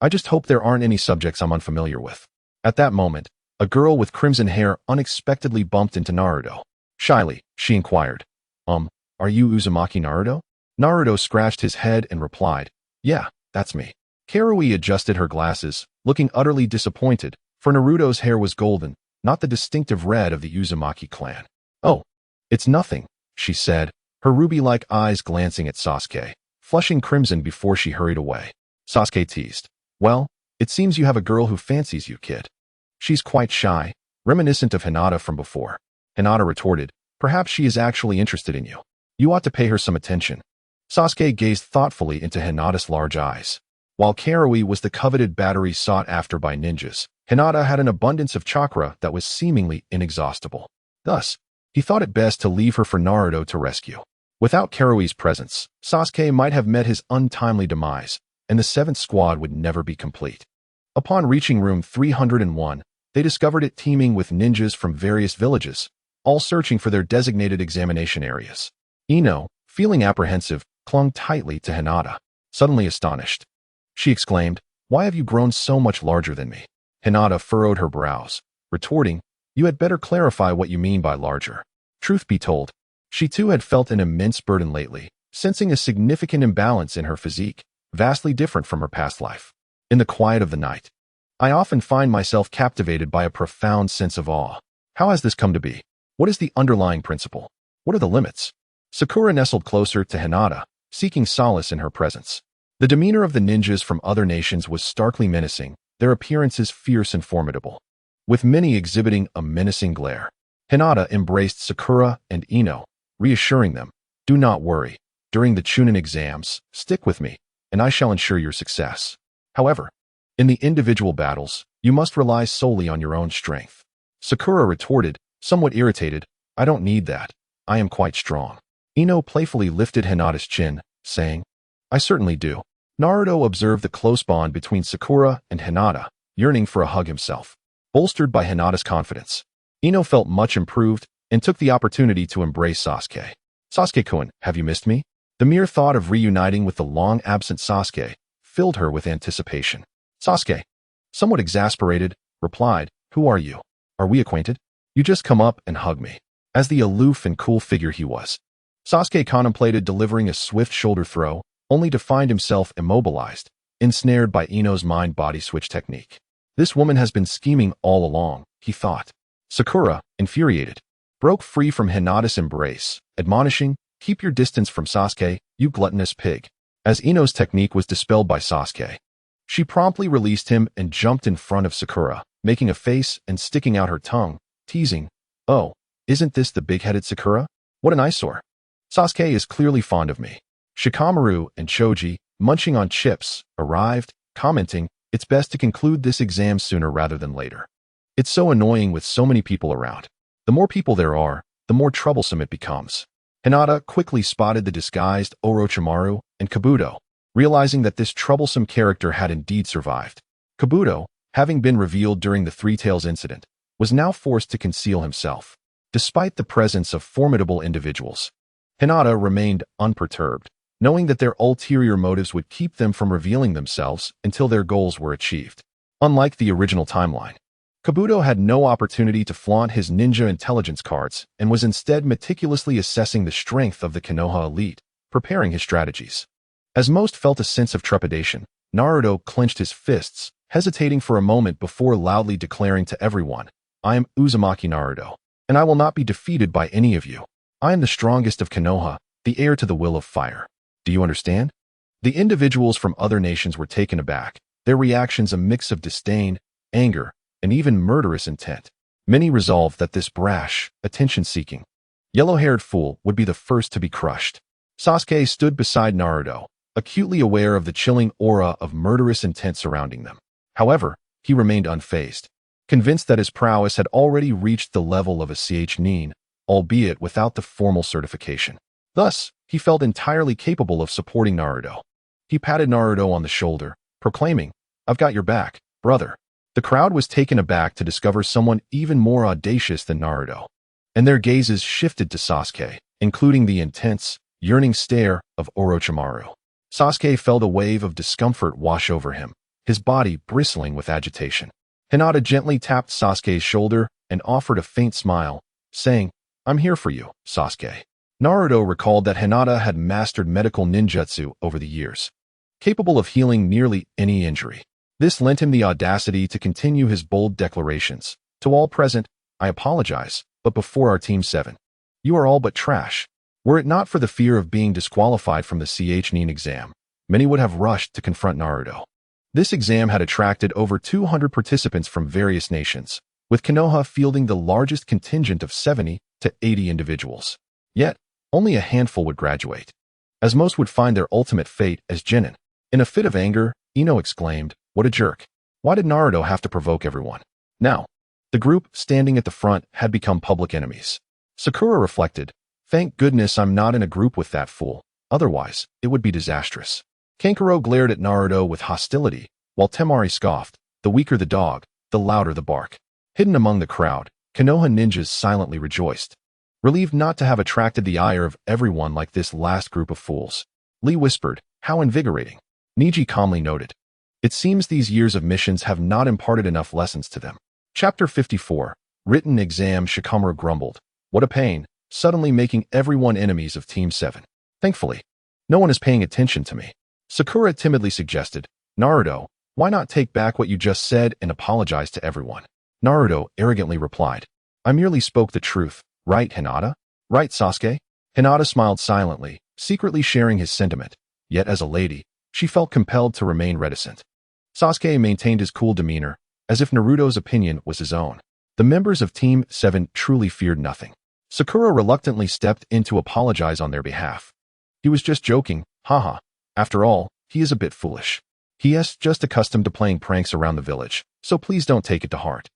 I just hope there aren't any subjects I'm unfamiliar with. At that moment, a girl with crimson hair unexpectedly bumped into Naruto. Shyly, she inquired, are you Uzumaki Naruto? Naruto scratched his head and replied, yeah, that's me. Karui adjusted her glasses, looking utterly disappointed, for Naruto's hair was golden, not the distinctive red of the Uzumaki clan. Oh, it's nothing, she said, her ruby-like eyes glancing at Sasuke, flushing crimson before she hurried away. Sasuke teased, well, it seems you have a girl who fancies you, kid. She's quite shy, reminiscent of Hinata from before. Hinata retorted, perhaps she is actually interested in you. You ought to pay her some attention. Sasuke gazed thoughtfully into Hinata's large eyes. While Karui was the coveted battery sought after by ninjas, Hinata had an abundance of chakra that was seemingly inexhaustible. Thus, he thought it best to leave her for Naruto to rescue. Without Karui's presence, Sasuke might have met his untimely demise, and the seventh squad would never be complete. Upon reaching room 301, they discovered it teeming with ninjas from various villages, all searching for their designated examination areas. Ino, feeling apprehensive, clung tightly to Hinata, suddenly astonished. She exclaimed, why have you grown so much larger than me? Hinata furrowed her brows, retorting, you had better clarify what you mean by larger. Truth be told, she too had felt an immense burden lately, sensing a significant imbalance in her physique, vastly different from her past life. In the quiet of the night, I often find myself captivated by a profound sense of awe. How has this come to be? What is the underlying principle? What are the limits? Sakura nestled closer to Hinata, seeking solace in her presence. The demeanor of the ninjas from other nations was starkly menacing, their appearances fierce and formidable. with many exhibiting a menacing glare. Hinata embraced Sakura and Ino, reassuring them, "Do not worry. During the Chunin exams, stick with me, and I shall ensure your success. However, in the individual battles, you must rely solely on your own strength." Sakura retorted, somewhat irritated, "I don't need that. I am quite strong." Ino playfully lifted Hinata's chin, saying, "I certainly do." Naruto observed the close bond between Sakura and Hinata, yearning for a hug himself. Bolstered by Hinata's confidence, Ino felt much improved and took the opportunity to embrace Sasuke. "Sasuke-kun, have you missed me?" The mere thought of reuniting with the long-absent Sasuke filled her with anticipation. Sasuke, somewhat exasperated, replied, "Who are you? Are we acquainted? You just come up and hug me." As the aloof and cool figure he was, Sasuke contemplated delivering a swift shoulder throw, only to find himself immobilized, ensnared by Ino's mind-body switch technique. This woman has been scheming all along, he thought. Sakura, infuriated, broke free from Hinata's embrace, admonishing, "Keep your distance from Sasuke, you gluttonous pig." As Ino's technique was dispelled by Sasuke, she promptly released him and jumped in front of Sakura, making a face and sticking out her tongue, teasing, "Oh, isn't this the big-headed Sakura? What an eyesore. Sasuke is clearly fond of me." Shikamaru and Choji, munching on chips, arrived, commenting, "It's best to conclude this exam sooner rather than later. It's so annoying with so many people around. The more people there are, the more troublesome it becomes." Hinata quickly spotted the disguised Orochimaru and Kabuto, realizing that this troublesome character had indeed survived. Kabuto, having been revealed during the Three Tails incident, was now forced to conceal himself. Despite the presence of formidable individuals, Hinata remained unperturbed, knowing that their ulterior motives would keep them from revealing themselves until their goals were achieved. Unlike the original timeline, Kabuto had no opportunity to flaunt his ninja intelligence cards and was instead meticulously assessing the strength of the Konoha elite, preparing his strategies. As most felt a sense of trepidation, Naruto clenched his fists, hesitating for a moment before loudly declaring to everyone, "I am Uzumaki Naruto, and I will not be defeated by any of you. I am the strongest of Konoha, the heir to the will of fire. Do you understand?" The individuals from other nations were taken aback, their reactions a mix of disdain, anger, and even murderous intent. Many resolved that this brash, attention-seeking, yellow-haired fool would be the first to be crushed. Sasuke stood beside Naruto, acutely aware of the chilling aura of murderous intent surrounding them. However, he remained unfazed, convinced that his prowess had already reached the level of a nin, albeit without the formal certification. Thus, he felt entirely capable of supporting Naruto. He patted Naruto on the shoulder, proclaiming, "I've got your back, brother." The crowd was taken aback to discover someone even more audacious than Naruto, and their gazes shifted to Sasuke, including the intense, yearning stare of Orochimaru. Sasuke felt a wave of discomfort wash over him, his body bristling with agitation. Hinata gently tapped Sasuke's shoulder and offered a faint smile, saying, "I'm here for you, Sasuke." Naruto recalled that Hinata had mastered medical ninjutsu over the years, capable of healing nearly any injury. This lent him the audacity to continue his bold declarations. "To all present, I apologize, but before our Team 7, you are all but trash." Were it not for the fear of being disqualified from the nin exam, many would have rushed to confront Naruto. This exam had attracted over 200 participants from various nations, with Konoha fielding the largest contingent of 70 to 80 individuals. Yet, only a handful would graduate, as most would find their ultimate fate as genin. In a fit of anger, Ino exclaimed, "What a jerk. Why did Naruto have to provoke everyone?" Now, the group standing at the front had become public enemies. Sakura reflected, "Thank goodness I'm not in a group with that fool, otherwise it would be disastrous." Kankuro glared at Naruto with hostility, while Temari scoffed, "The weaker the dog, the louder the bark." Hidden among the crowd, Konoha ninjas silently rejoiced, relieved not to have attracted the ire of everyone like this last group of fools. Lee whispered, "How invigorating." Neji calmly noted, "It seems these years of missions have not imparted enough lessons to them." Chapter 54, Written Exam. Shikamaru grumbled, "What a pain, suddenly making everyone enemies of Team 7. Thankfully, no one is paying attention to me." Sakura timidly suggested, "Naruto, why not take back what you just said and apologize to everyone?" Naruto arrogantly replied, "I merely spoke the truth, right, Hinata? Right, Sasuke?" Hinata smiled silently, secretly sharing his sentiment, yet as a lady, she felt compelled to remain reticent. Sasuke maintained his cool demeanor, as if Naruto's opinion was his own. The members of Team 7 truly feared nothing. Sakura reluctantly stepped in to apologize on their behalf. He was just joking, haha. After all, he is a bit foolish. He is just accustomed to playing pranks around the village, so please don't take it to heart.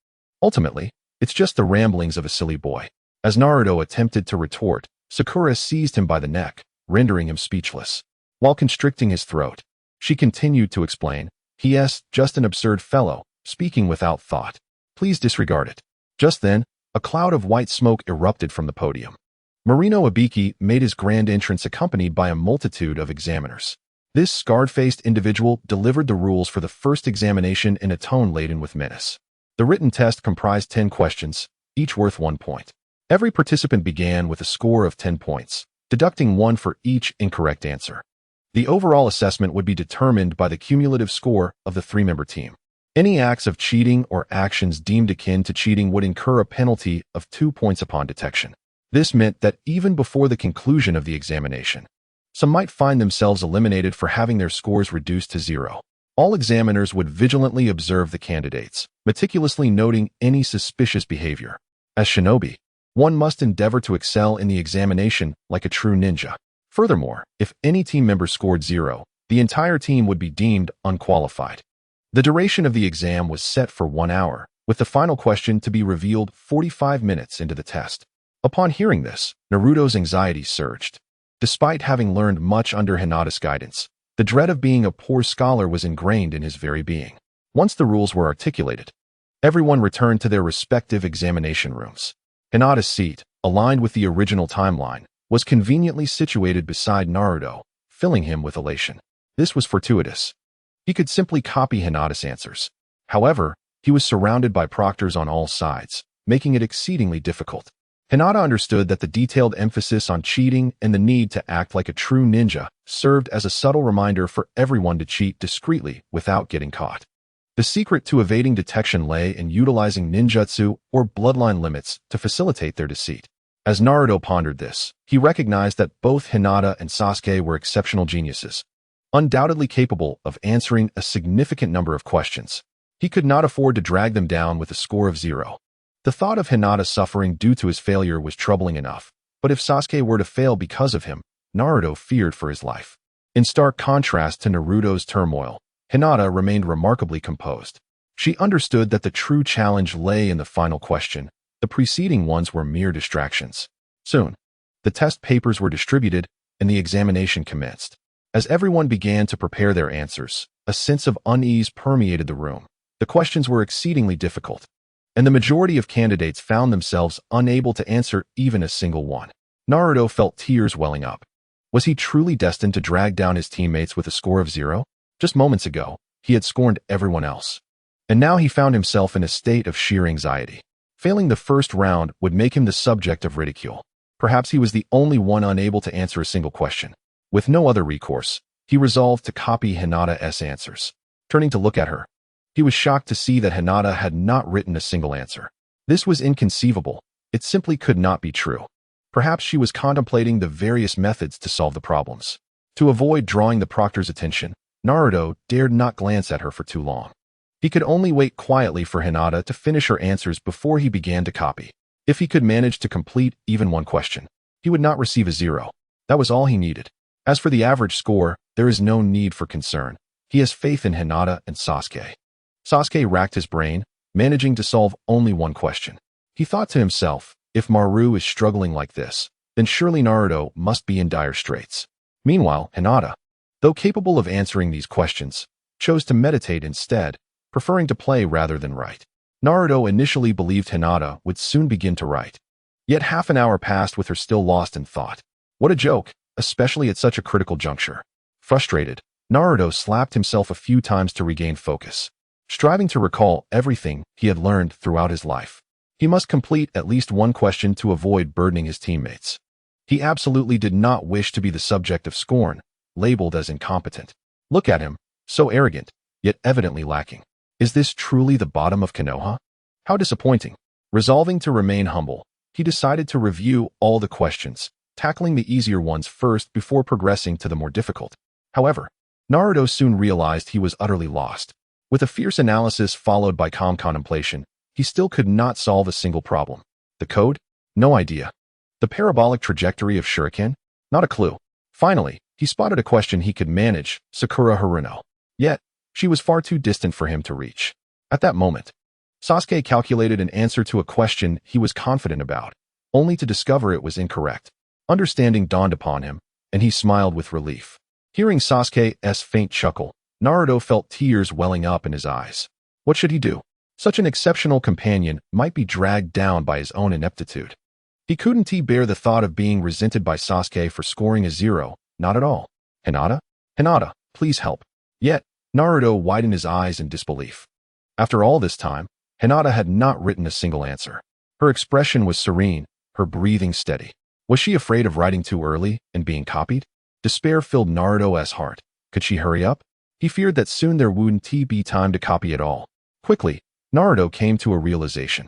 Ultimately, it's just the ramblings of a silly boy. As Naruto attempted to retort, Sakura seized him by the neck, rendering him speechless. While constricting his throat, she continued to explain, he is just an absurd fellow, speaking without thought. Please disregard it. Just then, a cloud of white smoke erupted from the podium. Marino Ibiki made his grand entrance accompanied by a multitude of examiners. This scarred-faced individual delivered the rules for the first examination in a tone laden with menace. The written test comprised 10 questions, each worth 1 point. Every participant began with a score of 10 points, deducting 1 for each incorrect answer. The overall assessment would be determined by the cumulative score of the 3-member team. Any acts of cheating or actions deemed akin to cheating would incur a penalty of 2 points upon detection. This meant that even before the conclusion of the examination, some might find themselves eliminated for having their scores reduced to 0. All examiners would vigilantly observe the candidates, meticulously noting any suspicious behavior. As shinobi, one must endeavor to excel in the examination like a true ninja. Furthermore, if any team member scored 0, the entire team would be deemed unqualified. The duration of the exam was set for 1 hour, with the final question to be revealed 45 minutes into the test. Upon hearing this, Naruto's anxiety surged. Despite having learned much under Hinata's guidance, the dread of being a poor scholar was ingrained in his very being. Once the rules were articulated, everyone returned to their respective examination rooms. Hinata's seat, aligned with the original timeline, was conveniently situated beside Naruto, filling him with elation. This was fortuitous. He could simply copy Hinata's answers. However, he was surrounded by proctors on all sides, making it exceedingly difficult. Hinata understood that the detailed emphasis on cheating and the need to act like a true ninja served as a subtle reminder for everyone to cheat discreetly without getting caught. The secret to evading detection lay in utilizing ninjutsu or bloodline limits to facilitate their deceit. As Naruto pondered this, he recognized that both Hinata and Sasuke were exceptional geniuses, undoubtedly capable of answering a significant number of questions. He could not afford to drag them down with a score of 0. The thought of Hinata suffering due to his failure was troubling enough, but if Sasuke were to fail because of him, Naruto feared for his life. In stark contrast to Naruto's turmoil, Hinata remained remarkably composed. She understood that the true challenge lay in the final question. The preceding ones were mere distractions. Soon, the test papers were distributed and the examination commenced. As everyone began to prepare their answers, a sense of unease permeated the room. The questions were exceedingly difficult, and the majority of candidates found themselves unable to answer even a single one. Naruto felt tears welling up. Was he truly destined to drag down his teammates with a score of 0? Just moments ago, he had scorned everyone else. And now he found himself in a state of sheer anxiety. Failing the first round would make him the subject of ridicule. Perhaps he was the only one unable to answer a single question. With no other recourse, he resolved to copy Hinata's answers. Turning to look at her, he was shocked to see that Hinata had not written a single answer. This was inconceivable. It simply could not be true. Perhaps she was contemplating the various methods to solve the problems. To avoid drawing the proctor's attention, Naruto dared not glance at her for too long. He could only wait quietly for Hinata to finish her answers before he began to copy. If he could manage to complete even one question, he would not receive a 0. That was all he needed. As for the average score, there is no need for concern. He has faith in Hinata and Sasuke. Sasuke racked his brain, managing to solve only one question. He thought to himself, if Maru is struggling like this, then surely Naruto must be in dire straits. Meanwhile, Hinata, though capable of answering these questions, chose to meditate instead, preferring to play rather than write. Naruto initially believed Hinata would soon begin to write. Yet half an hour passed with her still lost in thought. What a joke, especially at such a critical juncture. Frustrated, Naruto slapped himself a few times to regain focus, striving to recall everything he had learned throughout his life. He must complete at least one question to avoid burdening his teammates. He absolutely did not wish to be the subject of scorn, labeled as incompetent. Look at him, so arrogant, yet evidently lacking. Is this truly the bottom of Konoha? How disappointing. Resolving to remain humble, he decided to review all the questions, tackling the easier ones first before progressing to the more difficult. However, Naruto soon realized he was utterly lost. With a fierce analysis followed by calm contemplation, he still could not solve a single problem. The code? No idea. The parabolic trajectory of Shuriken? Not a clue. Finally, he spotted a question he could manage, Sakura Haruno. Yet, she was far too distant for him to reach. At that moment, Sasuke calculated an answer to a question he was confident about, only to discover it was incorrect. Understanding dawned upon him, and he smiled with relief. Hearing Sasuke's faint chuckle, Naruto felt tears welling up in his eyes. What should he do? Such an exceptional companion might be dragged down by his own ineptitude. He couldn't bear the thought of being resented by Sasuke for scoring a 0, not at all. Hinata? Hinata, please help. Yet, Naruto widened his eyes in disbelief. After all this time, Hinata had not written a single answer. Her expression was serene, her breathing steady. Was she afraid of writing too early and being copied? Despair filled Naruto's heart. Could she hurry up? He feared that soon there wouldn't be time to copy it all. Quickly, Naruto came to a realization.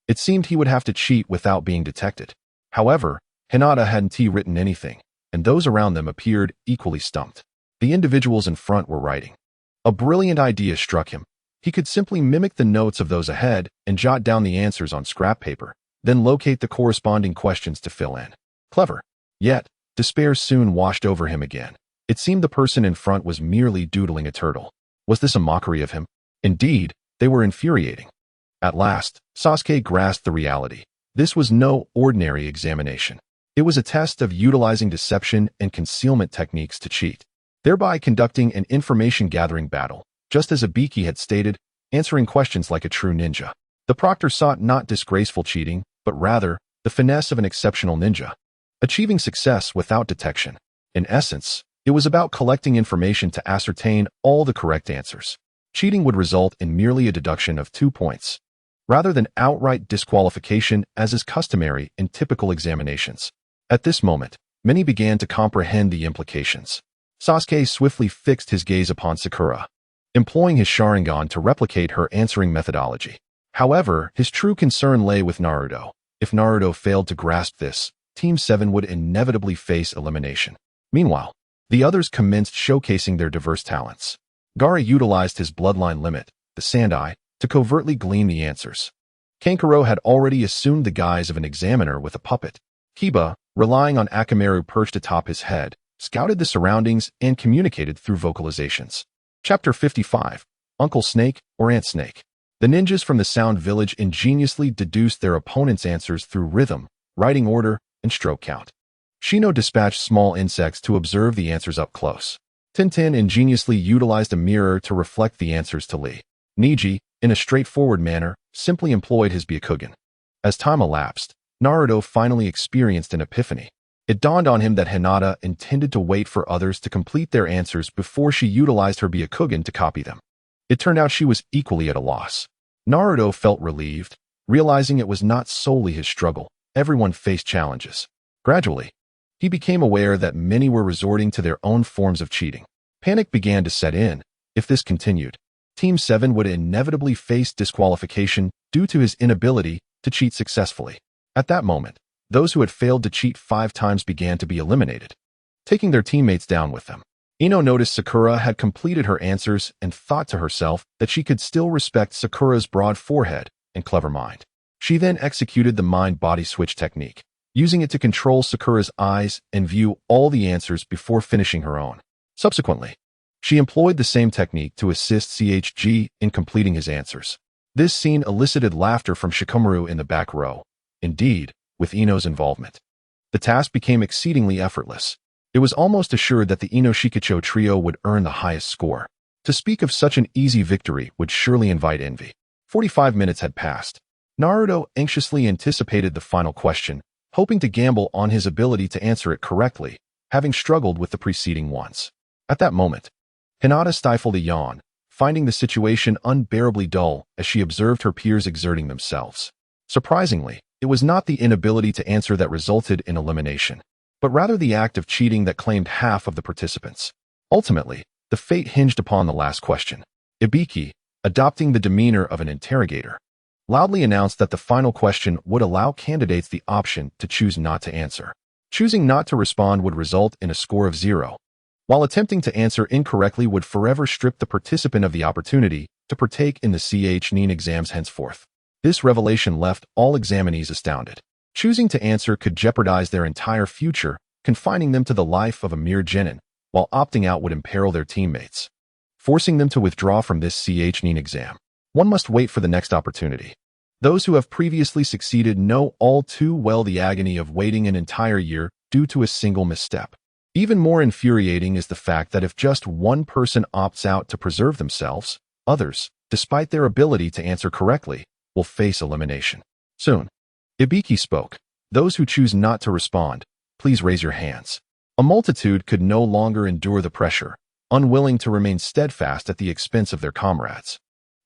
It seemed he would have to cheat without being detected. However, Hinata hadn't written anything, and those around them appeared equally stumped. The individuals in front were writing. A brilliant idea struck him. He could simply mimic the notes of those ahead and jot down the answers on scrap paper, then locate the corresponding questions to fill in. Clever. Yet, despair soon washed over him again. It seemed the person in front was merely doodling a turtle. Was this a mockery of him? Indeed, they were infuriating. At last, Sasuke grasped the reality. This was no ordinary examination. It was a test of utilizing deception and concealment techniques to cheat, thereby conducting an information-gathering battle, just as Ibiki had stated, answering questions like a true ninja. The proctor sought not disgraceful cheating, but rather, the finesse of an exceptional ninja, achieving success without detection. In essence, it was about collecting information to ascertain all the correct answers. Cheating would result in merely a deduction of 2 points, rather than outright disqualification as is customary in typical examinations. At this moment, many began to comprehend the implications. Sasuke swiftly fixed his gaze upon Sakura, employing his Sharingan to replicate her answering methodology. However, his true concern lay with Naruto. If Naruto failed to grasp this, Team 7 would inevitably face elimination. Meanwhile, the others commenced showcasing their diverse talents. Gaara utilized his bloodline limit, the Sand Eye, to covertly glean the answers. Kankuro had already assumed the guise of an examiner with a puppet. Kiba, relying on Akamaru perched atop his head, scouted the surroundings and communicated through vocalizations. Chapter 55, Uncle Snake or Aunt Snake. The ninjas from the Sound Village ingeniously deduced their opponent's answers through rhythm, writing order, and stroke count. Shino dispatched small insects to observe the answers up close. Tintin ingeniously utilized a mirror to reflect the answers to Lee. Neji, in a straightforward manner, simply employed his Byakugan. As time elapsed, Naruto finally experienced an epiphany. It dawned on him that Hinata intended to wait for others to complete their answers before she utilized her Byakugan to copy them. It turned out she was equally at a loss. Naruto felt relieved, realizing it was not solely his struggle. Everyone faced challenges. Gradually, he became aware that many were resorting to their own forms of cheating. Panic began to set in. If this continued, Team 7 would inevitably face disqualification due to his inability to cheat successfully. At that moment, those who had failed to cheat 5 times began to be eliminated, taking their teammates down with them. Ino noticed Sakura had completed her answers and thought to herself that she could still respect Sakura's broad forehead and clever mind. She then executed the mind-body switch technique, using it to control Sakura's eyes and view all the answers before finishing her own. Subsequently, she employed the same technique to assist CHG in completing his answers. This scene elicited laughter from Shikamaru in the back row. Indeed, with Ino's involvement, the task became exceedingly effortless. It was almost assured that the Ino Shikacho trio would earn the highest score. To speak of such an easy victory would surely invite envy. 45 minutes had passed. Naruto anxiously anticipated the final question, hoping to gamble on his ability to answer it correctly, having struggled with the preceding ones. At that moment, Hinata stifled a yawn, finding the situation unbearably dull as she observed her peers exerting themselves. Surprisingly, it was not the inability to answer that resulted in elimination, but rather the act of cheating that claimed half of the participants. Ultimately, the fate hinged upon the last question. Ibiki, adopting the demeanor of an interrogator, loudly announced that the final question would allow candidates the option to choose not to answer. Choosing not to respond would result in a score of 0, while attempting to answer incorrectly would forever strip the participant of the opportunity to partake in the CH9 exams henceforth. This revelation left all examinees astounded. Choosing to answer could jeopardize their entire future, confining them to the life of a mere genin, while opting out would imperil their teammates, forcing them to withdraw from this CH9 exam. One must wait for the next opportunity. Those who have previously succeeded know all too well the agony of waiting an entire year due to a single misstep. Even more infuriating is the fact that if just one person opts out to preserve themselves, others, despite their ability to answer correctly, will face elimination. Soon, Ibiki spoke. Those who choose not to respond, please raise your hands. A multitude could no longer endure the pressure, unwilling to remain steadfast at the expense of their comrades,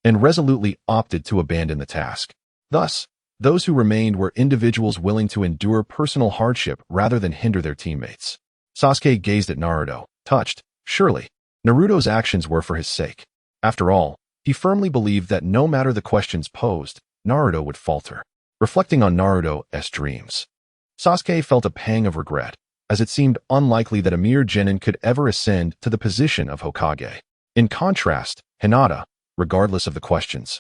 and resolutely opted to abandon the task. Thus, those who remained were individuals willing to endure personal hardship rather than hinder their teammates. Sasuke gazed at Naruto, touched. Surely, Naruto's actions were for his sake. After all, he firmly believed that no matter the questions posed, Naruto would falter. Reflecting on Naruto's dreams, Sasuke felt a pang of regret, as it seemed unlikely that a mere genin could ever ascend to the position of Hokage. In contrast, Hinata, regardless of the questions,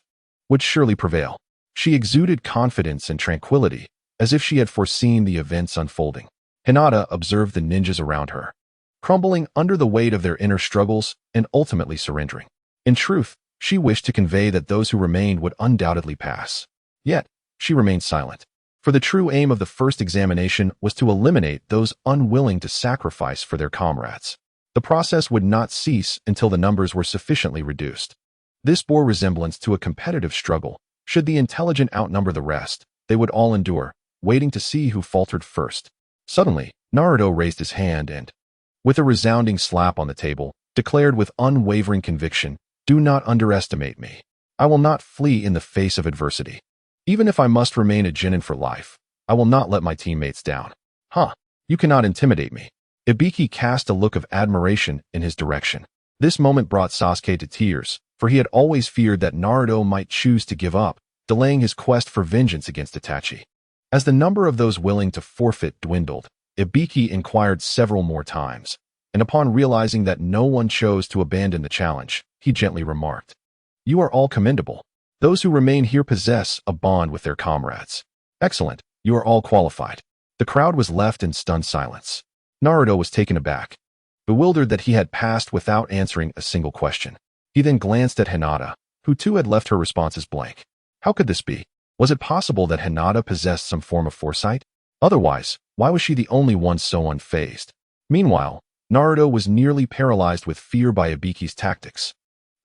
would surely prevail. She exuded confidence and tranquility, as if she had foreseen the events unfolding. Hinata observed the ninjas around her, crumbling under the weight of their inner struggles and ultimately surrendering. In truth, she wished to convey that those who remained would undoubtedly pass. Yet, she remained silent. For the true aim of the first examination was to eliminate those unwilling to sacrifice for their comrades. The process would not cease until the numbers were sufficiently reduced. This bore resemblance to a competitive struggle. Should the intelligent outnumber the rest, they would all endure, waiting to see who faltered first. Suddenly, Naruto raised his hand and, with a resounding slap on the table, declared with unwavering conviction, "Do not underestimate me. I will not flee in the face of adversity. Even if I must remain a genin for life, I will not let my teammates down." "Huh, you cannot intimidate me." Ibiki cast a look of admiration in his direction. This moment brought Sasuke to tears, for he had always feared that Naruto might choose to give up, delaying his quest for vengeance against Itachi. As the number of those willing to forfeit dwindled, Ibiki inquired several more times, and upon realizing that no one chose to abandon the challenge, he gently remarked, "You are all commendable. Those who remain here possess a bond with their comrades. Excellent, you are all qualified." The crowd was left in stunned silence. Naruto was taken aback, bewildered that he had passed without answering a single question. He then glanced at Hinata, who too had left her responses blank. How could this be? Was it possible that Hinata possessed some form of foresight? Otherwise, why was she the only one so unfazed? Meanwhile, Naruto was nearly paralyzed with fear by Ibiki's tactics.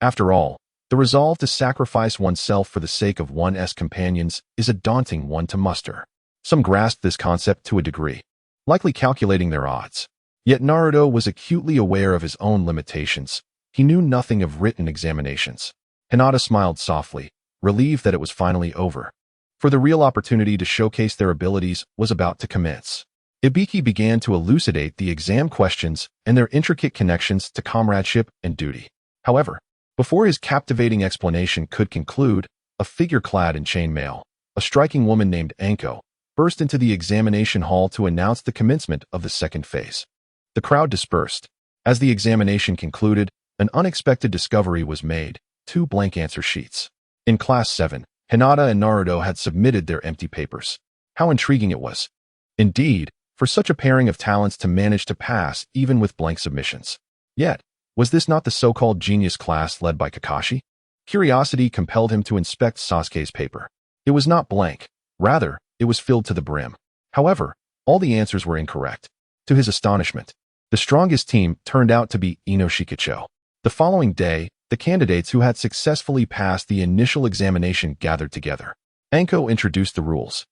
After all, the resolve to sacrifice oneself for the sake of one's companions is a daunting one to muster. Some grasped this concept to a degree, likely calculating their odds. Yet Naruto was acutely aware of his own limitations. He knew nothing of written examinations. Hinata smiled softly, relieved that it was finally over. For the real opportunity to showcase their abilities was about to commence. Ibiki began to elucidate the exam questions and their intricate connections to comradeship and duty. However, before his captivating explanation could conclude, a figure clad in chainmail, a striking woman named Anko, burst into the examination hall to announce the commencement of the second phase. The crowd dispersed. As the examination concluded, an unexpected discovery was made: 2 blank answer sheets. In Class 7, Hinata and Naruto had submitted their empty papers. How intriguing it was, indeed, for such a pairing of talents to manage to pass even with blank submissions. Yet, was this not the so-called genius class led by Kakashi? Curiosity compelled him to inspect Sasuke's paper. It was not blank. Rather, it was filled to the brim. However, all the answers were incorrect. To his astonishment, the strongest team turned out to be Inoshikacho. The following day, the candidates who had successfully passed the initial examination gathered together. Anko introduced the rules.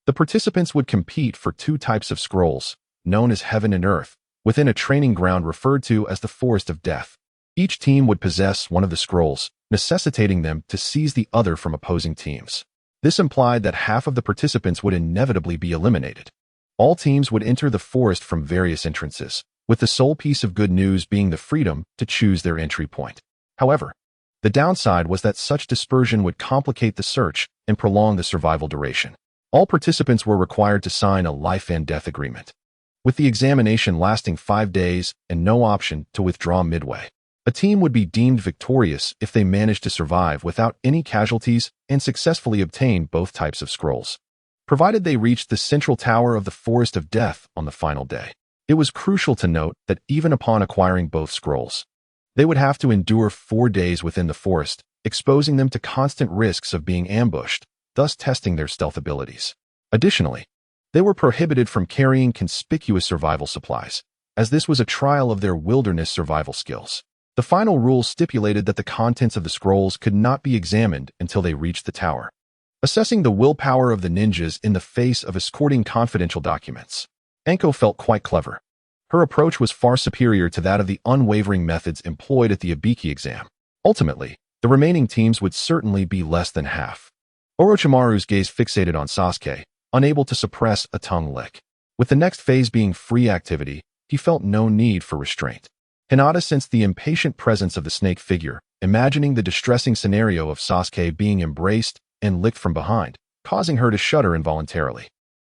The participants would compete for 2 types of scrolls, known as Heaven and Earth, within a training ground referred to as the Forest of Death. Each team would possess one of the scrolls, necessitating them to seize the other from opposing teams. This implied that half of the participants would inevitably be eliminated. All teams would enter the forest from various entrances, with the sole piece of good news being the freedom to choose their entry point. However, the downside was that such dispersion would complicate the search and prolong the survival duration. All participants were required to sign a life and death agreement, with the examination lasting 5 days and no option to withdraw midway. A team would be deemed victorious if they managed to survive without any casualties and successfully obtain both types of scrolls, provided they reached the central tower of the Forest of Death on the final day. It was crucial to note that even upon acquiring both scrolls, they would have to endure 4 days within the forest, exposing them to constant risks of being ambushed, thus testing their stealth abilities. Additionally, they were prohibited from carrying conspicuous survival supplies, as this was a trial of their wilderness survival skills. The final rule stipulated that the contents of the scrolls could not be examined until they reached the tower, assessing the willpower of the ninjas in the face of escorting confidential documents. Anko felt quite clever. Her approach was far superior to that of the unwavering methods employed at the Ibiki exam. Ultimately, the remaining teams would certainly be less than half. Orochimaru's gaze fixated on Sasuke, unable to suppress a tongue lick. With the next phase being free activity, he felt no need for restraint. Hinata sensed the impatient presence of the snake figure, imagining the distressing scenario of Sasuke being embraced and licked from behind, causing her to shudder involuntarily.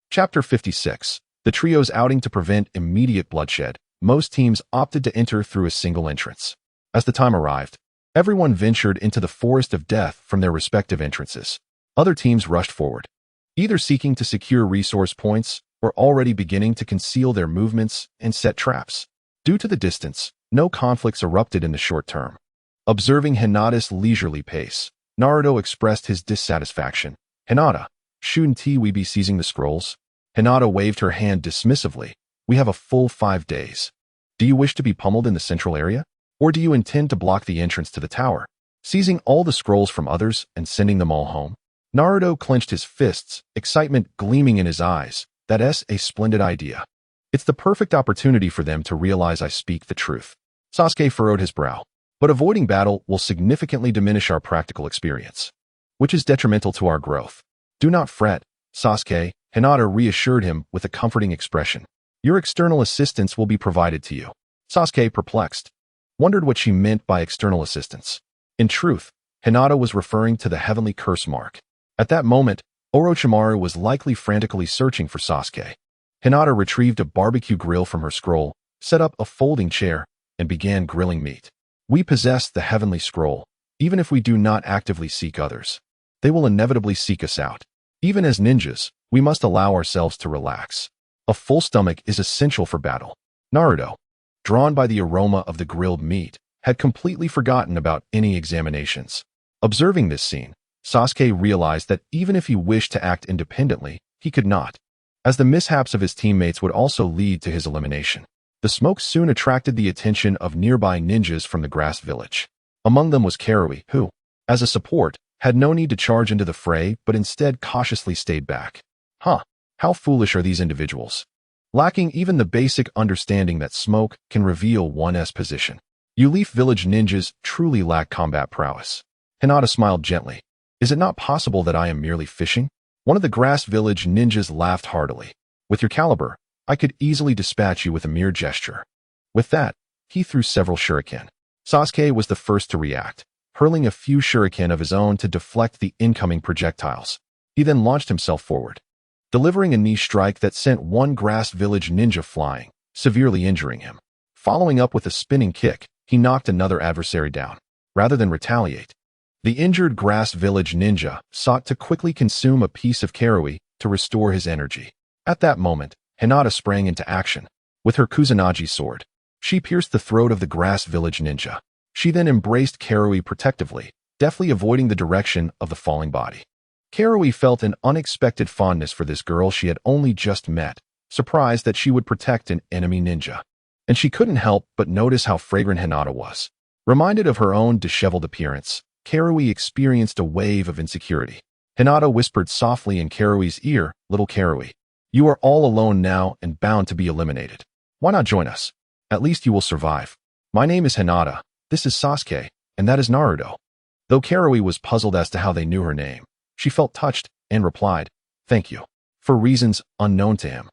Chapter 56. The trio's outing. To prevent immediate bloodshed, most teams opted to enter through a single entrance. As the time arrived, everyone ventured into the Forest of Death from their respective entrances. Other teams rushed forward, either seeking to secure resource points or already beginning to conceal their movements and set traps. Due to the distance, no conflicts erupted in the short term. Observing Hinata's leisurely pace, Naruto expressed his dissatisfaction. "Hinata, shouldn't we be seizing the scrolls?" Hinata waved her hand dismissively. "We have a full 5 days. Do you wish to be pummeled in the central area? Or do you intend to block the entrance to the tower, seizing all the scrolls from others and sending them all home?" Naruto clenched his fists, excitement gleaming in his eyes. "That's a splendid idea. It's the perfect opportunity for them to realize I speak the truth." Sasuke furrowed his brow. "But avoiding battle will significantly diminish our practical experience, which is detrimental to our growth." "Do not fret, Sasuke," Hinata reassured him with a comforting expression. "Your external assistance will be provided to you." Sasuke, perplexed, wondered what she meant by external assistance. In truth, Hinata was referring to the heavenly curse mark. At that moment, Orochimaru was likely frantically searching for Sasuke. Hinata retrieved a barbecue grill from her scroll, set up a folding chair, and began grilling meat. "We possess the heavenly scroll. Even if we do not actively seek others, they will inevitably seek us out. Even as ninjas, we must allow ourselves to relax. A full stomach is essential for battle." Naruto, drawn by the aroma of the grilled meat, had completely forgotten about any examinations. Observing this scene, Sasuke realized that even if he wished to act independently, he could not, as the mishaps of his teammates would also lead to his elimination. The smoke soon attracted the attention of nearby ninjas from the grass village. Among them was Karui, who, as a support, had no need to charge into the fray but instead cautiously stayed back. How foolish are these individuals, lacking even the basic understanding that smoke can reveal one's position. Uleaf village ninjas truly lack combat prowess. Hinata smiled gently. "Is it not possible that I am merely fishing?" One of the grass village ninjas laughed heartily. "With your caliber, I could easily dispatch you with a mere gesture." With that, he threw several shuriken. Sasuke was the first to react, hurling a few shuriken of his own to deflect the incoming projectiles. He then launched himself forward, delivering a knee strike that sent one grass village ninja flying, severely injuring him. Following up with a spinning kick, he knocked another adversary down. Rather than retaliate, the injured grass village ninja sought to quickly consume a piece of Karui to restore his energy. At that moment, Hinata sprang into action. With her Kusanagi sword, she pierced the throat of the grass village ninja. She then embraced Karui protectively, deftly avoiding the direction of the falling body. Karui felt an unexpected fondness for this girl she had only just met, surprised that she would protect an enemy ninja. And she couldn't help but notice how fragrant Hinata was. Reminded of her own disheveled appearance, Karui experienced a wave of insecurity. Hinata whispered softly in Karui's ear, "Little Karui, you are all alone now and bound to be eliminated. Why not join us? At least you will survive. My name is Hinata, this is Sasuke, and that is Naruto." Though Karui was puzzled as to how they knew her name, she felt touched and replied, "Thank you," for reasons unknown to him.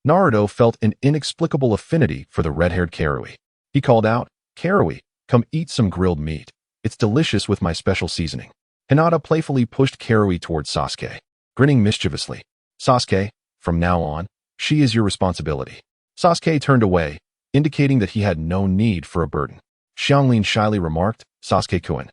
Naruto felt an inexplicable affinity for the red-haired Karui. He called out, "Karui, come eat some grilled meat. It's delicious with my special seasoning." Hinata playfully pushed Karui towards Sasuke, grinning mischievously. "Sasuke, from now on, she is your responsibility." Sasuke turned away, indicating that he had no need for a burden. Xianglin shyly remarked, Sasuke-kun.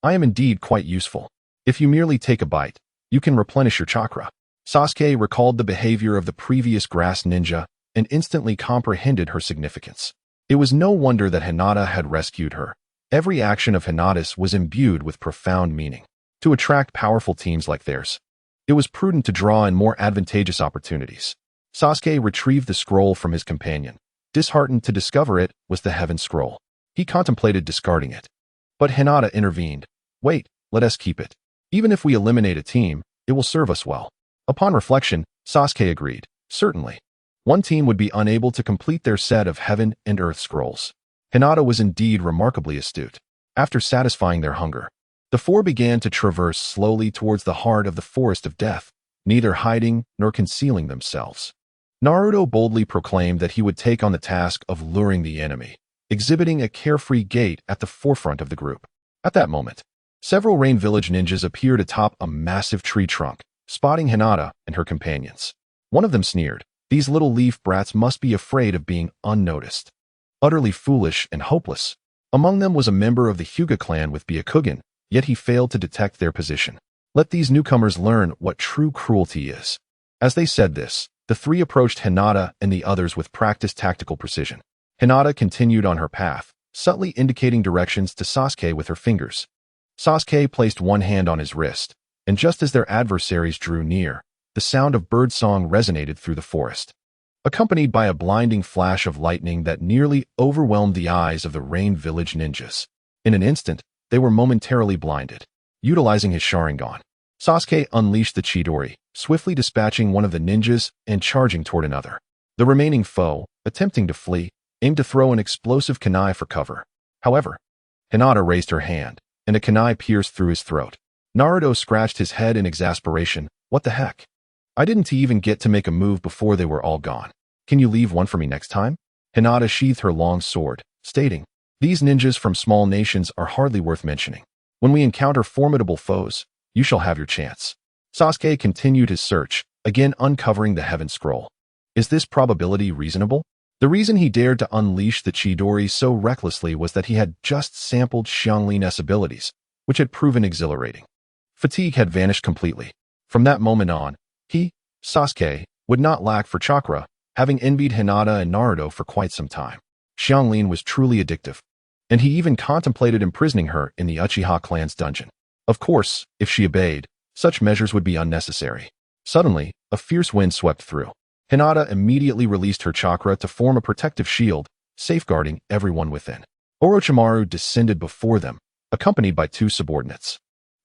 I am indeed quite useful. If you merely take a bite, you can replenish your chakra. Sasuke recalled the behavior of the previous grass ninja and instantly comprehended her significance. It was no wonder that Hinata had rescued her. Every action of Hinata's was imbued with profound meaning. To attract powerful teams like theirs, it was prudent to draw in more advantageous opportunities. Sasuke retrieved the scroll from his companion. Disheartened to discover it was the Heaven Scroll. He contemplated discarding it. But Hinata intervened. Wait, let us keep it. Even if we eliminate a team, it will serve us well. Upon reflection, Sasuke agreed. Certainly. One team would be unable to complete their set of Heaven and Earth Scrolls. Hinata was indeed remarkably astute. After satisfying their hunger, the four began to traverse slowly towards the heart of the Forest of Death, neither hiding nor concealing themselves. Naruto boldly proclaimed that he would take on the task of luring the enemy, exhibiting a carefree gait at the forefront of the group. At that moment, several Rain Village ninjas appeared atop a massive tree trunk, spotting Hinata and her companions. One of them sneered, "These little leaf brats must be afraid of being unnoticed." Utterly foolish and hopeless. Among them was a member of the Hyuga clan with Byakugan, yet he failed to detect their position. Let these newcomers learn what true cruelty is. As they said this, the three approached Hinata and the others with practiced tactical precision. Hinata continued on her path, subtly indicating directions to Sasuke with her fingers. Sasuke placed one hand on his wrist, and just as their adversaries drew near, the sound of birdsong resonated through the forest, accompanied by a blinding flash of lightning that nearly overwhelmed the eyes of the Rain Village ninjas. In an instant, they were momentarily blinded. Utilizing his Sharingan, Sasuke unleashed the Chidori, swiftly dispatching one of the ninjas and charging toward another. The remaining foe, attempting to flee, aimed to throw an explosive kunai for cover. However, Hinata raised her hand, and a kunai pierced through his throat. Naruto scratched his head in exasperation. What the heck? I didn't even get to make a move before they were all gone. Can you leave one for me next time? Hinata sheathed her long sword, stating, These ninjas from small nations are hardly worth mentioning. When we encounter formidable foes, you shall have your chance. Sasuke continued his search, again uncovering the Heaven Scroll. Is this probability reasonable? The reason he dared to unleash the Chidori so recklessly was that he had just sampled Xianglin's abilities, which had proven exhilarating. Fatigue had vanished completely. From that moment on, he, Sasuke, would not lack for chakra, having envied Hinata and Naruto for quite some time. Xianglin was truly addictive, and he even contemplated imprisoning her in the Uchiha clan's dungeon. Of course, if she obeyed, such measures would be unnecessary. Suddenly, a fierce wind swept through. Hinata immediately released her chakra to form a protective shield, safeguarding everyone within. Orochimaru descended before them, accompanied by two subordinates.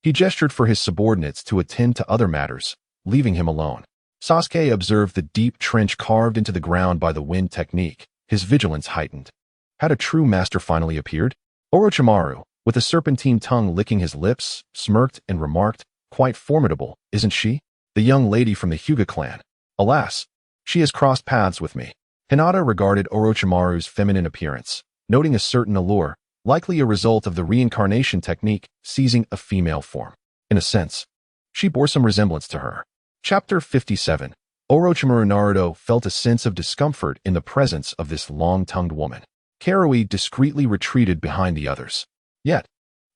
He gestured for his subordinates to attend to other matters, leaving him alone. Sasuke observed the deep trench carved into the ground by the wind technique, his vigilance heightened. Had a true master finally appeared? Orochimaru, with a serpentine tongue licking his lips, smirked and remarked, Quite formidable, isn't she? The young lady from the Hyuga clan. Alas, she has crossed paths with me. Hinata regarded Orochimaru's feminine appearance, noting a certain allure, likely a result of the reincarnation technique seizing a female form. In a sense, she bore some resemblance to her. Chapter 57. Orochimaru Naruto felt a sense of discomfort in the presence of this long-tongued woman. Karui discreetly retreated behind the others. Yet,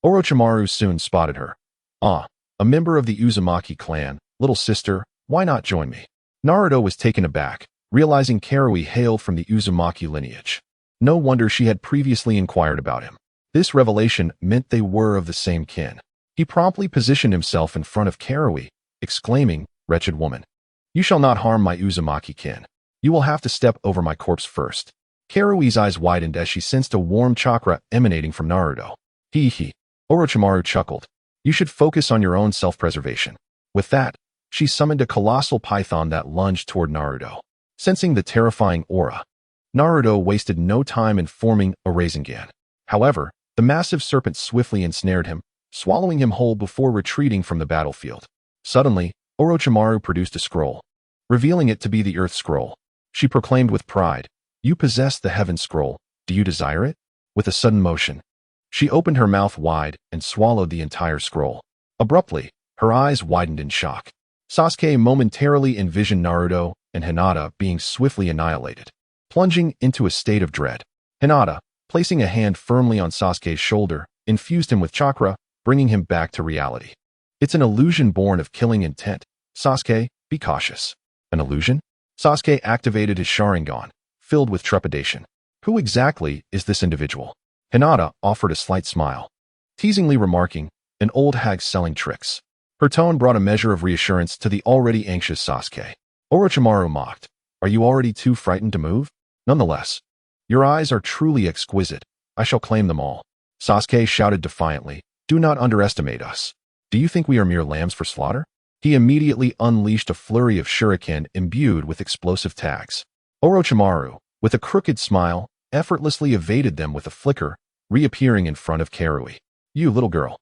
Orochimaru soon spotted her. Ah, a member of the Uzumaki clan, little sister, why not join me? Naruto was taken aback, realizing Karui hailed from the Uzumaki lineage. No wonder she had previously inquired about him. This revelation meant they were of the same kin. He promptly positioned himself in front of Karui, exclaiming, Wretched woman, you shall not harm my Uzumaki kin. You will have to step over my corpse first. Karui's eyes widened as she sensed a warm chakra emanating from Naruto. Hee. Orochimaru chuckled. You should focus on your own self-preservation. With that, she summoned a colossal python that lunged toward Naruto. Sensing the terrifying aura, Naruto wasted no time in forming a Rasengan. However, the massive serpent swiftly ensnared him, swallowing him whole before retreating from the battlefield. Suddenly, Orochimaru produced a scroll, revealing it to be the Earth Scroll. She proclaimed with pride, You possess the Heaven Scroll. Do you desire it? With a sudden motion, she opened her mouth wide and swallowed the entire scroll. Abruptly, her eyes widened in shock. Sasuke momentarily envisioned Naruto and Hinata being swiftly annihilated, plunging into a state of dread. Hinata, placing a hand firmly on Sasuke's shoulder, infused him with chakra, bringing him back to reality. It's an illusion born of killing intent. Sasuke, be cautious. An illusion? Sasuke activated his Sharingan, filled with trepidation. Who exactly is this individual? Hinata offered a slight smile, teasingly remarking, an old hag selling tricks. Her tone brought a measure of reassurance to the already anxious Sasuke. Orochimaru mocked, are you already too frightened to move? Nonetheless, your eyes are truly exquisite. I shall claim them all. Sasuke shouted defiantly, do not underestimate us. Do you think we are mere lambs for slaughter? He immediately unleashed a flurry of shuriken imbued with explosive tags. Orochimaru, with a crooked smile, effortlessly evaded them with a flicker, reappearing in front of Karui. You little girl.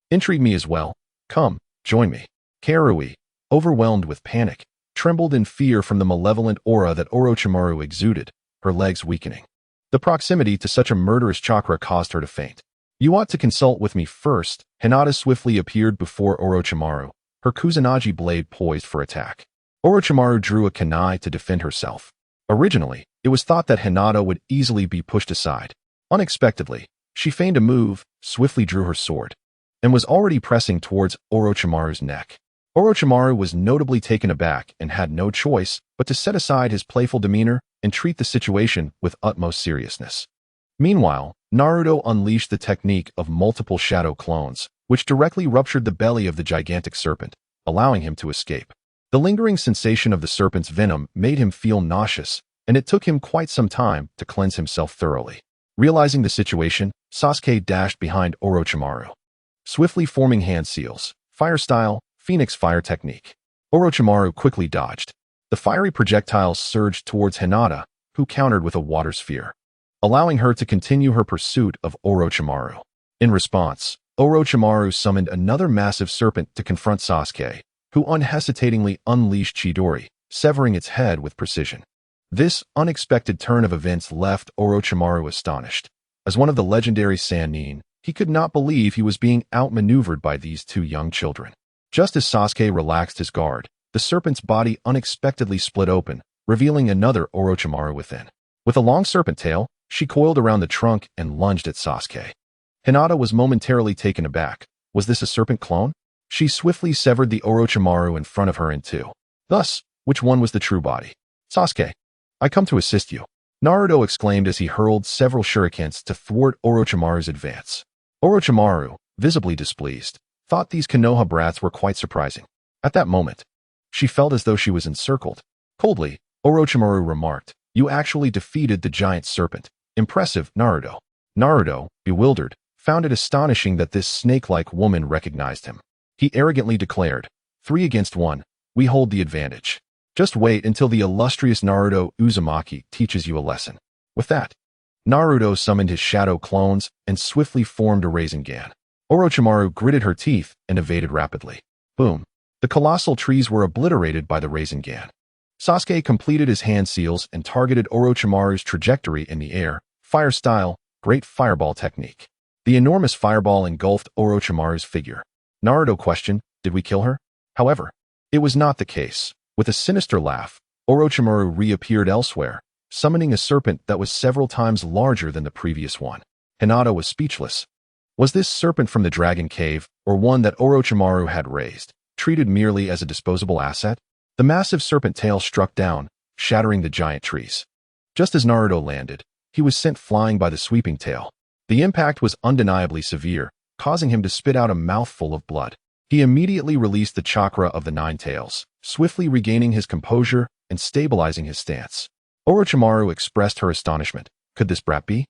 Intrigue me as well. Come, join me. Karui, overwhelmed with panic, trembled in fear from the malevolent aura that Orochimaru exuded, her legs weakening. The proximity to such a murderous chakra caused her to faint. You ought to consult with me first. Hinata swiftly appeared before Orochimaru, her Kusanagi blade poised for attack. Orochimaru drew a kunai to defend herself. Originally, it was thought that Hinata would easily be pushed aside. Unexpectedly, she feigned a move, swiftly drew her sword, and was already pressing towards Orochimaru's neck. Orochimaru was notably taken aback and had no choice but to set aside his playful demeanor and treat the situation with utmost seriousness. Meanwhile, Naruto unleashed the technique of multiple shadow clones, which directly ruptured the belly of the gigantic serpent, allowing him to escape. The lingering sensation of the serpent's venom made him feel nauseous, and it took him quite some time to cleanse himself thoroughly. Realizing the situation, Sasuke dashed behind Orochimaru, swiftly forming hand seals, fire style, Phoenix fire technique. Orochimaru quickly dodged. The fiery projectiles surged towards Hinata, who countered with a water sphere, allowing her to continue her pursuit of Orochimaru. In response, Orochimaru summoned another massive serpent to confront Sasuke, who unhesitatingly unleashed Chidori, severing its head with precision. This unexpected turn of events left Orochimaru astonished. As one of the legendary Sannin, he could not believe he was being outmaneuvered by these two young children. Just as Sasuke relaxed his guard, the serpent's body unexpectedly split open, revealing another Orochimaru within. With a long serpent tail, she coiled around the trunk and lunged at Sasuke. Hinata was momentarily taken aback. Was this a serpent clone? She swiftly severed the Orochimaru in front of her in two. Thus, which one was the true body? Sasuke, I come to assist you, Naruto exclaimed as he hurled several shurikens to thwart Orochimaru's advance. Orochimaru, visibly displeased, thought these Konoha brats were quite surprising. At that moment, she felt as though she was encircled. Coldly, Orochimaru remarked, you actually defeated the giant serpent. Impressive, Naruto. Naruto, bewildered, found it astonishing that this snake-like woman recognized him. He arrogantly declared, 3 against 1, we hold the advantage. Just wait until the illustrious Naruto Uzumaki teaches you a lesson. With that, Naruto summoned his shadow clones and swiftly formed a Rasengan. Orochimaru gritted her teeth and evaded rapidly. Boom. The colossal trees were obliterated by the Rasengan. Sasuke completed his hand seals and targeted Orochimaru's trajectory in the air, fire style, great fireball technique. The enormous fireball engulfed Orochimaru's figure. Naruto questioned, did we kill her? However, it was not the case. With a sinister laugh, Orochimaru reappeared elsewhere, summoning a serpent that was several times larger than the previous one. Hinata was speechless. Was this serpent from the Dragon Cave, or one that Orochimaru had raised, treated merely as a disposable asset? The massive serpent tail struck down, shattering the giant trees. Just as Naruto landed, he was sent flying by the sweeping tail. The impact was undeniably severe, causing him to spit out a mouthful of blood. He immediately released the chakra of the 9 tails, swiftly regaining his composure and stabilizing his stance. Orochimaru expressed her astonishment. Could this brat be?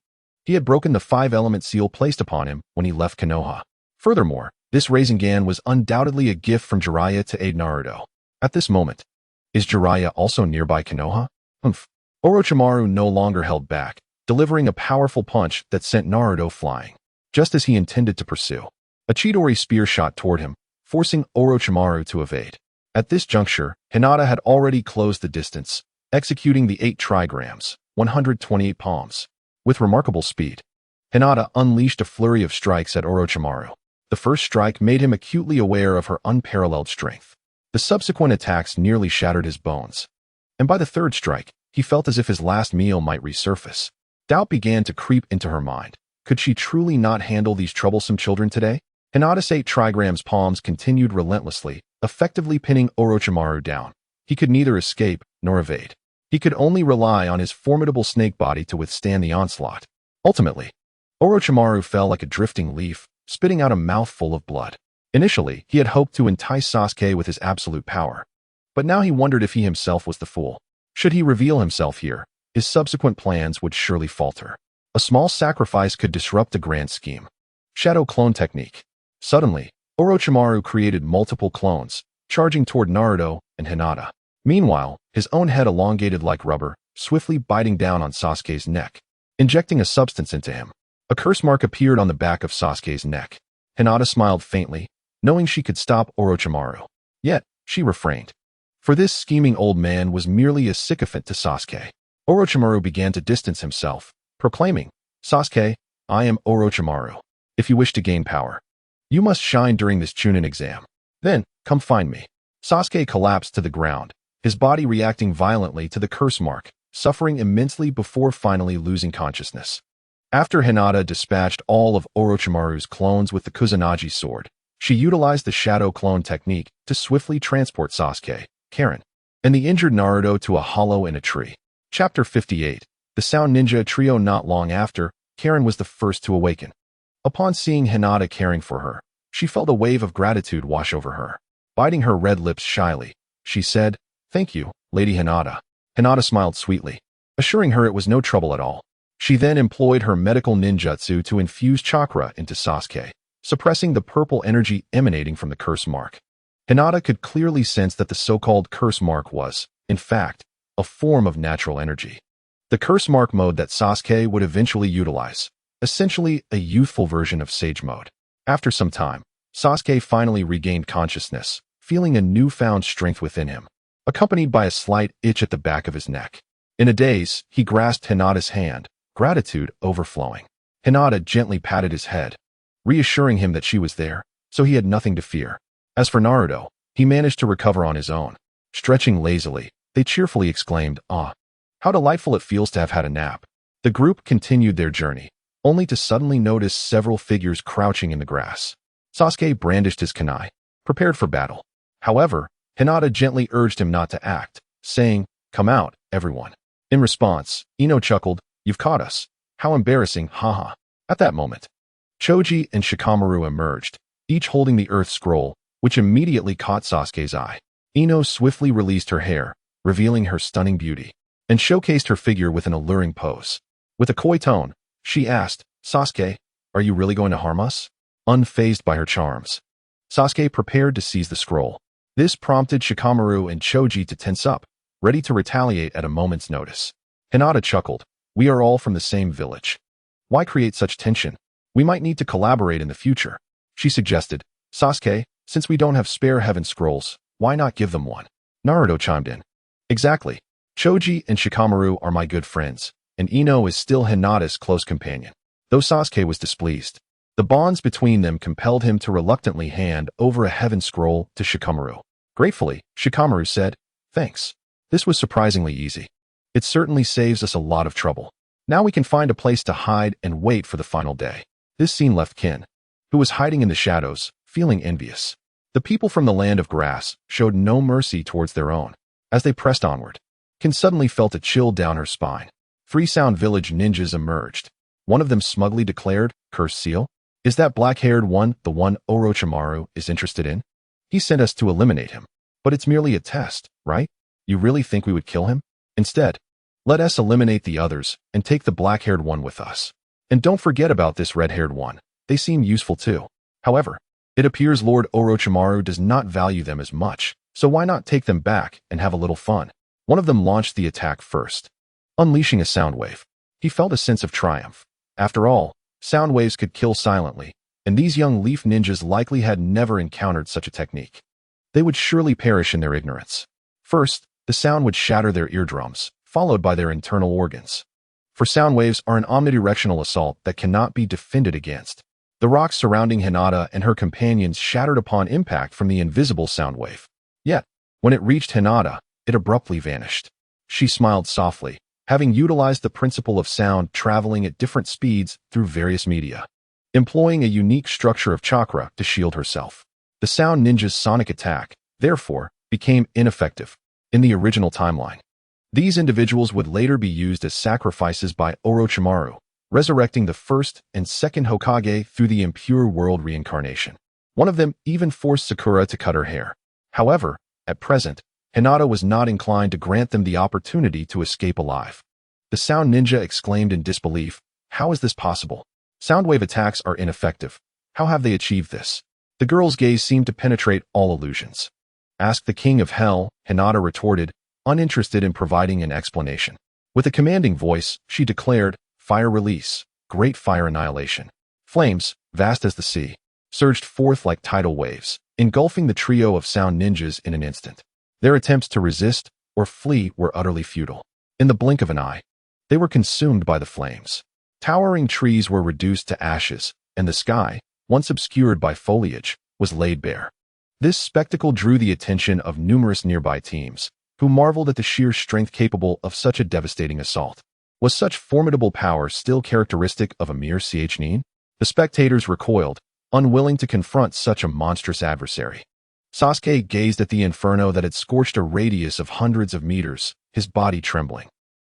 He had broken the 5-element seal placed upon him when he left Konoha. Furthermore, this Rasengan was undoubtedly a gift from Jiraiya to aid Naruto. At this moment, is Jiraiya also nearby Konoha? Humph. Orochimaru no longer held back, delivering a powerful punch that sent Naruto flying. Just as he intended to pursue, a Chidori spear shot toward him, forcing Orochimaru to evade. At this juncture, Hinata had already closed the distance, executing the 8 trigrams, 128 palms. With remarkable speed, Hinata unleashed a flurry of strikes at Orochimaru. The first strike made him acutely aware of her unparalleled strength. The subsequent attacks nearly shattered his bones. And by the third strike, he felt as if his last meal might resurface. Doubt began to creep into her mind. Could she truly not handle these troublesome children today? Hinata's 8 trigrams palms continued relentlessly, effectively pinning Orochimaru down. He could neither escape nor evade. He could only rely on his formidable snake body to withstand the onslaught. Ultimately, Orochimaru fell like a drifting leaf, spitting out a mouthful of blood. Initially, he had hoped to entice Sasuke with his absolute power. But now he wondered if he himself was the fool. Should he reveal himself here, his subsequent plans would surely falter. A small sacrifice could disrupt the grand scheme. Shadow clone technique. Suddenly, Orochimaru created multiple clones, charging toward Naruto and Hinata. Meanwhile, his own head elongated like rubber, swiftly biting down on Sasuke's neck, injecting a substance into him. A curse mark appeared on the back of Sasuke's neck. Hinata smiled faintly, knowing she could stop Orochimaru. Yet, she refrained. For this scheming old man was merely a sycophant to Sasuke. Orochimaru began to distance himself, proclaiming, "Sasuke, I am Orochimaru. If you wish to gain power, you must shine during this Chunin exam. Then, come find me." Sasuke collapsed to the ground, his body reacting violently to the curse mark, suffering immensely before finally losing consciousness. After Hinata dispatched all of Orochimaru's clones with the Kusanagi sword, she utilized the shadow clone technique to swiftly transport Sasuke, Karen, and the injured Naruto to a hollow in a tree. Chapter 58. The Sound Ninja Trio. Not long after, Karen was the first to awaken. Upon seeing Hinata caring for her, she felt a wave of gratitude wash over her. Biting her red lips shyly, she said, "Thank you, Lady Hinata." Hinata smiled sweetly, assuring her it was no trouble at all. She then employed her medical ninjutsu to infuse chakra into Sasuke, suppressing the purple energy emanating from the curse mark. Hinata could clearly sense that the so-called curse mark was, in fact, a form of natural energy. The curse mark mode that Sasuke would eventually utilize, essentially a youthful version of Sage mode. After some time, Sasuke finally regained consciousness, feeling a newfound strength within him, accompanied by a slight itch at the back of his neck. In a daze, he grasped Hinata's hand, gratitude overflowing. Hinata gently patted his head, reassuring him that she was there, so he had nothing to fear. As for Naruto, he managed to recover on his own. Stretching lazily, they cheerfully exclaimed, "Ah, how delightful it feels to have had a nap." The group continued their journey, only to suddenly notice several figures crouching in the grass. Sasuke brandished his kunai, prepared for battle. However, Hinata gently urged him not to act, saying, "Come out, everyone." In response, Ino chuckled, "You've caught us. How embarrassing, haha." At that moment, Choji and Shikamaru emerged, each holding the Earth Scroll, which immediately caught Sasuke's eye. Ino swiftly released her hair, revealing her stunning beauty, and showcased her figure with an alluring pose. With a coy tone, she asked, "Sasuke, are you really going to harm us?" Unfazed by her charms, Sasuke prepared to seize the scroll. This prompted Shikamaru and Choji to tense up, ready to retaliate at a moment's notice. Hinata chuckled, "We are all from the same village. Why create such tension? We might need to collaborate in the future." She suggested, "Sasuke, since we don't have spare heaven scrolls, why not give them one?" Naruto chimed in, "Exactly. Choji and Shikamaru are my good friends, and Ino is still Hinata's close companion." Though Sasuke was displeased, the bonds between them compelled him to reluctantly hand over a heaven scroll to Shikamaru. Gratefully, Shikamaru said, "Thanks. This was surprisingly easy. It certainly saves us a lot of trouble. Now we can find a place to hide and wait for the final day." This scene left Kin, who was hiding in the shadows, feeling envious. The people from the land of grass showed no mercy towards their own. As they pressed onward, Kin suddenly felt a chill down her spine. 3 Sound Village ninjas emerged. One of them smugly declared, "Cursed seal? Is that black-haired one the one Orochimaru is interested in? He sent us to eliminate him. But it's merely a test, right? You really think we would kill him? Instead, let us eliminate the others and take the black-haired one with us. And don't forget about this red-haired one. They seem useful too. However, it appears Lord Orochimaru does not value them as much, so why not take them back and have a little fun?" One of them launched the attack first, unleashing a sound wave. He felt a sense of triumph. After all, sound waves could kill silently, and these young leaf ninjas likely had never encountered such a technique. They would surely perish in their ignorance. First, the sound would shatter their eardrums, followed by their internal organs. For sound waves are an omnidirectional assault that cannot be defended against. The rocks surrounding Hinata and her companions shattered upon impact from the invisible sound wave. Yet, when it reached Hinata, it abruptly vanished. She smiled softly, having utilized the principle of sound traveling at different speeds through various media, employing a unique structure of chakra to shield herself. The sound ninja's sonic attack, therefore, became ineffective in the original timeline. These individuals would later be used as sacrifices by Orochimaru, resurrecting the first and second Hokage through the impure world reincarnation. One of them even forced Sakura to cut her hair. However, at present, Hinata was not inclined to grant them the opportunity to escape alive. The sound ninja exclaimed in disbelief, "How is this possible? Soundwave attacks are ineffective. How have they achieved this?" The girl's gaze seemed to penetrate all illusions. "Ask the king of hell," Hinata retorted, uninterested in providing an explanation. With a commanding voice, she declared, "Fire release, great fire annihilation." Flames, vast as the sea, surged forth like tidal waves, engulfing the trio of sound ninjas in an instant. Their attempts to resist or flee were utterly futile. In the blink of an eye, they were consumed by the flames. Towering trees were reduced to ashes, and the sky, once obscured by foliage, was laid bare. This spectacle drew the attention of numerous nearby teams, who marveled at the sheer strength capable of such a devastating assault. Was such formidable power still characteristic of a mere Nin? The spectators recoiled, unwilling to confront such a monstrous adversary. Sasuke gazed at the inferno that had scorched a radius of hundreds of meters, his body trembling.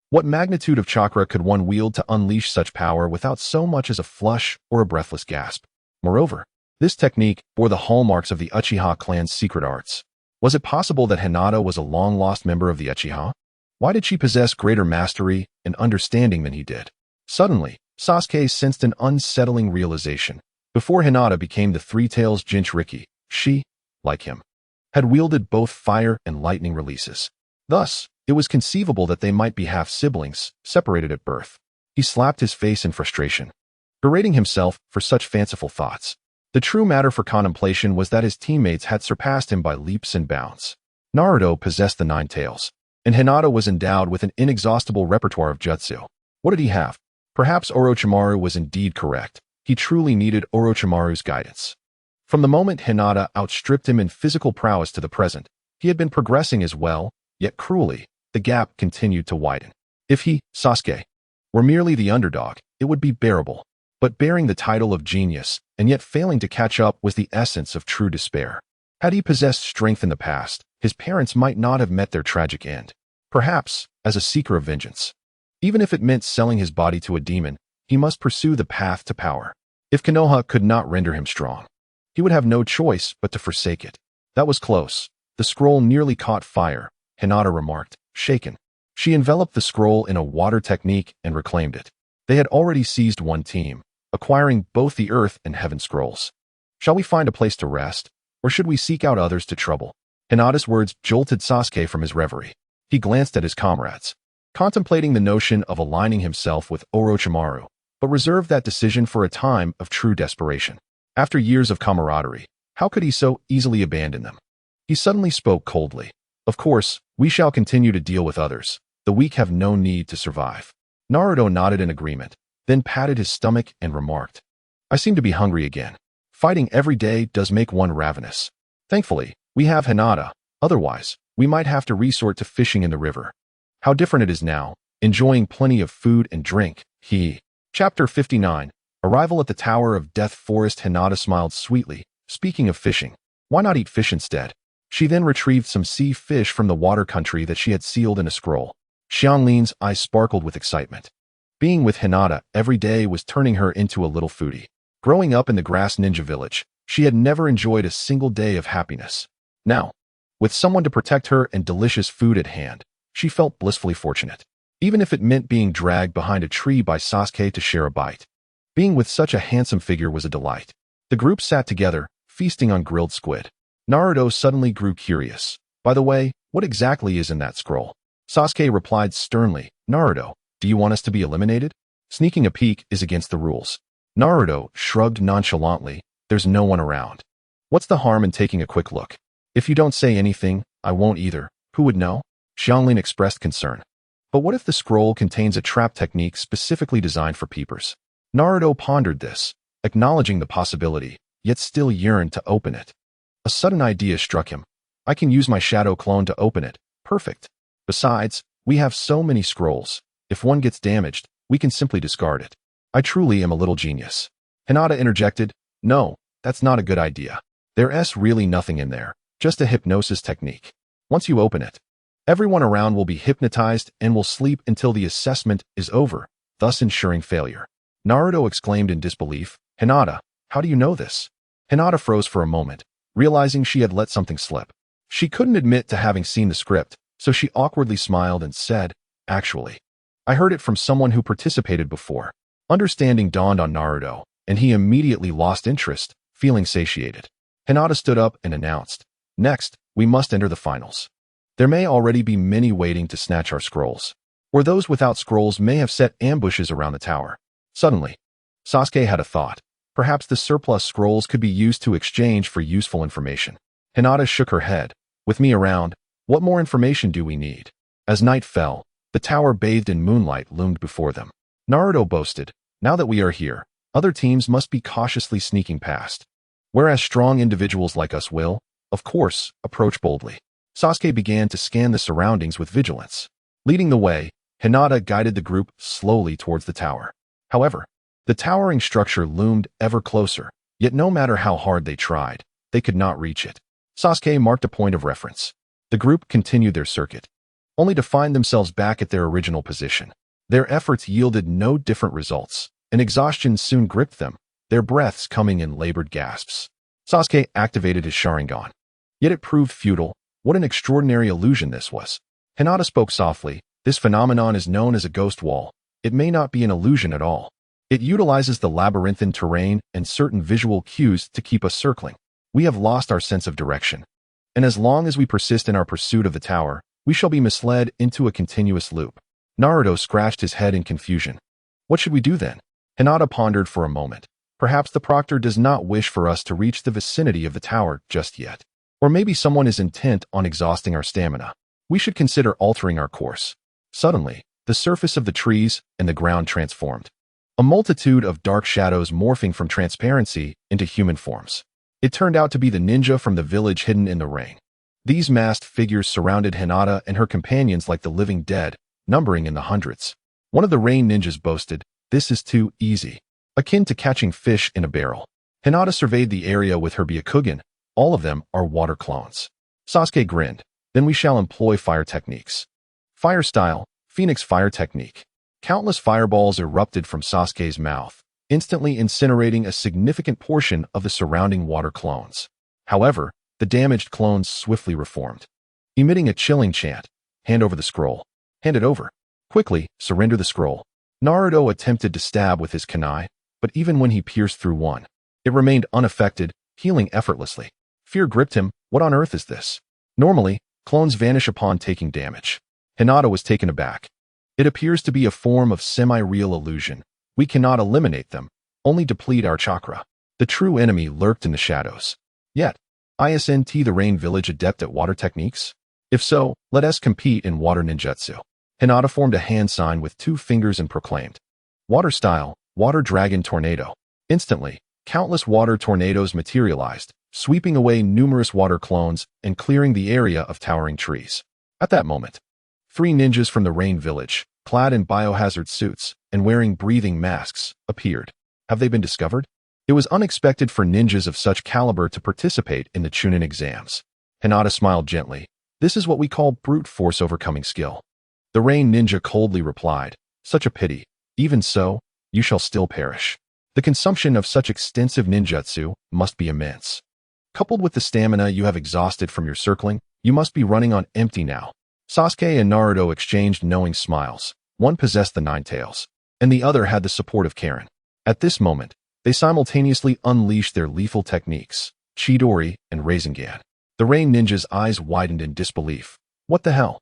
What magnitude of chakra could one wield to unleash such power without so much as a flush or a breathless gasp? Moreover, this technique bore the hallmarks of the Uchiha clan's secret arts. Was it possible that Hinata was a long-lost member of the Uchiha? Why did she possess greater mastery and understanding than he did? Suddenly, Sasuke sensed an unsettling realization. Before Hinata became the Three-Tails Jinchuriki, she, like him, had wielded both fire and lightning releases. Thus, it was conceivable that they might be half-siblings, separated at birth. He slapped his face in frustration, berating himself for such fanciful thoughts. The true matter for contemplation was that his teammates had surpassed him by leaps and bounds. Naruto possessed the Nine Tails, and Hinata was endowed with an inexhaustible repertoire of jutsu. What did he have? Perhaps Orochimaru was indeed correct. He truly needed Orochimaru's guidance. From the moment Hinata outstripped him in physical prowess to the present, he had been progressing as well, yet cruelly, the gap continued to widen. If he, Sasuke, were merely the underdog, it would be bearable. But bearing the title of genius, and yet failing to catch up was the essence of true despair. Had he possessed strength in the past, his parents might not have met their tragic end. Perhaps, as a seeker of vengeance. Even if it meant selling his body to a demon, he must pursue the path to power. If Konoha could not render him strong, he would have no choice but to forsake it. That was close. The scroll nearly caught fire, Hinata remarked, shaken. She enveloped the scroll in a water technique and reclaimed it. They had already seized one team, acquiring both the Earth and Heaven scrolls. Shall we find a place to rest, or should we seek out others to trouble? Hinata's words jolted Sasuke from his reverie. He glanced at his comrades, contemplating the notion of aligning himself with Orochimaru, but reserved that decision for a time of true desperation. After years of camaraderie, how could he so easily abandon them? He suddenly spoke coldly. "Of course, we shall continue to deal with others. The weak have no need to survive." Naruto nodded in agreement, then patted his stomach and remarked, "I seem to be hungry again. Fighting every day does make one ravenous. Thankfully, we have Hinata. Otherwise, we might have to resort to fishing in the river. How different it is now, enjoying plenty of food and drink." Chapter 59. Arrival at the Tower of Death Forest. Hinata smiled sweetly. Speaking of fishing, why not eat fish instead? She then retrieved some sea fish from the water country that she had sealed in a scroll. Xianlin's eyes sparkled with excitement. Being with Hinata every day was turning her into a little foodie. Growing up in the grass ninja village, she had never enjoyed a single day of happiness. Now, with someone to protect her and delicious food at hand, she felt blissfully fortunate. Even if it meant being dragged behind a tree by Sasuke to share a bite. Being with such a handsome figure was a delight. The group sat together, feasting on grilled squid. Naruto suddenly grew curious. "By the way, what exactly is in that scroll?" Sasuke replied sternly, "Naruto, do you want us to be eliminated? Sneaking a peek is against the rules." Naruto shrugged nonchalantly. "There's no one around. What's the harm in taking a quick look? If you don't say anything, I won't either. Who would know?" Xianlin expressed concern. "But what if the scroll contains a trap technique specifically designed for peepers?" Naruto pondered this, acknowledging the possibility, yet still yearned to open it. A sudden idea struck him. "I can use my shadow clone to open it. Perfect. Besides, we have so many scrolls. If one gets damaged, we can simply discard it. I truly am a little genius. Hinata interjected, no, that's not a good idea. There's really nothing in there, just a hypnosis technique. Once you open it, everyone around will be hypnotized and will sleep until the assessment is over, thus ensuring failure. Naruto exclaimed in disbelief, Hinata, how do you know this? Hinata froze for a moment, realizing she had let something slip. She couldn't admit to having seen the script, so she awkwardly smiled and said, actually, I heard it from someone who participated before. Understanding dawned on Naruto, and he immediately lost interest, feeling satiated. Hinata stood up and announced, next, we must enter the finals. There may already be many waiting to snatch our scrolls, or those without scrolls may have set ambushes around the tower. Suddenly, Sasuke had a thought. Perhaps the surplus scrolls could be used to exchange for useful information. Hinata shook her head. With me around, what more information do we need? As night fell, the tower bathed in moonlight loomed before them. Naruto boasted, now that we are here, other teams must be cautiously sneaking past. Whereas strong individuals like us will, of course, approach boldly. Sasuke began to scan the surroundings with vigilance. Leading the way, Hinata guided the group slowly towards the tower. However, the towering structure loomed ever closer, yet no matter how hard they tried, they could not reach it. Sasuke marked a point of reference. The group continued their circuit, only to find themselves back at their original position. Their efforts yielded no different results, and exhaustion soon gripped them, their breaths coming in labored gasps. Sasuke activated his Sharingan. Yet it proved futile. What an extraordinary illusion this was. Hinata spoke softly, this phenomenon is known as a ghost wall. It may not be an illusion at all. It utilizes the labyrinthine terrain and certain visual cues to keep us circling. We have lost our sense of direction. And as long as we persist in our pursuit of the tower, we shall be misled into a continuous loop. Naruto scratched his head in confusion. What should we do then? Hinata pondered for a moment. Perhaps the proctor does not wish for us to reach the vicinity of the tower just yet. Or maybe someone is intent on exhausting our stamina. We should consider altering our course. Suddenly, the surface of the trees and the ground transformed. A multitude of dark shadows morphing from transparency into human forms. It turned out to be the ninja from the village hidden in the rain. These masked figures surrounded Hinata and her companions like the living dead, numbering in the hundreds. One of the rain ninjas boasted, this is too easy. Akin to catching fish in a barrel. Hinata surveyed the area with her Byakugan. All of them are water clones. Sasuke grinned. Then we shall employ fire techniques. Fire style, Phoenix fire technique. Countless fireballs erupted from Sasuke's mouth, instantly incinerating a significant portion of the surrounding water clones. However, the damaged clones swiftly reformed. Emitting a chilling chant, hand over the scroll. Hand it over. Quickly, surrender the scroll. Naruto attempted to stab with his kunai, but even when he pierced through one, it remained unaffected, healing effortlessly. Fear gripped him. What on earth is this? Normally, clones vanish upon taking damage. Hinata was taken aback. It appears to be a form of semi-real illusion. We cannot eliminate them, only deplete our chakra. The true enemy lurked in the shadows. Yet, isn't the Rain Village adept at water techniques? If so, let us compete in water ninjutsu. Hinata formed a hand sign with 2 fingers and proclaimed, Water style, Water Dragon Tornado. Instantly, countless water tornadoes materialized, sweeping away numerous water clones and clearing the area of towering trees. At that moment, 3 ninjas from the Rain Village, clad in biohazard suits and wearing breathing masks, appeared. Have they been discovered? It was unexpected for ninjas of such caliber to participate in the Chunin exams. Hinata smiled gently. This is what we call brute force overcoming skill. The Rain Ninja coldly replied, such a pity. Even so, you shall still perish. The consumption of such extensive ninjutsu must be immense. Coupled with the stamina you have exhausted from your circling, you must be running on empty now. Sasuke and Naruto exchanged knowing smiles. One possessed the 9 tails, and the other had the support of Karen. At this moment, they simultaneously unleashed their lethal techniques, Chidori and Rasengan. The Rain Ninja's eyes widened in disbelief. What the hell?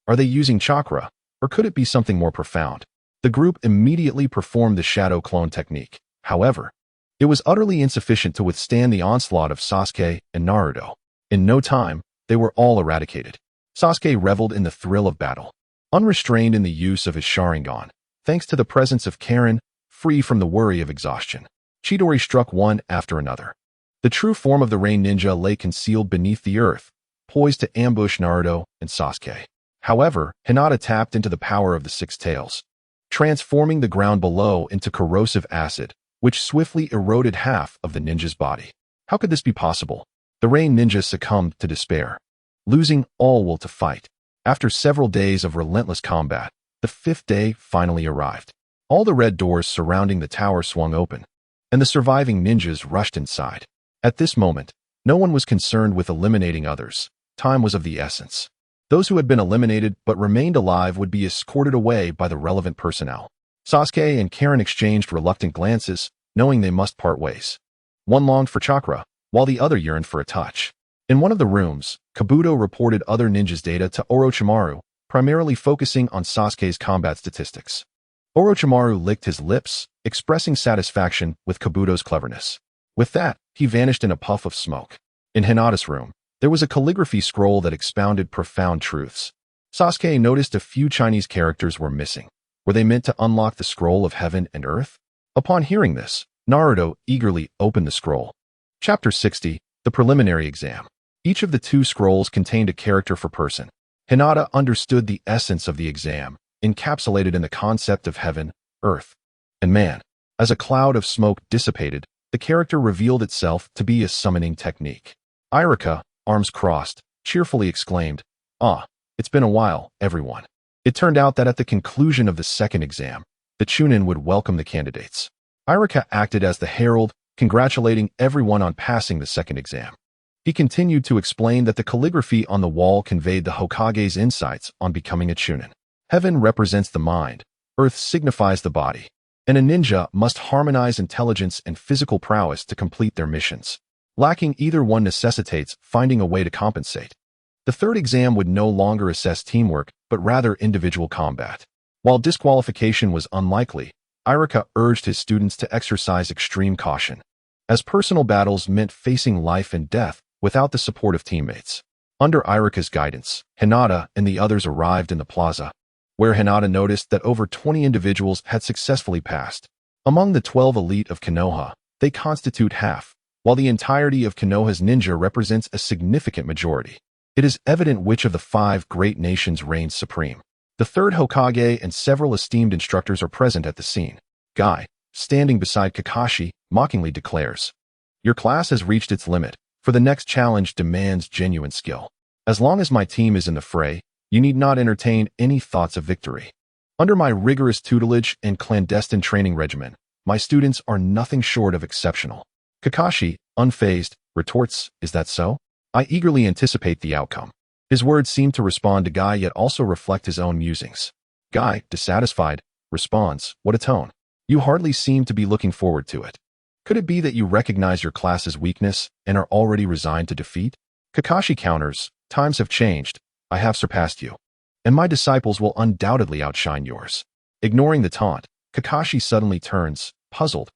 Are they using chakra, or could it be something more profound? The group immediately performed the shadow clone technique. However, it was utterly insufficient to withstand the onslaught of Sasuke and Naruto. In no time, they were all eradicated. Sasuke reveled in the thrill of battle, unrestrained in the use of his Sharingan, thanks to the presence of Karen, free from the worry of exhaustion. Chidori struck one after another. The true form of the Rain Ninja lay concealed beneath the earth, poised to ambush Naruto and Sasuke. However, Hinata tapped into the power of the 6 tails. transforming the ground below into corrosive acid, which swiftly eroded half of the ninja's body. How could this be possible? The Rain ninja succumbed to despair, losing all will to fight. After several days of relentless combat, the fifth day finally arrived. All the red doors surrounding the tower swung open, and the surviving ninjas rushed inside. At this moment, no one was concerned with eliminating others. Time was of the essence. Those who had been eliminated but remained alive would be escorted away by the relevant personnel. Sasuke and Karen exchanged reluctant glances, knowing they must part ways. One longed for Chakra, while the other yearned for a touch. In one of the rooms, Kabuto reported other ninjas' data to Orochimaru, primarily focusing on Sasuke's combat statistics. Orochimaru licked his lips, expressing satisfaction with Kabuto's cleverness. With that, he vanished in a puff of smoke. In Hinata's room, there was a calligraphy scroll that expounded profound truths. Sasuke noticed a few Chinese characters were missing. Were they meant to unlock the scroll of heaven and earth? Upon hearing this, Naruto eagerly opened the scroll. Chapter 60, The Preliminary Exam. Each of the two scrolls contained a character for person. Hinata understood the essence of the exam, encapsulated in the concept of heaven, earth, and man. As a cloud of smoke dissipated, the character revealed itself to be a summoning technique. Irika, arms crossed, cheerfully exclaimed, "Ah, it's been a while, everyone." It turned out that at the conclusion of the second exam, the Chunin would welcome the candidates. Irika acted as the herald, congratulating everyone on passing the second exam. He continued to explain that the calligraphy on the wall conveyed the Hokage's insights on becoming a Chunin. Heaven represents the mind, earth signifies the body, and a ninja must harmonize intelligence and physical prowess to complete their missions. Lacking either one necessitates finding a way to compensate. The third exam would no longer assess teamwork, but rather individual combat. While disqualification was unlikely, Irika urged his students to exercise extreme caution, as personal battles meant facing life and death without the support of teammates. Under Irika's guidance, Hinata and the others arrived in the plaza, where Hinata noticed that over 20 individuals had successfully passed. Among the 12 elite of Konoha, they constitute half, while the entirety of Konoha's ninja represents a significant majority. It is evident which of the 5 great nations reigns supreme. The third Hokage and several esteemed instructors are present at the scene. Guy, standing beside Kakashi, mockingly declares, "Your class has reached its limit, for the next challenge demands genuine skill. As long as my team is in the fray, you need not entertain any thoughts of victory. Under my rigorous tutelage and clandestine training regimen, my students are nothing short of exceptional." Kakashi, unfazed, retorts, "Is that so? I eagerly anticipate the outcome." His words seem to respond to Guy yet also reflect his own musings. Guy, dissatisfied, responds, "What a tone. You hardly seem to be looking forward to it. Could it be that you recognize your class's weakness and are already resigned to defeat?" Kakashi counters, "Times have changed. I have surpassed you, and my disciples will undoubtedly outshine yours." Ignoring the taunt, Kakashi suddenly turns, puzzled.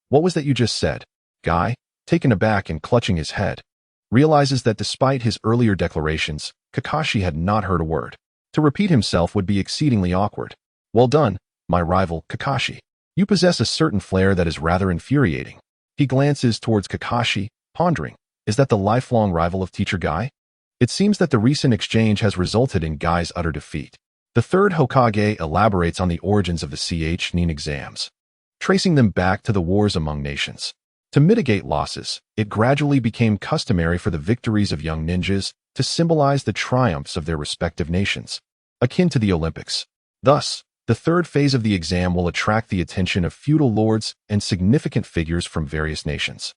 What was that you just said?" Guy, taken aback and clutching his head, realizes that despite his earlier declarations, Kakashi had not heard a word. To repeat himself would be exceedingly awkward. "Well done, my rival, Kakashi. You possess a certain flair that is rather infuriating." He glances towards Kakashi, pondering, is that the lifelong rival of Teacher Guy? It seems that the recent exchange has resulted in Guy's utter defeat. The third Hokage elaborates on the origins of the Nin exams, tracing them back to the wars among nations. To mitigate losses, it gradually became customary for the victories of young ninjas to symbolize the triumphs of their respective nations, akin to the Olympics. Thus, the third phase of the exam will attract the attention of feudal lords and significant figures from various nations.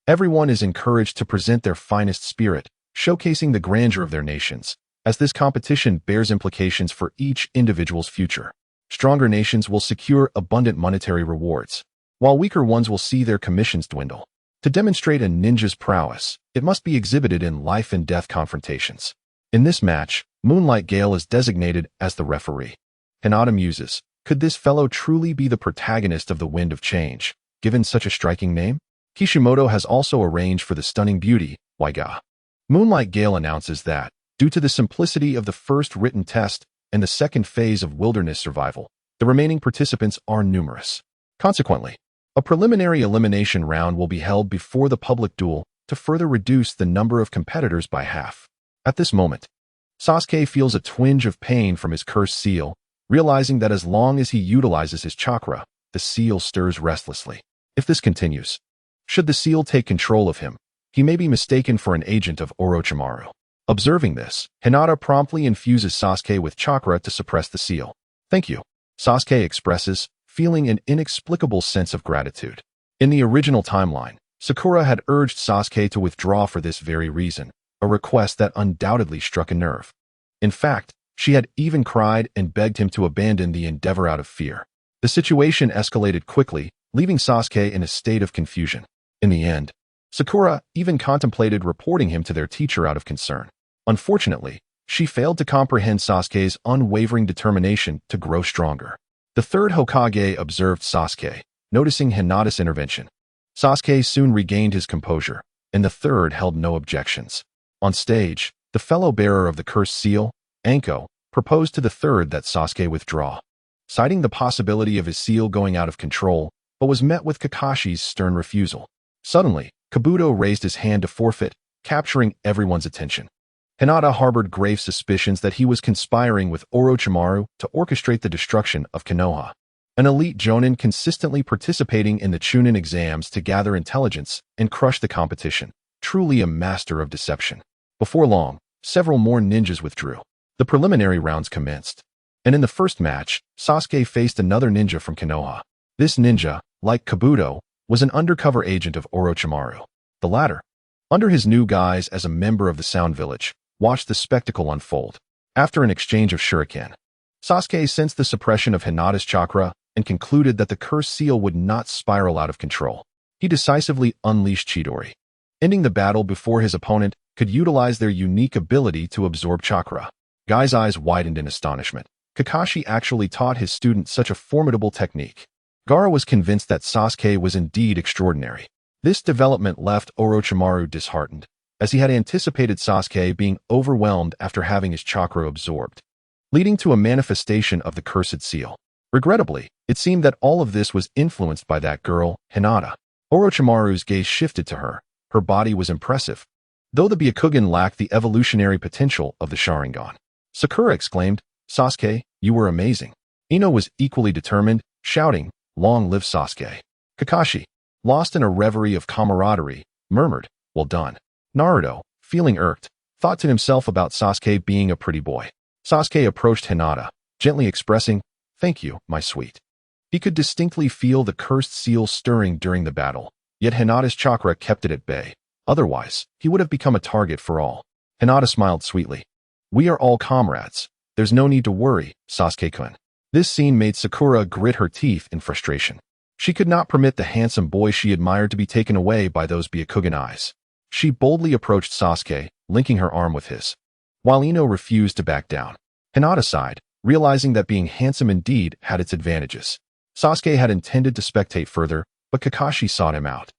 Everyone is encouraged to present their finest spirit, showcasing the grandeur of their nations, as this competition bears implications for each individual's future. Stronger nations will secure abundant monetary rewards, while weaker ones will see their commissions dwindle. To demonstrate a ninja's prowess, it must be exhibited in life and death confrontations. In this match, Moonlight Gale is designated as the referee. Hinata muses, could this fellow truly be the protagonist of the Wind of Change, given such a striking name? Kishimoto has also arranged for the stunning beauty, Waiga. Moonlight Gale announces that, due to the simplicity of the first written test and the second phase of wilderness survival, the remaining participants are numerous. Consequently, a preliminary elimination round will be held before the public duel to further reduce the number of competitors by half. At this moment, Sasuke feels a twinge of pain from his cursed seal, realizing that as long as he utilizes his chakra, the seal stirs restlessly. If this continues, should the seal take control of him, he may be mistaken for an agent of Orochimaru. Observing this, Hinata promptly infuses Sasuke with chakra to suppress the seal. Thank you, Sasuke expresses, feeling an inexplicable sense of gratitude. In the original timeline, Sakura had urged Sasuke to withdraw for this very reason, a request that undoubtedly struck a nerve. In fact, she had even cried and begged him to abandon the endeavor out of fear. The situation escalated quickly, leaving Sasuke in a state of confusion. In the end, Sakura even contemplated reporting him to their teacher out of concern. Unfortunately, she failed to comprehend Sasuke's unwavering determination to grow stronger. The third Hokage observed Sasuke, noticing Hinata's intervention. Sasuke soon regained his composure, and the third held no objections. On stage, the fellow bearer of the cursed seal, Anko, proposed to the third that Sasuke withdraw, citing the possibility of his seal going out of control, but was met with Kakashi's stern refusal. Suddenly, Kabuto raised his hand to forfeit, capturing everyone's attention. Hinata harbored grave suspicions that he was conspiring with Orochimaru to orchestrate the destruction of Konoha, an elite jonin consistently participating in the Chunin exams to gather intelligence and crush the competition, truly a master of deception. Before long, several more ninjas withdrew. The preliminary rounds commenced, and in the first match, Sasuke faced another ninja from Konoha. This ninja, like Kabuto, was an undercover agent of Orochimaru. The latter, under his new guise as a member of the Sound Village, watched the spectacle unfold. After an exchange of shuriken, Sasuke sensed the suppression of Hinata's chakra and concluded that the cursed seal would not spiral out of control. He decisively unleashed Chidori, ending the battle before his opponent could utilize their unique ability to absorb chakra. Guy's eyes widened in astonishment. Kakashi actually taught his student such a formidable technique. Gaara was convinced that Sasuke was indeed extraordinary. This development left Orochimaru disheartened, as he had anticipated Sasuke being overwhelmed after having his chakra absorbed, leading to a manifestation of the cursed seal. Regrettably, it seemed that all of this was influenced by that girl, Hinata. Orochimaru's gaze shifted to her. Her body was impressive, though the Byakugan lacked the evolutionary potential of the Sharingan. Sakura exclaimed, "Sasuke, you were amazing." Ino was equally determined, shouting, "Long live Sasuke." Kakashi, lost in a reverie of camaraderie, murmured, "Well done." Naruto, feeling irked, thought to himself about Sasuke being a pretty boy. Sasuke approached Hinata, gently expressing, "Thank you, my sweet." He could distinctly feel the cursed seal stirring during the battle, yet Hinata's chakra kept it at bay. Otherwise, he would have become a target for all. Hinata smiled sweetly. "We are all comrades. There's no need to worry, Sasuke-kun." This scene made Sakura grit her teeth in frustration. She could not permit the handsome boy she admired to be taken away by those Byakugan eyes. She boldly approached Sasuke, linking her arm with his, while Ino refused to back down. Hinata sighed, realizing that being handsome indeed had its advantages. Sasuke had intended to spectate further, but Kakashi sought him out,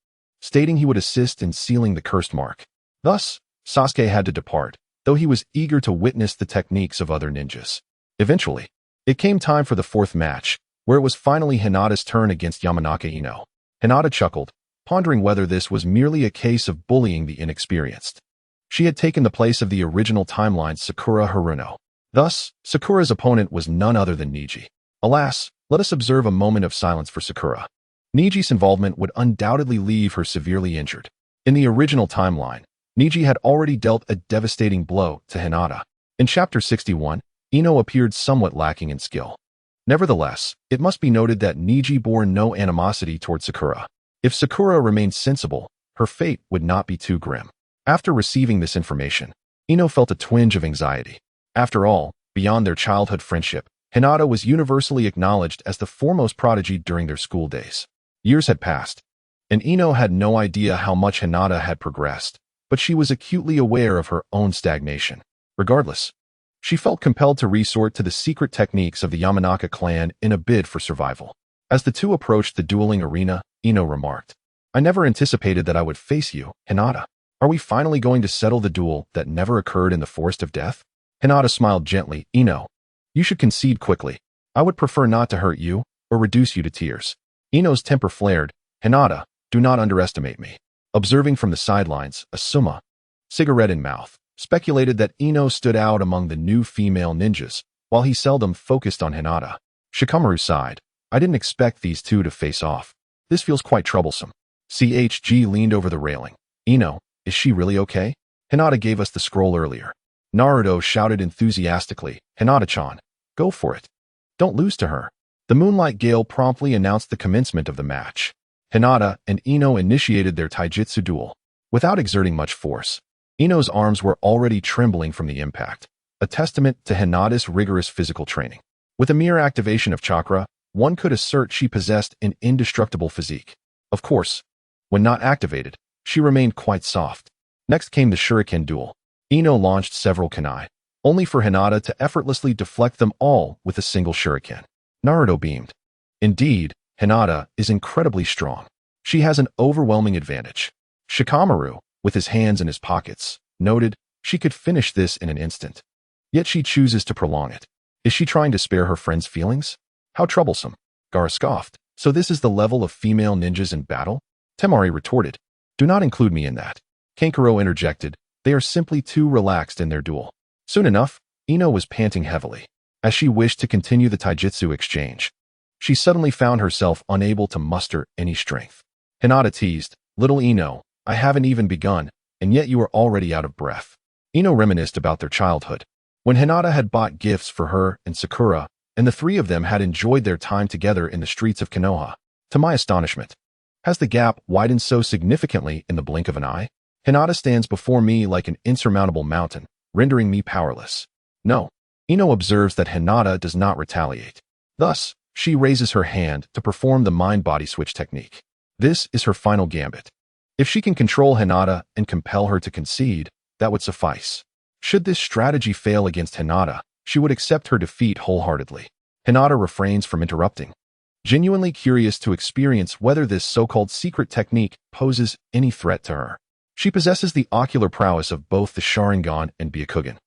stating he would assist in sealing the cursed mark. Thus, Sasuke had to depart, though he was eager to witness the techniques of other ninjas. Eventually, it came time for the fourth match, where it was finally Hinata's turn against Yamanaka Ino. Hinata chuckled, pondering whether this was merely a case of bullying the inexperienced. She had taken the place of the original timeline's Sakura Haruno. Thus, Sakura's opponent was none other than Neji. Alas, let us observe a moment of silence for Sakura. Neji's involvement would undoubtedly leave her severely injured. In the original timeline, Neji had already dealt a devastating blow to Hinata. In Chapter 61, Ino appeared somewhat lacking in skill. Nevertheless, it must be noted that Neji bore no animosity toward Sakura. If Sakura remained sensible, her fate would not be too grim. After receiving this information, Ino felt a twinge of anxiety. After all, beyond their childhood friendship, Hinata was universally acknowledged as the foremost prodigy during their school days. Years had passed, and Ino had no idea how much Hinata had progressed, but she was acutely aware of her own stagnation. Regardless, she felt compelled to resort to the secret techniques of the Yamanaka clan in a bid for survival. As the two approached the dueling arena, Ino remarked, "I never anticipated that I would face you, Hinata. Are we finally going to settle the duel that never occurred in the Forest of Death?" Hinata smiled gently. "Ino, you should concede quickly. I would prefer not to hurt you or reduce you to tears." Ino's temper flared. "Hinata, do not underestimate me." Observing from the sidelines, Asuma, cigarette in mouth, speculated that Ino stood out among the new female ninjas, while he seldom focused on Hinata. Shikamaru sighed. I didn't expect these two to face off. This feels quite troublesome. CHG leaned over the railing. Ino, is she really okay? Hinata gave us the scroll earlier. Naruto shouted enthusiastically, Hinata-chan, go for it. Don't lose to her. The Moonlight Gale promptly announced the commencement of the match. Hinata and Ino initiated their taijutsu duel. Without exerting much force, Ino's arms were already trembling from the impact, a testament to Hinata's rigorous physical training. With a mere activation of chakra, one could assert she possessed an indestructible physique. Of course, when not activated, she remained quite soft. Next came the shuriken duel. Ino launched several kunai, only for Hinata to effortlessly deflect them all with a single shuriken. Naruto beamed. Indeed, Hinata is incredibly strong. She has an overwhelming advantage. Shikamaru, with his hands in his pockets, noted she could finish this in an instant. Yet she chooses to prolong it. Is she trying to spare her friend's feelings? How troublesome. Gaara scoffed. So this is the level of female ninjas in battle? Temari retorted. Do not include me in that. Kankuro interjected. They are simply too relaxed in their duel. Soon enough, Ino was panting heavily, as she wished to continue the taijutsu exchange. She suddenly found herself unable to muster any strength. Hinata teased, Little Ino, I haven't even begun, and yet you are already out of breath. Ino reminisced about their childhood, when Hinata had bought gifts for her and Sakura, and the three of them had enjoyed their time together in the streets of Konoha. To my astonishment, has the gap widened so significantly in the blink of an eye? Hinata stands before me like an insurmountable mountain, rendering me powerless. No. Ino observes that Hinata does not retaliate. Thus, she raises her hand to perform the mind-body switch technique. This is her final gambit. If she can control Hinata and compel her to concede, that would suffice. Should this strategy fail against Hinata, she would accept her defeat wholeheartedly. Hinata refrains from interrupting, genuinely curious to experience whether this so-called secret technique poses any threat to her. She possesses the ocular prowess of both the Sharingan and Byakugan,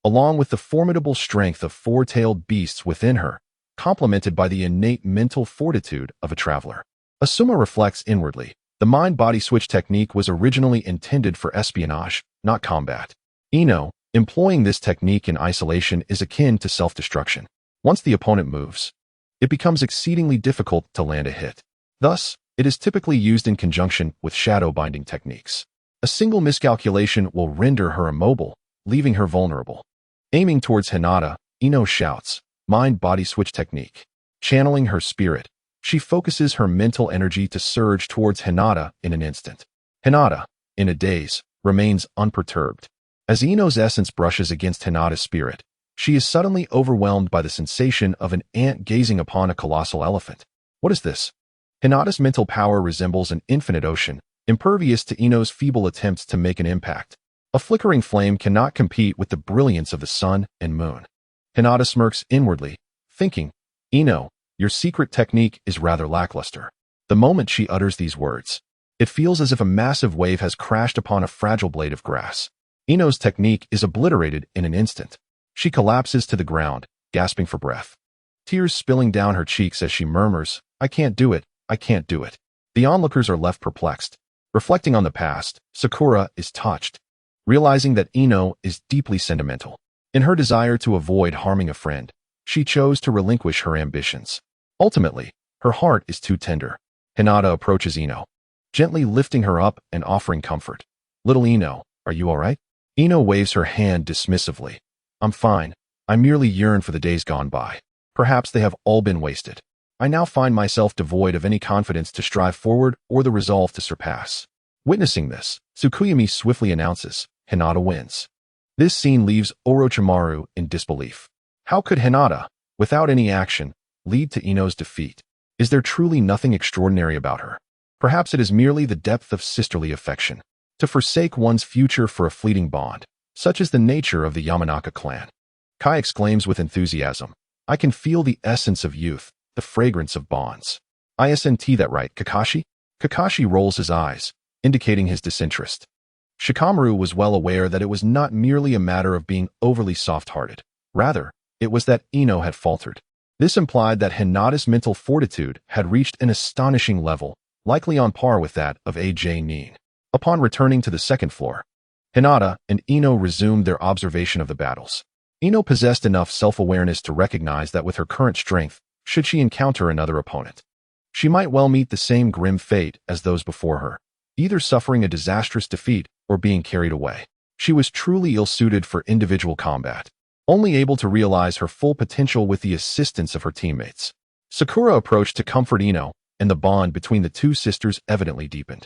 along with the formidable strength of four-tailed beasts within her, complemented by the innate mental fortitude of a traveler. Asuma reflects inwardly. The mind-body switch technique was originally intended for espionage, not combat. Ino, employing this technique in isolation is akin to self-destruction. Once the opponent moves, it becomes exceedingly difficult to land a hit. Thus, it is typically used in conjunction with shadow binding techniques. A single miscalculation will render her immobile, leaving her vulnerable. Aiming towards Hinata, Ino shouts, mind-body switch technique. Channeling her spirit, she focuses her mental energy to surge towards Hinata in an instant. Hinata, in a daze, remains unperturbed. As Ino's essence brushes against Hinata's spirit, she is suddenly overwhelmed by the sensation of an ant gazing upon a colossal elephant. What is this? Hinata's mental power resembles an infinite ocean, impervious to Ino's feeble attempts to make an impact. A flickering flame cannot compete with the brilliance of the sun and moon. Hinata smirks inwardly, thinking, Ino, your secret technique is rather lackluster. The moment she utters these words, it feels as if a massive wave has crashed upon a fragile blade of grass. Ino's technique is obliterated in an instant. She collapses to the ground, gasping for breath. Tears spilling down her cheeks as she murmurs, I can't do it, I can't do it. The onlookers are left perplexed. Reflecting on the past, Sakura is touched, realizing that Ino is deeply sentimental. In her desire to avoid harming a friend, she chose to relinquish her ambitions. Ultimately, her heart is too tender. Hinata approaches Ino, gently lifting her up and offering comfort. Little Ino, are you all right? Ino waves her hand dismissively. I'm fine. I merely yearn for the days gone by. Perhaps they have all been wasted. I now find myself devoid of any confidence to strive forward or the resolve to surpass. Witnessing this, Tsukuyami swiftly announces, Hinata wins. This scene leaves Orochimaru in disbelief. How could Hinata, without any action, lead to Ino's defeat? Is there truly nothing extraordinary about her? Perhaps it is merely the depth of sisterly affection. To forsake one's future for a fleeting bond. Such is the nature of the Yamanaka clan. Kai exclaims with enthusiasm, I can feel the essence of youth, the fragrance of bonds. Isn't that right, Kakashi? Kakashi rolls his eyes, indicating his disinterest. Shikamaru was well aware that it was not merely a matter of being overly soft-hearted. Rather, it was that Ino had faltered. This implied that Hinata's mental fortitude had reached an astonishing level, likely on par with that of A.J. Nin. Upon returning to the second floor, Hinata and Ino resumed their observation of the battles. Ino possessed enough self-awareness to recognize that with her current strength, should she encounter another opponent, she might well meet the same grim fate as those before her, either suffering a disastrous defeat or being carried away. She was truly ill-suited for individual combat, only able to realize her full potential with the assistance of her teammates. Sakura approached to comfort Ino, and the bond between the two sisters evidently deepened.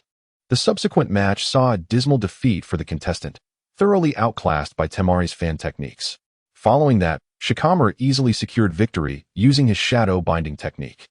The subsequent match saw a dismal defeat for the contestant, thoroughly outclassed by Temari's fan techniques. Following that, Shikamaru easily secured victory using his shadow binding technique.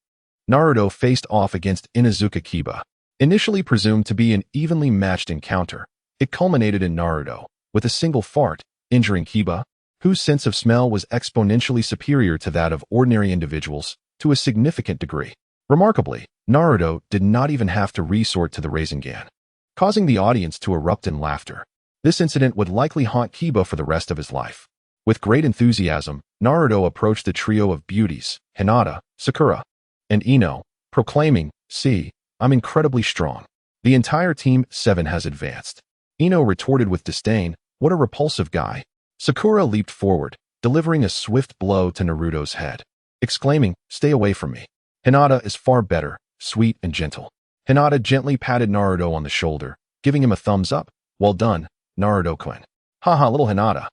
Naruto faced off against Inuzuka Kiba. Initially presumed to be an evenly matched encounter, it culminated in Naruto, with a single fart, injuring Kiba, whose sense of smell was exponentially superior to that of ordinary individuals, to a significant degree. Remarkably, Naruto did not even have to resort to the Rasengan, causing the audience to erupt in laughter. This incident would likely haunt Kiba for the rest of his life. With great enthusiasm, Naruto approached the trio of beauties, Hinata, Sakura, and Ino, proclaiming, "See, I'm incredibly strong. The entire Team 7 has advanced." Ino retorted with disdain, "What a repulsive guy." Sakura leaped forward, delivering a swift blow to Naruto's head, exclaiming, "Stay away from me. Hinata is far better, sweet and gentle." Hinata gently patted Naruto on the shoulder, giving him a thumbs up. "Well done, Naruto-kun." "Haha, little Hinata.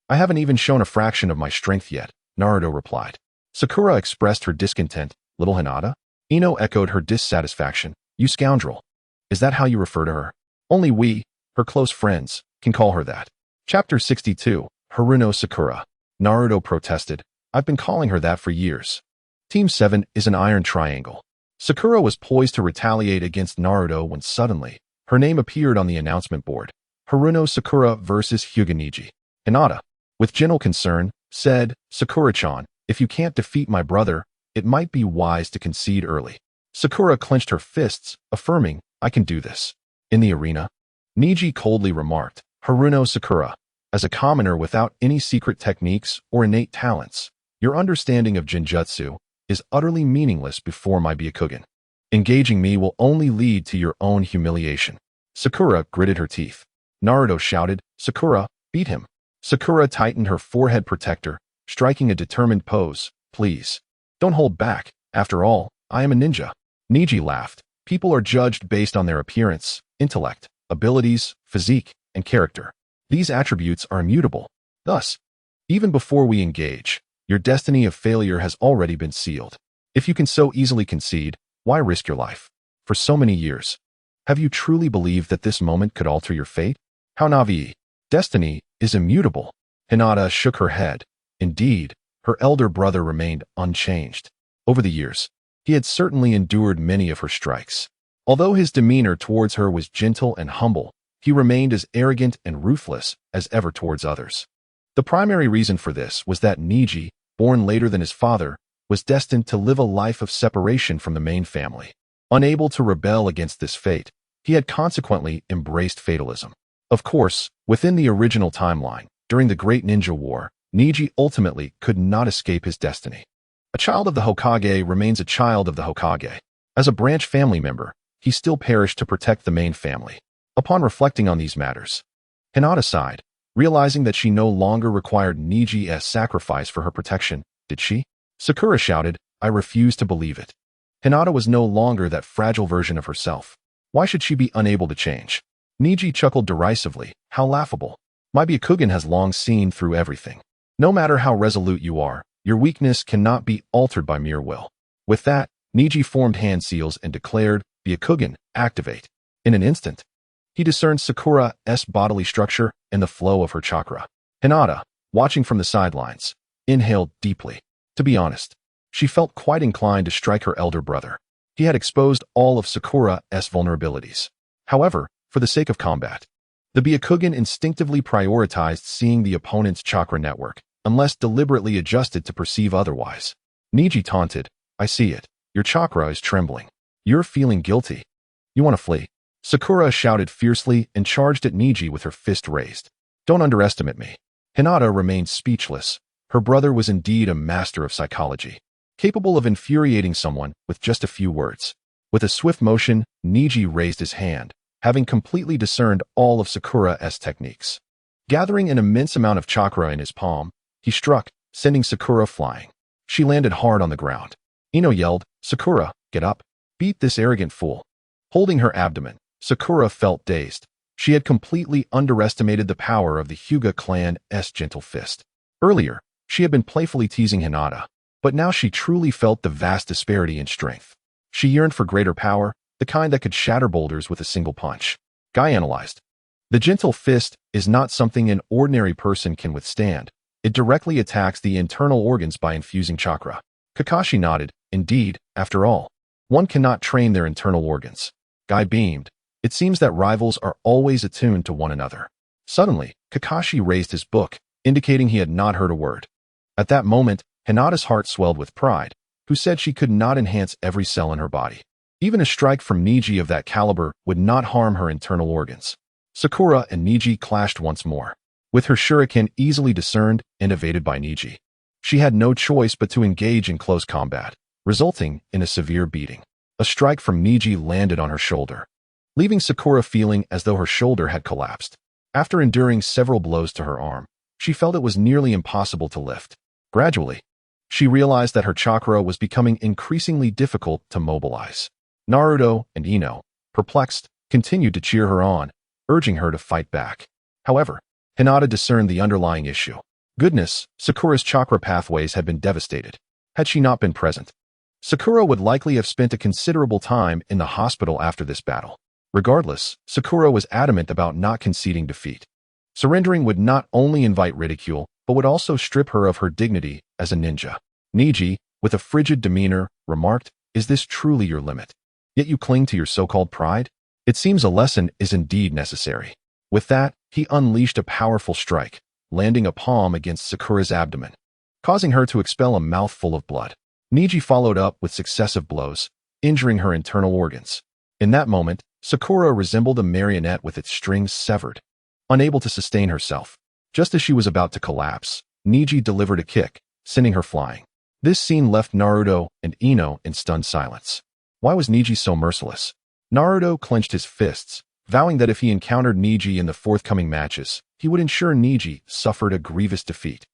I haven't even shown a fraction of my strength yet," Naruto replied. Sakura expressed her discontent. "Little Hinata?" Ino echoed her dissatisfaction. "You scoundrel. Is that how you refer to her?" "Only we, her close friends, can call her that." Chapter 62, Haruno Sakura. Naruto protested. "I've been calling her that for years. Team 7 is an iron triangle." Sakura was poised to retaliate against Naruto when suddenly, her name appeared on the announcement board. Haruno Sakura versus Hyuga Neji. Hinata, with gentle concern, said, "Sakura-chan, if you can't defeat my brother, it might be wise to concede early." Sakura clenched her fists, affirming, "I can do this." In the arena, Neji coldly remarked, "Haruno Sakura, as a commoner without any secret techniques or innate talents, your understanding of Genjutsu is utterly meaningless before my Byakugan. Engaging me will only lead to your own humiliation." Sakura gritted her teeth. Naruto shouted, "Sakura, beat him." Sakura tightened her forehead protector, striking a determined pose. "Please, don't hold back. After all, I am a ninja." Neji laughed. "People are judged based on their appearance, intellect, abilities, physique, and character. These attributes are immutable. Thus, even before we engage, your destiny of failure has already been sealed. If you can so easily concede, why risk your life? For so many years, have you truly believed that this moment could alter your fate? How naive. Destiny is immutable." Hinata shook her head. Indeed, her elder brother remained unchanged. Over the years, he had certainly endured many of her strikes. Although his demeanor towards her was gentle and humble, he remained as arrogant and ruthless as ever towards others. The primary reason for this was that Neji, born later than his father, was destined to live a life of separation from the main family. Unable to rebel against this fate, he had consequently embraced fatalism. Of course, within the original timeline, during the Great Ninja War, Neji ultimately could not escape his destiny. A child of the Hokage remains a child of the Hokage. As a branch family member, he still perished to protect the main family. Upon reflecting on these matters, Hinata sighed, realizing that she no longer required Neji as sacrifice for her protection, did she? Sakura shouted, "I refuse to believe it." Hinata was no longer that fragile version of herself. Why should she be unable to change? Neji chuckled derisively. "How laughable. My Byakugan has long seen through everything. No matter how resolute you are, your weakness cannot be altered by mere will." With that, Neji formed hand seals and declared, "Byakugan, activate." In an instant, he discerned Sakura's bodily structure and the flow of her chakra. Hinata, watching from the sidelines, inhaled deeply. To be honest, she felt quite inclined to strike her elder brother. He had exposed all of Sakura's vulnerabilities. However, for the sake of combat, the Byakugan instinctively prioritized seeing the opponent's chakra network, unless deliberately adjusted to perceive otherwise. Neji taunted, "I see it. Your chakra is trembling. You're feeling guilty. You want to flee." Sakura shouted fiercely and charged at Neji with her fist raised. "Don't underestimate me." Hinata remained speechless. Her brother was indeed a master of psychology, capable of infuriating someone with just a few words. With a swift motion, Neji raised his hand, having completely discerned all of Sakura's techniques. Gathering an immense amount of chakra in his palm, He struck, sending Sakura flying. She landed hard on the ground. Ino yelled, "Sakura, get up. Beat this arrogant fool." Holding her abdomen, Sakura felt dazed. She had completely underestimated the power of the Hyuga clan's gentle fist. Earlier, she had been playfully teasing Hinata, but now she truly felt the vast disparity in strength. She yearned for greater power, the kind that could shatter boulders with a single punch. Guy analyzed. The gentle fist is not something an ordinary person can withstand. It directly attacks the internal organs by infusing chakra. Kakashi nodded. Indeed, after all, one cannot train their internal organs. Guy beamed. It seems that rivals are always attuned to one another. Suddenly, Kakashi raised his book, indicating he had not heard a word. At that moment, Hinata's heart swelled with pride, who said she could not enhance every cell in her body. Even a strike from Neji of that caliber would not harm her internal organs. Sakura and Neji clashed once more, with her shuriken easily discerned and evaded by Neji. She had no choice but to engage in close combat, resulting in a severe beating. A strike from Neji landed on her shoulder, leaving Sakura feeling as though her shoulder had collapsed. After enduring several blows to her arm, she felt it was nearly impossible to lift. Gradually, she realized that her chakra was becoming increasingly difficult to mobilize. Naruto and Ino, perplexed, continued to cheer her on, urging her to fight back. However, Hinata discerned the underlying issue. Goodness, Sakura's chakra pathways had been devastated. Had she not been present, Sakura would likely have spent a considerable time in the hospital after this battle. Regardless, Sakura was adamant about not conceding defeat. Surrendering would not only invite ridicule, but would also strip her of her dignity as a ninja. Neji, with a frigid demeanor, remarked, "Is this truly your limit? Yet you cling to your so-called pride? It seems a lesson is indeed necessary." With that, he unleashed a powerful strike, landing a palm against Sakura's abdomen, causing her to expel a mouthful of blood. Neji followed up with successive blows, injuring her internal organs. In that moment, Sakura resembled a marionette with its strings severed, unable to sustain herself. Just as she was about to collapse, Neji delivered a kick, sending her flying. This scene left Naruto and Ino in stunned silence. Why was Neji so merciless? Naruto clenched his fists, vowing that if he encountered Neji in the forthcoming matches, he would ensure Neji suffered a grievous defeat.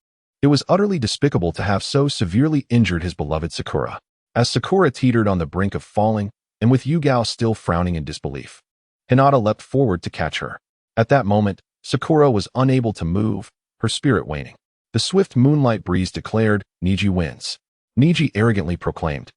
It was utterly despicable to have so severely injured his beloved Sakura. As Sakura teetered on the brink of falling, and with Yugao still frowning in disbelief, Hinata leapt forward to catch her. At that moment, Sakura was unable to move, her spirit waning. The swift moonlight breeze declared, "Neji wins." Neji arrogantly proclaimed,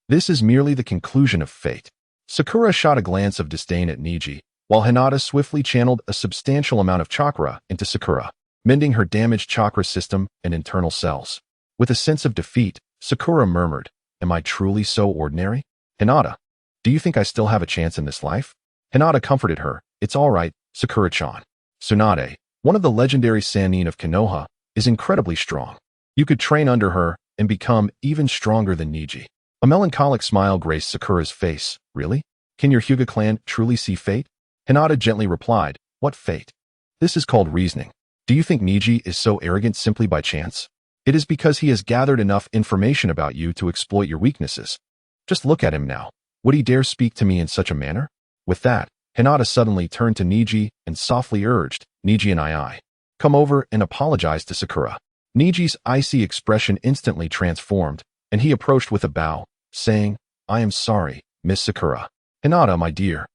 "This is merely the conclusion of fate." Sakura shot a glance of disdain at Neji, while Hinata swiftly channeled a substantial amount of chakra into Sakura, mending her damaged chakra system and internal cells. With a sense of defeat, Sakura murmured, "Am I truly so ordinary? Hinata, do you think I still have a chance in this life?" Hinata comforted her, "It's all right, Sakura-chan. Tsunade, one of the legendary Sannin of Konoha, is incredibly strong. You could train under her and become even stronger than Neji." A melancholic smile graced Sakura's face. "Really? Can your Hyuga clan truly see fate?" Hinata gently replied, "What fate? This is called reasoning. Do you think Neji is so arrogant simply by chance? It is because he has gathered enough information about you to exploit your weaknesses. Just look at him now. Would he dare speak to me in such a manner?" With that, Hinata suddenly turned to Neji and softly urged, "Neji and I, come over and apologize to Sakura." Neji's icy expression instantly transformed, and he approached with a bow, saying, "I am sorry, Miss Sakura." "Hinata, my dear,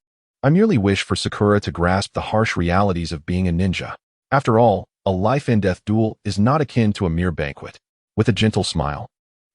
I merely wish for Sakura to grasp the harsh realities of being a ninja. After all, a life-and-death duel is not akin to a mere banquet." With a gentle smile,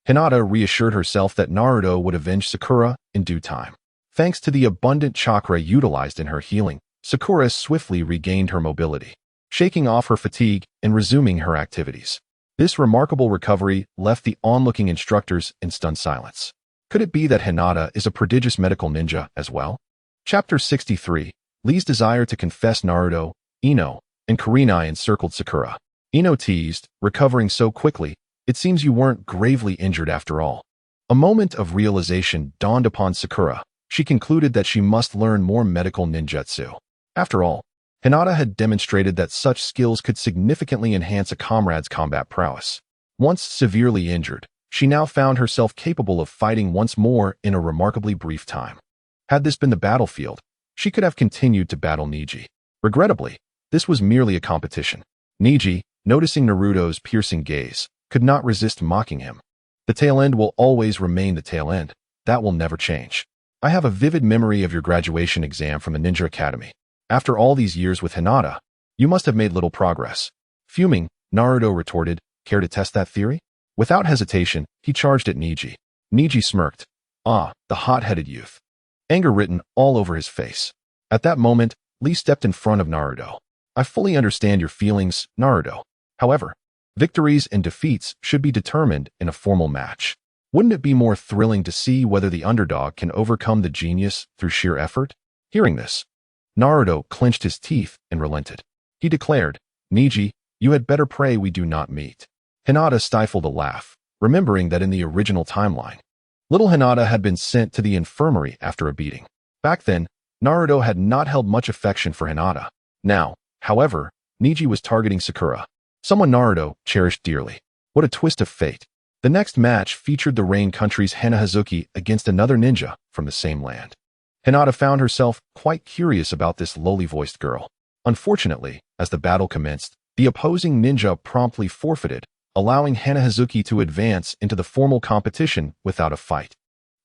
Hinata reassured herself that Naruto would avenge Sakura in due time. Thanks to the abundant chakra utilized in her healing, Sakura swiftly regained her mobility, shaking off her fatigue and resuming her activities. This remarkable recovery left the onlooking instructors in stunned silence. Could it be that Hinata is a prodigious medical ninja as well? Chapter 63. Lee's desire to confess. Naruto, Ino, and Kurenai encircled Sakura. Ino teased, "Recovering so quickly, it seems you weren't gravely injured after all." A moment of realization dawned upon Sakura. She concluded that she must learn more medical ninjutsu. After all, Hinata had demonstrated that such skills could significantly enhance a comrade's combat prowess. Once severely injured, she now found herself capable of fighting once more in a remarkably brief time. Had this been the battlefield, she could have continued to battle Neji. Regrettably, this was merely a competition. Neji, noticing Naruto's piercing gaze, could not resist mocking him. The tail end will always remain the tail end. That will never change. I have a vivid memory of your graduation exam from the Ninja Academy. After all these years with Hinata, you must have made little progress. Fuming, Naruto retorted, care to test that theory? Without hesitation, he charged at Neji. Neji smirked. Ah, the hot-headed youth. Anger written all over his face. At that moment, Lee stepped in front of Naruto. I fully understand your feelings, Naruto. However, victories and defeats should be determined in a formal match. Wouldn't it be more thrilling to see whether the underdog can overcome the genius through sheer effort? Hearing this, Naruto clenched his teeth and relented. He declared, Neji, you had better pray we do not meet. Hinata stifled a laugh, remembering that in the original timeline, little Hinata had been sent to the infirmary after a beating. Back then, Naruto had not held much affection for Hinata. Now, however, Neji was targeting Sakura, someone Naruto cherished dearly. What a twist of fate. The next match featured the Rain Country's Hanahazuki against another ninja from the same land. Hinata found herself quite curious about this lowly-voiced girl. Unfortunately, as the battle commenced, the opposing ninja promptly forfeited, allowing Hanahazuki to advance into the formal competition without a fight.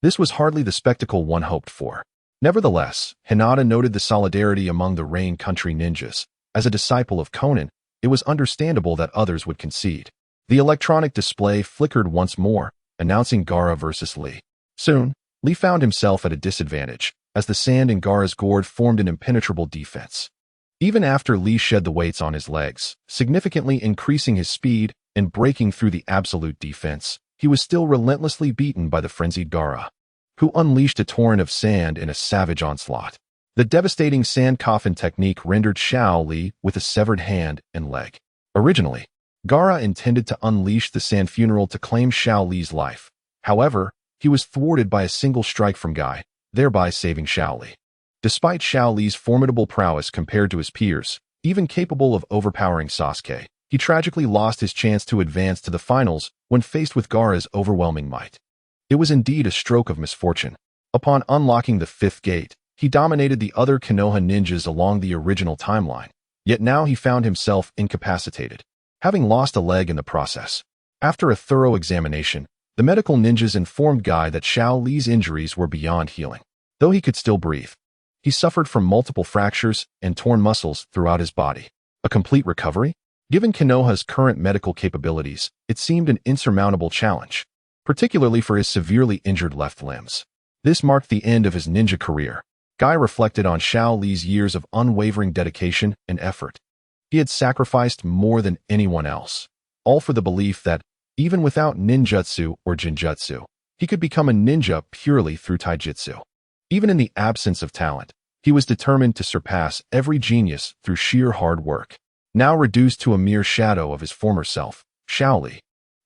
This was hardly the spectacle one hoped for. Nevertheless, Hinata noted the solidarity among the Rain Country ninjas. As a disciple of Conan, it was understandable that others would concede. The electronic display flickered once more, announcing Gaara versus Lee. Soon, Lee found himself at a disadvantage, as the sand in Gaara's gourd formed an impenetrable defense. Even after Lee shed the weights on his legs, significantly increasing his speed and breaking through the absolute defense, he was still relentlessly beaten by the frenzied Gaara, who unleashed a torrent of sand in a savage onslaught. The devastating sand coffin technique rendered Xiao Li with a severed hand and leg. Originally, Gaara intended to unleash the sand funeral to claim Xiao Li's life. However, he was thwarted by a single strike from Guy, thereby saving Xiao Li. Despite Xiao Li's formidable prowess compared to his peers, even capable of overpowering Sasuke, he tragically lost his chance to advance to the finals when faced with Gaara's overwhelming might. It was indeed a stroke of misfortune. Upon unlocking the fifth gate, he dominated the other Konoha ninjas along the original timeline, yet now he found himself incapacitated, having lost a leg in the process. After a thorough examination, the medical ninjas informed Guy that Xiao Li's injuries were beyond healing. Though he could still breathe, he suffered from multiple fractures and torn muscles throughout his body. A complete recovery? Given Konoha's current medical capabilities, it seemed an insurmountable challenge, particularly for his severely injured left limbs. This marked the end of his ninja career. Guy reflected on Xiao Li's years of unwavering dedication and effort. He had sacrificed more than anyone else, all for the belief that, even without ninjutsu or jinjutsu, he could become a ninja purely through taijutsu. Even in the absence of talent, he was determined to surpass every genius through sheer hard work. Now reduced to a mere shadow of his former self, Xiao Li,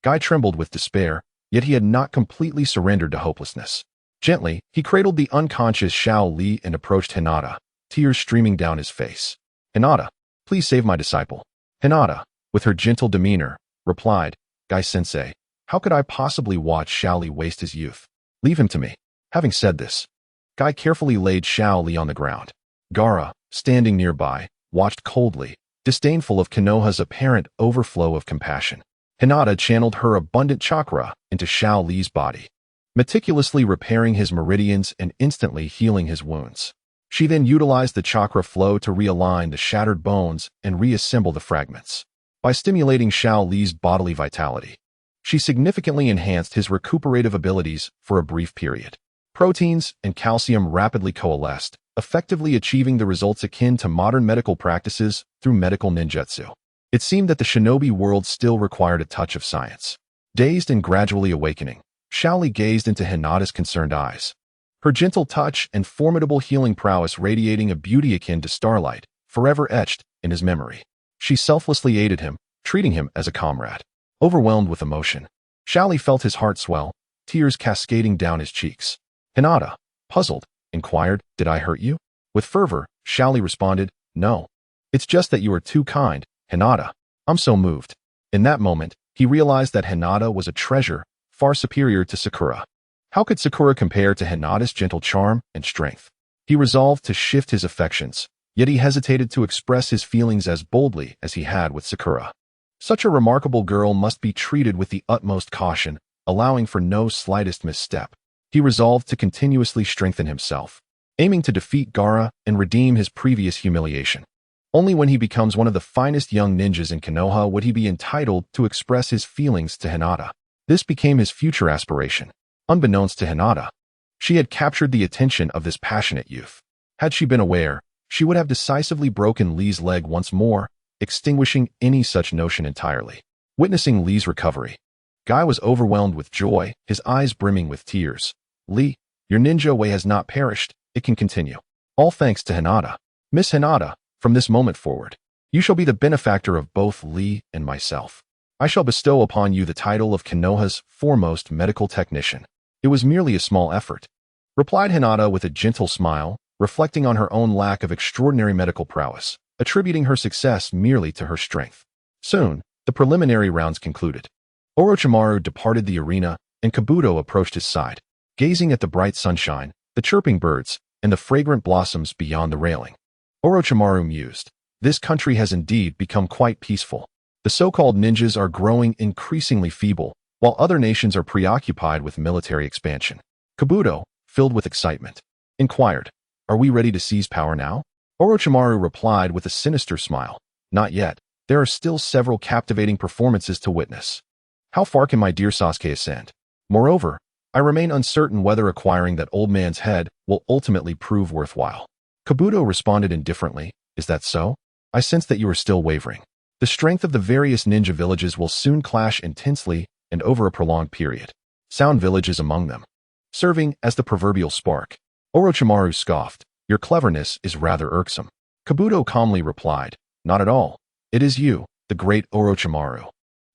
Guy trembled with despair, yet he had not completely surrendered to hopelessness. Gently, he cradled the unconscious Xiao Li and approached Hinata, tears streaming down his face. Hinata, please save my disciple. Hinata, with her gentle demeanor, replied, Guy-sensei, how could I possibly watch Xiao Li waste his youth? Leave him to me. Having said this, Guy carefully laid Xiao Li on the ground. Gaara, standing nearby, watched coldly, disdainful of Konoha's apparent overflow of compassion. Hinata channeled her abundant chakra into Xiao Li's body, meticulously repairing his meridians and instantly healing his wounds. She then utilized the chakra flow to realign the shattered bones and reassemble the fragments. By stimulating Xiao Li's bodily vitality, she significantly enhanced his recuperative abilities for a brief period. Proteins and calcium rapidly coalesced, effectively achieving the results akin to modern medical practices through medical ninjutsu. It seemed that the shinobi world still required a touch of science. Dazed and gradually awakening, Xiao Li gazed into Hinata's concerned eyes. Her gentle touch and formidable healing prowess radiating a beauty akin to starlight, forever etched in his memory. She selflessly aided him, treating him as a comrade. Overwhelmed with emotion, Xiao Li felt his heart swell, tears cascading down his cheeks. Hinata, puzzled, inquired, did I hurt you? With fervor, Xiao Li responded, no. It's just that you are too kind, Hinata. I'm so moved. In that moment, he realized that Hinata was a treasure, far superior to Sakura. How could Sakura compare to Hinata's gentle charm and strength? He resolved to shift his affections, yet he hesitated to express his feelings as boldly as he had with Sakura. Such a remarkable girl must be treated with the utmost caution, allowing for no slightest misstep. He resolved to continuously strengthen himself, aiming to defeat Gaara and redeem his previous humiliation. Only when he becomes one of the finest young ninjas in Konoha would he be entitled to express his feelings to Hinata. This became his future aspiration. Unbeknownst to Hinata, she had captured the attention of this passionate youth. Had she been aware, she would have decisively broken Lee's leg once more, extinguishing any such notion entirely. Witnessing Lee's recovery, Guy was overwhelmed with joy, his eyes brimming with tears. Lee, your ninja way has not perished. It can continue. All thanks to Hinata. Miss Hinata, from this moment forward, you shall be the benefactor of both Lee and myself. I shall bestow upon you the title of Konoha's foremost medical technician. It was merely a small effort, replied Hinata with a gentle smile, reflecting on her own lack of extraordinary medical prowess, attributing her success merely to her strength. Soon, the preliminary rounds concluded. Orochimaru departed the arena, and Kabuto approached his side, gazing at the bright sunshine, the chirping birds, and the fragrant blossoms beyond the railing. Orochimaru mused, this country has indeed become quite peaceful. The so-called ninjas are growing increasingly feeble, while other nations are preoccupied with military expansion. Kabuto, filled with excitement, inquired, are we ready to seize power now? Orochimaru replied with a sinister smile, not yet. There are still several captivating performances to witness. How far can my dear Sasuke ascend? Moreover, I remain uncertain whether acquiring that old man's head will ultimately prove worthwhile. Kabuto responded indifferently, is that so? I sense that you are still wavering. The strength of the various ninja villages will soon clash intensely and over a prolonged period. Sound Village is among them, serving as the proverbial spark. Orochimaru scoffed, your cleverness is rather irksome. Kabuto calmly replied, not at all. It is you, the great Orochimaru,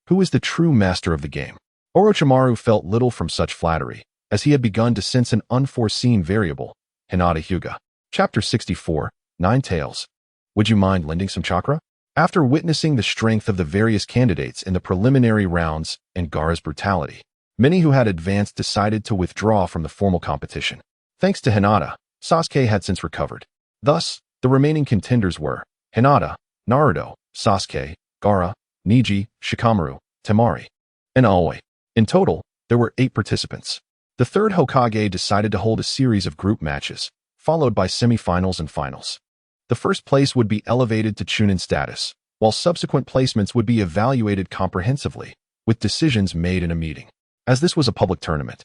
who is the true master of the game. Orochimaru felt little from such flattery, as he had begun to sense an unforeseen variable. Hinata Hyuga. Chapter 64, Nine Tails. Would you mind lending some chakra? After witnessing the strength of the various candidates in the preliminary rounds and Gaara's brutality, many who had advanced decided to withdraw from the formal competition. Thanks to Hinata, Sasuke had since recovered. Thus, the remaining contenders were Hinata, Naruto, Sasuke, Gaara, Neji, Shikamaru, Temari, and Aoi. In total, there were 8 participants. The third Hokage decided to hold a series of group matches, followed by semi-finals and finals. The first place would be elevated to Chunin status, while subsequent placements would be evaluated comprehensively, with decisions made in a meeting. As this was a public tournament,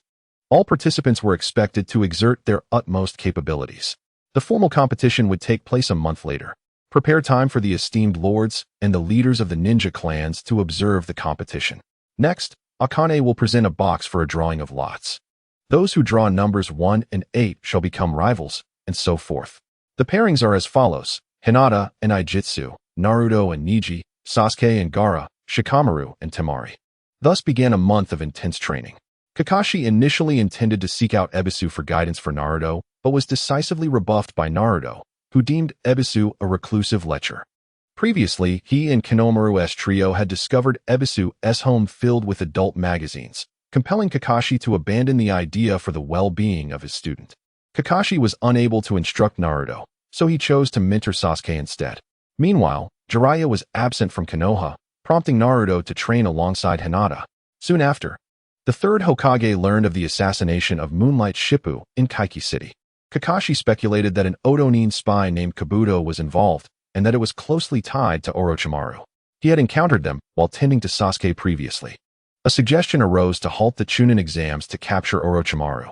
all participants were expected to exert their utmost capabilities. The formal competition would take place a month later. Prepare time for the esteemed lords and the leaders of the ninja clans to observe the competition. Next, Akane will present a box for a drawing of lots. Those who draw numbers 1 and 8 shall become rivals, and so forth. The pairings are as follows: Hinata and Ijitsu, Naruto and Neji, Sasuke and Gaara, Shikamaru and Temari. Thus began a month of intense training. Kakashi initially intended to seek out Ebisu for guidance for Naruto, but was decisively rebuffed by Naruto, who deemed Ebisu a reclusive lecher. Previously, he and Kinomaru's trio had discovered Ebisu's home filled with adult magazines, compelling Kakashi to abandon the idea for the well-being of his student. Kakashi was unable to instruct Naruto, so he chose to mentor Sasuke instead. Meanwhile, Jiraiya was absent from Konoha, prompting Naruto to train alongside Hinata. Soon after, the third Hokage learned of the assassination of Moonlight Shippu in Kaiki City. Kakashi speculated that an Otonin spy named Kabuto was involved, and that it was closely tied to Orochimaru. He had encountered them while tending to Sasuke previously. A suggestion arose to halt the Chunin exams to capture Orochimaru.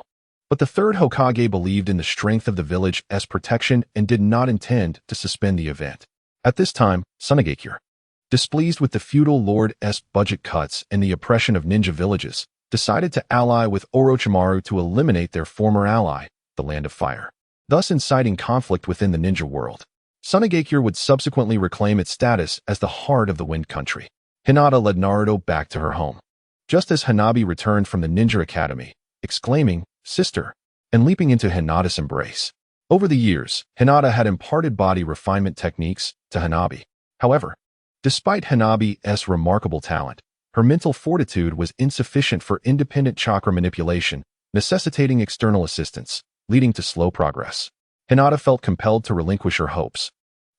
But the third Hokage believed in the strength of the village's protection and did not intend to suspend the event. At this time, Tsunagakure, displeased with the feudal lord's budget cuts and the oppression of ninja villages, decided to ally with Orochimaru to eliminate their former ally, the Land of Fire, thus inciting conflict within the ninja world. Tsunagakure would subsequently reclaim its status as the heart of the Wind Country. Hinata led Naruto back to her home, just as Hanabi returned from the Ninja Academy, exclaiming, "Sister," and leaping into Hinata's embrace. Over the years, Hinata had imparted body refinement techniques to Hanabi. However, despite Hanabi's remarkable talent, her mental fortitude was insufficient for independent chakra manipulation, necessitating external assistance, leading to slow progress. Hinata felt compelled to relinquish her hopes.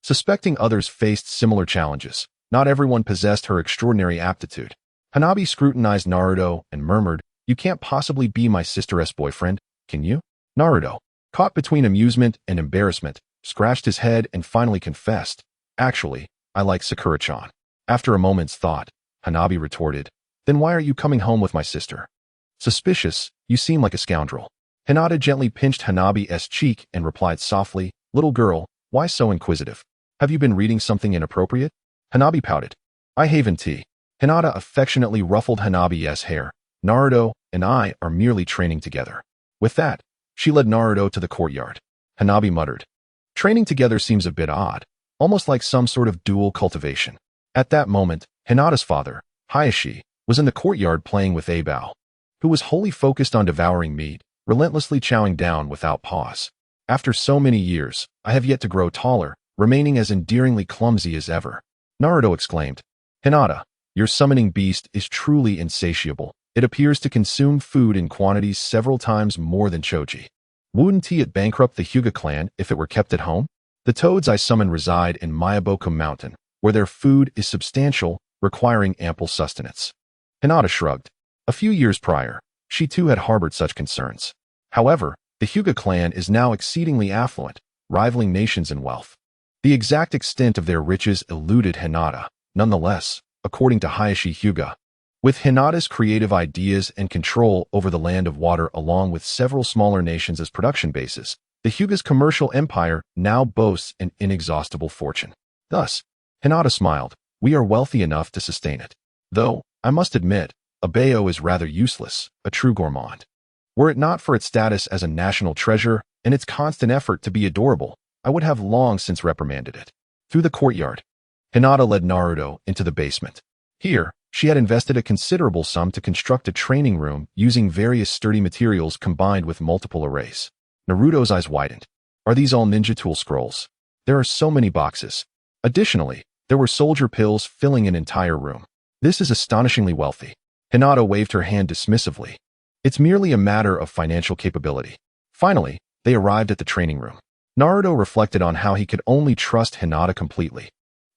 Suspecting others faced similar challenges, Not everyone possessed her extraordinary aptitude. Hanabi scrutinized Naruto and murmured, "You can't possibly be my sister's boyfriend, can you?" Naruto, caught between amusement and embarrassment, scratched his head and finally confessed, "Actually, I like Sakura-chan." After a moment's thought, Hanabi retorted, "Then why are you coming home with my sister?" "Suspicious, you seem like a scoundrel." Hinata gently pinched Hanabi's cheek and replied softly, "Little girl, why so inquisitive? Have you been reading something inappropriate?" Hanabi pouted, "I haven't tea." Hinata affectionately ruffled Hanabi's hair. "Naruto and I are merely training together." With that, she led Naruto to the courtyard. Hanabi muttered, "Training together seems a bit odd, almost like some sort of dual cultivation." At that moment, Hinata's father, Hiashi, was in the courtyard playing with Abao, who was wholly focused on devouring meat, relentlessly chowing down without pause. "After so many years, I have yet to grow taller, remaining as endearingly clumsy as ever." Naruto exclaimed, "Hinata, your summoning beast is truly insatiable. It appears to consume food in quantities several times more than Choji. Wouldn't it bankrupt the Hyuga clan if it were kept at home? The toads I summon reside in Miyaboku Mountain, where their food is substantial, requiring ample sustenance." Hinata shrugged. A few years prior, she too had harbored such concerns. However, the Hyuga clan is now exceedingly affluent, rivaling nations in wealth. The exact extent of their riches eluded Hinata. Nonetheless, according to Hiashi Hyuga, with Hinata's creative ideas and control over the land of water along with several smaller nations as production bases, the Hyuga's commercial empire now boasts an inexhaustible fortune. Thus, Hinata smiled, "We are wealthy enough to sustain it. Though, I must admit, Abao is rather useless, a true gourmand. Were it not for its status as a national treasure and its constant effort to be adorable, I would have long since reprimanded it." Through the courtyard, Hinata led Naruto into the basement. Here, she had invested a considerable sum to construct a training room using various sturdy materials combined with multiple arrays. Naruto's eyes widened. "Are these all ninja tool scrolls? There are so many boxes." Additionally, there were soldier pills filling an entire room. "This is astonishingly wealthy." Hinata waved her hand dismissively. "It's merely a matter of financial capability." Finally, they arrived at the training room. Naruto reflected on how he could only trust Hinata completely.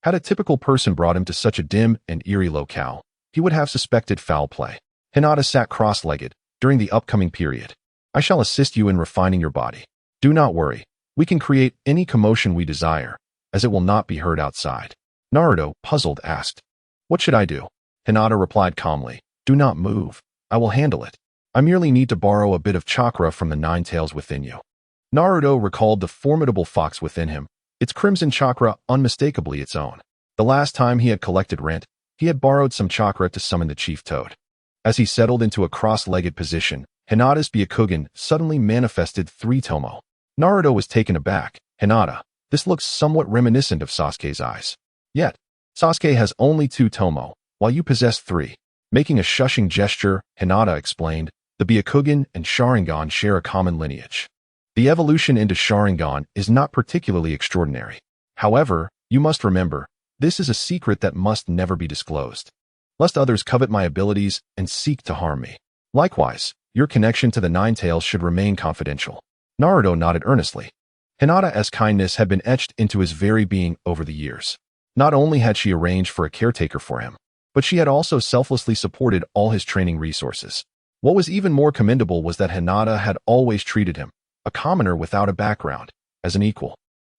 Had a typical person brought him to such a dim and eerie locale, he would have suspected foul play. Hinata sat cross-legged during the upcoming period. "I shall assist you in refining your body. Do not worry. We can create any commotion we desire, as it will not be heard outside." Naruto, puzzled, asked, "What should I do?" Hinata replied calmly, "Do not move. I will handle it. I merely need to borrow a bit of chakra from the nine tails within you." Naruto recalled the formidable fox within him, its crimson chakra unmistakably its own. The last time he had collected rent, he had borrowed some chakra to summon the chief toad. As he settled into a cross-legged position, Hinata's Byakugan suddenly manifested 3 tomo. Naruto was taken aback. "Hinata, this looks somewhat reminiscent of Sasuke's eyes. Yet, Sasuke has only 2 tomo, while you possess 3. Making a shushing gesture, Hinata explained, "The Byakugan and Sharingan share a common lineage. The evolution into Sharingan is not particularly extraordinary. However, you must remember, this is a secret that must never be disclosed, lest others covet my abilities and seek to harm me. Likewise, your connection to the Nine Tails should remain confidential." Naruto nodded earnestly. Hinata's kindness had been etched into his very being over the years. Not only had she arranged for a caretaker for him, but she had also selflessly supported all his training resources. What was even more commendable was that Hinata had always treated him, a commoner without a background, as an equal.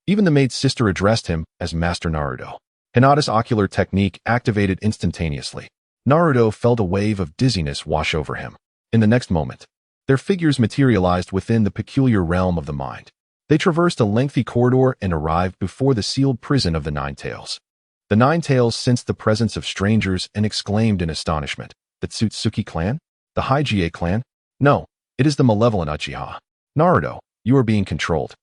Even the maid's sister addressed him as Master Naruto. Hinata's ocular technique activated instantaneously. Naruto felt a wave of dizziness wash over him. In the next moment, their figures materialized within the peculiar realm of the mind. They traversed a lengthy corridor and arrived before the sealed prison of the Nine Tails. The Nine Tails sensed the presence of strangers and exclaimed in astonishment, "The Otsutsuki clan? The Hygie clan? No, it is the malevolent Uchiha. Naruto, you are being controlled.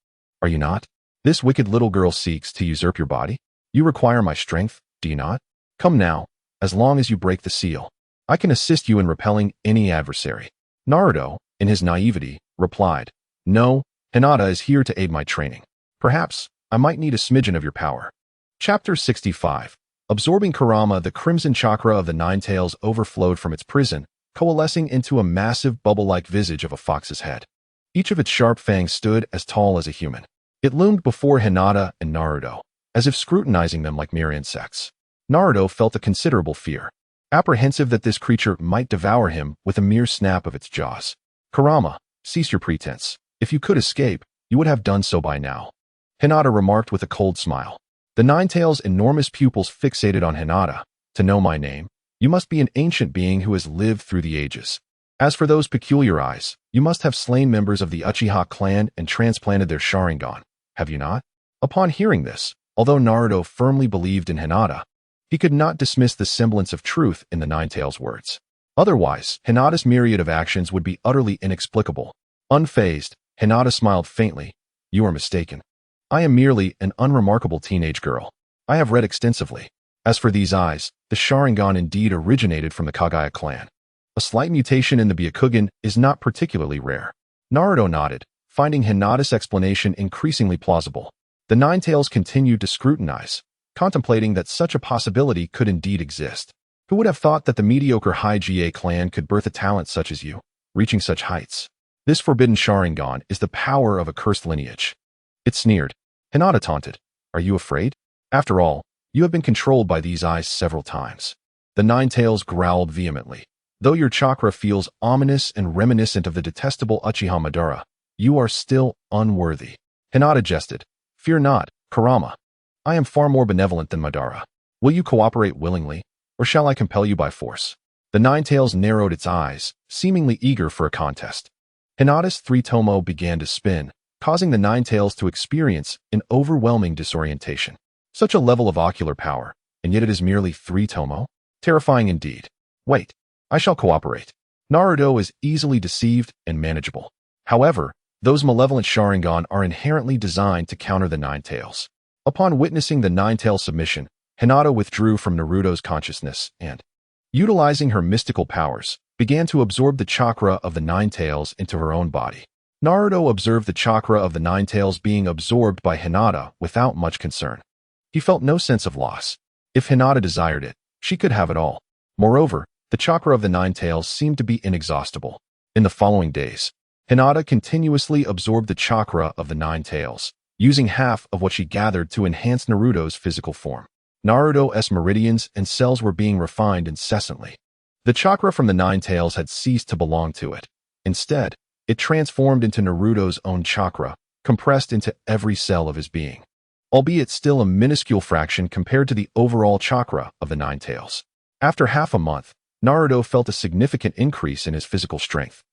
Are you not? This wicked little girl seeks to usurp your body? You require my strength, do you not? Come now, as long as you break the seal. I can assist you in repelling any adversary." Naruto, in his naivety, replied, "No, Hinata is here to aid my training. Perhaps, I might need a smidgen of your power." Chapter 65. Absorbing Kurama, the crimson chakra of the Nine Tails overflowed from its prison, coalescing into a massive bubble-like visage of a fox's head. Each of its sharp fangs stood as tall as a human. It loomed before Hinata and Naruto, as if scrutinizing them like mere insects. Naruto felt a considerable fear, apprehensive that this creature might devour him with a mere snap of its jaws. Kurama, cease your pretense. If you could escape, you would have done so by now. Hinata remarked with a cold smile. The Ninetales' enormous pupils fixated on Hinata. To know my name, you must be an ancient being who has lived through the ages. As for those peculiar eyes, you must have slain members of the Uchiha clan and transplanted their Sharingan, have you not? Upon hearing this, although Naruto firmly believed in Hinata, he could not dismiss the semblance of truth in the Ninetales' words. Otherwise, Hinata's myriad of actions would be utterly inexplicable. Unfazed, Hinata smiled faintly. You are mistaken. I am merely an unremarkable teenage girl. I have read extensively. As for these eyes, the Sharingan indeed originated from the Kagaya clan. A slight mutation in the Byakugan is not particularly rare. Naruto nodded, finding Hinata's explanation increasingly plausible. The Ninetales continued to scrutinize, contemplating that such a possibility could indeed exist. Who would have thought that the mediocre High-GA clan could birth a talent such as you, reaching such heights? This forbidden Sharingan is the power of a cursed lineage. It sneered. Hinata taunted. Are you afraid? After all, you have been controlled by these eyes several times. The Ninetales growled vehemently. Though your chakra feels ominous and reminiscent of the detestable Uchiha Madara, you are still unworthy. Hinata jested. Fear not, Kurama. I am far more benevolent than Madara. Will you cooperate willingly, or shall I compel you by force? The Ninetales narrowed its eyes, seemingly eager for a contest. Hinata's three-tomo began to spin, causing the Ninetales to experience an overwhelming disorientation. Such a level of ocular power, and yet it is merely three-tomo? Terrifying indeed. Wait, I shall cooperate. Naruto is easily deceived and manageable. However, those malevolent Sharingan are inherently designed to counter the Ninetales. Upon witnessing the Ninetale submission, Hinata withdrew from Naruto's consciousness and, utilizing her mystical powers, began to absorb the chakra of the Ninetales into her own body. Naruto observed the chakra of the Ninetales being absorbed by Hinata without much concern. He felt no sense of loss. If Hinata desired it, she could have it all. Moreover, the chakra of the Ninetales seemed to be inexhaustible. In the following days, Hinata continuously absorbed the chakra of the Ninetales, using half of what she gathered to enhance Naruto's physical form. Naruto's meridians and cells were being refined incessantly. The chakra from the Ninetales had ceased to belong to it. Instead, it transformed into Naruto's own chakra, compressed into every cell of his being, albeit still a minuscule fraction compared to the overall chakra of the Ninetales. After half a month, Naruto felt a significant increase in his physical strength.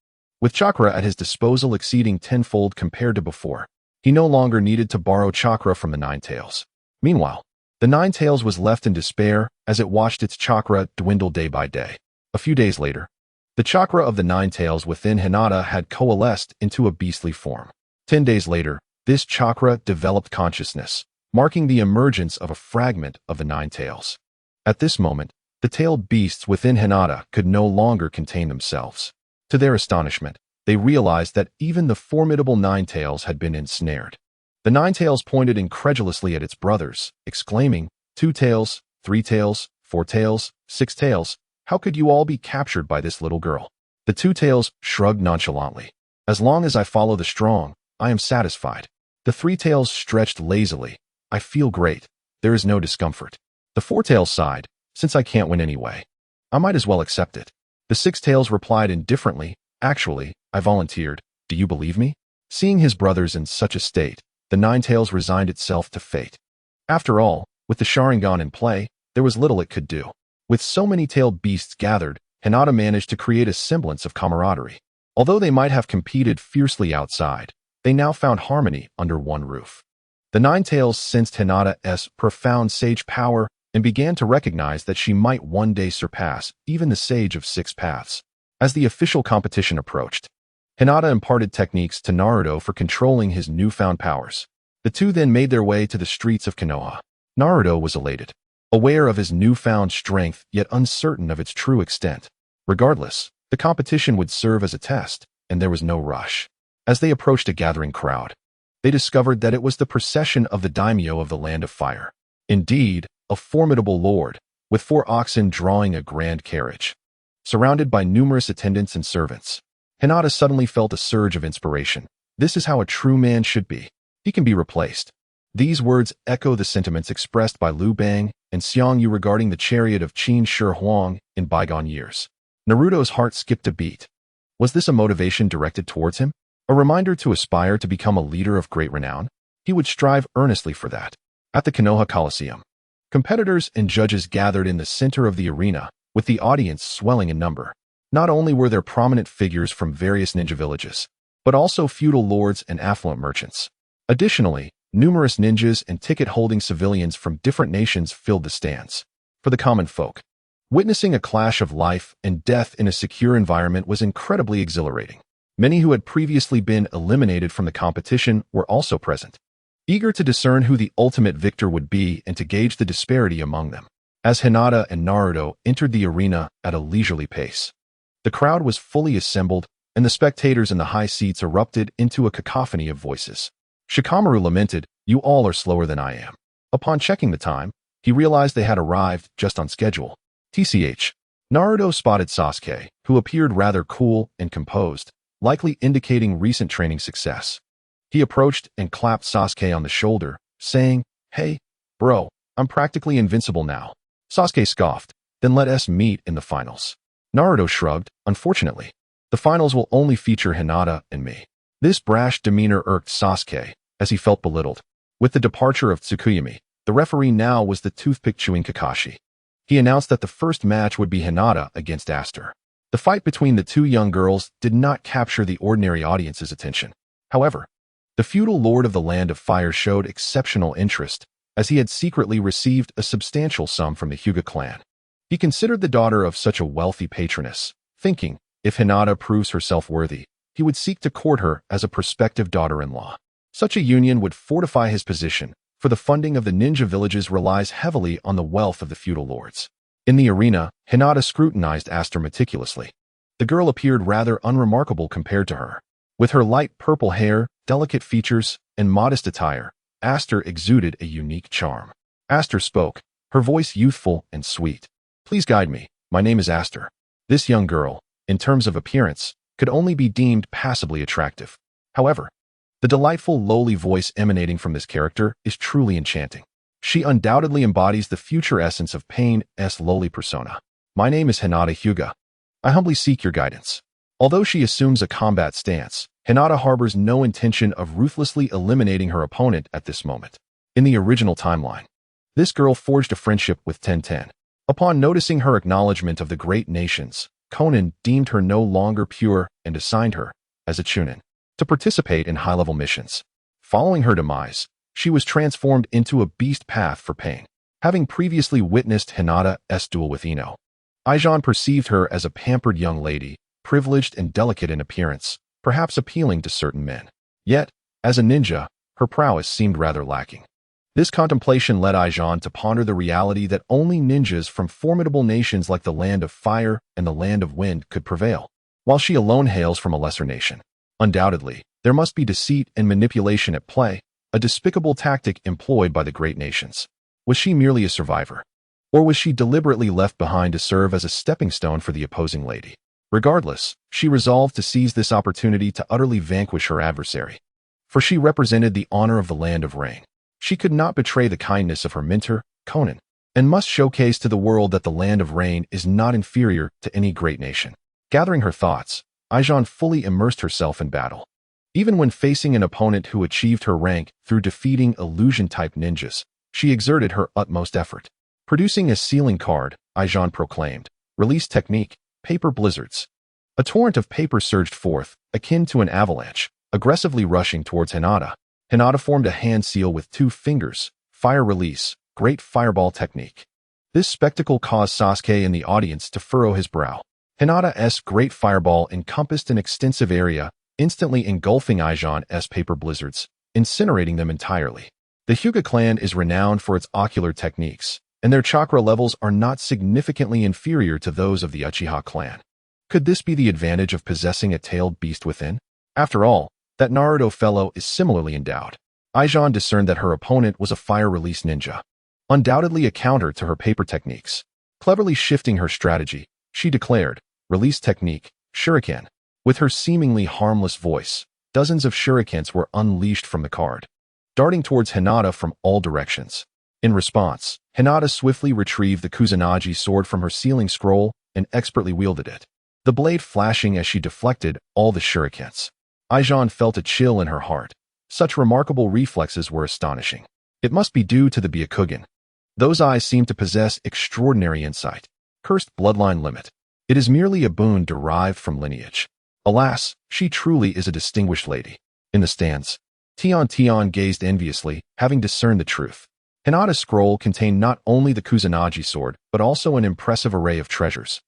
With chakra at his disposal exceeding tenfold compared to before, he no longer needed to borrow chakra from the Ninetales. Meanwhile, the Ninetales was left in despair as it watched its chakra dwindle day by day. A few days later, the chakra of the Ninetales within Hinata had coalesced into a beastly form. 10 days later, this chakra developed consciousness, marking the emergence of a fragment of the Ninetales. At this moment, the tailed beasts within Hinata could no longer contain themselves. To their astonishment, they realized that even the formidable Ninetales had been ensnared. The Ninetales pointed incredulously at its brothers, exclaiming, 2 tails, 3 tails, 4 tails, 6 tails, how could you all be captured by this little girl? The 2 tails shrugged nonchalantly. As long as I follow the strong, I am satisfied. The 3 tails stretched lazily. I feel great. There is no discomfort. The 4 tails sighed. Since I can't win anyway, I might as well accept it. The 6 tails replied indifferently. Actually, I volunteered. Do you believe me? Seeing his brothers in such a state, the Ninetales resigned itself to fate. After all, with the Sharingan in play, there was little it could do. With so many tailed beasts gathered, Hinata managed to create a semblance of camaraderie. Although they might have competed fiercely outside, they now found harmony under one roof. The Ninetales sensed Hinata's profound sage power and began to recognize that she might one day surpass even the Sage of 6 Paths. As the official competition approached, Hinata imparted techniques to Naruto for controlling his newfound powers. The two then made their way to the streets of Konoha. Naruto was elated, aware of his newfound strength yet uncertain of its true extent. Regardless, the competition would serve as a test, and there was no rush. As they approached a gathering crowd, they discovered that it was the procession of the daimyo of the Land of Fire. Indeed, a formidable lord, with 4 oxen drawing a grand carriage. Surrounded by numerous attendants and servants, Hinata suddenly felt a surge of inspiration. This is how a true man should be. He can be replaced. These words echo the sentiments expressed by Liu Bang and Xiang Yu regarding the chariot of Qin Shi Huang in bygone years. Naruto's heart skipped a beat. Was this a motivation directed towards him? A reminder to aspire to become a leader of great renown? He would strive earnestly for that. At the Konoha Coliseum, competitors and judges gathered in the center of the arena, with the audience swelling in number. Not only were there prominent figures from various ninja villages, but also feudal lords and affluent merchants. Additionally, numerous ninjas and ticket-holding civilians from different nations filled the stands. For the common folk, witnessing a clash of life and death in a secure environment was incredibly exhilarating. Many who had previously been eliminated from the competition were also present, eager to discern who the ultimate victor would be and to gauge the disparity among them. As Hinata and Naruto entered the arena at a leisurely pace, the crowd was fully assembled, and the spectators in the high seats erupted into a cacophony of voices. Shikamaru lamented, "You all are slower than I am." Upon checking the time, he realized they had arrived just on schedule. TCH. Naruto spotted Sasuke, who appeared rather cool and composed, likely indicating recent training success. He approached and clapped Sasuke on the shoulder, saying, "Hey, bro, I'm practically invincible now." Sasuke scoffed, "Then let us meet in the finals." Naruto shrugged, "Unfortunately, the finals will only feature Hinata and me." This brash demeanor irked Sasuke, as he felt belittled. With the departure of Tsukuyomi, the referee now was the toothpick-chewing Kakashi. He announced that the first match would be Hinata against Aster. The fight between the two young girls did not capture the ordinary audience's attention. However, the feudal lord of the Land of Fire showed exceptional interest, as he had secretly received a substantial sum from the Hyuga clan. He considered the daughter of such a wealthy patroness, thinking, if Hinata proves herself worthy, he would seek to court her as a prospective daughter-in-law. Such a union would fortify his position, for the funding of the ninja villages relies heavily on the wealth of the feudal lords. In the arena, Hinata scrutinized Aster meticulously. The girl appeared rather unremarkable compared to her. With her light purple hair, delicate features, and modest attire, Aster exuded a unique charm. Aster spoke, her voice youthful and sweet. "Please guide me, my name is Aster." This young girl, in terms of appearance, could only be deemed passably attractive. However, the delightful lowly voice emanating from this character is truly enchanting. She undoubtedly embodies the future essence of Pain's lowly persona. "My name is Hinata Hyuga. I humbly seek your guidance." Although she assumes a combat stance, Hinata harbors no intention of ruthlessly eliminating her opponent at this moment. In the original timeline, this girl forged a friendship with Tenten. Upon noticing her acknowledgement of the great nations, Conan deemed her no longer pure and assigned her, as a chunin, to participate in high-level missions. Following her demise, she was transformed into a beast path for Pain. Having previously witnessed Hinata's duel with Ino, Aijan perceived her as a pampered young lady, privileged and delicate in appearance, perhaps appealing to certain men. Yet, as a ninja, her prowess seemed rather lacking. This contemplation led Aijan to ponder the reality that only ninjas from formidable nations like the Land of Fire and the Land of Wind could prevail, while she alone hails from a lesser nation. Undoubtedly, there must be deceit and manipulation at play, a despicable tactic employed by the great nations. Was she merely a survivor? Or was she deliberately left behind to serve as a stepping stone for the opposing lady? Regardless, she resolved to seize this opportunity to utterly vanquish her adversary. For she represented the honor of the Land of Rain. She could not betray the kindness of her mentor, Conan, and must showcase to the world that the Land of Rain is not inferior to any great nation. Gathering her thoughts, Aijan fully immersed herself in battle. Even when facing an opponent who achieved her rank through defeating illusion-type ninjas, she exerted her utmost effort. Producing a sealing card, Aijan proclaimed, "Release technique, paper blizzards." A torrent of paper surged forth, akin to an avalanche, aggressively rushing towards Hinata. Hinata formed a hand seal with 2 fingers, fire release, great fireball technique. This spectacle caused Sasuke in the audience to furrow his brow. Hinata's great fireball encompassed an extensive area, instantly engulfing Aijan's paper blizzards, incinerating them entirely. The Hyuga clan is renowned for its ocular techniques, and their chakra levels are not significantly inferior to those of the Uchiha clan. Could this be the advantage of possessing a tailed beast within? After all, that Naruto fellow is similarly endowed. Aijan discerned that her opponent was a fire-release ninja, undoubtedly a counter to her paper techniques. Cleverly shifting her strategy, she declared, "Release technique, shuriken." With her seemingly harmless voice, dozens of shurikens were unleashed from the card. darting towards Hinata from all directions. In response, Hinata swiftly retrieved the Kusanagi sword from her sealing scroll and expertly wielded it, the blade flashing as she deflected all the shurikens. Aijan felt a chill in her heart. Such remarkable reflexes were astonishing. It must be due to the Byakugan. Those eyes seem to possess extraordinary insight. Cursed bloodline limit. It is merely a boon derived from lineage. Alas, she truly is a distinguished lady. In the stands, Tion gazed enviously, having discerned the truth. Hinata's scroll contained not only the Kusanagi sword, but also an impressive array of treasures,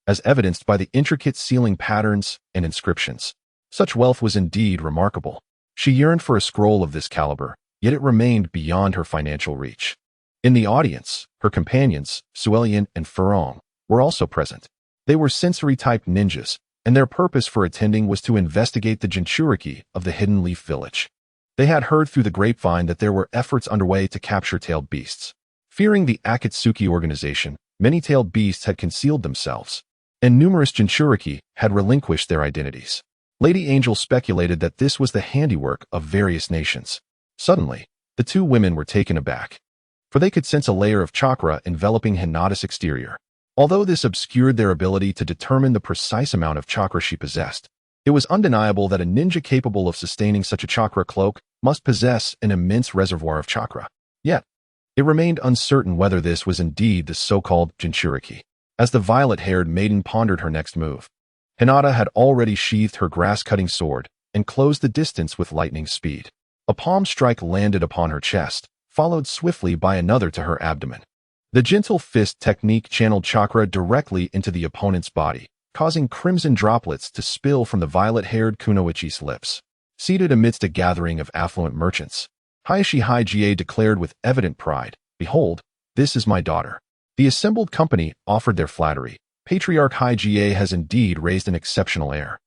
as evidenced by the intricate sealing patterns and inscriptions. Such wealth was indeed remarkable. She yearned for a scroll of this caliber, yet it remained beyond her financial reach. In the audience, her companions, Suelian and Furong, were also present. They were sensory-type ninjas, and their purpose for attending was to investigate the Jinchuriki of the Hidden Leaf Village. They had heard through the grapevine that there were efforts underway to capture tailed beasts. Fearing the Akatsuki organization, many tailed beasts had concealed themselves, and numerous Jinchuriki had relinquished their identities. Lady Angel speculated that this was the handiwork of various nations. Suddenly, the two women were taken aback, for they could sense a layer of chakra enveloping Hinata's exterior. Although this obscured their ability to determine the precise amount of chakra she possessed, it was undeniable that a ninja capable of sustaining such a chakra cloak must possess an immense reservoir of chakra. Yet, it remained uncertain whether this was indeed the so-called Jinchuriki. As the violet-haired maiden pondered her next move, Hinata had already sheathed her grass-cutting sword and closed the distance with lightning speed. A palm strike landed upon her chest, followed swiftly by another to her abdomen. The gentle fist technique channeled chakra directly into the opponent's body, causing crimson droplets to spill from the violet-haired kunoichi's lips. Seated amidst a gathering of affluent merchants, Hiashi Hijie declared with evident pride, "Behold, this is my daughter." The assembled company offered their flattery. Patriarch Hijie has indeed raised an exceptional heir.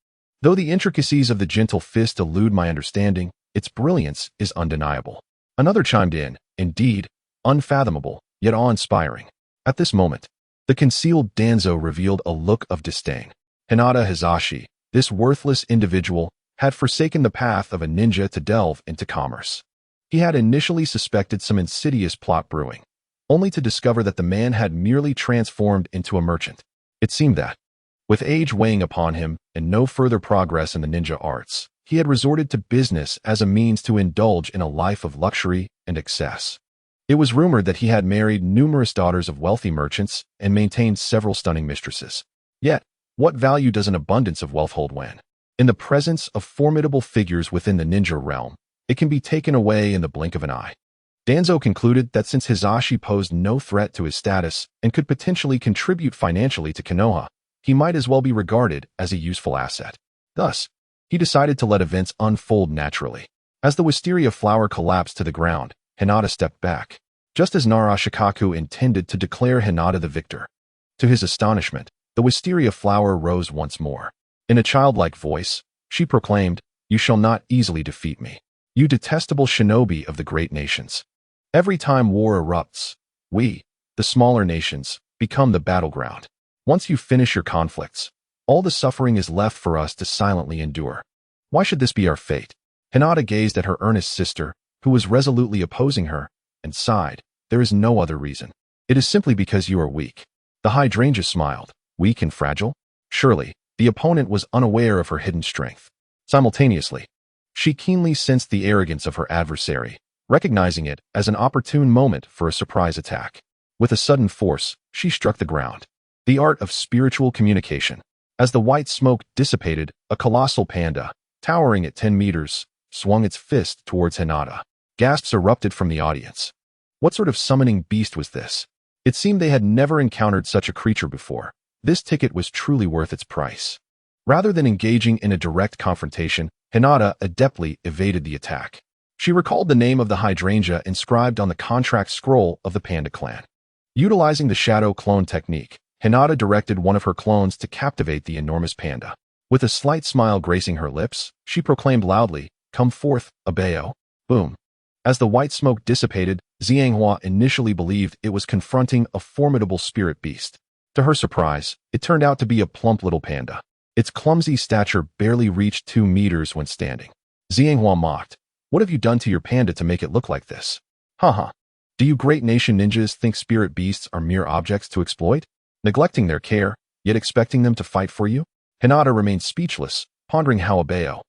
Though the intricacies of the gentle fist elude my understanding, its brilliance is undeniable. Another chimed in, "Indeed, unfathomable, yet awe-inspiring." At this moment, the concealed Danzo revealed a look of disdain. Hinata Hizashi, this worthless individual, had forsaken the path of a ninja to delve into commerce. He had initially suspected some insidious plot brewing, only to discover that the man had merely transformed into a merchant. It seemed that, with age weighing upon him and no further progress in the ninja arts, he had resorted to business as a means to indulge in a life of luxury and excess. It was rumored that he had married numerous daughters of wealthy merchants and maintained several stunning mistresses. Yet, what value does an abundance of wealth hold when, in the presence of formidable figures within the ninja realm, it can be taken away in the blink of an eye? Danzo concluded that since Hizashi posed no threat to his status and could potentially contribute financially to Konoha, he might as well be regarded as a useful asset. Thus, he decided to let events unfold naturally. As the wisteria flower collapsed to the ground, Hinata stepped back, just as Narashikaku intended to declare Hinata the victor. To his astonishment, the wisteria flower rose once more. In a childlike voice, she proclaimed, "You shall not easily defeat me, you detestable shinobi of the great nations. Every time war erupts, we, the smaller nations, become the battleground. Once you finish your conflicts, all the suffering is left for us to silently endure. Why should this be our fate?" Hinata gazed at her earnest sister, who was resolutely opposing her, and sighed, "There is no other reason. It is simply because you are weak." The hydrangea smiled. Weak and fragile? Surely, the opponent was unaware of her hidden strength. Simultaneously, she keenly sensed the arrogance of her adversary, recognizing it as an opportune moment for a surprise attack. With a sudden force, she struck the ground. The art of spiritual communication. As the white smoke dissipated, a colossal panda, towering at 10 meters, swung its fist towards Hinata. Gasps erupted from the audience. What sort of summoning beast was this? It seemed they had never encountered such a creature before. This ticket was truly worth its price. Rather than engaging in a direct confrontation, Hinata adeptly evaded the attack. She recalled the name of the hydrangea inscribed on the contract scroll of the Panda clan. Utilizing the shadow clone technique, Hinata directed one of her clones to captivate the enormous panda. With a slight smile gracing her lips, she proclaimed loudly, "Come forth, Abayo." Boom. As the white smoke dissipated, Xianghua initially believed it was confronting a formidable spirit beast. To her surprise, it turned out to be a plump little panda. Its clumsy stature barely reached 2 meters when standing. Xianghua mocked, What have you done to your panda to make it look like this? Haha. Do you great nation ninjas think spirit beasts are mere objects to exploit? Neglecting their care, yet expecting them to fight for you? Hinata remained speechless, pondering how Abeo,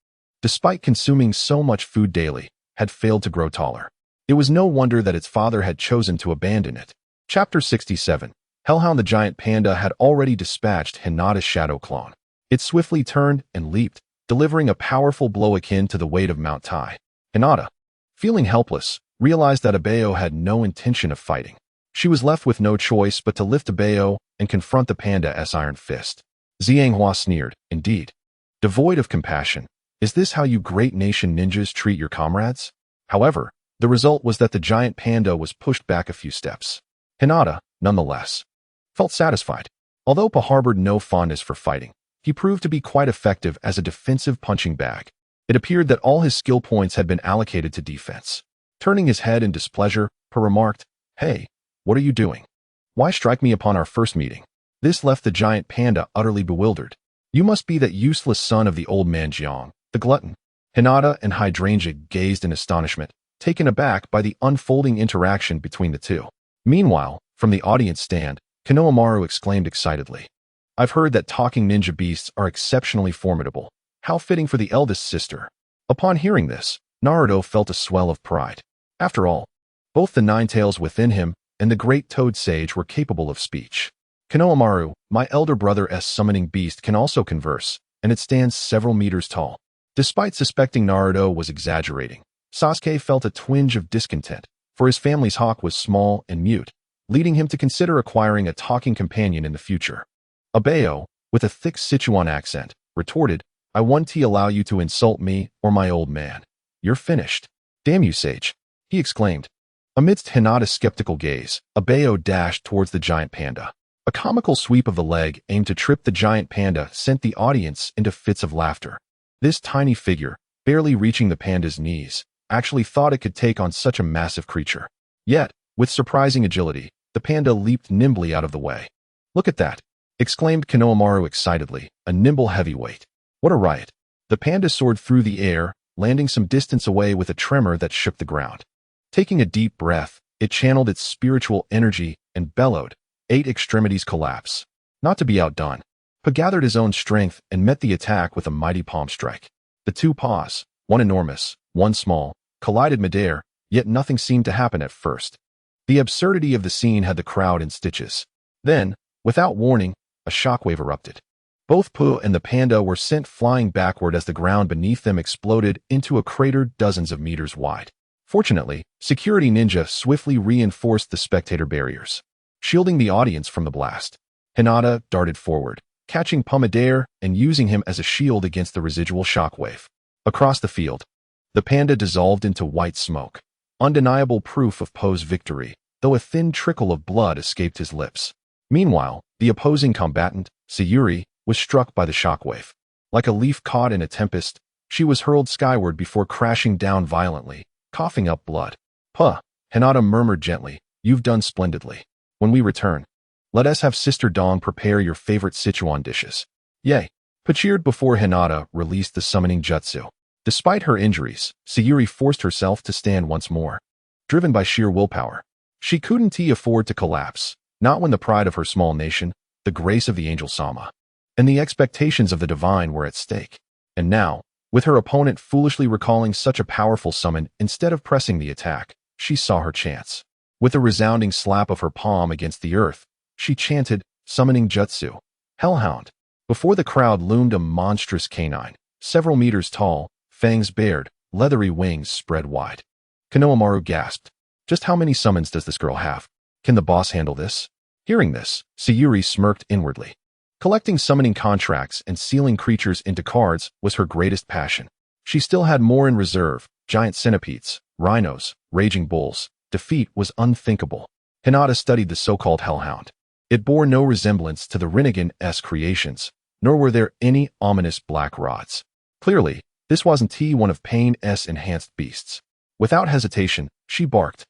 despite consuming so much food daily, had failed to grow taller. It was no wonder that its father had chosen to abandon it. Chapter 67. Hellhound. The giant panda had already dispatched Hinata's shadow clone. It swiftly turned and leaped, delivering a powerful blow akin to the weight of Mount Tai. Hinata, feeling helpless, realized that Abeo had no intention of fighting. She was left with no choice but to lift Abeo and confront the panda's iron fist. Xianghua sneered, indeed. Devoid of compassion, is this how you great nation ninjas treat your comrades? However, the result was that the giant panda was pushed back a few steps. Hinata, nonetheless, felt satisfied. Although Pa harbored no fondness for fighting, he proved to be quite effective as a defensive punching bag. It appeared that all his skill points had been allocated to defense. Turning his head in displeasure, Pa remarked, "Hey, what are you doing? Why strike me upon our first meeting?" This left the giant panda utterly bewildered. "You must be that useless son of the old man Jiang, the glutton." Hinata and Hydrangea gazed in astonishment, taken aback by the unfolding interaction between the two. Meanwhile, from the audience stand, Konohamaru exclaimed excitedly, "I've heard that talking ninja beasts are exceptionally formidable. How fitting for the eldest sister." Upon hearing this, Naruto felt a swell of pride. After all, both the nine tails within him and the great toad sage were capable of speech. "Konohamaru, my elder brother's summoning beast can also converse, and it stands several meters tall." Despite suspecting Naruto was exaggerating, Sasuke felt a twinge of discontent, for his family's hawk was small and mute, leading him to consider acquiring a talking companion in the future. Abeo, with a thick Sichuan accent, retorted, "I won't allow you to insult me or my old man. You're finished." "Damn you, sage," he exclaimed. Amidst Hinata's skeptical gaze, Abeo dashed towards the giant panda. A comical sweep of the leg aimed to trip the giant panda sent the audience into fits of laughter. This tiny figure, barely reaching the panda's knees, actually thought it could take on such a massive creature. Yet, with surprising agility, the panda leaped nimbly out of the way. "Look at that!" exclaimed Konohamaru excitedly, "a nimble heavyweight. What a riot!" The panda soared through the air, landing some distance away with a tremor that shook the ground. Taking a deep breath, it channeled its spiritual energy and bellowed, 8 extremities collapse. Not to be outdone, Pa gathered his own strength and met the attack with a mighty palm strike. The two paws, one enormous, one small, collided midair, yet nothing seemed to happen at first. The absurdity of the scene had the crowd in stitches. Then, without warning, a shockwave erupted. Both Pooh and the panda were sent flying backward as the ground beneath them exploded into a crater dozens of meters wide. Fortunately, security ninja swiftly reinforced the spectator barriers, shielding the audience from the blast. Hinata darted forward, catching Pumidair and using him as a shield against the residual shockwave. Across the field, the panda dissolved into white smoke, undeniable proof of Poe's victory, though a thin trickle of blood escaped his lips. Meanwhile, the opposing combatant, Sayuri, was struck by the shockwave. Like a leaf caught in a tempest, she was hurled skyward before crashing down violently, coughing up blood. "Puh," Hinata murmured gently, "you've done splendidly. When we return, let us have Sister Dong prepare your favorite Sichuan dishes." "Yay!" Pa cheered before Hinata released the summoning jutsu. Despite her injuries, Sayuri forced herself to stand once more. Driven by sheer willpower, she couldn't afford to collapse, not when the pride of her small nation, the grace of the angel Sama, and the expectations of the divine were at stake. And now, with her opponent foolishly recalling such a powerful summon instead of pressing the attack, she saw her chance. With a resounding slap of her palm against the earth, she chanted, "Summoning Jutsu, Hellhound." Before the crowd loomed a monstrous canine, several meters tall, fangs bared, leathery wings spread wide. Konohamaru gasped. Just how many summons does this girl have? Can the boss handle this? Hearing this, Sayuri smirked inwardly. Collecting summoning contracts and sealing creatures into cards was her greatest passion. She still had more in reserve: giant centipedes, rhinos, raging bulls. Defeat was unthinkable. Hinata studied the so-called Hellhound. It bore no resemblance to the Rinnegan-esque creations, nor were there any ominous black rods. Clearly, this wasn't one of Pain's enhanced beasts. Without hesitation, she barked.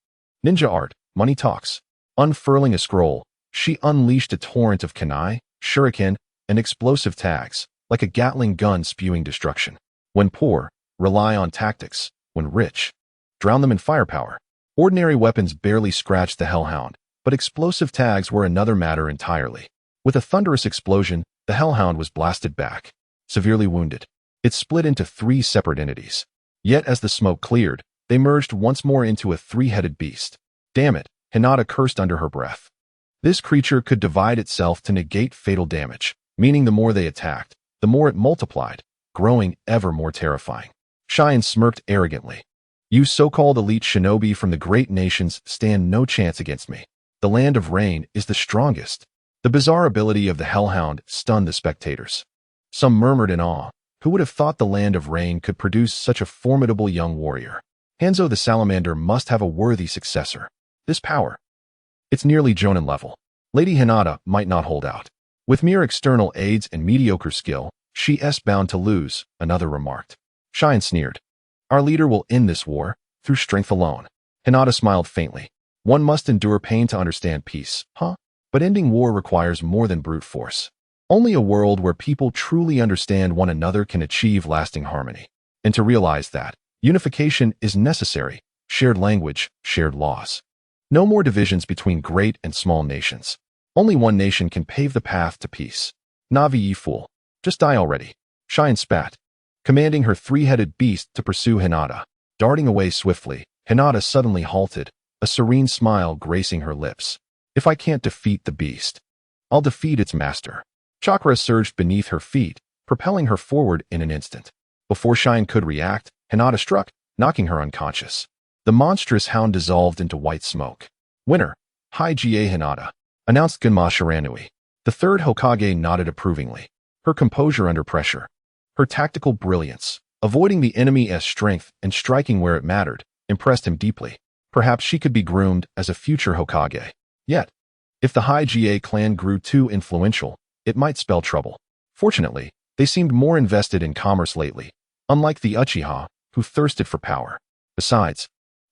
"Ninja art, money talks." Unfurling a scroll, she unleashed a torrent of kunai, shuriken, and explosive tags, like a Gatling gun spewing destruction. When poor, rely on tactics. when rich. Drown them in firepower. Ordinary weapons barely scratched the Hellhound, but explosive tags were another matter entirely. With a thunderous explosion, the Hellhound was blasted back, severely wounded. It split into 3 separate entities. Yet as the smoke cleared, they merged once more into a 3-headed beast. Damn it, Hinata cursed under her breath. This creature could divide itself to negate fatal damage, meaning the more they attacked, the more it multiplied, growing ever more terrifying. Shine smirked arrogantly. You so-called elite shinobi from the great nations stand no chance against me. The Land of Rain is the strongest. The bizarre ability of the Hellhound stunned the spectators. Some murmured in awe. Who would have thought the Land of Rain could produce such a formidable young warrior? Hanzo the Salamander must have a worthy successor. This power. It's nearly Jonin level. Lady Hinata might not hold out. With mere external aids and mediocre skill, she's bound to lose, another remarked. Shine sneered. Our leader will end this war, through strength alone. Hinata smiled faintly. One must endure pain to understand peace, huh? But ending war requires more than brute force. Only a world where people truly understand one another can achieve lasting harmony. And to realize that, unification is necessary, shared language, shared laws. No more divisions between great and small nations. Only one nation can pave the path to peace. Navi, ye fool. Just die already. Shine spat, commanding her 3-headed beast to pursue Hinata. Darting away swiftly, Hinata suddenly halted, a serene smile gracing her lips. If I can't defeat the beast, I'll defeat its master. Chakra surged beneath her feet, propelling her forward in an instant. Before Shine could react, Hinata struck, knocking her unconscious. The monstrous hound dissolved into white smoke. Winner, Hige Hinata, announced Gunma Shiranui. The 3rd Hokage nodded approvingly. Her composure under pressure, her tactical brilliance, avoiding the enemy's strength and striking where it mattered, impressed him deeply. Perhaps she could be groomed as a future Hokage. Yet, if the Hige clan grew too influential, it might spell trouble. Fortunately, they seemed more invested in commerce lately, unlike the Uchiha, who thirsted for power. Besides,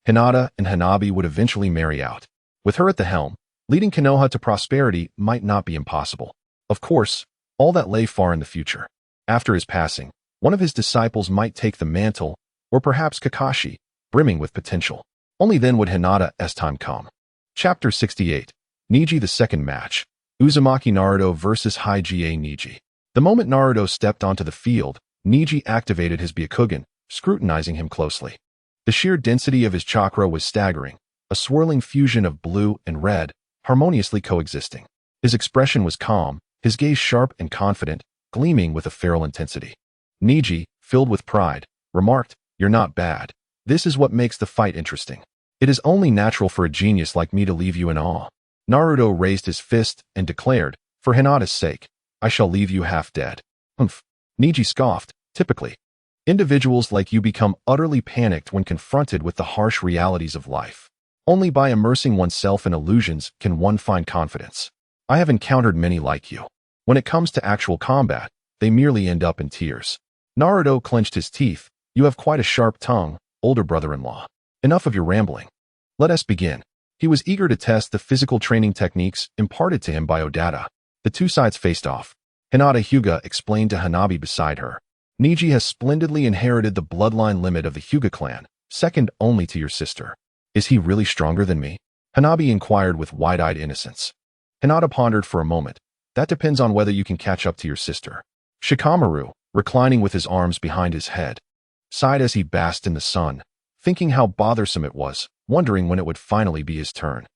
Hinata and Hanabi would eventually marry out. With her at the helm, leading Konoha to prosperity might not be impossible. Of course, all that lay far in the future. After his passing, one of his disciples might take the mantle, or perhaps Kakashi, brimming with potential. Only then would Hinata as time come. Chapter 68. Neji, the second match. Uzumaki Naruto vs Hige Neji. The moment Naruto stepped onto the field, Neji activated his Byakugan, scrutinizing him closely. The sheer density of his chakra was staggering, a swirling fusion of blue and red, harmoniously coexisting. His expression was calm, his gaze sharp and confident, gleaming with a feral intensity. Neji, filled with pride, remarked, "You're not bad. This is what makes the fight interesting. It is only natural for a genius like me to leave you in awe." Naruto raised his fist and declared, "For Hinata's sake, I shall leave you half dead." Humph. Neji scoffed, "Typically, individuals like you become utterly panicked when confronted with the harsh realities of life. Only by immersing oneself in illusions can one find confidence. I have encountered many like you. When it comes to actual combat, they merely end up in tears." Naruto clenched his teeth. "You have quite a sharp tongue, older brother-in-law. Enough of your rambling. Let us begin." He was eager to test the physical training techniques imparted to him by Odata. The two sides faced off. Hinata Hyuga explained to Hanabi beside her. "Neji has splendidly inherited the bloodline limit of the Hyuga clan, second only to your sister. Is he really stronger than me?" Hanabi inquired with wide-eyed innocence. Hinata pondered for a moment. "That depends on whether you can catch up to your sister." Shikamaru, reclining with his arms behind his head, sighed as he basked in the sun, thinking how bothersome it was, wondering when it would finally be his turn.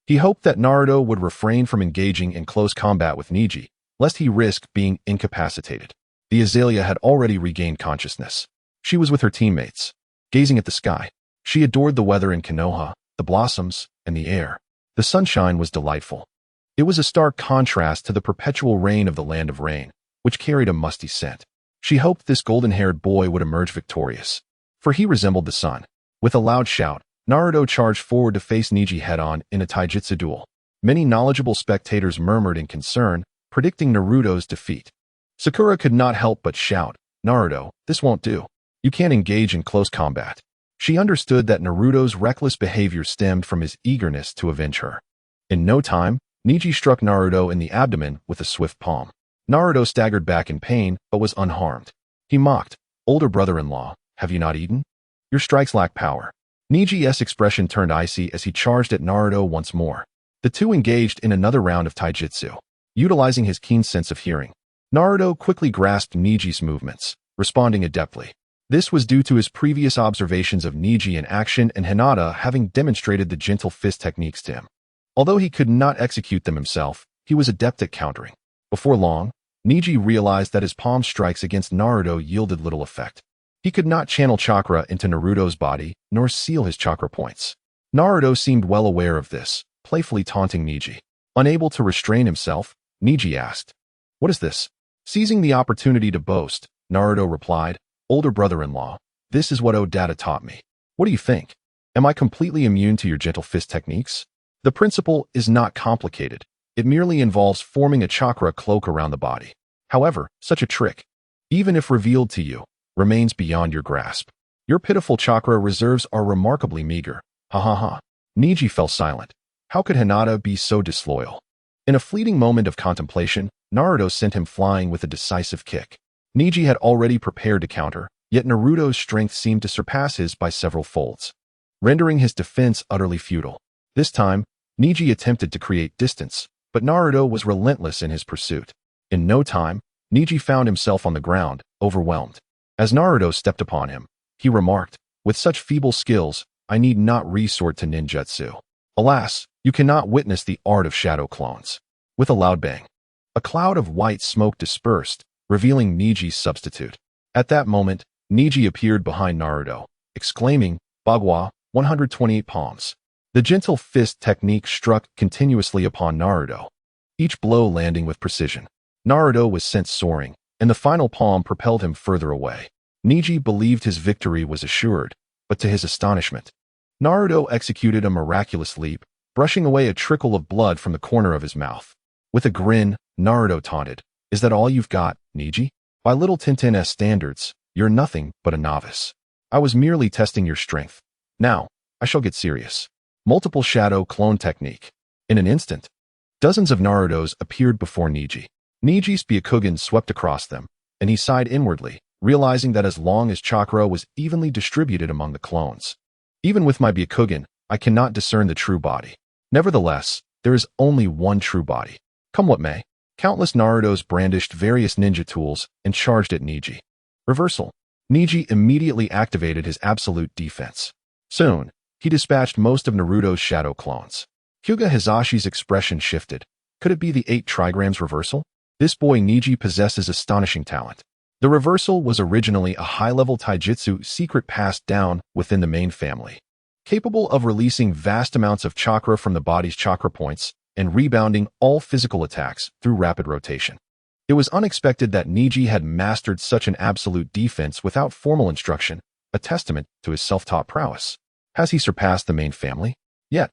He hoped that Naruto would refrain from engaging in close combat with Neji, lest he risk being incapacitated. The Azalea had already regained consciousness. She was with her teammates, gazing at the sky. She adored the weather in Konoha, the blossoms, and the air. The sunshine was delightful. It was a stark contrast to the perpetual rain of the Land of Rain, which carried a musty scent. She hoped this golden-haired boy would emerge victorious, for he resembled the sun. With a loud shout, Naruto charged forward to face Neji head-on in a taijutsu duel. Many knowledgeable spectators murmured in concern, predicting Naruto's defeat. Sakura could not help but shout, "Naruto, this won't do. You can't engage in close combat." She understood that Naruto's reckless behavior stemmed from his eagerness to avenge her. In no time, Neji struck Naruto in the abdomen with a swift palm. Naruto staggered back in pain, but was unharmed. He mocked, "Older brother-in-law, have you not eaten?" Your strikes lack power. Neji's expression turned icy as he charged at Naruto once more. The two engaged in another round of taijutsu. Utilizing his keen sense of hearing, Naruto quickly grasped Neji's movements, responding adeptly. This was due to his previous observations of Neji in action and Hinata having demonstrated the gentle fist techniques to him. Although he could not execute them himself, he was adept at countering. Before long, Neji realized that his palm strikes against Naruto yielded little effect. He could not channel chakra into Naruto's body, nor seal his chakra points. Naruto seemed well aware of this, playfully taunting Neji. Unable to restrain himself, Neji asked, "What is this?" Seizing the opportunity to boast, Naruto replied, "Older brother-in-law, this is what Odata taught me. What do you think? Am I completely immune to your gentle fist techniques? The principle is not complicated. It merely involves forming a chakra cloak around the body. However, such a trick, even if revealed to you, remains beyond your grasp. Your pitiful chakra reserves are remarkably meager. Ha ha ha." Neji fell silent. How could Hinata be so disloyal? In a fleeting moment of contemplation, Naruto sent him flying with a decisive kick. Neji had already prepared to counter, yet Naruto's strength seemed to surpass his by several folds, rendering his defense utterly futile. This time, Neji attempted to create distance, but Naruto was relentless in his pursuit. In no time, Neji found himself on the ground, overwhelmed. As Naruto stepped upon him, he remarked, "With such feeble skills, I need not resort to ninjutsu. Alas, you cannot witness the art of shadow clones." With a loud bang, a cloud of white smoke dispersed, revealing Neji's substitute. At that moment, Neji appeared behind Naruto, exclaiming, "Bagua, 128 palms." The gentle fist technique struck continuously upon Naruto, each blow landing with precision. Naruto was sent soaring, and the final palm propelled him further away. Neji believed his victory was assured, but to his astonishment, Naruto executed a miraculous leap, brushing away a trickle of blood from the corner of his mouth. With a grin, Naruto taunted, "Is that all you've got, Neji? By little Tintin's standards, you're nothing but a novice. I was merely testing your strength. Now, I shall get serious." Multiple shadow clone technique. In an instant, dozens of Narutos appeared before Neji. Neji's Byakugan swept across them, and he sighed inwardly, realizing that as long as chakra was evenly distributed among the clones, even with my Byakugan, I cannot discern the true body. Nevertheless, there is only one true body. Come what may, countless Narutos brandished various ninja tools and charged at Neji. Reversal. Neji immediately activated his absolute defense. Soon, he dispatched most of Naruto's shadow clones. Hyuga Hizashi's expression shifted. Could it be the 8 trigrams reversal? This boy Neji possesses astonishing talent. The reversal was originally a high-level taijutsu secret passed down within the main family, capable of releasing vast amounts of chakra from the body's chakra points and rebounding all physical attacks through rapid rotation. It was unexpected that Neji had mastered such an absolute defense without formal instruction, a testament to his self-taught prowess. Has he surpassed the main family? Yet,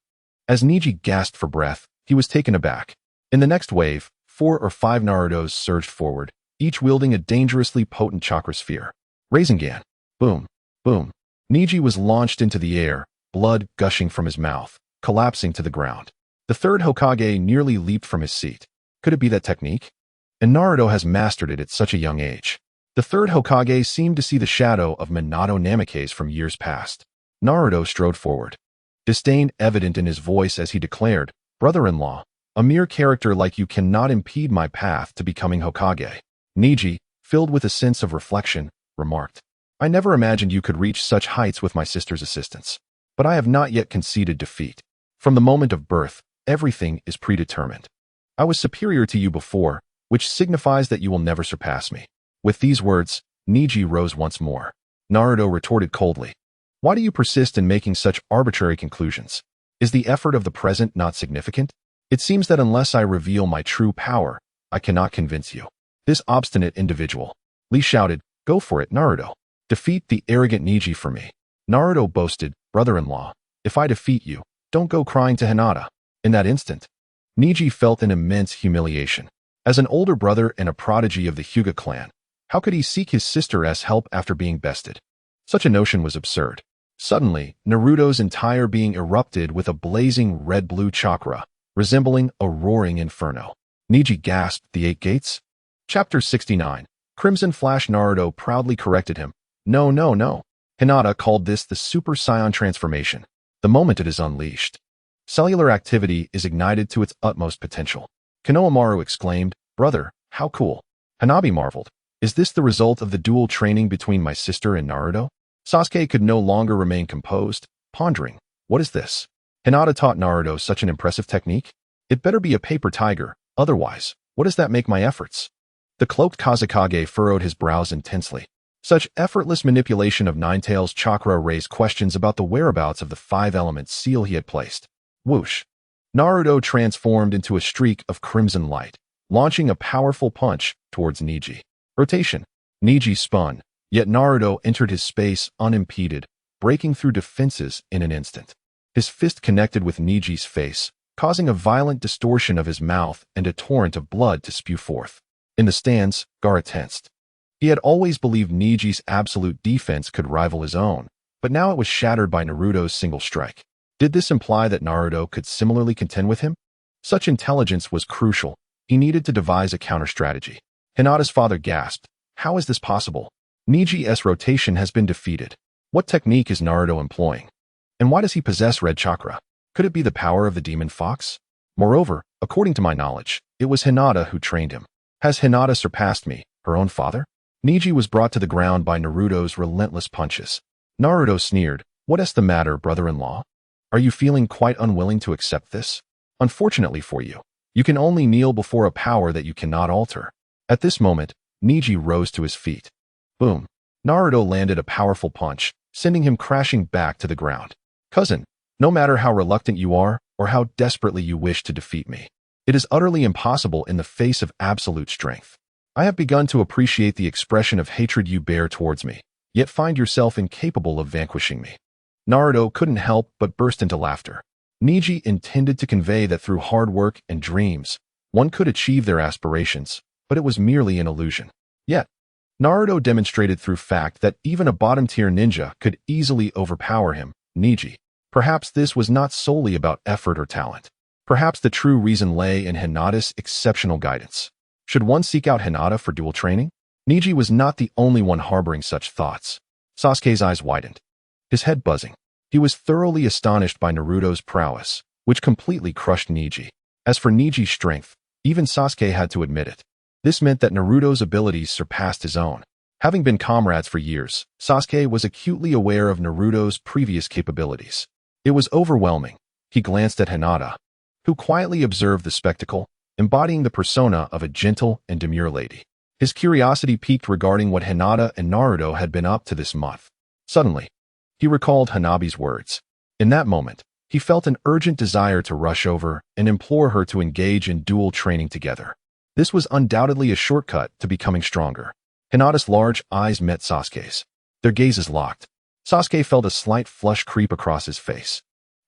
as Neji gasped for breath, he was taken aback. In the next wave, 4 or 5 Narutos surged forward, each wielding a dangerously potent chakra sphere. Rasengan. Boom. Boom. Neji was launched into the air, blood gushing from his mouth, collapsing to the ground. The third Hokage nearly leaped from his seat. Could it be that technique? And Naruto has mastered it at such a young age. The third Hokage seemed to see the shadow of Minato Namikaze from years past. Naruto strode forward, disdain evident in his voice as he declared, "Brother-in-law, a mere character like you cannot impede my path to becoming Hokage." Neji, filled with a sense of reflection, remarked, "I never imagined you could reach such heights with my sister's assistance. But I have not yet conceded defeat. From the moment of birth, everything is predetermined. I was superior to you before, which signifies that you will never surpass me." With these words, Neji rose once more. Naruto retorted coldly, "Why do you persist in making such arbitrary conclusions? Is the effort of the present not significant? It seems that unless I reveal my true power, I cannot convince you." This obstinate individual. Lee shouted, "Go for it, Naruto. Defeat the arrogant Neji for me." Naruto boasted, "Brother-in-law, if I defeat you, don't go crying to Hinata." In that instant, Neji felt an immense humiliation. As an older brother and a prodigy of the Hyuga clan, how could he seek his sister's help after being bested? Such a notion was absurd. Suddenly, Naruto's entire being erupted with a blazing red-blue chakra, resembling a roaring inferno. Neji gasped, "The 8 gates?" Chapter 69. Crimson Flash. Naruto proudly corrected him. No. Hinata called this the Super Saiyan transformation, the moment it is unleashed. Cellular activity is ignited to its utmost potential. Konohamaru exclaimed, "Brother, how cool." Hanabi marveled, "Is this the result of the dual training between my sister and Naruto?" Sasuke could no longer remain composed, pondering, "What is this? Hinata taught Naruto such an impressive technique? It better be a paper tiger, otherwise, what does that make my efforts?" The cloaked Kazekage furrowed his brows intensely. Such effortless manipulation of Ninetales' chakra raised questions about the whereabouts of the five-element seal he had placed. Whoosh! Naruto transformed into a streak of crimson light, launching a powerful punch towards Neji. Rotation. Neji spun, yet Naruto entered his space unimpeded, breaking through defenses in an instant. His fist connected with Neji's face, causing a violent distortion of his mouth and a torrent of blood to spew forth. In the stands, Gaara tensed. He had always believed Neji's absolute defense could rival his own, but now it was shattered by Naruto's single strike. Did this imply that Naruto could similarly contend with him? Such intelligence was crucial. He needed to devise a counter-strategy. Hinata's father gasped, "How is this possible? Neji's rotation has been defeated. What technique is Naruto employing? And why does he possess red chakra? Could it be the power of the demon fox? Moreover, according to my knowledge, it was Hinata who trained him. Has Hinata surpassed me, her own father?" Neji was brought to the ground by Naruto's relentless punches. Naruto sneered, "What's the matter, brother-in-law? Are you feeling quite unwilling to accept this? Unfortunately for you, you can only kneel before a power that you cannot alter." At this moment, Neji rose to his feet. Boom! Naruto landed a powerful punch, sending him crashing back to the ground. "Cousin, no matter how reluctant you are, or how desperately you wish to defeat me, it is utterly impossible in the face of absolute strength. I have begun to appreciate the expression of hatred you bear towards me, yet find yourself incapable of vanquishing me." Naruto couldn't help but burst into laughter. Neji intended to convey that through hard work and dreams, one could achieve their aspirations, but it was merely an illusion. Yet, Naruto demonstrated through fact that even a bottom-tier ninja could easily overpower him, Neji. Perhaps this was not solely about effort or talent. Perhaps the true reason lay in Hinata's exceptional guidance. Should one seek out Hinata for dual training? Neji was not the only one harboring such thoughts. Sasuke's eyes widened, his head buzzing. He was thoroughly astonished by Naruto's prowess, which completely crushed Neji. As for Neji's strength, even Sasuke had to admit it. This meant that Naruto's abilities surpassed his own. Having been comrades for years, Sasuke was acutely aware of Naruto's previous capabilities. It was overwhelming. He glanced at Hinata, who quietly observed the spectacle, embodying the persona of a gentle and demure lady. His curiosity piqued regarding what Hinata and Naruto had been up to this month. Suddenly, he recalled Hanabi's words. In that moment, he felt an urgent desire to rush over and implore her to engage in dual training together. This was undoubtedly a shortcut to becoming stronger. Hinata's large eyes met Sasuke's. Their gazes locked. Sasuke felt a slight flush creep across his face.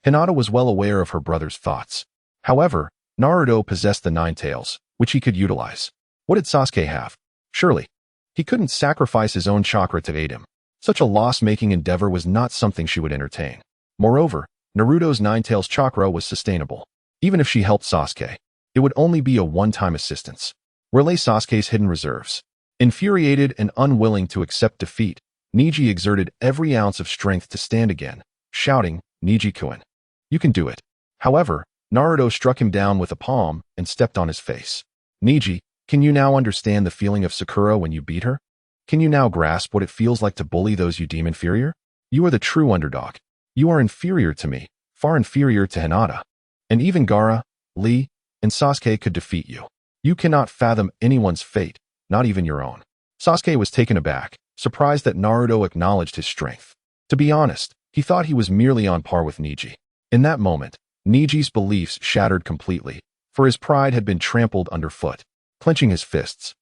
Hinata was well aware of her brother's thoughts. However, Naruto possessed the Nine Tails, which he could utilize. What did Sasuke have? Surely, he couldn't sacrifice his own chakra to aid him. Such a loss-making endeavor was not something she would entertain. Moreover, Naruto's Nine Tails chakra was sustainable. Even if she helped Sasuke, it would only be a one-time assistance. Where lay Sasuke's hidden reserves? Infuriated and unwilling to accept defeat, Neji exerted every ounce of strength to stand again, shouting, "Neji-kun, you can do it." However, Naruto struck him down with a palm and stepped on his face. "Neji, can you now understand the feeling of Sakura when you beat her? Can you now grasp what it feels like to bully those you deem inferior? You are the true underdog. You are inferior to me, far inferior to Hinata. And even Gaara, Lee, and Sasuke could defeat you. You cannot fathom anyone's fate, not even your own." Sasuke was taken aback, surprised that Naruto acknowledged his strength. To be honest, he thought he was merely on par with Neji. In that moment, Neji's beliefs shattered completely, for his pride had been trampled underfoot. Clenching his fists,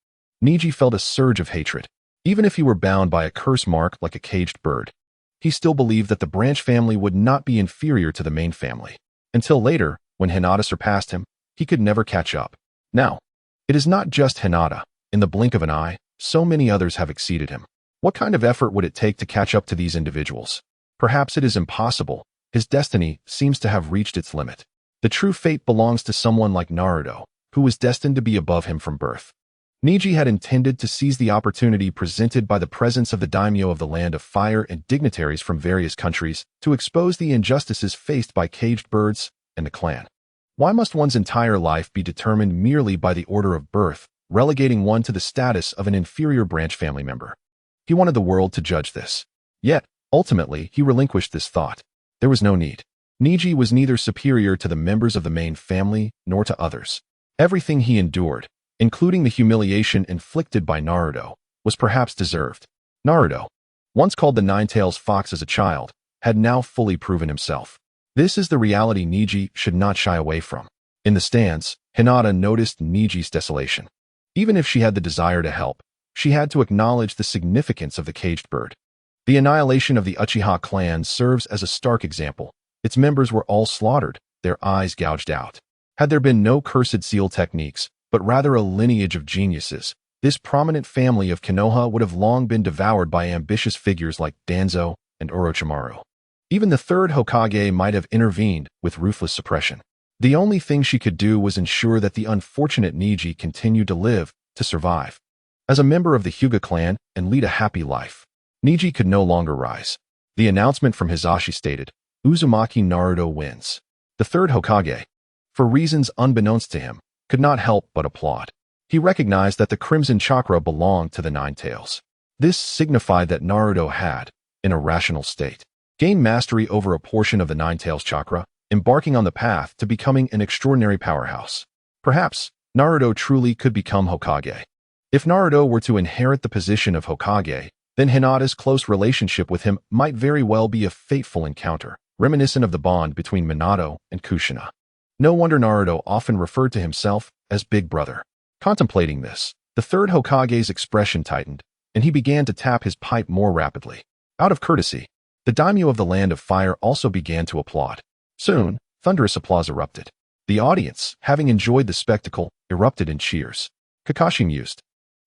Neji felt a surge of hatred. Even if he were bound by a curse mark like a caged bird, he still believed that the branch family would not be inferior to the main family. Until later, when Hinata surpassed him, he could never catch up. Now, it is not just Hinata. In the blink of an eye, so many others have exceeded him. What kind of effort would it take to catch up to these individuals? Perhaps it is impossible. His destiny seems to have reached its limit. The true fate belongs to someone like Naruto, who was destined to be above him from birth. Neji had intended to seize the opportunity presented by the presence of the daimyo of the Land of Fire and dignitaries from various countries to expose the injustices faced by caged birds and the clan. Why must one's entire life be determined merely by the order of birth, relegating one to the status of an inferior branch family member? He wanted the world to judge this. Yet, ultimately, he relinquished this thought. There was no need. Neji was neither superior to the members of the main family nor to others. Everything he endured, including the humiliation inflicted by Naruto, was perhaps deserved. Naruto, once called the Nine-Tails Fox as a child, had now fully proven himself. This is the reality Neji should not shy away from. In the stands, Hinata noticed Neji's desolation. Even if she had the desire to help, she had to acknowledge the significance of the caged bird. The annihilation of the Uchiha clan serves as a stark example. Its members were all slaughtered, their eyes gouged out. Had there been no cursed seal techniques, but rather a lineage of geniuses, this prominent family of Konoha would have long been devoured by ambitious figures like Danzo and Orochimaru. Even the third Hokage might have intervened with ruthless suppression. The only thing she could do was ensure that the unfortunate Neji continued to live, to survive. As a member of the Hyuga clan and lead a happy life, Neji could no longer rise. The announcement from Hisashi stated, Uzumaki Naruto wins. The third Hokage, for reasons unbeknownst to him, could not help but applaud. He recognized that the Crimson Chakra belonged to the Nine-Tails. This signified that Naruto had, in a rational state, gained mastery over a portion of the Nine-Tails Chakra, embarking on the path to becoming an extraordinary powerhouse. Perhaps, Naruto truly could become Hokage. If Naruto were to inherit the position of Hokage, then Hinata's close relationship with him might very well be a fateful encounter, reminiscent of the bond between Minato and Kushina. No wonder Naruto often referred to himself as Big Brother. Contemplating this, the third Hokage's expression tightened, and he began to tap his pipe more rapidly. Out of courtesy, the daimyo of the Land of Fire also began to applaud. Soon, thunderous applause erupted. The audience, having enjoyed the spectacle, erupted in cheers. Kakashi mused,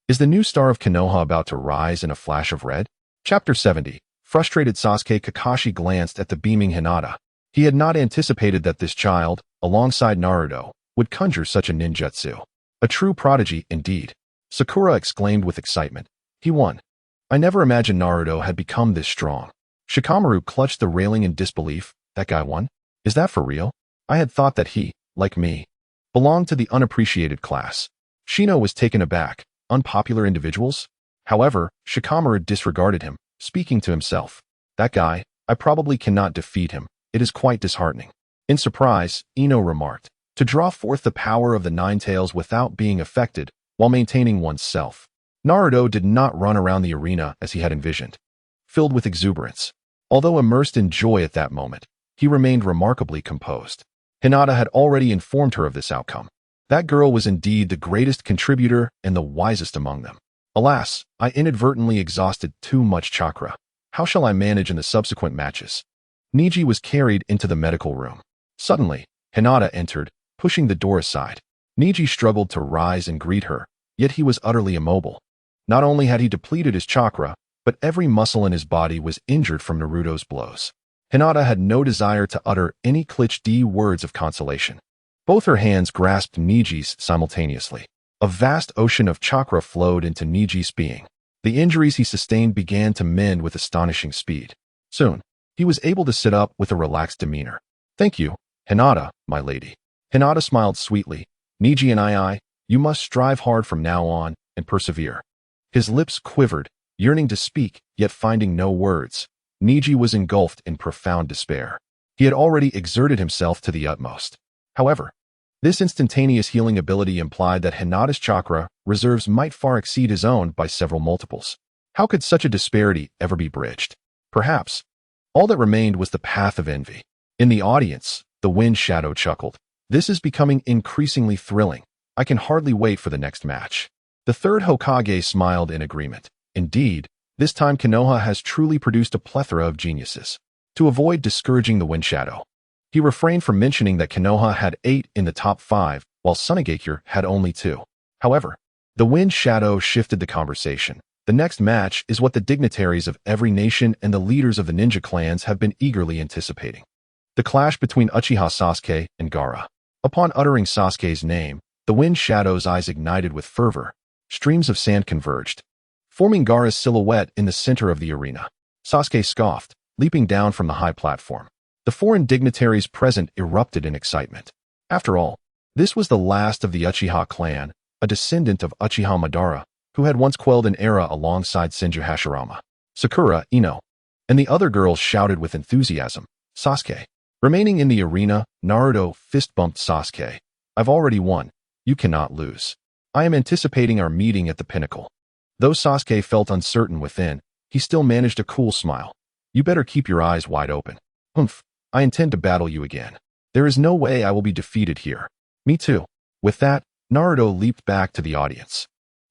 "Is the new star of Konoha about to rise in a flash of red?" Chapter 70. Frustrated Sasuke. Kakashi glanced at the beaming Hinata. He had not anticipated that this child, alongside Naruto, would conjure such a ninjutsu. A true prodigy, indeed. Sakura exclaimed with excitement. He won. I never imagined Naruto had become this strong. Shikamaru clutched the railing in disbelief. That guy won? Is that for real? I had thought that he, like me, belonged to the unappreciated class. Shino was taken aback. Unpopular individuals? However, Shikamaru disregarded him, speaking to himself. That guy, I probably cannot defeat him. It is quite disheartening. In surprise, Ino remarked, to draw forth the power of the Nine-Tails without being affected, while maintaining one's self. Naruto did not run around the arena as he had envisioned, filled with exuberance. Although immersed in joy at that moment, he remained remarkably composed. Hinata had already informed her of this outcome. That girl was indeed the greatest contributor and the wisest among them. Alas, I inadvertently exhausted too much chakra. How shall I manage in the subsequent matches? Neji was carried into the medical room. Suddenly, Hinata entered, pushing the door aside. Neji struggled to rise and greet her, yet he was utterly immobile. Not only had he depleted his chakra, but every muscle in his body was injured from Naruto's blows. Hinata had no desire to utter any cliché words of consolation. Both her hands grasped Neji's simultaneously. A vast ocean of chakra flowed into Neji's being. The injuries he sustained began to mend with astonishing speed. Soon, he was able to sit up with a relaxed demeanor. Thank you, Hinata, my lady. Hinata smiled sweetly. Neji and I, you must strive hard from now on and persevere. His lips quivered, yearning to speak, yet finding no words. Neji was engulfed in profound despair. He had already exerted himself to the utmost. However, this instantaneous healing ability implied that Hinata's chakra reserves might far exceed his own by several multiples. How could such a disparity ever be bridged? Perhaps all that remained was the path of envy. In the audience, the Wind Shadow chuckled. This is becoming increasingly thrilling. I can hardly wait for the next match. The third Hokage smiled in agreement. Indeed, this time Konoha has truly produced a plethora of geniuses. To avoid discouraging the Wind Shadow, he refrained from mentioning that Konoha had 8 in the top 5, while Sunigakure had only 2. However, the Wind Shadow shifted the conversation. The next match is what the dignitaries of every nation and the leaders of the ninja clans have been eagerly anticipating. The clash between Uchiha Sasuke and Gaara. Upon uttering Sasuke's name, the Wind Shadow's eyes ignited with fervor. streams of sand converged, forming Gaara's silhouette in the center of the arena. Sasuke scoffed, leaping down from the high platform. The foreign dignitaries present erupted in excitement. After all, this was the last of the Uchiha clan, a descendant of Uchiha Madara, who had once quelled an era alongside Senju Hashirama. Sakura, Ino, and the other girls shouted with enthusiasm. Sasuke. Remaining in the arena, Naruto fist-bumped Sasuke. I've already won. You cannot lose. I am anticipating our meeting at the pinnacle. Though Sasuke felt uncertain within, he still managed a cool smile. You better keep your eyes wide open. Humph. I intend to battle you again. There is no way I will be defeated here. Me too. With that, Naruto leaped back to the audience.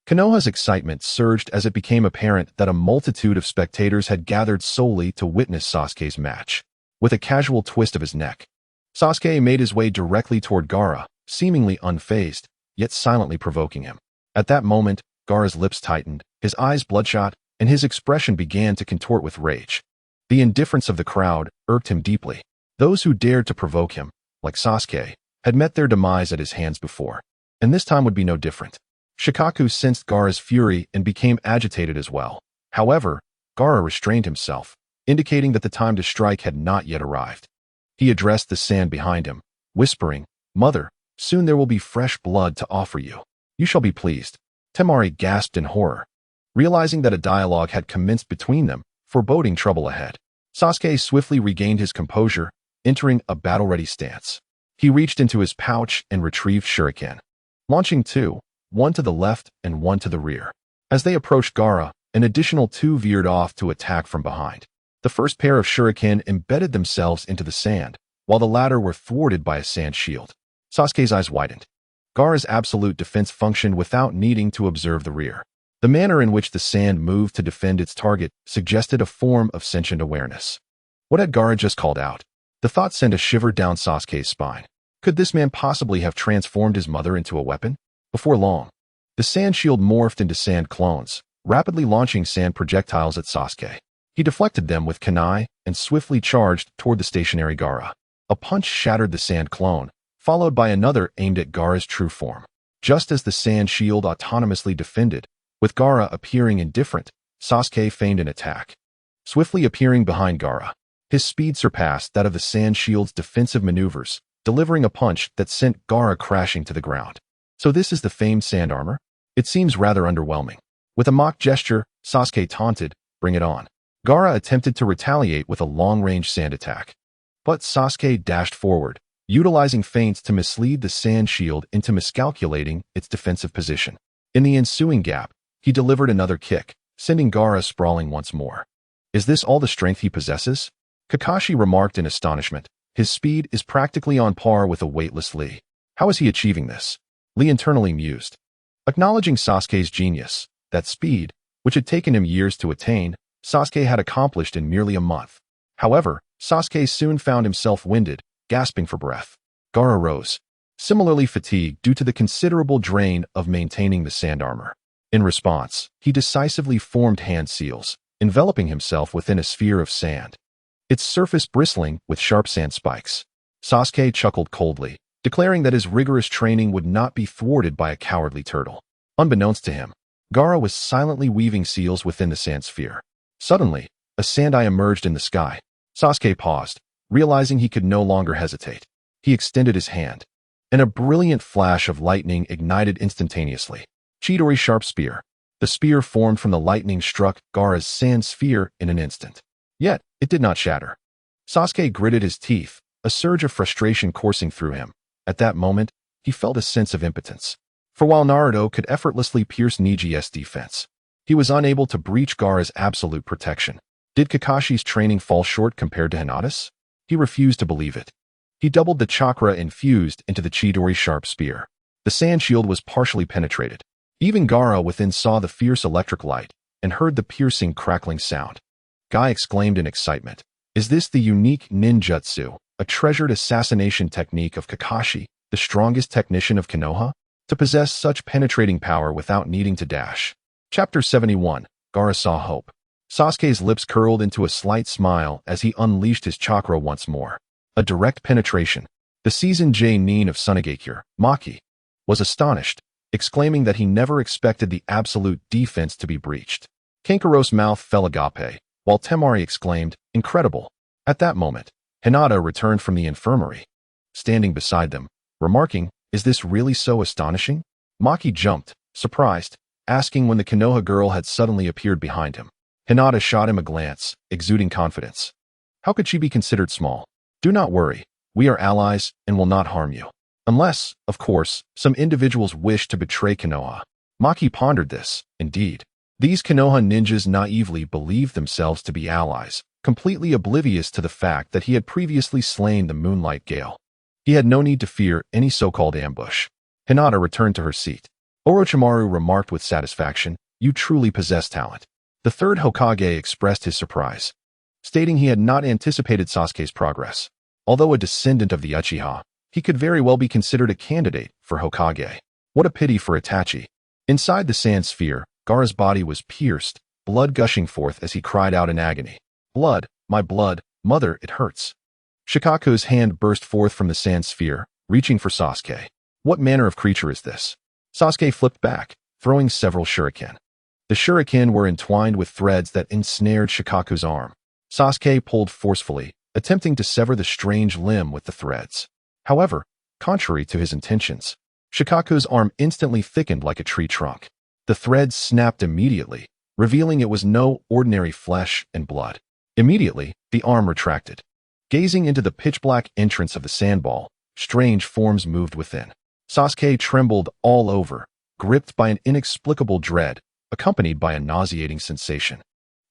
Konoha's excitement surged as it became apparent that a multitude of spectators had gathered solely to witness Sasuke's match. With a casual twist of his neck, Sasuke made his way directly toward Gaara, seemingly unfazed, yet silently provoking him. At that moment, Gaara's lips tightened, his eyes bloodshot, and his expression began to contort with rage. The indifference of the crowd irked him deeply. Those who dared to provoke him, like Sasuke, had met their demise at his hands before, and this time would be no different. Shikaku sensed Gaara's fury and became agitated as well. However, Gaara restrained himself, indicating that the time to strike had not yet arrived. He addressed the sand behind him, whispering, "Mother, soon there will be fresh blood to offer you. You shall be pleased." Temari gasped in horror, realizing that a dialogue had commenced between them, foreboding trouble ahead. Sasuke swiftly regained his composure, entering a battle-ready stance. He reached into his pouch and retrieved shuriken, launching two, one to the left and one to the rear. As they approached Gaara, an additional two veered off to attack from behind. The first pair of shuriken embedded themselves into the sand, while the latter were thwarted by a sand shield. Sasuke's eyes widened. Gaara's absolute defense functioned without needing to observe the rear. The manner in which the sand moved to defend its target suggested a form of sentient awareness. What had Gaara just called out? The thought sent a shiver down Sasuke's spine. Could this man possibly have transformed his mother into a weapon? Before long, the sand shield morphed into sand clones, rapidly launching sand projectiles at Sasuke. He deflected them with kunai and swiftly charged toward the stationary Gaara. A punch shattered the sand clone, followed by another aimed at Gaara's true form. Just as the sand shield autonomously defended, with Gaara appearing indifferent, Sasuke feigned an attack. Swiftly appearing behind Gaara, his speed surpassed that of the sand shield's defensive maneuvers, delivering a punch that sent Gaara crashing to the ground. So this is the famed sand armor? It seems rather underwhelming. With a mock gesture, Sasuke taunted, "Bring it on." Gaara attempted to retaliate with a long-range sand attack. But Sasuke dashed forward, utilizing feints to mislead the sand shield into miscalculating its defensive position. In the ensuing gap, he delivered another kick, sending Gaara sprawling once more. Is this all the strength he possesses? Kakashi remarked in astonishment. His speed is practically on par with a weightless Lee. How is he achieving this? Lee internally mused. Acknowledging Sasuke's genius, that speed, which had taken him years to attain, Sasuke had accomplished in merely a month. However, Sasuke soon found himself winded, gasping for breath. Gaara rose, similarly fatigued due to the considerable drain of maintaining the sand armor. In response, he decisively formed hand seals, enveloping himself within a sphere of sand, its surface bristling with sharp sand spikes. Sasuke chuckled coldly, declaring that his rigorous training would not be thwarted by a cowardly turtle. Unbeknownst to him, Gaara was silently weaving seals within the sand sphere. Suddenly, a sand eye emerged in the sky. Sasuke paused, realizing he could no longer hesitate. He extended his hand, and a brilliant flash of lightning ignited instantaneously. Chidori's sharp spear. The spear formed from the lightning struck Gaara's sand sphere in an instant. Yet, it did not shatter. Sasuke gritted his teeth, a surge of frustration coursing through him. At that moment, he felt a sense of impotence. For while Naruto could effortlessly pierce Neji's defense, he was unable to breach Gaara's absolute protection. Did Kakashi's training fall short compared to Hinata's? He refused to believe it. He doubled the chakra infused into the Chidori sharp spear. The sand shield was partially penetrated. Even Gaara within saw the fierce electric light and heard the piercing crackling sound. Guy exclaimed in excitement. Is this the unique ninjutsu, a treasured assassination technique of Kakashi, the strongest technician of Konoha? To possess such penetrating power without needing to dash. Chapter 71, Gaara saw hope. Sasuke's lips curled into a slight smile as he unleashed his chakra once more. A direct penetration. The seasoned J-nin of Sunagakure, Maki, was astonished, exclaiming that he never expected the absolute defense to be breached. Kankaro's mouth fell agape, while Temari exclaimed, "Incredible." At that moment, Hinata returned from the infirmary, standing beside them, remarking, "Is this really so astonishing?" Maki jumped, surprised, asking when the Konoha girl had suddenly appeared behind him. Hinata shot him a glance, exuding confidence. How could she be considered small? "Do not worry, we are allies and will not harm you. Unless, of course, some individuals wish to betray Konoha." Maki pondered this. Indeed, these Konoha ninjas naively believed themselves to be allies, completely oblivious to the fact that he had previously slain the Moonlight Gale. He had no need to fear any so-called ambush. Hinata returned to her seat. Orochimaru remarked with satisfaction, "You truly possess talent." The third Hokage expressed his surprise, stating he had not anticipated Sasuke's progress. Although a descendant of the Uchiha, he could very well be considered a candidate for Hokage. What a pity for Itachi. Inside the sand sphere, Gaara's body was pierced, blood gushing forth as he cried out in agony. "Blood, my blood, mother, it hurts." Shikaku's hand burst forth from the sand sphere, reaching for Sasuke. What manner of creature is this? Sasuke flipped back, throwing several shuriken. The shuriken were entwined with threads that ensnared Shikaku's arm. Sasuke pulled forcefully, attempting to sever the strange limb with the threads. However, contrary to his intentions, Shikaku's arm instantly thickened like a tree trunk. The threads snapped immediately, revealing it was no ordinary flesh and blood. Immediately, the arm retracted. Gazing into the pitch-black entrance of the sandball, strange forms moved within. Sasuke trembled all over, gripped by an inexplicable dread, accompanied by a nauseating sensation.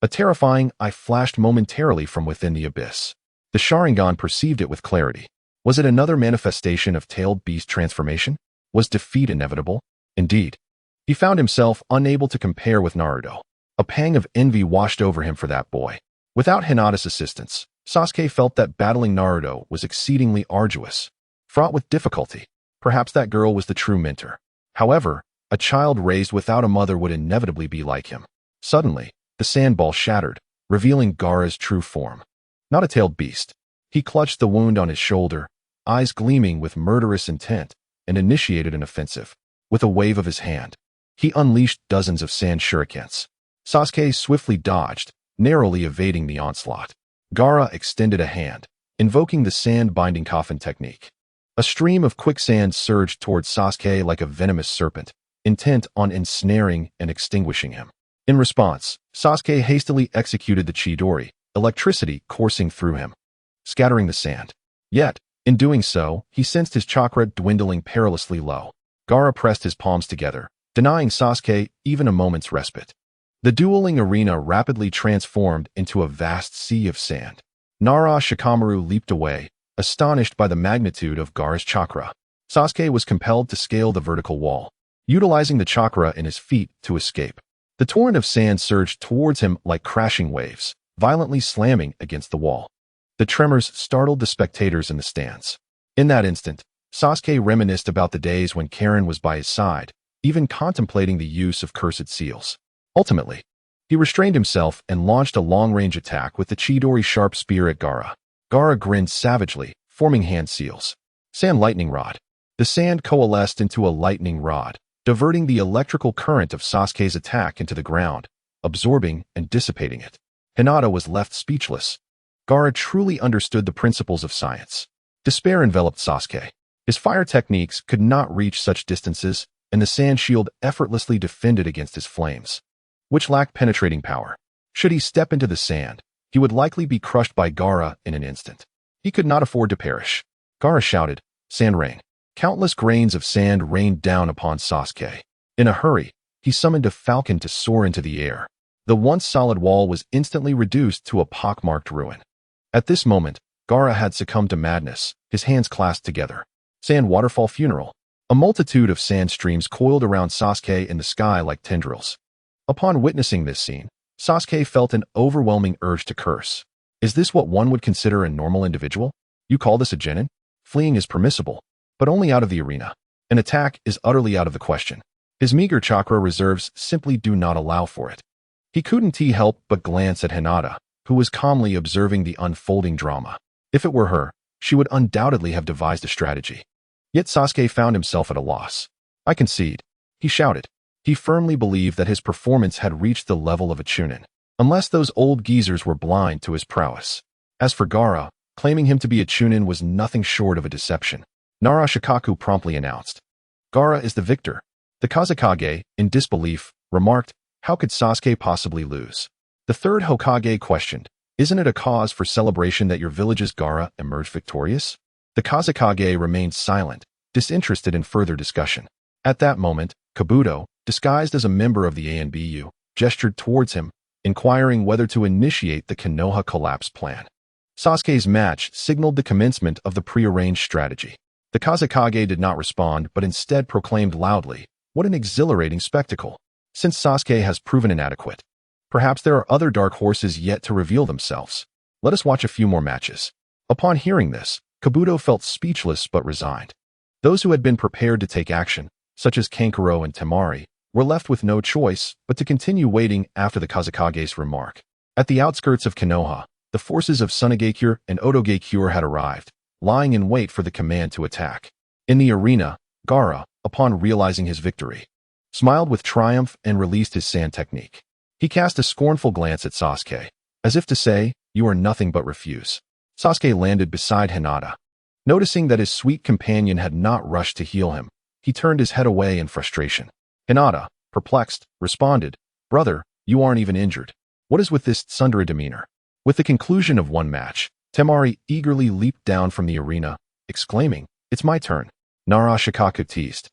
A terrifying eye flashed momentarily from within the abyss. The Sharingan perceived it with clarity. Was it another manifestation of tailed beast transformation? Was defeat inevitable? Indeed. He found himself unable to compare with Naruto. A pang of envy washed over him for that boy. Without Hinata's assistance, Sasuke felt that battling Naruto was exceedingly arduous, fraught with difficulty. Perhaps that girl was the true mentor. However, a child raised without a mother would inevitably be like him. Suddenly, the sandball shattered, revealing Gaara's true form. Not a tailed beast. He clutched the wound on his shoulder, eyes gleaming with murderous intent, and initiated an offensive. With a wave of his hand, he unleashed dozens of sand shurikens. Sasuke swiftly dodged, narrowly evading the onslaught. Gaara extended a hand, invoking the sand-binding coffin technique. A stream of quicksand surged towards Sasuke like a venomous serpent, intent on ensnaring and extinguishing him. In response, Sasuke hastily executed the Chidori, electricity coursing through him, scattering the sand. Yet, in doing so, he sensed his chakra dwindling perilously low. Gaara pressed his palms together, denying Sasuke even a moment's respite. The dueling arena rapidly transformed into a vast sea of sand. Nara Shikamaru leaped away, astonished by the magnitude of Gaara's chakra. Sasuke was compelled to scale the vertical wall, utilizing the chakra in his feet to escape. The torrent of sand surged towards him like crashing waves, violently slamming against the wall. The tremors startled the spectators in the stands. In that instant, Sasuke reminisced about the days when Karen was by his side, even contemplating the use of cursed seals. Ultimately, he restrained himself and launched a long-range attack with the Chidori sharp spear at Gaara. Gaara grinned savagely, forming hand seals. Sand lightning rod. The sand coalesced into a lightning rod, diverting the electrical current of Sasuke's attack into the ground, absorbing and dissipating it. Hinata was left speechless. Gaara truly understood the principles of science. Despair enveloped Sasuke. His fire techniques could not reach such distances, and the sand shield effortlessly defended against his flames, which lacked penetrating power. Should he step into the sand, he would likely be crushed by Gaara in an instant. He could not afford to perish. Gaara shouted, "Sand rain." Countless grains of sand rained down upon Sasuke. In a hurry, he summoned a falcon to soar into the air. The once solid wall was instantly reduced to a pockmarked ruin. At this moment, Gaara had succumbed to madness, his hands clasped together. Sand waterfall funeral. A multitude of sand streams coiled around Sasuke in the sky like tendrils. Upon witnessing this scene, Sasuke felt an overwhelming urge to curse. Is this what one would consider a normal individual? You call this a genin? Fleeing is permissible, but only out of the arena. An attack is utterly out of the question. His meager chakra reserves simply do not allow for it. He couldn't help but glance at Hinata, who was calmly observing the unfolding drama. If it were her, she would undoubtedly have devised a strategy. Yet Sasuke found himself at a loss. I concede. he shouted. He firmly believed that his performance had reached the level of a chunin, unless those old geezers were blind to his prowess. As for Gaara, claiming him to be a chunin was nothing short of a deception. Nara Shikaku promptly announced. Gaara is the victor. The Kazekage, in disbelief, remarked, how could Sasuke possibly lose? The third Hokage questioned, isn't it a cause for celebration that your village's Gaara emerged victorious? The Kazekage remained silent, disinterested in further discussion. At that moment, Kabuto, disguised as a member of the ANBU, gestured towards him, inquiring whether to initiate the Konoha collapse plan. Sasuke's match signaled the commencement of the prearranged strategy. The Kazekage did not respond but instead proclaimed loudly, what an exhilarating spectacle! Since Sasuke has proven inadequate, perhaps there are other dark horses yet to reveal themselves. Let us watch a few more matches. Upon hearing this, Kabuto felt speechless but resigned. Those who had been prepared to take action, such as Kankuro and Temari, were left with no choice but to continue waiting after the Kazekage's remark. At the outskirts of Konoha, the forces of Tsunegekure and Otogekure had arrived, lying in wait for the command to attack. In the arena, Gaara, upon realizing his victory, smiled with triumph and released his sand technique. He cast a scornful glance at Sasuke, as if to say, you are nothing but refuse. Sasuke landed beside Hinata. Noticing that his sweet companion had not rushed to heal him, he turned his head away in frustration. Hinata, perplexed, responded, brother, you aren't even injured. What is with this tsundere demeanor? With the conclusion of one match, Temari eagerly leaped down from the arena, exclaiming, it's my turn. Nara Shikaku teased.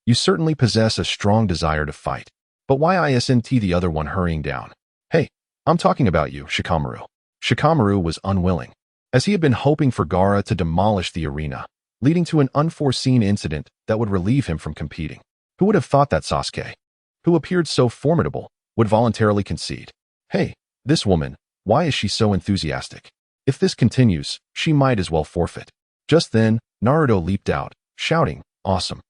You certainly possess a strong desire to fight. But why isn't the other one hurrying down? Hey, I'm talking about you, Shikamaru. Shikamaru was unwilling, as he had been hoping for Gaara to demolish the arena, leading to an unforeseen incident that would relieve him from competing. Who would have thought that Sasuke, who appeared so formidable, would voluntarily concede? Hey, this woman, why is she so enthusiastic? If this continues, she might as well forfeit. Just then, Naruto leaped out, shouting, awesome.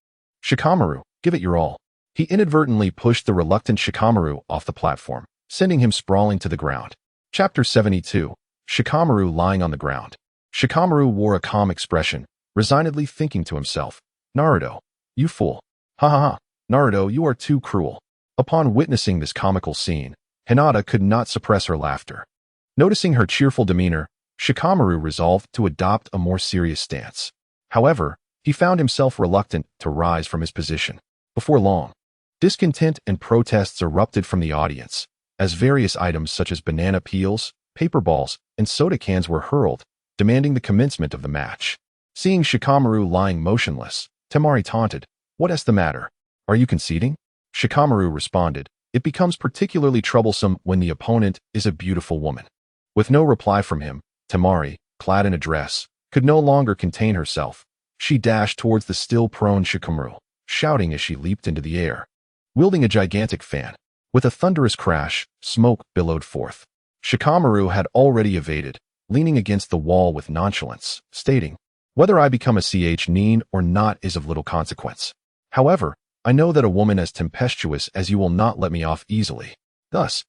Shikamaru, give it your all. He inadvertently pushed the reluctant Shikamaru off the platform, sending him sprawling to the ground. Chapter 72. Shikamaru lying on the ground. Shikamaru wore a calm expression, resignedly thinking to himself, Naruto, you fool. Ha ha ha, Naruto, you are too cruel. Upon witnessing this comical scene, Hinata could not suppress her laughter. Noticing her cheerful demeanor, Shikamaru resolved to adopt a more serious stance. However, he found himself reluctant to rise from his position. Before long, discontent and protests erupted from the audience, as various items such as banana peels, paper balls, and soda cans were hurled, demanding the commencement of the match. Seeing Shikamaru lying motionless, Temari taunted, what is the matter? Are you conceding? Shikamaru responded, it becomes particularly troublesome when the opponent is a beautiful woman. With no reply from him, Temari, clad in a dress, could no longer contain herself. She dashed towards the still prone Shikamaru, shouting as she leaped into the air. Wielding a gigantic fan, with a thunderous crash, smoke billowed forth. Shikamaru had already evaded, leaning against the wall with nonchalance, stating, whether I become a nin or not is of little consequence. However, I know that a woman as tempestuous as you will not let me off easily. Thus,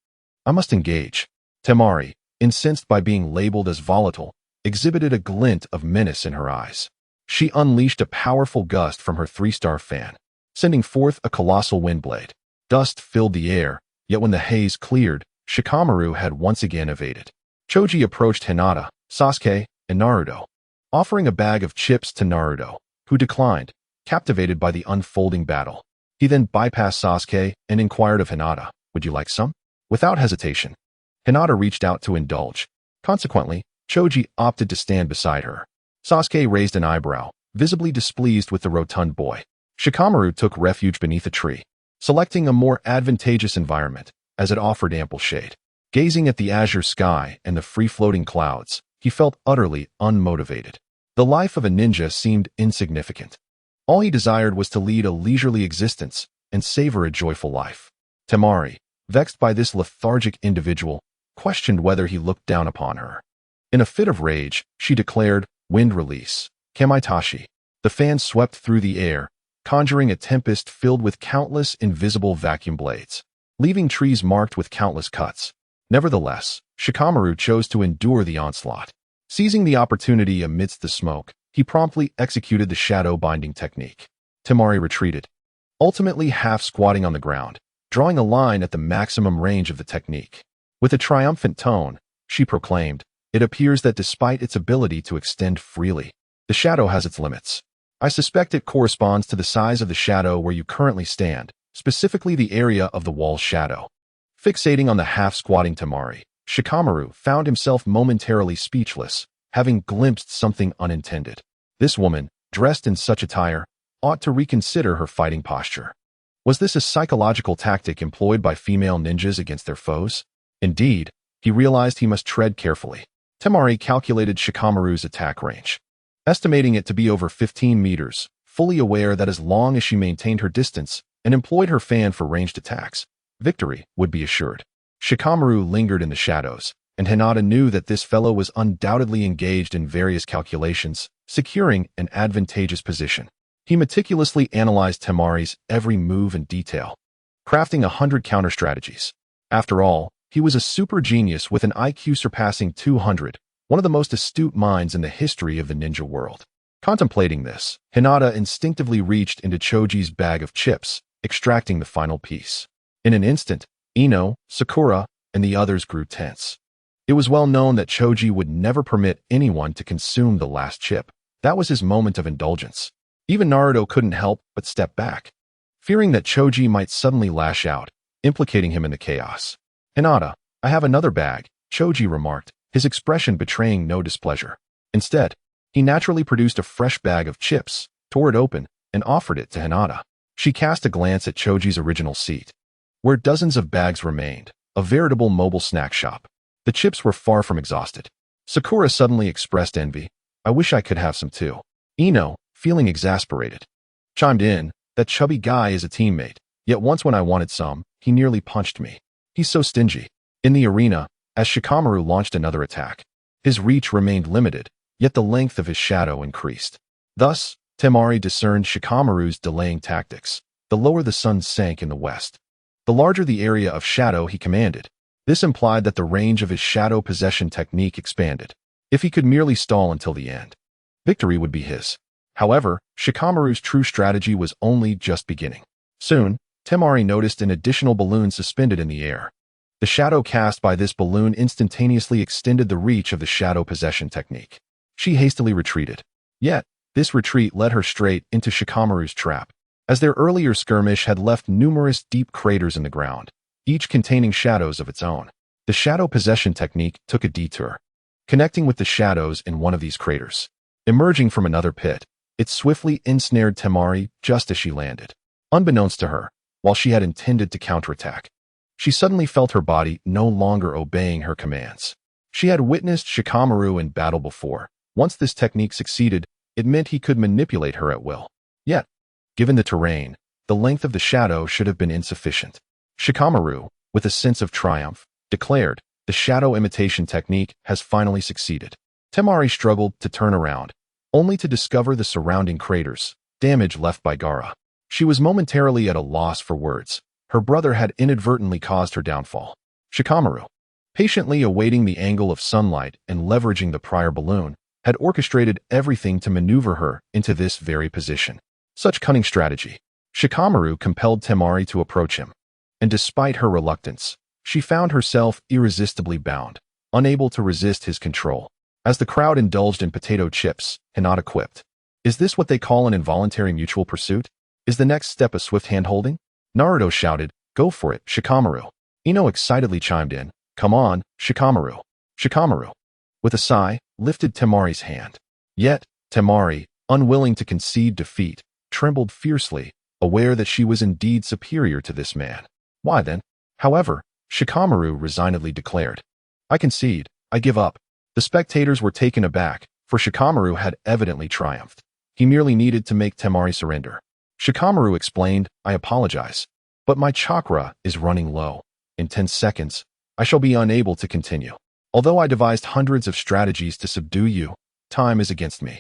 I must engage. Temari, incensed by being labeled as volatile, exhibited a glint of menace in her eyes. She unleashed a powerful gust from her 3-star fan, sending forth a colossal wind blade. Dust filled the air, yet when the haze cleared, Shikamaru had once again evaded. Choji approached Hinata, Sasuke, and Naruto, offering a bag of chips to Naruto, who declined, captivated by the unfolding battle. He then bypassed Sasuke and inquired of Hinata, would you like some? Without hesitation, Hinata reached out to indulge. Consequently, Choji opted to stand beside her. Sasuke raised an eyebrow, visibly displeased with the rotund boy. Shikamaru took refuge beneath a tree, selecting a more advantageous environment, as it offered ample shade. Gazing at the azure sky and the free-floating clouds, he felt utterly unmotivated. The life of a ninja seemed insignificant. All he desired was to lead a leisurely existence and savor a joyful life. Temari, vexed by this lethargic individual, questioned whether he looked down upon her. In a fit of rage, she declared, wind release, Kamaitachi. The fan swept through the air, conjuring a tempest filled with countless invisible vacuum blades, leaving trees marked with countless cuts. Nevertheless, Shikamaru chose to endure the onslaught. Seizing the opportunity amidst the smoke, he promptly executed the shadow binding technique. Temari retreated, ultimately half-squatting on the ground, drawing a line at the maximum range of the technique. With a triumphant tone, she proclaimed, "It appears that despite its ability to extend freely, the shadow has its limits. I suspect it corresponds to the size of the shadow where you currently stand, specifically the area of the wall's shadow." Fixating on the half-squatting Temari, Shikamaru found himself momentarily speechless, having glimpsed something unintended. This woman, dressed in such attire, ought to reconsider her fighting posture. Was this a psychological tactic employed by female ninjas against their foes? Indeed, he realized he must tread carefully. Temari calculated Shikamaru's attack range, estimating it to be over 15 meters, fully aware that as long as she maintained her distance and employed her fan for ranged attacks, victory would be assured. Shikamaru lingered in the shadows, and Hinata knew that this fellow was undoubtedly engaged in various calculations, securing an advantageous position. He meticulously analyzed Temari's every move in detail, crafting 100 counter-strategies. After all, he was a super genius with an IQ surpassing 200, one of the most astute minds in the history of the ninja world. Contemplating this, Hinata instinctively reached into Choji's bag of chips, extracting the final piece. In an instant, Ino, Sakura, and the others grew tense. It was well known that Choji would never permit anyone to consume the last chip. That was his moment of indulgence. Even Naruto couldn't help but step back, fearing that Choji might suddenly lash out, implicating him in the chaos. "Hinata, I have another bag," Choji remarked, his expression betraying no displeasure. Instead, he naturally produced a fresh bag of chips, tore it open, and offered it to Hinata. She cast a glance at Choji's original seat, where dozens of bags remained, a veritable mobile snack shop. The chips were far from exhausted. Sakura suddenly expressed envy. "I wish I could have some too." Ino, feeling exasperated, chimed in, "That chubby guy is a teammate, yet once when I wanted some, he nearly punched me. He's so stingy." In the arena, as Shikamaru launched another attack, his reach remained limited, yet the length of his shadow increased. Thus, Temari discerned Shikamaru's delaying tactics. The lower the sun sank in the west, the larger the area of shadow he commanded. This implied that the range of his shadow possession technique expanded. If he could merely stall until the end, victory would be his. However, Shikamaru's true strategy was only just beginning. Soon, Temari noticed an additional balloon suspended in the air. The shadow cast by this balloon instantaneously extended the reach of the shadow possession technique. She hastily retreated. Yet, this retreat led her straight into Shikamaru's trap, as their earlier skirmish had left numerous deep craters in the ground, each containing shadows of its own. The shadow possession technique took a detour, connecting with the shadows in one of these craters. Emerging from another pit, it swiftly ensnared Temari just as she landed. Unbeknownst to her, while she had intended to counterattack, she suddenly felt her body no longer obeying her commands. She had witnessed Shikamaru in battle before. Once this technique succeeded, it meant he could manipulate her at will. Yet, given the terrain, the length of the shadow should have been insufficient. Shikamaru, with a sense of triumph, declared, "The shadow imitation technique has finally succeeded." Temari struggled to turn around, only to discover the surrounding craters, damage left by Gaara. She was momentarily at a loss for words. Her brother had inadvertently caused her downfall. Shikamaru, patiently awaiting the angle of sunlight and leveraging the prior balloon, had orchestrated everything to maneuver her into this very position. Such cunning strategy. Shikamaru compelled Temari to approach him, and despite her reluctance, she found herself irresistibly bound, unable to resist his control. As the crowd indulged in potato chips, Hinata quipped, "Is this what they call an involuntary mutual pursuit? Is the next step a swift hand-holding?" Naruto shouted, "Go for it, Shikamaru." Ino excitedly chimed in, "Come on, Shikamaru." Shikamaru, with a sigh, lifted Temari's hand. Yet, Temari, unwilling to concede defeat, trembled fiercely, aware that she was indeed superior to this man. "Why then?" However, Shikamaru resignedly declared, "I concede, I give up." The spectators were taken aback, for Shikamaru had evidently triumphed. He merely needed to make Temari surrender. Shikamaru explained, "I apologize, but my chakra is running low. In 10 seconds, I shall be unable to continue. Although I devised hundreds of strategies to subdue you, time is against me."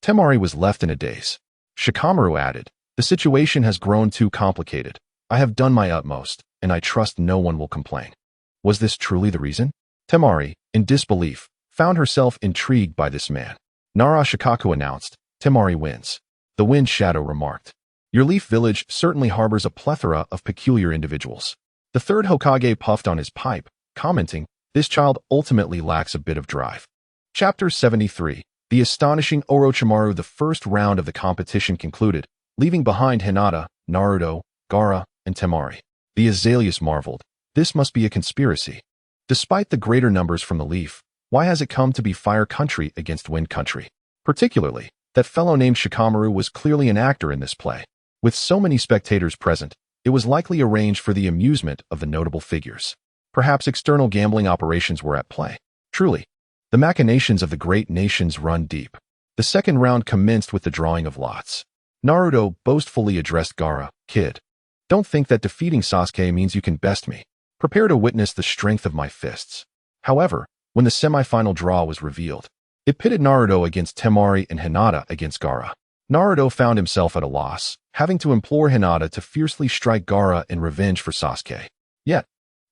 Temari was left in a daze. Shikamaru added, "The situation has grown too complicated. I have done my utmost, and I trust no one will complain." Was this truly the reason? Temari, in disbelief, found herself intrigued by this man. Nara Shikaku announced, "Temari wins." The wind shadow remarked, Your Leaf Village certainly harbors a plethora of peculiar individuals. The third Hokage puffed on his pipe, commenting, this child ultimately lacks a bit of drive. Chapter 73. The astonishing Orochimaru. The first round of the competition concluded, leaving behind Hinata, Naruto, Gaara, and Temari. The Azaleas marveled. This must be a conspiracy. Despite the greater numbers from the Leaf, why has it come to be Fire Country against Wind Country? Particularly, that fellow named Shikamaru was clearly an actor in this play. With so many spectators present, it was likely arranged for the amusement of the notable figures. Perhaps external gambling operations were at play. Truly, the machinations of the great nations run deep. The second round commenced with the drawing of lots. Naruto boastfully addressed Gaara, Kid, don't think that defeating Sasuke means you can best me. Prepare to witness the strength of my fists. However, when the semi-final draw was revealed, it pitted Naruto against Temari and Hinata against Gaara. Naruto found himself at a loss, having to implore Hinata to fiercely strike Gaara in revenge for Sasuke. Yet,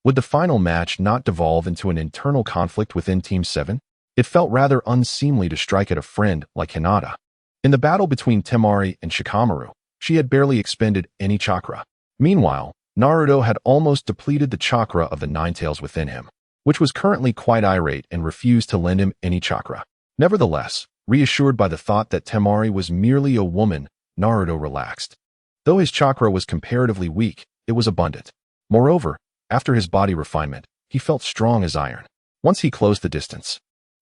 would the final match not devolve into an internal conflict within Team 7? It felt rather unseemly to strike at a friend like Hinata. In the battle between Temari and Shikamaru, she had barely expended any chakra. Meanwhile, Naruto had almost depleted the chakra of the Nine Tails within him, which was currently quite irate and refused to lend him any chakra. Nevertheless, reassured by the thought that Temari was merely a woman, Naruto relaxed. Though his chakra was comparatively weak, it was abundant. Moreover, after his body refinement, he felt strong as iron. Once he closed the distance,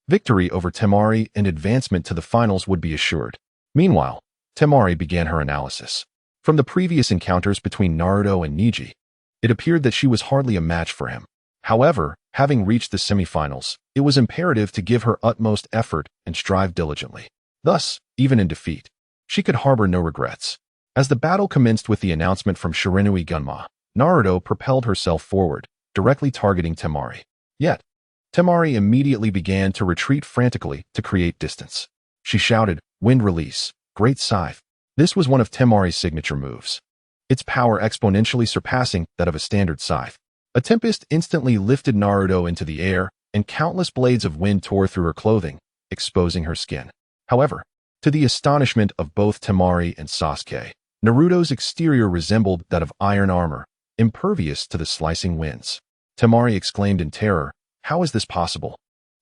victory over Temari and advancement to the finals would be assured. Meanwhile, Temari began her analysis. From the previous encounters between Naruto and Neji, it appeared that she was hardly a match for him. However, having reached the semifinals, it was imperative to give her utmost effort and strive diligently. Thus, even in defeat, she could harbor no regrets. As the battle commenced with the announcement from Shiranui Gunma, Naruto propelled herself forward, directly targeting Temari. Yet, Temari immediately began to retreat frantically to create distance. She shouted, "Wind Release, Great Scythe." This was one of Temari's signature moves, its power exponentially surpassing that of a standard scythe. A tempest instantly lifted Naruto into the air, and countless blades of wind tore through her clothing, exposing her skin. However, to the astonishment of both Temari and Sasuke, Naruto's exterior resembled that of iron armor, impervious to the slicing winds. Temari exclaimed in terror, "How is this possible?"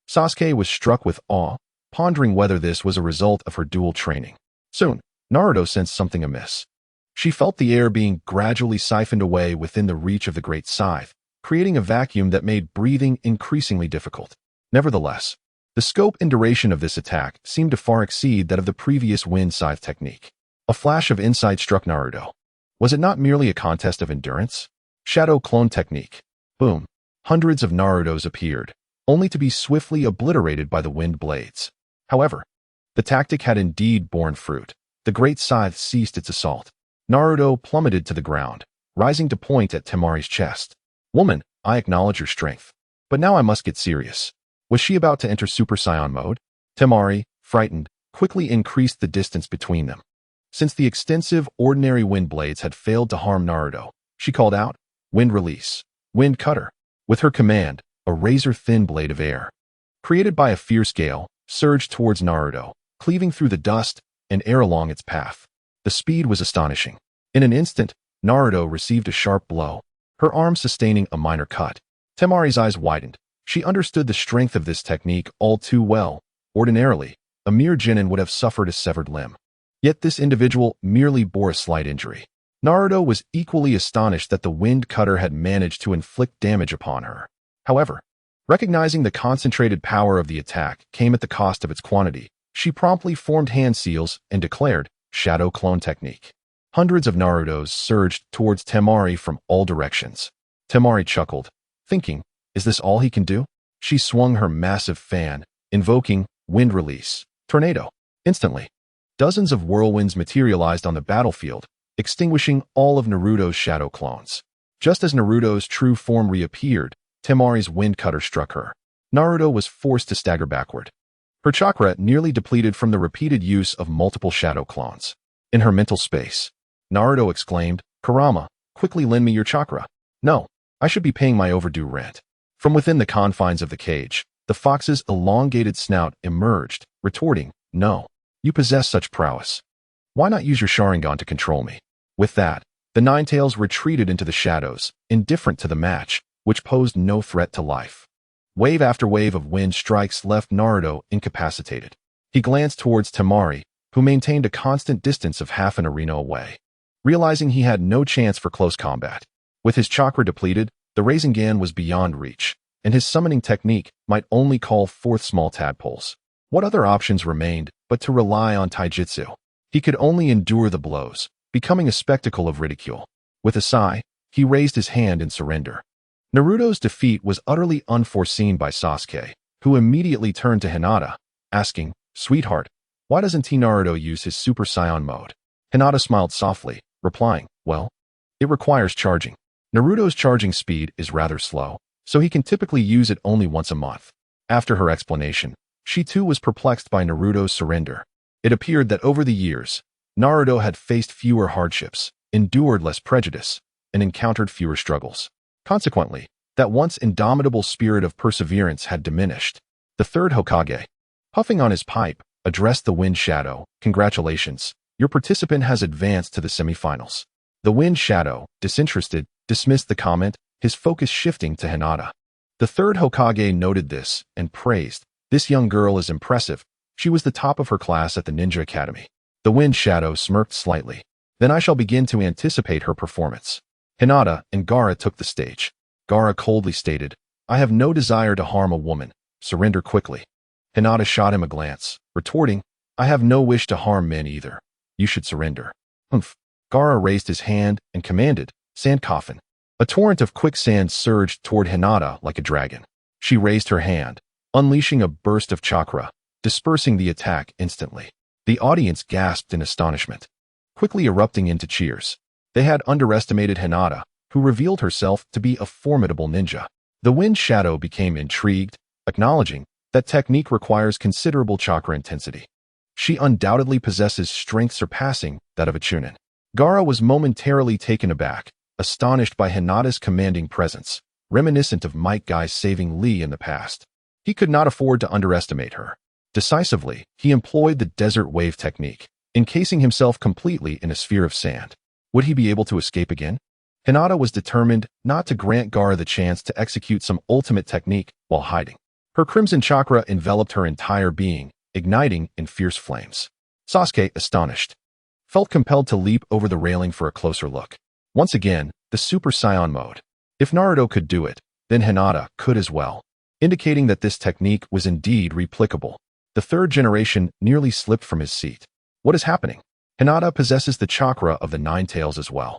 Sasuke was struck with awe, pondering whether this was a result of her dual training. Soon, Naruto sensed something amiss. She felt the air being gradually siphoned away within the reach of the great scythe, creating a vacuum that made breathing increasingly difficult. Nevertheless, the scope and duration of this attack seemed to far exceed that of the previous wind scythe technique. A flash of insight struck Naruto. Was it not merely a contest of endurance? Shadow clone technique. Boom. Hundreds of Narutos appeared, only to be swiftly obliterated by the wind blades. However, the tactic had indeed borne fruit. The great scythe ceased its assault. Naruto plummeted to the ground, rising to point at Temari's chest. "Woman, I acknowledge your strength. But now I must get serious." Was she about to enter Super Saiyan mode? Temari, frightened, quickly increased the distance between them. Since the extensive, ordinary wind blades had failed to harm Naruto, she called out, "Wind Release, Wind Cutter." With her command, a razor-thin blade of air, created by a fierce gale, surged towards Naruto, cleaving through the dust and air along its path. The speed was astonishing. In an instant, Naruto received a sharp blow, her arm sustaining a minor cut. Temari's eyes widened. She understood the strength of this technique all too well. Ordinarily, a mere genin would have suffered a severed limb. Yet this individual merely bore a slight injury. Naruto was equally astonished that the wind cutter had managed to inflict damage upon her. However, recognizing the concentrated power of the attack came at the cost of its quantity, she promptly formed hand seals and declared, "Shadow clone technique." Hundreds of Narutos surged towards Temari from all directions. Temari chuckled, thinking, is this all he can do? She swung her massive fan, invoking Wind Release, Tornado. Instantly, dozens of whirlwinds materialized on the battlefield, extinguishing all of Naruto's shadow clones. Just as Naruto's true form reappeared, Temari's wind cutter struck her. Naruto was forced to stagger backward. Her chakra nearly depleted from the repeated use of multiple shadow clones. In her mental space, Naruto exclaimed, "Kurama, quickly lend me your chakra." "No, I should be paying my overdue rent." From within the confines of the cage, the fox's elongated snout emerged, retorting, "No, you possess such prowess. Why not use your Sharingan to control me?" With that, the Ninetales retreated into the shadows, indifferent to the match, which posed no threat to life. Wave after wave of wind strikes left Naruto incapacitated. He glanced towards Temari, who maintained a constant distance of half an arena away. Realizing he had no chance for close combat, with his chakra depleted, the Rasengan was beyond reach, and his summoning technique might only call forth small tadpoles. What other options remained but to rely on taijutsu? He could only endure the blows, becoming a spectacle of ridicule. With a sigh, he raised his hand in surrender. Naruto's defeat was utterly unforeseen by Sasuke, who immediately turned to Hinata, asking, "Sweetheart, why doesn't Naruto use his Super Saiyan mode?" Hinata smiled softly, replying, "Well, it requires charging. Naruto's charging speed is rather slow, so he can typically use it only once a month." After her explanation, she too was perplexed by Naruto's surrender. It appeared that over the years, Naruto had faced fewer hardships, endured less prejudice, and encountered fewer struggles. Consequently, that once indomitable spirit of perseverance had diminished. The third Hokage, puffing on his pipe, addressed the Wind Shadow. "Congratulations, your participant has advanced to the semifinals." The Wind Shadow, disinterested, dismissed the comment, his focus shifting to Hinata. The third Hokage noted this and praised, "This young girl is impressive. She was the top of her class at the Ninja Academy." The Wind Shadow smirked slightly. "Then I shall begin to anticipate her performance." Hinata and Gaara took the stage. Gaara coldly stated, "I have no desire to harm a woman. Surrender quickly." Hinata shot him a glance, retorting, "I have no wish to harm men either. You should surrender." "Humph." Gaara raised his hand and commanded, "Sand coffin." A torrent of quicksand surged toward Hinata like a dragon. She raised her hand, unleashing a burst of chakra, dispersing the attack instantly. The audience gasped in astonishment, quickly erupting into cheers. They had underestimated Hinata, who revealed herself to be a formidable ninja. The Wind Shadow became intrigued, acknowledging that technique requires considerable chakra intensity. She undoubtedly possesses strength surpassing that of a Chunin. Gaara was momentarily taken aback, astonished by Hinata's commanding presence, reminiscent of Might Guy saving Lee in the past. He could not afford to underestimate her. Decisively, he employed the desert wave technique, encasing himself completely in a sphere of sand. Would he be able to escape again? Hinata was determined not to grant Gaara the chance to execute some ultimate technique while hiding. Her crimson chakra enveloped her entire being, igniting in fierce flames. Sasuke, astonished, felt compelled to leap over the railing for a closer look. Once again, the Super Saiyan mode. If Naruto could do it, then Hinata could as well, indicating that this technique was indeed replicable. The third generation nearly slipped from his seat. What is happening? Hinata possesses the chakra of the Ninetales as well.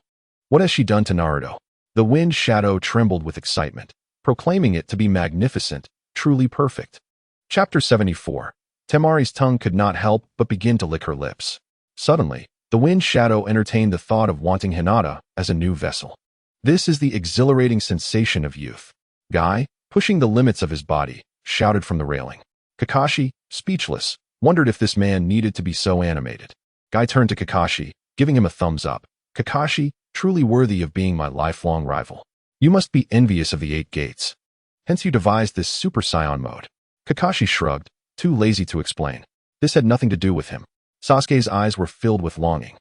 What has she done to Naruto? The Wind Shadow trembled with excitement, proclaiming it to be magnificent, truly perfect. Chapter 74. Temari's tongue could not help but begin to lick her lips. Suddenly, the Wind Shadow entertained the thought of wanting Hinata as a new vessel. This is the exhilarating sensation of youth. Guy, pushing the limits of his body, shouted from the railing. Kakashi, speechless, wondered if this man needed to be so animated. Guy turned to Kakashi, giving him a thumbs up. "Kakashi, truly worthy of being my lifelong rival. You must be envious of the 8 gates. Hence you devised this Super Saiyan mode." Kakashi shrugged, too lazy to explain. This had nothing to do with him. Sasuke's eyes were filled with longing.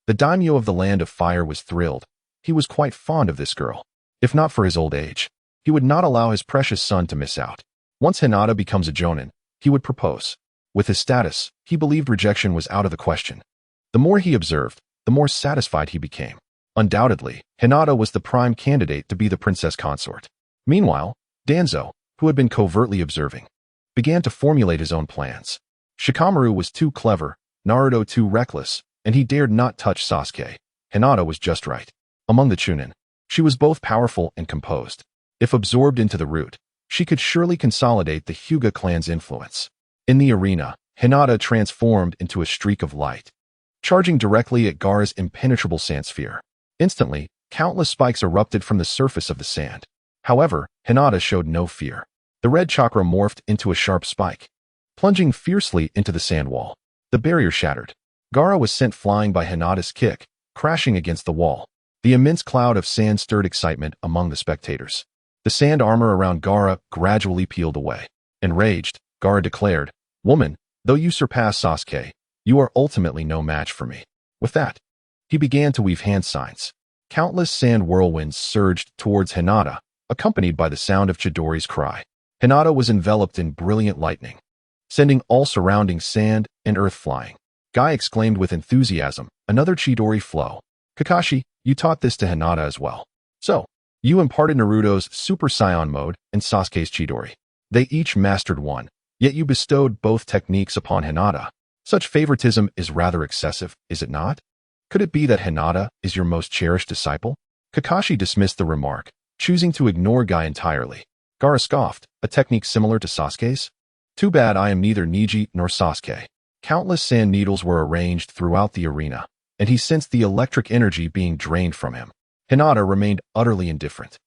The daimyo of the Land of Fire was thrilled. He was quite fond of this girl. If not for his old age, he would not allow his precious son to miss out. Once Hinata becomes a jonin, he would propose. With his status, he believed rejection was out of the question. The more he observed, the more satisfied he became. Undoubtedly, Hinata was the prime candidate to be the princess consort. Meanwhile, Danzo, who had been covertly observing, began to formulate his own plans. Shikamaru was too clever, Naruto too reckless, and he dared not touch Sasuke. Hinata was just right. Among the Chunin, she was both powerful and composed. If absorbed into the root, she could surely consolidate the Hyuga clan's influence. In the arena, Hinata transformed into a streak of light, charging directly at Gaara's impenetrable sand sphere. Instantly, countless spikes erupted from the surface of the sand. However, Hinata showed no fear. The red chakra morphed into a sharp spike, plunging fiercely into the sand wall. The barrier shattered. Gaara was sent flying by Hinata's kick, crashing against the wall. The immense cloud of sand stirred excitement among the spectators. The sand armor around Gaara gradually peeled away. Enraged, Gaara declared, "Woman, though you surpass Sasuke, you are ultimately no match for me." With that, He began to weave hand signs. Countless sand whirlwinds surged towards Hinata, accompanied by the sound of Chidori's cry. Hinata was enveloped in brilliant lightning, sending all surrounding sand and earth flying. Guy exclaimed with enthusiasm, another Chidori flow. Kakashi, you taught this to Hinata as well. So, you imparted Naruto's Super Saiyan mode and Sasuke's Chidori. They each mastered one, yet you bestowed both techniques upon Hinata. Such favoritism is rather excessive, is it not? Could it be that Hinata is your most cherished disciple? Kakashi dismissed the remark, choosing to ignore Guy entirely. Gaara scoffed, a technique similar to Sasuke's? Too bad I am neither Neji nor Sasuke. Countless sand needles were arranged throughout the arena, and he sensed the electric energy being drained from him. Hinata remained utterly indifferent.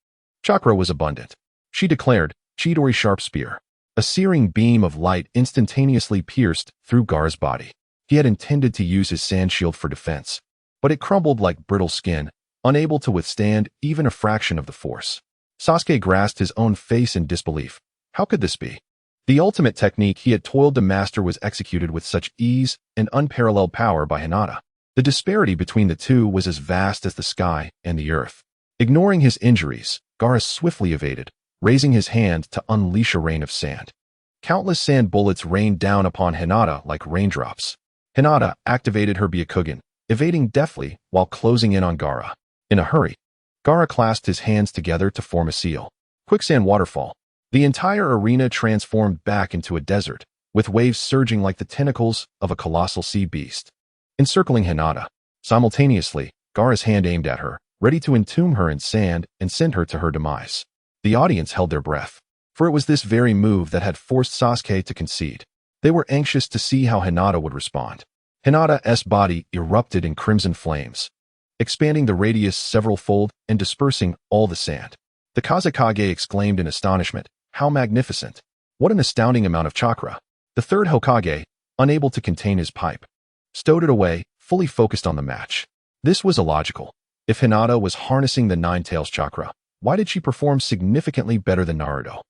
Chakra was abundant. She declared, Chidori sharp spear. A searing beam of light instantaneously pierced through Gaara's body. He had intended to use his sand shield for defense, but it crumbled like brittle skin, unable to withstand even a fraction of the force. Sasuke grasped his own face in disbelief. How could this be? The ultimate technique he had toiled to master was executed with such ease and unparalleled power by Hinata. The disparity between the two was as vast as the sky and the earth. Ignoring his injuries, Gaara swiftly evaded, raising his hand to unleash a rain of sand. Countless sand bullets rained down upon Hinata like raindrops. Hinata activated her Byakugan, evading deftly while closing in on Gaara. In a hurry, Gaara clasped his hands together to form a seal. Quicksand waterfall. The entire arena transformed back into a desert, with waves surging like the tentacles of a colossal sea beast. Encircling Hinata, simultaneously, Gaara's hand aimed at her, ready to entomb her in sand and send her to her demise. The audience held their breath, for it was this very move that had forced Sasuke to concede. They were anxious to see how Hinata would respond. Hinata's body erupted in crimson flames, expanding the radius several-fold and dispersing all the sand. The Kazekage exclaimed in astonishment, how magnificent! What an astounding amount of chakra! The third Hokage, unable to contain his pipe, stowed it away, fully focused on the match. This was illogical. If Hinata was harnessing the Nine-Tails chakra, why did she perform significantly better than Naruto?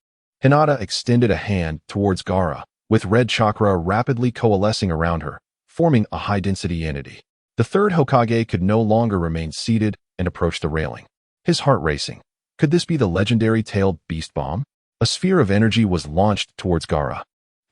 Hinata extended a hand towards Gaara, with red chakra rapidly coalescing around her, forming a high-density entity. The third Hokage could no longer remain seated and approached the railing, his heart racing. Could this be the legendary tailed beast bomb? A sphere of energy was launched towards Gaara,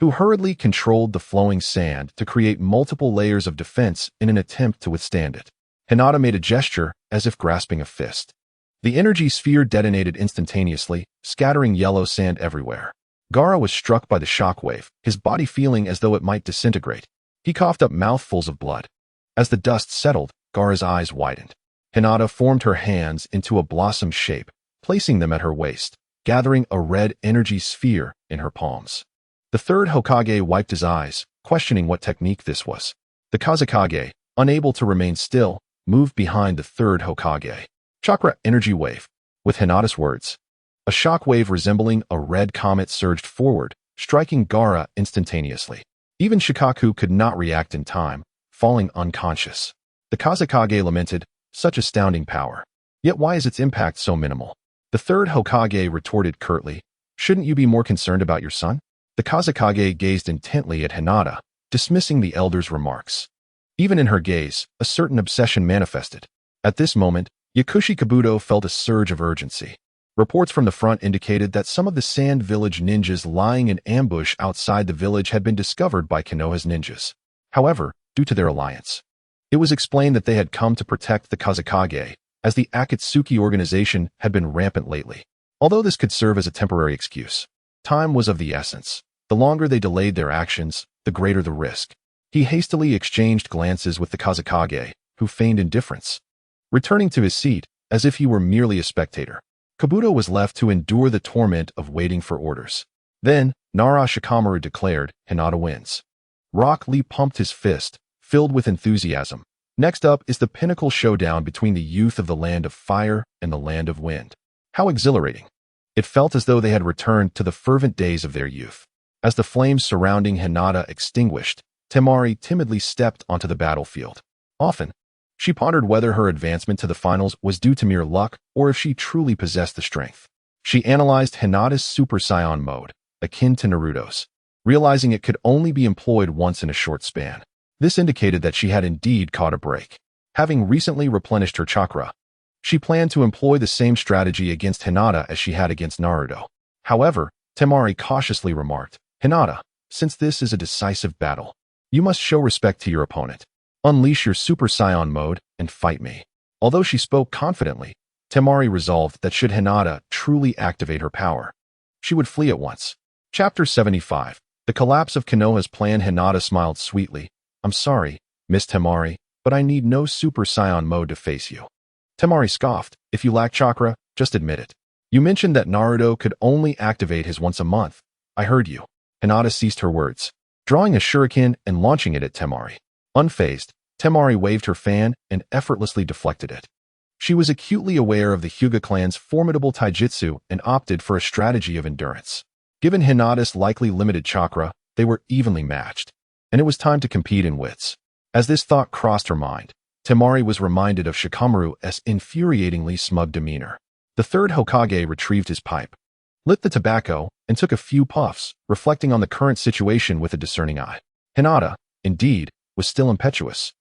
who hurriedly controlled the flowing sand to create multiple layers of defense in an attempt to withstand it. Hinata made a gesture as if grasping a fist. The energy sphere detonated instantaneously, scattering yellow sand everywhere. Gaara was struck by the shockwave, his body feeling as though it might disintegrate. He coughed up mouthfuls of blood. As the dust settled, Gaara's eyes widened. Hinata formed her hands into a blossom shape, placing them at her waist, gathering a red energy sphere in her palms. The third Hokage wiped his eyes, questioning what technique this was. The Kazekage, unable to remain still, moved behind the third Hokage. Chakra energy wave. With Hinata's words, a shock wave resembling a red comet surged forward, striking Gaara instantaneously. Even Shikaku could not react in time, falling unconscious. The Kazekage lamented, such astounding power. Yet why is its impact so minimal? The third Hokage retorted curtly, shouldn't you be more concerned about your son? The Kazekage gazed intently at Hinata, dismissing the elder's remarks. Even in her gaze, a certain obsession manifested. At this moment, Yakushi Kabuto felt a surge of urgency. Reports from the front indicated that some of the Sand Village ninjas lying in ambush outside the village had been discovered by Konoha's ninjas. However, due to their alliance, it was explained that they had come to protect the Kazekage, as the Akatsuki organization had been rampant lately. Although this could serve as a temporary excuse, time was of the essence. The longer they delayed their actions, the greater the risk. He hastily exchanged glances with the Kazekage, who feigned indifference. Returning to his seat, as if he were merely a spectator, Kabuto was left to endure the torment of waiting for orders. Then, Nara Shikamaru declared, Hinata wins. Rock Lee pumped his fist, filled with enthusiasm. Next up is the pinnacle showdown between the youth of the Land of Fire and the Land of Wind. How exhilarating! It felt as though they had returned to the fervent days of their youth. As the flames surrounding Hinata extinguished, Temari timidly stepped onto the battlefield. Often, she pondered whether her advancement to the finals was due to mere luck or if she truly possessed the strength. She analyzed Hinata's Super Saiyan mode, akin to Naruto's, realizing it could only be employed once in a short span. This indicated that she had indeed caught a break. having recently replenished her chakra. She planned to employ the same strategy against Hinata as she had against Naruto. However, Temari cautiously remarked, "Hinata, since this is a decisive battle, you must show respect to your opponent. Unleash your Super Saiyan mode and fight me." Although she spoke confidently, Temari resolved that should Hinata truly activate her power, she would flee at once. Chapter 75. The collapse of Konoha's plan. Hinata smiled sweetly. "I'm sorry, Miss Temari, but I need no Super Saiyan mode to face you." Temari scoffed. "If you lack chakra, just admit it. You mentioned that Naruto could only activate his once a month. I heard you." Hinata ceased her words, drawing a shuriken and launching it at Temari. Unfazed, Temari waved her fan and effortlessly deflected it. She was acutely aware of the Hyuga clan's formidable taijutsu and opted for a strategy of endurance. Given Hinata's likely limited chakra, they were evenly matched, and it was time to compete in wits. As this thought crossed her mind, Temari was reminded of Shikamaru's infuriatingly smug demeanor. The third Hokage retrieved his pipe, lit the tobacco, and took a few puffs, reflecting on the current situation with a discerning eye. Hinata, indeed, was still impetuous,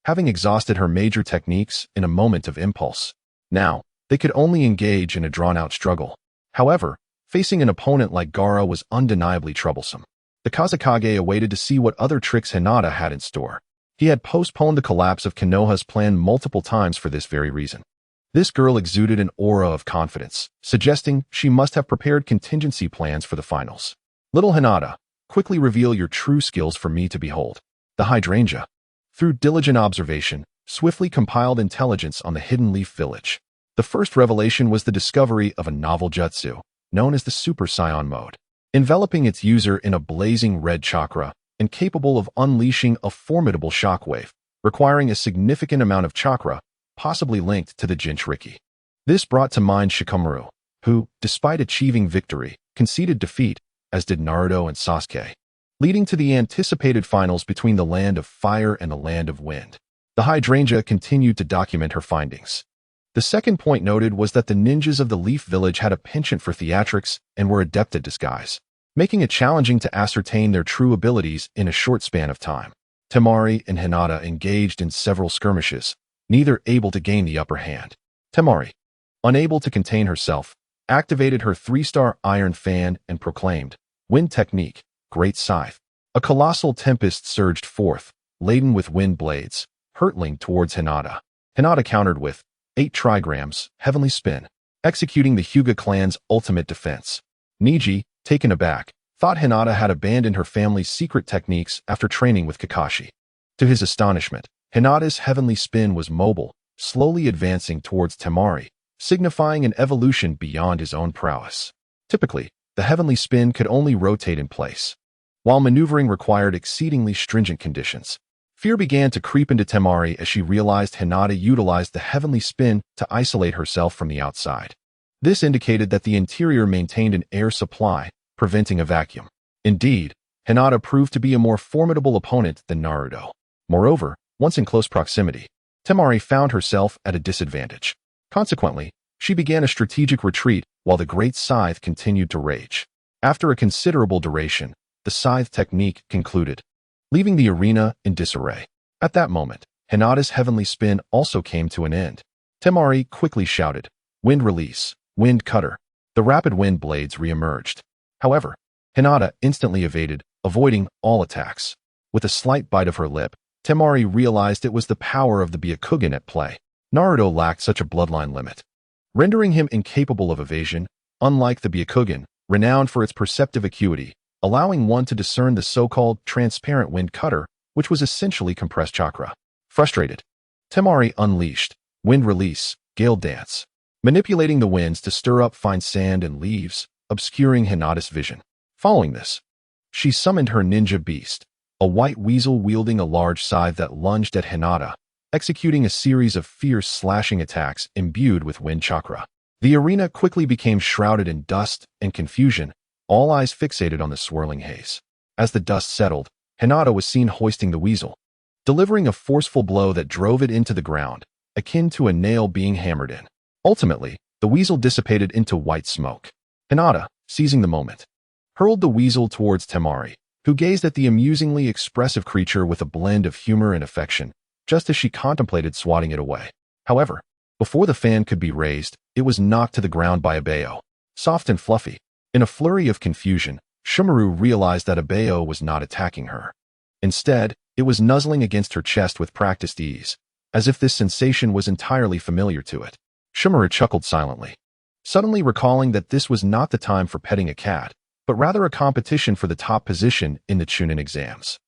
having exhausted her major techniques in a moment of impulse. Now, they could only engage in a drawn-out struggle. However, facing an opponent like Gaara was undeniably troublesome. The Kazekage awaited to see what other tricks Hinata had in store. He had postponed the collapse of Konoha's plan multiple times for this very reason. This girl exuded an aura of confidence, suggesting she must have prepared contingency plans for the finals. "Little Hinata, quickly reveal your true skills for me to behold." The hydrangea, through diligent observation, swiftly compiled intelligence on the Hidden Leaf Village. The first revelation was the discovery of a novel jutsu, known as the Super Saiyan mode, enveloping its user in a blazing red chakra and capable of unleashing a formidable shockwave, requiring a significant amount of chakra, possibly linked to the Jinchuriki. This brought to mind Shikamaru, who, despite achieving victory, conceded defeat, as did Naruto and Sasuke, leading to the anticipated finals between the Land of Fire and the Land of Wind. The hydrangea continued to document her findings. The second point noted was that the ninjas of the Leaf Village had a penchant for theatrics and were adept at disguise, making it challenging to ascertain their true abilities in a short span of time. Temari and Hinata engaged in several skirmishes, neither able to gain the upper hand. Temari, unable to contain herself, activated her 3-star iron fan and proclaimed, "Wind technique, great scythe." A colossal tempest surged forth, laden with wind blades, hurtling towards Hinata. Hinata countered with 8 trigrams, heavenly spin, executing the Hyuga clan's ultimate defense. Neji, taken aback, thought Hinata had abandoned her family's secret techniques after training with Kakashi. To his astonishment, Hinata's heavenly spin was mobile, slowly advancing towards Temari, signifying an evolution beyond his own prowess. Typically, the heavenly spin could only rotate in place, while maneuvering required exceedingly stringent conditions. Fear began to creep into Temari as she realized Hinata utilized the heavenly spin to isolate herself from the outside. This indicated that the interior maintained an air supply, preventing a vacuum. Indeed, Hinata proved to be a more formidable opponent than Naruto. Moreover, once in close proximity, Temari found herself at a disadvantage. Consequently, she began a strategic retreat while the great scythe continued to rage. After a considerable duration, the scythe technique concluded, leaving the arena in disarray. At that moment, Hinata's heavenly spin also came to an end. Temari quickly shouted, "Wind release, wind cutter." The rapid wind blades re-emerged. However, Hinata instantly evaded, avoiding all attacks. With a slight bite of her lip, Temari realized it was the power of the Byakugan at play. Naruto lacked such a bloodline limit, rendering him incapable of evasion, unlike the Byakugan, renowned for its perceptive acuity, allowing one to discern the so-called transparent wind cutter, which was essentially compressed chakra. Frustrated, Temari unleashed wind release, gale dance, manipulating the winds to stir up fine sand and leaves, obscuring Hinata's vision. Following this, she summoned her ninja beast, a white weasel wielding a large scythe that lunged at Hinata, executing a series of fierce slashing attacks imbued with wind chakra. The arena quickly became shrouded in dust and confusion, all eyes fixated on the swirling haze. As the dust settled, Hinata was seen hoisting the weasel, delivering a forceful blow that drove it into the ground, akin to a nail being hammered in. Ultimately, the weasel dissipated into white smoke. Hinata, seizing the moment, hurled the weasel towards Temari, who gazed at the amusingly expressive creature with a blend of humor and affection, just as she contemplated swatting it away. However, before the fan could be raised, it was knocked to the ground by Abayo. Soft and fluffy. In a flurry of confusion, Shumaru realized that Abayo was not attacking her. Instead, it was nuzzling against her chest with practiced ease, as if this sensation was entirely familiar to it. Shumaru chuckled silently, suddenly recalling that this was not the time for petting a cat, but rather a competition for the top position in the Chunin exams.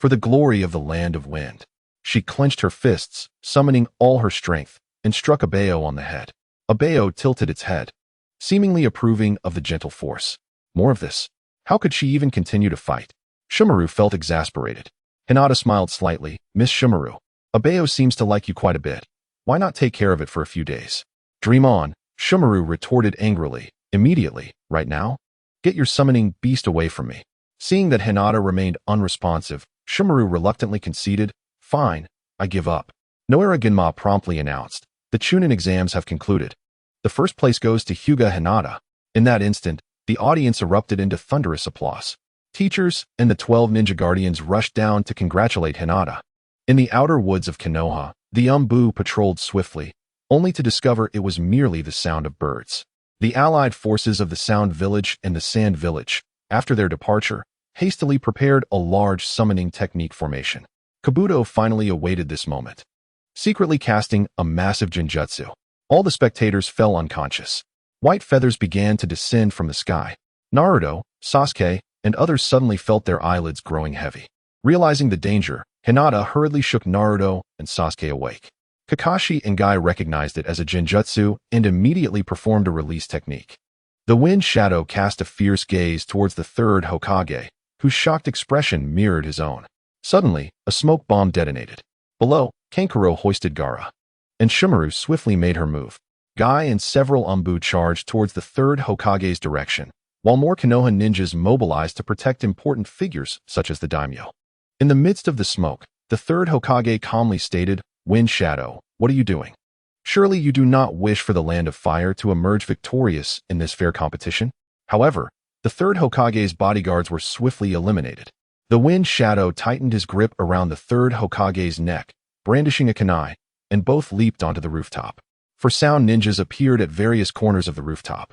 For the glory of the land of wind. She clenched her fists, summoning all her strength, and struck Abayo on the head. Abayo tilted its head, seemingly approving of the gentle force. More of this. How could she even continue to fight? Shumaru felt exasperated. Hinata smiled slightly. Miss Shumaru, Abayo seems to like you quite a bit. Why not take care of it for a few days? Dream on, Shumaru retorted angrily. Immediately, right now? Get your summoning beast away from me. Seeing that Hinata remained unresponsive, Shumaru reluctantly conceded. Fine, I give up. Noera Ginma promptly announced. The Chunin exams have concluded. The first place goes to Hyuga Hinata. In that instant, the audience erupted into thunderous applause. Teachers and the 12 ninja guardians rushed down to congratulate Hinata. In the outer woods of Konoha, the Umbu patrolled swiftly, only to discover it was merely the sound of birds. The allied forces of the Sound Village and the Sand Village, after their departure, hastily prepared a large summoning technique formation. Kabuto finally awaited this moment, secretly casting a massive genjutsu. All the spectators fell unconscious. White feathers began to descend from the sky. Naruto, Sasuke, and others suddenly felt their eyelids growing heavy. Realizing the danger, Hinata hurriedly shook Naruto and Sasuke awake. Kakashi and Guy recognized it as a genjutsu and immediately performed a release technique. The Wind Shadow cast a fierce gaze towards the third Hokage, whose shocked expression mirrored his own. Suddenly, a smoke bomb detonated. Below, Kankuro hoisted Gaara, and Shumaru swiftly made her move. Guy and several Umbu charged towards the third Hokage's direction, while more Konoha ninjas mobilized to protect important figures such as the daimyo. In the midst of the smoke, the third Hokage calmly stated, Wind Shadow, what are you doing? Surely you do not wish for the Land of Fire to emerge victorious in this fair competition? However, the third Hokage's bodyguards were swiftly eliminated. The Wind Shadow tightened his grip around the third Hokage's neck, brandishing a kunai, and both leaped onto the rooftop. For sound ninjas appeared at various corners of the rooftop,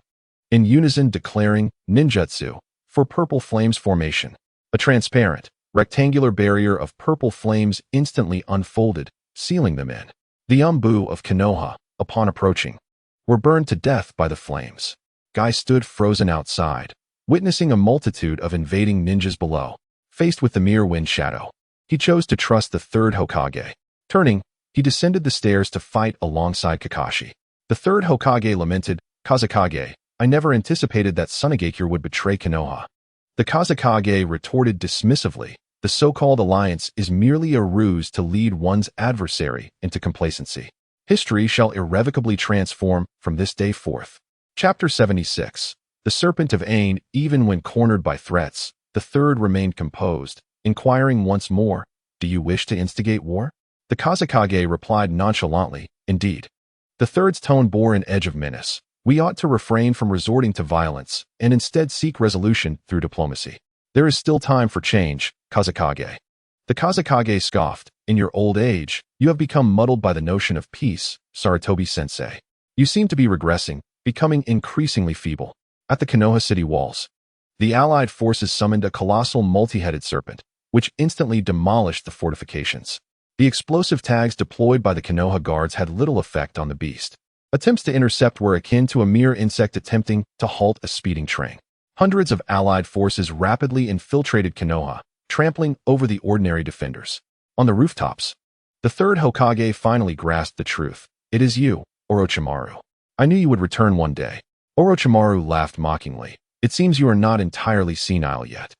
in unison declaring, Ninjutsu, for purple flames formation. A transparent, rectangular barrier of purple flames instantly unfolded, sealing them in. The Umbu of Konoha, upon approaching, were burned to death by the flames. Guy stood frozen outside, witnessing a multitude of invading ninjas below. Faced with the mere Wind Shadow, he chose to trust the third Hokage. Turning, he descended the stairs to fight alongside Kakashi. The third Hokage lamented, Kazekage, I never anticipated that Tsunagakure would betray Konoha. The Kazekage retorted dismissively, the so-called alliance is merely a ruse to lead one's adversary into complacency. History shall irrevocably transform from this day forth. Chapter 76. The Serpent of Ain. Even when cornered by threats, the third remained composed, inquiring once more, do you wish to instigate war? The Kazekage replied nonchalantly, indeed. The third's tone bore an edge of menace. We ought to refrain from resorting to violence and instead seek resolution through diplomacy. There is still time for change, Kazekage. The Kazekage scoffed, in your old age, you have become muddled by the notion of peace, Sarutobi-sensei. You seem to be regressing, becoming increasingly feeble. At the Konoha city walls, the allied forces summoned a colossal multi-headed serpent, which instantly demolished the fortifications. The explosive tags deployed by the Konoha guards had little effect on the beast. Attempts to intercept were akin to a mere insect attempting to halt a speeding train. Hundreds of allied forces rapidly infiltrated Konoha, trampling over the ordinary defenders. On the rooftops, the third Hokage finally grasped the truth. It is you, Orochimaru. I knew you would return one day. Orochimaru laughed mockingly. It seems you are not entirely senile yet.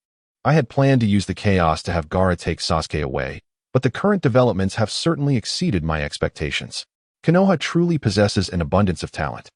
I had planned to use the chaos to have Gaara take Sasuke away, but the current developments have certainly exceeded my expectations. Konoha truly possesses an abundance of talent.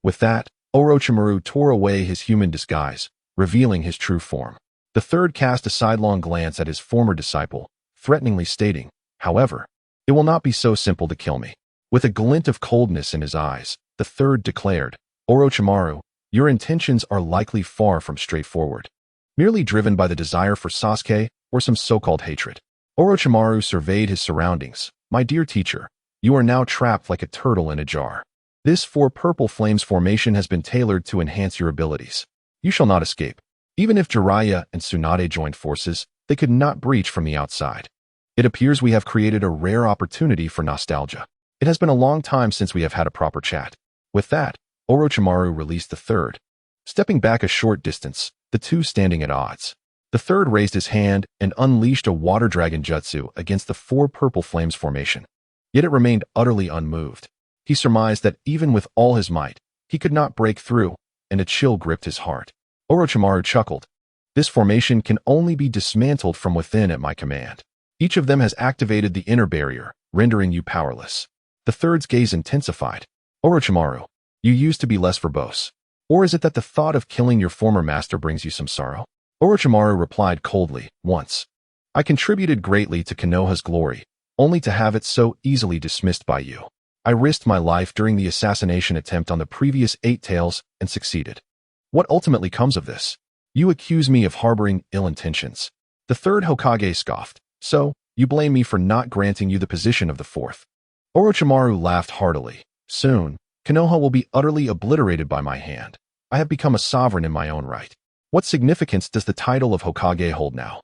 With that, Orochimaru tore away his human disguise, revealing his true form. The third cast a sidelong glance at his former disciple, threateningly stating, however, it will not be so simple to kill me. With a glint of coldness in his eyes, the third declared, Orochimaru, your intentions are likely far from straightforward, merely driven by the desire for Sasuke or some so-called hatred. Orochimaru surveyed his surroundings, My dear teacher, you are now trapped like a turtle in a jar. This 4 purple flames formation has been tailored to enhance your abilities. You shall not escape. Even if Jiraiya and Tsunade joined forces, they could not breach from the outside. It appears we have created a rare opportunity for nostalgia. It has been a long time since we have had a proper chat. With that, Orochimaru released the third. Stepping back a short distance, the two standing at odds. The third raised his hand and unleashed a water dragon jutsu against the 4 purple flames formation. Yet it remained utterly unmoved. He surmised that even with all his might, he could not break through, and a chill gripped his heart. Orochimaru chuckled. This formation can only be dismantled from within at my command. Each of them has activated the inner barrier, rendering you powerless. The third's gaze intensified. Orochimaru, you used to be less verbose. Or is it that the thought of killing your former master brings you some sorrow? Orochimaru replied coldly, once. I contributed greatly to Konoha's glory, only to have it so easily dismissed by you. I risked my life during the assassination attempt on the previous 8 tails and succeeded. What ultimately comes of this? You accuse me of harboring ill intentions. The third Hokage scoffed. So, you blame me for not granting you the position of the 4th. Orochimaru laughed heartily. Soon, Konoha will be utterly obliterated by my hand. I have become a sovereign in my own right. What significance does the title of Hokage hold now?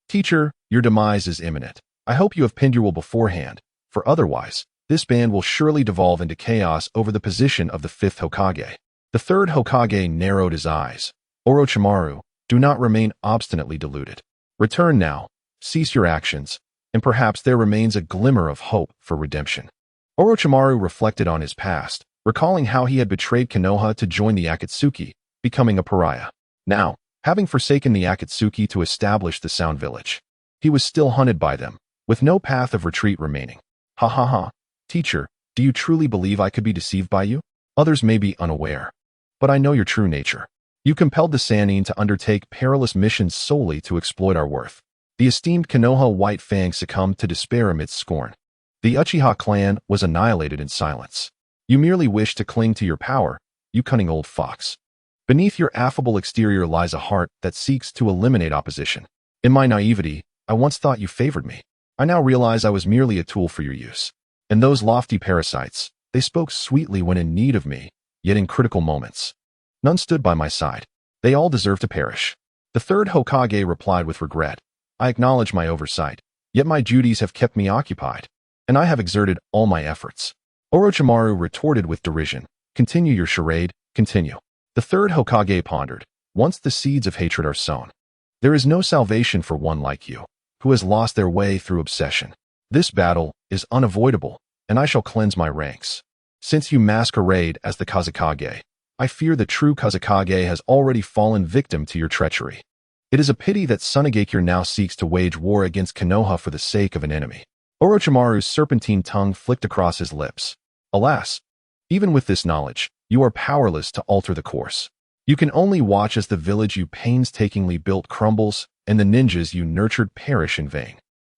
Teacher, your demise is imminent. I hope you have pinned your will beforehand, for otherwise, this band will surely devolve into chaos over the position of the 5th Hokage. The 3rd Hokage narrowed his eyes. Orochimaru, do not remain obstinately deluded. Return now, cease your actions, and perhaps there remains a glimmer of hope for redemption. Orochimaru reflected on his past, recalling how he had betrayed Konoha to join the Akatsuki, becoming a pariah. Now, having forsaken the Akatsuki to establish the Sound Village, he was still hunted by them, with no path of retreat remaining. Ha ha ha. Teacher, do you truly believe I could be deceived by you? Others may be unaware. But I know your true nature. You compelled the Sannin to undertake perilous missions solely to exploit our worth. The esteemed Konoha White Fang succumbed to despair amidst scorn. The Uchiha clan was annihilated in silence. You merely wished to cling to your power, you cunning old fox. Beneath your affable exterior lies a heart that seeks to eliminate opposition. In my naivety, I once thought you favored me. I now realize I was merely a tool for your use. And those lofty parasites, they spoke sweetly when in need of me, yet in critical moments. None stood by my side. They all deserve to perish. The 3rd Hokage replied with regret. I acknowledge my oversight, yet my duties have kept me occupied, and I have exerted all my efforts. Orochimaru retorted with derision. Continue your charade, continue. The 3rd Hokage pondered. Once the seeds of hatred are sown, there is no salvation for one like you, who has lost their way through obsession. This battle is unavoidable, and I shall cleanse my ranks. Since you masquerade as the Kazekage, I fear the true Kazekage has already fallen victim to your treachery. It is a pity that Tsunade now seeks to wage war against Konoha for the sake of an enemy. Orochimaru's serpentine tongue flicked across his lips. Alas, even with this knowledge, you are powerless to alter the course. You can only watch as the village you painstakingly built crumbles and the ninjas you nurtured perish in vain.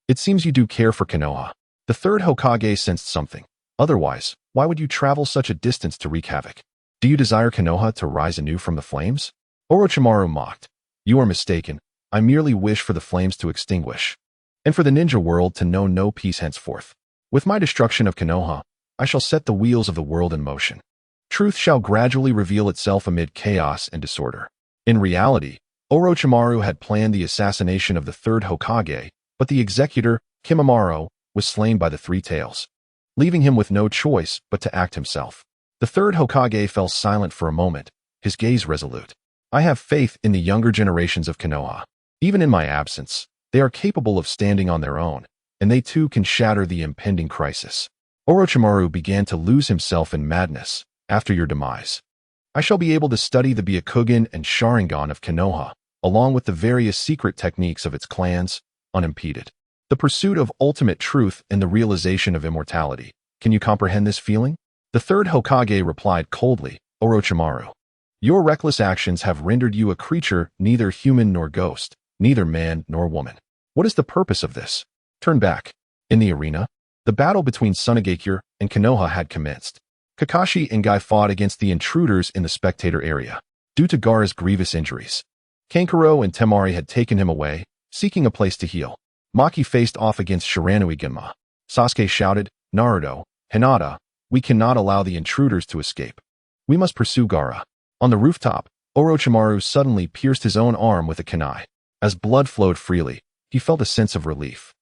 It seems you do care for Konoha. The 3rd Hokage sensed something. Otherwise, why would you travel such a distance to wreak havoc? Do you desire Konoha to rise anew from the flames? Orochimaru mocked. You are mistaken. I merely wish for the flames to extinguish, and for the ninja world to know no peace henceforth. With my destruction of Konoha, I shall set the wheels of the world in motion. Truth shall gradually reveal itself amid chaos and disorder. In reality, Orochimaru had planned the assassination of the 3rd Hokage, but the executor, Kimimaro, was slain by the 3 tails, leaving him with no choice but to act himself. The 3rd Hokage fell silent for a moment, his gaze resolute. I have faith in the younger generations of Konoha. Even in my absence, they are capable of standing on their own, and they too can shatter the impending crisis. Orochimaru began to lose himself in madness. After your demise, I shall be able to study the Byakugan and Sharingan of Konoha, along with the various secret techniques of its clans, unimpeded. The pursuit of ultimate truth and the realization of immortality. Can you comprehend this feeling? The 3rd Hokage replied coldly, Orochimaru. Your reckless actions have rendered you a creature neither human nor ghost, neither man nor woman. What is the purpose of this? Turn back. In the arena, the battle between Tsunade and Konoha had commenced. Kakashi and Guy fought against the intruders in the spectator area, due to Gaara's grievous injuries. Kankuro and Temari had taken him away, seeking a place to heal. Maki faced off against Shiranui Genma. Sasuke shouted, "Naruto, Hinata, we cannot allow the intruders to escape. We must pursue Gaara." On the rooftop, Orochimaru suddenly pierced his own arm with a kunai. As blood flowed freely, he felt a sense of relief.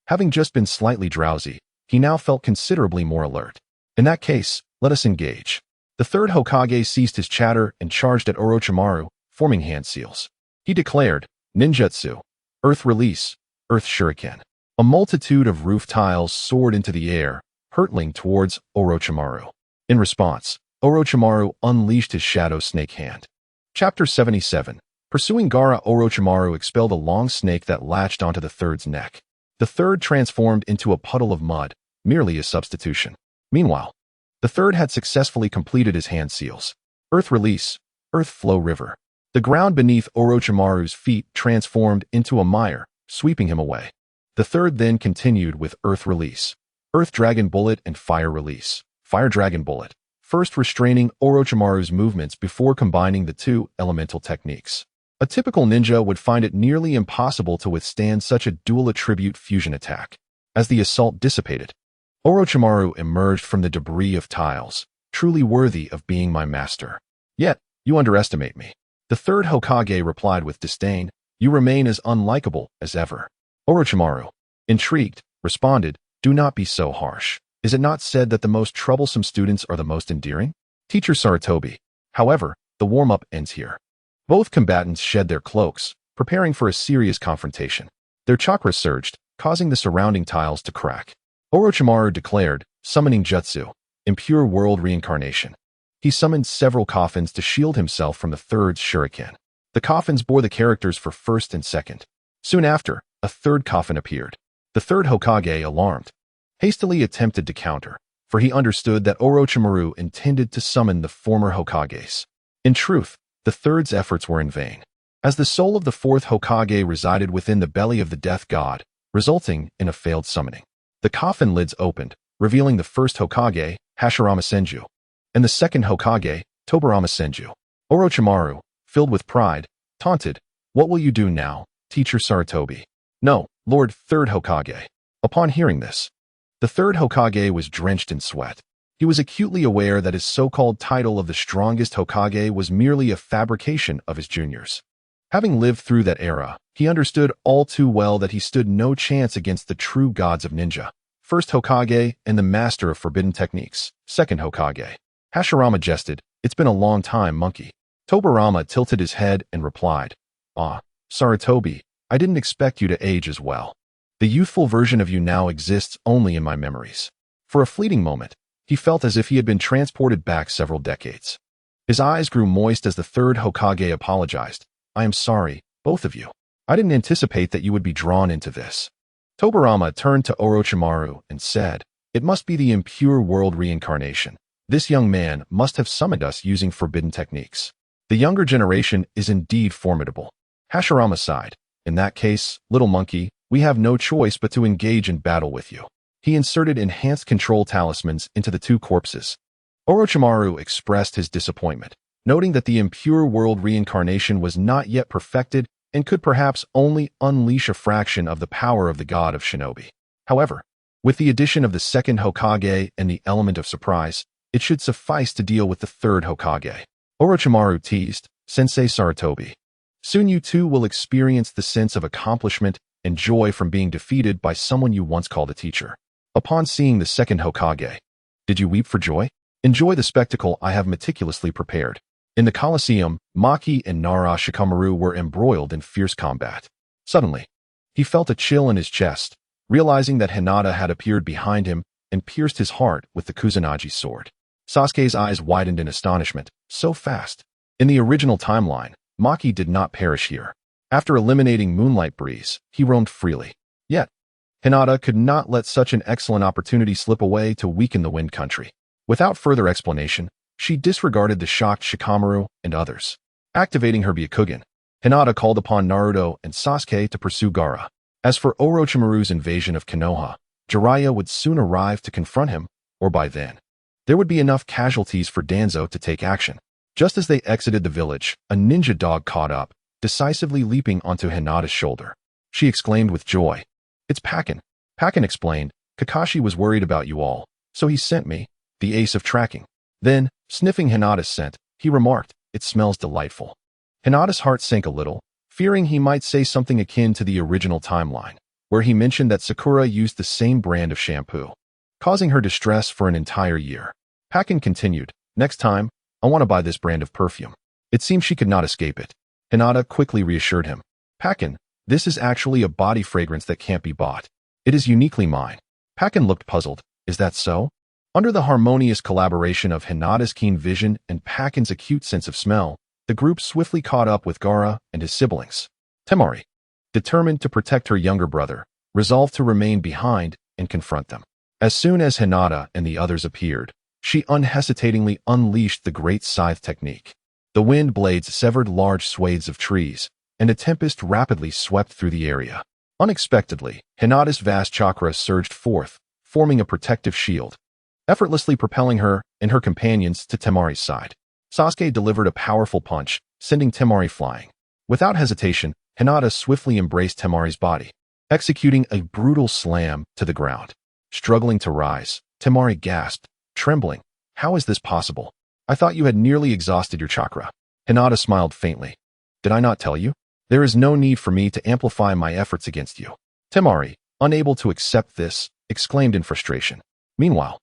Having just been slightly drowsy, he now felt considerably more alert. In that case, let us engage. The third Hokage ceased his chatter and charged at Orochimaru, forming hand seals. He declared, "Ninjutsu, Earth Release, Earth Shuriken." A multitude of roof tiles soared into the air, hurtling towards Orochimaru. In response, Orochimaru unleashed his Shadow Snake Hand. Chapter 77. Pursuing Gaara, Orochimaru expelled a long snake that latched onto the third's neck. The third transformed into a puddle of mud, merely a substitution. Meanwhile, the third had successfully completed his hand seals. Earth Release, Earth Flow River. The ground beneath Orochimaru's feet transformed into a mire, sweeping him away. The third then continued with Earth Release, Earth Dragon Bullet and Fire Release, Fire Dragon Bullet, first restraining Orochimaru's movements before combining the two elemental techniques. A typical ninja would find it nearly impossible to withstand such a dual attribute fusion attack. As the assault dissipated, Orochimaru emerged from the debris of tiles, truly worthy of being my master. Yet, you underestimate me. The third Hokage replied with disdain, "You remain as unlikable as ever." Orochimaru, intrigued, responded, "Do not be so harsh. Is it not said that the most troublesome students are the most endearing?" Teacher Sarutobi. However, the warm-up ends here. Both combatants shed their cloaks, preparing for a serious confrontation. Their chakra surged, causing the surrounding tiles to crack. Orochimaru declared, summoning jutsu, impure world reincarnation. He summoned several coffins to shield himself from the third's shuriken. The coffins bore the characters for first and second. Soon after, a third coffin appeared. The third Hokage, alarmed, hastily attempted to counter, for he understood that Orochimaru intended to summon the former Hokages. In truth, the third's efforts were in vain, as the soul of the fourth Hokage resided within the belly of the death god, resulting in a failed summoning. The coffin lids opened, revealing the first Hokage, Hashirama Senju, and the second Hokage, Tobirama Senju. Orochimaru, filled with pride, taunted, "What will you do now, Teacher Sarutobi?" "No, Lord Third Hokage." Upon hearing this, the third Hokage was drenched in sweat. He was acutely aware that his so-called title of the strongest Hokage was merely a fabrication of his juniors. Having lived through that era, he understood all too well that he stood no chance against the true gods of ninja, first Hokage and the master of forbidden techniques, second Hokage. Hashirama jested, "It's been a long time, monkey." Tobirama tilted his head and replied, "Ah, Sarutobi, I didn't expect you to age as well. The youthful version of you now exists only in my memories." For a fleeting moment, he felt as if he had been transported back several decades. His eyes grew moist as the third Hokage apologized, "I am sorry, both of you. I didn't anticipate that you would be drawn into this." Tobirama turned to Orochimaru and said, "It must be the impure world reincarnation. This young man must have summoned us using forbidden techniques. The younger generation is indeed formidable." Hashirama sighed, "In that case, little monkey, we have no choice but to engage in battle with you." He inserted enhanced control talismans into the two corpses. Orochimaru expressed his disappointment, noting that the impure world reincarnation was not yet perfected and could perhaps only unleash a fraction of the power of the god of shinobi. However, with the addition of the second Hokage and the element of surprise, it should suffice to deal with the third Hokage. Orochimaru teased, "Sensei Sarutobi, soon you too will experience the sense of accomplishment and joy from being defeated by someone you once called a teacher." Upon seeing the second Hokage, "Did you weep for joy? Enjoy the spectacle I have meticulously prepared." In the Colosseum, Maki and Nara Shikamaru were embroiled in fierce combat. Suddenly, he felt a chill in his chest, realizing that Hinata had appeared behind him and pierced his heart with the Kusanagi sword. Sasuke's eyes widened in astonishment. So fast. In the original timeline, Maki did not perish here. After eliminating Moonlight Breeze, he roamed freely. Yet, Hinata could not let such an excellent opportunity slip away to weaken the Wind Country. Without further explanation, she disregarded the shocked Shikamaru and others. Activating her Byakugan, Hinata called upon Naruto and Sasuke to pursue Gaara. As for Orochimaru's invasion of Konoha, Jiraiya would soon arrive to confront him, or by then, there would be enough casualties for Danzo to take action. Just as they exited the village, a ninja dog caught up, decisively leaping onto Hinata's shoulder. She exclaimed with joy, "It's Pakin." Pakin explained, Kakashi was worried about you all, so he sent me, the ace of tracking. Then, sniffing Hinata's scent, he remarked, "It smells delightful." Hinata's heart sank a little, fearing he might say something akin to the original timeline, where he mentioned that Sakura used the same brand of shampoo, causing her distress for an entire year. Pakken continued, "Next time, I want to buy this brand of perfume." It seemed she could not escape it. Hinata quickly reassured him. "Pakken, this is actually a body fragrance that can't be bought. It is uniquely mine." Pakken looked puzzled. "Is that so?" Under the harmonious collaboration of Hinata's keen vision and Pakken's acute sense of smell, the group swiftly caught up with Gaara and his siblings. Temari, determined to protect her younger brother, resolved to remain behind and confront them. As soon as Hinata and the others appeared, she unhesitatingly unleashed the great scythe technique. The wind blades severed large swathes of trees, and a tempest rapidly swept through the area. Unexpectedly, Hinata's vast chakra surged forth, forming a protective shield, effortlessly propelling her and her companions to Temari's side. Sasuke delivered a powerful punch, sending Temari flying. Without hesitation, Hinata swiftly embraced Temari's body, executing a brutal slam to the ground. Struggling to rise, Temari gasped, trembling. "How is this possible? I thought you had nearly exhausted your chakra." Hinata smiled faintly. "Did I not tell you? There is no need for me to amplify my efforts against you." Temari, unable to accept this, exclaimed in frustration. Meanwhile,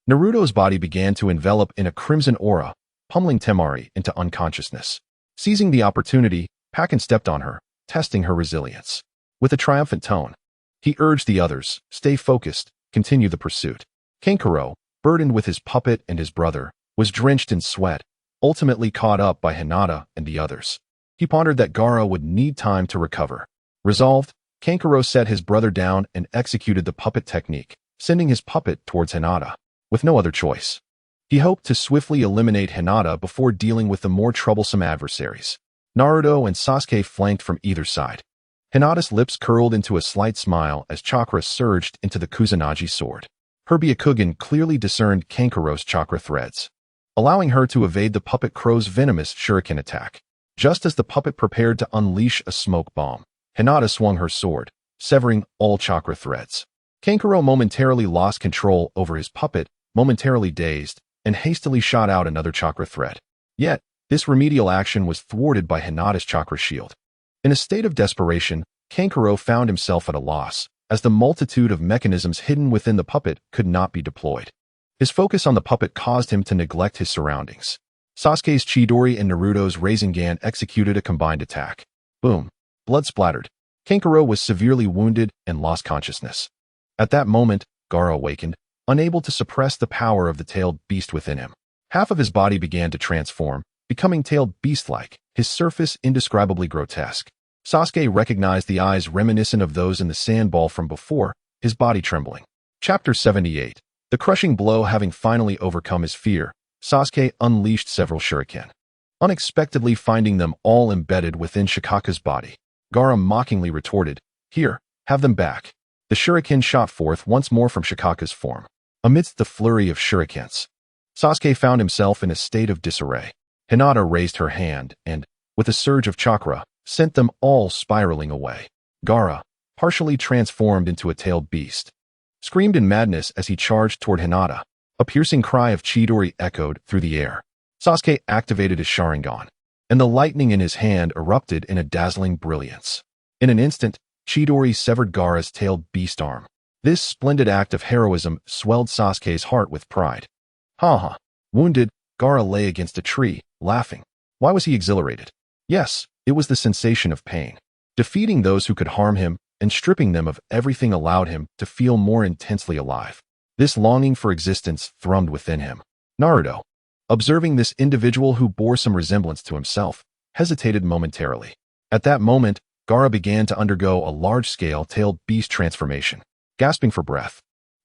Naruto's body began to envelop in a crimson aura, pummeling Temari into unconsciousness. Seizing the opportunity, Pakken stepped on her, testing her resilience. With a triumphant tone, he urged the others, "Stay focused, continue the pursuit." Kankuro, burdened with his puppet and his brother, was drenched in sweat, ultimately caught up by Hinata and the others. He pondered that Gaara would need time to recover. Resolved, Kankuro set his brother down and executed the puppet technique, sending his puppet towards Hinata. With no other choice, he hoped to swiftly eliminate Hinata before dealing with the more troublesome adversaries. Naruto and Sasuke flanked from either side. Hinata's lips curled into a slight smile as chakra surged into the Kusanagi sword. Her Byakugan clearly discerned Kankuro's chakra threads, allowing her to evade the puppet crow's venomous shuriken attack. Just as the puppet prepared to unleash a smoke bomb, Hinata swung her sword, severing all chakra threads. Kankuro momentarily lost control over his puppet, momentarily dazed, and hastily shot out another chakra thread. Yet, this remedial action was thwarted by Hinata's chakra shield. In a state of desperation, Kankuro found himself at a loss, as the multitude of mechanisms hidden within the puppet could not be deployed. His focus on the puppet caused him to neglect his surroundings. Sasuke's Chidori and Naruto's Rasengan executed a combined attack. Boom. Blood splattered. Kankuro was severely wounded and lost consciousness. At that moment, Gaara awakened, unable to suppress the power of the tailed beast within him. Half of his body began to transform, becoming tailed beast-like, his surface indescribably grotesque. Sasuke recognized the eyes reminiscent of those in the sandball from before, his body trembling. Chapter 78. The crushing blow having finally overcome his fear, Sasuke unleashed several shuriken, unexpectedly finding them all embedded within Shikaka's body. Gaara mockingly retorted, "Here, have them back." The shuriken shot forth once more from Shikaka's form. Amidst the flurry of shurikens, Sasuke found himself in a state of disarray. Hinata raised her hand and, with a surge of chakra, sent them all spiraling away. Gaara, partially transformed into a tailed beast, screamed in madness as he charged toward Hinata. A piercing cry of Chidori echoed through the air. Sasuke activated his Sharingan, and the lightning in his hand erupted in a dazzling brilliance. In an instant, Chidori severed Gaara's tailed beast arm. This splendid act of heroism swelled Sasuke's heart with pride. Ha! Wounded, Gaara lay against a tree, laughing. Why was he exhilarated? Yes, it was the sensation of pain. Defeating those who could harm him and stripping them of everything allowed him to feel more intensely alive. This longing for existence thrummed within him. Naruto, observing this individual who bore some resemblance to himself, hesitated momentarily. At that moment, Gaara began to undergo a large-scale tailed beast transformation. Gasping for breath,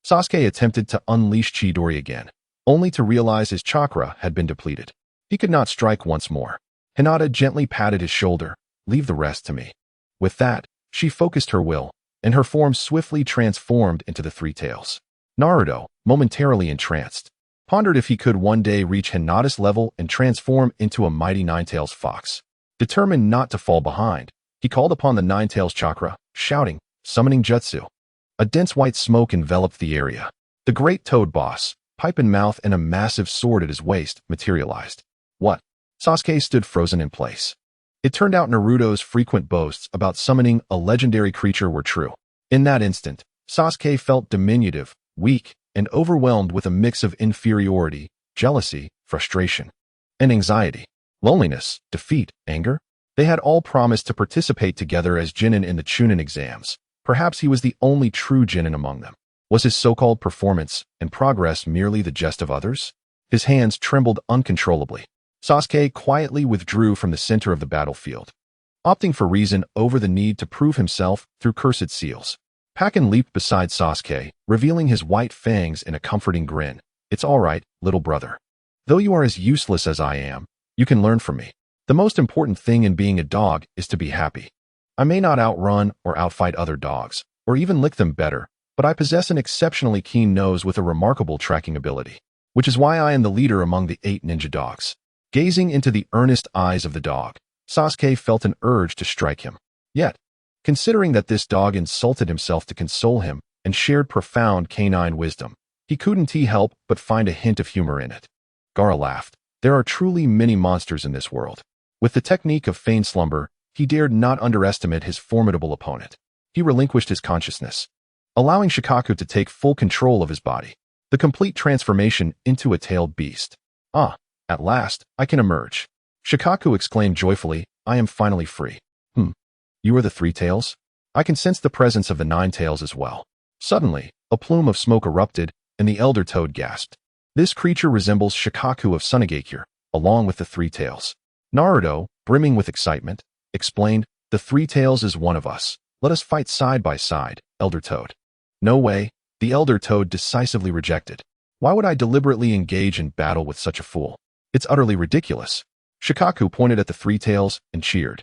Sasuke attempted to unleash Chidori again, only to realize his chakra had been depleted. He could not strike once more. Hinata gently patted his shoulder, "Leave the rest to me." With that, she focused her will, and her form swiftly transformed into the three tails. Naruto, momentarily entranced, pondered if he could one day reach Hinata's level and transform into a mighty nine-tails fox. Determined not to fall behind, he called upon the nine-tails chakra, shouting, "Summoning jutsu." A dense white smoke enveloped the area. The great toad boss, pipe in mouth and a massive sword at his waist, materialized. What? Sasuke stood frozen in place. It turned out Naruto's frequent boasts about summoning a legendary creature were true. In that instant, Sasuke felt diminutive, weak, and overwhelmed with a mix of inferiority, jealousy, frustration, and anxiety. Loneliness, defeat, anger. They had all promised to participate together as Genin in the Chunin exams. Perhaps he was the only true Genin among them. Was his so-called performance and progress merely the jest of others? His hands trembled uncontrollably. Sasuke quietly withdrew from the center of the battlefield, opting for reason over the need to prove himself through cursed seals. Pakken leaped beside Sasuke, revealing his white fangs in a comforting grin. It's all right, little brother. Though you are as useless as I am, you can learn from me. The most important thing in being a dog is to be happy. I may not outrun or outfight other dogs, or even lick them better, but I possess an exceptionally keen nose with a remarkable tracking ability, which is why I am the leader among the 8 ninja dogs. Gazing into the earnest eyes of the dog, Sasuke felt an urge to strike him. Yet, considering that this dog insulted himself to console him and shared profound canine wisdom, he couldn't help but find a hint of humor in it. Gaara laughed. There are truly many monsters in this world. With the technique of feigned slumber, he dared not underestimate his formidable opponent. He relinquished his consciousness, allowing Shikaku to take full control of his body. The complete transformation into a tailed beast. Ah, at last, I can emerge. Shikaku exclaimed joyfully, I am finally free. You are the 3 tails? I can sense the presence of the 9 tails as well. Suddenly, a plume of smoke erupted, and the elder toad gasped. This creature resembles Shikaku of Sunagakure, along with the 3 tails. Naruto, brimming with excitement, explained, the 3 tails is one of us. Let us fight side by side, elder toad. No way, the elder toad decisively rejected. Why would I deliberately engage in battle with such a fool? It's utterly ridiculous. Shikaku pointed at the 3 tails and cheered.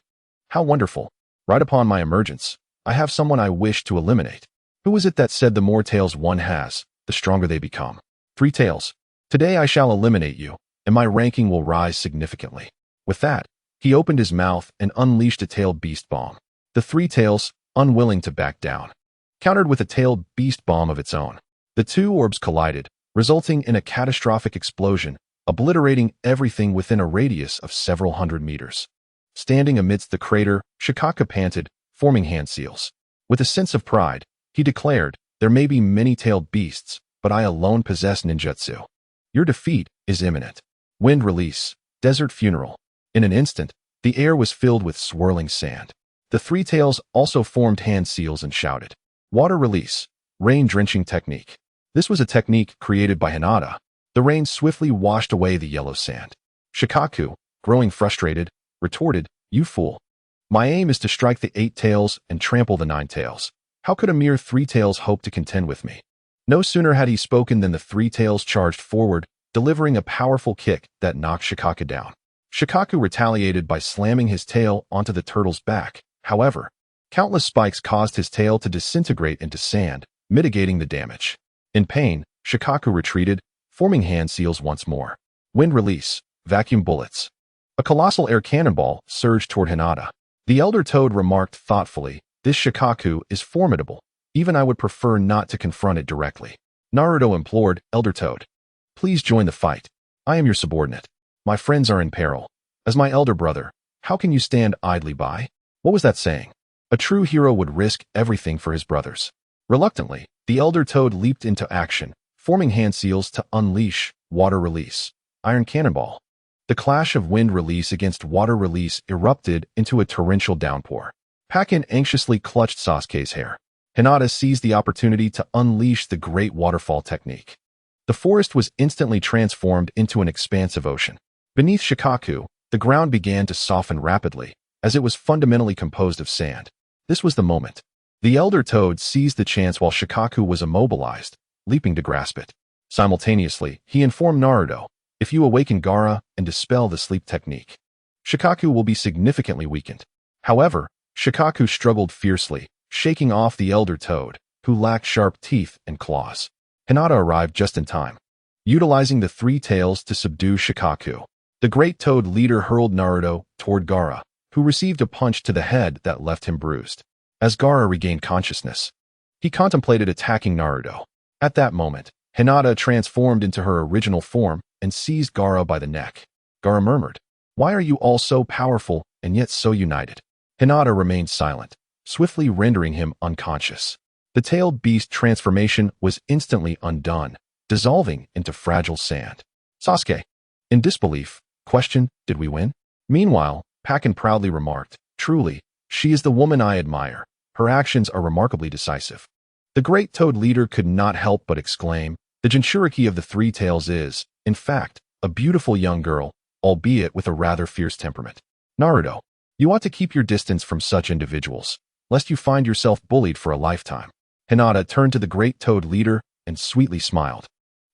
How wonderful. Right upon my emergence, I have someone I wish to eliminate. Who is it that said the more tails one has, the stronger they become? 3 tails. Today I shall eliminate you, and my ranking will rise significantly. With that, he opened his mouth and unleashed a tailed beast bomb. The 3 tails, unwilling to back down, countered with a tailed beast bomb of its own. The 2 orbs collided, resulting in a catastrophic explosion, obliterating everything within a radius of several hundred meters. Standing amidst the crater, Shikaku panted, forming hand seals. With a sense of pride, he declared, there may be many tailed beasts, but I alone possess ninjutsu. Your defeat is imminent. Wind release, desert funeral. In an instant, the air was filled with swirling sand. The 3 tails also formed hand seals and shouted. Water release, rain drenching technique. This was a technique created by Hinata. The rain swiftly washed away the yellow sand. Shikaku, growing frustrated, retorted, you fool. My aim is to strike the 8 tails and trample the 9 tails. How could a mere 3 tails hope to contend with me? No sooner had he spoken than the 3 tails charged forward, delivering a powerful kick that knocked Shikaku down. Shikaku retaliated by slamming his tail onto the turtle's back. However, countless spikes caused his tail to disintegrate into sand, mitigating the damage. In pain, Shikaku retreated, forming hand seals once more. Wind release, vacuum bullets. A colossal air cannonball surged toward Hinata. The elder toad remarked thoughtfully, this Shikaku is formidable. Even I would prefer not to confront it directly. Naruto implored, Elder Toad, please join the fight. I am your subordinate. My friends are in peril. As my elder brother, how can you stand idly by? What was that saying? A true hero would risk everything for his brothers. Reluctantly, the elder toad leaped into action, forming hand seals to unleash water release, iron cannonball. The clash of wind release against water release erupted into a torrential downpour. Pakken anxiously clutched Sasuke's hair. Hinata seized the opportunity to unleash the great waterfall technique. The forest was instantly transformed into an expansive ocean. Beneath Shikaku, the ground began to soften rapidly, as it was fundamentally composed of sand. This was the moment. The elder toad seized the chance while Shikaku was immobilized, leaping to grasp it. Simultaneously, he informed Naruto, if you awaken Gaara and dispel the sleep technique, Shikaku will be significantly weakened. However, Shikaku struggled fiercely, shaking off the elder toad, who lacked sharp teeth and claws. Hinata arrived just in time. Utilizing the 3 tails to subdue Shikaku, the great toad leader hurled Naruto toward Gaara, who received a punch to the head that left him bruised. As Gaara regained consciousness, He contemplated attacking Naruto. At that moment, Hinata transformed into her original form and seized Gaara by the neck. Gaara murmured, "Why are you all so powerful and yet so united?" Hinata remained silent, swiftly rendering him unconscious. The tailed beast transformation was instantly undone, dissolving into fragile sand. Sasuke, in disbelief, questioned, "Did we win?" Meanwhile, Pakken proudly remarked, "Truly, she is the woman I admire. Her actions are remarkably decisive." The great toad leader could not help but exclaim, "The Jinchuriki of the Three Tails is, in fact, a beautiful young girl, albeit with a rather fierce temperament. Naruto, you ought to keep your distance from such individuals, lest you find yourself bullied for a lifetime." Hinata turned to the great toad leader and sweetly smiled.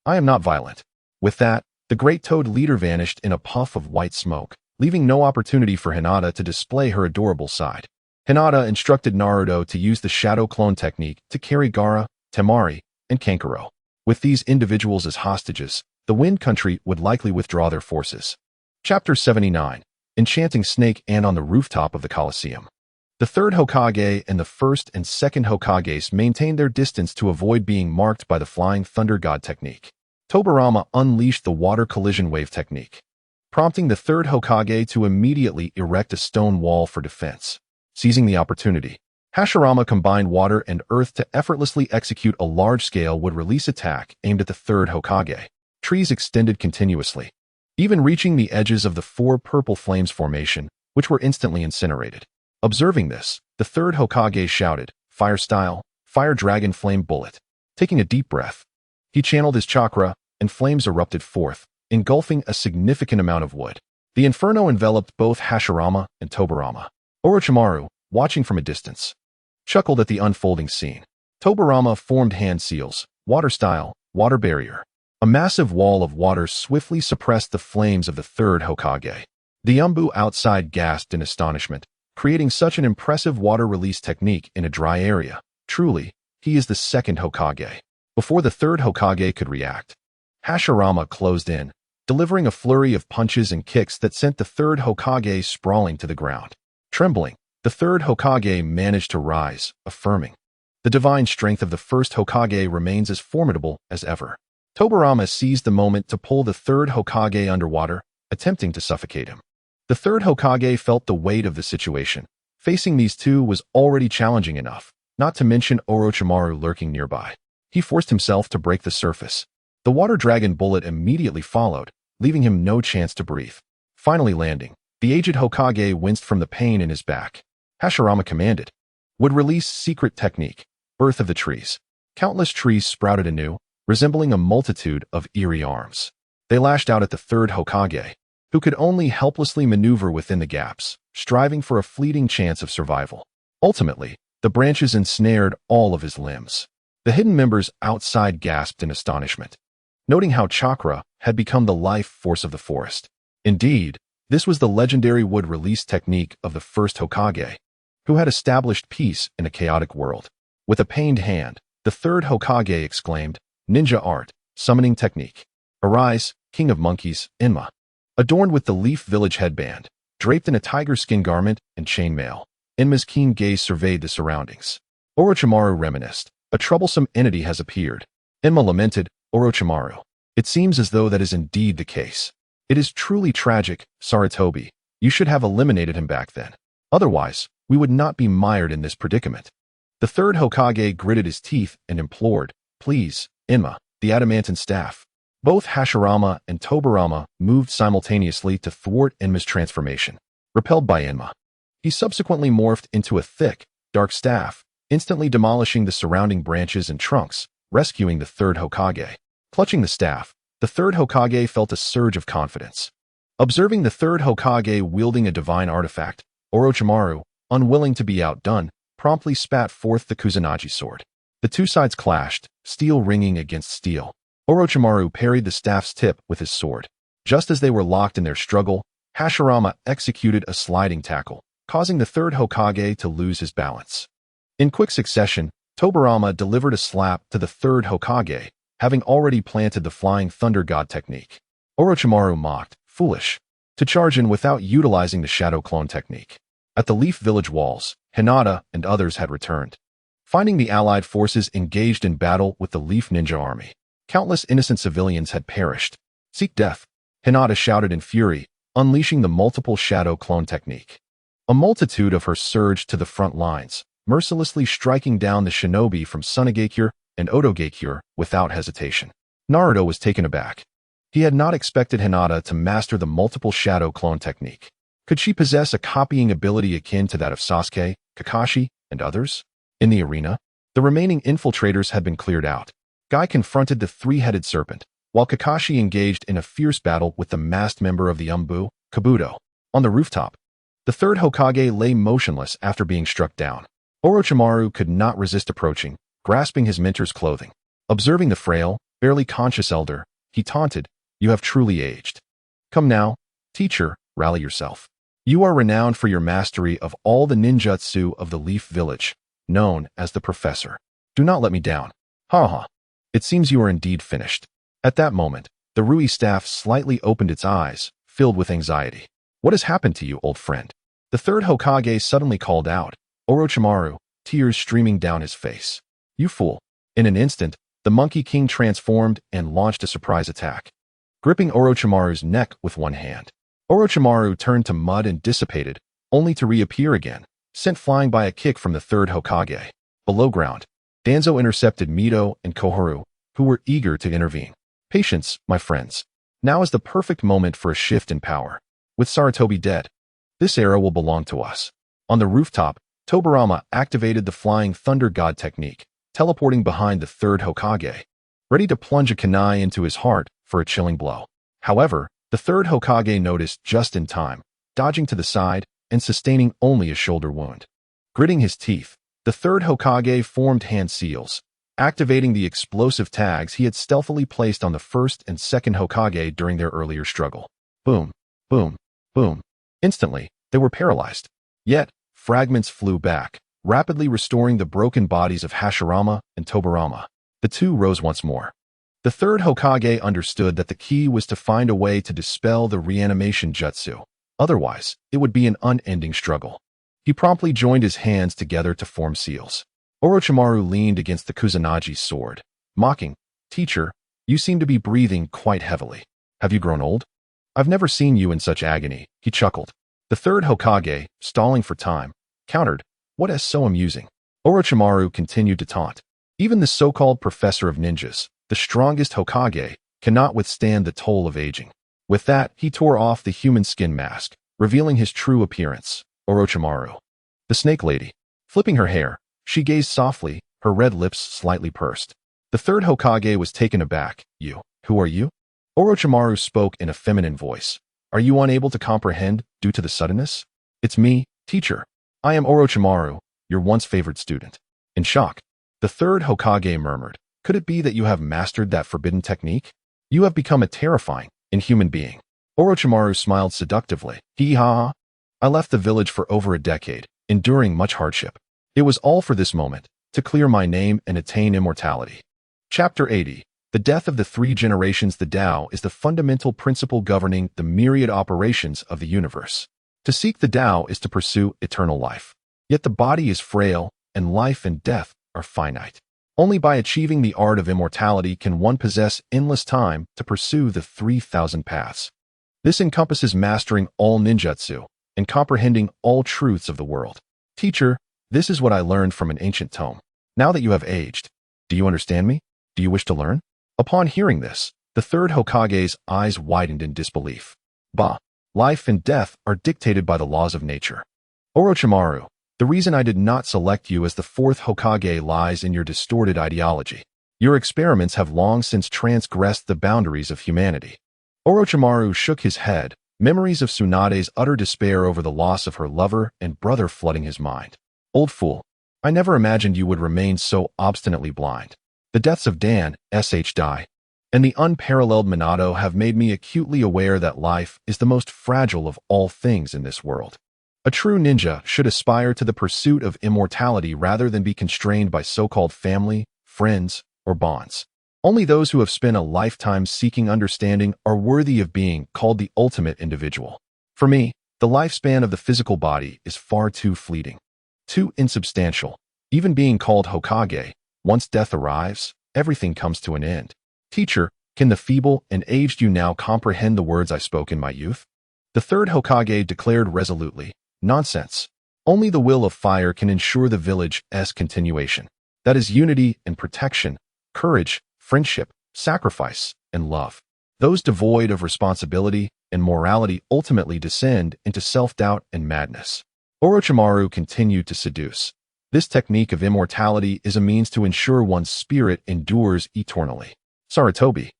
"I am not violent." With that, the great toad leader vanished in a puff of white smoke, leaving no opportunity for Hinata to display her adorable side. Hinata instructed Naruto to use the shadow clone technique to carry Gaara, Temari, and Kankuro. With these individuals as hostages, the Wind Country would likely withdraw their forces. Chapter 79. Enchanting Snake and on the Rooftop of the Colosseum. The third Hokage and the first and second Hokages maintained their distance to avoid being marked by the Flying Thunder God technique. Tobirama unleashed the Water Collision Wave technique, prompting the third Hokage to immediately erect a stone wall for defense. Seizing the opportunity, Hashirama combined water and earth to effortlessly execute a large-scale would-release attack aimed at the third Hokage. Trees extended continuously, even reaching the edges of the four purple flames formation, which were instantly incinerated. Observing this, the third Hokage shouted, "Fire style, fire dragon flame bullet." Taking a deep breath, he channeled his chakra, and flames erupted forth, engulfing a significant amount of wood. The inferno enveloped both Hashirama and Tobirama. Orochimaru, watching from a distance, chuckled at the unfolding scene. Tobirama formed hand seals, water style, water barrier. A massive wall of water swiftly suppressed the flames of the third Hokage. The Umbu outside gasped in astonishment, creating such an impressive water release technique in a dry area. Truly, he is the second Hokage. Before the third Hokage could react, Hashirama closed in, delivering a flurry of punches and kicks that sent the third Hokage sprawling to the ground. Trembling, the third Hokage managed to rise, affirming, "The divine strength of the first Hokage remains as formidable as ever." Tobirama seized the moment to pull the third Hokage underwater, attempting to suffocate him. The third Hokage felt the weight of the situation. Facing these two was already challenging enough, not to mention Orochimaru lurking nearby. He forced himself to break the surface. The water dragon bullet immediately followed, leaving him no chance to breathe. Finally landing, the aged Hokage winced from the pain in his back. Hashirama commanded, "Would release secret technique, birth of the trees." Countless trees sprouted anew, resembling a multitude of eerie arms. They lashed out at the third Hokage, who could only helplessly maneuver within the gaps, striving for a fleeting chance of survival. Ultimately, the branches ensnared all of his limbs. The hidden members outside gasped in astonishment, noting how Chakra had become the life force of the forest. Indeed, this was the legendary wood release technique of the first Hokage, who had established peace in a chaotic world. With a pained hand, the third Hokage exclaimed, "Ninja art, summoning technique. Arise, king of monkeys, Enma." Adorned with the Leaf Village headband, draped in a tiger skin garment and chainmail, Enma's keen gaze surveyed the surroundings. Orochimaru reminisced, "A troublesome entity has appeared." Enma lamented, "Orochimaru, it seems as though that is indeed the case. It is truly tragic, Sarutobi. You should have eliminated him back then. Otherwise, we would not be mired in this predicament." The third Hokage gritted his teeth and implored, "Please, Enma, the adamantine staff." Both Hashirama and Tobirama moved simultaneously to thwart Enma's transformation. Repelled by Enma, he subsequently morphed into a thick, dark staff, instantly demolishing the surrounding branches and trunks, rescuing the third Hokage. Clutching the staff, the third Hokage felt a surge of confidence. Observing the third Hokage wielding a divine artifact, Orochimaru, unwilling to be outdone, promptly spat forth the Kusanagi sword. The two sides clashed, steel ringing against steel. Orochimaru parried the staff's tip with his sword. Just as they were locked in their struggle, Hashirama executed a sliding tackle, causing the third Hokage to lose his balance. In quick succession, Tobirama delivered a slap to the third Hokage, having already planted the Flying Thunder God technique. Orochimaru mocked, "Foolish, to charge in without utilizing the Shadow Clone technique." At the Leaf Village walls, Hinata and others had returned. finding the Allied forces engaged in battle with the Leaf Ninja Army. Countless innocent civilians had perished. Seek death, Hinata shouted in fury, unleashing the multiple shadow clone technique. A multitude of her surged to the front lines, mercilessly striking down the shinobi from Sunagakure and Otogakure without hesitation. Naruto was taken aback. He had not expected Hinata to master the multiple shadow clone technique. Could she possess a copying ability akin to that of Sasuke, Kakashi, and others? In the arena, the remaining infiltrators had been cleared out. Guy confronted the three-headed serpent, while Kakashi engaged in a fierce battle with the masked member of the Umbu, Kabuto. On the rooftop, the third Hokage lay motionless after being struck down. Orochimaru could not resist approaching, grasping his mentor's clothing. Observing the frail, barely conscious elder, he taunted, "You have truly aged. Come now, teacher, rally yourself. You are renowned for your mastery of all the ninjutsu of the Leaf Village, known as the Professor. Do not let me down. Ha ha. It seems you are indeed finished." At that moment, the Rui staff slightly opened its eyes, filled with anxiety. "What has happened to you, old friend?" The third Hokage suddenly called out, Orochimaru, tears streaming down his face. "You fool." In an instant, the Monkey King transformed and launched a surprise attack. Gripping Orochimaru's neck with one hand, Orochimaru turned to mud and dissipated, only to reappear again, sent flying by a kick from the third Hokage. Below ground, Danzo intercepted Mito and Koharu, who were eager to intervene. "Patience, my friends. Now is the perfect moment for a shift in power. With Sarutobi dead, this era will belong to us." On the rooftop, Tobirama activated the Flying Thunder God technique, teleporting behind the third Hokage, ready to plunge a kunai into his heart for a chilling blow. However, the third Hokage noticed just in time, dodging to the side and sustaining only a shoulder wound. Gritting his teeth, the third Hokage formed hand seals, activating the explosive tags he had stealthily placed on the first and second Hokage during their earlier struggle. Boom, boom, boom. Instantly, they were paralyzed. Yet, fragments flew back, rapidly restoring the broken bodies of Hashirama and Tobirama. The two rose once more. The third Hokage understood that the key was to find a way to dispel the reanimation jutsu. Otherwise, it would be an unending struggle. He promptly joined his hands together to form seals. Orochimaru leaned against the Kuzunagi's sword, mocking, "Teacher, you seem to be breathing quite heavily. Have you grown old?" "I've never seen you in such agony," he chuckled. The third Hokage, stalling for time, countered, "What is so amusing?" Orochimaru continued to taunt. "Even the so-called professor of ninjas, the strongest Hokage, cannot withstand the toll of aging." With that, he tore off the human skin mask, revealing his true appearance, Orochimaru. The Snake Lady. Flipping her hair, she gazed softly, her red lips slightly pursed. The third Hokage was taken aback. "You? Who are you?" Orochimaru spoke in a feminine voice. "Are you unable to comprehend due to the suddenness?" "It's me, teacher. I am Orochimaru, your once favored student." In shock, the third Hokage murmured, "Could it be that you have mastered that forbidden technique? You have become a terrifying, inhuman being." Orochimaru smiled seductively. "Hee-ha! I left the village for over a decade, enduring much hardship. It was all for this moment, to clear my name and attain immortality." Chapter 80. The Death of the Three Generations. The Tao is the fundamental principle governing the myriad operations of the universe. To seek the Tao is to pursue eternal life. Yet the body is frail, and life and death are finite. Only by achieving the art of immortality can one possess endless time to pursue the 3,000 paths. This encompasses mastering all ninjutsu and comprehending all truths of the world. Teacher, this is what I learned from an ancient tome. Now that you have aged, do you understand me? Do you wish to learn? Upon hearing this, the third Hokage's eyes widened in disbelief. Bah! Life and death are dictated by the laws of nature. Orochimaru, the reason I did not select you as the fourth Hokage lies in your distorted ideology. Your experiments have long since transgressed the boundaries of humanity. Orochimaru shook his head, memories of Tsunade's utter despair over the loss of her lover and brother flooding his mind. Old fool, I never imagined you would remain so obstinately blind. The deaths of Dan, Dai, and the unparalleled Minato have made me acutely aware that life is the most fragile of all things in this world. A true ninja should aspire to the pursuit of immortality rather than be constrained by so-called family, friends, or bonds. Only those who have spent a lifetime seeking understanding are worthy of being called the ultimate individual. For me, the lifespan of the physical body is far too fleeting, too insubstantial, Even being called Hokage, once death arrives, everything comes to an end. Teacher, can the feeble and aged you now comprehend the words I spoke in my youth? The third Hokage declared resolutely, nonsense. Only the will of fire can ensure the village's continuation. That is unity and protection, courage, friendship, sacrifice, and love. Those devoid of responsibility and morality ultimately descend into self-doubt and madness. Orochimaru continued to seduce. This technique of immortality is a means to ensure one's spirit endures eternally. Sarutobi.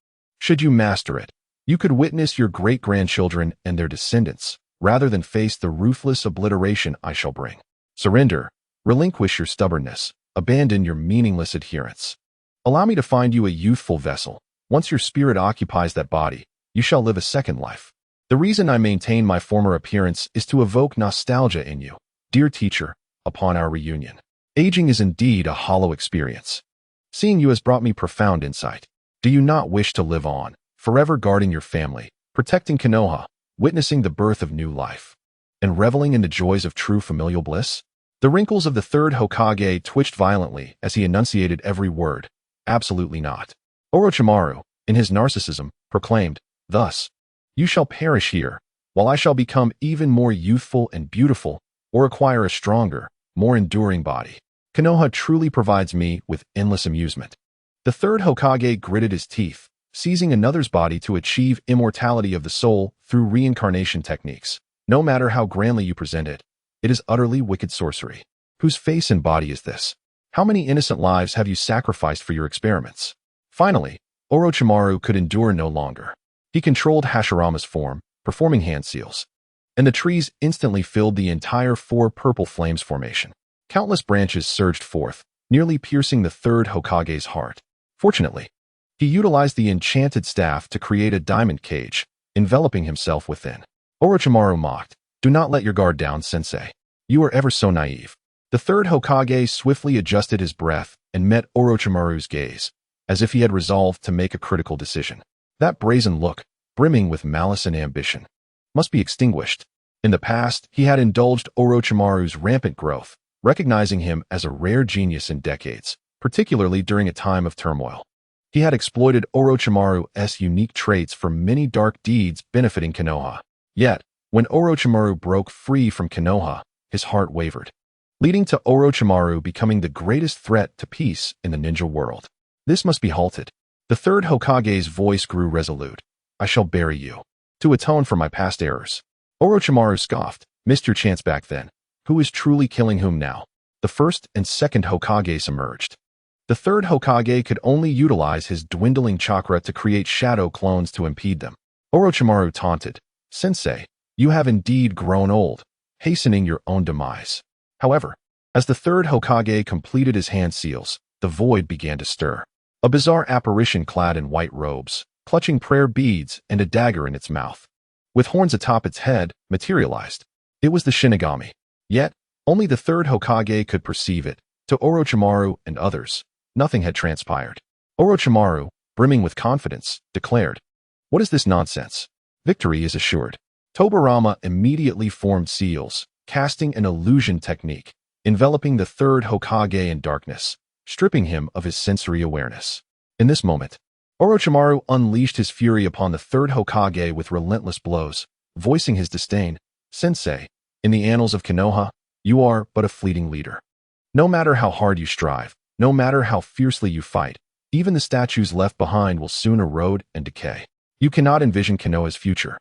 Should you master it, you could witness your great-grandchildren and their descendants, rather than face the ruthless obliteration I shall bring. Surrender. Relinquish your stubbornness. Abandon your meaningless adherence. Allow me to find you a youthful vessel. Once your spirit occupies that body, you shall live a second life. The reason I maintain my former appearance is to evoke nostalgia in you, dear teacher, upon our reunion. Aging is indeed a hollow experience. Seeing you has brought me profound insight. Do you not wish to live on, forever guarding your family, protecting Konoha, witnessing the birth of new life, and reveling in the joys of true familial bliss? The wrinkles of the third Hokage twitched violently as he enunciated every word. Absolutely not. Orochimaru, in his narcissism, proclaimed, thus, you shall perish here, while I shall become even more youthful and beautiful, or acquire a stronger, more enduring body. Konoha truly provides me with endless amusement. The third Hokage gritted his teeth, seizing another's body to achieve immortality of the soul through reincarnation techniques. No matter how grandly you present it, it is utterly wicked sorcery. Whose face and body is this? How many innocent lives have you sacrificed for your experiments? Finally, Orochimaru could endure no longer. He controlled Hashirama's form, performing hand seals, and the trees instantly filled the entire four purple flames formation. Countless branches surged forth, nearly piercing the third Hokage's heart. Fortunately, he utilized the enchanted staff to create a diamond cage, enveloping himself within. Orochimaru mocked, do not let your guard down, sensei. You are ever so naive. The third Hokage swiftly adjusted his breath and met Orochimaru's gaze, as if he had resolved to make a critical decision. That brazen look, brimming with malice and ambition, must be extinguished. In the past, he had indulged Orochimaru's rampant growth, recognizing him as a rare genius in decades, particularly during a time of turmoil. He had exploited Orochimaru's unique traits for many dark deeds benefiting Konoha. Yet, when Orochimaru broke free from Konoha, his heart wavered, leading to Orochimaru becoming the greatest threat to peace in the ninja world. This must be halted. The third Hokage's voice grew resolute. I shall bury you, to atone for my past errors. Orochimaru scoffed, missed your chance back then. Who is truly killing whom now? The first and second Hokages emerged. The third Hokage could only utilize his dwindling chakra to create shadow clones to impede them. Orochimaru taunted, Sensei, you have indeed grown old, hastening your own demise. However, as the third Hokage completed his hand seals, the void began to stir. A bizarre apparition clad in white robes, clutching prayer beads and a dagger in its mouth, with horns atop its head, materialized. It was the Shinigami. Yet, only the third Hokage could perceive it. To Orochimaru and others, nothing had transpired. Orochimaru, brimming with confidence, declared, what is this nonsense? Victory is assured. Tobirama immediately formed seals, casting an illusion technique, enveloping the third Hokage in darkness, stripping him of his sensory awareness. In this moment, Orochimaru unleashed his fury upon the third Hokage with relentless blows, voicing his disdain. Sensei, in the annals of Konoha, you are but a fleeting leader. No matter how hard you strive, no matter how fiercely you fight, even the statues left behind will soon erode and decay. You cannot envision Konoha's future,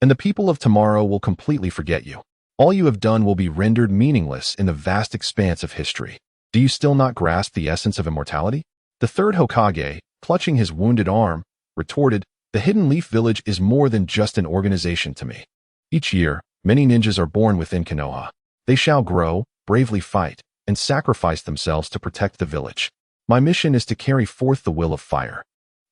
and the people of tomorrow will completely forget you. All you have done will be rendered meaningless in the vast expanse of history. Do you still not grasp the essence of immortality? The third Hokage, clutching his wounded arm, retorted, the Hidden Leaf Village is more than just an organization to me. Each year, many ninjas are born within Konoha. They shall grow, bravely fight, and sacrifice themselves to protect the village. My mission is to carry forth the will of fire.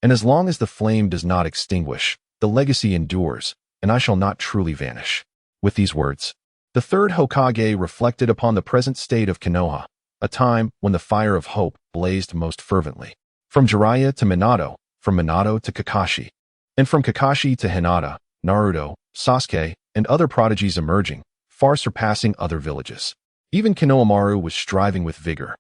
And as long as the flame does not extinguish, the legacy endures, and I shall not truly vanish. With these words, the third Hokage reflected upon the present state of Konoha, a time when the fire of hope blazed most fervently. From Jiraiya to Minato, from Minato to Kakashi, and from Kakashi to Hinata, Naruto, Sasuke, and other prodigies emerging, far surpassing other villages. Even Konohamaru was striving with vigor.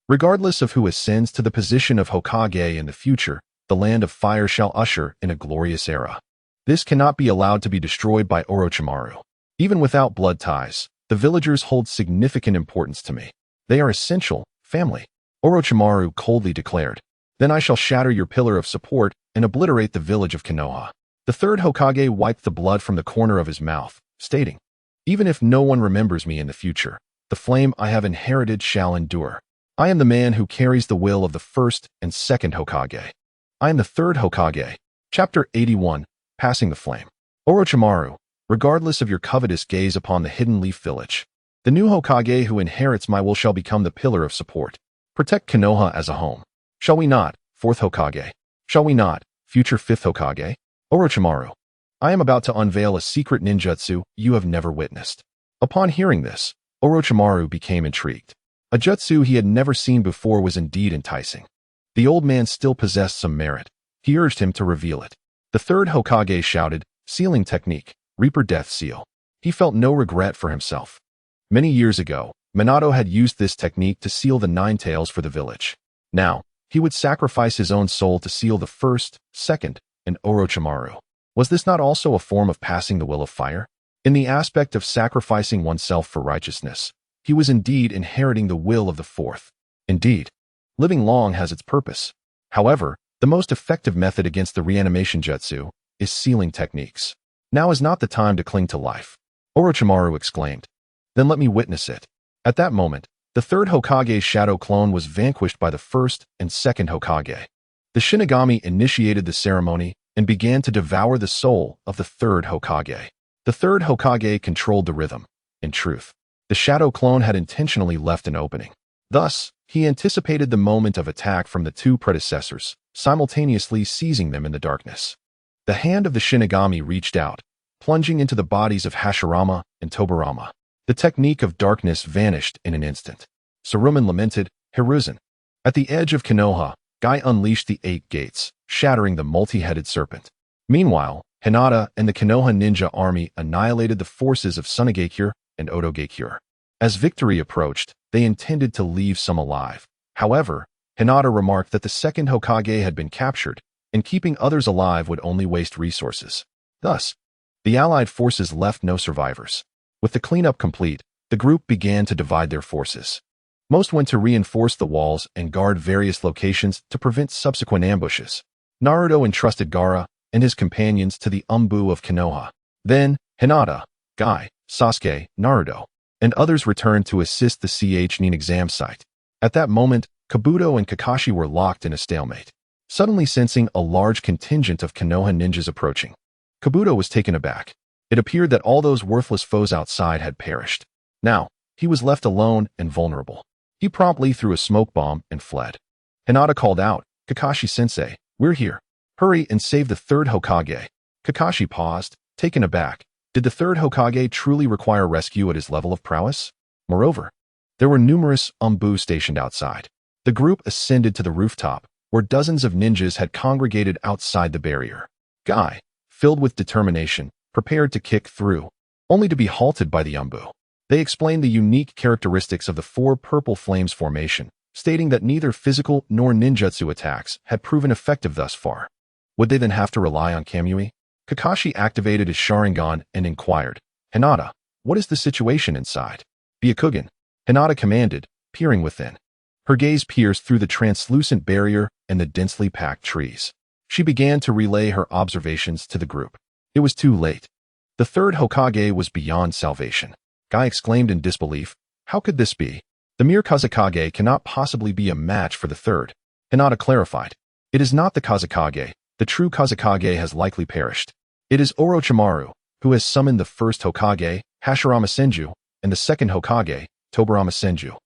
Regardless of who ascends to the position of Hokage in the future, the land of fire shall usher in a glorious era. This cannot be allowed to be destroyed by Orochimaru. Even without blood ties, the villagers hold significant importance to me. They are essential, family. Orochimaru coldly declared. Then I shall shatter your pillar of support and obliterate the village of Konoha. The third Hokage wiped the blood from the corner of his mouth, stating, even if no one remembers me in the future, the flame I have inherited shall endure. I am the man who carries the will of the first and second Hokage. I am the third Hokage. Chapter 81, Passing the Flame. Orochimaru, regardless of your covetous gaze upon the Hidden Leaf Village, the new Hokage who inherits my will shall become the pillar of support. Protect Konoha as a home. Shall we not, fourth Hokage? Shall we not, future fifth Hokage? Orochimaru, I am about to unveil a secret ninjutsu you have never witnessed. Upon hearing this, Orochimaru became intrigued. A jutsu he had never seen before was indeed enticing. The old man still possessed some merit. He urged him to reveal it. The third Hokage shouted, sealing technique, Reaper Death Seal. He felt no regret for himself. Many years ago, Minato had used this technique to seal the Nine Tails for the village. Now, he would sacrifice his own soul to seal the first, second, and Orochimaru. Was this not also a form of passing the will of fire? In the aspect of sacrificing oneself for righteousness, he was indeed inheriting the will of the fourth. Indeed, living long has its purpose. However, the most effective method against the reanimation jutsu is sealing techniques. Now is not the time to cling to life, Orochimaru exclaimed. Then let me witness it. At that moment, the third Hokage's shadow clone was vanquished by the first and second Hokage. The Shinigami initiated the ceremony and began to devour the soul of the third Hokage. The third Hokage controlled the rhythm. In truth, the shadow clone had intentionally left an opening. Thus, he anticipated the moment of attack from the two predecessors, simultaneously seizing them in the darkness. The hand of the Shinigami reached out, plunging into the bodies of Hashirama and Tobirama. The technique of darkness vanished in an instant. Saruman lamented, Hiruzen. At the edge of Konoha, Guy unleashed the 8 gates, shattering the multi-headed serpent. Meanwhile, Hinata and the Konoha ninja army annihilated the forces of Sunagakure and Otogakure. As victory approached, they intended to leave some alive. However, Hinata remarked that the second Hokage had been captured, and keeping others alive would only waste resources. Thus, the allied forces left no survivors. With the cleanup complete, the group began to divide their forces. Most went to reinforce the walls and guard various locations to prevent subsequent ambushes. Naruto entrusted Gaara and his companions to the Umbu of Konoha. Then, Hinata, Guy, Sasuke, Naruto, and others returned to assist the Nin exam site. At that moment, Kabuto and Kakashi were locked in a stalemate. Suddenly sensing a large contingent of Konoha ninjas approaching, Kabuto was taken aback. It appeared that all those worthless foes outside had perished. Now, he was left alone and vulnerable. He promptly threw a smoke bomb and fled. Hinata called out, Kakashi-sensei, we're here. Hurry and save the third Hokage. Kakashi paused, taken aback. Did the third Hokage truly require rescue at his level of prowess? Moreover, there were numerous Umbu stationed outside. The group ascended to the rooftop, where dozens of ninjas had congregated outside the barrier. Guy, filled with determination, prepared to kick through, only to be halted by the Umbu. They explained the unique characteristics of the 4 Purple Flames formation, stating that neither physical nor ninjutsu attacks had proven effective thus far. Would they then have to rely on Kamui? Kakashi activated his Sharingan and inquired, Hinata, what is the situation inside? Byakugan, Hinata commanded, peering within. Her gaze pierced through the translucent barrier and the densely packed trees. She began to relay her observations to the group. It was too late. The third Hokage was beyond salvation. Guy exclaimed in disbelief, how could this be? The mere Kazekage cannot possibly be a match for the third. Hinata clarified, it is not the Kazekage. The true Kazekage has likely perished. It is Orochimaru, who has summoned the first Hokage, Hashirama Senju, and the second Hokage, Tobirama Senju.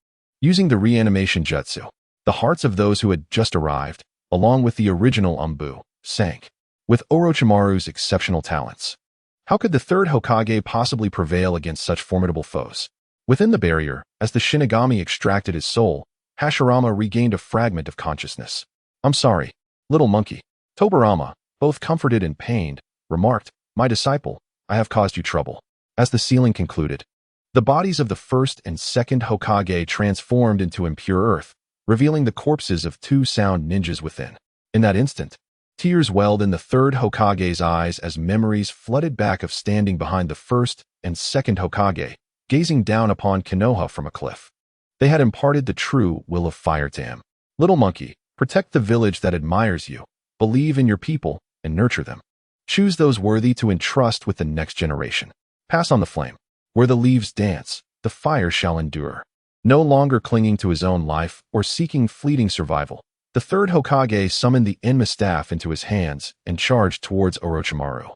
Using the reanimation jutsu, the hearts of those who had just arrived, along with the original Umbu, sank. With Orochimaru's exceptional talents, how could the third Hokage possibly prevail against such formidable foes? Within the barrier, as the Shinigami extracted his soul, Hashirama regained a fragment of consciousness. I'm sorry, little monkey. Tobirama, both comforted and pained, remarked, my disciple, I have caused you trouble. As the sealing concluded, the bodies of the first and second Hokage transformed into impure earth, revealing the corpses of two sound ninjas within. In that instant, tears welled in the third Hokage's eyes as memories flooded back of standing behind the first and second Hokage, gazing down upon Konoha from a cliff. They had imparted the true will of fire to him. Little monkey, protect the village that admires you, believe in your people, and nurture them. Choose those worthy to entrust with the next generation. Pass on the flame. Where the leaves dance, the fire shall endure. No longer clinging to his own life or seeking fleeting survival, the third Hokage summoned the Enma staff into his hands and charged towards Orochimaru.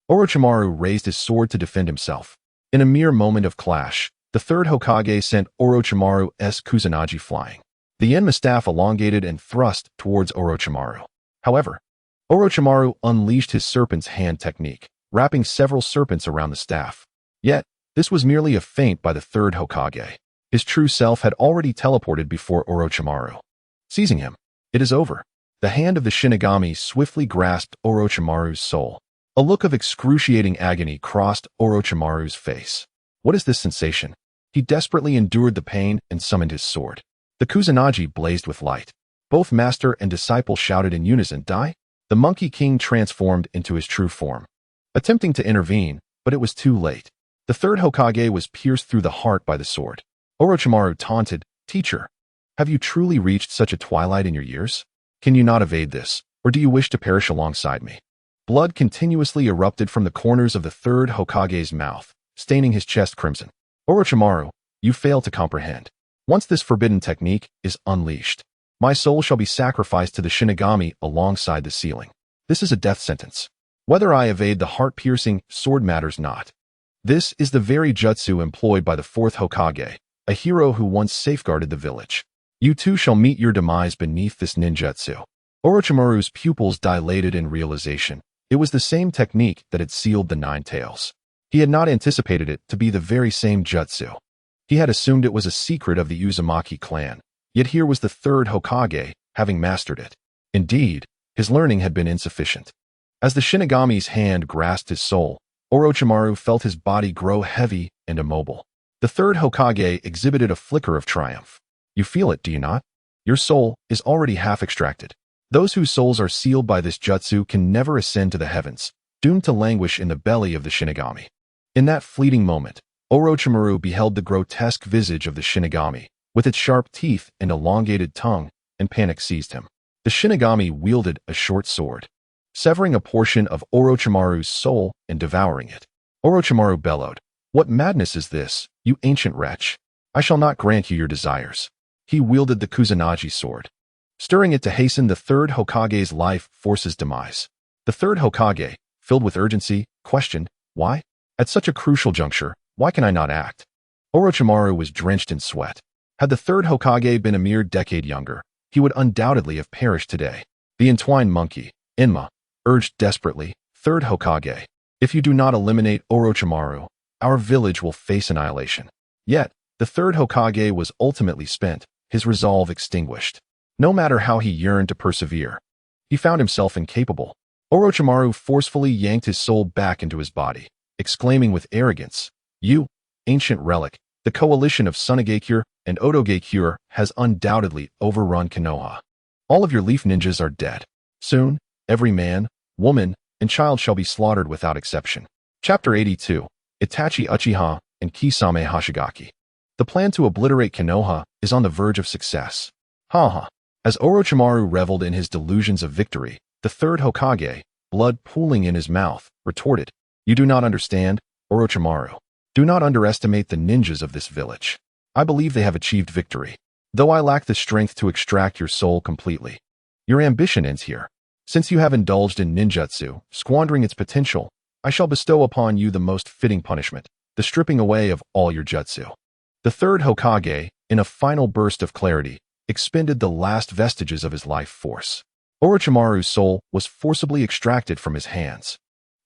Orochimaru raised his sword to defend himself. In a mere moment of clash, the third Hokage sent Orochimaru's Kusanagi flying. The Enma staff elongated and thrust towards Orochimaru. However, Orochimaru unleashed his serpent's hand technique, wrapping several serpents around the staff. Yet, this was merely a feint by the third Hokage. His true self had already teleported before Orochimaru. Seizing him, it is over. The hand of the Shinigami swiftly grasped Orochimaru's soul. A look of excruciating agony crossed Orochimaru's face. What is this sensation? He desperately endured the pain and summoned his sword. The Kusanagi blazed with light. Both master and disciple shouted in unison, "Die!" The Monkey King transformed into his true form, attempting to intervene, but it was too late. The third Hokage was pierced through the heart by the sword. Orochimaru taunted, "Teacher, have you truly reached such a twilight in your years? Can you not evade this, or do you wish to perish alongside me?" Blood continuously erupted from the corners of the third Hokage's mouth, staining his chest crimson. Orochimaru, you fail to comprehend. Once this forbidden technique is unleashed, my soul shall be sacrificed to the Shinigami alongside the ceiling. This is a death sentence. Whether I evade the heart-piercing sword matters not. This is the very jutsu employed by the fourth Hokage, a hero who once safeguarded the village. You too shall meet your demise beneath this ninjutsu. Orochimaru's pupils dilated in realization. It was the same technique that had sealed the Nine Tails. He had not anticipated it to be the very same jutsu. He had assumed it was a secret of the Uzumaki clan, yet here was the third Hokage having mastered it. Indeed, his learning had been insufficient. As the Shinigami's hand grasped his soul, Orochimaru felt his body grow heavy and immobile. The third Hokage exhibited a flicker of triumph. You feel it, do you not? Your soul is already half extracted. Those whose souls are sealed by this jutsu can never ascend to the heavens, doomed to languish in the belly of the Shinigami. In that fleeting moment, Orochimaru beheld the grotesque visage of the Shinigami, with its sharp teeth and elongated tongue, and panic seized him. The Shinigami wielded a short sword, severing a portion of Orochimaru's soul and devouring it. Orochimaru bellowed, "What madness is this, you ancient wretch? I shall not grant you your desires." He wielded the Kusanagi sword, stirring it to hasten the third Hokage's life force's demise. The third Hokage, filled with urgency, questioned, "Why? At such a crucial juncture, why can I not act?" Orochimaru was drenched in sweat. Had the third Hokage been a mere decade younger, he would undoubtedly have perished today. The entwined monkey, Enma, urged desperately, "Third Hokage, if you do not eliminate Orochimaru, our village will face annihilation." Yet, the third Hokage was ultimately spent, his resolve extinguished. No matter how he yearned to persevere, he found himself incapable. Orochimaru forcefully yanked his soul back into his body, exclaiming with arrogance, "You, ancient relic, the coalition of Sunigakure and Otogakure has undoubtedly overrun Konoha. All of your leaf ninjas are dead. Soon, every man, woman, and child shall be slaughtered without exception." Chapter 82, Itachi Uchiha and Kisame Hashigaki. The plan to obliterate Konoha is on the verge of success. Ha. As Orochimaru reveled in his delusions of victory, the third Hokage, blood pooling in his mouth, retorted, "You do not understand, Orochimaru. Do not underestimate the ninjas of this village. I believe they have achieved victory, though I lack the strength to extract your soul completely. Your ambition ends here. Since you have indulged in ninjutsu, squandering its potential, I shall bestow upon you the most fitting punishment, the stripping away of all your jutsu." The third Hokage, in a final burst of clarity, expended the last vestiges of his life force. Orochimaru's soul was forcibly extracted from his hands.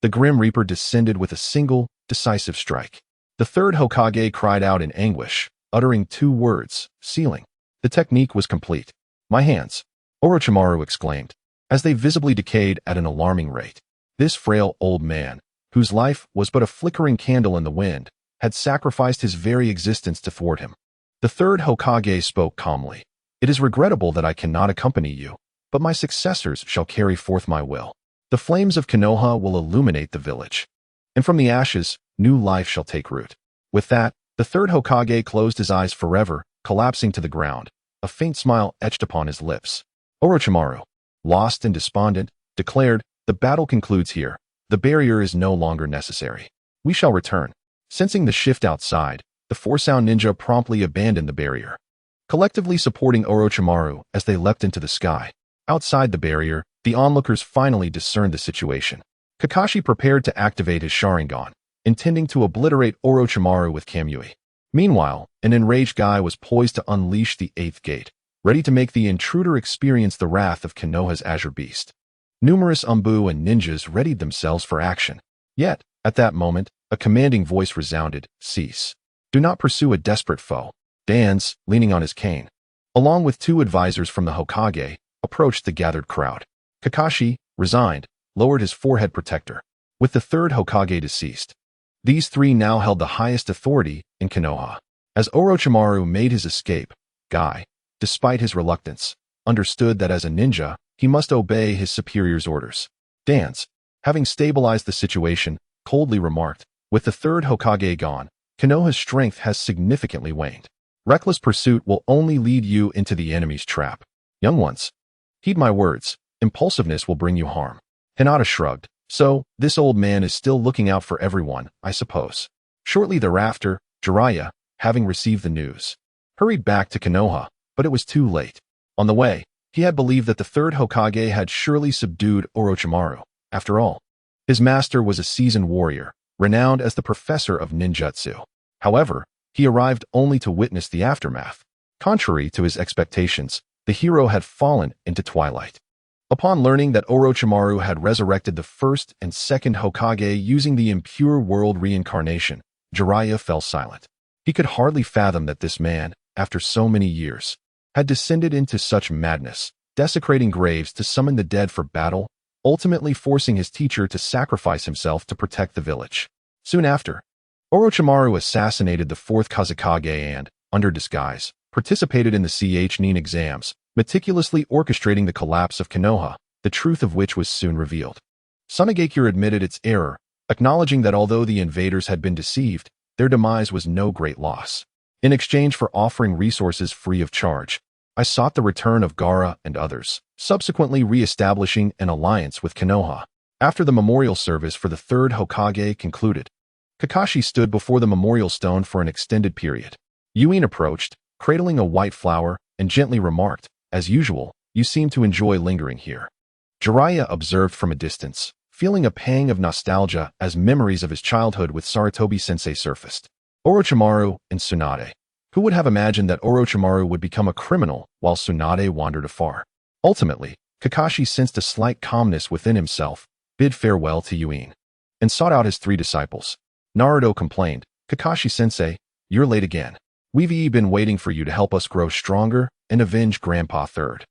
The Grim Reaper descended with a single, decisive strike. The third Hokage cried out in anguish, uttering two words, "Sealing." The technique was complete. "My hands," Orochimaru exclaimed, as they visibly decayed at an alarming rate. This frail old man, whose life was but a flickering candle in the wind, had sacrificed his very existence to thwart him. The third Hokage spoke calmly, It is regrettable that I cannot accompany you, but my successors shall carry forth my will. The flames of Konoha will illuminate the village, and from the ashes, new life shall take root." With that, the third Hokage closed his eyes forever, collapsing to the ground. A faint smile etched upon his lips. Orochimaru, lost and despondent, declared, "The battle concludes here. The barrier is no longer necessary. We shall return." Sensing the shift outside, the four-sound ninja promptly abandoned the barrier, collectively supporting Orochimaru as they leapt into the sky. Outside the barrier, the onlookers finally discerned the situation. Kakashi prepared to activate his Sharingan, intending to obliterate Orochimaru with Kamui. Meanwhile, an enraged Guy was poised to unleash the eighth gate, ready to make the intruder experience the wrath of Konoha's Azure Beast. Numerous Umbu and ninjas readied themselves for action. Yet, at that moment, a commanding voice resounded, "Cease. Do not pursue a desperate foe." Dans, leaning on his cane, along with two advisors from the Hokage, approached the gathered crowd. Kakashi, resigned, lowered his forehead protector. With the third Hokage deceased, these three now held the highest authority in Konoha. As Orochimaru made his escape, Guy, despite his reluctance, understood that as a ninja, he must obey his superior's orders. Dans, having stabilized the situation, coldly remarked, "With the third Hokage gone, Konoha's strength has significantly waned. Reckless pursuit will only lead you into the enemy's trap. Young ones, heed my words. Impulsiveness will bring you harm." Hinata shrugged. "So, this old man is still looking out for everyone, I suppose." Shortly thereafter, Jiraiya, having received the news, hurried back to Konoha, but it was too late. On the way, he had believed that the third Hokage had surely subdued Orochimaru. After all, his master was a seasoned warrior, renowned as the professor of ninjutsu. However, he arrived only to witness the aftermath. Contrary to his expectations, the hero had fallen into twilight. Upon learning that Orochimaru had resurrected the first and second Hokage using the impure world reincarnation, Jiraiya fell silent. He could hardly fathom that this man, after so many years, had descended into such madness, desecrating graves to summon the dead for battle, ultimately forcing his teacher to sacrifice himself to protect the village. Soon after, Orochimaru assassinated the fourth Kazekage and, under disguise, participated in the Ch-nin exams, meticulously orchestrating the collapse of Konoha, the truth of which was soon revealed. Sunagakure admitted its error, acknowledging that although the invaders had been deceived, their demise was no great loss. In exchange for offering resources free of charge, I sought the return of Gaara and others, subsequently re-establishing an alliance with Konoha. After the memorial service for the third Hokage concluded, Kakashi stood before the memorial stone for an extended period. Yuin approached, cradling a white flower, and gently remarked, "As usual, you seem to enjoy lingering here." Jiraiya observed from a distance, feeling a pang of nostalgia as memories of his childhood with Sarutobi-sensei surfaced. Orochimaru and Tsunade. Who would have imagined that Orochimaru would become a criminal while Tsunade wandered afar? Ultimately, Kakashi sensed a slight calmness within himself, bid farewell to Yuin, and sought out his three disciples. Naruto complained, "Kakashi-sensei, you're late again. We've been waiting for you to help us grow stronger and avenge Grandpa Third."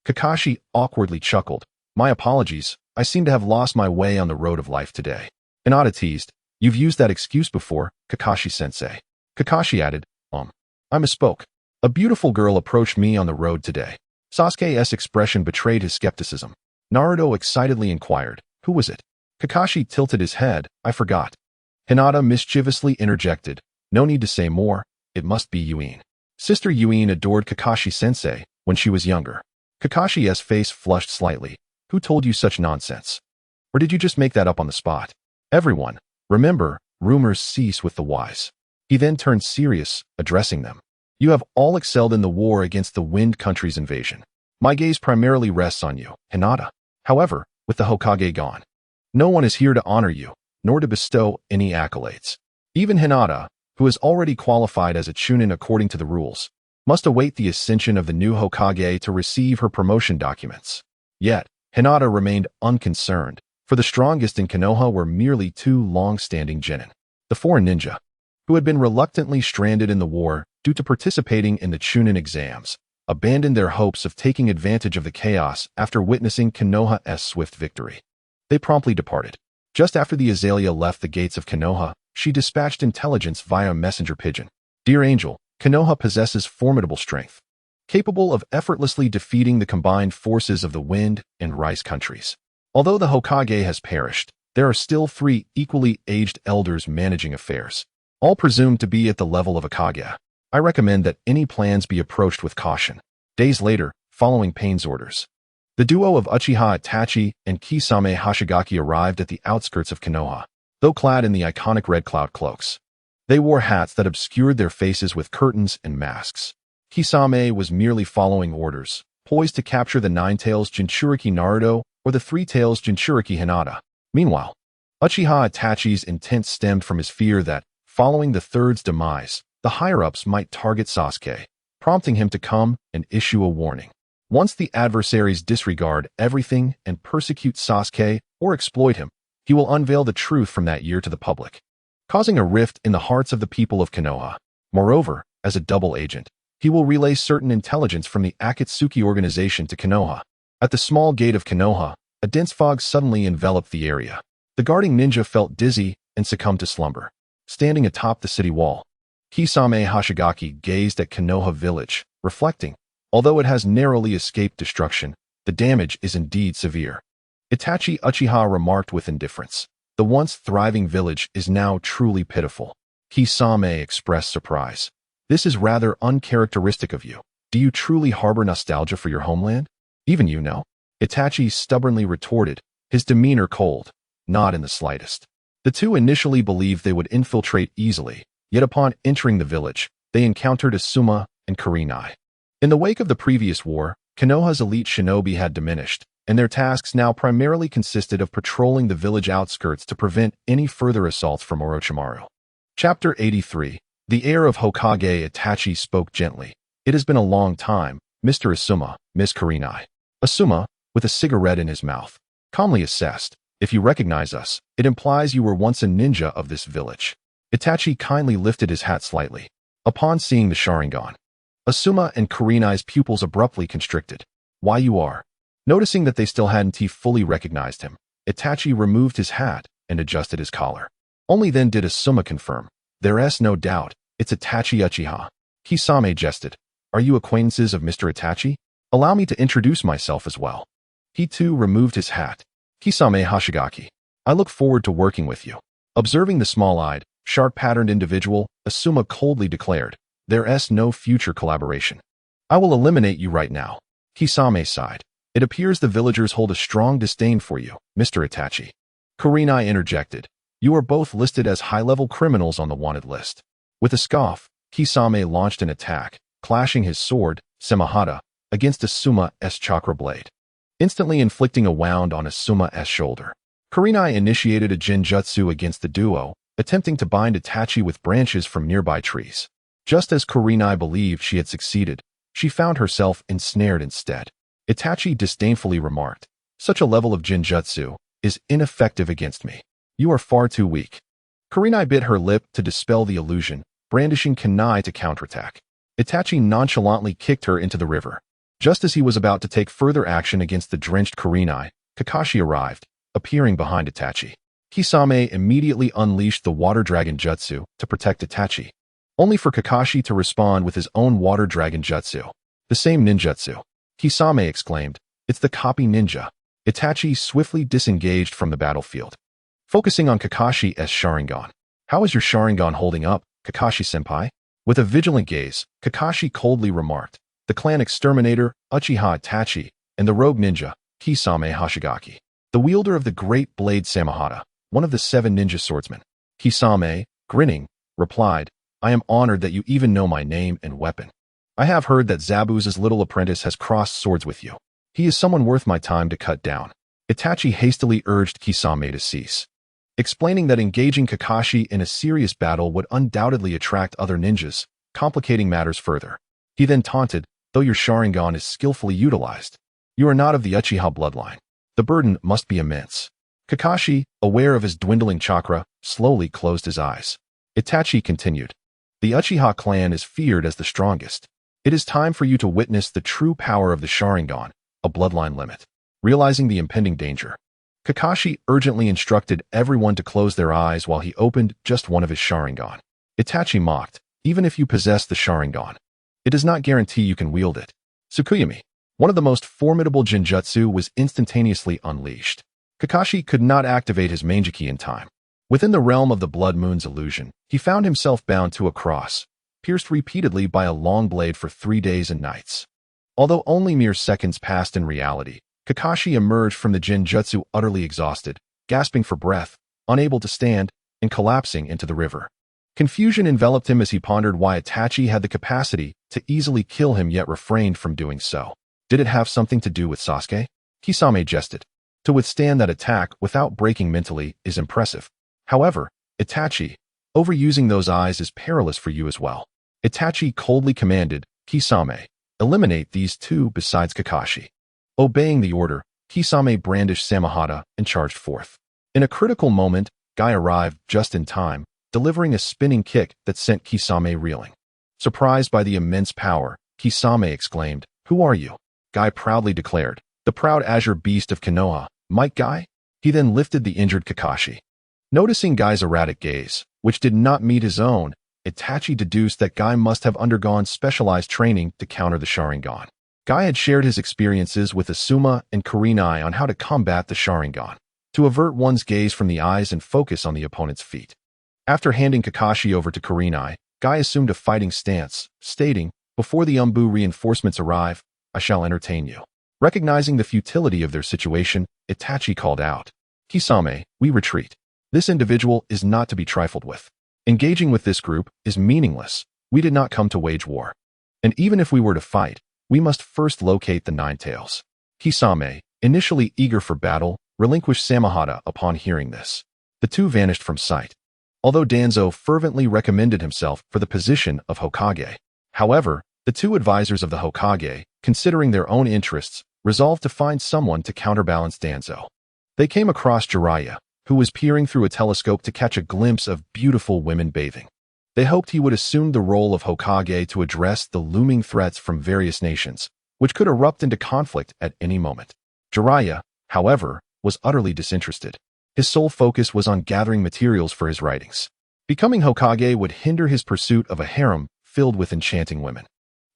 Kakashi awkwardly chuckled, "My apologies, I seem to have lost my way on the road of life today." Hinata teased, "You've used that excuse before, Kakashi-sensei." Kakashi added, I misspoke. A beautiful girl approached me on the road today." Sasuke's expression betrayed his skepticism. Naruto excitedly inquired, "Who was it?" Kakashi tilted his head, "I forgot." Hinata mischievously interjected, "No need to say more, it must be Yuin. Sister Yuin adored Kakashi-sensei when she was younger." Kakashi's face flushed slightly. "Who told you such nonsense? Or did you just make that up on the spot?" "Everyone. Remember, rumors cease with the wise." He then turned serious, addressing them. "You have all excelled in the war against the Wind Country's invasion. My gaze primarily rests on you, Hinata. However, with the Hokage gone, no one is here to honor you, nor to bestow any accolades. Even Hinata, who is already qualified as a Chunin according to the rules, must await the ascension of the new Hokage to receive her promotion documents." Yet, Hinata remained unconcerned, for the strongest in Konoha were merely two long-standing genin. The foreign ninja, who had been reluctantly stranded in the war due to participating in the Chunin exams, abandoned their hopes of taking advantage of the chaos after witnessing Konoha's swift victory. They promptly departed. Just after the Azalea left the gates of Konoha, she dispatched intelligence via messenger pigeon. "Dear Angel, Konoha possesses formidable strength. capable of effortlessly defeating the combined forces of the Wind and Rice countries. Although the Hokage has perished, there are still 3 equally aged elders managing affairs, all presumed to be at the level of a Kage. I recommend that any plans be approached with caution. Days later, following Pain's orders, the duo of Uchiha Itachi and Kisame Hashigaki arrived at the outskirts of Konoha, though clad in the iconic red cloud cloaks. They wore hats that obscured their faces with curtains and masks. Kisame was merely following orders, poised to capture the Nine-Tails Jinchuriki Naruto or the Three-Tails Jinchuriki Hinata. Meanwhile, Uchiha Itachi's intent stemmed from his fear that, following the third's demise, the higher-ups might target Sasuke, prompting him to come and issue a warning. Once the adversaries disregard everything and persecute Sasuke or exploit him, he will unveil the truth from that year to the public, causing a rift in the hearts of the people of Konoha. Moreover, as a double agent, he will relay certain intelligence from the Akatsuki organization to Konoha. At the small gate of Konoha, a dense fog suddenly enveloped the area. The guarding ninja felt dizzy and succumbed to slumber. Standing atop the city wall, Kisame Hashigaki gazed at Konoha village, reflecting, although it has narrowly escaped destruction, the damage is indeed severe. Itachi Uchiha remarked with indifference, the once thriving village is now truly pitiful. Kisame expressed surprise. This is rather uncharacteristic of you. Do you truly harbor nostalgia for your homeland? Even you know? Itachi stubbornly retorted, his demeanor cold. Not in the slightest. The two initially believed they would infiltrate easily, yet upon entering the village, they encountered Asuma and Kurenai. In the wake of the previous war, Konoha's elite shinobi had diminished, and their tasks now primarily consisted of patrolling the village outskirts to prevent any further assaults from Orochimaru. Chapter 83. The heir of Hokage Itachi spoke gently. It has been a long time, Mr. Asuma, Miss Kurenai. Asuma, with a cigarette in his mouth, calmly assessed, if you recognize us, it implies you were once a ninja of this village. Itachi kindly lifted his hat slightly. Upon seeing the Sharingan, Asuma and Kurenai's pupils abruptly constricted. Why you are? Noticing that they still hadn't fully recognized him, Itachi removed his hat and adjusted his collar. Only then did Asuma confirm. There's no doubt, it's Itachi Uchiha. Kisame jested. Are you acquaintances of Mr. Itachi? Allow me to introduce myself as well. He too removed his hat. Kisame Hashigaki. I look forward to working with you. Observing the small-eyed, sharp-patterned individual, Asuma coldly declared, there's no future collaboration. I will eliminate you right now. Kisame sighed. It appears the villagers hold a strong disdain for you, Mr. Itachi. Kurenai interjected. You are both listed as high-level criminals on the wanted list. With a scoff, Kisame launched an attack, clashing his sword, Semihata, against Asuma's chakra blade, instantly inflicting a wound on Asuma's shoulder. Kurenai initiated a genjutsu against the duo, attempting to bind Itachi with branches from nearby trees. Just as Kurenai believed she had succeeded, she found herself ensnared instead. Itachi disdainfully remarked, such a level of genjutsu is ineffective against me. You are far too weak. Kurenai bit her lip to dispel the illusion, brandishing kunai to counterattack. Itachi nonchalantly kicked her into the river. Just as he was about to take further action against the drenched Kurenai, Kakashi arrived, appearing behind Itachi. Kisame immediately unleashed the Water Dragon Jutsu to protect Itachi, only for Kakashi to respond with his own Water Dragon Jutsu. The same ninjutsu. Kisame exclaimed, it's the copy ninja. Itachi swiftly disengaged from the battlefield, focusing on Kakashi's Sharingan. How is your Sharingan holding up, Kakashi-senpai? With a vigilant gaze, Kakashi coldly remarked, the clan exterminator, Uchiha Itachi, and the rogue ninja, Kisame Hashigaki, the wielder of the great blade Samihata, one of the 7 ninja swordsmen. Kisame, grinning, replied, I am honored that you even know my name and weapon. I have heard that Zabuza's little apprentice has crossed swords with you. He is someone worth my time to cut down. Itachi hastily urged Kisame to cease, explaining that engaging Kakashi in a serious battle would undoubtedly attract other ninjas, complicating matters further. He then taunted, though your Sharingan is skillfully utilized, you are not of the Uchiha bloodline. The burden must be immense. Kakashi, aware of his dwindling chakra, slowly closed his eyes. Itachi continued, the Uchiha clan is feared as the strongest. It is time for you to witness the true power of the Sharingan, a bloodline limit. Realizing the impending danger, Kakashi urgently instructed everyone to close their eyes while he opened just one of his Sharingan. Itachi mocked, even if you possess the Sharingan, it does not guarantee you can wield it. Tsukuyomi. One of the most formidable genjutsu was instantaneously unleashed. Kakashi could not activate his Manjiki in time. Within the realm of the Blood Moon's illusion, he found himself bound to a cross, pierced repeatedly by a long blade for 3 days and nights. Although only mere seconds passed in reality, Kakashi emerged from the genjutsu utterly exhausted, gasping for breath, unable to stand, and collapsing into the river. Confusion enveloped him as he pondered why Itachi had the capacity to easily kill him yet refrained from doing so. Did it have something to do with Sasuke? Kisame jested. To withstand that attack without breaking mentally is impressive. However, Itachi, overusing those eyes is perilous for you as well. Itachi coldly commanded, Kisame, eliminate these two besides Kakashi. Obeying the order, Kisame brandished Samahata and charged forth. In a critical moment, Guy arrived just in time, delivering a spinning kick that sent Kisame reeling. Surprised by the immense power, Kisame exclaimed, "Who are you?" Guy proudly declared, "The proud azure beast of Konoha, Might Guy?" He then lifted the injured Kakashi. Noticing Guy's erratic gaze, which did not meet his own, Itachi deduced that Guy must have undergone specialized training to counter the Sharingan. Guy had shared his experiences with Asuma and Kurenai on how to combat the Sharingan, to avert one's gaze from the eyes and focus on the opponent's feet. After handing Kakashi over to Kurenai, Guy assumed a fighting stance, stating, "Before the Umbu reinforcements arrive, I shall entertain you." Recognizing the futility of their situation, Itachi called out, "Kisame, we retreat. This individual is not to be trifled with. Engaging with this group is meaningless. We did not come to wage war. And even if we were to fight, we must first locate the Nine Tails." Kisame, initially eager for battle, relinquished Samahata upon hearing this. The two vanished from sight. Although Danzo fervently recommended himself for the position of Hokage. However, the two advisors of the Hokage, considering their own interests, resolved to find someone to counterbalance Danzo. They came across Jiraiya, who was peering through a telescope to catch a glimpse of beautiful women bathing. They hoped he would assume the role of Hokage to address the looming threats from various nations, which could erupt into conflict at any moment. Jiraiya, however, was utterly disinterested. His sole focus was on gathering materials for his writings. Becoming Hokage would hinder his pursuit of a harem filled with enchanting women.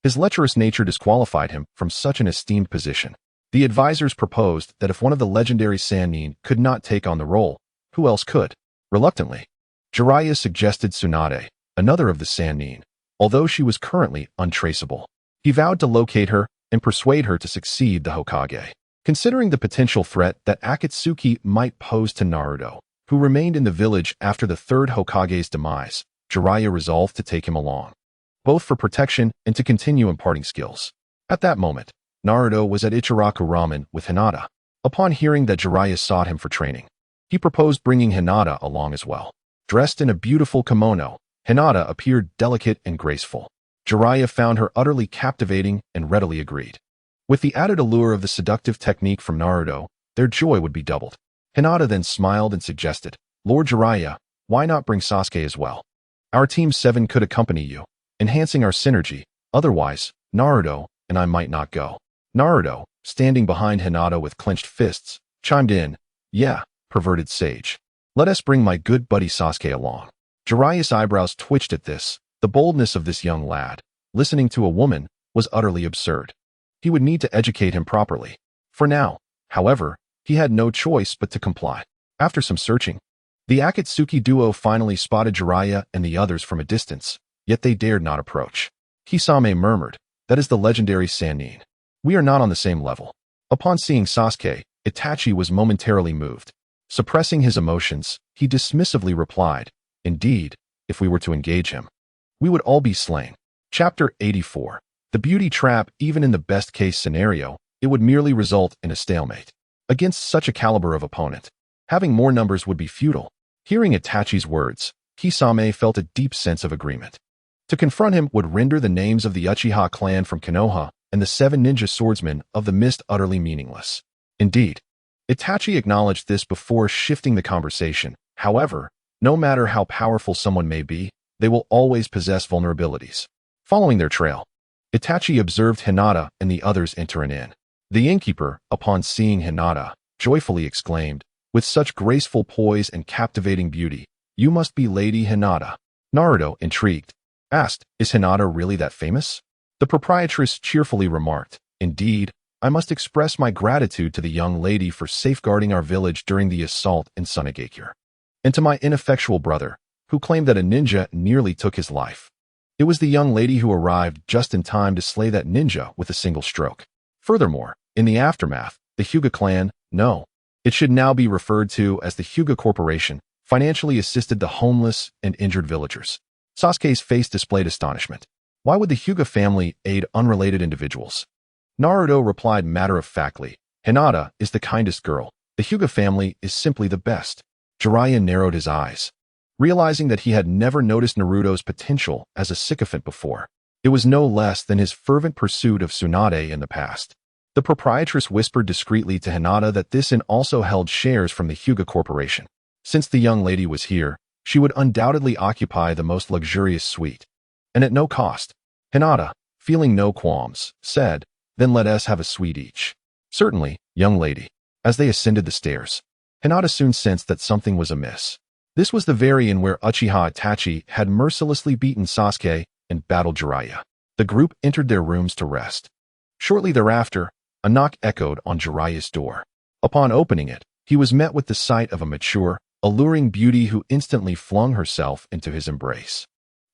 His lecherous nature disqualified him from such an esteemed position. The advisors proposed that if one of the legendary Sannin could not take on the role, who else could? Reluctantly, Jiraiya suggested Tsunade, another of the Sannin, although she was currently untraceable. He vowed to locate her and persuade her to succeed the Hokage. Considering the potential threat that Akatsuki might pose to Naruto, who remained in the village after the third Hokage's demise, Jiraiya resolved to take him along, both for protection and to continue imparting skills. At that moment, Naruto was at Ichiraku Ramen with Hinata. Upon hearing that Jiraiya sought him for training, he proposed bringing Hinata along as well. Dressed in a beautiful kimono, Hinata appeared delicate and graceful. Jiraiya found her utterly captivating and readily agreed. With the added allure of the seductive technique from Naruto, their joy would be doubled. Hinata then smiled and suggested, "Lord Jiraiya, why not bring Sasuke as well? Our Team 7 could accompany you, enhancing our synergy. Otherwise, Naruto and I might not go." Naruto, standing behind Hinata with clenched fists, chimed in, "Yeah, perverted sage. Let us bring my good buddy Sasuke along." Jiraiya's eyebrows twitched at this. The boldness of this young lad, listening to a woman, was utterly absurd. He would need to educate him properly. For now, however, he had no choice but to comply. After some searching, the Akatsuki duo finally spotted Jiraiya and the others from a distance, yet they dared not approach. Kisame murmured, "That is the legendary Sannin. We are not on the same level." Upon seeing Sasuke, Itachi was momentarily moved. Suppressing his emotions, he dismissively replied, "Indeed, if we were to engage him, we would all be slain." Chapter 84. The beauty trap. Even in the best-case scenario, it would merely result in a stalemate. Against such a caliber of opponent, having more numbers would be futile. Hearing Itachi's words, Kisame felt a deep sense of agreement. To confront him would render the names of the Uchiha clan from Konoha and the 7 ninja swordsmen of the mist utterly meaningless. Indeed, Itachi acknowledged this before shifting the conversation. However, no matter how powerful someone may be, they will always possess vulnerabilities. Following their trail, Itachi observed Hinata and the others enter an inn. The innkeeper, upon seeing Hinata, joyfully exclaimed, "With such graceful poise and captivating beauty, you must be Lady Hinata." Naruto, intrigued, asked, "Is Hinata really that famous?" The proprietress cheerfully remarked, "Indeed, I must express my gratitude to the young lady for safeguarding our village during the assault in Sunagakure, and to my ineffectual brother, who claimed that a ninja nearly took his life. It was the young lady who arrived just in time to slay that ninja with a single stroke. Furthermore, in the aftermath, the Hyuga clan, no, it should now be referred to as the Hyuga Corporation, financially assisted the homeless and injured villagers." Sasuke's face displayed astonishment. Why would the Hyuga family aid unrelated individuals? Naruto replied matter-of-factly, "Hinata is the kindest girl. The Hyuga family is simply the best." Jiraiya narrowed his eyes, realizing that he had never noticed Naruto's potential as a sycophant before. It was no less than his fervent pursuit of Tsunade in the past. The proprietress whispered discreetly to Hinata that this inn also held shares from the Hyuga Corporation. Since the young lady was here, she would undoubtedly occupy the most luxurious suite, and at no cost. Hinata, feeling no qualms, said, "Then let us have a suite each." "Certainly, young lady." As they ascended the stairs, Hinata soon sensed that something was amiss. This was the very inn where Uchiha Itachi had mercilessly beaten Sasuke and battled Jiraiya. The group entered their rooms to rest. Shortly thereafter, a knock echoed on Jiraiya's door. Upon opening it, he was met with the sight of a mature, alluring beauty who instantly flung herself into his embrace.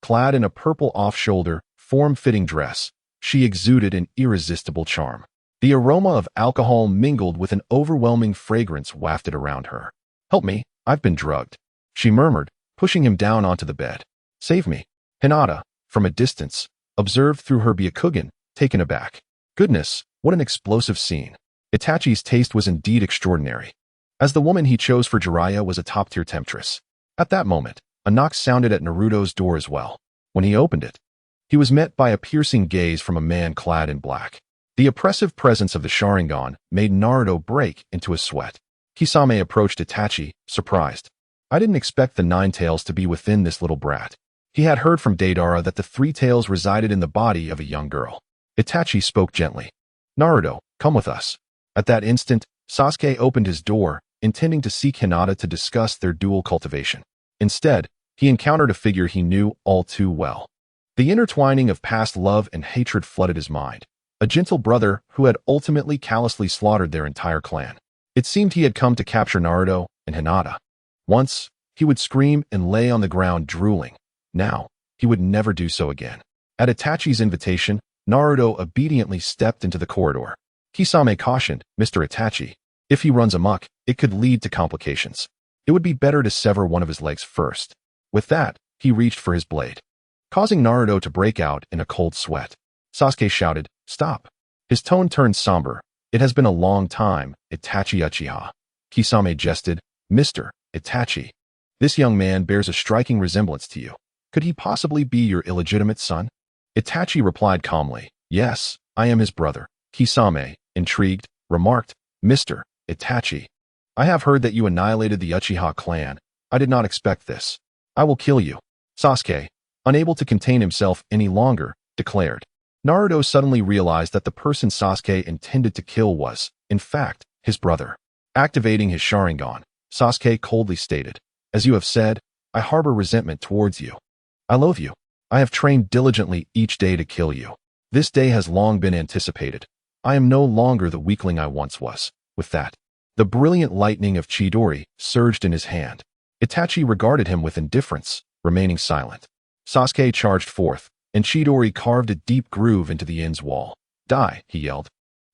Clad in a purple off-shoulder, form-fitting dress, she exuded an irresistible charm. The aroma of alcohol mingled with an overwhelming fragrance wafted around her. "Help me, I've been drugged," she murmured, pushing him down onto the bed. "Save me." Hinata, from a distance, observed through her Byakugan, taken aback. Goodness, what an explosive scene. Itachi's taste was indeed extraordinary, as the woman he chose for Jiraiya was a top-tier temptress. At that moment, a knock sounded at Naruto's door as well. When he opened it, he was met by a piercing gaze from a man clad in black. The oppressive presence of the Sharingan made Naruto break into a sweat. Kisame approached Itachi, surprised. "I didn't expect the Nine Tails to be within this little brat." He had heard from Deidara that the Three Tails resided in the body of a young girl. Itachi spoke gently. "Naruto, come with us." At that instant, Sasuke opened his door, intending to seek Hinata to discuss their dual cultivation. Instead, he encountered a figure he knew all too well. The intertwining of past love and hatred flooded his mind. A gentle brother who had ultimately callously slaughtered their entire clan. It seemed he had come to capture Naruto and Hinata. Once, he would scream and lay on the ground drooling. Now, he would never do so again. At Itachi's invitation, Naruto obediently stepped into the corridor. Kisame cautioned, "Mr. Itachi, if he runs amok, it could lead to complications. It would be better to sever one of his legs first." With that, he reached for his blade, causing Naruto to break out in a cold sweat. Sasuke shouted, "Stop." His tone turned somber. "It has been a long time, Itachi Uchiha." Kisame jested, "Mr. Itachi, this young man bears a striking resemblance to you. Could he possibly be your illegitimate son?" Itachi replied calmly, "Yes, I am his brother." Kisame, intrigued, remarked, "Mr. Itachi, I have heard that you annihilated the Uchiha clan. I did not expect this. I will kill you." Sasuke, unable to contain himself any longer, declared. Naruto suddenly realized that the person Sasuke intended to kill was, in fact, his brother. Activating his Sharingan, Sasuke coldly stated, "As you have said, I harbor resentment towards you. I loathe you. I have trained diligently each day to kill you. This day has long been anticipated. I am no longer the weakling I once was." With that, the brilliant lightning of Chidori surged in his hand. Itachi regarded him with indifference, remaining silent. Sasuke charged forth, and Chidori carved a deep groove into the inn's wall. "Die," he yelled.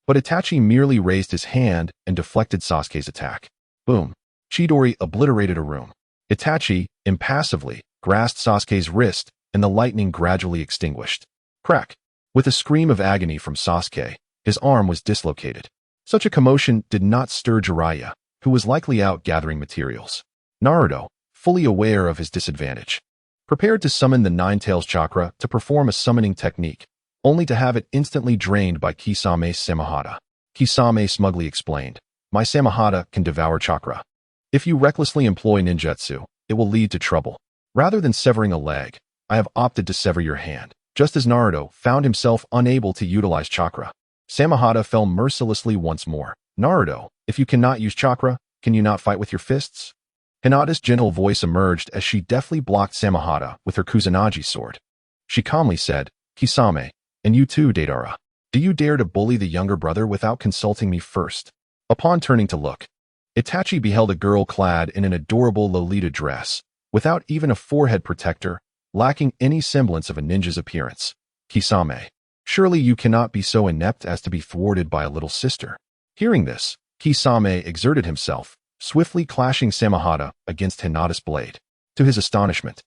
But Itachi merely raised his hand and deflected Sasuke's attack. Boom. Chidori obliterated a room. Itachi, impassively, grasped Sasuke's wrist, and the lightning gradually extinguished. Crack. With a scream of agony from Sasuke, his arm was dislocated. Such a commotion did not stir Jiraiya, who was likely out gathering materials. Naruto, fully aware of his disadvantage, prepared to summon the Nine-Tails Chakra to perform a summoning technique, only to have it instantly drained by Kisame's Samahata. Kisame smugly explained, "My Samahata can devour chakra. If you recklessly employ ninjutsu, it will lead to trouble. Rather than severing a leg, I have opted to sever your hand." Just as Naruto found himself unable to utilize chakra, Samahata fell mercilessly once more. "Naruto, if you cannot use chakra, can you not fight with your fists?" Hinata's gentle voice emerged as she deftly blocked Samahata with her Kusanagi sword. She calmly said, "Kisame, And you too, Deidara. Do you dare to bully the younger brother without consulting me first? Upon turning to look, Itachi beheld a girl clad in an adorable Lolita dress, without even a forehead protector, lacking any semblance of a ninja's appearance. Kisame, surely you cannot be so inept as to be thwarted by a little sister. Hearing this, Kisame exerted himself, swiftly clashing Samahata against Hinata's blade. To his astonishment,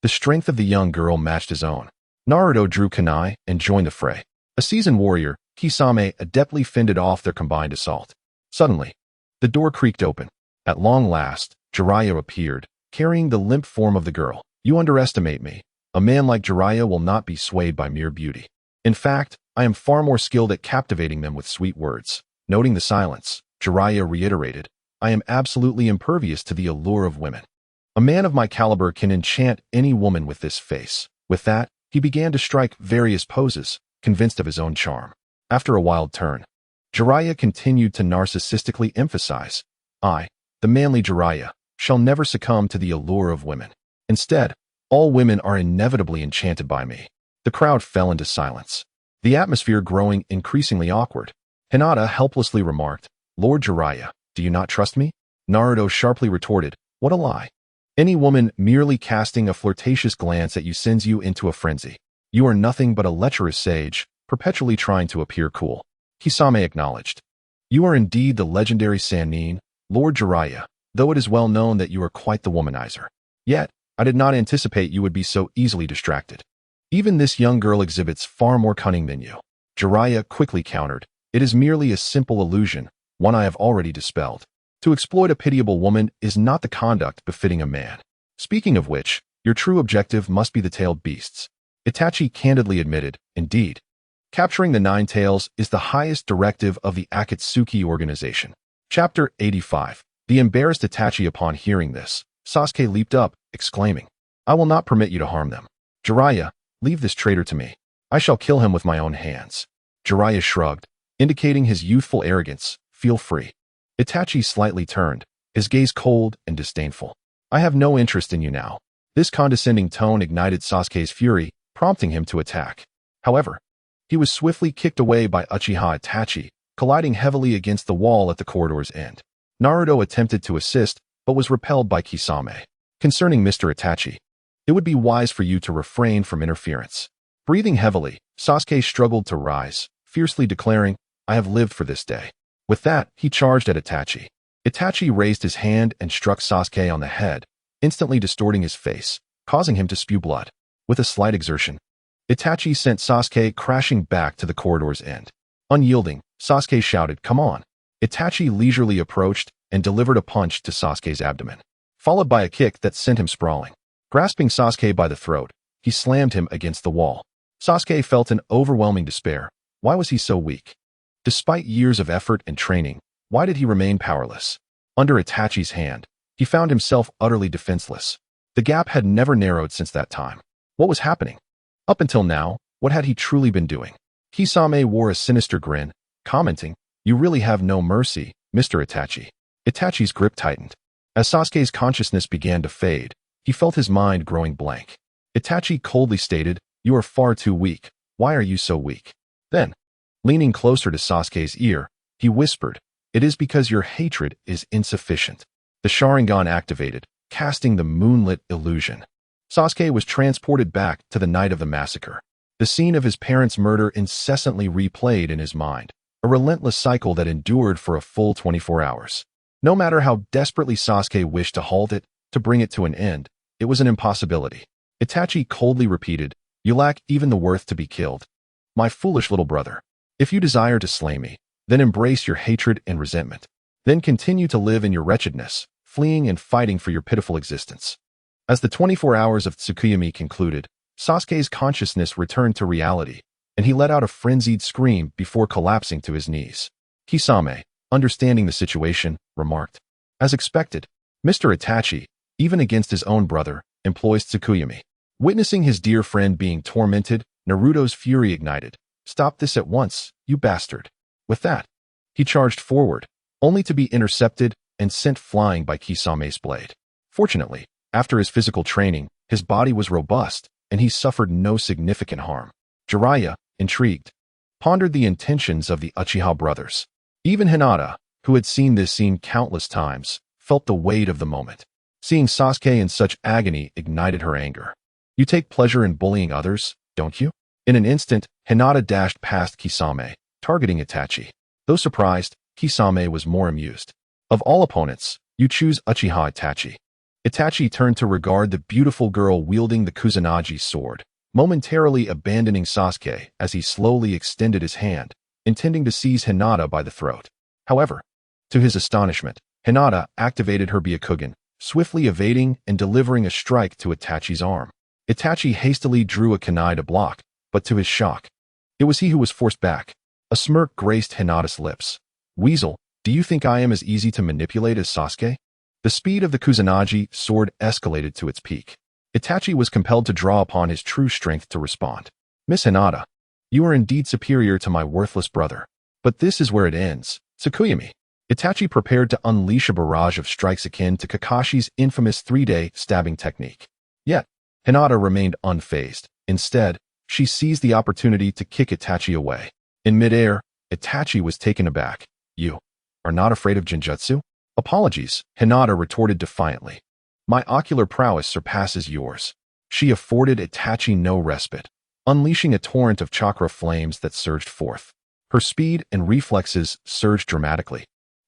the strength of the young girl matched his own. Naruto drew kunai and joined the fray. A seasoned warrior, Kisame adeptly fended off their combined assault. Suddenly, the door creaked open. At long last, Jiraiya appeared, carrying the limp form of the girl. You underestimate me. A man like Jiraiya will not be swayed by mere beauty. In fact, I am far more skilled at captivating them with sweet words. Noting the silence, Jiraiya reiterated, I am absolutely impervious to the allure of women. A man of my caliber can enchant any woman with this face. With that, he began to strike various poses, convinced of his own charm. After a wild turn, Jiraiya continued to narcissistically emphasize, I, the manly Jiraiya, shall never succumb to the allure of women. Instead, all women are inevitably enchanted by me. The crowd fell into silence, the atmosphere growing increasingly awkward. Hinata helplessly remarked, Lord Jiraiya, do you not trust me? Naruto sharply retorted, what a lie. Any woman merely casting a flirtatious glance at you sends you into a frenzy. You are nothing but a lecherous sage, perpetually trying to appear cool. Kisame acknowledged. You are indeed the legendary Sannin, Lord Jiraiya, though it is well known that you are quite the womanizer. Yet, I did not anticipate you would be so easily distracted. Even this young girl exhibits far more cunning than you. Jiraiya quickly countered, it is merely a simple illusion, one I have already dispelled. To exploit a pitiable woman is not the conduct befitting a man. Speaking of which, your true objective must be the tailed beasts. Itachi candidly admitted, indeed. Capturing the nine tails is the highest directive of the Akatsuki organization. Chapter 85. The embarrassed Itachi. Upon hearing this, Sasuke leaped up, exclaiming, I will not permit you to harm them. Jiraiya, leave this traitor to me. I shall kill him with my own hands. Jiraiya shrugged, indicating his youthful arrogance, feel free. Itachi slightly turned, his gaze cold and disdainful. I have no interest in you now. This condescending tone ignited Sasuke's fury, prompting him to attack. However, he was swiftly kicked away by Uchiha Itachi, colliding heavily against the wall at the corridor's end. Naruto attempted to assist, but was repelled by Kisame. Concerning Mr. Itachi, it would be wise for you to refrain from interference. Breathing heavily, Sasuke struggled to rise, fiercely declaring, I have lived for this day. With that, he charged at Itachi. Itachi raised his hand and struck Sasuke on the head, instantly distorting his face, causing him to spew blood. With a slight exertion, Itachi sent Sasuke crashing back to the corridor's end. Unyielding, Sasuke shouted, come on. Itachi leisurely approached and delivered a punch to Sasuke's abdomen, followed by a kick that sent him sprawling. Grasping Sasuke by the throat, he slammed him against the wall. Sasuke felt an overwhelming despair. Why was he so weak? Despite years of effort and training, why did he remain powerless? Under Itachi's hand, he found himself utterly defenseless. The gap had never narrowed since that time. What was happening? Up until now, what had he truly been doing? Kisame wore a sinister grin, commenting, you really have no mercy, Mr. Itachi. Itachi's grip tightened. As Sasuke's consciousness began to fade, he felt his mind growing blank. Itachi coldly stated, you are far too weak. Why are you so weak? Then, leaning closer to Sasuke's ear, he whispered, it is because your hatred is insufficient. The Sharingan activated, casting the moonlit illusion. Sasuke was transported back to the night of the massacre. The scene of his parents' murder incessantly replayed in his mind, a relentless cycle that endured for a full 24 hours. No matter how desperately Sasuke wished to halt it, to bring it to an end, it was an impossibility. Itachi coldly repeated, you lack even the worth to be killed. My foolish little brother. If you desire to slay me, then embrace your hatred and resentment. Then continue to live in your wretchedness, fleeing and fighting for your pitiful existence. As the 24 hours of Tsukuyami concluded, Sasuke's consciousness returned to reality, and he let out a frenzied scream before collapsing to his knees. Kisame, understanding the situation, remarked, as expected, Mr. Itachi, even against his own brother, employs Tsukuyami. Witnessing his dear friend being tormented, Naruto's fury ignited. Stop this at once, you bastard. With that, he charged forward, only to be intercepted and sent flying by Kisame's blade. Fortunately, after his physical training, his body was robust, and he suffered no significant harm. Jiraiya, intrigued, pondered the intentions of the Uchiha brothers. Even Hinata, who had seen this scene countless times, felt the weight of the moment. Seeing Sasuke in such agony ignited her anger. You take pleasure in bullying others, don't you? In an instant, Hinata dashed past Kisame, targeting Itachi. Though surprised, Kisame was more amused. Of all opponents, you choose Uchiha Itachi. Itachi turned to regard the beautiful girl wielding the Kusanagi sword, momentarily abandoning Sasuke as he slowly extended his hand, intending to seize Hinata by the throat. However, to his astonishment, Hinata activated her Byakugan, swiftly evading and delivering a strike to Itachi's arm. Itachi hastily drew a kunai to block, but to his shock, it was he who was forced back. A smirk graced Hinata's lips. Weasel, do you think I am as easy to manipulate as Sasuke? The speed of the Kusanagi sword escalated to its peak. Itachi was compelled to draw upon his true strength to respond. Miss Hinata, you are indeed superior to my worthless brother. But this is where it ends. Tsukuyami. Itachi prepared to unleash a barrage of strikes akin to Kakashi's infamous three-day stabbing technique. Yet, Hinata remained unfazed. Instead, she seized the opportunity to kick Itachi away. In midair, Itachi was taken aback. You are not afraid of Genjutsu? Apologies, Hinata retorted defiantly. My ocular prowess surpasses yours. She afforded Itachi no respite, unleashing a torrent of chakra flames that surged forth. Her speed and reflexes surged dramatically.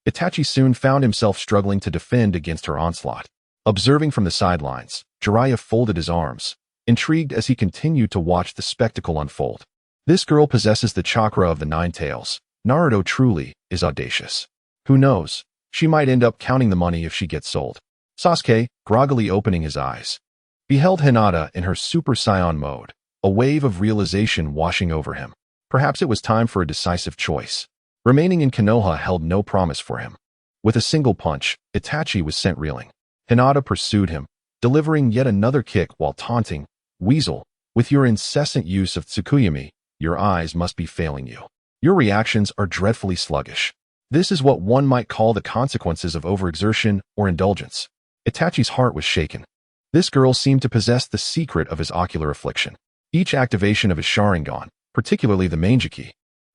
Itachi soon found himself struggling to defend against her onslaught. Observing from the sidelines, Jiraiya folded his arms, intrigued as he continued to watch the spectacle unfold. This girl possesses the chakra of the Nine Tails. Naruto truly is audacious. Who knows, she might end up counting the money if she gets sold. Sasuke, groggily opening his eyes, beheld Hinata in her Super Saiyan mode, a wave of realization washing over him. Perhaps it was time for a decisive choice. Remaining in Konoha held no promise for him. With a single punch, Itachi was sent reeling. Hinata pursued him, delivering yet another kick while taunting, Weasel, with your incessant use of Tsukuyami, your eyes must be failing you. Your reactions are dreadfully sluggish. This is what one might call the consequences of overexertion or indulgence. Itachi's heart was shaken. This girl seemed to possess the secret of his ocular affliction. Each activation of his Sharingan, particularly the Manjiki,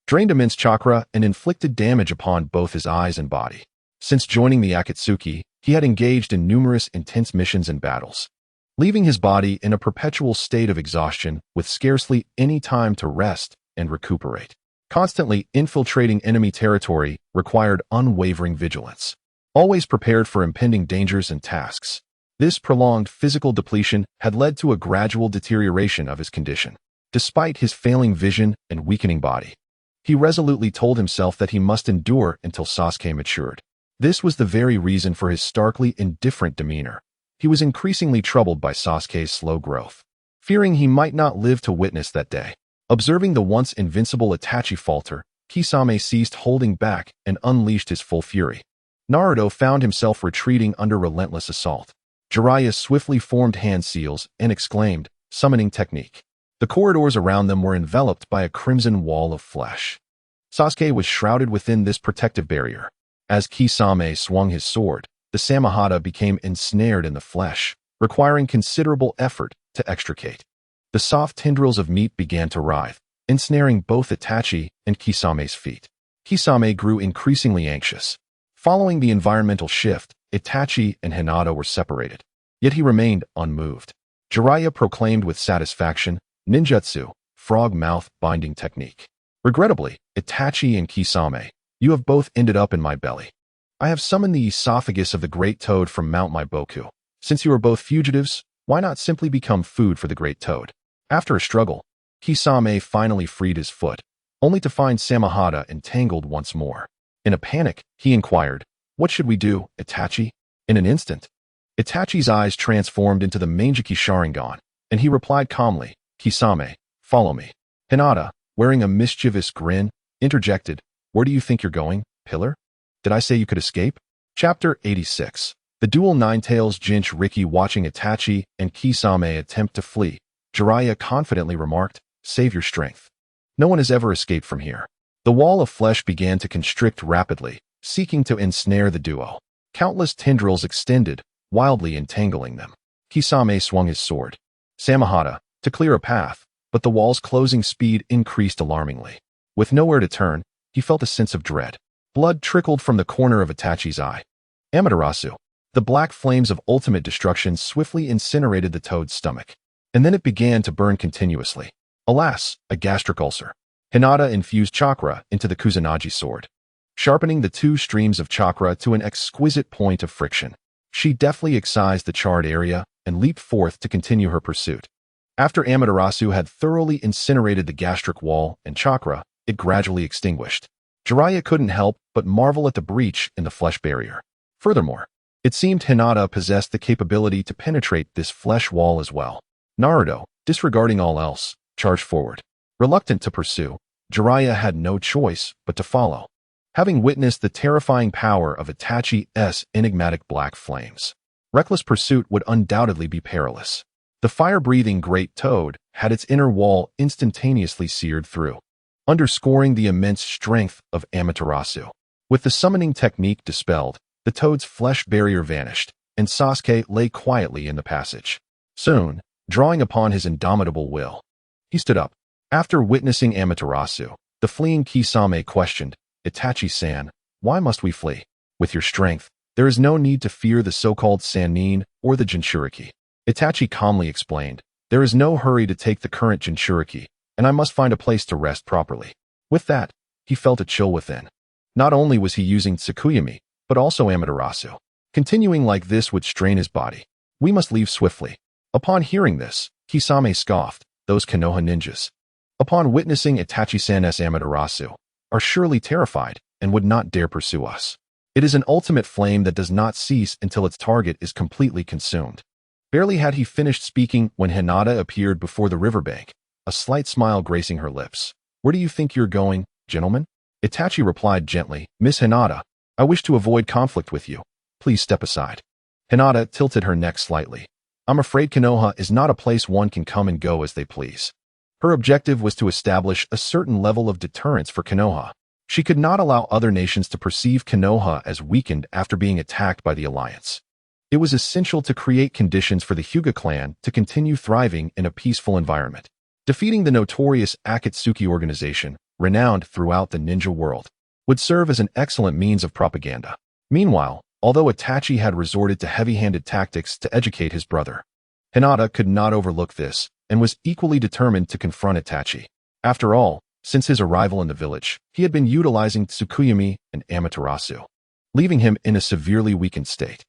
drained immense chakra and inflicted damage upon both his eyes and body. Since joining the Akatsuki, he had engaged in numerous intense missions and battles, leaving his body in a perpetual state of exhaustion with scarcely any time to rest and recuperate. Constantly infiltrating enemy territory required unwavering vigilance, always prepared for impending dangers and tasks. This prolonged physical depletion had led to a gradual deterioration of his condition. Despite his failing vision and weakening body, he resolutely told himself that he must endure until Sasuke matured. This was the very reason for his starkly indifferent demeanor. He was increasingly troubled by Sasuke's slow growth, fearing he might not live to witness that day. Observing the once invincible Itachi falter, Kisame ceased holding back and unleashed his full fury. Naruto found himself retreating under relentless assault. Jiraiya swiftly formed hand seals and exclaimed, summoning technique. The corridors around them were enveloped by a crimson wall of flesh. Sasuke was shrouded within this protective barrier. As Kisame swung his sword, the Samahata became ensnared in the flesh, requiring considerable effort to extricate. The soft tendrils of meat began to writhe, ensnaring both Itachi and Kisame's feet. Kisame grew increasingly anxious. Following the environmental shift, Itachi and Hinata were separated, yet he remained unmoved. Jiraiya proclaimed with satisfaction, Ninjutsu, frog mouth binding technique. Regrettably, Itachi and Kisame, you have both ended up in my belly. I have summoned the esophagus of the Great Toad from Mount Maiboku. Since you are both fugitives, why not simply become food for the Great Toad? After a struggle, Kisame finally freed his foot, only to find Samahata entangled once more. In a panic, he inquired, what should we do, Itachi? In an instant, Itachi's eyes transformed into the Manjiki Sharingan, and he replied calmly, Kisame, follow me. Hinata, wearing a mischievous grin, interjected, where do you think you're going, pillar? Did I say you could escape? Chapter 86. The dual Nine-Tails Jinch Riki watching Itachi and Kisame attempt to flee. Jiraiya confidently remarked, save your strength. No one has ever escaped from here. The wall of flesh began to constrict rapidly, seeking to ensnare the duo. Countless tendrils extended, wildly entangling them. Kisame swung his sword. Samahata, to clear a path, but the wall's closing speed increased alarmingly. With nowhere to turn, he felt a sense of dread. Blood trickled from the corner of Itachi's eye. Amaterasu. The black flames of ultimate destruction swiftly incinerated the toad's stomach, and then it began to burn continuously. Alas, a gastric ulcer. Hinata infused chakra into the Kusanagi sword, sharpening the two streams of chakra to an exquisite point of friction. She deftly excised the charred area and leaped forth to continue her pursuit. After Amaterasu had thoroughly incinerated the gastric wall and chakra, it gradually extinguished. Jiraiya couldn't help but marvel at the breach in the flesh barrier. Furthermore, it seemed Hinata possessed the capability to penetrate this flesh wall as well. Naruto, disregarding all else, charged forward. Reluctant to pursue, Jiraiya had no choice but to follow. Having witnessed the terrifying power of Itachi's enigmatic black flames, reckless pursuit would undoubtedly be perilous. The fire-breathing great toad had its inner wall instantaneously seared through, underscoring the immense strength of Amaterasu. With the summoning technique dispelled, the toad's flesh barrier vanished, and Sasuke lay quietly in the passage. Soon, drawing upon his indomitable will, he stood up. After witnessing Amaterasu, the fleeing Kisame questioned, Itachi-san, why must we flee? With your strength, there is no need to fear the so-called Sannin or the Jinchuriki. Itachi calmly explained, there is no hurry to take the current Jinchuriki, and I must find a place to rest properly. With that, he felt a chill within. Not only was he using Tsukuyami, but also Amaterasu. Continuing like this would strain his body. We must leave swiftly. Upon hearing this, Kisame scoffed, those Konoha ninjas, upon witnessing Itachi-san's Amaterasu, are surely terrified and would not dare pursue us. It is an ultimate flame that does not cease until its target is completely consumed. Barely had he finished speaking when Hinata appeared before the riverbank, a slight smile gracing her lips. Where do you think you're going, gentlemen? Itachi replied gently, Miss Hinata, I wish to avoid conflict with you. Please step aside. Hinata tilted her neck slightly. I'm afraid Konoha is not a place one can come and go as they please. Her objective was to establish a certain level of deterrence for Konoha. She could not allow other nations to perceive Konoha as weakened after being attacked by the Alliance. It was essential to create conditions for the Hyuga clan to continue thriving in a peaceful environment. Defeating the notorious Akatsuki organization, renowned throughout the ninja world, would serve as an excellent means of propaganda. Meanwhile, although Itachi had resorted to heavy-handed tactics to educate his brother, Hinata could not overlook this and was equally determined to confront Itachi. After all, since his arrival in the village, he had been utilizing Tsukuyami and Amaterasu, leaving him in a severely weakened state.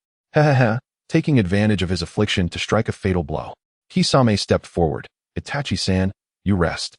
Taking advantage of his affliction to strike a fatal blow. Kisame stepped forward. Itachi-san, you rest.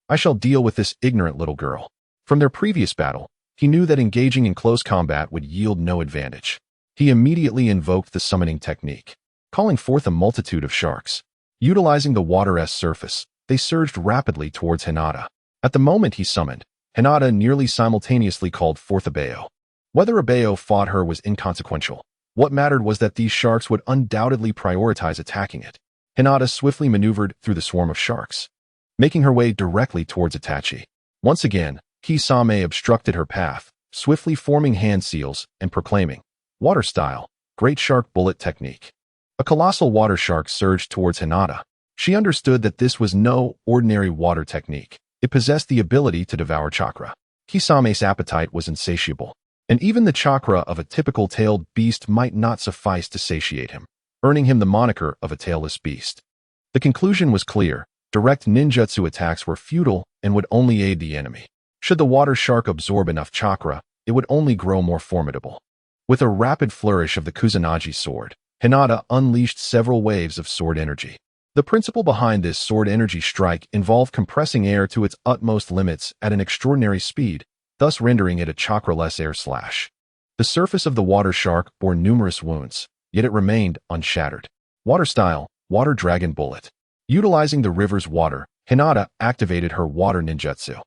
I shall deal with this ignorant little girl. From their previous battle, he knew that engaging in close combat would yield no advantage. He immediately invoked the summoning technique, calling forth a multitude of sharks. Utilizing the water's surface, they surged rapidly towards Hinata. At the moment he summoned, Hinata nearly simultaneously called forth a Bayo. Whether a Bayo fought her was inconsequential. What mattered was that these sharks would undoubtedly prioritize attacking it. Hinata swiftly maneuvered through the swarm of sharks, making her way directly towards Itachi. Once again, Kisame obstructed her path, swiftly forming hand seals and proclaiming, Water style, great shark bullet technique. A colossal water shark surged towards Hinata. She understood that this was no ordinary water technique. It possessed the ability to devour chakra. Kisame's appetite was insatiable, and even the chakra of a typical tailed beast might not suffice to satiate him, earning him the moniker of a tailless beast. The conclusion was clear. Direct ninjutsu attacks were futile and would only aid the enemy. Should the water shark absorb enough chakra, it would only grow more formidable. With a rapid flourish of the Kusanagi sword, Hinata unleashed several waves of sword energy. The principle behind this sword energy strike involved compressing air to its utmost limits at an extraordinary speed, thus rendering it a chakra-less air slash. The surface of the water shark bore numerous wounds, yet it remained unshattered. Water style, water dragon bullet. Utilizing the river's water, Hinata activated her water ninjutsu.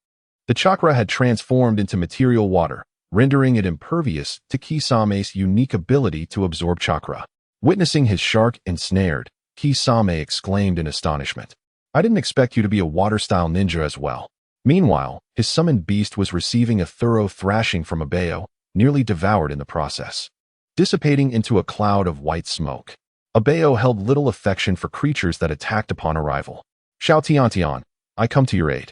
The chakra had transformed into material water, rendering it impervious to Kisame's unique ability to absorb chakra. Witnessing his shark ensnared, Kisame exclaimed in astonishment. I didn't expect you to be a water-style ninja as well. Meanwhile, his summoned beast was receiving a thorough thrashing from a Bayo, nearly devoured in the process. Dissipating into a cloud of white smoke, a Bayo held little affection for creatures that attacked upon arrival. Xiao Tiantian, I come to your aid.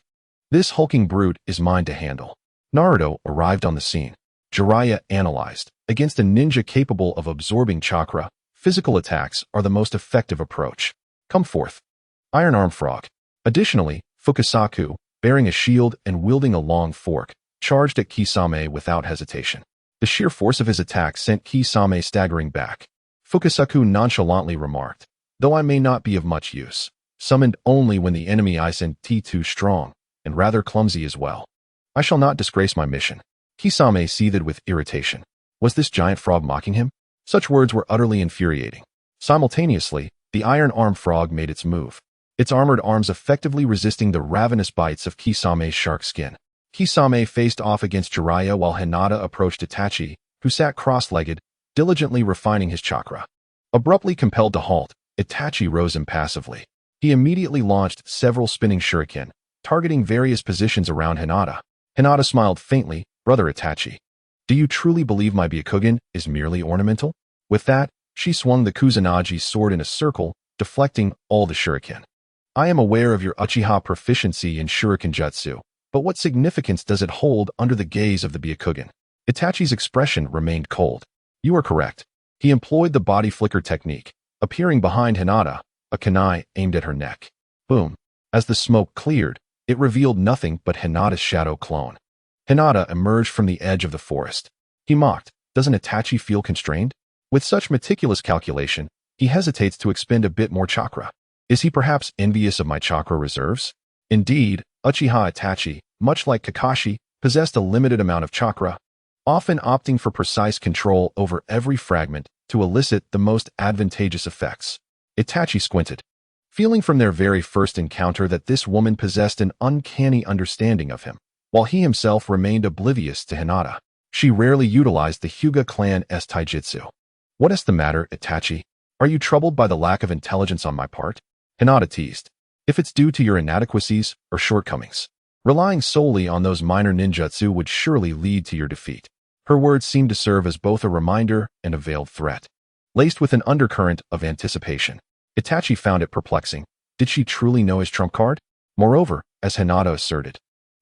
This hulking brute is mine to handle. Naruto arrived on the scene. Jiraiya analyzed. Against a ninja capable of absorbing chakra, physical attacks are the most effective approach. Come forth. Iron Arm Frog. Additionally, Fukasaku, bearing a shield and wielding a long fork, charged at Kisame without hesitation. The sheer force of his attack sent Kisame staggering back. Fukasaku nonchalantly remarked, though I may not be of much use, summoned only when the enemy I send too strong, and rather clumsy as well. I shall not disgrace my mission. Kisame seethed with irritation. Was this giant frog mocking him? Such words were utterly infuriating. Simultaneously, the Iron Arm Frog made its move, its armored arms effectively resisting the ravenous bites of Kisame's shark skin. Kisame faced off against Jiraiya while Hinata approached Itachi, who sat cross-legged, diligently refining his chakra. Abruptly compelled to halt, Itachi rose impassively. He immediately launched several spinning shuriken, targeting various positions around Hinata. Hinata smiled faintly. Brother Itachi, do you truly believe my Byakugan is merely ornamental? With that, she swung the Kusanagi sword in a circle, deflecting all the shuriken. I am aware of your Uchiha proficiency in shuriken jutsu, but what significance does it hold under the gaze of the Byakugan? Itachi's expression remained cold. You are correct. He employed the body flicker technique, appearing behind Hinata, a kunai aimed at her neck. Boom. As the smoke cleared, it revealed nothing but Hinata's shadow clone. Hinata emerged from the edge of the forest. He mocked. Doesn't Itachi feel constrained? With such meticulous calculation, he hesitates to expend a bit more chakra. Is he perhaps envious of my chakra reserves? Indeed, Uchiha Itachi, much like Kakashi, possessed a limited amount of chakra, often opting for precise control over every fragment to elicit the most advantageous effects. Itachi squinted, feeling from their very first encounter that this woman possessed an uncanny understanding of him, while he himself remained oblivious to Hinata. She rarely utilized the Hyuga clan's taijutsu. What is the matter, Itachi? Are you troubled by the lack of intelligence on my part? Hinata teased. If it's due to your inadequacies or shortcomings, relying solely on those minor ninjutsu would surely lead to your defeat. Her words seemed to serve as both a reminder and a veiled threat, laced with an undercurrent of anticipation. Itachi found it perplexing. Did she truly know his trump card? Moreover, as Hinata asserted,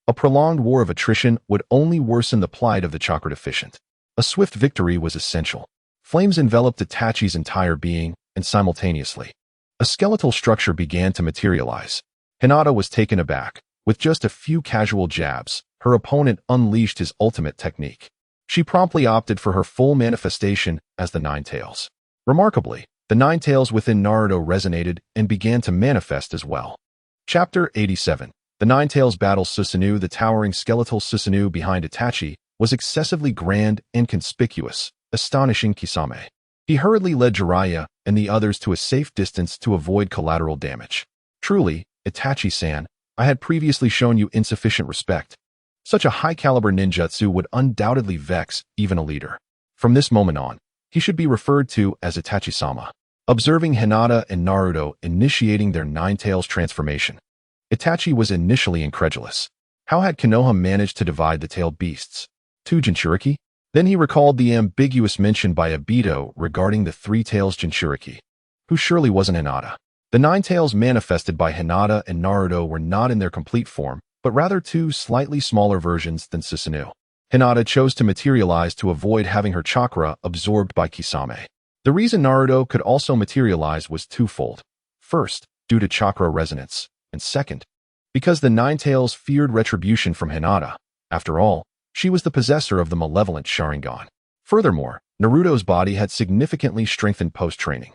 a prolonged war of attrition would only worsen the plight of the chakra deficient. A swift victory was essential. Flames enveloped Itachi's entire being, and simultaneously, a skeletal structure began to materialize. Hinata was taken aback. With just a few casual jabs, her opponent unleashed his ultimate technique. She promptly opted for her full manifestation as the Nine Tails. Remarkably, the Nine Tails within Naruto resonated and began to manifest as well. Chapter 87. The Nine Tails battle Susanoo. The towering skeletal Susanoo behind Itachi was excessively grand and conspicuous, astonishing Kisame. He hurriedly led Jiraiya and the others to a safe distance to avoid collateral damage. Truly, Itachi-san, I had previously shown you insufficient respect. Such a high-caliber ninjutsu would undoubtedly vex even a leader. From this moment on, he should be referred to as Itachi-sama. Observing Hinata and Naruto initiating their Nine Tails transformation, Itachi was initially incredulous. How had Konoha managed to divide the tailed beasts? 2 Jinchuriki? Then he recalled the ambiguous mention by Obito regarding the 3 tails Jinchuriki, who surely wasn't Hinata. The 9 tails manifested by Hinata and Naruto were not in their complete form, but rather 2 slightly smaller versions than Susanoo. Hinata chose to materialize to avoid having her chakra absorbed by Kisame. The reason Naruto could also materialize was twofold. First, due to chakra resonance, and second, because the 9 tails feared retribution from Hinata. After all, she was the possessor of the malevolent Sharingan. Furthermore, Naruto's body had significantly strengthened post-training,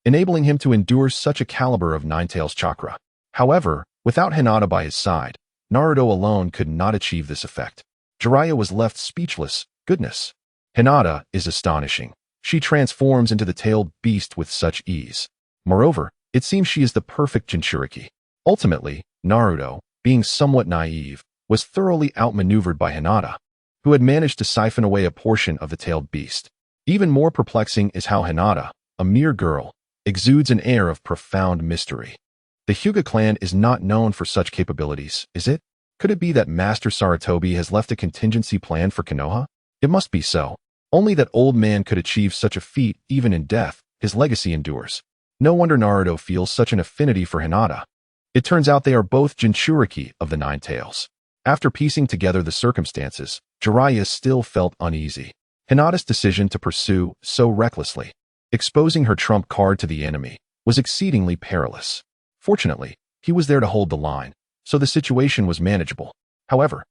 enabling him to endure such a caliber of 9 tails chakra. However, without Hinata by his side, Naruto alone could not achieve this effect. Jiraiya was left speechless. Goodness. Hinata is astonishing. She transforms into the tailed beast with such ease. Moreover, it seems she is the perfect Jinchuriki. Ultimately, Naruto, being somewhat naive, was thoroughly outmaneuvered by Hinata, who had managed to siphon away a portion of the tailed beast. Even more perplexing is how Hinata, a mere girl, exudes an air of profound mystery. The Hyuga clan is not known for such capabilities, is it? Could it be that Master Sarutobi has left a contingency plan for Konoha? It must be so. Only that old man could achieve such a feat even in death. His legacy endures. No wonder Naruto feels such an affinity for Hinata. It turns out they are both Jinchuriki of the Nine Tails. After piecing together the circumstances, Jiraiya still felt uneasy. Hinata's decision to pursue so recklessly, exposing her trump card to the enemy, was exceedingly perilous. Fortunately, he was there to hold the line, so the situation was manageable. However,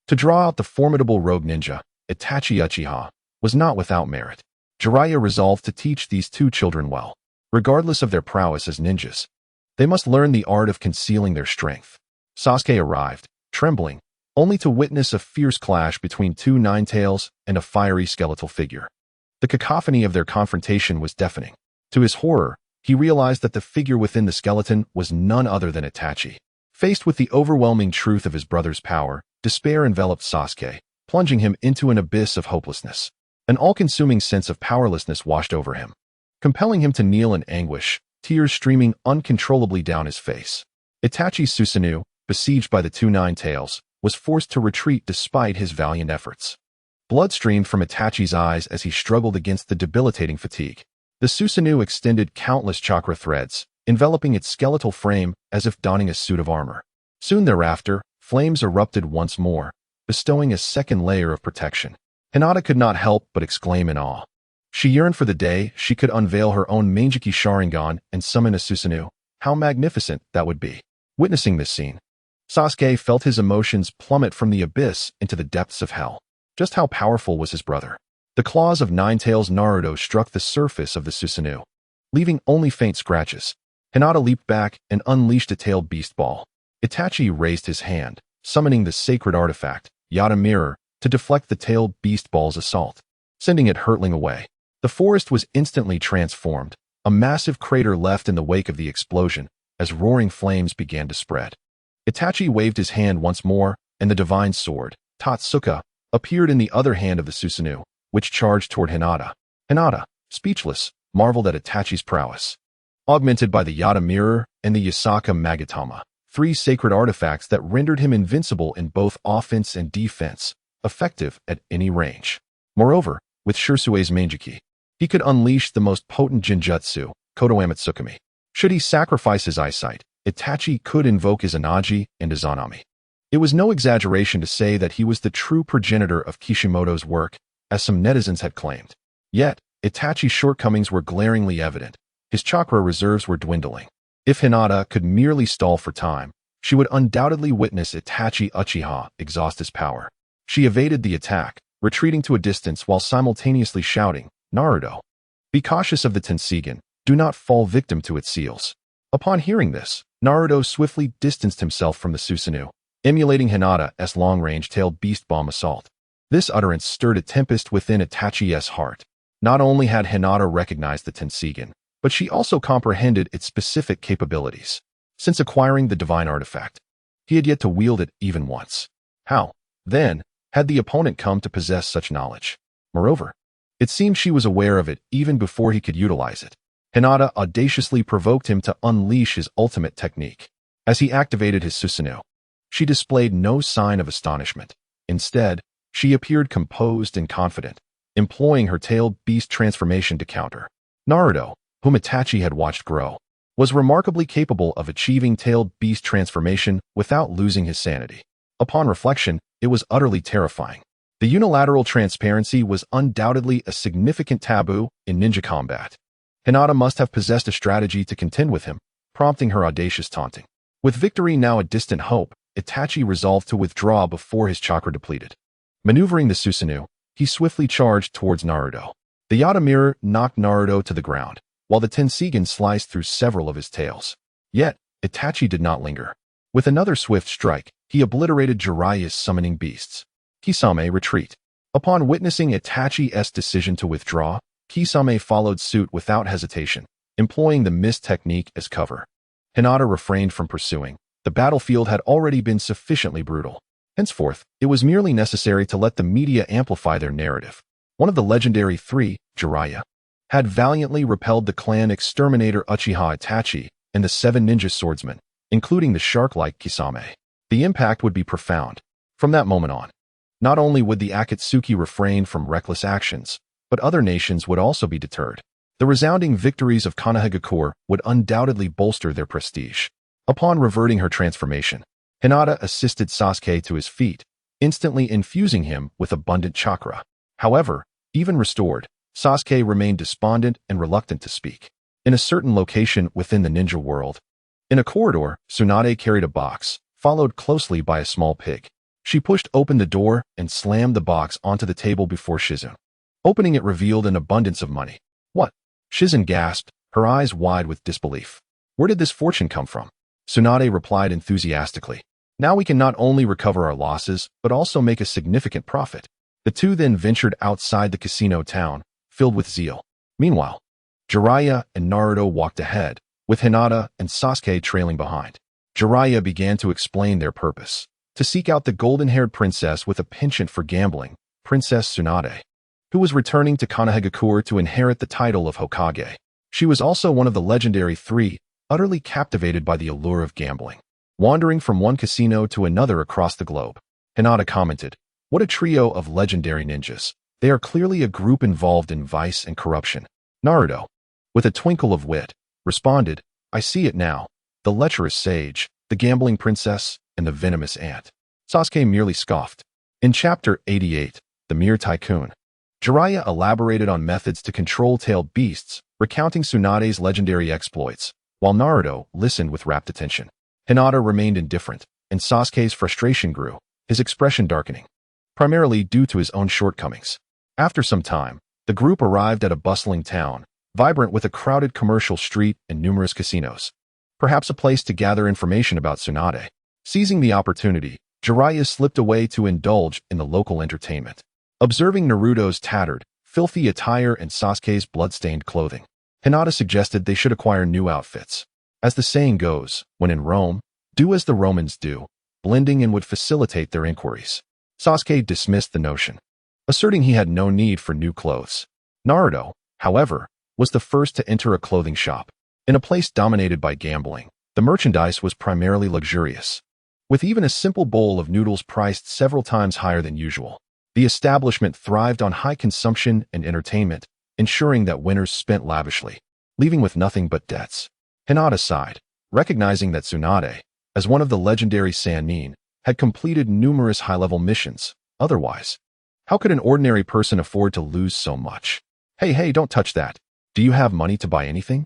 to draw out the formidable rogue ninja, Itachi Uchiha, was not without merit. Jiraiya resolved to teach these two children well. Regardless of their prowess as ninjas, they must learn the art of concealing their strength. Sasuke arrived, trembling, only to witness a fierce clash between two Ninetales and a fiery skeletal figure. The cacophony of their confrontation was deafening. To his horror, he realized that the figure within the skeleton was none other than Itachi. Faced with the overwhelming truth of his brother's power, despair enveloped Sasuke, plunging him into an abyss of hopelessness. An all-consuming sense of powerlessness washed over him, compelling him to kneel in anguish, tears streaming uncontrollably down his face. Itachi Susanoo, besieged by the two Ninetales, was forced to retreat despite his valiant efforts. Blood streamed from Itachi's eyes as he struggled against the debilitating fatigue. The Susanoo extended countless chakra threads, enveloping its skeletal frame as if donning a suit of armor. Soon thereafter, flames erupted once more, bestowing a second layer of protection. Hinata could not help but exclaim in awe. She yearned for the day she could unveil her own Manjiki Sharingan and summon a Susanoo. How magnificent that would be. Witnessing this scene, Sasuke felt his emotions plummet from the abyss into the depths of hell. Just how powerful was his brother? The claws of Ninetales Naruto struck the surface of the Susanoo, leaving only faint scratches. Hinata leaped back and unleashed a tailed beast ball. Itachi raised his hand, summoning the sacred artifact, Yata Mirror, to deflect the tailed beast ball's assault, sending it hurtling away. The forest was instantly transformed, a massive crater left in the wake of the explosion, as roaring flames began to spread. Itachi waved his hand once more, and the divine sword, Tatsuka, appeared in the other hand of the Susanoo, which charged toward Hinata. Hinata, speechless, marveled at Itachi's prowess. Augmented by the Yata Mirror and the Yasaka Magatama, three sacred artifacts that rendered him invincible in both offense and defense, effective at any range. Moreover, with Shirsue's Manjiki, he could unleash the most potent Jinjutsu, Kodo Amatsukami. Should he sacrifice his eyesight, Itachi could invoke his Anaji and Izanami. It was no exaggeration to say that he was the true progenitor of Kishimoto's work, as some netizens had claimed. Yet, Itachi's shortcomings were glaringly evident. His chakra reserves were dwindling. If Hinata could merely stall for time, she would undoubtedly witness Itachi Uchiha exhaust his power. She evaded the attack, retreating to a distance while simultaneously shouting, "Naruto! Be cautious of the Tenseigan, do not fall victim to its seals." Upon hearing this, Naruto swiftly distanced himself from the Susanoo, emulating Hinata's long-range tailed beast bomb assault. This utterance stirred a tempest within Itachi's heart. Not only had Hinata recognized the Tenseigan, but she also comprehended its specific capabilities. Since acquiring the divine artifact, he had yet to wield it even once. How, then, had the opponent come to possess such knowledge? Moreover, it seemed she was aware of it even before he could utilize it. Hinata audaciously provoked him to unleash his ultimate technique. As he activated his Susanoo, she displayed no sign of astonishment. Instead, she appeared composed and confident, employing her tailed beast transformation to counter. Naruto, whom Itachi had watched grow, was remarkably capable of achieving tailed beast transformation without losing his sanity. Upon reflection, it was utterly terrifying. The unilateral transparency was undoubtedly a significant taboo in ninja combat. Hinata must have possessed a strategy to contend with him, prompting her audacious taunting. With victory now a distant hope, Itachi resolved to withdraw before his chakra depleted. Maneuvering the Susanoo, he swiftly charged towards Naruto. The Yata Mirror knocked Naruto to the ground, while the Tenseigan sliced through several of his tails. Yet, Itachi did not linger. With another swift strike, he obliterated Jiraiya's summoning beasts. Kisame retreat. Upon witnessing Itachi's decision to withdraw, Kisame followed suit without hesitation, employing the mist technique as cover. Hinata refrained from pursuing. The battlefield had already been sufficiently brutal. Henceforth, it was merely necessary to let the media amplify their narrative. One of the legendary three, Jiraiya, had valiantly repelled the clan exterminator Uchiha Itachi and the 7 ninja swordsmen, including the shark-like Kisame. The impact would be profound. From that moment on, not only would the Akatsuki refrain from reckless actions, but other nations would also be deterred. The resounding victories of Konohagakure would undoubtedly bolster their prestige. Upon reverting her transformation, Hinata assisted Sasuke to his feet, instantly infusing him with abundant chakra. However, even restored, Sasuke remained despondent and reluctant to speak. In a certain location within the ninja world, in a corridor, Tsunade carried a box, followed closely by a small pig. She pushed open the door and slammed the box onto the table before Shizune. Opening it revealed an abundance of money. What? Shizune gasped, her eyes wide with disbelief. Where did this fortune come from? Tsunade replied enthusiastically. Now we can not only recover our losses, but also make a significant profit. The two then ventured outside the casino town, filled with zeal. Meanwhile, Jiraiya and Naruto walked ahead, with Hinata and Sasuke trailing behind. Jiraiya began to explain their purpose: to seek out the golden-haired princess with a penchant for gambling, Princess Tsunade, who was returning to Konohagakure to inherit the title of Hokage. She was also one of the legendary three, utterly captivated by the allure of gambling. Wandering from one casino to another across the globe, Hinata commented, "What a trio of legendary ninjas. They are clearly a group involved in vice and corruption." Naruto, with a twinkle of wit, responded, "I see it now. The lecherous sage, the gambling princess, and the venomous ant." Sasuke merely scoffed. In Chapter 88, The Mere Tycoon, Jiraiya elaborated on methods to control tailed beasts, recounting Tsunade's legendary exploits, while Naruto listened with rapt attention. Hinata remained indifferent, and Sasuke's frustration grew, his expression darkening, primarily due to his own shortcomings. After some time, the group arrived at a bustling town, vibrant with a crowded commercial street and numerous casinos. Perhaps a place to gather information about Tsunade. Seizing the opportunity, Jiraiya slipped away to indulge in the local entertainment. Observing Naruto's tattered, filthy attire and Sasuke's blood-stained clothing, Hinata suggested they should acquire new outfits. As the saying goes, when in Rome, do as the Romans do. Blending in would facilitate their inquiries. Sasuke dismissed the notion, asserting he had no need for new clothes. Naruto, however, was the first to enter a clothing shop. In a place dominated by gambling, the merchandise was primarily luxurious, with even a simple bowl of noodles priced several times higher than usual. The establishment thrived on high consumption and entertainment, ensuring that winners spent lavishly, leaving with nothing but debts. Hinata sighed, recognizing that Tsunade, as one of the legendary Sannin, had completed numerous high-level missions. Otherwise, how could an ordinary person afford to lose so much? Hey, don't touch that. Do you have money to buy anything?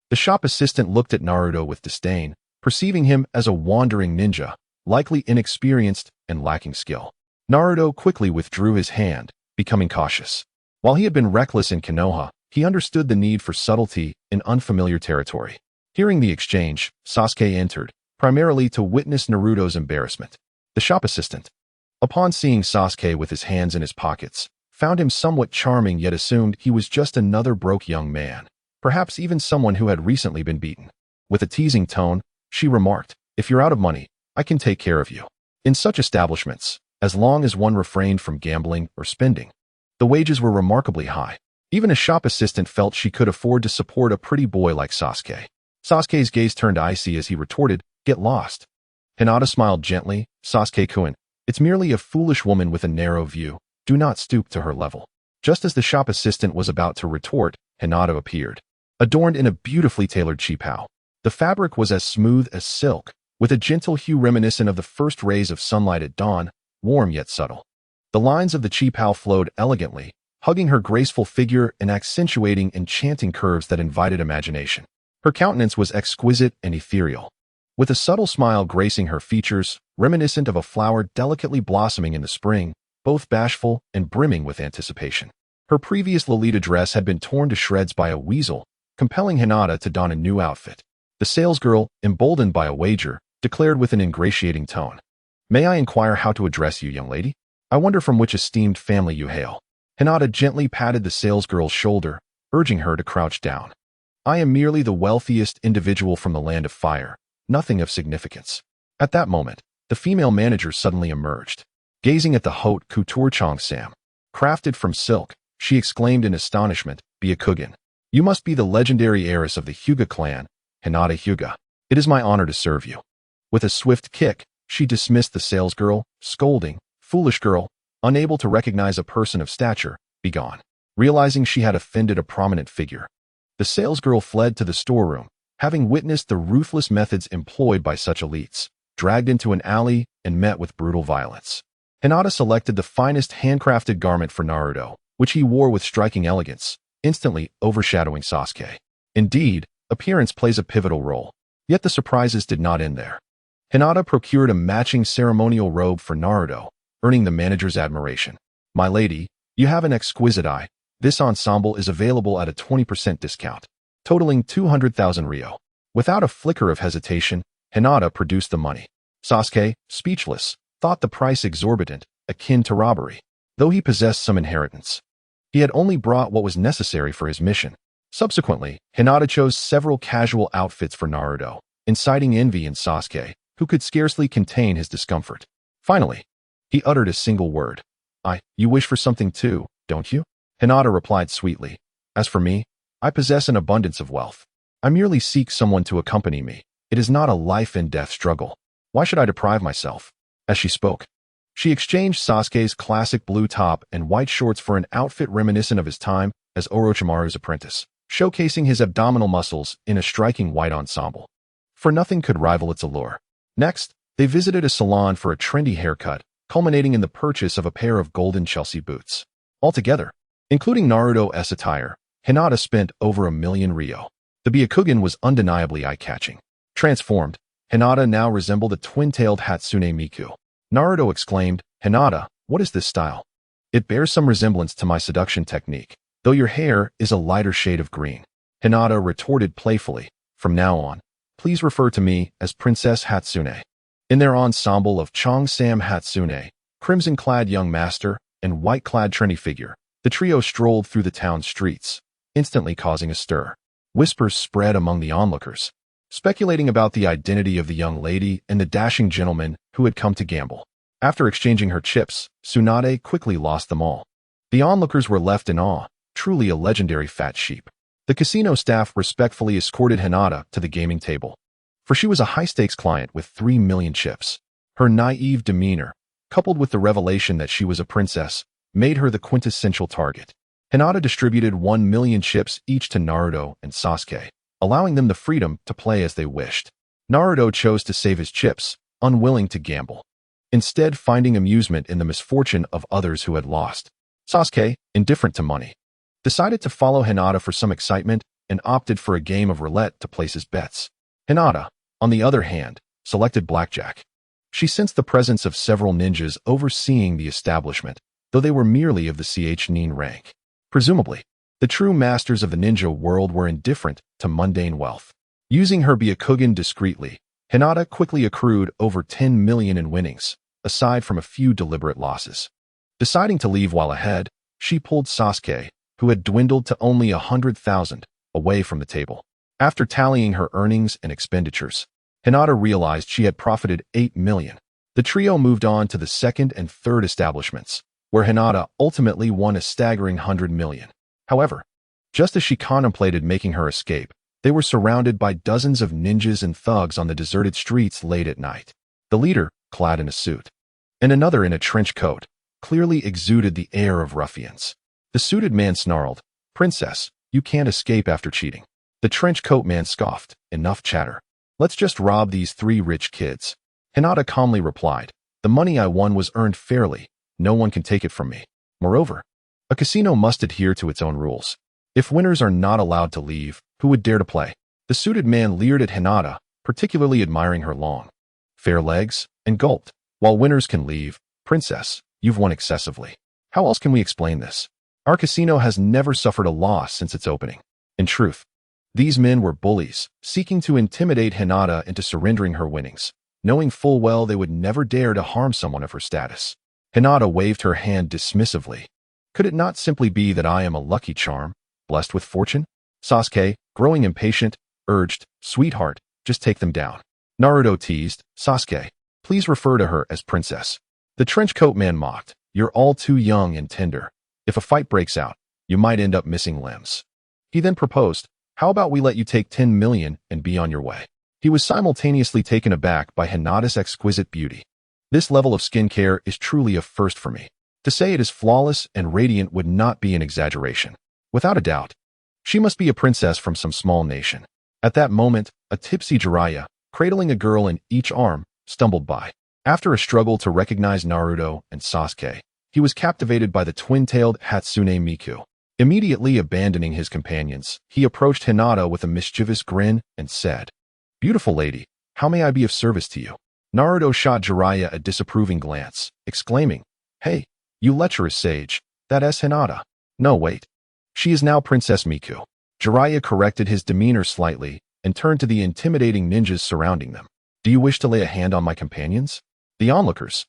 The shop assistant looked at Naruto with disdain, perceiving him as a wandering ninja, likely inexperienced and lacking skill. Naruto quickly withdrew his hand, becoming cautious. While he had been reckless in Konoha, he understood the need for subtlety in unfamiliar territory. Hearing the exchange, Sasuke entered, primarily to witness Naruto's embarrassment. The shop assistant, upon seeing Sasuke with his hands in his pockets, found him somewhat charming yet assumed he was just another broke young man, perhaps even someone who had recently been beaten. With a teasing tone, she remarked, "If you're out of money, I can take care of you." In such establishments, as long as one refrained from gambling or spending, the wages were remarkably high. Even a shop assistant felt she could afford to support a pretty boy like Sasuke. Sasuke's gaze turned icy as he retorted, "Get lost." Hinata smiled gently, "Sasuke-kun, it's merely a foolish woman with a narrow view. Do not stoop to her level." Just as the shop assistant was about to retort, Hinata appeared, adorned in a beautifully tailored qipao. The fabric was as smooth as silk, with a gentle hue reminiscent of the first rays of sunlight at dawn, warm yet subtle. The lines of the qipao flowed elegantly, hugging her graceful figure and accentuating enchanting curves that invited imagination. Her countenance was exquisite and ethereal, with a subtle smile gracing her features, reminiscent of a flower delicately blossoming in the spring, both bashful and brimming with anticipation. Her previous Lolita dress had been torn to shreds by a weasel, compelling Hinata to don a new outfit. The salesgirl, emboldened by a wager, declared with an ingratiating tone, "May I inquire how to address you, young lady? I wonder from which esteemed family you hail." Hinata gently patted the salesgirl's shoulder, urging her to crouch down. "I am merely the wealthiest individual from the land of fire, nothing of significance." At that moment, the female manager suddenly emerged. Gazing at the haute couture cheongsam, crafted from silk, she exclaimed in astonishment, "Byakugan, you must be the legendary heiress of the Hyuga clan, Hinata Hyuga. It is my honor to serve you." With a swift kick, she dismissed the salesgirl, scolding, "Foolish girl, unable to recognize a person of stature, begone." Realizing she had offended a prominent figure, the salesgirl fled to the storeroom, having witnessed the ruthless methods employed by such elites, dragged into an alley and met with brutal violence. Hinata selected the finest handcrafted garment for Naruto, which he wore with striking elegance, instantly overshadowing Sasuke. Indeed, appearance plays a pivotal role. Yet the surprises did not end there. Hinata procured a matching ceremonial robe for Naruto, earning the manager's admiration. "My lady, you have an exquisite eye. This ensemble is available at a 20% discount, totaling 200,000 ryo." Without a flicker of hesitation, Hinata produced the money. Sasuke, speechless, thought the price exorbitant, akin to robbery. Though he possessed some inheritance, he had only brought what was necessary for his mission. Subsequently, Hinata chose several casual outfits for Naruto, inciting envy in Sasuke, who could scarcely contain his discomfort. Finally, he uttered a single word. You wish for something too, don't you?" Hinata replied sweetly. "As for me, I possess an abundance of wealth. I merely seek someone to accompany me. It is not a life-and-death struggle. Why should I deprive myself?" As she spoke, she exchanged Sasuke's classic blue top and white shorts for an outfit reminiscent of his time as Orochimaru's apprentice, showcasing his abdominal muscles in a striking white ensemble. For nothing could rival its allure. Next, they visited a salon for a trendy haircut, culminating in the purchase of a pair of golden Chelsea boots. Altogether, including Naruto's attire, Hinata spent over 1,000,000 ryo. The Byakugan was undeniably eye-catching. Transformed, Hinata now resembled a twin-tailed Hatsune Miku. Naruto exclaimed, "Hinata, what is this style? It bears some resemblance to my seduction technique, though your hair is a lighter shade of green." Hinata retorted playfully, "From now on, please refer to me as Princess Hatsune." In their ensemble of Cheongsam Hatsune, crimson-clad young master, and white-clad trendy figure, the trio strolled through the town streets, instantly causing a stir. Whispers spread among the onlookers, speculating about the identity of the young lady and the dashing gentleman who had come to gamble. After exchanging her chips, Tsunade quickly lost them all. The onlookers were left in awe, truly a legendary fat sheep. The casino staff respectfully escorted Hinata to the gaming table, for she was a high-stakes client with 3,000,000 chips. Her naive demeanor, coupled with the revelation that she was a princess, made her the quintessential target. Hinata distributed 1,000,000 chips each to Naruto and Sasuke, allowing them the freedom to play as they wished. Naruto chose to save his chips, unwilling to gamble, instead finding amusement in the misfortune of others who had lost. Sasuke, indifferent to money, decided to follow Hinata for some excitement and opted for a game of roulette to place his bets. Hinata, on the other hand, selected blackjack. She sensed the presence of several ninjas overseeing the establishment, though they were merely of the nin rank. Presumably, the true masters of the ninja world were indifferent to mundane wealth. Using her Byakugan discreetly, Hinata quickly accrued over 10,000,000 in winnings, aside from a few deliberate losses. Deciding to leave while ahead, she pulled Sasuke, who had dwindled to only 100,000, away from the table. After tallying her earnings and expenditures, Hinata realized she had profited 8,000,000. The trio moved on to the second and third establishments, where Hinata ultimately won a staggering 100,000,000. However, just as she contemplated making her escape, they were surrounded by dozens of ninjas and thugs on the deserted streets late at night. The leader, clad in a suit, and another in a trench coat, clearly exuded the air of ruffians. The suited man snarled, "Princess, you can't escape after cheating." The trench coat man scoffed, "Enough chatter. Let's just rob these 3 rich kids." Hinata calmly replied, "The money I won was earned fairly. No one can take it from me. Moreover, a casino must adhere to its own rules. If winners are not allowed to leave, who would dare to play?" The suited man leered at Hinata, particularly admiring her long, fair legs, and gulped, "While winners can leave, Princess, you've won excessively. How else can we explain this? Our casino has never suffered a loss since its opening." In truth, these men were bullies, seeking to intimidate Hinata into surrendering her winnings, knowing full well they would never dare to harm someone of her status. Hinata waved her hand dismissively. "Could it not simply be that I am a lucky charm, blessed with fortune?" Sasuke, growing impatient, urged, "Sweetheart, just take them down." Naruto teased, "Sasuke, please refer to her as Princess." The trenchcoat man mocked, "You're all too young and tender. If a fight breaks out, you might end up missing limbs." He then proposed, "How about we let you take 10,000,000 and be on your way?" He was simultaneously taken aback by Hinata's exquisite beauty. "This level of skincare is truly a first for me. To say it is flawless and radiant would not be an exaggeration. Without a doubt, she must be a princess from some small nation." At that moment, a tipsy Jiraiya, cradling a girl in each arm, stumbled by. After a struggle to recognize Naruto and Sasuke, he was captivated by the twin-tailed Hatsune Miku. Immediately abandoning his companions, he approached Hinata with a mischievous grin and said, "Beautiful lady, how may I be of service to you?" Naruto shot Jiraiya a disapproving glance, exclaiming, "Hey, you lecherous sage, that's Hinata." "No, wait. She is now Princess Miku." Jiraiya corrected his demeanor slightly and turned to the intimidating ninjas surrounding them. "Do you wish to lay a hand on my companions?" The onlookers,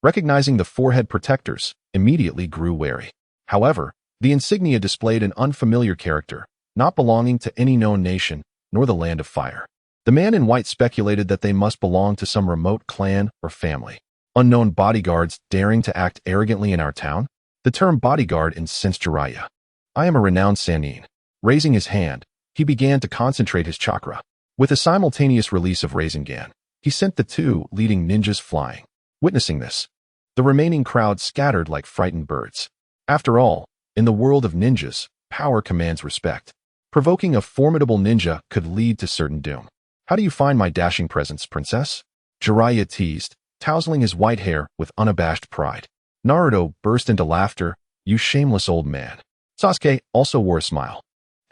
recognizing the forehead protectors, immediately grew wary. However, the insignia displayed an unfamiliar character, not belonging to any known nation, nor the land of fire. The man in white speculated that they must belong to some remote clan or family. Unknown bodyguards daring to act arrogantly in our town? The term bodyguard incensed Jiraiya. "I am a renowned Sannin." Raising his hand, he began to concentrate his chakra. With a simultaneous release of Rasengan, he sent the two leading ninjas flying. Witnessing this, the remaining crowd scattered like frightened birds. After all, in the world of ninjas, power commands respect. Provoking a formidable ninja could lead to certain doom. "How do you find my dashing presence, princess?" Jiraiya teased, tousling his white hair with unabashed pride. Naruto burst into laughter. "You shameless old man." Sasuke also wore a smile.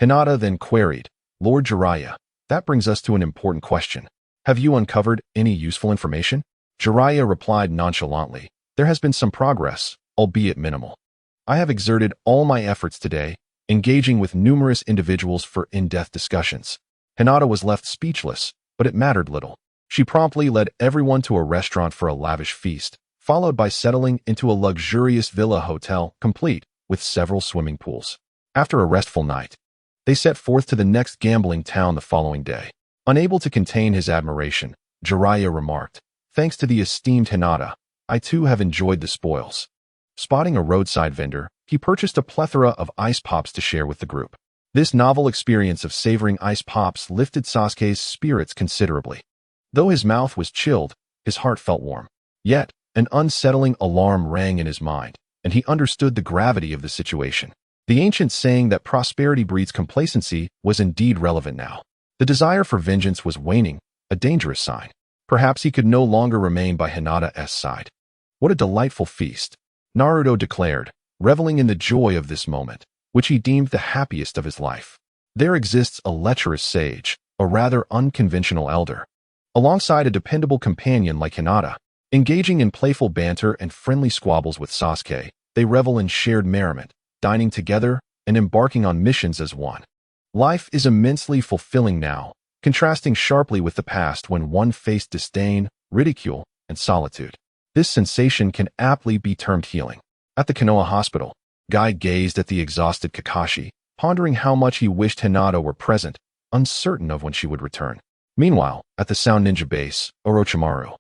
Hinata then queried, "Lord Jiraiya, that brings us to an important question. Have you uncovered any useful information?" Jiraiya replied nonchalantly, "There has been some progress, albeit minimal. I have exerted all my efforts today, engaging with numerous individuals for in-depth discussions." Hinata was left speechless, but it mattered little. She promptly led everyone to a restaurant for a lavish feast, followed by settling into a luxurious villa hotel complete with several swimming pools. After a restful night, they set forth to the next gambling town the following day. Unable to contain his admiration, Jiraiya remarked, "Thanks to the esteemed Hinata, I too have enjoyed the spoils." Spotting a roadside vendor, he purchased a plethora of ice pops to share with the group. This novel experience of savoring ice pops lifted Sasuke's spirits considerably. Though his mouth was chilled, his heart felt warm. Yet, an unsettling alarm rang in his mind, and he understood the gravity of the situation. The ancient saying that prosperity breeds complacency was indeed relevant now. The desire for vengeance was waning, a dangerous sign. Perhaps he could no longer remain by Hinata's side. "What a delightful feast," Naruto declared, reveling in the joy of this moment, which he deemed the happiest of his life. "There exists a lecherous sage, a rather unconventional elder, alongside a dependable companion like Hinata. Engaging in playful banter and friendly squabbles with Sasuke, they revel in shared merriment, dining together and embarking on missions as one. Life is immensely fulfilling now, contrasting sharply with the past when one faced disdain, ridicule, and solitude. This sensation can aptly be termed healing." At the Konoha hospital, Guy gazed at the exhausted Kakashi, pondering how much he wished Hinata were present, uncertain of when she would return. Meanwhile, at the Sound Ninja base, Orochimaru,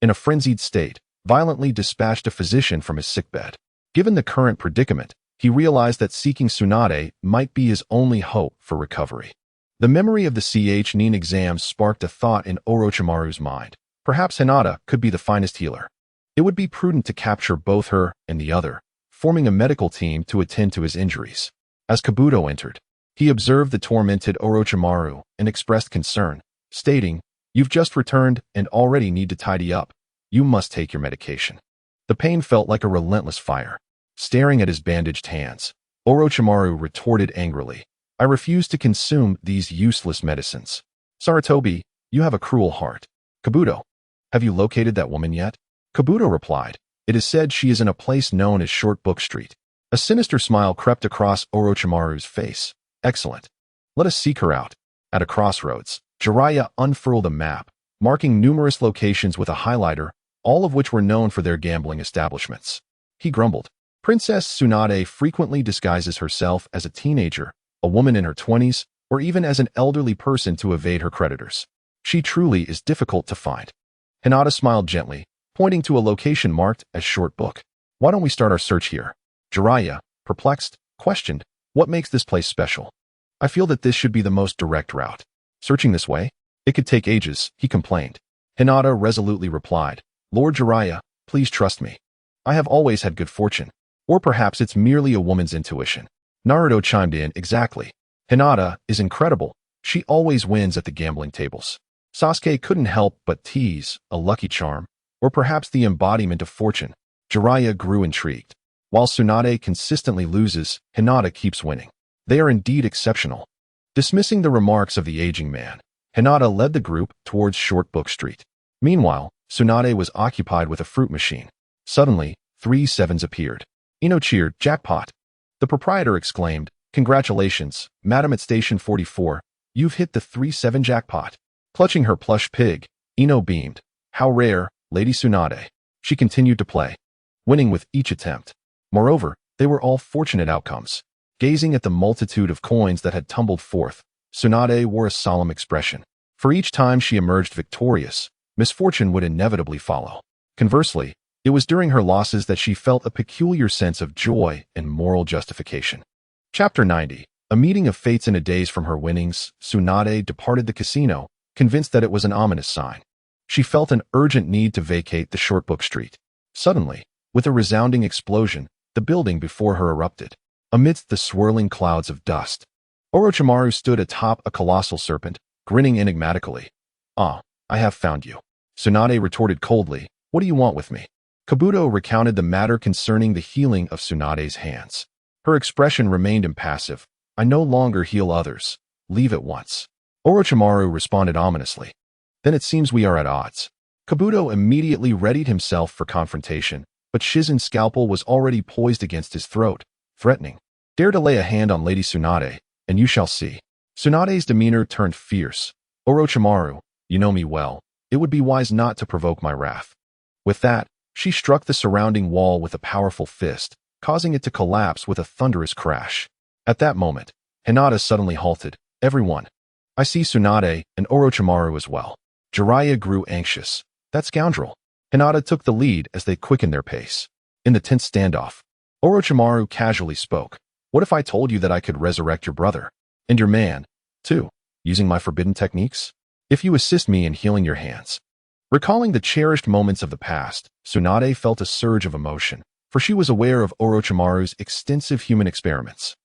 in a frenzied state, violently dispatched a physician from his sickbed. Given the current predicament, he realized that seeking Tsunade might be his only hope for recovery. The memory of the Nin exams sparked a thought in Orochimaru's mind. Perhaps Hinata could be the finest healer. It would be prudent to capture both her and the other, forming a medical team to attend to his injuries. As Kabuto entered, he observed the tormented Orochimaru and expressed concern, stating, "You've just returned and already need to tidy up. You must take your medication." The pain felt like a relentless fire. Staring at his bandaged hands, Orochimaru retorted angrily, "I refuse to consume these useless medicines." "Sarutobi, you have a cruel heart." "Kabuto, have you located that woman yet?" Kabuto replied, "It is said she is in a place known as Short Book Street." A sinister smile crept across Orochimaru's face. "Excellent. Let us seek her out." At a crossroads, Jiraiya unfurled a map, marking numerous locations with a highlighter, all of which were known for their gambling establishments. He grumbled, "Princess Tsunade frequently disguises herself as a teenager, a woman in her 20s, or even as an elderly person to evade her creditors. She truly is difficult to find." Hinata smiled gently, pointing to a location marked as Short Book. "Why don't we start our search here?" Jiraiya, perplexed, questioned, "What makes this place special?" "I feel that this should be the most direct route. Searching this way? It could take ages," he complained. Hinata resolutely replied, "Lord Jiraiya, please trust me. I have always had good fortune. Or perhaps it's merely a woman's intuition." Naruto chimed in, "Exactly. Hinata is incredible. She always wins at the gambling tables. Sasuke couldn't help but tease, a lucky charm, or perhaps the embodiment of fortune. Jiraiya grew intrigued. While Tsunade consistently loses, Hinata keeps winning. They are indeed exceptional. Dismissing the remarks of the aging man, Hinata led the group towards Short Book Street. Meanwhile, Tsunade was occupied with a fruit machine. Suddenly, 3 sevens appeared. Ino cheered, "Jackpot!" The proprietor exclaimed, "Congratulations, madam at station 44. You've hit the 3-7 jackpot." Clutching her plush pig, Ino beamed. "How rare, Lady Tsunade." She continued to play, winning with each attempt. Moreover, they were all fortunate outcomes. Gazing at the multitude of coins that had tumbled forth, Tsunade wore a solemn expression. For each time she emerged victorious, misfortune would inevitably follow. Conversely, it was during her losses that she felt a peculiar sense of joy and moral justification. Chapter 90. A meeting of fates in a days from her winnings, Tsunade departed the casino, convinced that it was an ominous sign. She felt an urgent need to vacate the Short Book Street. Suddenly, with a resounding explosion, the building before her erupted. Amidst the swirling clouds of dust, Orochimaru stood atop a colossal serpent, grinning enigmatically. "Ah, I have found you." Tsunade retorted coldly, "What do you want with me?" Kabuto recounted the matter concerning the healing of Tsunade's hands. Her expression remained impassive. "I no longer heal others. Leave at once." Orochimaru responded ominously. "Then it seems we are at odds." Kabuto immediately readied himself for confrontation, but Shizen's scalpel was already poised against his throat, threatening. "Dare to lay a hand on Lady Tsunade, and you shall see." Tsunade's demeanor turned fierce. "Orochimaru, you know me well. It would be wise not to provoke my wrath." With that, she struck the surrounding wall with a powerful fist, causing it to collapse with a thunderous crash. At that moment, Hinata suddenly halted. "Everyone. I see Tsunade and Orochimaru as well." Jiraiya grew anxious. "That scoundrel." Hinata took the lead as they quickened their pace. In the tense standoff, Orochimaru casually spoke. "What if I told you that I could resurrect your brother? And your man, too, using my forbidden techniques? If you assist me in healing your hands." Recalling the cherished moments of the past, Tsunade felt a surge of emotion, for she was aware of Orochimaru's extensive human experiments.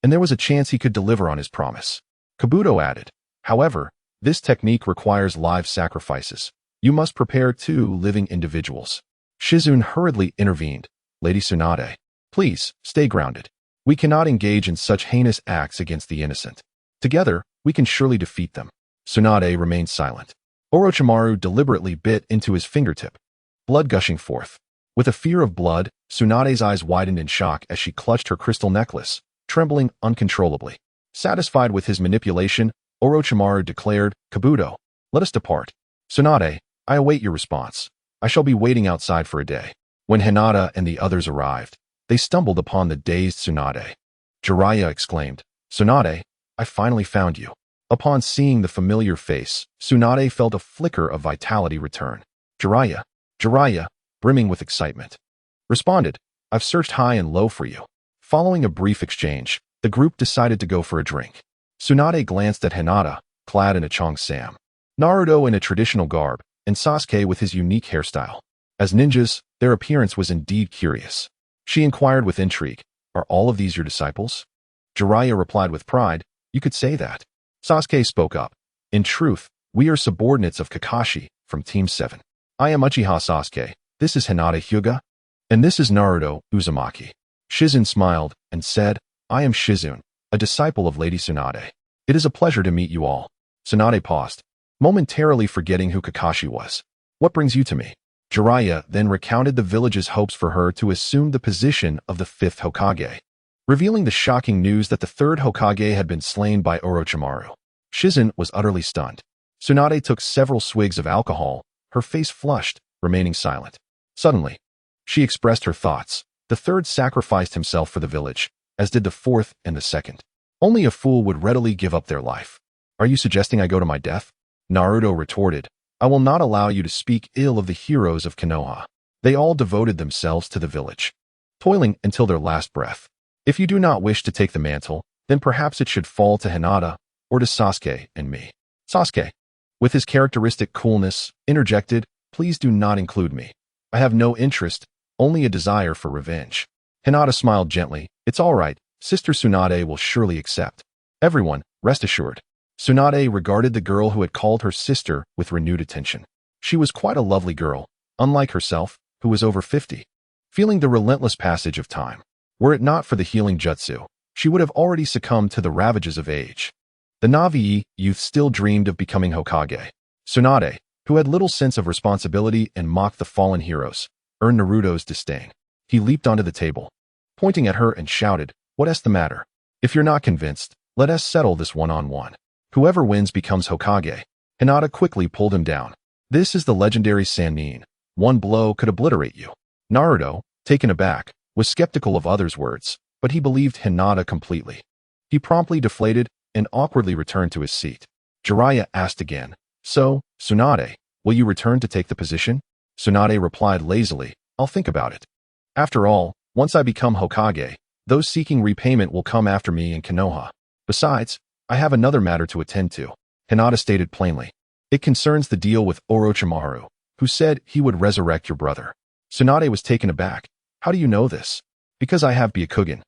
And there was a chance he could deliver on his promise. Kabuto added, "However, this technique requires live sacrifices. You must prepare 2 living individuals." Shizune hurriedly intervened. "Lady Tsunade, please, stay grounded. We cannot engage in such heinous acts against the innocent. Together, we can surely defeat them." Tsunade remained silent. Orochimaru deliberately bit into his fingertip, blood gushing forth. With a fear of blood, Tsunade's eyes widened in shock as she clutched her crystal necklace, trembling uncontrollably. Satisfied with his manipulation, Orochimaru declared, "Kabuto, let us depart. Tsunade, I await your response. I shall be waiting outside for a day." When Hinata and the others arrived, they stumbled upon the dazed Tsunade. Jiraiya exclaimed, "Tsunade, I finally found you." Upon seeing the familiar face, Tsunade felt a flicker of vitality return. Jiraiya, brimming with excitement, responded, "I've searched high and low for you." Following a brief exchange, the group decided to go for a drink. Tsunade glanced at Hinata, clad in a cheongsam, Naruto in a traditional garb, and Sasuke with his unique hairstyle. As ninjas, their appearance was indeed curious. She inquired with intrigue, "Are all of these your disciples?" Jiraiya replied with pride, "You could say that." Sasuke spoke up, "In truth, we are subordinates of Kakashi from Team 7. I am Uchiha Sasuke, this is Hinata Hyuga, and this is Naruto Uzumaki." Shizune smiled and said, "I am Shizune, a disciple of Lady Tsunade. It is a pleasure to meet you all." Tsunade paused, momentarily forgetting who Kakashi was. "What brings you to me?" Jiraiya then recounted the village's hopes for her to assume the position of the 5th Hokage, revealing the shocking news that the 3rd Hokage had been slain by Orochimaru. Shizune was utterly stunned. Tsunade took several swigs of alcohol, her face flushed, remaining silent. Suddenly, she expressed her thoughts. The 3rd sacrificed himself for the village, as did the 4th and the 2nd. Only a fool would readily give up their life. "Are you suggesting I go to my death?" Naruto retorted, "I will not allow you to speak ill of the heroes of Konoha. They all devoted themselves to the village, toiling until their last breath. If you do not wish to take the mantle, then perhaps it should fall to Hinata, or to Sasuke and me." Sasuke, with his characteristic coolness, interjected, "Please do not include me. I have no interest, only a desire for revenge." Hinata smiled gently, "It's all right, Sister Tsunade will surely accept. Everyone, rest assured. Tsunade regarded the girl who had called her sister with renewed attention. She was quite a lovely girl, unlike herself, who was over 50. Feeling the relentless passage of time. Were it not for the healing jutsu, she would have already succumbed to the ravages of age. The Navi youth still dreamed of becoming Hokage. Tsunade, who had little sense of responsibility and mocked the fallen heroes, earned Naruto's disdain. He leaped onto the table, pointing at her and shouted, "What's the matter? If you're not convinced, let us settle this one-on-one. Whoever wins becomes Hokage." Hinata quickly pulled him down. "This is the legendary Sannin. One blow could obliterate you." Naruto, taken aback, was skeptical of others' words, but he believed Hinata completely. He promptly deflated and awkwardly returned to his seat. Jiraiya asked again, "So, Tsunade, will you return to take the position?" Tsunade replied lazily, "I'll think about it. After all, once I become Hokage, those seeking repayment will come after me in Konoha. Besides, I have another matter to attend to." Hinata stated plainly. "It concerns the deal with Orochimaru, who said he would resurrect your brother." Tsunade was taken aback. "How do you know this?" "Because I have Byakugan,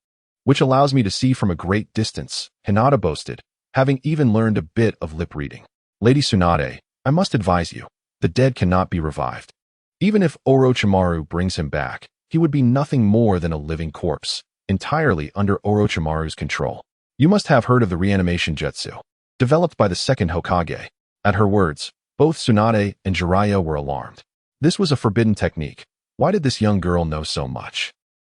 which allows me to see from a great distance," Hinata boasted, having even learned a bit of lip reading. "Lady Tsunade, I must advise you, the dead cannot be revived. Even if Orochimaru brings him back, he would be nothing more than a living corpse, entirely under Orochimaru's control. You must have heard of the reanimation jutsu, developed by the second Hokage." At her words, both Tsunade and Jiraiya were alarmed. This was a forbidden technique. Why did this young girl know so much?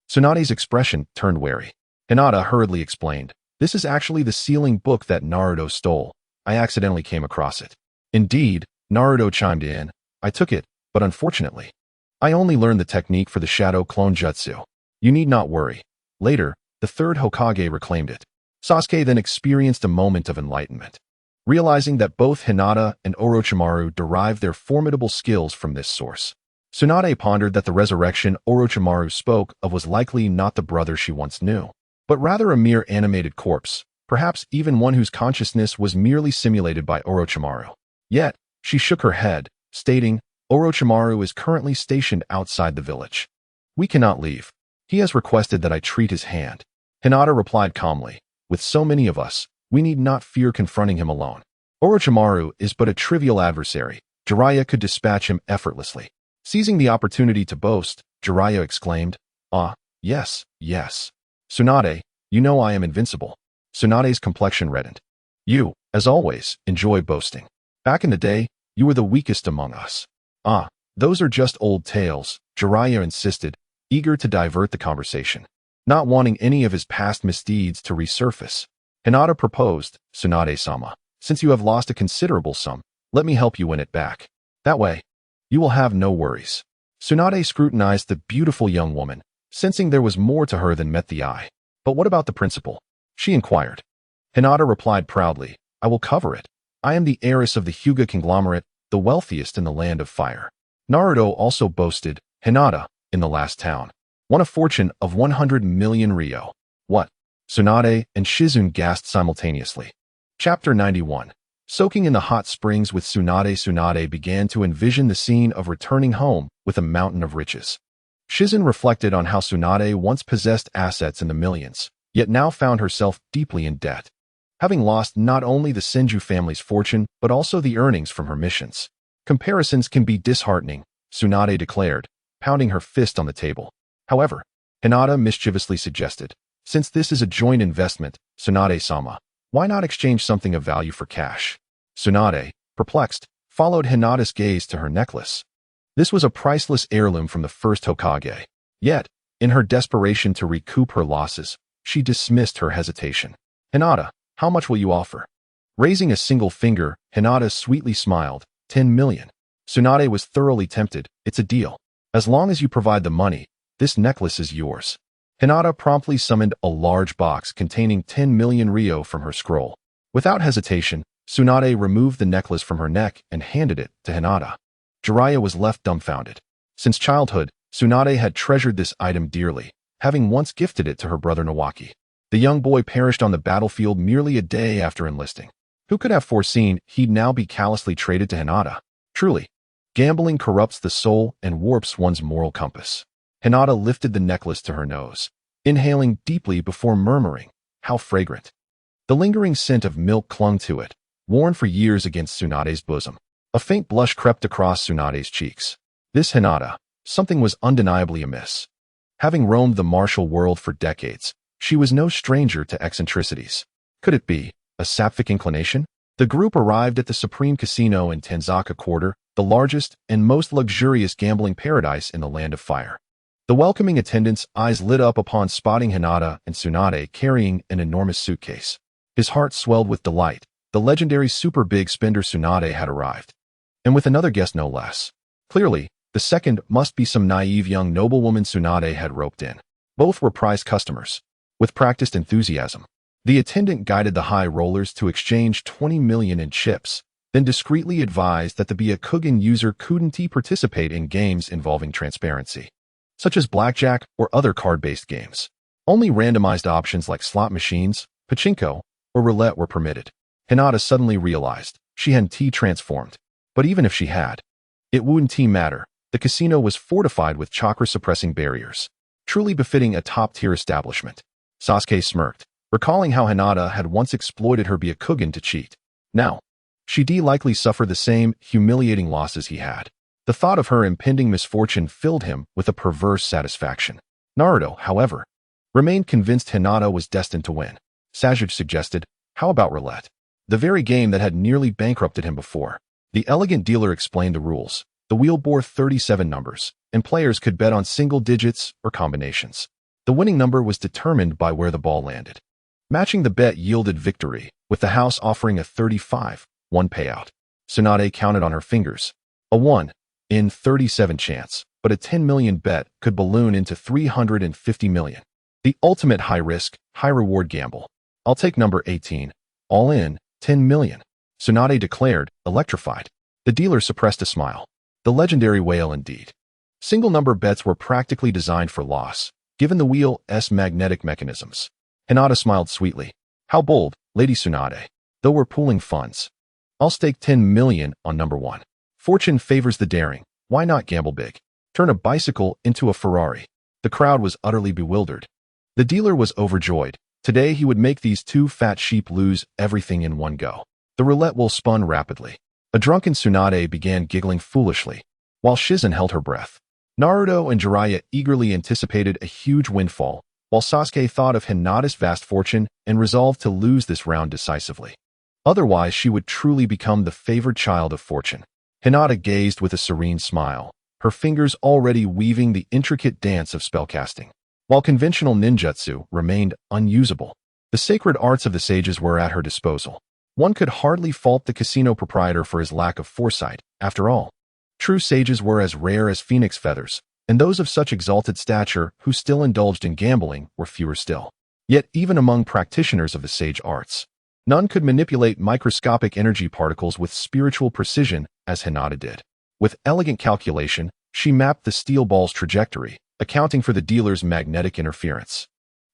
Tsunade's expression turned wary. Hinata hurriedly explained, "This is actually the sealing book that Naruto stole. I accidentally came across it." "Indeed," Naruto chimed in, "I took it, but unfortunately, I only learned the technique for the shadow clone jutsu. You need not worry. Later, the third Hokage reclaimed it." Sasuke then experienced a moment of enlightenment. Realizing that both Hinata and Orochimaru derived their formidable skills from this source, Tsunade pondered that the resurrection Orochimaru spoke of was likely not the brother she once knew, but rather a mere animated corpse, perhaps even one whose consciousness was merely simulated by Orochimaru. Yet, she shook her head, stating, "Orochimaru is currently stationed outside the village. We cannot leave. He has requested that I treat his hand." Hinata replied calmly, "With so many of us, we need not fear confronting him alone. Orochimaru is but a trivial adversary. Jiraiya could dispatch him effortlessly." Seizing the opportunity to boast, Jiraiya exclaimed, "Ah, yes, yes. Tsunade, you know I am invincible." Tsunade's complexion reddened. "You, as always, enjoy boasting. Back in the day, you were the weakest among us." "Ah, those are just old tales," Jiraiya insisted, eager to divert the conversation, not wanting any of his past misdeeds to resurface. Hinata proposed, "Tsunade-sama, since you have lost a considerable sum, let me help you win it back. That way, you will have no worries." Tsunade scrutinized the beautiful young woman, sensing there was more to her than met the eye. "But what about the principal?" she inquired. Hinata replied proudly, "I will cover it. I am the heiress of the Hyuga conglomerate, the wealthiest in the land of fire." Naruto also boasted, "Hinata, in the last town, won a fortune of 100 million ryo." "What?" Tsunade and Shizune gasped simultaneously. Chapter 91. Soaking in the hot springs with Tsunade began to envision the scene of returning home with a mountain of riches. Shizune reflected on how Tsunade once possessed assets in the millions, yet now found herself deeply in debt, having lost not only the Senju family's fortune but also the earnings from her missions. "Comparisons can be disheartening," Tsunade declared, pounding her fist on the table. However, Hinata mischievously suggested, "Since this is a joint investment, Tsunade-sama, why not exchange something of value for cash?" Tsunade, perplexed, followed Hinata's gaze to her necklace. This was a priceless heirloom from the first Hokage. Yet, in her desperation to recoup her losses, she dismissed her hesitation. "Hinata, how much will you offer?" Raising a single finger, Hinata sweetly smiled, 10 million. Tsunade was thoroughly tempted. "It's a deal. As long as you provide the money, this necklace is yours." Hinata promptly summoned a large box containing 10 million ryo from her scroll. Without hesitation, Tsunade removed the necklace from her neck and handed it to Hinata. Jiraiya was left dumbfounded. Since childhood, Tsunade had treasured this item dearly, having once gifted it to her brother Nawaki. The young boy perished on the battlefield merely a day after enlisting. Who could have foreseen he'd now be callously traded to Hinata? Truly, gambling corrupts the soul and warps one's moral compass. Hinata lifted the necklace to her nose, inhaling deeply before murmuring, "How fragrant." The lingering scent of milk clung to it, worn for years against Tsunade's bosom. A faint blush crept across Tsunade's cheeks. This Hinata, something was undeniably amiss. Having roamed the martial world for decades, she was no stranger to eccentricities. Could it be a sapphic inclination? The group arrived at the Supreme Casino in Tanzaka Quarter, the largest and most luxurious gambling paradise in the Land of Fire. The welcoming attendant's eyes lit up upon spotting Hinata and Tsunade carrying an enormous suitcase. His heart swelled with delight. The legendary super big spender Tsunade had arrived. And with another guest no less. Clearly, the second must be some naive young noblewoman Tsunade had roped in. Both were prized customers. With practiced enthusiasm, the attendant guided the high rollers to exchange 20 million in chips, then discreetly advised that the Byakugan user couldn't participate in games involving transparency, such as blackjack or other card-based games. Only randomized options like slot machines, pachinko, or roulette were permitted. Hinata suddenly realized she hadn't transformed. But even if she had, it wouldn't matter. The casino was fortified with chakra-suppressing barriers, truly befitting a top-tier establishment. Sasuke smirked, recalling how Hinata had once exploited her Byakugan to cheat. Now, she'd likely suffer the same humiliating losses he had. The thought of her impending misfortune filled him with a perverse satisfaction. Naruto, however, remained convinced Hinata was destined to win. Sasuke suggested, how about roulette? The very game that had nearly bankrupted him before. The elegant dealer explained the rules. The wheel bore 37 numbers, and players could bet on single digits or combinations. The winning number was determined by where the ball landed. Matching the bet yielded victory, with the house offering a 35-1 payout. Tsunade counted on her fingers. A 1 in 37 chance, but a 10 million bet could balloon into 350 million. The ultimate high-risk, high-reward gamble. I'll take number 18. All in, 10 million. Tsunade declared, electrified. The dealer suppressed a smile. The legendary whale indeed. Single-number bets were practically designed for loss, given the wheel's magnetic mechanisms. Hinata smiled sweetly. How bold, Lady Tsunade. Though we're pooling funds, I'll stake 10 million on number 1. Fortune favors the daring. Why not gamble big? Turn a bicycle into a Ferrari. The crowd was utterly bewildered. The dealer was overjoyed. Today he would make these two fat sheep lose everything in one go. The roulette wheel spun rapidly. A drunken Tsunade began giggling foolishly, while Shizen held her breath. Naruto and Jiraiya eagerly anticipated a huge windfall, while Sasuke thought of Hinata's vast fortune and resolved to lose this round decisively. Otherwise, she would truly become the favored child of fortune. Hinata gazed with a serene smile, her fingers already weaving the intricate dance of spellcasting. While conventional ninjutsu remained unusable, the sacred arts of the sages were at her disposal. One could hardly fault the casino proprietor for his lack of foresight. After all, true sages were as rare as phoenix feathers, and those of such exalted stature who still indulged in gambling were fewer still. Yet even among practitioners of the sage arts, none could manipulate microscopic energy particles with spiritual precision as Hinata did. With elegant calculation, she mapped the steel ball's trajectory, accounting for the dealer's magnetic interference.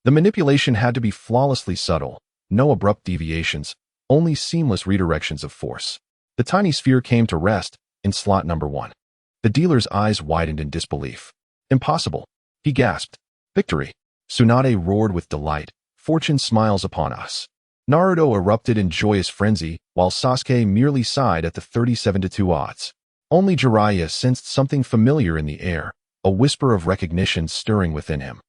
The manipulation had to be flawlessly subtle, no abrupt deviations, only seamless redirections of force. The tiny sphere came to rest in slot number 1. The dealer's eyes widened in disbelief. Impossible, he gasped. Victory. Tsunade roared with delight. Fortune smiles upon us. Naruto erupted in joyous frenzy, while Sasuke merely sighed at the 37-2 odds. Only Jiraiya sensed something familiar in the air, a whisper of recognition stirring within him.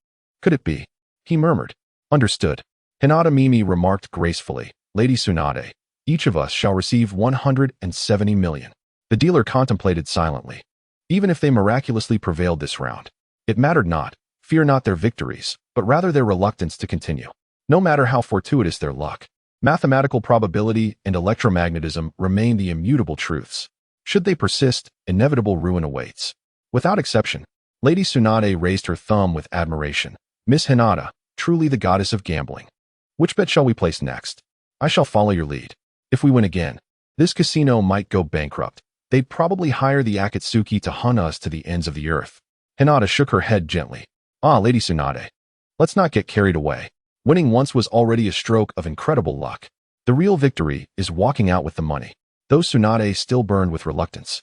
Could it be? He murmured. Understood. Hinata Mimi remarked gracefully. Lady Tsunade, each of us shall receive 170 million. The dealer contemplated silently. Even if they miraculously prevailed this round, it mattered not. Fear not their victories, but rather their reluctance to continue. No matter how fortuitous their luck, mathematical probability and electromagnetism remain the immutable truths. Should they persist, inevitable ruin awaits. Without exception, Lady Tsunade raised her thumb with admiration. Miss Hinata, truly the goddess of gambling. Which bet shall we place next? I shall follow your lead. If we win again, this casino might go bankrupt. They'd probably hire the Akatsuki to hunt us to the ends of the earth. Hinata shook her head gently. Ah, Lady Tsunade, let's not get carried away. Winning once was already a stroke of incredible luck. The real victory is walking out with the money. Though Tsunade still burned with reluctance.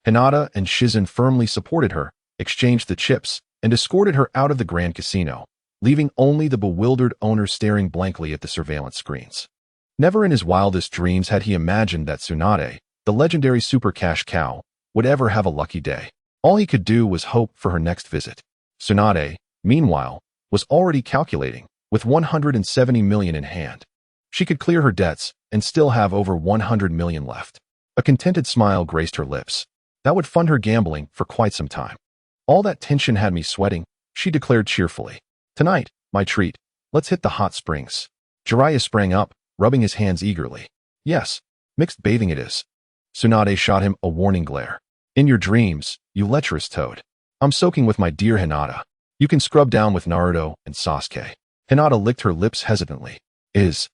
Hinata and Shizen firmly supported her, exchanged the chips, and escorted her out of the Grand Casino, leaving only the bewildered owner staring blankly at the surveillance screens. Never in his wildest dreams had he imagined that Tsunade, the legendary super cash cow, would ever have a lucky day. All he could do was hope for her next visit. Tsunade, meanwhile, was already calculating, with 170 million in hand. She could clear her debts and still have over 100 million left. A contented smile graced her lips. That would fund her gambling for quite some time. All that tension had me sweating, she declared cheerfully. Tonight, my treat, let's hit the hot springs. Jiraiya sprang up, rubbing his hands eagerly. Yes, mixed bathing it is. Tsunade shot him a warning glare. In your dreams, you lecherous toad. I'm soaking with my dear Hinata. You can scrub down with Naruto and Sasuke. Hinata licked her lips hesitantly. Is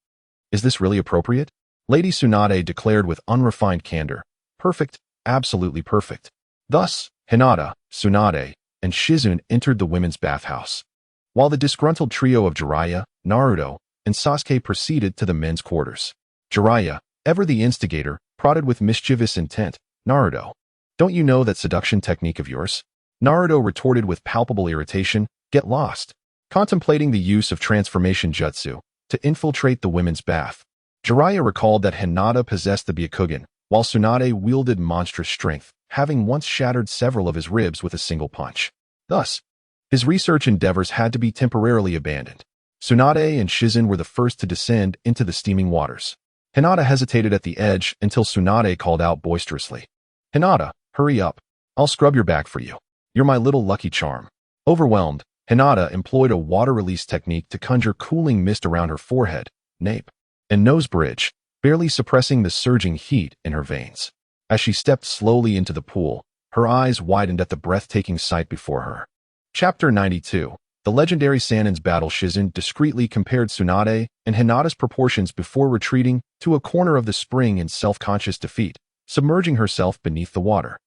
this really appropriate? Lady Tsunade declared with unrefined candor. Perfect, absolutely perfect. Thus, Hinata, Tsunade, and Shizune entered the women's bathhouse, while the disgruntled trio of Jiraiya, Naruto, and Sasuke proceeded to the men's quarters. Jiraiya, ever the instigator, prodded with mischievous intent. Naruto, don't you know that seduction technique of yours? Naruto retorted with palpable irritation. Get lost. Contemplating the use of transformation jutsu to infiltrate the women's bath. Jiraiya recalled that Hinata possessed the Byakugan, while Tsunade wielded monstrous strength, having once shattered several of his ribs with a single punch. Thus, his research endeavors had to be temporarily abandoned. Tsunade and Shizune were the first to descend into the steaming waters. Hinata hesitated at the edge until Tsunade called out boisterously. Hinata, hurry up. I'll scrub your back for you. You're my little lucky charm. Overwhelmed, Hinata employed a water release technique to conjure cooling mist around her forehead, nape, and nose bridge, barely suppressing the surging heat in her veins. As she stepped slowly into the pool, her eyes widened at the breathtaking sight before her. Chapter 92. The legendary Sanin's battle. Shizune discreetly compared Tsunade and Hinata's proportions before retreating to a corner of the spring in self-conscious defeat, submerging herself beneath the water.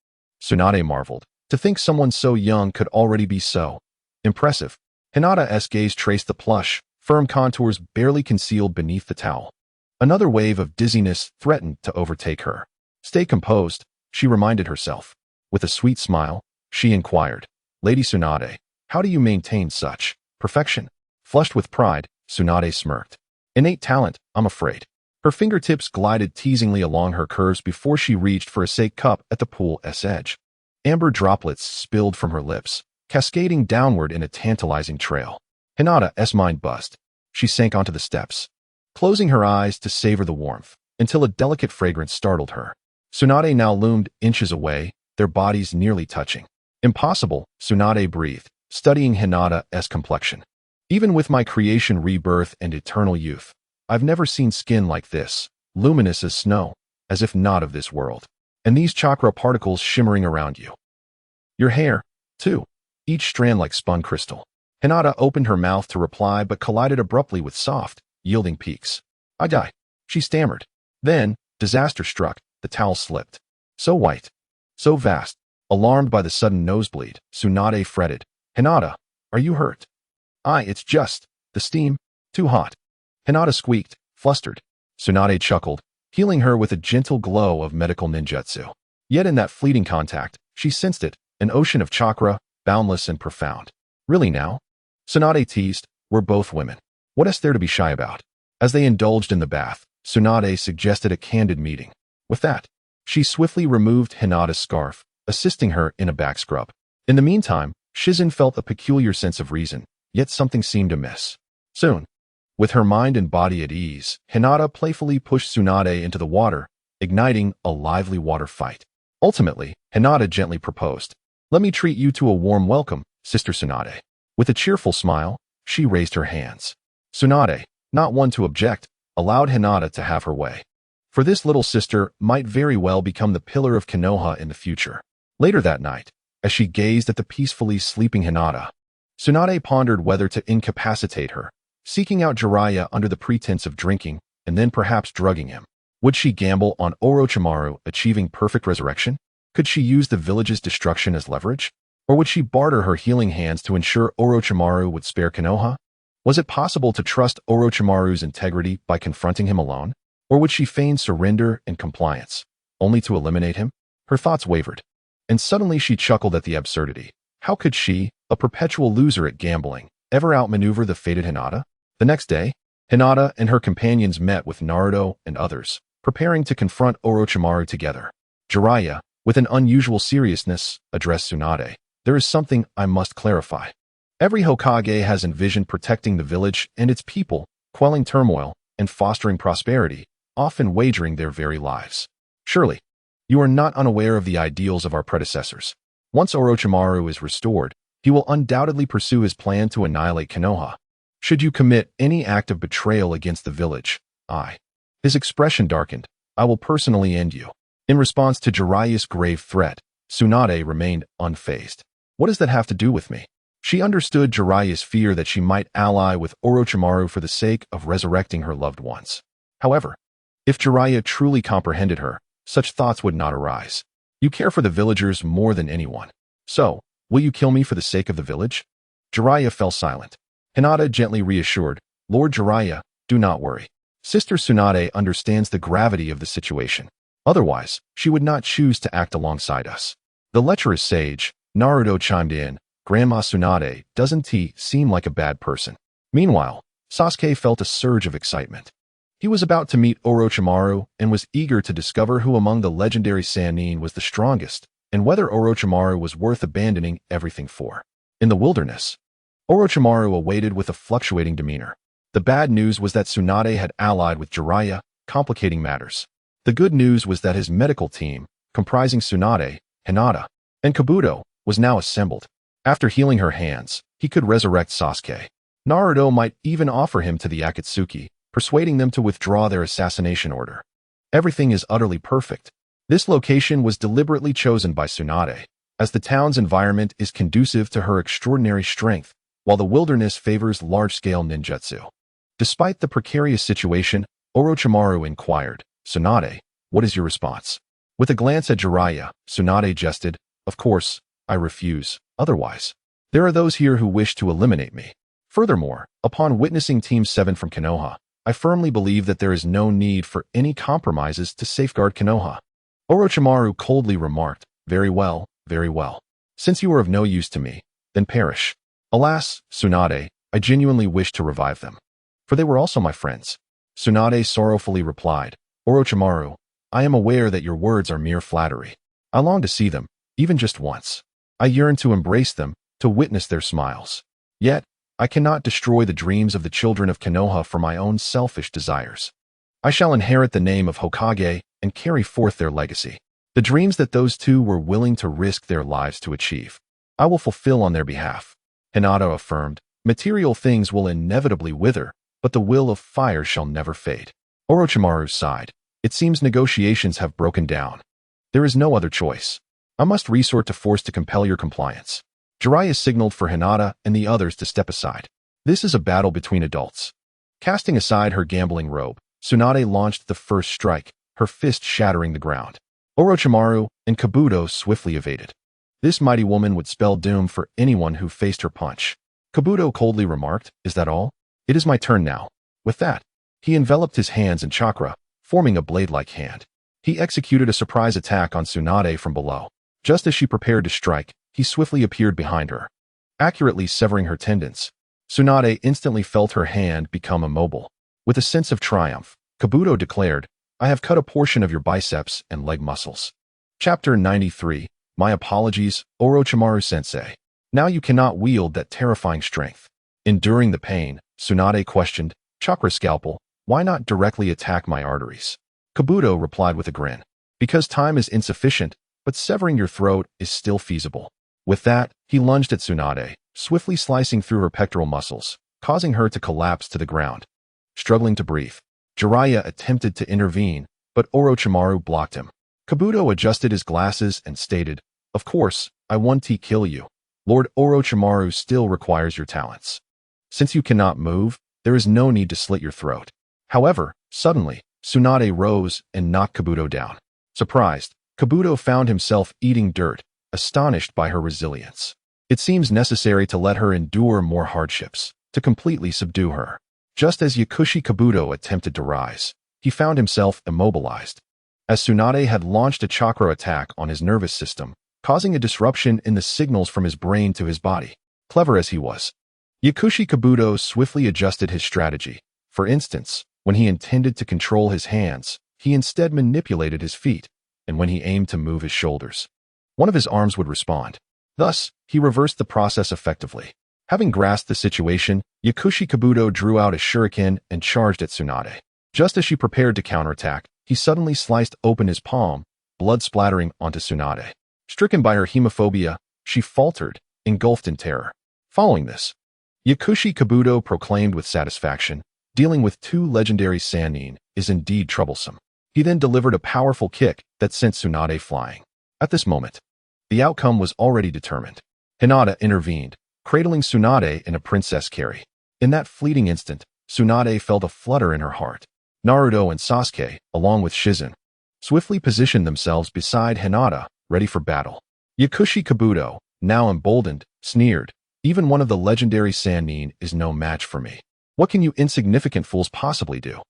Tsunade marveled. To think someone so young could already be so impressive. Hinata's gaze traced the plush, firm contours barely concealed beneath the towel. Another wave of dizziness threatened to overtake her. Stay composed, she reminded herself. With a sweet smile, she inquired, Lady Tsunade, how do you maintain such perfection? Flushed with pride, Tsunade smirked. Innate talent, I'm afraid. Her fingertips glided teasingly along her curves before she reached for a sake cup at the pool's edge. Amber droplets spilled from her lips, cascading downward in a tantalizing trail. Hinata's mind buzzed. She sank onto the steps, closing her eyes to savor the warmth, until a delicate fragrance startled her. Tsunade now loomed inches away, their bodies nearly touching. Impossible, Tsunade breathed, studying Hinata's complexion. Even with my creation, rebirth, and eternal youth, I've never seen skin like this, luminous as snow, as if not of this world. And these chakra particles shimmering around you. Your hair, too, each strand like spun crystal. Hinata opened her mouth to reply but collided abruptly with soft, yielding peaks. I die, she stammered. Then, disaster struck, the towel slipped. So white, so vast. Alarmed by the sudden nosebleed, Tsunade fretted. Hinata, are you hurt? It's just the steam, too hot. Hinata squeaked, flustered. Tsunade chuckled, healing her with a gentle glow of medical ninjutsu. Yet in that fleeting contact, she sensed it, an ocean of chakra, boundless and profound. Really now? Tsunade teased, we're both women. What is there to be shy about? As they indulged in the bath, Tsunade suggested a candid meeting. With that, she swiftly removed Hinata's scarf, assisting her in a back scrub. In the meantime, Shizune felt a peculiar sense of reason, yet something seemed amiss. Soon, with her mind and body at ease, Hinata playfully pushed Tsunade into the water, igniting a lively water fight. Ultimately, Hinata gently proposed, let me treat you to a warm welcome, Sister Tsunade. With a cheerful smile, she raised her hands. Tsunade, not one to object, allowed Hinata to have her way. For this little sister might very well become the pillar of Konoha in the future. Later that night, as she gazed at the peacefully sleeping Hinata, Tsunade pondered whether to incapacitate her, seeking out Jiraiya under the pretense of drinking, and then perhaps drugging him. Would she gamble on Orochimaru achieving perfect resurrection? Could she use the village's destruction as leverage? Or would she barter her healing hands to ensure Orochimaru would spare Konoha? Was it possible to trust Orochimaru's integrity by confronting him alone? Or would she feign surrender and compliance, only to eliminate him? Her thoughts wavered, and suddenly she chuckled at the absurdity. How could she, a perpetual loser at gambling, ever outmaneuver the fated Hinata? The next day, Hinata and her companions met with Naruto and others, preparing to confront Orochimaru together. Jiraiya, with an unusual seriousness, addressed Tsunade. There is something I must clarify. Every Hokage has envisioned protecting the village and its people, quelling turmoil, and fostering prosperity, often wagering their very lives. Surely, you are not unaware of the ideals of our predecessors. Once Orochimaru is restored, he will undoubtedly pursue his plan to annihilate Konoha. Should you commit any act of betrayal against the village, his expression darkened, I will personally end you. In response to Jiraiya's grave threat, Tsunade remained unfazed. What does that have to do with me? She understood Jiraiya's fear that she might ally with Orochimaru for the sake of resurrecting her loved ones. However, if Jiraiya truly comprehended her, such thoughts would not arise. You care for the villagers more than anyone. So, will you kill me for the sake of the village? Jiraiya fell silent. Hinata gently reassured, Lord Jiraiya, do not worry. Sister Tsunade understands the gravity of the situation. Otherwise, she would not choose to act alongside us. The lecherous sage, Naruto chimed in, Grandma Tsunade, doesn't he seem like a bad person? Meanwhile, Sasuke felt a surge of excitement. He was about to meet Orochimaru and was eager to discover who among the legendary Sannin was the strongest and whether Orochimaru was worth abandoning everything for. In the wilderness, Orochimaru awaited with a fluctuating demeanor. The bad news was that Tsunade had allied with Jiraiya, complicating matters. The good news was that his medical team, comprising Tsunade, Hinata, and Kabuto, was now assembled. After healing her hands, he could resurrect Sasuke. Naruto might even offer him to the Akatsuki, persuading them to withdraw their assassination order. Everything is utterly perfect. This location was deliberately chosen by Tsunade, as the town's environment is conducive to her extraordinary strength, while the wilderness favors large-scale ninjutsu. Despite the precarious situation, Orochimaru inquired, Tsunade, what is your response? With a glance at Jiraiya, Tsunade jested, of course, I refuse, otherwise. There are those here who wish to eliminate me. Furthermore, upon witnessing Team 7 from Konoha, I firmly believe that there is no need for any compromises to safeguard Konoha. Orochimaru coldly remarked, very well, very well. Since you are of no use to me, then perish. Alas, Tsunade, I genuinely wish to revive them. For they were also my friends. Tsunade sorrowfully replied, Orochimaru, I am aware that your words are mere flattery. I long to see them, even just once. I yearn to embrace them, to witness their smiles. Yet, I cannot destroy the dreams of the children of Konoha for my own selfish desires. I shall inherit the name of Hokage and carry forth their legacy. The dreams that those two were willing to risk their lives to achieve, I will fulfill on their behalf. Hinata affirmed, material things will inevitably wither, but the will of fire shall never fade. Orochimaru sighed. It seems negotiations have broken down. There is no other choice. I must resort to force to compel your compliance. Jiraiya signaled for Hinata and the others to step aside. This is a battle between adults. Casting aside her gambling robe, Tsunade launched the first strike, her fist shattering the ground. Orochimaru and Kabuto swiftly evaded. This mighty woman would spell doom for anyone who faced her punch. Kabuto coldly remarked, is that all? It is my turn now. With that, he enveloped his hands in chakra, forming a blade-like hand. He executed a surprise attack on Tsunade from below. Just as she prepared to strike, he swiftly appeared behind her, accurately severing her tendons. Tsunade instantly felt her hand become immobile. With a sense of triumph, Kabuto declared, I have cut a portion of your biceps and leg muscles. Chapter 93, My apologies, Orochimaru-sensei. Now you cannot wield that terrifying strength. Enduring the pain, Tsunade questioned, Chakra scalpel, why not directly attack my arteries? Kabuto replied with a grin. Because time is insufficient, but severing your throat is still feasible. With that, he lunged at Tsunade, swiftly slicing through her pectoral muscles, causing her to collapse to the ground. Struggling to breathe, Jiraiya attempted to intervene, but Orochimaru blocked him. Kabuto adjusted his glasses and stated, Of course, I want to kill you. Lord Orochimaru still requires your talents. Since you cannot move, there is no need to slit your throat. However, suddenly, Tsunade rose and knocked Kabuto down. Surprised, Kabuto found himself eating dirt, astonished by her resilience. It seems necessary to let her endure more hardships, to completely subdue her. Just as Yakushi Kabuto attempted to rise, he found himself immobilized, as Tsunade had launched a chakra attack on his nervous system, causing a disruption in the signals from his brain to his body. Clever as he was, Yakushi Kabuto swiftly adjusted his strategy, For instance, when he intended to control his hands, he instead manipulated his feet, and when he aimed to move his shoulders, one of his arms would respond. Thus, he reversed the process effectively. Having grasped the situation, Yakushi Kabuto drew out a shuriken and charged at Tsunade. Just as she prepared to counterattack, he suddenly sliced open his palm, blood splattering onto Tsunade. Stricken by her hemophobia, she faltered, engulfed in terror. Following this, Yakushi Kabuto proclaimed with satisfaction, "Dealing with two legendary Sannin is indeed troublesome." He then delivered a powerful kick that sent Tsunade flying. At this moment, the outcome was already determined. Hinata intervened, cradling Tsunade in a princess carry. In that fleeting instant, Tsunade felt a flutter in her heart. Naruto and Sasuke, along with Shizen, swiftly positioned themselves beside Hinata, ready for battle. Yakushi Kabuto, now emboldened, sneered, "Even one of the legendary Sannin is no match for me. What can you insignificant fools possibly do?"